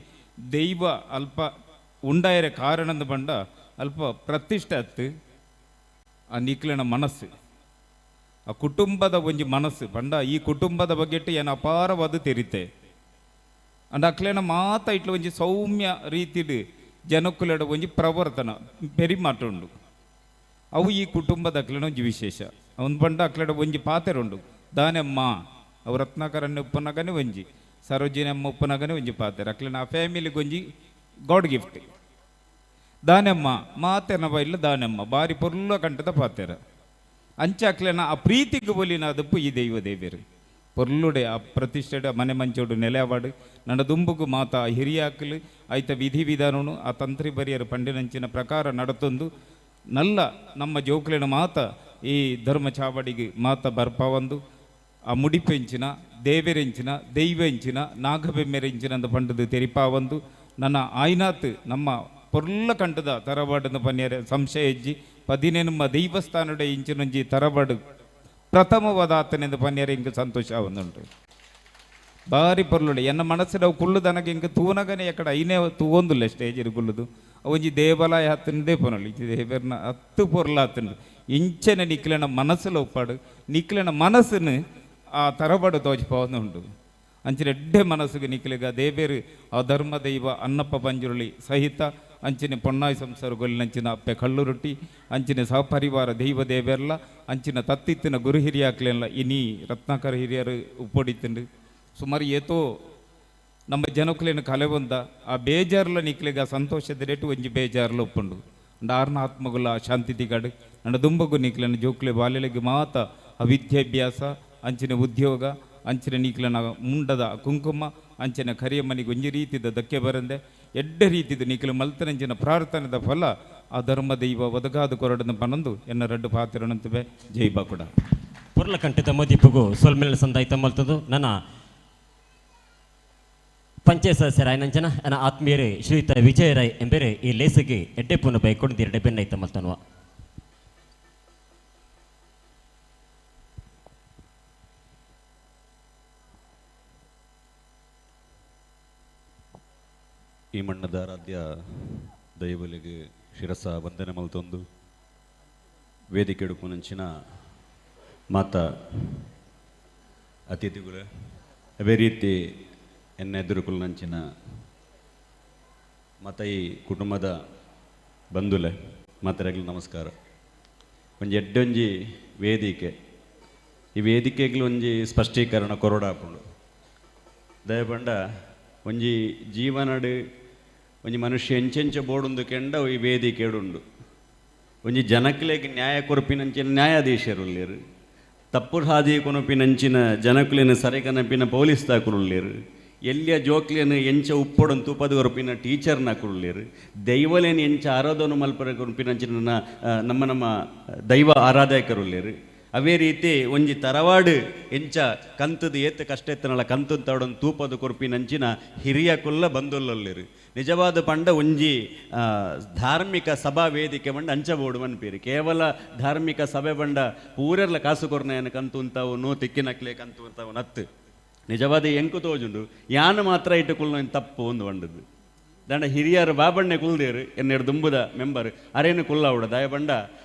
ದೈವ ಅಲ್ಪ ಉಂಡಾಯರ ಕಾರಣಂದು ಪಂಡ ಅಲ್ಪ ಪ್ರತಿಷ್ಠೆ ಅತ್ತು ಆ ನಿಕ್ಲಿನ ಮನಸ್ಸು ಆ ಕುಟುಂಬದ ಒಂಜಿ ಮನಸ್ಸು ಪಂಡ ಈ ಕುಟುಂಬದ ಬಗ್ಗೆಟ್ಟು ಏನು ಅಪಾರವಾದ ತೆರಿತೆ ಅಂಡ್ ಅಕ್ಲೇನ ಮಾತ ಇಟ್ಲು ಒಂಜಿ ಸೌಮ್ಯ ರೀತಿಡ್ ಜನಕ್ಕುಲಡ ಒಂಜಿ ಪ್ರವರ್ತನ ಪೆರಿಮಾಟ ಉಂಡು ಅವು ಈ ಕುಟುಂಬದ ಅಕ್ಲೇನ ಒಂಜಿ ವಿಶೇಷ ಅವನ್ ಪಂಡ ಅಕ್ಲೇಡ ಒಂಜಿ ಪಾತೆರುಂಡು ದಾನೆಮ್ಮ ಅವು ರತ್ನಾಕರಣ್ಣ ಉಪ್ಪನಗನೆ ಒಂಜಿ ಸರೋಜಿನಿ ಅಮ್ಮ ಉಪ್ಪನಗನೆ ಒಂಜಿ ಪಾತೆರ ಅಕ್ಲೇನ ಆ ಫ್ಯಾಮಿಲಿಗೆ ಒಂಜಿ ಗಾಡ್ ಗಿಫ್ಟ್ ದಾನೆಮ್ಮ ಮಾತೆನ ಬೈಲ್ಲ ದಾನೆಮ್ಮ ಬಾರಿ ಪೊರ್ಲ ಕಂಟದ ಪಾತೆರ ಅಂಚೆ ಅಕ್ಲೇನ ಆ ಪ್ರೀತಿಗೆ ಬೋಲಿನ ಅದಪ್ಪು ಈ ದೈವ ದೇವಿಯರು ಪೊರ್ಲುಡೆ ಆ ಪ್ರತಿಷ್ಠೆಡ ಮನೆ ಮಂಚೋಡು ನೆಲೆವಾಡು ನನ್ನ ದುಂಬುಗು ಮಾತ ಹಿರಿಯಾಕಲು ಆಯ್ತ ವಿಧಿ ವಿಧಾನನು ಆ ತಂತ್ರಿ ಬರಿಯರು ಪಂಡಿನಂಚಿನ ಪ್ರಕಾರ ನಡತೊಂದು ನಲ್ಲ ನಮ್ಮ ಜೋಕ್ಲಿನ ಮಾತ ಈ ಧರ್ಮ ಚಾವಡಿಗೆ ಮಾತ ಬರ್ಪವಂದು ಆ ಮುಡಿಪೆಂಚಿನ ದೇವೆರೆಂಚಿನ ದೈವೆಂಚಿನ ನಾಗಬೆಮ್ಮೆರೆಂಚಿನ ಅಂತ ಪಂಡದು ತೆರಿಪಾವಂದು ನನ್ನ ಆಯ್ನಾತ್ ನಮ್ಮ ಪೊರ್ಲ ಕಂಟದ ತರಬಾಡದ ಪನ್ಯರ ಸಂಶಯ ಹೆಜ್ಜಿ 17 ದೈವಸ್ಥಾನದ ಇಂಚಿನೊಂಜಿ ತರಬಾಡು ಪ್ರಥಮವಾದ ಆತನೆಂದು ಪನ್ಯರ ಹಿಂಗೆ ಸಂತೋಷ ಒಂದುಂಟು ಬಾರಿ ಪೊರ್ಲುಡೆ ಎನ್ನ ಮನಸ್ಸಿನ ಕುಳ್ಳುದನಗೆ ಹಿಂಗೆ ತೂನಗನೆ ಎಕಡೆ ಐನೇ ತೂವೊಂದುಲ್ಲ ಸ್ಟೇಜಿರು ಕುಳ್ಳುದು ಒಂಜಿ ದೇವಾಲಯ ಹತ್ತನದೇ ಪೊನಳು ಇದು ದೇವರನ್ನ 10 ಪೊರ್ಲ ಹತ್ತನು ಇಂಚನೆ ನಿಕ್ಲಿನ ಮನಸ್ಸುಲ ಒಪ್ಪಾಡು ನಿಕ್ಲಿನ ಮನಸ್ಸನ್ನು ಆ ತರಬಾಡು ತೋಚಿಪೋನುಂಡು ಅಂಚಿನ ಎಡ್ಡೆ ಮನಸ್ಸಿಗೆ ನಿಕ್ಲಿಗ ದೇವೇರು ಆ ಧರ್ಮ ದೈವ ಅನ್ನಪ್ಪ ಪಂಜುರುಳಿ ಸಹಿತ ಅಂಚಿನ ಪೊನ್ನಾಯಿ ಸಂಸಾರಗೊಲ್ಲಿನಂಚಿನ ಅಪ್ಪೆ ಕಳ್ಳು ರೊಟ್ಟಿ ಅಂಚಿನ ಸಹಪರಿವಾರ ದೈವ ದೇವೆರ್ಲ ಅಂಚಿನ ತತ್ತಿತ್ತಿನ ಗುರು ಹಿರಿಯಾಕ್ಲೆಲ್ಲ ಇನಿ ರತ್ನಾಕರ ಹಿರಿಯರು ಉಪ್ಪೊಡಿತುಂಡು ಸುಮಾರು ಏತೋ ನಮ್ಮ ಜನಕ್ಕಲೇನ ಕಲೆ ಬಂದ ಆ ಬೇಜಾರ್ಲ ನಿಕ್ಲಿಗ ಸಂತೋಷದ ರೇಟು ಒಂಜಿ ಬೇಜಾರ್ಲ ಒಪ್ಪುಂಡು ಆರ್ನ ಆತ್ಮಗುಲ ಶಾಂತಿ ತಿಗಾಡು ನನ್ನ ದುಂಬಗು ನಿಕ್ಲನ ಜೋಕ್ಲೆ ಬಾಲ್ಯಲಿಗೆ ಮಾತ ಆ ವಿದ್ಯಾಭ್ಯಾಸ ಅಂಚಿನ ಉದ್ಯೋಗ ಅಂಚಿನ ನಿಕ್ಲನ ಮುಂಡದ ಕುಂಕುಮ ಅಂಚಿನ ಕರಿಯ ಮನೆಗೆ ಒಂಜಿ ರೀತಿದ ಧಕ್ಕೆ ಬರಂದೆ ಎಡ್ಡೆ ರೀತಿದ ನಿಕ್ಲು ಮಲ್ತನಂಚಿನ ಪ್ರಾರ್ಥನೆದ ಫಲ ಆ ಧರ್ಮ ದೈವ ಒದಗಾದ ಕೊರಡನ್ನು ಪನಂದು ಎನ್ನ ರಡ್ಡು ಪಾತ್ರನಂತವೆ ಜೈ ಬಾಕುಡ ಪುರ್ಲ ಕಂಠದ ಮದಿಪ್ಪುಗು ಸೊಲ್ಮೆಲ್ ಸಂದಾಯ್ತ ಮಲ್ತದು ನನ್ನ ಪಂಚಾಯತ್ ಸದಸ್ಯರಾಯ ನಂಜನ ನನ್ನ ಆತ್ಮೀಯರೇ ಶ್ರೀಯುತ ವಿಜಯ ರಾಯ್ ಎಂಬರೆ ಈ ಲೇಸಿಗೆ ಎಡ್ಡೆ ಪುನಃ ಬೈಕೊಂಡು ಎರಡೆ ಬೆನ್ನೈತ ಮಲ್ತನ್ವ ಈ ಮಣ್ಣದ ಆರಾಧ್ಯ ದೈವಲಿಗೆ ಶಿರಸ ವಂದನೆ ಮಲ್ತೊಂದು ವೇದಿಕೆ ಎಡುಪುನಂಚಿನ ಮಾತ ಅತಿಥಿಗಳ ಅವೇ ರೀತಿ ಎನ್ನ ಎದುರುಕುಲ್ನಂಚಿನ ಮತ ಈ ಕುಟುಂಬದ ಬಂಧುಲೆ ಮಾತರೆಗ್ಲು ನಮಸ್ಕಾರ ಒಂಜಿ ಎಡ್ಡೊಂಜಿ ವೇದಿಕೆ ಈ ವೇದಿಕೆಗ್ಲು ಒಂಜಿ ಸ್ಪಷ್ಟೀಕರಣ ಕೊರಡಾಪುಂಡು ದಯಪಂಡ ಒಂಜಿ ಜೀವನಡು ಒಂಜಿ ಮನುಷ್ಯ ಎಂಚೆಂಚ ಬೋಡುಂದು ಕೆಂಡ ಈ ವೇದಿಕೆ ಉಂಡು ಒಂಜಿ ಜನಕ್ಲೆಗ್ ನ್ಯಾಯ ಕೊರಪಿನಂಚಿನ ನ್ಯಾಯಾಧೀಶರುಲ್ಲೇರು ತಪ್ಪು ಹಾದಿ ಕೊನಪಿನಂಚಿನ ಜನಕ್ಲೆನ ಸರಿಕನಪಿನ ಪೊಲೀಸ್ ತಾಕುರುಲ್ಲೇರು ಎಲ್ಲಿಯ ಜೋಕ್ಲೇನು ಎಂಚ ಉಪ್ಪೊಡನ್ ತೂಪದ ಕೊರಪಿನ ಟೀಚರ್ನ ಕುರುಲ್ಲೇರು ದೈವಲೇನು ಎಂಚ ಆರಾಧನು ಮಲ್ಪರ ಕೊರಪಿನಂಚಿನ ನಮ್ಮ ದೈವ ಆರಾಧಕರುಲ್ಲೇರು ಅವೇ ರೀತಿ ಒಂಜಿ ತರವಾಡು ಎಂಚ ಕಂತದು ಏತ್ ಕಷ್ಟ ಎತ್ತನಲ್ಲ ಕಂತು ತವಡೊಂದು ತೂಪದ ಕೊರ್ಪಿನಂಚಿನ ಹಿರಿಯ ಕುಲ್ಲ ಬಂದುಲ್ಲೊಲ್ಲಿರು ನಿಜವಾದ ಪಂಡ ಒಂಜಿ ಧಾರ್ಮಿಕ ಸಭಾ ವೇದಿಕೆ ಬಂಡ ಅಂಚಬೋಡು ಅನ್ಪೀರಿ ಕೇವಲ ಧಾರ್ಮಿಕ ಸಭೆ ಬಂಡ ಪೂರೆರ್ಲ ಕಾಸು ಕೊರ್ನೆಯನ್ನು ಕಂತು ಅಂತಾವು ನೋ ತಿಕ್ಕಿನಕ್ಲೆ ಕಂತು ಅಂತಾವು ನತ್ತು ನಿಜವಾದ ಎಂಕು ತೋಜುಂಡು ಯಾನು ಮಾತ್ರ ಇಟ್ಟು ಕುಲ್ಲ ತಪ್ಪು ಒಂದು ಬಂಡದ್ದು ದಂಡ ಹಿರಿಯರು ಬಾಬಣ್ಣೆ ಕುಲ್ದೇರು ಎನ್ನೆರಡು ದುಂಬುದ ಮೆಂಬರ್ ಅರೇನು ಕುಲ್ಲವುಡ ದಯ ಬಂಡ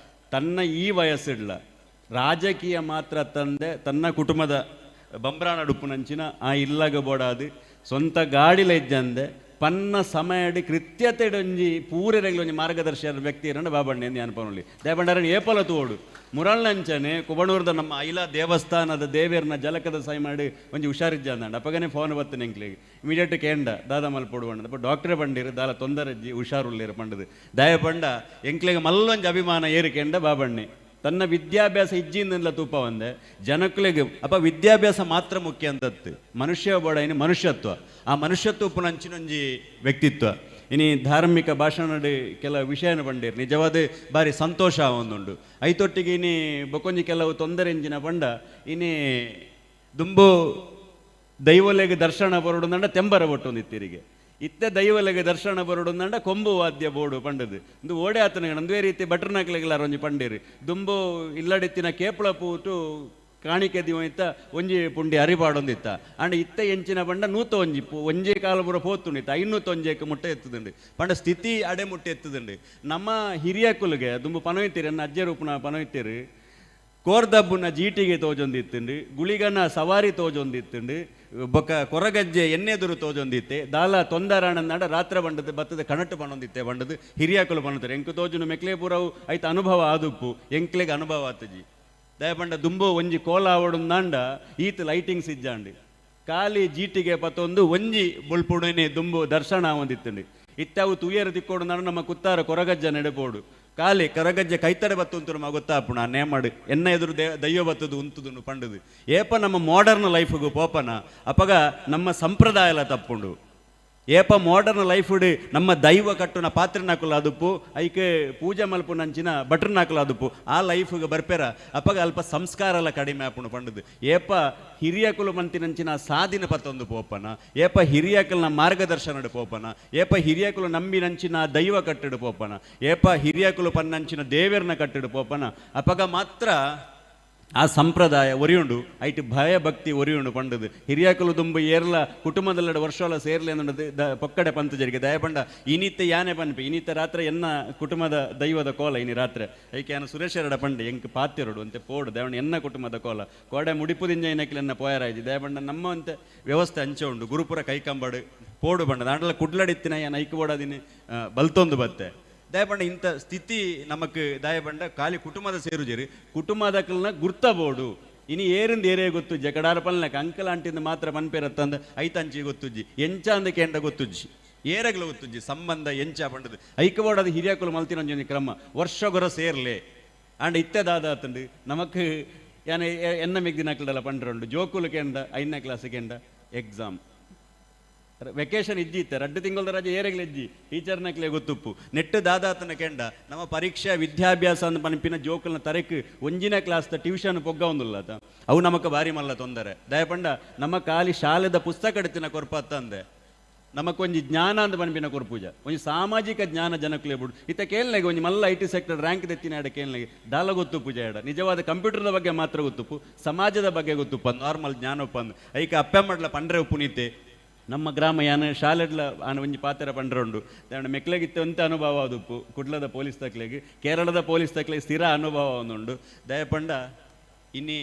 ತನ್ನ ಈ ವಯಸ್ಸಿಡ್ಲ ರಾಜಕೀಯ ಮಾತ್ರ ತಂದೆ ತನ್ನ ಕುಟುಂಬದ ಬಂಬ್ರಾಣ ಡುಪ್ಪುನಂಚಿನ ಆ ಇಲ್ಲಗ ಬೋಡಾದು ಸ್ವಂತ ಗಾಡಿಲ ಇದ್ದಂದೆ ಪನ್ನ ಸಮಯಡಿ ಕೃತ್ಯತೆಡೊಂಜಿ ಪೂರೆರೆಗ್ಲ ಒಂಜಿ ಮಾರ್ಗದರ್ಶನ ವ್ಯಕ್ತಿ ಇರಂಡ ಬಾಬಣ್ಣೆ ಎಂದು ಅನ್ಪನೊಳ್ಳಿ ದಯಬಂಡರನ್ನು ಏಪಲ ತೋಡು ಮುರಳ್ನಂಚನೆ ಕುಬಣೂರ್ದ ನಮ್ಮ ಐಲ ದೇವಸ್ಥಾನದ ದೇವೇರ್ನ ಜಲಕದ ಸೈ ಮಾಡಿ ಒಂಜಿ ಹುಷಾರಿಜ್ಜಂದ ಅಪ್ಪಗನೆ ಫೋನ್ ಬತ್ತನೆ ಎಂಕ್ಲಿಗೆ ಇಮಿಡಿಯೇಟ್ ಕೇಂಡ ದಾದ ಮಲ್ಪೊಡು ಬಂಡದು ಅಪ್ಪ ಡಾಕ್ಟ್ರೇ ಬಂದಿರು ದಾಲ ತೊಂದರಜ್ಜಿ ಹುಷಾರುಳ್ಳೇರು ಪಂಡದು ದಯ ಪಂಡ ಎಂಕ್ಲಿಗೆ ಮಲ್ಲೊಂಜಿ ಅಭಿಮಾನ ಏರಿಕೆಂಡ ಬಾಬಣ್ಣೆ ತನ್ನ ವಿದ್ಯಾಭ್ಯಾಸ ಇಜ್ಜಿಂದೆಲ್ಲ ತೂಪ ಒಂದೆ ಜನಕ್ಕಳಿಗೆ ಅಪ್ಪ ವಿದ್ಯಾಭ್ಯಾಸ ಮಾತ್ರ ಮುಖ್ಯ ಅಂತತ್ತು ಮನುಷ್ಯ ಬೋಡ ಇನ್ನು ಮನುಷ್ಯತ್ವ ಆ ಮನುಷ್ಯತ್ವ ಪುನಂಚಿನೊಂಜಿ ವ್ಯಕ್ತಿತ್ವ ಇನಿ ಧಾರ್ಮಿಕ ಭಾಷಣಡು ಕೆಲ ವಿಷಯನ ಬಂಡೇರು ನಿಜವಾದ ಬಾರಿ ಸಂತೋಷ ಒಂದುಂಡು ಐತೊಟ್ಟಿಗೆ ಇನಿ ಬೊಕೊಂಜಿ ಕೆಲವು ತೊಂದರೆ ಎಂಜಿನ ಪಂಡ ಇನಿ ದುಂಬು ದೈವಲೆಗೆ ದರ್ಶನ ಬರೋಡು ತೆಂಬರ ಒಟ್ಟೊಂದಿತ್ತೀರಿಗೆ ಇತ್ತೆ ದೈವಲೆಗೆ ದರ್ಶನ ಬರೋಡು ಕೊಂಬು ವಾದ್ಯ ಬೋಡು ಪಂಡದು ಒಂದು ಓಡೆ ಆತನ ಒಂದೇ ರೀತಿ ಬಟ್ರನಾಕ್ಲೆಗೆಲ್ಲ ಒಂಜಿ ಪಂಡೇರಿ ದುಂಬು ಇಲ್ಲಡಿತ್ತಿನ ಕೇಪಳ ಪೂಟು ಕಾಣಿಕೆ ದಿವತ್ತ ಒಂಜಿ ಪುಂಡಿ ಅರಿಪಾಡೊಂದಿತ್ತ ಅಂಡ್ ಇತ್ತ ಎಂಚಿನ ಪಂಡ ನೂತ ಒಂಜಿ ಕಾಲ ಪೂರ ಪೋತುಂಡಿತ್ತ ಐನೂತ ಒಂಜೇಕ ಮುಟ್ಟೆ ಎತ್ತುದುಂಡು ಪಂಡ ಸ್ಥಿತಿ ಅಡೆ ಮುಟ್ಟೆ ಎತ್ತುದುಂಡು ನಮ್ಮ ಹಿರಿಯ ಕುಲುಗೆ ದುಂಬು ಪನೊಯ್ತೀರಿ ಅನ್ನ ಅಜ್ಜೆ ರೂಪನ ಪನೊಯ್ತೀರಿ ಕೋರ್ದಬ್ಬುನ ಜೀಟಿಗೆ ತೋಜೊಂದಿತ್ತುಂಡು ಗುಳಿಗನ ಸವಾರಿ ತೋಜೊಂದಿತ್ತುಂಡು ಬೊಕ್ಕ ಕೊರಗಜ್ಜೆ ಎಣ್ಣೆದುರು ತೋಜೊಂದಿತ್ತೆ ದಾಲ ತೊಂದರಾಣನಾಡ ರಾತ್ರ ಬಂಡದ ಬತ್ತದ ಕಣಟ್ಟು ಪಣೊಂದಿತ್ತೆ ಬಂಡದು ಹಿರಿಯಾಕಲು ಪಣುತ್ತಾರೆ ಎಂಕು ತೋಜುನು ಮೆಕ್ಲೆ ಪೂರವು ಐತ ಅನುಭವ ಆದುಪ್ಪು ಎಂಕ್ಲೆಗೆ ಅನುಭವ ಆತಜಿ ದಯಪಂಡ ದುಂಬು ಒಂಜಿ ಕೋಲ ಆವಡುಂದಾಂಡ ಈತ್ ಲೈಟಿಂಗ್ಸ್ ಇಜ್ಜಾಂಡು ಖಾಲಿ ಜೀಟಿಗೆ ಪತ್ತೊಂದು ಒಂಜಿ ಬುಲ್ಪುಡನೆ ದುಂಬು ದರ್ಶನ ಆವಂದಿತ್ತುಂಡು ಇತ್ತವು ತುಯ್ಯರು ತಿಕ್ಕೋಡು ನಮ್ಮ ಕುತ್ತಾರ ಕೊರಗಜ್ಜ ನೆಡೆಪೋಡು ಖಾಲಿ ಕೊರಗಜ್ಜೆ ಕೈತಡೆ ಬತ್ತುಂತರು ಗೊತ್ತಾಪುಣ ನೇಮಡು ಎನ್ನ ಎದುರು ದೈವ ಬತ್ತದು ಉಂತುದು ಪಂಡದು ಏಪ ನಮ್ಮ ಮಾಡರ್ನ್ ಲೈಫ್ಗೂ ಪೋಪನ ಅಪಗ ನಮ್ಮ ಸಂಪ್ರದಾಯಲ ತಪ್ಪುಂಡು ಏಪ ಮಾಡರ್ನ್ ಲೈಫುಡು ನಮ್ಮ ದೈವ ಕಟ್ಟುನ ಪಾತ್ರೆನಾಕುಲು ಅದುಪ್ಪು ಐಕೆ ಪೂಜೆ ಮಲ್ಪುನಂಚಿನ ಬಟ್ರನಾಕುಲು ಅದುಪ್ಪು ಆ ಲೈಫ್ಗೆ ಬರ್ಪೇರ ಅಪಗ ಅಲ್ಪ ಸಂಸ್ಕಾರಲ ಕಡಿಮೆ ಆಪುಣು ಪಂಡದು ಏಪ ಹಿರಿಯಕುಲು ಮಂತಿನಂಚಿನ ಸಾಧಿನ ಪತ್ತೊಂದು ಪೋಪನ ಏಪ ಹಿರಿಯಕಲ್ನ ಮಾರ್ಗದರ್ಶನಡು ಪೋಪನ ಏಪ ಹಿರಿಯಕುಲು ನಂಬಿನಂಚಿನ ದೈವ ಕಟ್ಟಡು ಪೋಪನ ಏಪ ಹಿರಿಯಕುಲು ಪನ್ನಂಚಿನ ದೇವೇರ್ನ ಕಟ್ಟಡು ಪೋಪನ ಅಪಗ ಮಾತ್ರ ಆ ಸಂಪ್ರದಾಯ ಒರಿಯುಂಡು ಐಟ್ ಭಯ ಭಕ್ತಿ ಒರಿಯುಂಡು ಪಂಡದು ಹಿರಿಯಕಲು ದುಂಬು ಏರ್ಲ ಕುಟುಂಬದಲ್ಲೆಡೆ ವರ್ಷೋಲ ಸೇರ್ಲಿ ಅನ್ನೋದು ಪೊಕ್ಕಡೆ ಪಂತ ಜರಿಗೆ ದಯಪಂಡ ಇನಿತ್ತ ಯಾನೆ ಪನ್ಪಿ ಇನಿತ್ತ ರಾತ್ರಿ ಎನ್ನ ಕುಟುಂಬದ ದೈವದ ಕೋಲ ಇನಿ ರಾತ್ರಿ ಐಕೆ ಏನು ಸುರೇಶರಡ ಪಂಡೆ ಎಂಕ್ ಪಾತಿರೋಡು ಅಂತೆ ಪೋಡು ದಯವಣ ಎನ್ನ ಕುಟುಂಬದ ಕೋಲ ಕೋಡೆ ಮುಡಿಪುದಿಂಜ ಏನಕ್ಕೆ ಎನ್ನ ಪೋಯರಾಯ್ಜಿ ದಯಪಂಡ ನಮ್ಮ ಅಂತೆ ವ್ಯವಸ್ಥೆ ಅಂಚೆ ಉಂಡು ಗುರುಪುರ ಕೈಕಂಬಡು ಪೋಡು ಬಂಡ ದಾಂಡಲ ಕುಡ್ಲಡಿತ್ತಿನ ಏನು ಐಕು ಬೋಡದಿನಿ ಬಲ್ತೊಂದು ಬತ್ತೆ ದಯಪಂಡ ಇಂಥ ಸ್ಥಿತಿ ನಮಕ್ ದಯಪಂಡ ಖಾಲಿ ಕುಟುಂಬದ ಸೇರುಜೇರಿ ಕುಟುಂಬದಕ್ಕಲ್ನ ಗುರ್ತಬೋಡು ಇನಿ ಏರಿಂದ ಏರೇ ಗೊತ್ತುಜ್ಜಿ ಕಡಾರ ಪಲ್ನಕ ಅಂಕಲ್ ಆಂಟಿಂದ ಮಾತ್ರ ಪನ್ಪೇರತ್ತಂದ ಐತಂಚಿ ಗೊತ್ತುಜ್ಜಿ ಎಂಚ ಅಂದ ಕೇಂಡ ಗೊತ್ತುಜ್ಜಿ ಏರಗ್ಲ ಗೊತ್ತುಜ್ಜಿ ಸಂಬಂಧ ಎಂಚ ಪಂಡದು ಐಕಬೋಡದು ಹಿರಿಯಕುಲು ಮಲ್ತಿನೊಂಜಿ ಕ್ರಮ ವರ್ಷಗೊರ ಸೇರ್ಲೆ ಅಂಡ್ ಇತ್ತೆದಾದ ಆತಂಡು ನಮಕ್ ಯಾನ ಎನ್ನ ಮೆಗ್ದಿನಕ್ಲೆಲ್ಲ ಪಂಡ್ರಂಡು ಜೋಕುಲು ಕೇಂಡ 5ನೇ ಕ್ಲಾಸ್ ಕೇಂಡ ಎಕ್ಸಾಮ್ ವೆಕೇಶನ್ ಇಜ್ಜಿತ್ತೆ 2 ತಿಂಗಳ ರಜೆ ಏರೆಗ್ಲ ಇಜ್ಜಿ ಟೀಚರ್ನಕ್ಲೆ ಗೊತ್ತುಪ್ಪು ನೆಟ್ಟು ದಾದಾತನ ಕೆಂಡ ನಮ್ಮ ಪರೀಕ್ಷೆ ವಿದ್ಯಾಭ್ಯಾಸ ಅಂದ ಪನ್ಪಿನ ಜೋಕಲ್ನ ತರಕ್ ಒಂಜಿನ ಕ್ಲಾಸ್ದ ಟ್ಯೂಷನ್ ಪೊಗ್ಗ ಒಂದುಲ್ಲತ ಅವು ನಮಕ್ ಬಾರಿ ಮಲ್ಲ ತೊಂದರೆ ದಯಪಂಡ ನಮ್ಮ ಖಾಲಿ ಶಾಲೆದ ಪುಸ್ತಕ ಎಡ್ತಿನ ಕೊರ್ಪತ್ತಂದೆ ನಮಕೊಂಜಿ ಜ್ಞಾನ ಅಂತ ಪನ್ಪಿನ ಕೊರ್ಪೂಜ ಒಂಜಿ ಸಾಮಾಜಿಕ ಜ್ಞಾನ ಜನಕ್ಲೆ ಬಿಡು ಇತ್ತ ಕೇಳನೆಗೆ ಒಂಜಿ ಮಲ್ಲ IT ಸೆಕ್ಟರ್ ರ್ಯಾಂಕ್ ತೆತ್ತಿನ ಎಡ ಕೇಳನೆಗೆ ದಾಲ ಗೊತ್ತು ಪೂಜೆ ಎಡ ನಿಜವಾದ ಕಂಪ್ಯೂಟರ್ದ ಬಗ್ಗೆ ಮಾತ್ರ ಗೊತ್ತುಪ್ಪು ಸಮಾಜದ ಬಗ್ಗೆ ಗೊತ್ತುಪ್ಪ ನಾರ್ಮಲ್ ಜ್ಞಾನೊಪ್ಪಂದು ಐಕ ಅಪ್ಪೆಮ್ಮಡ್ಲ ಪಂಡ್ರೆ ಉಪ್ಪುನಿತೆ ನಮ್ಮ ಗ್ರಾಮ ಯಾನ ಶಾಲೆಡ್ಲ ಆನ ಒಂಜಿ ಪಾತ್ರ ಪಂಡ್ರಂಡು ದಾಂಡ ಮೆಕ್ಲೆಗಿತ್ತೆ ಒಂತೆ ಅನುಭವ ಆದುಪ್ಪು ಕುಡ್ಲದ ಪೊಲೀಸ್ ತಕ್ಲೆಗೆ ಕೇರಳದ ಪೊಲೀಸ್ ತಕ್ಲೆಗೆ ಸ್ಥಿರ ಅನುಭವ ಒಂದುಂಡು ದಯಪಂಡ ಇನ್ನಿ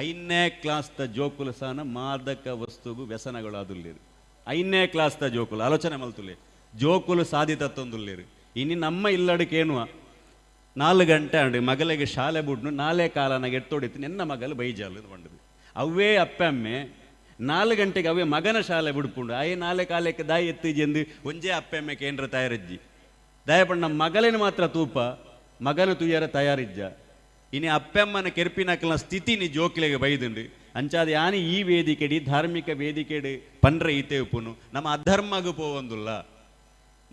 5ನೇ ಕ್ಲಾಸ್ದ ಜೋಕುಲು ಸಹನ ಮಾದಕ ವಸ್ತುಗೂ ವ್ಯಸನಗಳು ಅದುಲ್ಲೇರು 5ನೇ ಕ್ಲಾಸ್ದ ಜೋಕುಲು ಆಲೋಚನೆ ಮಲ್ತುಲೆ ಜೋಕುಲು ಸಾಧಿತತ್ತೊಂದುಲ್ಲೇರು ಇನ್ನು ನಮ್ಮ ಇಲ್ಲಡಕ್ಕೇನುವ 4 ಗಂಟೆ ಅಂಡು ಮಗಲಿಗೆ ಶಾಲೆ ಬಿಡ್ನು 4 ಕಾಲನಾಗ ಎತ್ತೋಡಿತ್ತು ನನ್ನ ಮಗಲು ಬೈಜಾಲು ಬಂಡದು ಅವೇ ಅಪ್ಪಮ್ಮೆ 4 ಗಂಟೆಗೆ ಅವೇ ಮಗನ ಶಾಲೆ ಬಿಡ್ಕೊಂಡು ಅಯ್ಯ 4 ಕಾಲಕ್ಕೆ ದಾಯಿ ಎತ್ತಿಜಿ ಎಂದು ಒಂಜೇ ಅಪ್ಪೆಮ್ಮೆ ಕೇಂದ್ರ ತಯಾರಿಜ್ಜಿ ದಯಪಣ್ಣ ಮಗಲೇನು ಮಾತ್ರ ತೂಪ ಮಗನ ತುಯ್ಯರ ತಯಾರಿಜ್ಜ ಇನ್ನು ಅಪ್ಪೆಮ್ಮನ ಕೆರ್ಪಿನಕಲ್ನ ಸ್ಥಿತಿ ನೀ ಜೋಕ್ಲೆಗೆ ಬೈದುಂಡು ಅಂಚಾದ ಯಾನಿ ಈ ವೇದಿಕೆಡಿ ಧಾರ್ಮಿಕ ವೇದಿಕೆಡು ಪಂಡ್ರೆ ಈತೆ ಉಪ್ಪುನು ನಮ್ಮ ಅಧರ್ಮಗೂ ಪೋವಂದುಲ್ಲ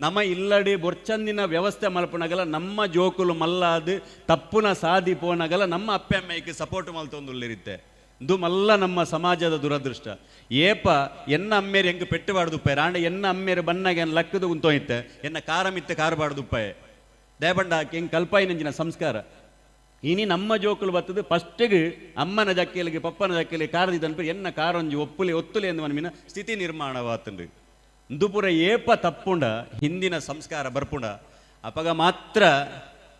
ನಮ್ಮ ಇಲ್ಲಡಿ ಬೊರ್ಚಂದಿನ ವ್ಯವಸ್ಥೆ ಮಲ್ಪನಗಲ ನಮ್ಮ ಜೋಕುಲು ಮಲ್ಲಾದು ತಪ್ಪುನ ಸಾದಿ ಪೋನಗಲ ನಮ್ಮ ಅಪ್ಪೆ ಅಮ್ಮೆಗೆ ಸಪೋರ್ಟ್ ಮಲ್ತೊಂದುಲ್ಲಿರುತ್ತೆ ಇದು ಮಲ್ಲ ನಮ್ಮ ಸಮಾಜದ ದುರದೃಷ್ಟ. ಏಪ ಎನ್ನ ಅಮ್ಮೇರು ಹೆಂಗೆ ಪೆಟ್ಟುಬಾರ್ದುಪ್ಪಾಯ ರಾಂಡ ಎನ್ನ ಅಮ್ಮೇರು ಬನ್ನಾಗ ಏನು ಲಕ್ಕದು ಉಂತೋಯ್ತೆ ಎನ್ನ ಕಾರ ಮಿತ್ತೆ ಕಾರಬಾರ್ದುಪ್ಪಾಯ ದಯಬಂಡ ಹೆಂಗೆ ಕಲ್ಪಾಯಿ ನಂಜಿನ ಸಂಸ್ಕಾರ ಇನಿ ನಮ್ಮ ಜೋಕುಲು ಬತ್ತದು ಫಸ್ಟಿಗೆ ಅಮ್ಮನ ಜಕ್ಕೆಲಿಗೆ ಪಪ್ಪನ ಜಕ್ಕೆಲಿಗೆ ಕಾರದಿದ್ದನ್ಪು ಎನ್ನ ಕಾರೊಂಜಿ ಒಪ್ಪುಲೆ ಒತ್ತುಲೆ ಎಂದು ಮನ್ಮಿನ ಸ್ಥಿತಿ ನಿರ್ಮಾಣವಾತಂದು ಇಂದು ಪೂರ ಏಪ ತಪ್ಪುಂಡ ಹಿಂದಿನ ಸಂಸ್ಕಾರ ಬರ್ಪುಂಡ ಅಪಗ ಮಾತ್ರ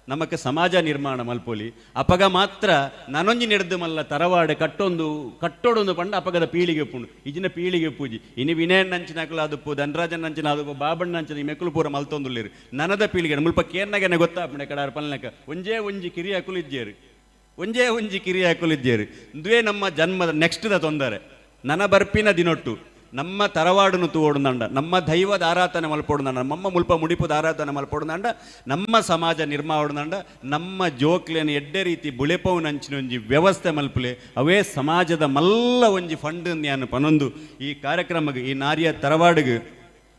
ನಮಕ್ಕೆ ಸಮಾಜ ನಿರ್ಮಾಣ ಮಲ್ಪೋಲಿ ಅಪಗ ಮಾತ್ರ ನನೊಂಜಿ ನೆಡ್ದು ಮಲ್ಲ ತರವಾಡೆ ಕಟ್ಟೋಡೊಂದು ಪಂಡ ಅಪಗದ ಪೀಳಿಗೆ ಪುಂಡು ಈಜಿನ ಪೀಳಿಗೆ ಪೂಜಿ ಇನಿ ವಿನಯನ್ ನಂಚಿನಕಲು ಅದಪ್ಪು ಧನರಾಜನ್ ನಂಚಿನ ಅದಪ್ಪು ಬಾಬಣ್ಣ ನಂಚಿನ ಈ ಮೆಕ್ಕಲು ಪೂರ ಮಲ್ತೊಂದುಲ್ಲಿರು ನನದ ಪೀಳಿಗೆ ಮುಲ್ಪ ಕೇರ್ನಾಗನೆ ಗೊತ್ತಾಪಣೆ ಕಡಾರ ಪಲ್ನಕ ಒಂಜಿ ಕಿರಿಯ ಕುಲಿಜ್ಜೇರು ಒಂಜಿ ಕಿರಿಯ ಕುಲಿಜ್ಜೇರು ಇದುವೇ ನಮ್ಮ ಜನ್ಮದ ನೆಕ್ಸ್ಟ್ದ ತೊಂದರೆ ನನ ಬರ್ಪಿನ ದಿನೊಟ್ಟು ನಮ್ಮ ತರವಾಡುನು ತೂವೋಡುಂದಂಡ ನಮ್ಮ ದೈವದ ಆರಾಧನೆ ಮಲ್ಪೋಡುಂದಂಡ ನಮ್ಮ ಮುಲ್ಪ ಮುಡಿಪುದ ಆರಾಧನೆ ಮಲ್ಪೋಡುಂದಂಡ ನಮ್ಮ ಸಮಾಜ ನಿರ್ಮಾಣ ನಮ್ಮ ಜೋಕ್ಲೇನು ಎಡ್ಡೆ ರೀತಿ ಬುಳೆಪವು ನಂಚಿನ ಒಂಜಿ ವ್ಯವಸ್ಥೆ ಮಲ್ಪಲೆ ಅವೇ ಸಮಾಜದ ಮಲ್ಲ ಒಂಜಿ ಫಂಡ್ ನಾನು ಪನೊಂದು ಈ ಕಾರ್ಯಕ್ರಮಕ್ಕೆ ಈ ನಾರಿಯ ತರವಾಡಿಗೆ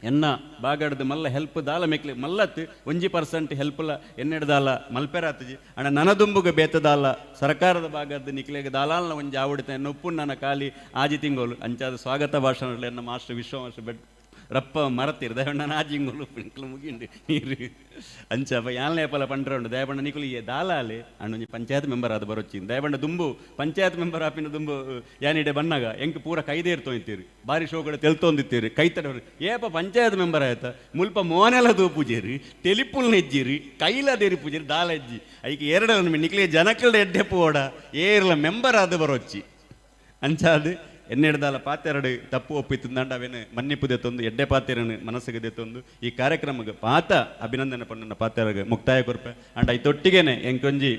ಎನ್ನ ಬಾಗಡ್ದು ಮಲ್ಲ ಹೆಲ್ಪ್ ದಾಲ ಮೆಕ್ಲಿ ಮಲ್ಲತ್ತು 1% ಹೆಲ್ಪ್ಲ ಎನ್ನೆಡ್ದಾಲ ಮಲ್ಪೆರಾತಜಿ ಅಣ್ಣ ನನದುಂಬುಗೆ ಬೇತದಾಲ ಸರ್ಕಾರದ ಭಾಗದ ನಿಕ್ಲೆಗೆ ದಾಲಾಲ್ನ ಒಂಜಿ ಆವಡಿತ ಎನ್ನ ಉಪ್ಪು ನನ್ನ ಖಾಲಿ ಆಜಿ ತಿಂಗೋಲು ಅಂಚಾದ ಸ್ವಾಗತ ಭಾಷಣ ಎನ್ನ ಮಾಸ್ಟರ್ ವಿಶ್ವಮಾಸ್ಟರ್ ಬೆಡ್ ರಪ್ಪ ಮರತೀರು ದಯಬಣ್ಣ ನಾಜಿಂಗೋಲು ಪಿಂಕ್ಲು ಮುಗಿಂಡು ನೀರು ಅಂಚಪ್ಪ ಯಾಲ್ನೇ ಪಲ ಪಂಡ್ರ ಉಂಡು ದಯಬಣ್ಣ ನಿಕುಲು ಈ ದಾಲಾಲೆ ಅಣ್ಣೊಂಜಿ ಪಂಚಾಯತ್ ಮೆಂಬರ್ ಆದ ಬರೋಚ್ಚಿಂದು ದಯಬಣ್ಣ ದುಂಬು ಪಂಚಾಯತ್ ಮೆಂಬರ್ ಆಪಿನ ದುಂಬು ಯಾನಿಡೆ ಬನ್ನಾಗ ಎಂಕ್ ಪೂರ ಕೈದೇ ಇರ್ತೋಯ್ತೀರಿ ಬಾರಿ ಶೋಗಡೆ ತೆಲ್ತೊಂದಿತ್ತೀರಿ ಕೈತಡವ್ರಿ ಏಪ ಪಂಚಾಯತ್ ಮೆಂಬರ್ ಆಯ್ತಾ ಮುಲ್ಪ ಮೋನೆಲ ದೂ ಪೂಜೇರಿ ಟೆಲಿಪುಲ್ ನೆಜ್ಜಿರಿ ಕೈಲದೇರಿ ಪೂಜೇರಿ ದಾಲ ಎಜ್ಜಿ ಐಕೆ ಎರಡ ನಿಕ್ಲಿಗೆ ಜನಕ್ಕಲ್ಡ ಎಡ್ಡೆ ಪೋಡ ಏರ್ಲ ಮೆಂಬರ್ ಆದ ಬರೋಚ್ಚಿ ಅಂಚಾದು ಎನ್ನೆಡ್ದಾಲ ಪಾತೆರಡು ತಪ್ಪು ಒಪ್ಪಿತ್ತಂದಾಂಡ ಅವೇನು ಮನ್ನಿಪ್ಪು ದೆತ್ತೊಂದು ಎಡ್ಡೆ ಪಾತೆರನು ಮನಸ್ಸಿಗೆ ದೆತ್ತೊಂದು ಈ ಕಾರ್ಯಕ್ರಮಕ್ಕೆ ಪಾತ ಅಭಿನಂದನೆ ಪಣ್ಣನ ಪಾತೆರಗೆ ಮುಕ್ತಾಯ ಕೊರ್ಪೆ ಅಂಡ ಐತೊಟ್ಟಿಗೆನೆ ಎಂಕೊಂಜಿ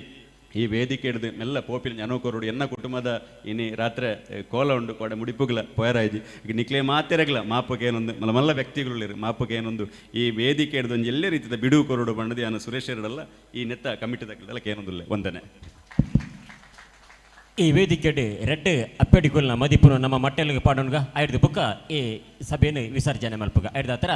ಈ ವೇದಿಕೆ ಹಿಡಿದು ಮೆಲ್ಲ ಪೋಪಿನ ಜನಕೋರುಡು ಎನ್ನ ಕುಟುಂಬದ ಇನಿ ರಾತ್ರಿ ಕೋಲ ಉಂಡು ಕೊಡೆ ಮುಡಿಪುಗಳ ಪೋಯರಾಯ್ಜಿ ಈಗ ನಿಕ್ಲೆ ಮಾತೆರಗಲ ಮಾಪಕ್ಕೆ ಏನೊಂದು ಮಲ್ಲ ಮಲ್ಲ ವ್ಯಕ್ತಿಗಳಿರು ಮಾಪಕ್ಕೆ ಏನೊಂದು ಈ ವೇದಿಕೆ ಹಿಡಿದು ಒಂಜಿ ಎಲ್ಲ ರೀತಿಯ ಬಿಡುವು ಕೊರುಡು ಬಣ್ಣದಿ ನಾನು ಸುರೇಶ್ ಎರಡಲ್ಲ ಈ ನೆತ್ತ ಕಮಿಟಿದಾಗಲೆಲ್ಲ ಏನೊಂದಿಲ್ಲ ವಂದನೆ. ಈ ವೇದಿಕೆಡೆ ರೆಡ್ ಅಪ್ಪೆಡಿಗುಲ್ನ ಮದಿಪುನು ನಮ್ಮ ಮಟ್ಟೆಲ್ಗೆ ಪಾಡೋನ್ಗ ಐಡ್ದು ಬುಕ್ಕ ಈ ಸಭೆಯನ್ನು ವಿಸರ್ಜನೆ ಮಲ್ಪುಗ ಐಡ್ದ ಹತ್ರ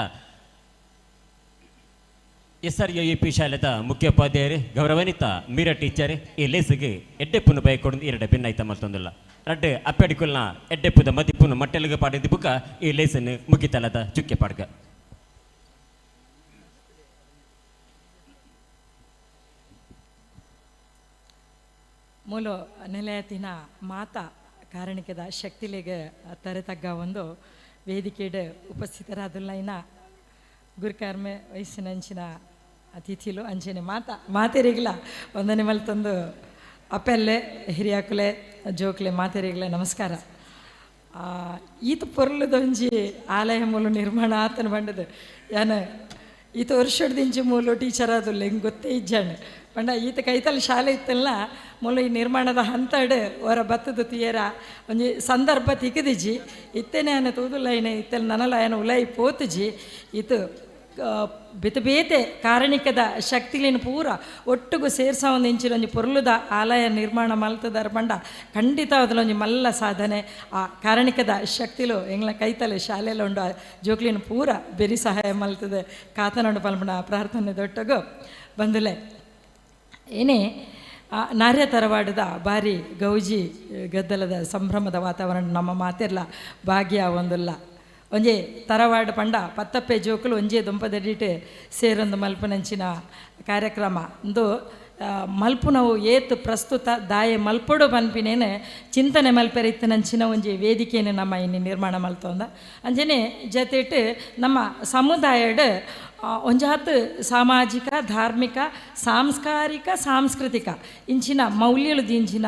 SRUEP ಶಾಲೆದ ಮುಖ್ಯೋಪಾಧ್ಯಾಯರು ಗೌರವಾನ್ವಿತ ಮೀರಾ ಟೀಚರ್ ಈ ಲೇಸಿಗೆ ಎಡ್ಡೆಪ್ಪುನು ಬೈಕೊಡು ಎರಡೆ ಭಿನ್ನಾಯ್ತ ಮಲ್ತೊಂದಿಲ್ಲ ರೆಡ್ ಅಪ್ಪೆಡಿಗುಲ್ನ ಎಡ್ಡೆಪ್ಪುದ ಮದಿಪುನು ಮಟ್ಟೆಲ್ಗೆ ಪಾಡಿದ ಬುಕ್ಕ ಈ ಲೇಸನ್ನು ಮುಗಿತಲದ ಚುಕ್ಕೆ ಪಾಡ್ಗ ಮೂಲ ನೆಲೆಯತಿನ ಮಾತಾ ಕಾರಣಿಕದ ಶಕ್ತಿಲೆಗೆ ತರೆತಗ್ಗ ಒಂದು ವೇದಿಕೆಡ್ ಉಪಸ್ಥಿತರಾದುಲ್ಲೈನ ಗುರುಕಾರ್ಮೆ ವಯಸ್ಸಿನಂಚಿನ ಅತಿಥಿಲು ಅಂಚನೆ ಮಾತೆರಿಗಿಲ್ಲ ಒಂದನೇ ಮಲ್ತೊಂದು ಅಪ್ಪೆಲ್ಲೆ ಹಿರಿಯಾಕುಲೆ ಜೋಕ್ಲೆ ಮಾತೆರಿಗಿಲ್ಲ ನಮಸ್ಕಾರ. ಈತ ಪೊರ್ಲದೊಂಜಿ ಆಲಯ ಮೂಲ ನಿರ್ಮಾಣ ಆತನ ಬಂಡದು ಯಾನು ಈತ ವರ್ಷಡ್ದಿಂಚಿ ಮೂಲ ಟೀಚರ್ ಆದುಲ್ಲ ಹೆಂಗೆ ಗೊತ್ತೇ ಇಜ್ಜಾಣೆ ಪಂಡ ಈತ ಕೈತಲ್ಲಿ ಶಾಲೆ ಇತ್ತಲ್ಲ ಮೂಲ ಈ ನಿರ್ಮಾಣದ ಹಂತಡ್ ಅವರ ಬತ್ತದ ತೀಯರ ಒಂಜಿ ಸಂದರ್ಭ ತಿಕ್ಕದಿಜಿ ಇತ್ತೇನೆ ಅನ್ನ ತೂದುಲ್ಲ ಏನೇ ಇತ್ತಲ್ಲಿ ನನಲ ಏನು ಉಲೈ ಪೋತುಜಿ ಈತ ಬೇತೆ ಕಾರಣಿಕದ ಶಕ್ತಿಲಿನ ಪೂರ ಒಟ್ಟಿಗೂ ಸೇರ್ಸ ಒಂದು ಇಂಚಿನೊಂಜಿ ಪೊರ್ಲುದ ಆಲಯ ನಿರ್ಮಾಣ ಮಲ್ತದಾರ ಬಂಡ ಖಂಡಿತ ಅದರೊಂಜಿ ಮಲ್ಲ ಸಾಧನೆ ಆ ಕಾರಣಿಕದ ಶಕ್ತಿಲು ಎಂಗ್ಲ ಕೈತಲೆ ಶಾಲೆಯಲ್ಲಿ ಉಂಡು ಜೋಕ್ಲಿನ ಪೂರ ಬೆರಿ ಸಹಾಯ ಮಲ್ತದೆ ಕಾತನೊಂಡು ಪಲ್ಪಣ ಪ್ರಾರ್ಥನೆ ದೊಟ್ಟಗು ಬಂದುಲೆ ಏನೇ ನಾರ್ಯ ತರವಾಡದ ಬಾರಿ ಗೌಜಿ ಗದ್ದಲದ ಸಂಭ್ರಮದ ವಾತಾವರಣ ನಮ್ಮ ಮಾತೆರ್ಲ ಭಾಗ್ಯ ಒಂದಿಲ್ಲ ಒಂಜೆ ತರವಾಡು ಪಂಡ ಪತ್ತಪ್ಪೆ ಜೋಕುಲು ಒಂಜೆ ದುಂಪದಡಿಟ್ಟು ಸೇರೊಂದು ಮಲ್ಪನಂಚಿನ ಕಾರ್ಯಕ್ರಮ ಇಂದು ಮಲ್ಪುನವು ಏತು ಪ್ರಸ್ತುತ ದಾಯೆ ಮಲ್ಪೊಡು ಪನ್ಪಿನೇನೆ ಚಿಂತನೆ ಮಲ್ಪೆರಿತ್ತನಂಚಿನ ಒಂಜಿ ವೇದಿಕೆಯನ್ನು ನಮ್ಮ ಇನ್ನು ನಿರ್ಮಾಣ ಮಲ್ತೊಂದ ಅಂಜನೆ ಜೊತೆಟ್ಟು ನಮ್ಮ ಸಮುದಾಯಡ್ ಒಂಜಾತ್ ಸಾಮಾಜಿಕ ಧಾರ್ಮಿಕ ಸಾಂಸ್ಕಾರಿಕ ಸಾಂಸ್ಕೃತಿಕ ಇಂಚಿನ ಮೌಲ್ಯಲು ದಿಂಚಿನ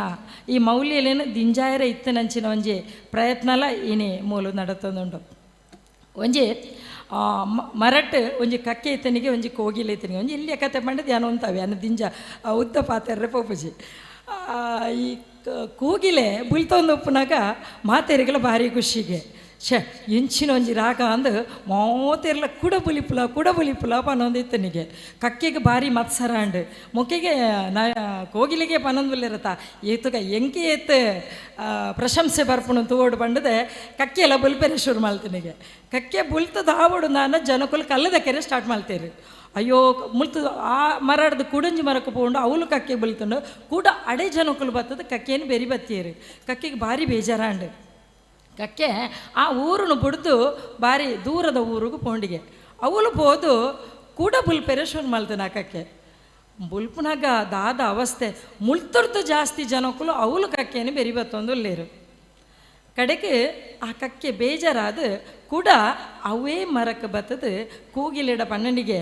ಈ ಮೌಲ್ಯಲೇನು ದಿಂಜಾಯರ ಇತ್ತನಂಚಿನ ಒಂಜಿ ಪ್ರಯತ್ನಲ ಇನಿ ಮೂಲು ನಡತೊಂದುಂಡು ಒಂಜಿ ಮರಟ್ ಒಂಜಿ ಕಕ್ಕೆ ಇತ್ತನಿಗೆ ಒಂಜಿ ಕೋಗಿಲೆ ಇತ್ತನಿಗೆ ಒಂಜಿ ಇಲ್ಲಿಯ ಕತೆ ಪಂಡದು ಯಾನು ಅಂತವೆ ಅನ್ನ ದಿಂಜ ಉದ್ದ ಪಾತೆರ್ರೆ ಪೋಪುಜಿ ಈ ಕೋಗಿಲೆ ಬುಲ್ತೊಂದು ಉಪ್ಪುನಾಗ ಮಾತೆರಿಗೆಲ್ಲ ಭಾರಿ ಖುಷಿಗೆ ಎಂಚಿನ ಒಂಜಿ ರಾಗ ಅಂದು ಮೋತೆರ್ಲ ಕುಡಬುಲಿಪುಲ ಪನ್ನೊಂದಿತ್ತನಿಗೆ ಕಕ್ಕೆಗೆ ಭಾರಿ ಮತ್ಸರ ಅಂಡು ಮೊಕ್ಕೆಗೆ ಕೋಗಿಲಿಗೆ ಪನ್ನೊಂದುಲ್ಲಿರತ್ತ ಏತುಗ ಎಂಕೆ ಏತ್ ಪ್ರಶಂಸೆ ಬರ್ಪುಣು ತೋಡು ಬಂಡದೆ ಕಕ್ಕೆ ಎಲ್ಲ ಬುಲ್ಪೆರೆ ಶುರು ಮಾಡ್ತೀನಿಗೆ ಕಕ್ಕೆ ಬುಲ್ತದ ಆವಡು ನಾನು ಜನಕ್ಕಲು ಕಲ್ಲದಕ್ಕೆರೆ ಸ್ಟಾರ್ಟ್ ಮಾಡ್ತೇರಿ ಅಯ್ಯೋ ಮುಲ್ತು ಆ ಮರಡ್ದು ಕುಡಂಜಿ ಮರಕ್ಕೆ ಹೋಗೊಂಡು ಅವಳು ಕಕ್ಕೆ ಬಲಿತಂಡು ಕೂಡ ಅಡೆ ಜನಕ್ಕಲು ಬರ್ತದೆ ಕಕ್ಕೇನು ಬೆರಿ ಬತ್ತೀರಿ ಕಕ್ಕೆಗೆ ಭಾರಿ ಬೇಜಾರಾಂಡು ಕಕ್ಕೆ ಆ ಊರನ್ನು ಬಿಡ್ದು ಭಾರಿ ದೂರದ ಊರಿಗೂ ಪೋಂಡಿಗೆ ಅವಳು ಹೋದು ಕೂಡ ಬುಲ್ಪೆರೆ ಶುರು ಮಾಡ್ತಾನೆ ಆ ಕಕ್ಕೆ ಬುಲ್ಪನಾಗ ದಾದ ಅವಸ್ಥೆ ಮುಳ್ತುರ್ದು ಜಾಸ್ತಿ ಜನಕ್ಕಲು ಅವಳು ಕಕ್ಕೇನು ಬೆರಿ ಬತ್ತೊಂದು ಲೇರು ಕಡೆಗೆ ಆ ಕಕ್ಕೆ ಬೇಜಾರಾದ ಕೂಡ ಅವೇ ಮರಕ್ಕೆ ಬತ್ತದು ಕೂಗಿಲಿಡ ಪನ್ನನಿಗೆ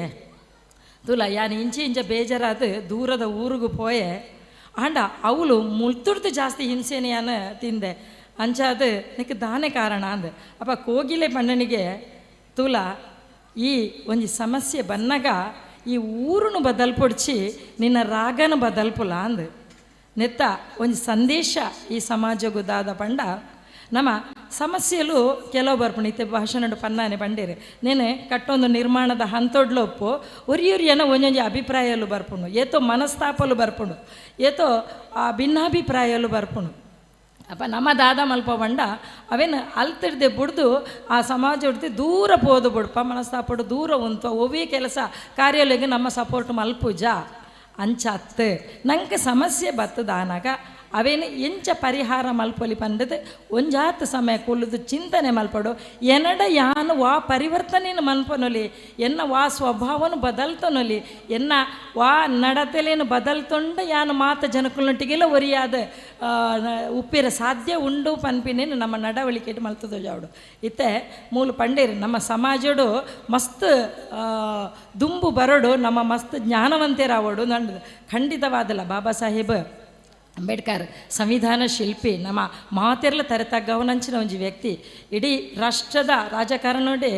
ತುಲ ಯಾನು ಇಂಚ ಬೇಜಾರಾದ ದೂರದ ಊರಿಗೂ ಪೋಯೆ ಆಂಡ ಅವಳು ಮುಳ್ತುರ್ದು ಜಾಸ್ತಿ ಹಿಂಸೆನೆಯಾನ ತಿಂದೆ ಅಂಚಾದ ನಿಕ್ಕೆ ದಾನೆ ಕಾರಣ ಅಂದ ಅಪ್ಪ ಕೋಗಿಲೆ ಪಣ್ಣನಿಗೆ ತುಲ ಈ ಒಂಜಿ ಸಮಸ್ಯೆ ಬನ್ನಗ ಈ ಊರನ್ನು ಬದಲ್ಪೊಡ್ಚಿ ನಿನ್ನ ರಾಗನ ಬದಲ್ಪುಲ ಅಂದು ನೆತ್ತ ಒಂಜಿ ಸಂದೇಶ ಈ ಸಮಾಜಗೂ ದಾದ ಪಂಡ ನಮ್ಮ ಸಮಸ್ಯೆಲು ಕೆಲವು ಬರ್ಪುಣು ಇತ್ತೆ ಭಾಷಣ ಪನ್ನಾನೆ ಪಂಡೇರೆ ನೇನೆ ಕಟ್ಟೊಂದು ನಿರ್ಮಾಣದ ಹಂತೊಡ್ಲೊಪ್ಪು ಒರಿಯೊರಿಯನ ಒಂದೊಂದು ಅಭಿಪ್ರಾಯಲು ಬರ್ಪುಣು ಏತೋ ಮನಸ್ತಾಪಲು ಬರ್ಪುಣು ಏತೋ ಭಿನ್ನಾಭಿಪ್ರಾಯಲು ಬರ್ಪುಣು ಅಪ್ಪ ನಮ್ಮ ದಾದ ಮಲ್ಪ ಬಂಡ ಅವೇನು ಅಲ್ತಿಡ್ದೆ ಬಿಡ್ದು ಆ ಸಮಾಜ ಹೊಡ್ದು ದೂರ ಪೋದು ಬಿಡ್ಪ ಮನಸ್ತಾಪಡು ದೂರ ಉಂಟು ಒವೇ ಕೆಲಸ ಕಾರ್ಯಾಲಯಕ್ಕೆ ನಮ್ಮ ಸಪೋರ್ಟ್ ಮಲ್ಪುಜ ಅಂಚತ್ತು ನಂಗೆ ಸಮಸ್ಯೆ ಬತ್ತದಾನಾಗ ಅವೇನು ಎಂಚ ಪರಿಹಾರ ಮಲ್ಪೊಲಿ ಪಂಡದು ಒಂಜಾತ್ ಸಮಯ ಕೊಲ್ಲುದು ಚಿಂತನೆ ಮಲ್ಪಡು ಎನಡ ಯಾನು ವಾ ಪರಿವರ್ತನೆಯನ್ನು ಮಲ್ಪನೊಲಿ ಎನ್ನ ವಾ ಸ್ವಭಾವನು ಬದಲ್ತನೊಲಿ ಎನ್ನ ವಾ ನಡತೆಲೇನು ಬದಲ್ತೊಂಡ ಯಾನು ಮಾತ ಜನಕ್ಕುಲೊಟ್ಟಿಗೆಲ್ಲ ಒರಿಯಾದ ಉಪ್ಪಿರ ಸಾಧ್ಯ ಉಂಡು ಪನ್ಪಿನೇನು ನಮ್ಮ ನಡವಳಿಕೆ ಮಲ್ತದ ಜಾವಡು ಇತ್ತೆ ಮೂಲ ಪಂಡೇರಿ ನಮ್ಮ ಸಮಾಜಡು ಮಸ್ತ್ ದುಂಬು ಬರಡು ನಮ್ಮ ಮಸ್ತ್ ಜ್ಞಾನವಂತರಾವಡು ನಂದು ಖಂಡಿತವಾದಲ್ಲ ಬಾಬಾ ಸಾಹೇಬ್ ಅಂಬೇಡ್ಕರ್ ಸಂವಿಧಾನ ಶಿಲ್ಪಿ ನಮ್ಮ ಮಾತೆರ್ಲ ತರತಗ್ಗವನಂಚಿನ ಒಂಜಿ ವ್ಯಕ್ತಿ ಇಡೀ ರಾಷ್ಟ್ರದ ರಾಜಕಾರಣೋಡೆ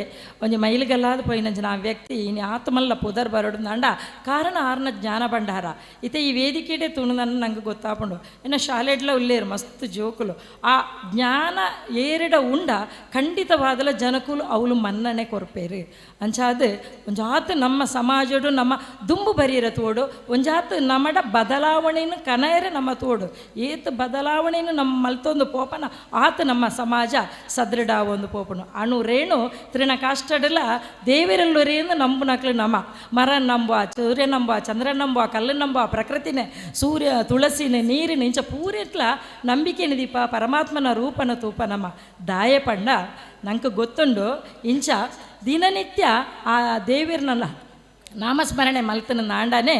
ಒಂಜಿ ಮೈಲಿಗಲ್ಲಾದ ಪೋಯಿನಂಚಿನ ಆ ವ್ಯಕ್ತಿ ಇನ್ನು ಆತ್ಮಲ್ಲ ಪುದರ್ ಬರೋಡು ನಂಡ ಕಾರಣ ಆರ್ನ ಜ್ಞಾನ ಭಂಡಾರ ಇತ್ತೆ ಈ ವೇದಿಕೆಡೆ ತುಣುದನ್ನು ನಂಗೆ ಗೊತ್ತಾಪಂಡು ಇನ್ನು ಶಾಲೆಡ್ಲ ಉಳ್ಳೇರು ಮಸ್ತ್ ಜೋಕುಲು ಆ ಜ್ಞಾನ ಏರಿಡ ಉಂಡ ಖಂಡಿತವಾದಲ ಜನಕುಲು ಅವಳು ಮನ್ನಣೆ ಕೊರ್ಪೇರು ಅಂಚಾದು ಒಂಜಾತ್ ನಮ್ಮ ಸಮಾಜಡು ನಮ್ಮ ದುಂಬು ಬರೀರ ತೋಡು ಒಂಜಾತ್ ನಮ್ಮಡ ಬದಲಾವಣೆಯನ್ನು ಕನಯರೆ ನಮ್ಮ ತೋಡು ಏತ್ ಬದಲಾವಣೆಯನ್ನು ನಮ್ಮ ಮಲ್ತೊಂದು ಪೋಪನ ಆತ ನಮ್ಮ ಸಮಾಜ ಸದೃಢ ಒಂದು ಪೋಪನು ಅಣು ರೇಣು ತೃಣ ಕಾಷ್ಟಡಲ ದೇವರೆಲ್ಲರೇನು ನಂಬುನಕ್ಲು ನಮ್ಮ ಮರ ನಂಬುವ ಸೂರ್ಯ ನಂಬುವ ಚಂದ್ರ ನಂಬುವ ಕಲ್ಲು ನಂಬುವ ಪ್ರಕೃತಿನೇ ಸೂರ್ಯ ತುಳಸಿನೇ ನೀರಿನ ಇಂಚ ಪೂರೆಟ್ಲ ನಂಬಿಕೆ ದೀಪ ಪರಮಾತ್ಮನ ರೂಪನ ತೂಪ ನಮ್ಮ ದಾಯ ಪಂಡ ನಂಗೆ ಗೊತ್ತುಂಡು ಇಂಚ ದಿನನಿತ್ಯ ಆ ದೇವಿರನಲ್ಲ ನಾಮಸ್ಮರಣೆ ಮಲ್ತನ ನಾಂಡನೆ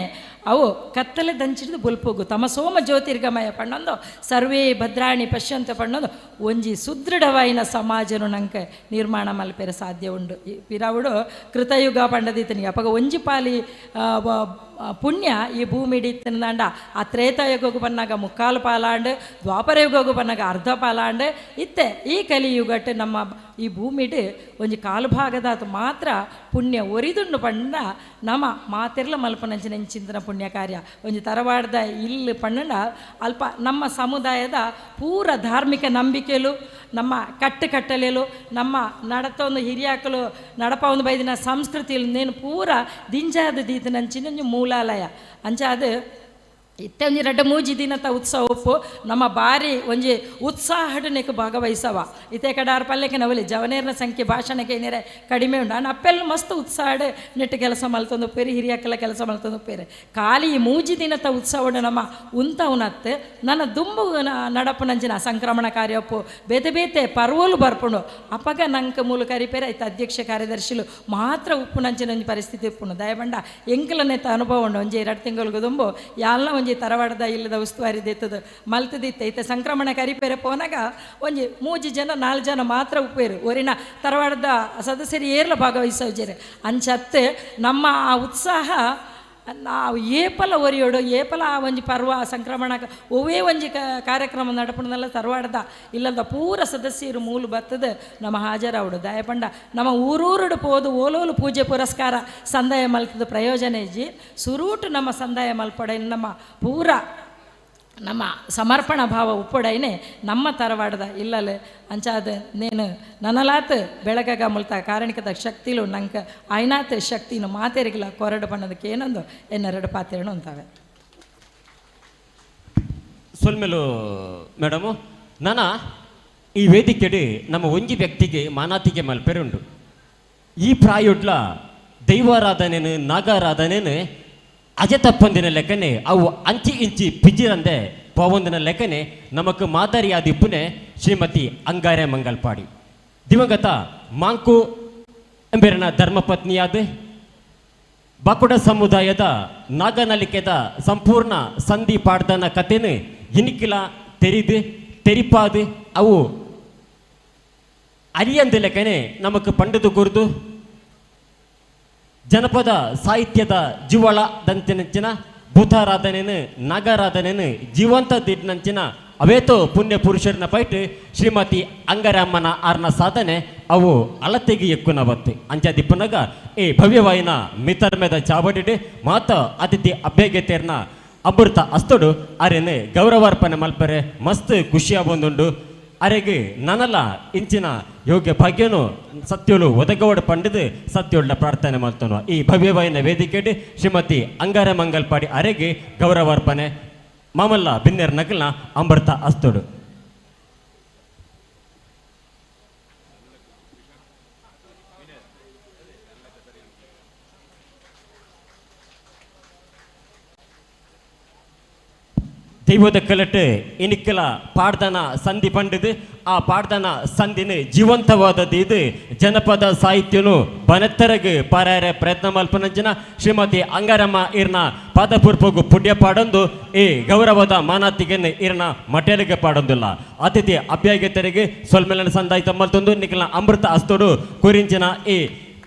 ಅವು ಕತ್ತಲೆ ದಂಚಿಡಿದು ಬುಲ್ಪೋಗು ತಮ ಸೋಮ ಜ್ಯೋತಿರ್ಗಮಯ ಪಣ್ಣೊಂದು ಸರ್ವೇ ಭದ್ರಾಣಿ ಪಶ್ಯಂತ ಪಣ್ಣೊಂದು ಒಂಜಿ ಸುದೃಢವಾಯಿನ ಸಮಾಜನು ನಂಗೆ ನಿರ್ಮಾಣ ಮಲ್ಪೆರೆ ಸಾಧ್ಯ ಉಂಡು ಈ ಪಿರಾವುಡು ಕೃತಯುಗ ಪಂಡದಿತ್ತನಿಗೆ ಅಪಗ ಒಂಜಿ ಪಾಲಿ ಪುಣ್ಯ ಈ ಭೂಮಿ ಇಡಿತ್ತಂಡ ಆ ತ್ರೇತಾಯುಗಗೂ ಬನ್ನಾಗ ಮುಕ್ಕಾಲು ಪಾಲಾಂಡು ದ್ವಾಪರ ಯುಗಗೂ ಬನ್ನಾಗ ಅರ್ಧ ಪಾಲಾಂಡು ಇತ್ತೆ ಈ ಕಲಿಯುಗಟ್ಟು ನಮ್ಮ ಈ ಭೂಮಿಡು ಒಂಜಿ ಕಾಲು ಭಾಗದಾತ ಮಾತ್ರ ಪುಣ್ಯ ಒರಿದುಂಡು ಪಂಡ ನಮ್ಮ ಮಾತೆರ್ಲ ಮಲ್ಪನಂಚಿನ ಚಿಂತನ ಪುಣ್ಯ ಕಾರ್ಯ ಒಂಜಿ ತರವಾಡದ ಇಲ್ಲಿ ಪಂಡ ಅಲ್ಪ ನಮ್ಮ ಸಮುದಾಯದ ಪೂರ ಧಾರ್ಮಿಕ ನಂಬಿಕೆಲು ನಮ್ಮ ಕಟ್ಟಲೆಲು ನಮ್ಮ ನಡತ ಒಂದು ಹಿರಿಯಾಕಲು ನಡಪ ಒಂದು ಬೈದಿನ ಸಂಸ್ಕೃತಿಯಲ್ಲಿ ನೇನು ಪೂರ ದಿಂಜಾದ ದೀತನಂಚಿನ ಮೂಲಾಲಯ ಅಂಚಾದು ಇತ್ತೆ ಒಂಜಿ ರಡ್ಡ ಮೂಜಿ ದಿನದ ಉತ್ಸವ ಉಪ್ಪು ನಮ್ಮ ಬಾರಿ ಒಂಜಿ ಉತ್ಸಾಹಡನೆಗೆ ಭಾಗವಹಿಸವ ಇತ್ತೆ ಕಡಾರ ಪಲ್ಯಕ್ಕೆ ನವಲಿ ಜವನೇರ್ನ ಸಂಖ್ಯೆ ಭಾಷಣಕ್ಕೆ ಏನೇರೆ ಕಡಿಮೆ ಉಂಡು ನಾನು ಅಪ್ಪೆಲ್ಲ ಮಸ್ತ್ ಉತ್ಸಾಹ ನೆಟ್ಟು ಕೆಲಸ ಮಲ್ತೊಂದು ಪೇರಿ ಹಿರಿಯಕ್ಕೆಲ್ಲ ಕೆಲಸ ಮಲ್ತೊಂದು ಪೇರೆ ಖಾಲಿ ಈ ಮೂಜಿ ದಿನದ ಉತ್ಸವಡು ನಮ್ಮ ಉಂತವನತ್ತೆ ನನ್ನ ದುಂಬು ನಡಪು ನಂಚಿನ ಸಂಕ್ರಮಣ ಕಾರ್ಯಪ್ಪು ಬೇತೆ ಬೇತೆ ಪರ್ವಲು ಬರ್ಪುಂಡು ಅಪ್ಪಗ ನಂಗೆ ಮೂಲ ಕರಿಪೇರೆ ಐತೆ ಅಧ್ಯಕ್ಷ ಕಾರ್ಯದರ್ಶಿಲು ಮಾತ್ರ ಉಪ್ಪು ನಂಚಿನ ಪರಿಸ್ಥಿತಿ ಉಪ್ಪುಂಡು ದಯಬಂಡ ಎಂಕಲನೆತ್ತ ಅನುಭವ ಉಂಡು ಒಂಜಿ 2 ತಿಂಗಳಿಗೆ ದುಂಬು ಯಾಲ್ನ ಒಂಜಿ ತರವಾಡದ ಇಲ್ಲದ ಉಸ್ತುವಾರಿ ದೆತ್ತದು ಮಲ್ತದಿತ್ತೆ ಇತ್ತೆ ಸಂಕ್ರಮಣ ಕರಿಪೇರೆ ಪೋನಾಗ ಒಂಜಿ 3 ಜನ 4 ಜನ ಮಾತ್ರ ಉಪ್ಪೇರು ಒರಿನ ತರವಾಡದ ಸದಸ್ಯರು ಏರ್ಲ ಭಾಗವಹಿಸೋಜೇರೆ ಅಂಚತ್ತೆ ನಮ್ಮ ಆ ಉತ್ಸಾಹ ನಾವು ಏಪಲ ಒರಿಯೋಡು ಏಪಲ ಆ ಒಂಜಿ ಪರ್ವ ಸಂಕ್ರಮಣ ಒವೇ ಒಂಜಿ ಕಾರ್ಯಕ್ರಮ ನಡಪಣದಲ್ಲ ತರವಾಡದ ಇಲ್ಲದ ಪೂರ ಸದಸ್ಯರು ಮೂಲು ಬತ್ತದ ನಮ್ಮ ಹಾಜರಾವಡು ದಯಪಂಡ ನಮ್ಮ ಊರೂರುಡು ಪೋದು ಓಲೋಲು ಪೂಜೆ ಪುರಸ್ಕಾರ ಸಂದಾಯ ಮಲ್ತದ ಪ್ರಯೋಜನ ಇಜ್ಜಿ ಸುರೂಟು ನಮ್ಮ ಸಂದಾಯ ಮಲ್ಪಡ ನಮ್ಮ ಪೂರ ನಮ್ಮ ಸಮರ್ಪಣ ಭಾವ ಉಪ್ಪೊಡೈನೆ ನಮ್ಮ ತರವಾಡದ ಇಲ್ಲಲೆ ಅಂಚಾದ ನೇನು ನನಲಾತ್ ಬೆಳಗಾಗ ಮುಲ್ತ ಕಾರಣಿಕದ ಶಕ್ತಿಲು ನಂಗೆ ಐನಾತ್ ಶಕ್ತಿನ ಮಾತೇರಿಗಿಲ್ಲ ಕೊರಡು ಬಣ್ಣದಕ್ಕೆ ಏನೊಂದು ಎನ್ನೆರಡು ಪಾತ್ರೆಗಳು ಅಂತಾವೆ. ಸೊಲ್ಮೆಲು ಮೇಡಮು ನಾನ ಈ ವೇದಿಕೆಡಿ ನಮ್ಮ ಒಂಜಿ ವ್ಯಕ್ತಿಗೆ ಮಾನಾತಿಗೆ ಮಲ್ಪೆರುಂಡು. ಈ ಪ್ರಾಯುಡ್ಲ ದೈವಾರಾಧನೆನು ನಾಗಾರಾಧನೆನು ಅಜೆ ತಪ್ಪಂದಿನ ಲೆಕ್ಕನೆ ಅವು ಅಂಚಿ ಇಂಚಿ ಪಿಜಿರಂದೆ ಪವೊಂದಿನ ಲೆಕ್ಕನೆ ನಮಕ್ ಮಾದರಿಯಾದಿಪ್ಪುನೆ ಶ್ರೀಮತಿ ಅಂಗಾರೆ ಮಂಗಲ್ಪಾಡಿ ದಿವಂಗತ ಮಾಂಕು ಎಂಬೆರನ ಧರ್ಮಪತ್ನಿಯಾದ ಬಾಕುಡ ಸಮುದಾಯದ ನಾಗನಲಿಕೆದ ಸಂಪೂರ್ಣ ಸಂಧಿ ಪಾಡ್ದನ ಕಥೆನು ಇನಿಕಿಲ ತೆರಿದು ತೆರಿಪಾದು ಅವು ಅರಿಯಂದ ಲೆಕ್ಕನೆ ನಮಕ್ ಪಂಡದು ಗುರ್ದು ಜನಪದ ಸಾಹಿತ್ಯದ ಜೀವಳದಂಚಿನ ಭೂತಾರಾಧನೆನು ನಾಗಾರಾಧನೆನು ಜೀವಂತ ದಿಡ್ನಂಚಿನ ಅವೇತೋ ಪುಣ್ಯ ಪುರುಷರನ್ನ ಪೈಟ್ ಶ್ರೀಮತಿ ಅಂಗರಮ್ಮನ ಆರ್ನ ಸಾಧನೆ ಅವು ಅಳತೆಗೆ ఎక్కునవತ್ತು ಅಂಚ ದಿಪ್ಪನಗ ಈ ಭವ್ಯವಾಯಿನ ಮಿತರ್ಮೆದ ಚಾವಡಿಡೆ ಮಾತ ಅತಿಥಿ ಅಭ್ಯಗತೆರ್ನ ಅಮೃತ ಅಸ್ತಡು ಅರೆನೆ ಗೌರವಾರ್ಪಣೆ ಮಲ್ಪರೆ ಮಸ್ತ್ ಖುಷಿಯ ಬಂದುಂಡು ಅರೆಗೆ ನನಲ ಇಂಚಿನ ಯೋಗ್ಯ ಭಾಗ್ಯನು ಸತ್ಯೋಳು ಒದಗವಡ ಪಂಡಿದು ಸತ್ಯೋಳ ಪ್ರಾರ್ಥನೆ ಮಾಡ್ತಾನೋ ಈ ಭವ್ಯವಾಯಿನ ವೇದಿಕೆಡಿ ಶ್ರೀಮತಿ ಅಂಗಾರ ಮಂಗಲ್ಪಾಡಿ ಅರೆಗೆ ಗೌರವಾರ್ಪಣೆ ಮಾಮಲ್ಲ ಬಿನ್ನೆರ್ ನಕಲ್ನ ಅಮೃತ ಅಸ್ತೋಡು. ದೈವದ ಕಲಟು ಇನಿಕ್ಕಲ ಪಾಡ್ದನ ಸಂಧಿ ಪಂಡಿದು ಆ ಪಾಡ್ದನ ಸಂಧಿನ ಜೀವಂತವಾದದ್ದು ಇದು ಜನಪದ ಸಾಹಿತ್ಯನು ಬನೆತ್ತರಗೆ ಪಾರಾಯರೆ ಪ್ರಯತ್ನ ಮಲ್ಪನಂಚಿನ ಶ್ರೀಮತಿ ಅಂಗಾರಮ್ಮ ಇರ್ನ ಪಾದಪೂರ್ಪಗು ಪುಡ್ಯ ಪಾಡೊಂದು ಈ ಗೌರವದ ಮಾನಾತಿಗೆನ್ನು ಇರ್ನ ಮಟೇಲಿಗೆ ಪಾಡೊಂದಿಲ್ಲ ಅತಿಥಿ ಅಭ್ಯಾಗತರಿಗೆ ಸೊಲ್ಮೆಲನ ಸಂದಾಯಿತ ಮಲ್ತೊಂದು ನಿಖಿಲ ಅಮೃತ ಅಸ್ತೋಡು ಕುರಿಂಚಿನ ಈ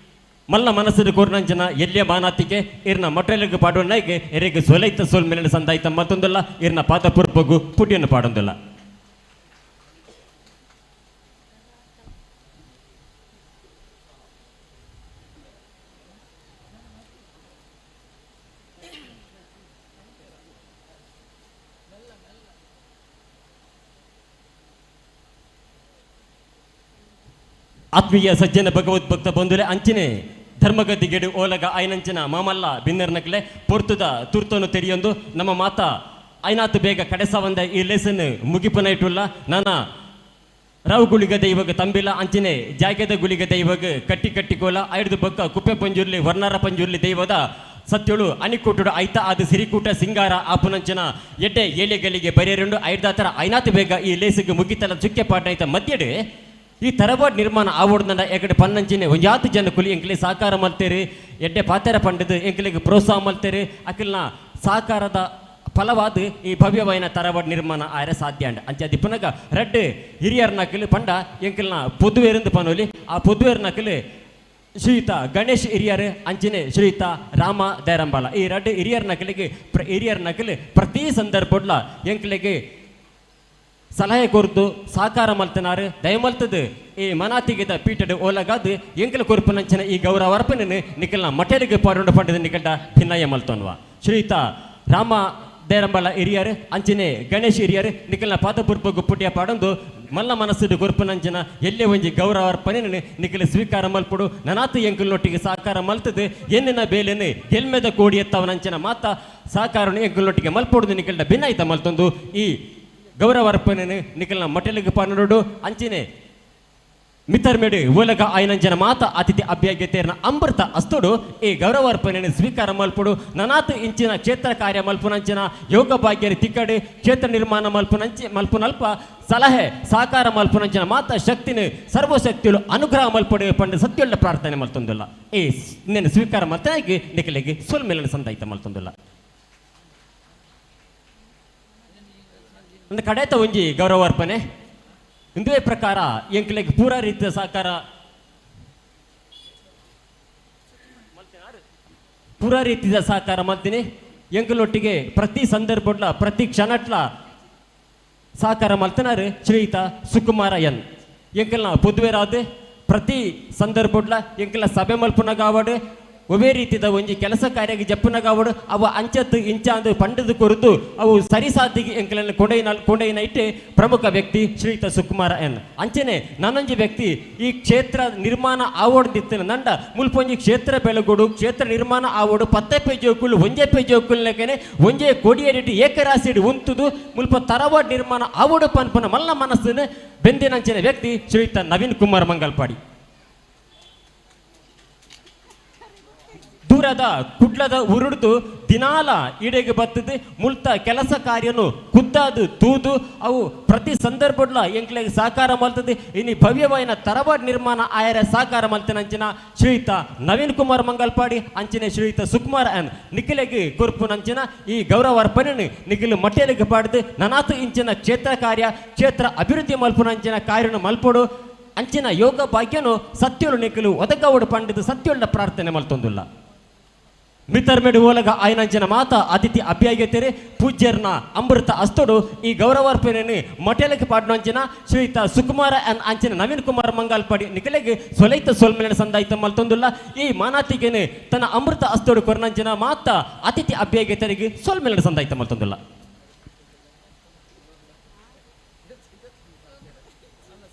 ಮಲ್ಲ ಮನಸ್ಸು ಕೋರ್ನಂಚನ ಎಲ್ಲಿಯ ಮಾನಾತಿಗೆ ಇರ್ನ ಮೊಟ್ಟೆಲಿಗೆ ಪಾಡೋನಾಗೆ ಎರಿಗೆ ಸೊಲೈತ ಸೋಲ್ ಮೇಲಿನ ಸಂದಾಯಿತ ಮತ್ತೊಂದಲ್ಲ ಇರ್ನ ಪಾದಪೂರ್ಪಗು ಪುಡಿಯನ್ನು ಪಾಡೊಂದಿಲ್ಲ. ಆತ್ಮೀಯ ಸಜ್ಜನ ಭಗವದ್ಭಕ್ತ ಬಂಧುಲೆ ಅಂಚಿನೆ ಧರ್ಮಗದ್ದಿಗೆಡು ಓಲಗ ಐನಂಚಿನ ಮಾಮಲ್ಲ ಬಿನ್ನರ್ನಕ್ಲೆ ಪೊರ್ತುದ ತುರ್ತನು ತೆರಿಯೊಂದು ನಮ್ಮ ಮಾತ ಐನಾತು ಬೇಗ ಕಡೆಸವಂದ ಈ ಲೆಸನ್ ಮುಗಿಪನ ಇಟ್ಟುಲ್ಲ ನಾನ ರಾವು ಗುಳಿಗದ ಇವಾಗ ತಂಬಿಲ್ಲ ಅಂಚಿನೆ ಜಾಗ್ಯದ ಗುಳಿಗದ ಇವಾಗ ಕಟ್ಟಿ ಕಟ್ಟಿಕೋಲ ಐಡ್ದು ಬಕ್ಕ ಕುಪ್ಪೆ ಪಂಜುರ್ಲಿ ವರ್ಣಾರ ಪಂಜುರ್ಲಿ ದೈವದ ಸತ್ಯೋಳು ಅನಿಕೂಟುಡು ಐತ ಅದು ಸಿರಿಕೂಟ ಸಿಂಗಾರ ಆಪುನಂಚಿನ ಎಡ್ಡೆ ಏಳೆಗಳಿಗೆ ಬರೆಯರುಂಡು ಐಡ್ದಾತರ ಐನಾತು ಬೇಗ ಈ ಲೇಸಿಗೆ ಮುಗಿತಲ್ಲ ಚುಕ್ಕೆ ಪಾಠ ಐತ ಮಧ್ಯಡೆ ಈ ತರವಾಡ್ ನಿರ್ಮಾಣ ಆವಡ್ದಂಡ ಎಕಡೆ ಪನ್ನಂಚಿನ ಒಂಜಾತು ಜನ ಕುಲಿ ಎಂಕ್ಲಿ ಸಾಕಾರ ಮಲ್ತೇರಿ ಎಡ್ಡೆ ಪಾತೆರ ಪಂಡದು ಎಂಕ್ಲಿಗೆ ಪ್ರೋತ್ಸಾಹ ಮಲ್ತೇರಿ ಅಕಿಲ್ನ ಸಾಕಾರದ ಫಲವಾದ ಈ ಭವ್ಯವಾಯಿನ ತರವಾಡ್ ನಿರ್ಮಾಣ ಆಯ್ರೆ ಸಾಧ್ಯ ಅಂಡ ಅಂಚೆ ದಿಪ್ಪನಗ ರೆಡ್ ಹಿರಿಯರ್ ನಕಲು ಪಂಡ ಎಂಕ್ಲಿನ ಪುದುವೇರಿಂದ ಪನೋಲಿ ಆ ಪುದುವೇರ್ ನಕಲು ಶ್ರೀಯುತ ಗಣೇಶ್ ಹಿರಿಯರ್ ಅಂಚಿನೆ ಶ್ರೀಯುತ ರಾಮ ದೇರಂಬಾಲ ಈ ರೆಡ್ ಹಿರಿಯರ್ ನಕಲು ಪ್ರತಿ ಸಂದರ್ಭಡ್ಲ ಎಂಕ್ಲಿಗೆ ಸಲಹೆ ಕೊರ್ದು ಸಾಕಾರ ಮಲ್ತನಾರು ದಯಮಲ್ತದು ಈ ಮನಾತಿಗೆದ ಪೀಠದ ಓಲಗಾದು ಎಂಕಲ ಕೊರ್ಪನಂಚನ ಈ ಗೌರವ ಅರ್ಪಣೆ ನಿಖಲ್ನ ಮಟೇಲಿಗೆ ಪಾಡೊಂಡು ಪಂಡದ ನಿಕಟ ಭಿನ್ನಯ ಮಲ್ತೋನ್ವಾ ಶ್ರೀಯುತ ರಾಮ ದೇರಂಬಲ ಹಿರಿಯರು ಅಂಚಿನೆ ಗಣೇಶ್ ಹಿರಿಯರು ನಿಖಲ್ನ ಪಾದಪೂರ್ಪಗು ಪುಟ್ಯ ಪಾಡೊಂದು ಮಲ್ಲ ಮನಸ್ಸು ಕೊರ್ಪನಂಚನ ಎಲ್ಲೇ ಒಂಜಿ ಗೌರವ ಅರ್ಪಣೆ ನಿಖಲ ಸ್ವೀಕಾರ ಮಲ್ಪಡು ನನಾತು ಎಂಕಲ್ನೊಟ್ಟಿಗೆ ಸಾಕಾರ ಮಲ್ತದು ಎನ್ನಿನ ಬೇಲೆನು ಗೆಲ್ಮೆದ ಕೋಡಿ ಎತ್ತವನಂಚನ ಮಾತ ಸಾಕಾರ ಎಂಕಲ್ನೊಟ್ಟಿಗೆ ಮಲ್ಪೊಡುದು ನಿಖಲ್ನ ಭಿನ್ನಾಯ್ತ ಮಲ್ತೊಂದು ಈ ಗೌರವಾರ್ಪಣೆ ನಿಖಲ್ನ ಮಟಲಿಗೆ ಪಾನೋಡು ಅಂಚಿನೆ ಮಿತರ್ಮೆಡು ಓಲಗ ಐನಂಜನ ಮಾತ ಅತಿಥಿ ಅಭ್ಯಗತೆಯರ್ನ ಅಮೃತ ಅಸ್ತೋಡು ಈ ಗೌರವಾರ್ಪಣೆ ಸ್ವೀಕಾರ ಮಲ್ಪಡು ನನಾತು ಇಂಚಿನ ಕ್ಷೇತ್ರ ಕಾರ್ಯ ಮಲ್ಪುನಂಚಿನ ಯೋಗ ಭಾಗ್ಯರಿ ತಿಕ್ಕಡು ಕ್ಷೇತ್ರ ನಿರ್ಮಾಣ ಮಲ್ಪುನಲ್ಪ ಸಲಹೆ ಸಾಕಾರ ಮಲ್ಪುನಂಚಿನ ಮಾತ ಶಕ್ತಿನ ಸರ್ವಶಕ್ತಿಗಳು ಅನುಗ್ರಹ ಮಲ್ಪಡು ಪಂಡ ಸತ್ಯೊಳ್ಳ ಪ್ರಾರ್ಥನೆ ಮಲ್ತೊಂದಿಲ್ಲ ಈ ಇನ್ನೇನು ಸ್ವೀಕಾರ ಮಲ್ತಾಗಿ ನಿಖಲಿಗೆ ಸೊಲ್ಮೇಲನ ಸಂದಾಯಿತ ಮಲ್ತೊಂದಿಲ್ಲ ಒಂದು ಕಡೆತ ಒಂಜಿ ಗೌರವಾರ್ಪಣೆ ಇಂದುವೇ ಪ್ರಕಾರ ಎಂಕ್ಲೆಗೆ ಪೂರ ರೀತಿಯ ಸಹಕಾರ ಮಲ್ತೀನಿ ಎಂಕಲೊಟ್ಟಿಗೆ ಪ್ರತಿ ಸಂದರ್ಭಡ್ಲ ಪ್ರತಿ ಕ್ಷಣಟ್ಲ ಸಹಕಾರ ಮಲ್ತನಾರು ಶ್ರೀಯುತ ಸುಕುಮಾರ ಎನ್ ಎಂಕಲ್ನ ಪುದುವೆರಾದ ಪ್ರತಿ ಸಂದರ್ಭಡ್ಲ ಎಂಕಲ ಸಭೆ ಮಲ್ಪುನಗಾವಡು ಒವೇ ರೀತಿದ ಒಂಜಿ ಕೆಲಸ ಕಾರ್ಯಗೆ ಜಪ್ಪನಗಾವಡು ಅವು ಅಂಚತ್ತು ಇಂಚಾಂದು ಪಂಡದು ಕೊರದು ಅವು ಸರಿಸಾದಿಗೆ ಎಂಕಲನ್ನು ಕೊಂಡೈನ ಇಟ್ಟೆ ಪ್ರಮುಖ ವ್ಯಕ್ತಿ ಶ್ರೀಯುತ ಸುಕುಮಾರ ಎನ್ ಅಂಚನೆ ನಾನೊಂಜಿ ವ್ಯಕ್ತಿ ಈ ಕ್ಷೇತ್ರ ನಿರ್ಮಾಣ ಆವಡ್ದಿತ್ತಿನ ನಂಡ ಮುಲ್ಪೊಂಜಿ ಕ್ಷೇತ್ರ ಬೆಳಗೋಡು ಕ್ಷೇತ್ರ ನಿರ್ಮಾಣ ಆವಡು 10 ಪೇಜ್ ಹೋಗುಲು 1 ಪೇಜ್ ಹೋಗುಲ್ನಕನೆ ಒಂಜೆ ಕೊಡಿಯಡಿಟಿ ಏಕರಾಸಿಡಿ ಉಂತುದು ಮುಲ್ಪ ತರವಾಡ್ ನಿರ್ಮಾಣ ಆವಡು ಪನ್ಪನ ಮಲ್ಲ ಮನಸ್ಸಿನ ಬೆಂದಿನಂಚಿನ ವ್ಯಕ್ತಿ ಶ್ರೀಯುತ ನವೀನ್ ಕುಮಾರ್ ಮಂಗಲ್ಪಾಡಿ. ದೂರದ ಕುಡ್ಲದ ಉರುಡ್ದು ದಿನಾಲ ಇಡೆಗೆ ಬತ್ತದು ಮುಲ್ತ ಕೆಲಸ ಕಾರ್ಯನು ಖುದ್ದಾದು ತೂದು ಅವು ಪ್ರತಿ ಸಂದರ್ಭಡ್ಲ ಎಂಕ್ಲೆಗೆ ಸಹಕಾರ ಮಲ್ತದೆ ಇನ್ನು ಭವ್ಯವಾಯಿನ ತರವಾಡ್ ನಿರ್ಮಾಣ ಆಯರ ಸಹಕಾರ ಮಲ್ತನಂಚಿನ ಶ್ರೀಯುತ ನವೀನ್ ಕುಮಾರ್ ಮಂಗಲ್ಪಾಡಿ ಅಂಚಿನ ಶ್ರೀಯುತ ಸುಕುಮಾರ್ ಅನ್ ನಿಖಿಲೆಗೆ ಕೊರ್ಪು ನಂಚಿನ ಈ ಗೌರವ ಅರ್ಪಣೆ ನಿಖಿಲು ಮಟ್ಟೆಲಿಗೆ ಪಾಡ್ದು ನನಾತು ಇಂಚಿನ ಕ್ಷೇತ್ರ ಕಾರ್ಯ ಕ್ಷೇತ್ರ ಅಭಿವೃದ್ಧಿ ಮಲ್ಪು ನಂಚಿನ ಕಾರ್ಯನು ಮಲ್ಪಡು ಅಂಚಿನ ಯೋಗ ಭಾಗ್ಯನು ಸತ್ಯೋಳು ನಿಖಿಲು ಒದಗವಡು ಪಂಡಿದು ಸತ್ಯೋಳ ಪ್ರಾರ್ಥನೆ ಮಲ್ತೊಂದುಲ್ಲ ಮಿತರ್ಮೆಡು ಓಲಗ ಆಯ್ನಂಚಿನ ಮಾತ ಅತಿಥಿ ಅಭ್ಯಾಗತೆರೆ ಪೂಜ್ಯರ್ನ ಅಮೃತ ಅಸ್ತೋಡು ಈ ಗೌರವಾರ್ಪಣೆಯನ್ನು ಮಟೇಲಕ್ಕೆ ಪಾಡ್ನಂಚಿನ ಶ್ರೀಯುತ ಸುಕುಮಾರ ಅನ್ ಅಂಚಿನ ನವೀನ್ ಕುಮಾರ್ ಮಂಗಲ್ಪಾಡಿ ನಿಖಲೆಗೆ ಸೊಲೈತ ಸೋಲ್ಮೇಲೆ ಸಂದಾಯಿತ ಮಲ್ತೊಂದುಲ್ಲ ಈ ಮಾನಾತಿಗೆನೆ ತನ್ನ ಅಮೃತ ಅಸ್ತೋಡು ಕೊರ್ನಂಚಿನ ಮಾತ ಅತಿಥಿ ಅಭ್ಯಾಗತೆರಿಗೆ ಸೋಲ್ಮೇಲೆ ಸಂದಾಯಿತ ಮಲ್ತೊಂದುಲ್ಲ.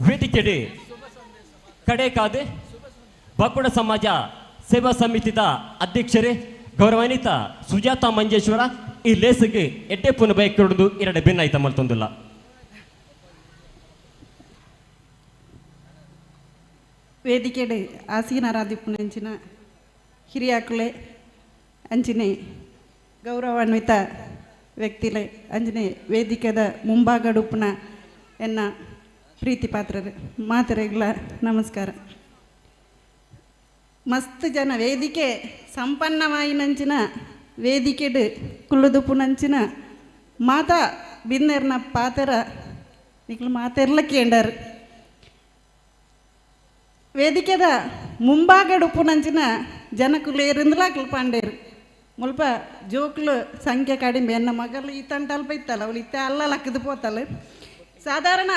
ವೇದಿಕೆಡೆ ಕಡೆ ಕಾದೆ ಬಾಕುಡ ಸಮಾಜ ಸೇವಾ ಸಮಿತಿದ ಅಧ್ಯಕ್ಷರೇ ಗೌರವಾನ್ವಿತ ಸುಜಾತಾ ಮಂಜೇಶ್ವರ ಈ ಲೇಸಿಗೆ ಎಡ್ಡೆ ಪುನ ಬೈಕೊಡುದು 2 ಭಿನ್ನಾಯ್ತ ಮಲ್ತೊಂದುಲ್ಲ. ವೇದಿಕೆಡೆ ಆಸೀನರಾದಿಪ್ಪುನಂಚಿನ ಹಿರಿಯಾಕುಲೆ ಅಂಚಿನೆ ಗೌರವಾನ್ವಿತ ವ್ಯಕ್ತಿಲೆ ಅಂಜನೆ ವೇದಿಕೆದ ಮುಂಭಾಗಡುಪ್ಪುನ ಎನ್ನ ಪ್ರೀತಿ ಪಾತ್ರರು ಮಾತರೆಗ್ಲ ನಮಸ್ಕಾರ. ಮಸ್ತ್ ಜನ ವೇದಿಕೆ ಸಂಪನ್ನವಾಯಿನಂಚಿನ ವೇದಿಕೆಡು ಕುಳ್ಳುದುಪುನಂಚಿನ ಮಾತಾ ಬಿನ್ನೆರ್ನ ಪಾತರ ನಿಕ್ಲು ಮಾತೆರ್ಲ ಕೇಂಡರು ವೇದಿಕೆದ ಮುಂಭಾಗಡುಪುನಂಚಿನ ಜನಕುಲೇರಿಂದಲಾಕ್ಲು ಪಾಂಡೇರು ಮುಲ್ಪ ಜೋಕ್ಲು ಸಂಖ್ಯೆ ಕಡಿಮೆ ಎನ್ನ ಮಗಲು ಇತ್ತಂಟಲ್ಪ ಇತ್ತಲ್ಲ ಅವಳು ಇತ್ತ ಅಲ್ಲ ಲಕ್ಕದು ಪೋತಲ್ಲ ಸಾಧಾರಣ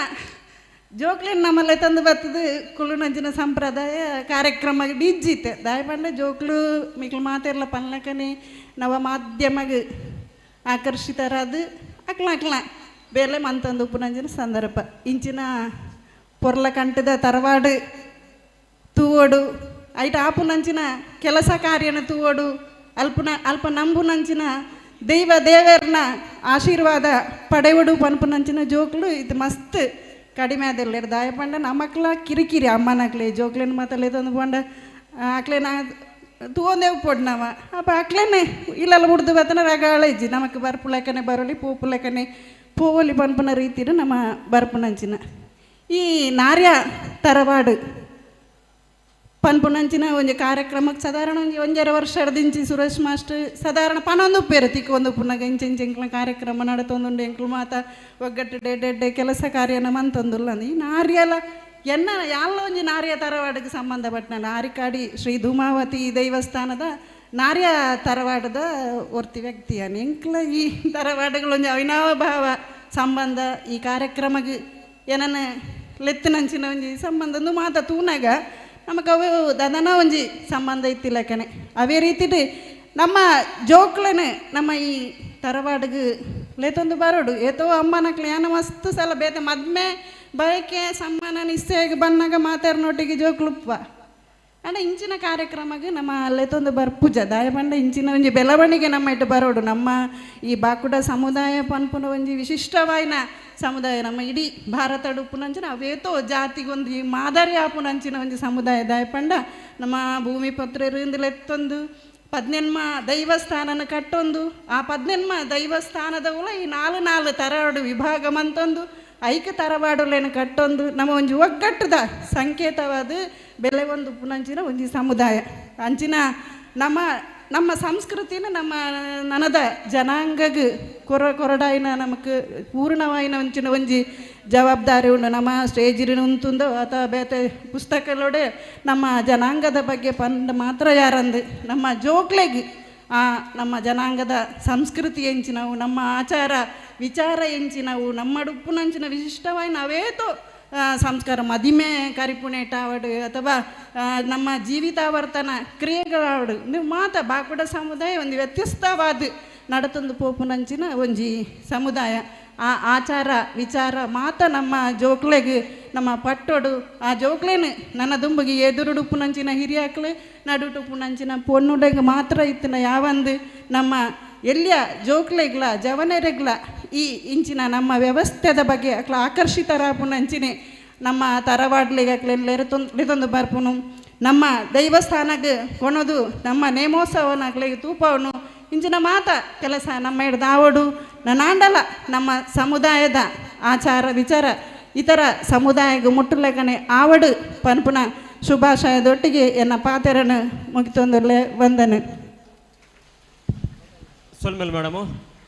ಜೋಕ್ಲೇನು ನಮ್ಮಲ್ಲೇ ತಂದು ಬರ್ತದೆ ಕುಳ್ಳುನಂಚಿನ ಸಂಪ್ರದಾಯ ಕಾರ್ಯಕ್ರಮ ಡಿಜ್ಜಿತ್ತೆ ದಾಯ ಪಂಡ ಜೋಕ್ಲು ಮಿಕ್ಲು ಮಾತೆರ್ಲ ಪನ್ಲಕನೆ ನವ ಮಾಧ್ಯಮಗ ಆಕರ್ಷಿತರಾದು ಅಕ್ಲ ಬೇಲೆ ಮಂತಂದು ಉಪ್ಪುನಂಚಿನ ಸಂದರ್ಭ ಇಂಚಿನ ಪೊರ್ಲ ಕಂಟದ ತರವಾಡು ತೂವೋಡು ಐಟ ಆಪುನಂಚಿನ ಕೆಲಸ ಕಾರ್ಯನ ತೂವೋಡು ಅಲ್ಪ ನಂಬುನಂಚಿನ ದೈವ ದೇವರ್ನ ಆಶೀರ್ವಾದ ಪಡೆವಡು ಪನ್ಪುನಂಚಿನ ಜೋಕ್ಲು ಇದು ಮಸ್ತ್ ಕಡಿಮೆ ಆದಿಲ್ಲ ದಾಯ ಪಂಡ ನಮ್ಮಕ್ಲ ಕಿರಿಕಿರಿ ಅಮ್ಮನಕ್ಲೆ ಜೋಕ್ಲೇನು ಮಾತಲ್ಲೇ ತಂದು ಪಂಡ ಆಕ್ಲೇನ ತೂಂದೇವು ಪೊಡ್ನವ ಅಪ್ಪ ಆಕ್ಲೇನೆ ಇಲ್ಲೆಲ್ಲ ಹುಡ್ದು ಬತ್ತನ ರಗಾಳ ಇಜ್ಜಿ ನಮಕ್ ಬರ್ಪುಲೆಕನೆ ಬರೋಲಿ ಪೂಪುಲೆಕನೆ ಪೂವಲಿ ಪನ್ಪುನ ರೀತಿರು ನಮ್ಮ ಬರ್ಪುನಂಚಿನ ಈ ನಾರ್ಯ ತರವಾಡು ಪನ್ಪುನಂಚಿನ ಒಂಜಿ ಕಾರ್ಯಕ್ರಮಕ್ಕೆ ಸಾಧಾರಣ ಒಂಜರ ವರ್ಷ ದಿಂಚಿ ಸುರೇಶ್ ಮಾಸ್ಟರ್ ಸಾಧಾರಣ ಪನೊಂದು ಪೇರು ತಿಕ್ಕು ಒಂದು ಪುನಗ ಇಂಚೆಂಕ್ಲ ಕಾರ್ಯಕ್ರಮ ನಡತೊಂದುಂಡು ಎಂಕ್ಲು ಮಾತ ಒಗ್ಗಟ್ಟು ಡೆಡ್ಡೆ ಕೆಲಸ ಕಾರ್ಯನ ಮಂತೊಂದುಲ್ಲ ಈ ನಾರ್ಯಲ ಎನ್ನ ಯಾಲ್ಲ ಒಂಜಿ ನಾರ್ಯ ತರವಾಡಿಗೆ ಸಂಬಂಧಪಟ್ಟ ನಾರಿಕಾಡಿ ಶ್ರೀ ಧೂಮಾವತಿ ದೇವಸ್ಥಾನದ ನಾರ್ಯ ತರವಾಡದ ಒರ್ತಿ ವ್ಯಕ್ತಿಯನ್ ಎಂಕ್ಲ ಈ ತರವಾಡುಗಳೊಂದು ಅವಿನಾವಭಾವ ಸಂಬಂಧ ಈ ಕಾರ್ಯಕ್ರಮಕ್ಕೆ ಏನನ್ನ ಲೆತ್ತಿನಂಚಿನ ಒಂಜಿ ಸಂಬಂಧ ಮಾತ ತೂನಾಗ ನಮಗೆ ಅವು ದದನ ಒಂಜಿ ಸಂಬಂಧ ಇತ್ತಿಲ್ಲ ಕಣೆ ಅವೇ ರೀತಿ ನಮ್ಮ ಜೋಕ್ಲನೆ ನಮ್ಮ ಈ ತರವಾಡಿಗೆ ಲೇತೊಂದು ಬರೋಡು ಏತೋ ಅಮ್ಮನಕ್ಲೆ ಏನ ಮಸ್ತ್ ಸಲ ಬೇತೆ ಮದ್ಮೆ ಬಯಕೆ ಸಮ್ಮಾನ ನಿಶ್ಚಯಗೆ ಬಂದಾಗ ಮಾತಾಡ್ನೊಟ್ಟಿಗೆ ಜೋಕ್ಲುಪ್ಪ ಅಂಡ ಇಂಚಿನ ಕಾರ್ಯಕ್ರಮಕ್ಕೆ ನಮ್ಮ ಲೇತೊಂದು ಬರ್ಪುಜ ದಾಯ ಬಂಡ ಇಂಚಿನ ಒಂಜಿ ಬೆಳವಣಿಗೆ ನಮ್ಮ ಇಟ್ಟು ಬರೋಡು ನಮ್ಮ ಈ ಬಾಕುಡ ಸಮುದಾಯ ಪನ್ಪುನ ಒಂಜಿ ವಿಶಿಷ್ಟವಾಯಿನ ಸಮುದಾಯ ನಮ್ಮ ಇಡೀ ಭಾರತ ಉಪ್ಪುನಂಚಿನ ಅವೇತೋ ಜಾತಿಗೊಂದು ಮಾದರಿ ಆಪುನಂಚಿನ ಒಂಜಿ ಸಮುದಾಯ ದಾಯ ಪಂಡ ನಮ್ಮ ಭೂಮಿ ಪತ್ರರಿಂದಲೆತ್ತೊಂದು 14 ದೈವಸ್ಥಾನನ ಕಟ್ಟೊಂದು ಆ 14 ದೈವಸ್ಥಾನದ ಉಲ ಈ 4 ತರವಾಡು ವಿಭಾಗ ಮಂತೊಂದು ಐಕ ತರವಾಡುಲೇನು ಕಟ್ಟೊಂದು ನಮ್ಮ ಒಂಜಿ ಒಗ್ಗಟ್ಟದ ಸಂಕೇತವಾದ ಬೆಲೆ ಒಂದು ಉಪ್ಪುನಂಚಿನ ಒಂಜಿ ಸಮುದಾಯ ಅಂಚಿನ ನಮ್ಮ ಸಂಸ್ಕೃತಿನ ನಮ್ಮ ನನದ ಜನಾಂಗಗ್ ಕೊರಡಾಯಿನ ನಮಕ್ ಪೂರ್ಣವಾಯಿನ ಒಂಚಿನ ಒಂಜಿ ಜವಾಬ್ದಾರಿ ಉಂಡು ನಮ್ಮ ಸ್ಟೇಜಿನ ಉಂತುಂದು ಅಥವಾ ಬೇತೆ ಪುಸ್ತಕಗಳೋಡೆ ನಮ್ಮ ಜನಾಂಗದ ಬಗ್ಗೆ ಪಂಡ ಮಾತ್ರ ಯಾರಂದು ನಮ್ಮ ಜೋಕ್ಲೆಗ್ ನಮ್ಮ ಜನಾಂಗದ ಸಂಸ್ಕೃತಿ ಎಂಚಿನವು ನಮ್ಮ ಆಚಾರ ವಿಚಾರ ಎಂಚಿನವು ನಮ್ಮ ಉಪ್ಪುನಂಚಿನ ವಿಶಿಷ್ಟವಾಗಿ ನಾವೇತೋ ಸಂಸ್ಕಾರ ಮದಿಮೆ ಕರಿಪುಣೇಟಾವಡು ಅಥವಾ ನಮ್ಮ ಜೀವಿತಾವರ್ತನ ಕ್ರಿಯೆಗಳಾವಡು ನೀವು ಮಾತ ಬಾಕುಡ ಸಮುದಾಯ ಒಂದು ವ್ಯತ್ಯಸ್ತವಾದ ನಡತೊಂದು ಪೋಪುನಂಚಿನ ಒಂಜಿ ಸಮುದಾಯ ಆ ಆಚಾರ ವಿಚಾರ ಮಾತ ನಮ್ಮ ಜೋಕ್ಲೆಗೆ ನಮ್ಮ ಪಟ್ಟೋಡು ಆ ಜೋಕ್ಲೇನು ನನ್ನ ದುಂಬುಗೆ ಎದುರುಡುಪುನಂಚಿನ ಹಿರಿಯಾಕ್ಲೆ ನಡುಟುಪುನಂಚಿನ ಪೊನ್ನುಡೆಗೆ ಮಾತ್ರ ಇತ್ತಿನ ಯಾವಂದು ನಮ್ಮ ಎಲ್ಲಿಯ ಜೋಕ್ಲೆಗ್ಲ ಜವನೆರೆಗ್ಲ ಈ ಇಂಚಿನ ನಮ್ಮ ವ್ಯವಸ್ಥೆದ ಬಗ್ಗೆ ಅಕ್ಲ ಆಕರ್ಷಿತರಾಪುನಂಚಿನೇ ನಮ್ಮ ತರವಾಡ್ಲಿಗೆ ಅಕ್ಲೆಲ್ಲೊಂದು ಬರ್ಪುನು ನಮ್ಮ ದೈವಸ್ಥಾನಕ್ಕೆ ಕೊಣದು ನಮ್ಮ ನೇಮೋತ್ಸವನಾಗ್ಲಿಗೆ ತೂಪವನು ಇಂಚಿನ ಮಾತ ಕೆಲಸ ನಮ್ಮ ಹಿಡ್ದು ಆವಡು ನಾಂಡಲ ನಮ್ಮ ಸಮುದಾಯದ ಆಚಾರ ವಿಚಾರ ಇತರ ಸಮುದಾಯಕ್ಕೆ ಮುಟ್ಟಲೆಗನೆ ಆವಡು ಪನ್ಪುನ ಶುಭಾಶಯದೊಟ್ಟಿಗೆ ಎನ್ನ ಪಾತೆರನ್ನು ಮುಗಿತೊಂದಲ್ಲೇ ವಂದನೆ ಸೊಲ್ಮೇಲ್ ಮೇಡಮು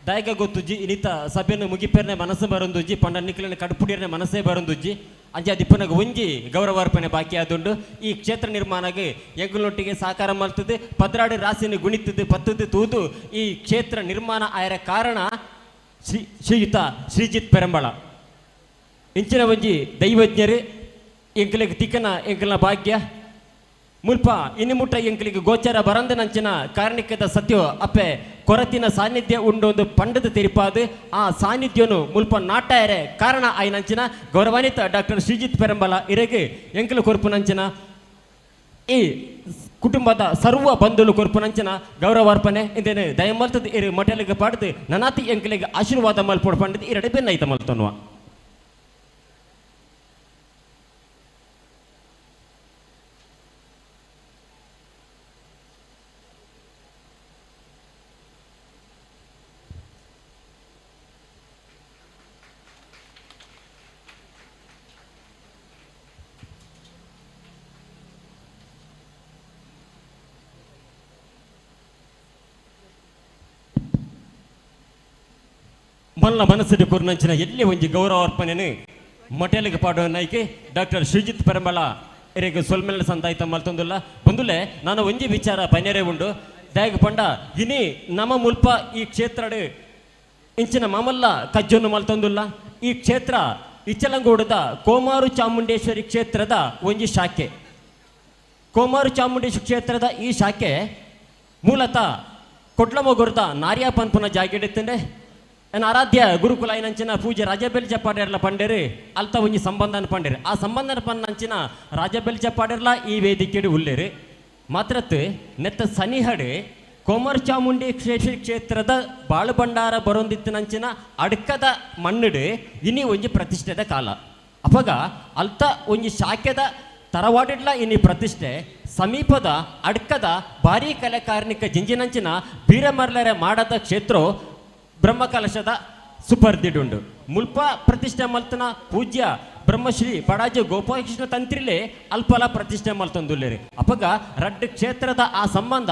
ದಾಯಕ ಗೊತ್ತುಜ್ಜಿ ಇನಿತ ಸಭೆಯನ್ನು ಮುಗಿಪೇರ್ನೆ ಮನಸ್ಸು ಬರೊಂದುಜ್ಜಿ ಪಂಡ ನಿಕ್ಲಿನ ಕಡುಪುಡಿಯರ್ನೆ ಮನಸ್ಸೇ ಬರೊಂದುಜ್ಜಿ ಅಂಜೆ ದಿಪ್ಪನಾಗ ಒಂಜಿ ಗೌರವಾರ್ಪಣೆ ಬಾಕಿ ಆದುಂಡು ಈ ಕ್ಷೇತ್ರ ನಿರ್ಮಾಣಗೆ ಎಂಗುಲೊಟ್ಟಿಗೆ ಸಹಕಾರ ಮಲ್ತದೆ ಪದ್ರಾಡು ರಾಸಿನ ಗುಣಿತದ್ದು ಪತ್ತದ್ದು ತೂದು ಈ ಕ್ಷೇತ್ರ ನಿರ್ಮಾಣ ಆಯರ ಕಾರಣ ಶ್ರೀಯುತ ಶ್ರೀಜಿತ್ ಪೆರಂಬಳ ಇಂಚಿನ ಒಂಜಿ ದೈವಜ್ಞರು ಎಂಕಲಿಗೆ ತಿಕ್ಕನ ಎಂಕಲ್ನ ಭಾಗ್ಯ ಮುಲ್ಪ ಇನ್ನು ಮುಟ್ಟ ಎಂಕಲಿಗೆ ಗೋಚರ ಬರಂದ ನಂಚಿನ ಕಾರಣಿಕದ ಸತ್ಯ ಅಪ್ಪೆ ಕೊರತಿನ ಸಾನ್ನಿಧ್ಯ ಉಂಡೊಂದು ಪಂಡದ ತಿರುಪಾದು ಆ ಸಾನ್ನಿಧ್ಯನು ಮುಲ್ಪ ನಾಟಾಯರೆ ಕಾರಣ ಆಯ್ನಂಚಿನ ಗೌರವಾನ್ವಿತ ಡಾಕ್ಟರ್ ಶ್ರೀಜಿತ್ ಪೆರಂಬಲ ಇರೆಗೆ ಎಂಕಲು ಕೊರ್ಪುನಂಚಿನ ಈ ಕುಟುಂಬದ ಸರ್ವ ಬಂಧುಲು ಕೊರ್ಪುನಂಚಿನ ಗೌರವಾರ್ಪಣೆ ಇಂದೇನು ದಯಮಲ್ತದ ಇರು ಮಟಲಿಗೆ ಪಾಡ್ದು ನನಾತಿ ಎಂಕಲಿಗೆ ಆಶೀರ್ವಾದ ಮಲ್ಪೊಡ್ ಪಂಡದ ಇರಡೆ ಬೆನ್ನೈತ ಮಲ್ತನ್ವ ಮಲ್ಲ ಮನಸ್ಸಿನ ಕುರ್ನಂಚಿನ ಎಲ್ಲಿ ಒಂಜಿ ಗೌರವಾರ್ಪಣೆನು ಮಟೇಲಿಗೆ ಪಾಡುವ ನಾಯ್ಕೆ ಡಾಕ್ಟರ್ ಶ್ರೀಜಿತ್ ಪೆರಂಬಳ ಇರೆಗೆ ಸೊಲ್ಮೆಲ್ಲ ಸಂದಾಯ್ತ ಮಲ್ತೊಂದುಲ್ಲ ಬಂದುಲೆ ನಾನು ಒಂಜಿ ವಿಚಾರ ಪನ್ಯರೇ ಉಂಡು ದಯಗ ಪಂಡ ಇನಿ ನಮ್ಮ ಮುಲ್ಪ ಈ ಕ್ಷೇತ್ರ ಇಂಚಿನ ಮಾಮಲ್ಲ ಕಜ್ಜೊನ್ನು ಮಲ್ತೊಂದುಲ್ಲ ಈ ಕ್ಷೇತ್ರ ಇಚ್ಚಲಂಗೂಡದ ಕೋಮಾರು ಚಾಮುಂಡೇಶ್ವರಿ ಕ್ಷೇತ್ರದ ಒಂಜಿ ಶಾಖೆ ಕೋಮಾರು ಚಾಮುಂಡೇಶ್ವರಿ ಕ್ಷೇತ್ರದ ಈ ಶಾಖೆ ಮೂಲತಃ ಕೊಡ್ಲಮೊಗುರದ ನಾರ್ಯಾ ಪನ್ಪುನ ಜಾಗಿಡುತ್ತಂಡೆ ಏನು ಆರಾಧ್ಯ ಗುರುಕುಲ ಐನಂಚಿನ ಪೂಜೆ ರಾಜಬೆಲ್ಜ ಪಾಡ್ಯರ್ಲ ಪಂಡೇರು ಅಲ್ತ ಒಂಜಿ ಸಂಬಂಧನ ಪಂಡೇರು ಆ ಸಂಬಂಧನ ಪನ್ನಂಚಿನ ರಾಜಬೆಲ್ಜ ಪಾಡ್ಯರ್ಲ ಈ ವೇದಿಕೆಡು ಉಳ್ಳೇರು ಮಾತ್ರತ್ ನೆತ್ತ ಸನಿಹಡೆ ಕೋಮರ್ ಚಾಮುಂಡಿ ಕ್ಷೇತ್ರದ ಬಾಳು ಭಂಡಾರ ಬರೊಂದಿತ್ತಿನಂಚಿನ ಅಡ್ಕದ ಮಣ್ಣುಡು ಇನಿ ಒಂಜಿ ಪ್ರತಿಷ್ಠೆದ ಕಾಲ ಅಪಗ ಅಲ್ತ ಒಂಜಿ ಶಾಖೆದ ತರವಾಡಿಡ್ಲ ಇನಿ ಪ್ರತಿಷ್ಠೆ ಸಮೀಪದ ಅಡ್ಕದ ಭಾರೀ ಕಲೆ ಕಾರ್ಮಿಕ ಜಿಂಜಿನಂಚಿನ ಬೀರಮರ್ಲರೆ ಮಾಡದ ಕ್ಷೇತ್ರ ಬ್ರಹ್ಮಕಲಶದ ಸುಪರ್ದಿಡುಂಡು ಮುಲ್ಪ ಪ್ರತಿಷ್ಠೆ ಮಲ್ತನ ಪೂಜ್ಯ ಬ್ರಹ್ಮಶ್ರೀ ಬಡಾಜಿ ಗೋಪಾಲಕೃಷ್ಣ ತಂತ್ರಿಲೆ ಅಲ್ಪಲ ಪ್ರತಿಷ್ಠೆ ಮಲ್ತೊಂದುಲ್ಲೇರಿ ಅಪಗ ರಡ್ಡು ಕ್ಷೇತ್ರದ ಆ ಸಂಬಂಧ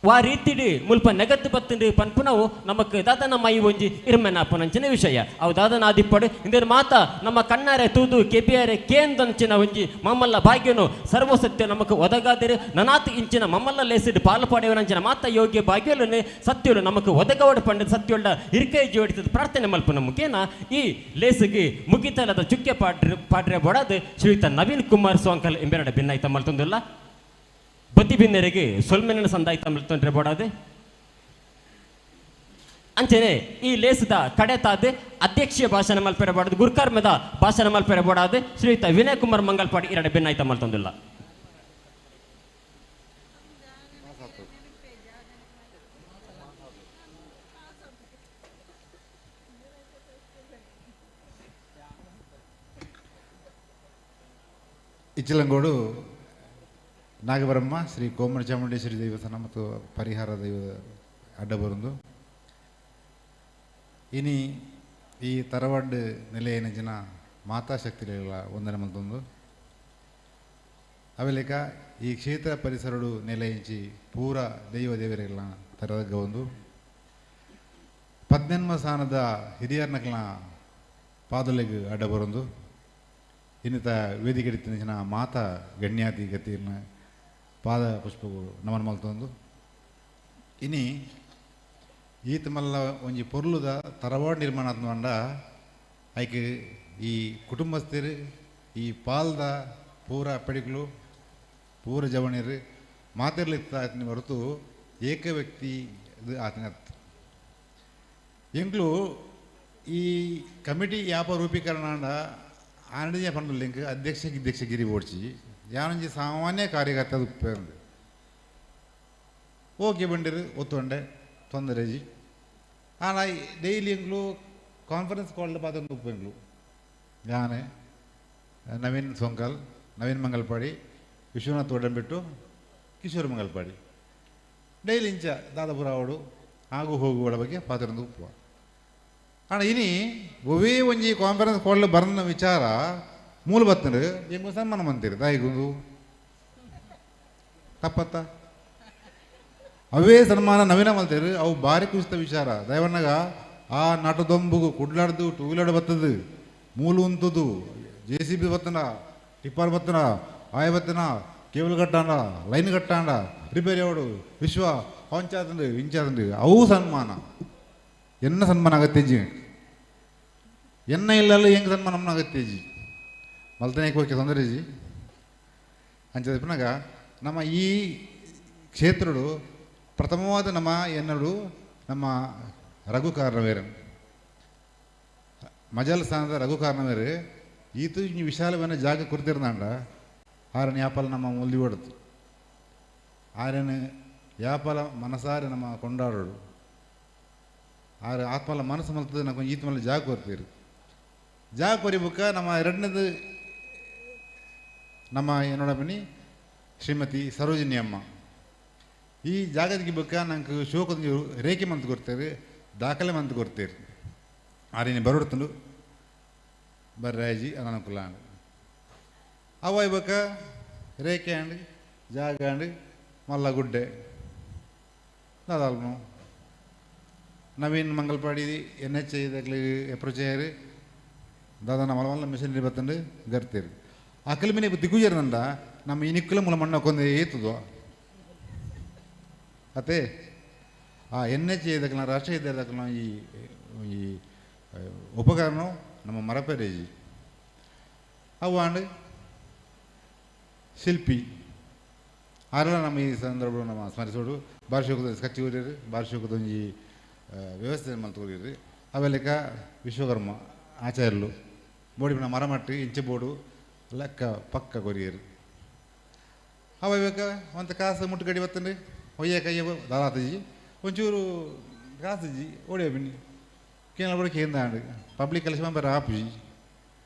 ವಾ ರೀತಿಡಿ ಮುಲ್ಪ ನೆಗತ್ತು ಬತ್ತಂಡು ಪನ್ಪುನವು ನಮಕ್ ದಾದನ ಮೈ ಒಂಜಿ ಇರ್ಮೆನಾಪನಂಚಿನ ವಿಷಯ ಅವು ದಾದನ ಆದಿಪ್ಪಡು ಇಂದೇನು ಮಾತ ನಮ್ಮ ಕಣ್ಣಾರೆ ತೂದು ಕೆಪಿಯಾರೆ ಕೇಂದಂಚಿನ ಒಂಜಿ ಮಮ್ಮಲ್ಲ ಭಾಗ್ಯನು ಸರ್ವಸತ್ಯ ನಮಕ್ ಒದಗಾದಿರು ನನಾತ್ ಇಂಚಿನ ಮಮ್ಮಲ್ಲ ಲೇಸಿಡ್ ಪಾಲು ಪಾಡೆಯವನಂಚಿನ ಮಾತ ಯೋಗ್ಯ ಭಾಗ್ಯಲು ಸತ್ಯಲು ನಮಕ್ ಒದಗವಡು ಪಂಡ ಸತ್ಯುಳ್ಳ ಹಿರಿಕೈ ಜೋಡಿತದ ಪ್ರಾರ್ಥನೆ ಮಲ್ಪನ ಮುಖೇನ ಈ ಲೇಸಿಗೆ ಮುಗಿತಲದ ಚುಕ್ಕೆ ಪಾಡ್ರೆ ಬೊಡದು ಶ್ರೀಯುತ ನವೀನ್ ಕುಮಾರ್ ಸೋಂಕಲ್ ಎಂಬೆರಡ ಭಿನ್ನಾಯ್ತ ಮಲ್ತೊಂದಿಲ್ಲ ಬತ್ತಿ ಭಿನ್ನರಿಗೆ ಸೊಲ್ಮೆನ ಸಂದಾಯ್ತ ಮಲ್ತೊಂಡ್ರೆ ಬೋಡಾದೆ ಅಂಚನೆ ಈ ಲೇಸದ ಕಡೆತಾದೆ ಅಧ್ಯಕ್ಷೀಯ ಭಾಷಣ ಮಲ್ಪೆರೆ ಬೋಡದು ಗುರುಕರ್ಮದ ಭಾಷಣ ಮಲ್ಪೆರೆ ಬೋಡಾದೆ ಶ್ರೀಯುತ ವಿನಯ್ ಕುಮಾರ್ ಮಂಗಲ್ಪಾಡಿ ಎರಡೆ ಭಿನ್ನಾಯ್ತ ಮಲ್ತೊಂದಿಲ್ಲ ಇಚ್ಚಲಂಗೋಡು ನಾಗಬ್ರಹ್ಮ ಶ್ರೀ ಕೋಮರ ಚಾಮುಂಡೇಶ್ವರಿ ದೇವಸ್ಥಾನ ಮತ್ತು ಪರಿಹಾರ ದೈವ ಅಡ್ಡ ಬರುಂದು ಇನಿ ಈ ತರವಾಡ್ ನೆಲೆಯ ಜನ ಮಾತಾಶಕ್ತಿಗಳ ಒಂದನೆ ಮಲ್ತೊಂದು ಅವೆಲೆಕ ಈ ಕ್ಷೇತ್ರ ಪರಿಸರಡು ನೆಲೆಯಿಂಚಿ ಪೂರ ದೈವ ದೇವರೆಗಳ ತರದಗ್ಗ ಒಂದು 18ಮ ಸ್ಥಾನದ ಹಿರಿಯರ್ನಕ್ಲ ಪಾದಲೆಗ್ ಅಡ್ಡ ಬರೊಂದು ಇನ್ನಿತ ವೇದಿಕೆ ಜನ ಮಾತಾ ಗಣ್ಯಾತಿ ಗತಿನ ಪಾದ ಪುಷ್ಪಗಳು ನಮನ ಮಲ್ತೊಂದು ಇನಿ ಈತ ಮಲ್ಲ ಒಂಜಿ ಪೊರ್ಲುದ ತರವಾಡ್ ನಿರ್ಮಾಣ ಆತ್ಮಂಡ ಐಕೆ ಈ ಕುಟುಂಬಸ್ಥರು ಈ ಪಾಲ್ದ ಪೂರ ಪಡಿಗಳು ಪೂರ ಜವಣಿರು ಮಾತಿರ್ಲಿತ್ತ ಆತನ ಹೊರತು ಏಕ ವ್ಯಕ್ತಿ ಇದು ಆತನ ಎಂಕ್ಲು ಈ ಕಮಿಟಿ ಯಾಪ ರೂಪೀಕರಣ ಆನಡಿಯ ಪಂಡ ಲಿಂಕ್ ಅಧ್ಯಕ್ಷಗಿರಿ ಓಡಿಸಿ ಯಾನೊಂಜಿ ಸಾಮಾನ್ಯ ಕಾರ್ಯಕರ್ತ ಉಪ್ಪೇಂದು ಓಕೆ ಬಂದಿರು ಒತ್ತುಂಡೆ ತೊಂದರೆಜಿ ಆನ ಡೈಲಿ ಎಂಗ್ಲು ಕಾನ್ಫರೆನ್ಸ್ ಕಾಲ್ ಪಾತ್ರ ಉಪ್ಪೆಂಗ್ಲು ಯಾನೆ ನವೀನ್ ಸೋಂಕಲ್ ನವೀನ್ ಮಂಗಲ್ಪಾಡಿ ವಿಶ್ವನಾಥ್ ಒಡಂಬಿಟ್ಟು ಕಿಶೋರ್ ಮಂಗಲ್ಪಾಡಿ ಡೈಲಿ ಇಂಚ ದಾದಾಪುರ ಅವಡು ಆಗು ಹೋಗುವ ಬಗ್ಗೆ ಪಾತ್ರೊಂದು ಉಪ್ಪುವ ಆಣ ಇನಿ ಒವೇ ಒಂಜಿ ಕಾನ್ಫರೆನ್ಸ್ ಕಾಲ್ ಬರ್ನ ವಿಚಾರ ಮೂಲ ಬತ್ತಂದ್ರೆ ಹೆಂಗು ಸನ್ಮಾನ ಮಂತೀರಿ ತಾಯಿಗೊಂದು ತಪ್ಪತ್ತ ಅವೇ ಸನ್ಮಾನ ನವೀನ ಮಲ್ತೀರಿ ಅವು ಭಾರಿ ಖುಷಿತ ವಿಚಾರ ದಯವಣ್ಣಗ ಆ ನಟದೊಂಬುಗು ಕುಡ್ಲಾಡ್ದು ಟೂ ವೀಲರ್ ಬತ್ತದು ಮೂಲು ಉಂತದು JCB ಬತ್ತನ ಟಿಪ್ಪರ್ ಬತ್ತನ ಆಯ ಬತ್ತನ ಕೇಬಲ್ ಕಟ್ಟಾಂಡ ಲೈನ್ ಕಟ್ಟಾಂಡ ರಿಪೇರಿ ಅವಡು ವಿಶ್ವ ಹೊಂಚಾದಂಡು ಇಂಚಾದಂಡು ಅವು ಸನ್ಮಾನ ಎನ್ನ ಸನ್ಮಾನ ಆಗತ್ತೇಜಿ ಎನ್ನ ಇಲ್ಲಲ್ಲ ಹೆಂಗೆ ಸನ್ಮಾನ ನಮ್ಮನ ಆಗತ್ತೇಜಿ ಮಲ್ತನೇಕ್ ಹೋಗಿ ತೊಂದರೆ ಜಿ ಅಂಚದಪ್ಪನಾಗ ನಮ್ಮ ಈ ಕ್ಷೇತ್ರಡು ಪ್ರಥಮವಾದ ನಮ್ಮ ಎನ್ನಡು ನಮ್ಮ ರಘು ಕಾರಣವೇರು ಮಜಲ್ ಸ್ಥಾನದ ರಘು ಕಾರಣವೇರು ಈತು ವಿಶಾಲమైన ಜಾಗ ಕುರಿತಿರ್ದಾಂಡ ಆರನ ಯಾಪಲ ನಮ್ಮ ಮುಲ್ಲಿ ಹೊಡ್ತು ಆರನ ಯಾಪಲ ಮನಸಾರೆ ನಮ್ಮ ಕೊಂಡಾಡೋಡು ಆರ ಆತ್ಮಲ ಮನಸ್ಸು ಮಲ್ತದ ನಾವು ಈತ ಮೇಲೆ ಜಾಗ ಕೊರ್ತೀರಿ ಜಾಗ ಕೊರಿಬೇಕ ನಮ್ಮ ಎರಡನೇದು ನಮ್ಮ ಏನೋಡಪ್ಪನಿ ಶ್ರೀಮತಿ ಸರೋಜಿನಿ ಅಮ್ಮ ಈ ಜಾಗದಿಗೆ ಬೇಕಾ ನಂಗೆ ಶೋಕದ ರೇಖೆ ಮಂತ್ ಕೊಡ್ತೇವೆ ದಾಖಲೆ ಮಂತ್ ಕೊಡ್ತೇವೆ ಆರೇನು ಬರೋಡ್ತಂಡು ಬರ್ರಾಜಿ ಅನುಕೂಲ ಅಂಡ್ ಅವ ಇವಾಗ ರೇಖೆ ಅಂಡ್ ಜಾಗ ಅಂಡ್ ಮಲ್ಲ ಗುಡ್ಡೆ ದಾದಾಲ್ನು ನವೀನ್ ಮಂಗಲ್ಪಾಡಿ NH ಇದಕ್ಕೆ ಅಪ್ರೋಚ್ ಅಯ್ಯಾರು ದಾದಾ ಮಲ್ಲ ಮಿಷನರಿ ಬತ್ತಂಡು ಗರ್ತೀರಿ ಅಕಲ್ ಮಿನಿ ದಿಗ್ಗುಜರ್ನಂದ ನಮ್ಮ ಇನಿಕ್ಕಲ ಮೂಲ ಮಣ್ಣ ಕೊಂದು ಏತುದು ಅತ್ತೆ ಆ NH ಇದಕ್ಕೆ ರಾಷ್ಟ್ರೀಯ ಇದಕ್ಕೆ ಈ ಉಪಕರಣ ನಮ್ಮ ಮರಪೇರೇಜಿ ಅವು ಅಂಡ್ ಶಿಲ್ಪಿ ಆರೆಲ್ಲ ನಮ್ಮ ಈ ಸಂದರ್ಭ ನಮ್ಮ ಸ್ಮರಿಸೋಡು ಬಾರ್ಷಿಕದ ಸ್ಕಚ್ ಊರಿರಿ ಬಾರ್ಷಿಕದ ಒಂಜಿ ವ್ಯವಸ್ಥೆ ಮಲ್ತೂರಿರಿ ಅವೆಲ್ಲಕ ವಿಶ್ವಕರ್ಮ ಆಚಾರ್ಯರು ಬೋಡಿನ ಮರ ಮಟ್ಟಿ ಇಂಚೆ ಬೋಡು ಲೆಕ್ಕ ಪಕ್ಕ ಕೊರಿಯರು ಅವ ಇವಾಗ ಒಂದು ಕಾಸು ಮುಟ್ಟುಗಡಿ ಬತ್ತಂಡ್ರಿ ಒಯ್ಯ ಕೈಯ ದಾದಾತಜಿ ಒಂಚೂರು ಕಾಸುಜಿ ಓಡಿಯ ಬಿನ್ನಿ ಕೇಳ ಕೂಡ ಕೇಂದಾಂಡು ಪಬ್ಲಿಕ್ ಕಲಿಸಿ ಬಂಬರ ಆಪುಜಿ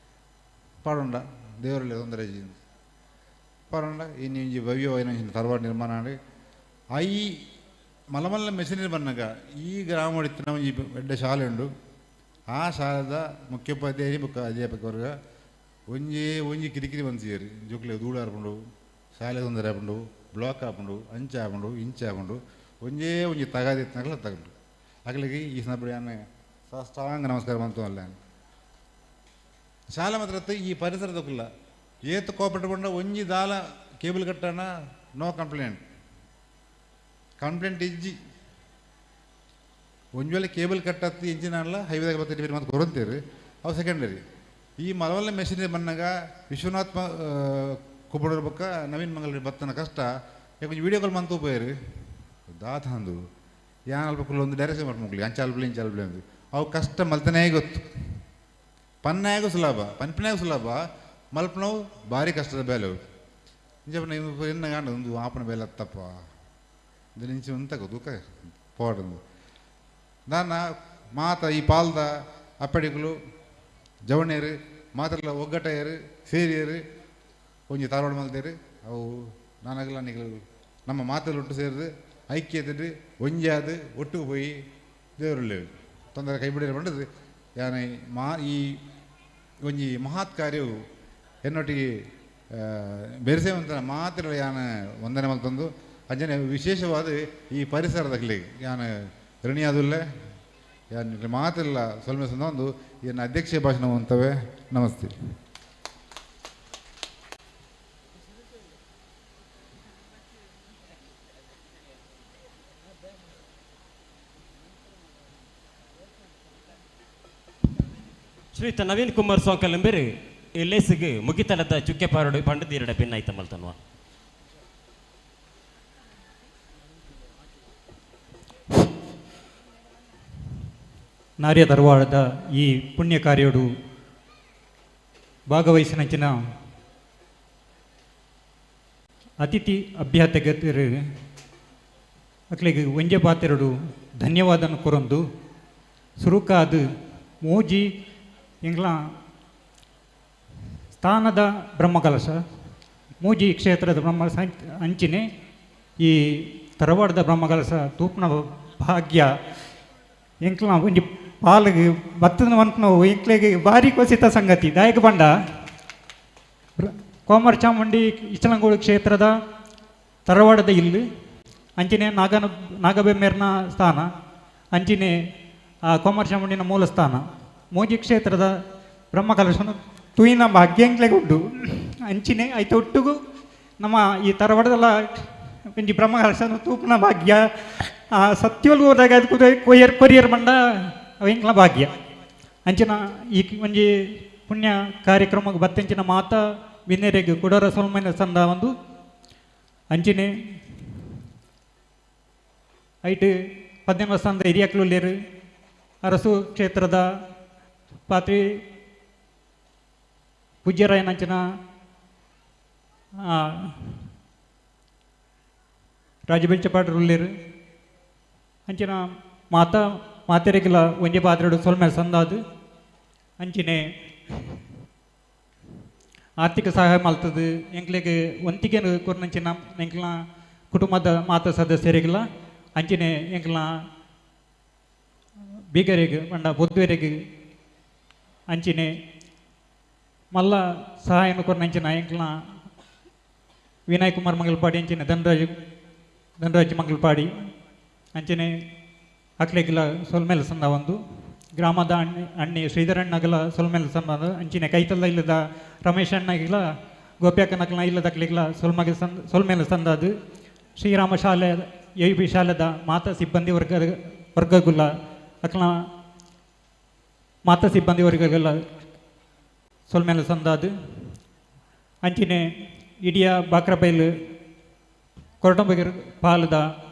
ಪಾಡೊಂಡ ದೇವರಲ್ಲಿ ತೊಂದರೆಜಿ ಪಾಡೊಂಡ ಇನ್ನು ಇಂಜಿ ಭವ್ಯವಾದ ತರವಾಡು ನಿರ್ಮಾಣ ಆಡಿ ಐ ಮಲಮಲ್ಲ ಮೆಷಿನರಿ ಬನ್ನಾಗ ಈ ಗ್ರಾಮ ಹೊಡಿತಿನ ಒಂಜಿ ದೊಡ್ಡ ಶಾಲೆ ಉಂಡು ಆ ಶಾಲೆದ ಮುಖ್ಯೋಪಾಧ್ಯಾಯ ಬುಕ್ಕ ಅಧ್ಯಾಪಕವರ್ಗ ಒಂಜಿ ಕಿರಿಕಿರಿ ಬಂದಿರಿ ಜೋಕ್ಲೆ ಧೂಳು ಹಾರ್ಕೊಂಡು ಶಾಲೆ ತೊಂದರೆ ಹಾಕೊಂಡು ಬ್ಲಾಕ್ ಹಾಕೊಂಡು ಅಂಚೆ ಹಾಕೊಂಡು ಇಂಚೆ ಹಾಕೊಂಡು ಒಂಜಿ ತಗದಿತ್ತನಾಗಲ್ಲ ತಗೊಂಡು ಆಗ್ಲಿಗೆ ಈ ಸಂದರ್ಭ ಸಾಷ್ಟಾಂಗ ನಮಸ್ಕಾರ ಬಂತು ಅಲ್ಲ ಶಾಲೆ ಮಾತ್ರ ಈ ಪರಿಸರದಕ್ಕಿಲ್ಲ ಏತು ಕೋಪಟ್ಟು ಬಂಡ ಒಂಜಿ ದಾಲ ಕೇಬಲ್ ಕಟ್ಟಣ ನೋ ಕಂಪ್ಲೇಂಟ್ ಇಜ್ಜಿ ಒಂಜೊಲೆ ಕೇಬಲ್ ಕಟ್ಟತ್ತಿ ಇಂಜಿನ ಅಲ್ಲ ಹೈವೇದಾಗ ಬರ್ತೈತಿ ಮತ್ತೆ ಕೊರಂತೀರಿ ಅವು ಸೆಕೆಂಡರಿ ಈ ಮಲವಲ್ಲ ಮೆಷಿನರಿ ಬಂದಾಗ ವಿಶ್ವನಾಥ್ ಕುಬ್ಬಡೋರ್ ಬಕ್ಕ ನವೀನ್ ಮಂಗಲ್ ಬತ್ತನ ಕಷ್ಟ ಯಾಕೆ ವಿಡಿಯೋ ಕಾಲ್ ಮಂತು ಉಪಯೋರಿ ದಾತ ಅಂದು ಯಾನ್ ಅಲ್ಪಕ್ಕೂ ಒಂದು ಡೈರೆಕ್ಷನ್ ಮಾಡ್ಮುಗ್ಲಿ ಅಂಚಾಲ್ಬಲಿ ಇಂಚಾಲ್ಬಲಿ ಅಂದು ಅವು ಕಷ್ಟ ಮಲ್ತನೇ ಗೊತ್ತು ಪನ್ನಾಗೂ ಸುಲಭ ಪನ್ಪಿನಾಗೂ ಸುಲಭ ಮಲ್ಪನವು ಭಾರಿ ಕಷ್ಟದ ಬೇಲೆ ಅವು ಇಂಜಪ್ಪ ನೀವು ಎನ್ನ ಕಾಂಡ ಒಂದು ಆಪನ ಬೇಲೆ ಹತ್ತಪ್ಪ ಇದು ನಿಂಚೆ ಉಂತಕ ತೂಕ ಪೋಡದು ನಾನು ಮಾತ ಈ ಪಾಲ್ದ ಅಪ್ಪಡಿಗಳು ಜವಣಿಯರು ಮಾತ್ರಲ್ಲ ಒಗ್ಗಟ್ಟೆಯರು ಸೇರಿಯರು ಒಂಜಿ ತಾರವಾಡ ಮಲ್ತೇರು ಅವು ನಾನಾಗಲ್ಲ ನಿಗಳು ನಮ್ಮ ಮಾತಲ್ಲಿ ಒಟ್ಟು ಸೇರಿದು ಐಕ್ಯತೆ ಒಂಜಿ ಅದು ಒಟ್ಟು ಹೋಯಿ ದೇವರುಳ್ಳೇವು ತೊಂದರೆ ಕೈ ಬಿಡಲು ಬಂಡದು ಯಾನ ಈ ಒಂಜಿ ಮಹತ್ ಕಾರ್ಯವು ಎನ್ನೊಟ್ಟಿಗೆ ಬೆರೆಸೇವಂತ ಮಾತ್ರ ಯಾನ ವಂದನೆ ಮಲ್ತಂದು ಅಂಜನೆ ವಿಶೇಷವಾದ ಈ ಪರಿಸರದಲ್ಲಿ ಯಾನ ಋಣಿಯಾದುಲ್ಲೇ ಯಾನ ಮಾತಿಲ್ಲ ಸ್ವಲ್ಪ ಒಂದು ಏನು ಅಧ್ಯಕ್ಷೀಯ ಭಾಷಣ ಅಂತವೆ ನಮಸ್ತೆ ಶ್ರೀಯುತ ನವೀನ್ ಕುಮಾರ್ ಸೋಂಕಲಂಬೇರು ಈ ಲೇಸಿಗೆ ಮುಗಿತಲದ ಚುಕ್ಕೆ ಪಾರೋಡು ಪಂಡು ತೀರಡ ಭಿನ್ನಾಯ್ತ ಮಲ್ತನ್ವ. ನಾರ್ಯ ಧಾರವಾಡದ ಈ ಪುಣ್ಯ ಕಾರ್ಯೋಡು ಭಾಗವಹಿಸಿನಂಚಿನ ಅತಿಥಿ ಅಭ್ಯರ್ಥಿಗರು ಅಕ್ಲಿಗೆ ಒಂಜೆ ಪಾತೆರಡು ಧನ್ಯವಾದನ ಕೊರೊಂದು ಸುರುಕಾದ ಮೋಜಿ ಇಂಗ್ಲ ಸ್ಥಾನದ ಬ್ರಹ್ಮಕಲಶ ಮೂಜಿ ಕ್ಷೇತ್ರದ ಬ್ರಹ್ಮ ಅಂಚಿನೆ ಈ ತರವಾಡದ ಬ್ರಹ್ಮಕಲಶ ತೂಪ್ನ ಭಾಗ್ಯ ಎಂಕ್ಲ ಒಂಜಿ ಪಾಲಿಗೆ ಬತ್ತದ ಮನ್ಪು ಎಂಕ್ಲೆಗೆ ಭಾರಿ ಕೊಸಿತ ಸಂಗತಿ ದಾಯಕ ಬಂಡ ಕೋಮರ್ ಚಾಮುಂಡಿ ಇಚಲಂಗೋಡು ಕ್ಷೇತ್ರದ ತರವಾಡದ ಇಲ್ಲು ಅಂಚಿನೆ ನಾಗಬೆಮ್ಮೇರ್ನ ಸ್ಥಾನ ಅಂಚಿನೆ ಆ ಕೋಮರ್ ಚಾಮುಂಡಿನ ಮೂಲ ಸ್ಥಾನ ಮೋಜಿ ಕ್ಷೇತ್ರದ ಬ್ರಹ್ಮಕಲಶನು ತುಯಿನ ಭಾಗ್ಯ ಎಂಕ್ಲೆಗೆ ಉಂಟು ಅಂಚಿನೆ ಐತೆ ಒಟ್ಟಿಗೂ ನಮ್ಮ ಈ ತರವಾಡದಲ್ಲ ಒಂಜಿ ಬ್ರಹ್ಮಕಲಶನು ತೂಪನ ಭಾಗ್ಯ ಸತ್ಯೋಲ್ ಹೋದಾಗ ಅದು ಕೊರಿಯರ್ ಬಂಡ ಎಂಕ್ಲ ಭಾಗ್ಯ ಅಂಚಿನ ಈ ಒಂಜಿ ಪುಣ್ಯ ಕಾರ್ಯಕ್ರಮಕ್ಕೆ ಬತ್ತೆಂಚಿನ ಮಾತಾ ಬಿನ್ನೆರೆಗೆ ಕುಡರ ಸೊಲ್ಮೈನ ಸಂದ ಒಂದು ಅಂಚಿನೆ ಐಟ್ 18 ಸಂದ ಹಿರಿಯಕ್ಲುಲ್ಲೇರು ಅರಸು ಕ್ಷೇತ್ರದ ಪಾತ್ರಿ ಪೂಜ್ಯರಾಯನಂಚಿನ ರಾಜಬೆಂಚಪಾಡ್ರುಲ್ಲೇರು ಅಂಚಿನ ಮಾತೆರೆಗಿಲ ಒಂಜೆ ಪಾತ್ರೆಡು ಸೊಲ್ಮೇಲೆ ಸಂದಾದು ಅಂಚಿನೆ ಆರ್ಥಿಕ ಸಹಾಯ ಮಲ್ತದು ಎಂಕ್ಲೆಗೆ ಒಂತಿಗೆ ಕೊರ್ನಂಚಿನ ಎಂಕ್ಲ ಕುಟುಂಬದ ಮಾತ ಸದಸ್ಯರಿಗಿಲ್ಲ ಅಂಚಿನೆ ಎಂಕ್ಲ ಬೀಗರಿಗೆ ಬಂಡ ಬೊದ್ದುವರೆಗೆ ಅಂಚಿನೆ ಮಲ್ಲ ಸಹಾಯನ ಕೊರ್ನಂಚಿನ ಎಂಕ್ಲ ವಿನಯ್ ಕುಮಾರ್ ಮಂಗಲ್ಪಾಡಿ ಅಂಚಿನ ಧನರಾಜ್ ಮಂಗಲ್ಪಾಡಿ ಅಂಚನೆ ಅಕ್ಲೆಗಿಲ ಸೊಲ್ಮೇಲೆ ಸಂದ ಒಂದು ಗ್ರಾಮದ ಅಣ್ಣಿ ಶ್ರೀಧರಣ್ಣಗಲ ಸೊಲ್ಮೇಲೆ ಸಂದ ಅಂಚಿನ ಕೈತಲ್ಲ ಇಲ್ಲದ ರಮೇಶ್ ಅಣ್ಣಗಿಲ ಗೋಪ್ಯಾಕನಕಲ ಇಲ್ಲದ ಅಕ್ಲೆಗಿಲ ಸೊಲ್ಮೇಲೆ ಸಂದಾದು ಶ್ರೀರಾಮ ಶಾಲೆ AUP ಶಾಲೆದ ಮಾತಾ ಸಿಬ್ಬಂದಿ ವರ್ಗಗುಲ್ಲ ಅಕ್ಲ ಮಾತಾ ಸಿಬ್ಬಂದಿ ವರ್ಗಗಳ ಸೊಲ್ಮೇಲೆ ಸಂದಾದು ಅಂಚಿನೆ ಇಡಿಯ ಬಾಕ್ರಬೈಲು ಕೊರಟಂಬಗಿರ್ ಪಾಲದ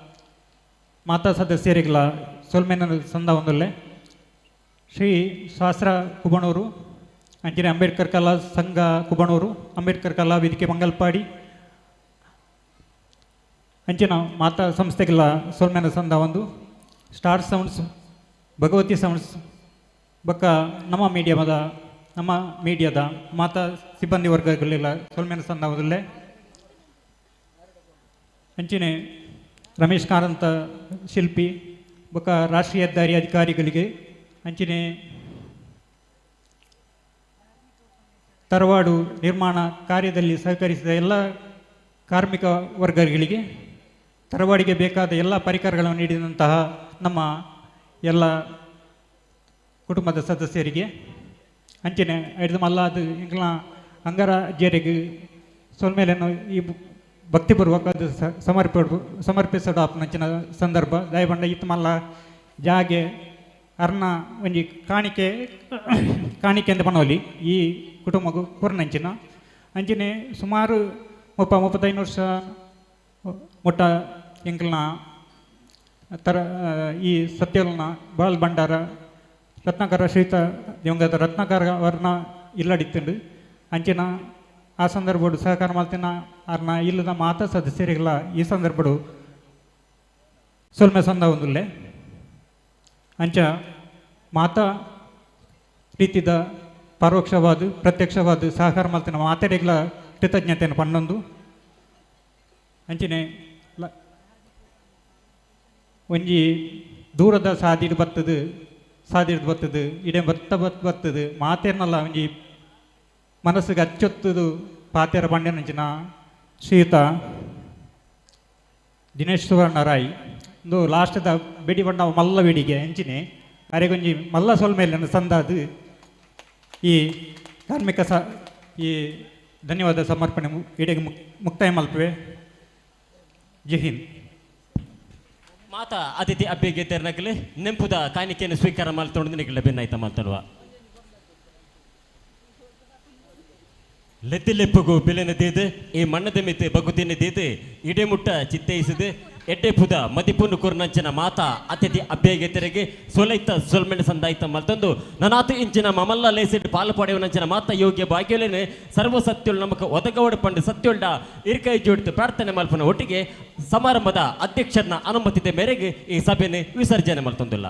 ಮಾತಾ ಸದಸ್ಯರಿಗಳ ಸೊಲ್ಮೇನ ಸಂದ ಒಂದಲ್ಲೇ ಶ್ರೀ ಶಾಸ್ತ್ರ ಕುಬಣೂರು ಅಂಚಿನ ಅಂಬೇಡ್ಕರ್ ಕಲಾ ಸಂಘ ಕುಬಣೂರು ಅಂಬೇಡ್ಕರ್ ಕಲಾ ವೇದಿಕೆ ಮಂಗಲ್ಪಾಡಿ ಅಂಚಿನ ಮಾತಾ ಸಂಸ್ಥೆಗಳ ಸೊಲ್ಮೇನ ಸಂದ ಒಂದು ಸ್ಟಾರ್ ಸೌಂಡ್ಸ್ ಭಗವತಿ ಸೌಂಡ್ಸ್ ಬಕ್ಕ ನಮ್ಮ ಮೀಡಿಯಾದ ಮಾತಾ ಸಿಬ್ಬಂದಿ ವರ್ಗಗಳೆಲ್ಲ ಸೊಲ್ಮೇನ ಸಂದ ಒಂದಲ್ಲೇ ಅಂಚಿನೆ ರಮೇಶ್ ಕಾರಂತ ಶಿಲ್ಪಿ ಬೊಕ್ಕ ರಾಷ್ಟ್ರೀಯ ಹೆದ್ದಾರಿ ಅಧಿಕಾರಿಗಳಿಗೆ ಅಂಚಿನೆ ತರವಾಡು ನಿರ್ಮಾಣ ಕಾರ್ಯದಲ್ಲಿ ಸಹಕರಿಸಿದ ಎಲ್ಲ ಕಾರ್ಮಿಕ ವರ್ಗಗಳಿಗೆ ತರವಾಡಿಗೆ ಬೇಕಾದ ಎಲ್ಲ ಪರಿಕರಗಳನ್ನು ನೀಡಿದಂತಹ ನಮ್ಮ ಎಲ್ಲ ಕುಟುಂಬದ ಸದಸ್ಯರಿಗೆ ಅಂಚಿನೆ ಹಿಡಿದು ಮಲ್ಲಾದ ಇಂಗ್ಲ ಅಂಗರ ಅಜ್ಜರಿಗೆ ಸೊಲ್ಮೇಲೆಯನ್ನು ಈ ಭಕ್ತಿಪೂರ್ವಕದ ಸಮರ್ಪಿಸೋಡು ಆಪನಂಚಿನ ಸಂದರ್ಭ ದಯಬಂಡ ಇತ್ತು ಮಲ್ಲ ಜಾಗೆ ಅರ್ನ ಒಂಜಿ ಕಾಣಿಕೆ ಅಂತ ಪಣವಲಿ ಈ ಕುಟುಂಬಗೂ ಪೂರ್ಣಂಚಿನ ಅಂಚಿನೆ ಸುಮಾರು 35 ವರ್ಷ ಮುಟ್ಟ ಎಂಕ್ಲನ ಈ ಸತ್ಯಲ್ನ ಬಾಳ್ ಭಂಡಾರ ರತ್ನಾಕರ ಶ್ರೀತ ದಿವಂಗತ ರತ್ನಾಕರ ಅವ್ರನ್ನ ಇಲ್ಲಡಿತ್ತುಂಡು ಅಂಚಿನ ಆ ಸಂದರ್ಭಡು ಸಹಕಾರ ಮಾಡ್ತೀನ ಅವ್ರನ್ನ ಇಲ್ಲದ ಮಾತಾ ಸದಸ್ಯರಿಗೆಲ್ಲ ಈ ಸಂದರ್ಭಡು ಸೊಲ್ಮೆ ಸಂದ ಒಂದುಲ್ಲೆ ಅಂಚ ಮಾತಾ ರೀತಿದ ಪರೋಕ್ಷವಾದ ಪ್ರತ್ಯಕ್ಷವಾದ ಸಹಕಾರ ಮಾಡ್ತೀನ ಮಾತೆರೆಗಳ ಕೃತಜ್ಞತೆಯನ್ನು ಪನ್ನೊಂದು ಅಂಚಿನೆ ಒಂಜಿ ದೂರದ ಸಾದಿಡ್ ಬತ್ತದು ಇಡೆ ಬತ್ತದು ಮಾತೇರ್ನಲ್ಲ ಒಂಜಿ ಮನಸ್ಸಿಗೆ ಅಚ್ಚೊತ್ತದು ಪಾತೆರ ಬಂಡೆನಂಚಿನ ಶ್ರೀಯುತ ದಿನೇಶ್ ಸುವರ್ಣ ರಾಯ್ ಒಂದು ಲಾಸ್ಟದ ಬೆಡಿ ಬಂಡ ಮಲ್ಲ ಬೆಡಿಗೆ ಅಂಚಿನೆ ಅರೆಗೊಂಜಿ ಮಲ್ಲ ಸೊಲ್ಮೇಲೆ ಸಂದಾದು ಈ ಕಾರ್ಮಿಕ ಈ ಧನ್ಯವಾದ ಸಮರ್ಪಣೆ ಇಡೆಗೆ ಮುಕ್ತಾಯ ಮಲ್ಪವೆ. ಜೈ ಹಿಂದ್. ಮಾತಾ ಅತಿಥಿ ಅಭ್ಯರ್ಥಿ ನೆಂಪುದ ಕಾಣಿಕೆಯನ್ನು ಸ್ವೀಕಾರ ಮಾಡ್ತೊಂಡು ನಿನಗೆ ಭಿನ್ನಾಯ್ತ ಮಾತಾಡುವ ಲೆತ್ತಿಲೆಪ್ಪಗೂ ಬೆಲೆನದೇದು ಈ ಮಣ್ಣದ ಮಿತೆ ಬಗುತಿನದೇದು ಇಡೆ ಮುಟ್ಟ ಚಿತ್ತೈಸಿದು ಎಡ್ಡೆ ಪುದ ಮದಿಪುನ್ನು ಕುರ್ನಂಚಿನ ಮಾತಾ ಅತಿಥಿ ಅಭ್ಯಗೆತರಿಗೆ ಸೊಲೈತ ಸೊಲ್ಮೆಂಡ ಸಂದಾಯಿತ ಮಲ್ತಂದು ನನಾತು ಇಂಚಿನ ಮಮಲ್ಲ ಲೇಸಿಡ್ ಪಾಲು ಪಡೆಯುವಂಚಿನ ಮಾತಾ ಯೋಗ್ಯ ಭಾಗ್ಯಲೇನೆ ಸರ್ವ ಸತ್ಯುಲ್ ನಮಕ ಒದಗವಡ ಪಂಡು ಸತ್ಯುಲ್ಡ ಇರ್ಕೈ ಜೋಡಿತು ಪ್ರಾರ್ಥನೆ ಮಲ್ಪನ ಒಟ್ಟಿಗೆ ಸಮಾರಂಭದ ಅಧ್ಯಕ್ಷರನ್ನ ಅನುಮತಿದ ಮೇರೆಗೆ ಈ ಸಭೆಯನ್ನು ವಿಸರ್ಜನೆ ಮಲ್ತಂದಿಲ್ಲ.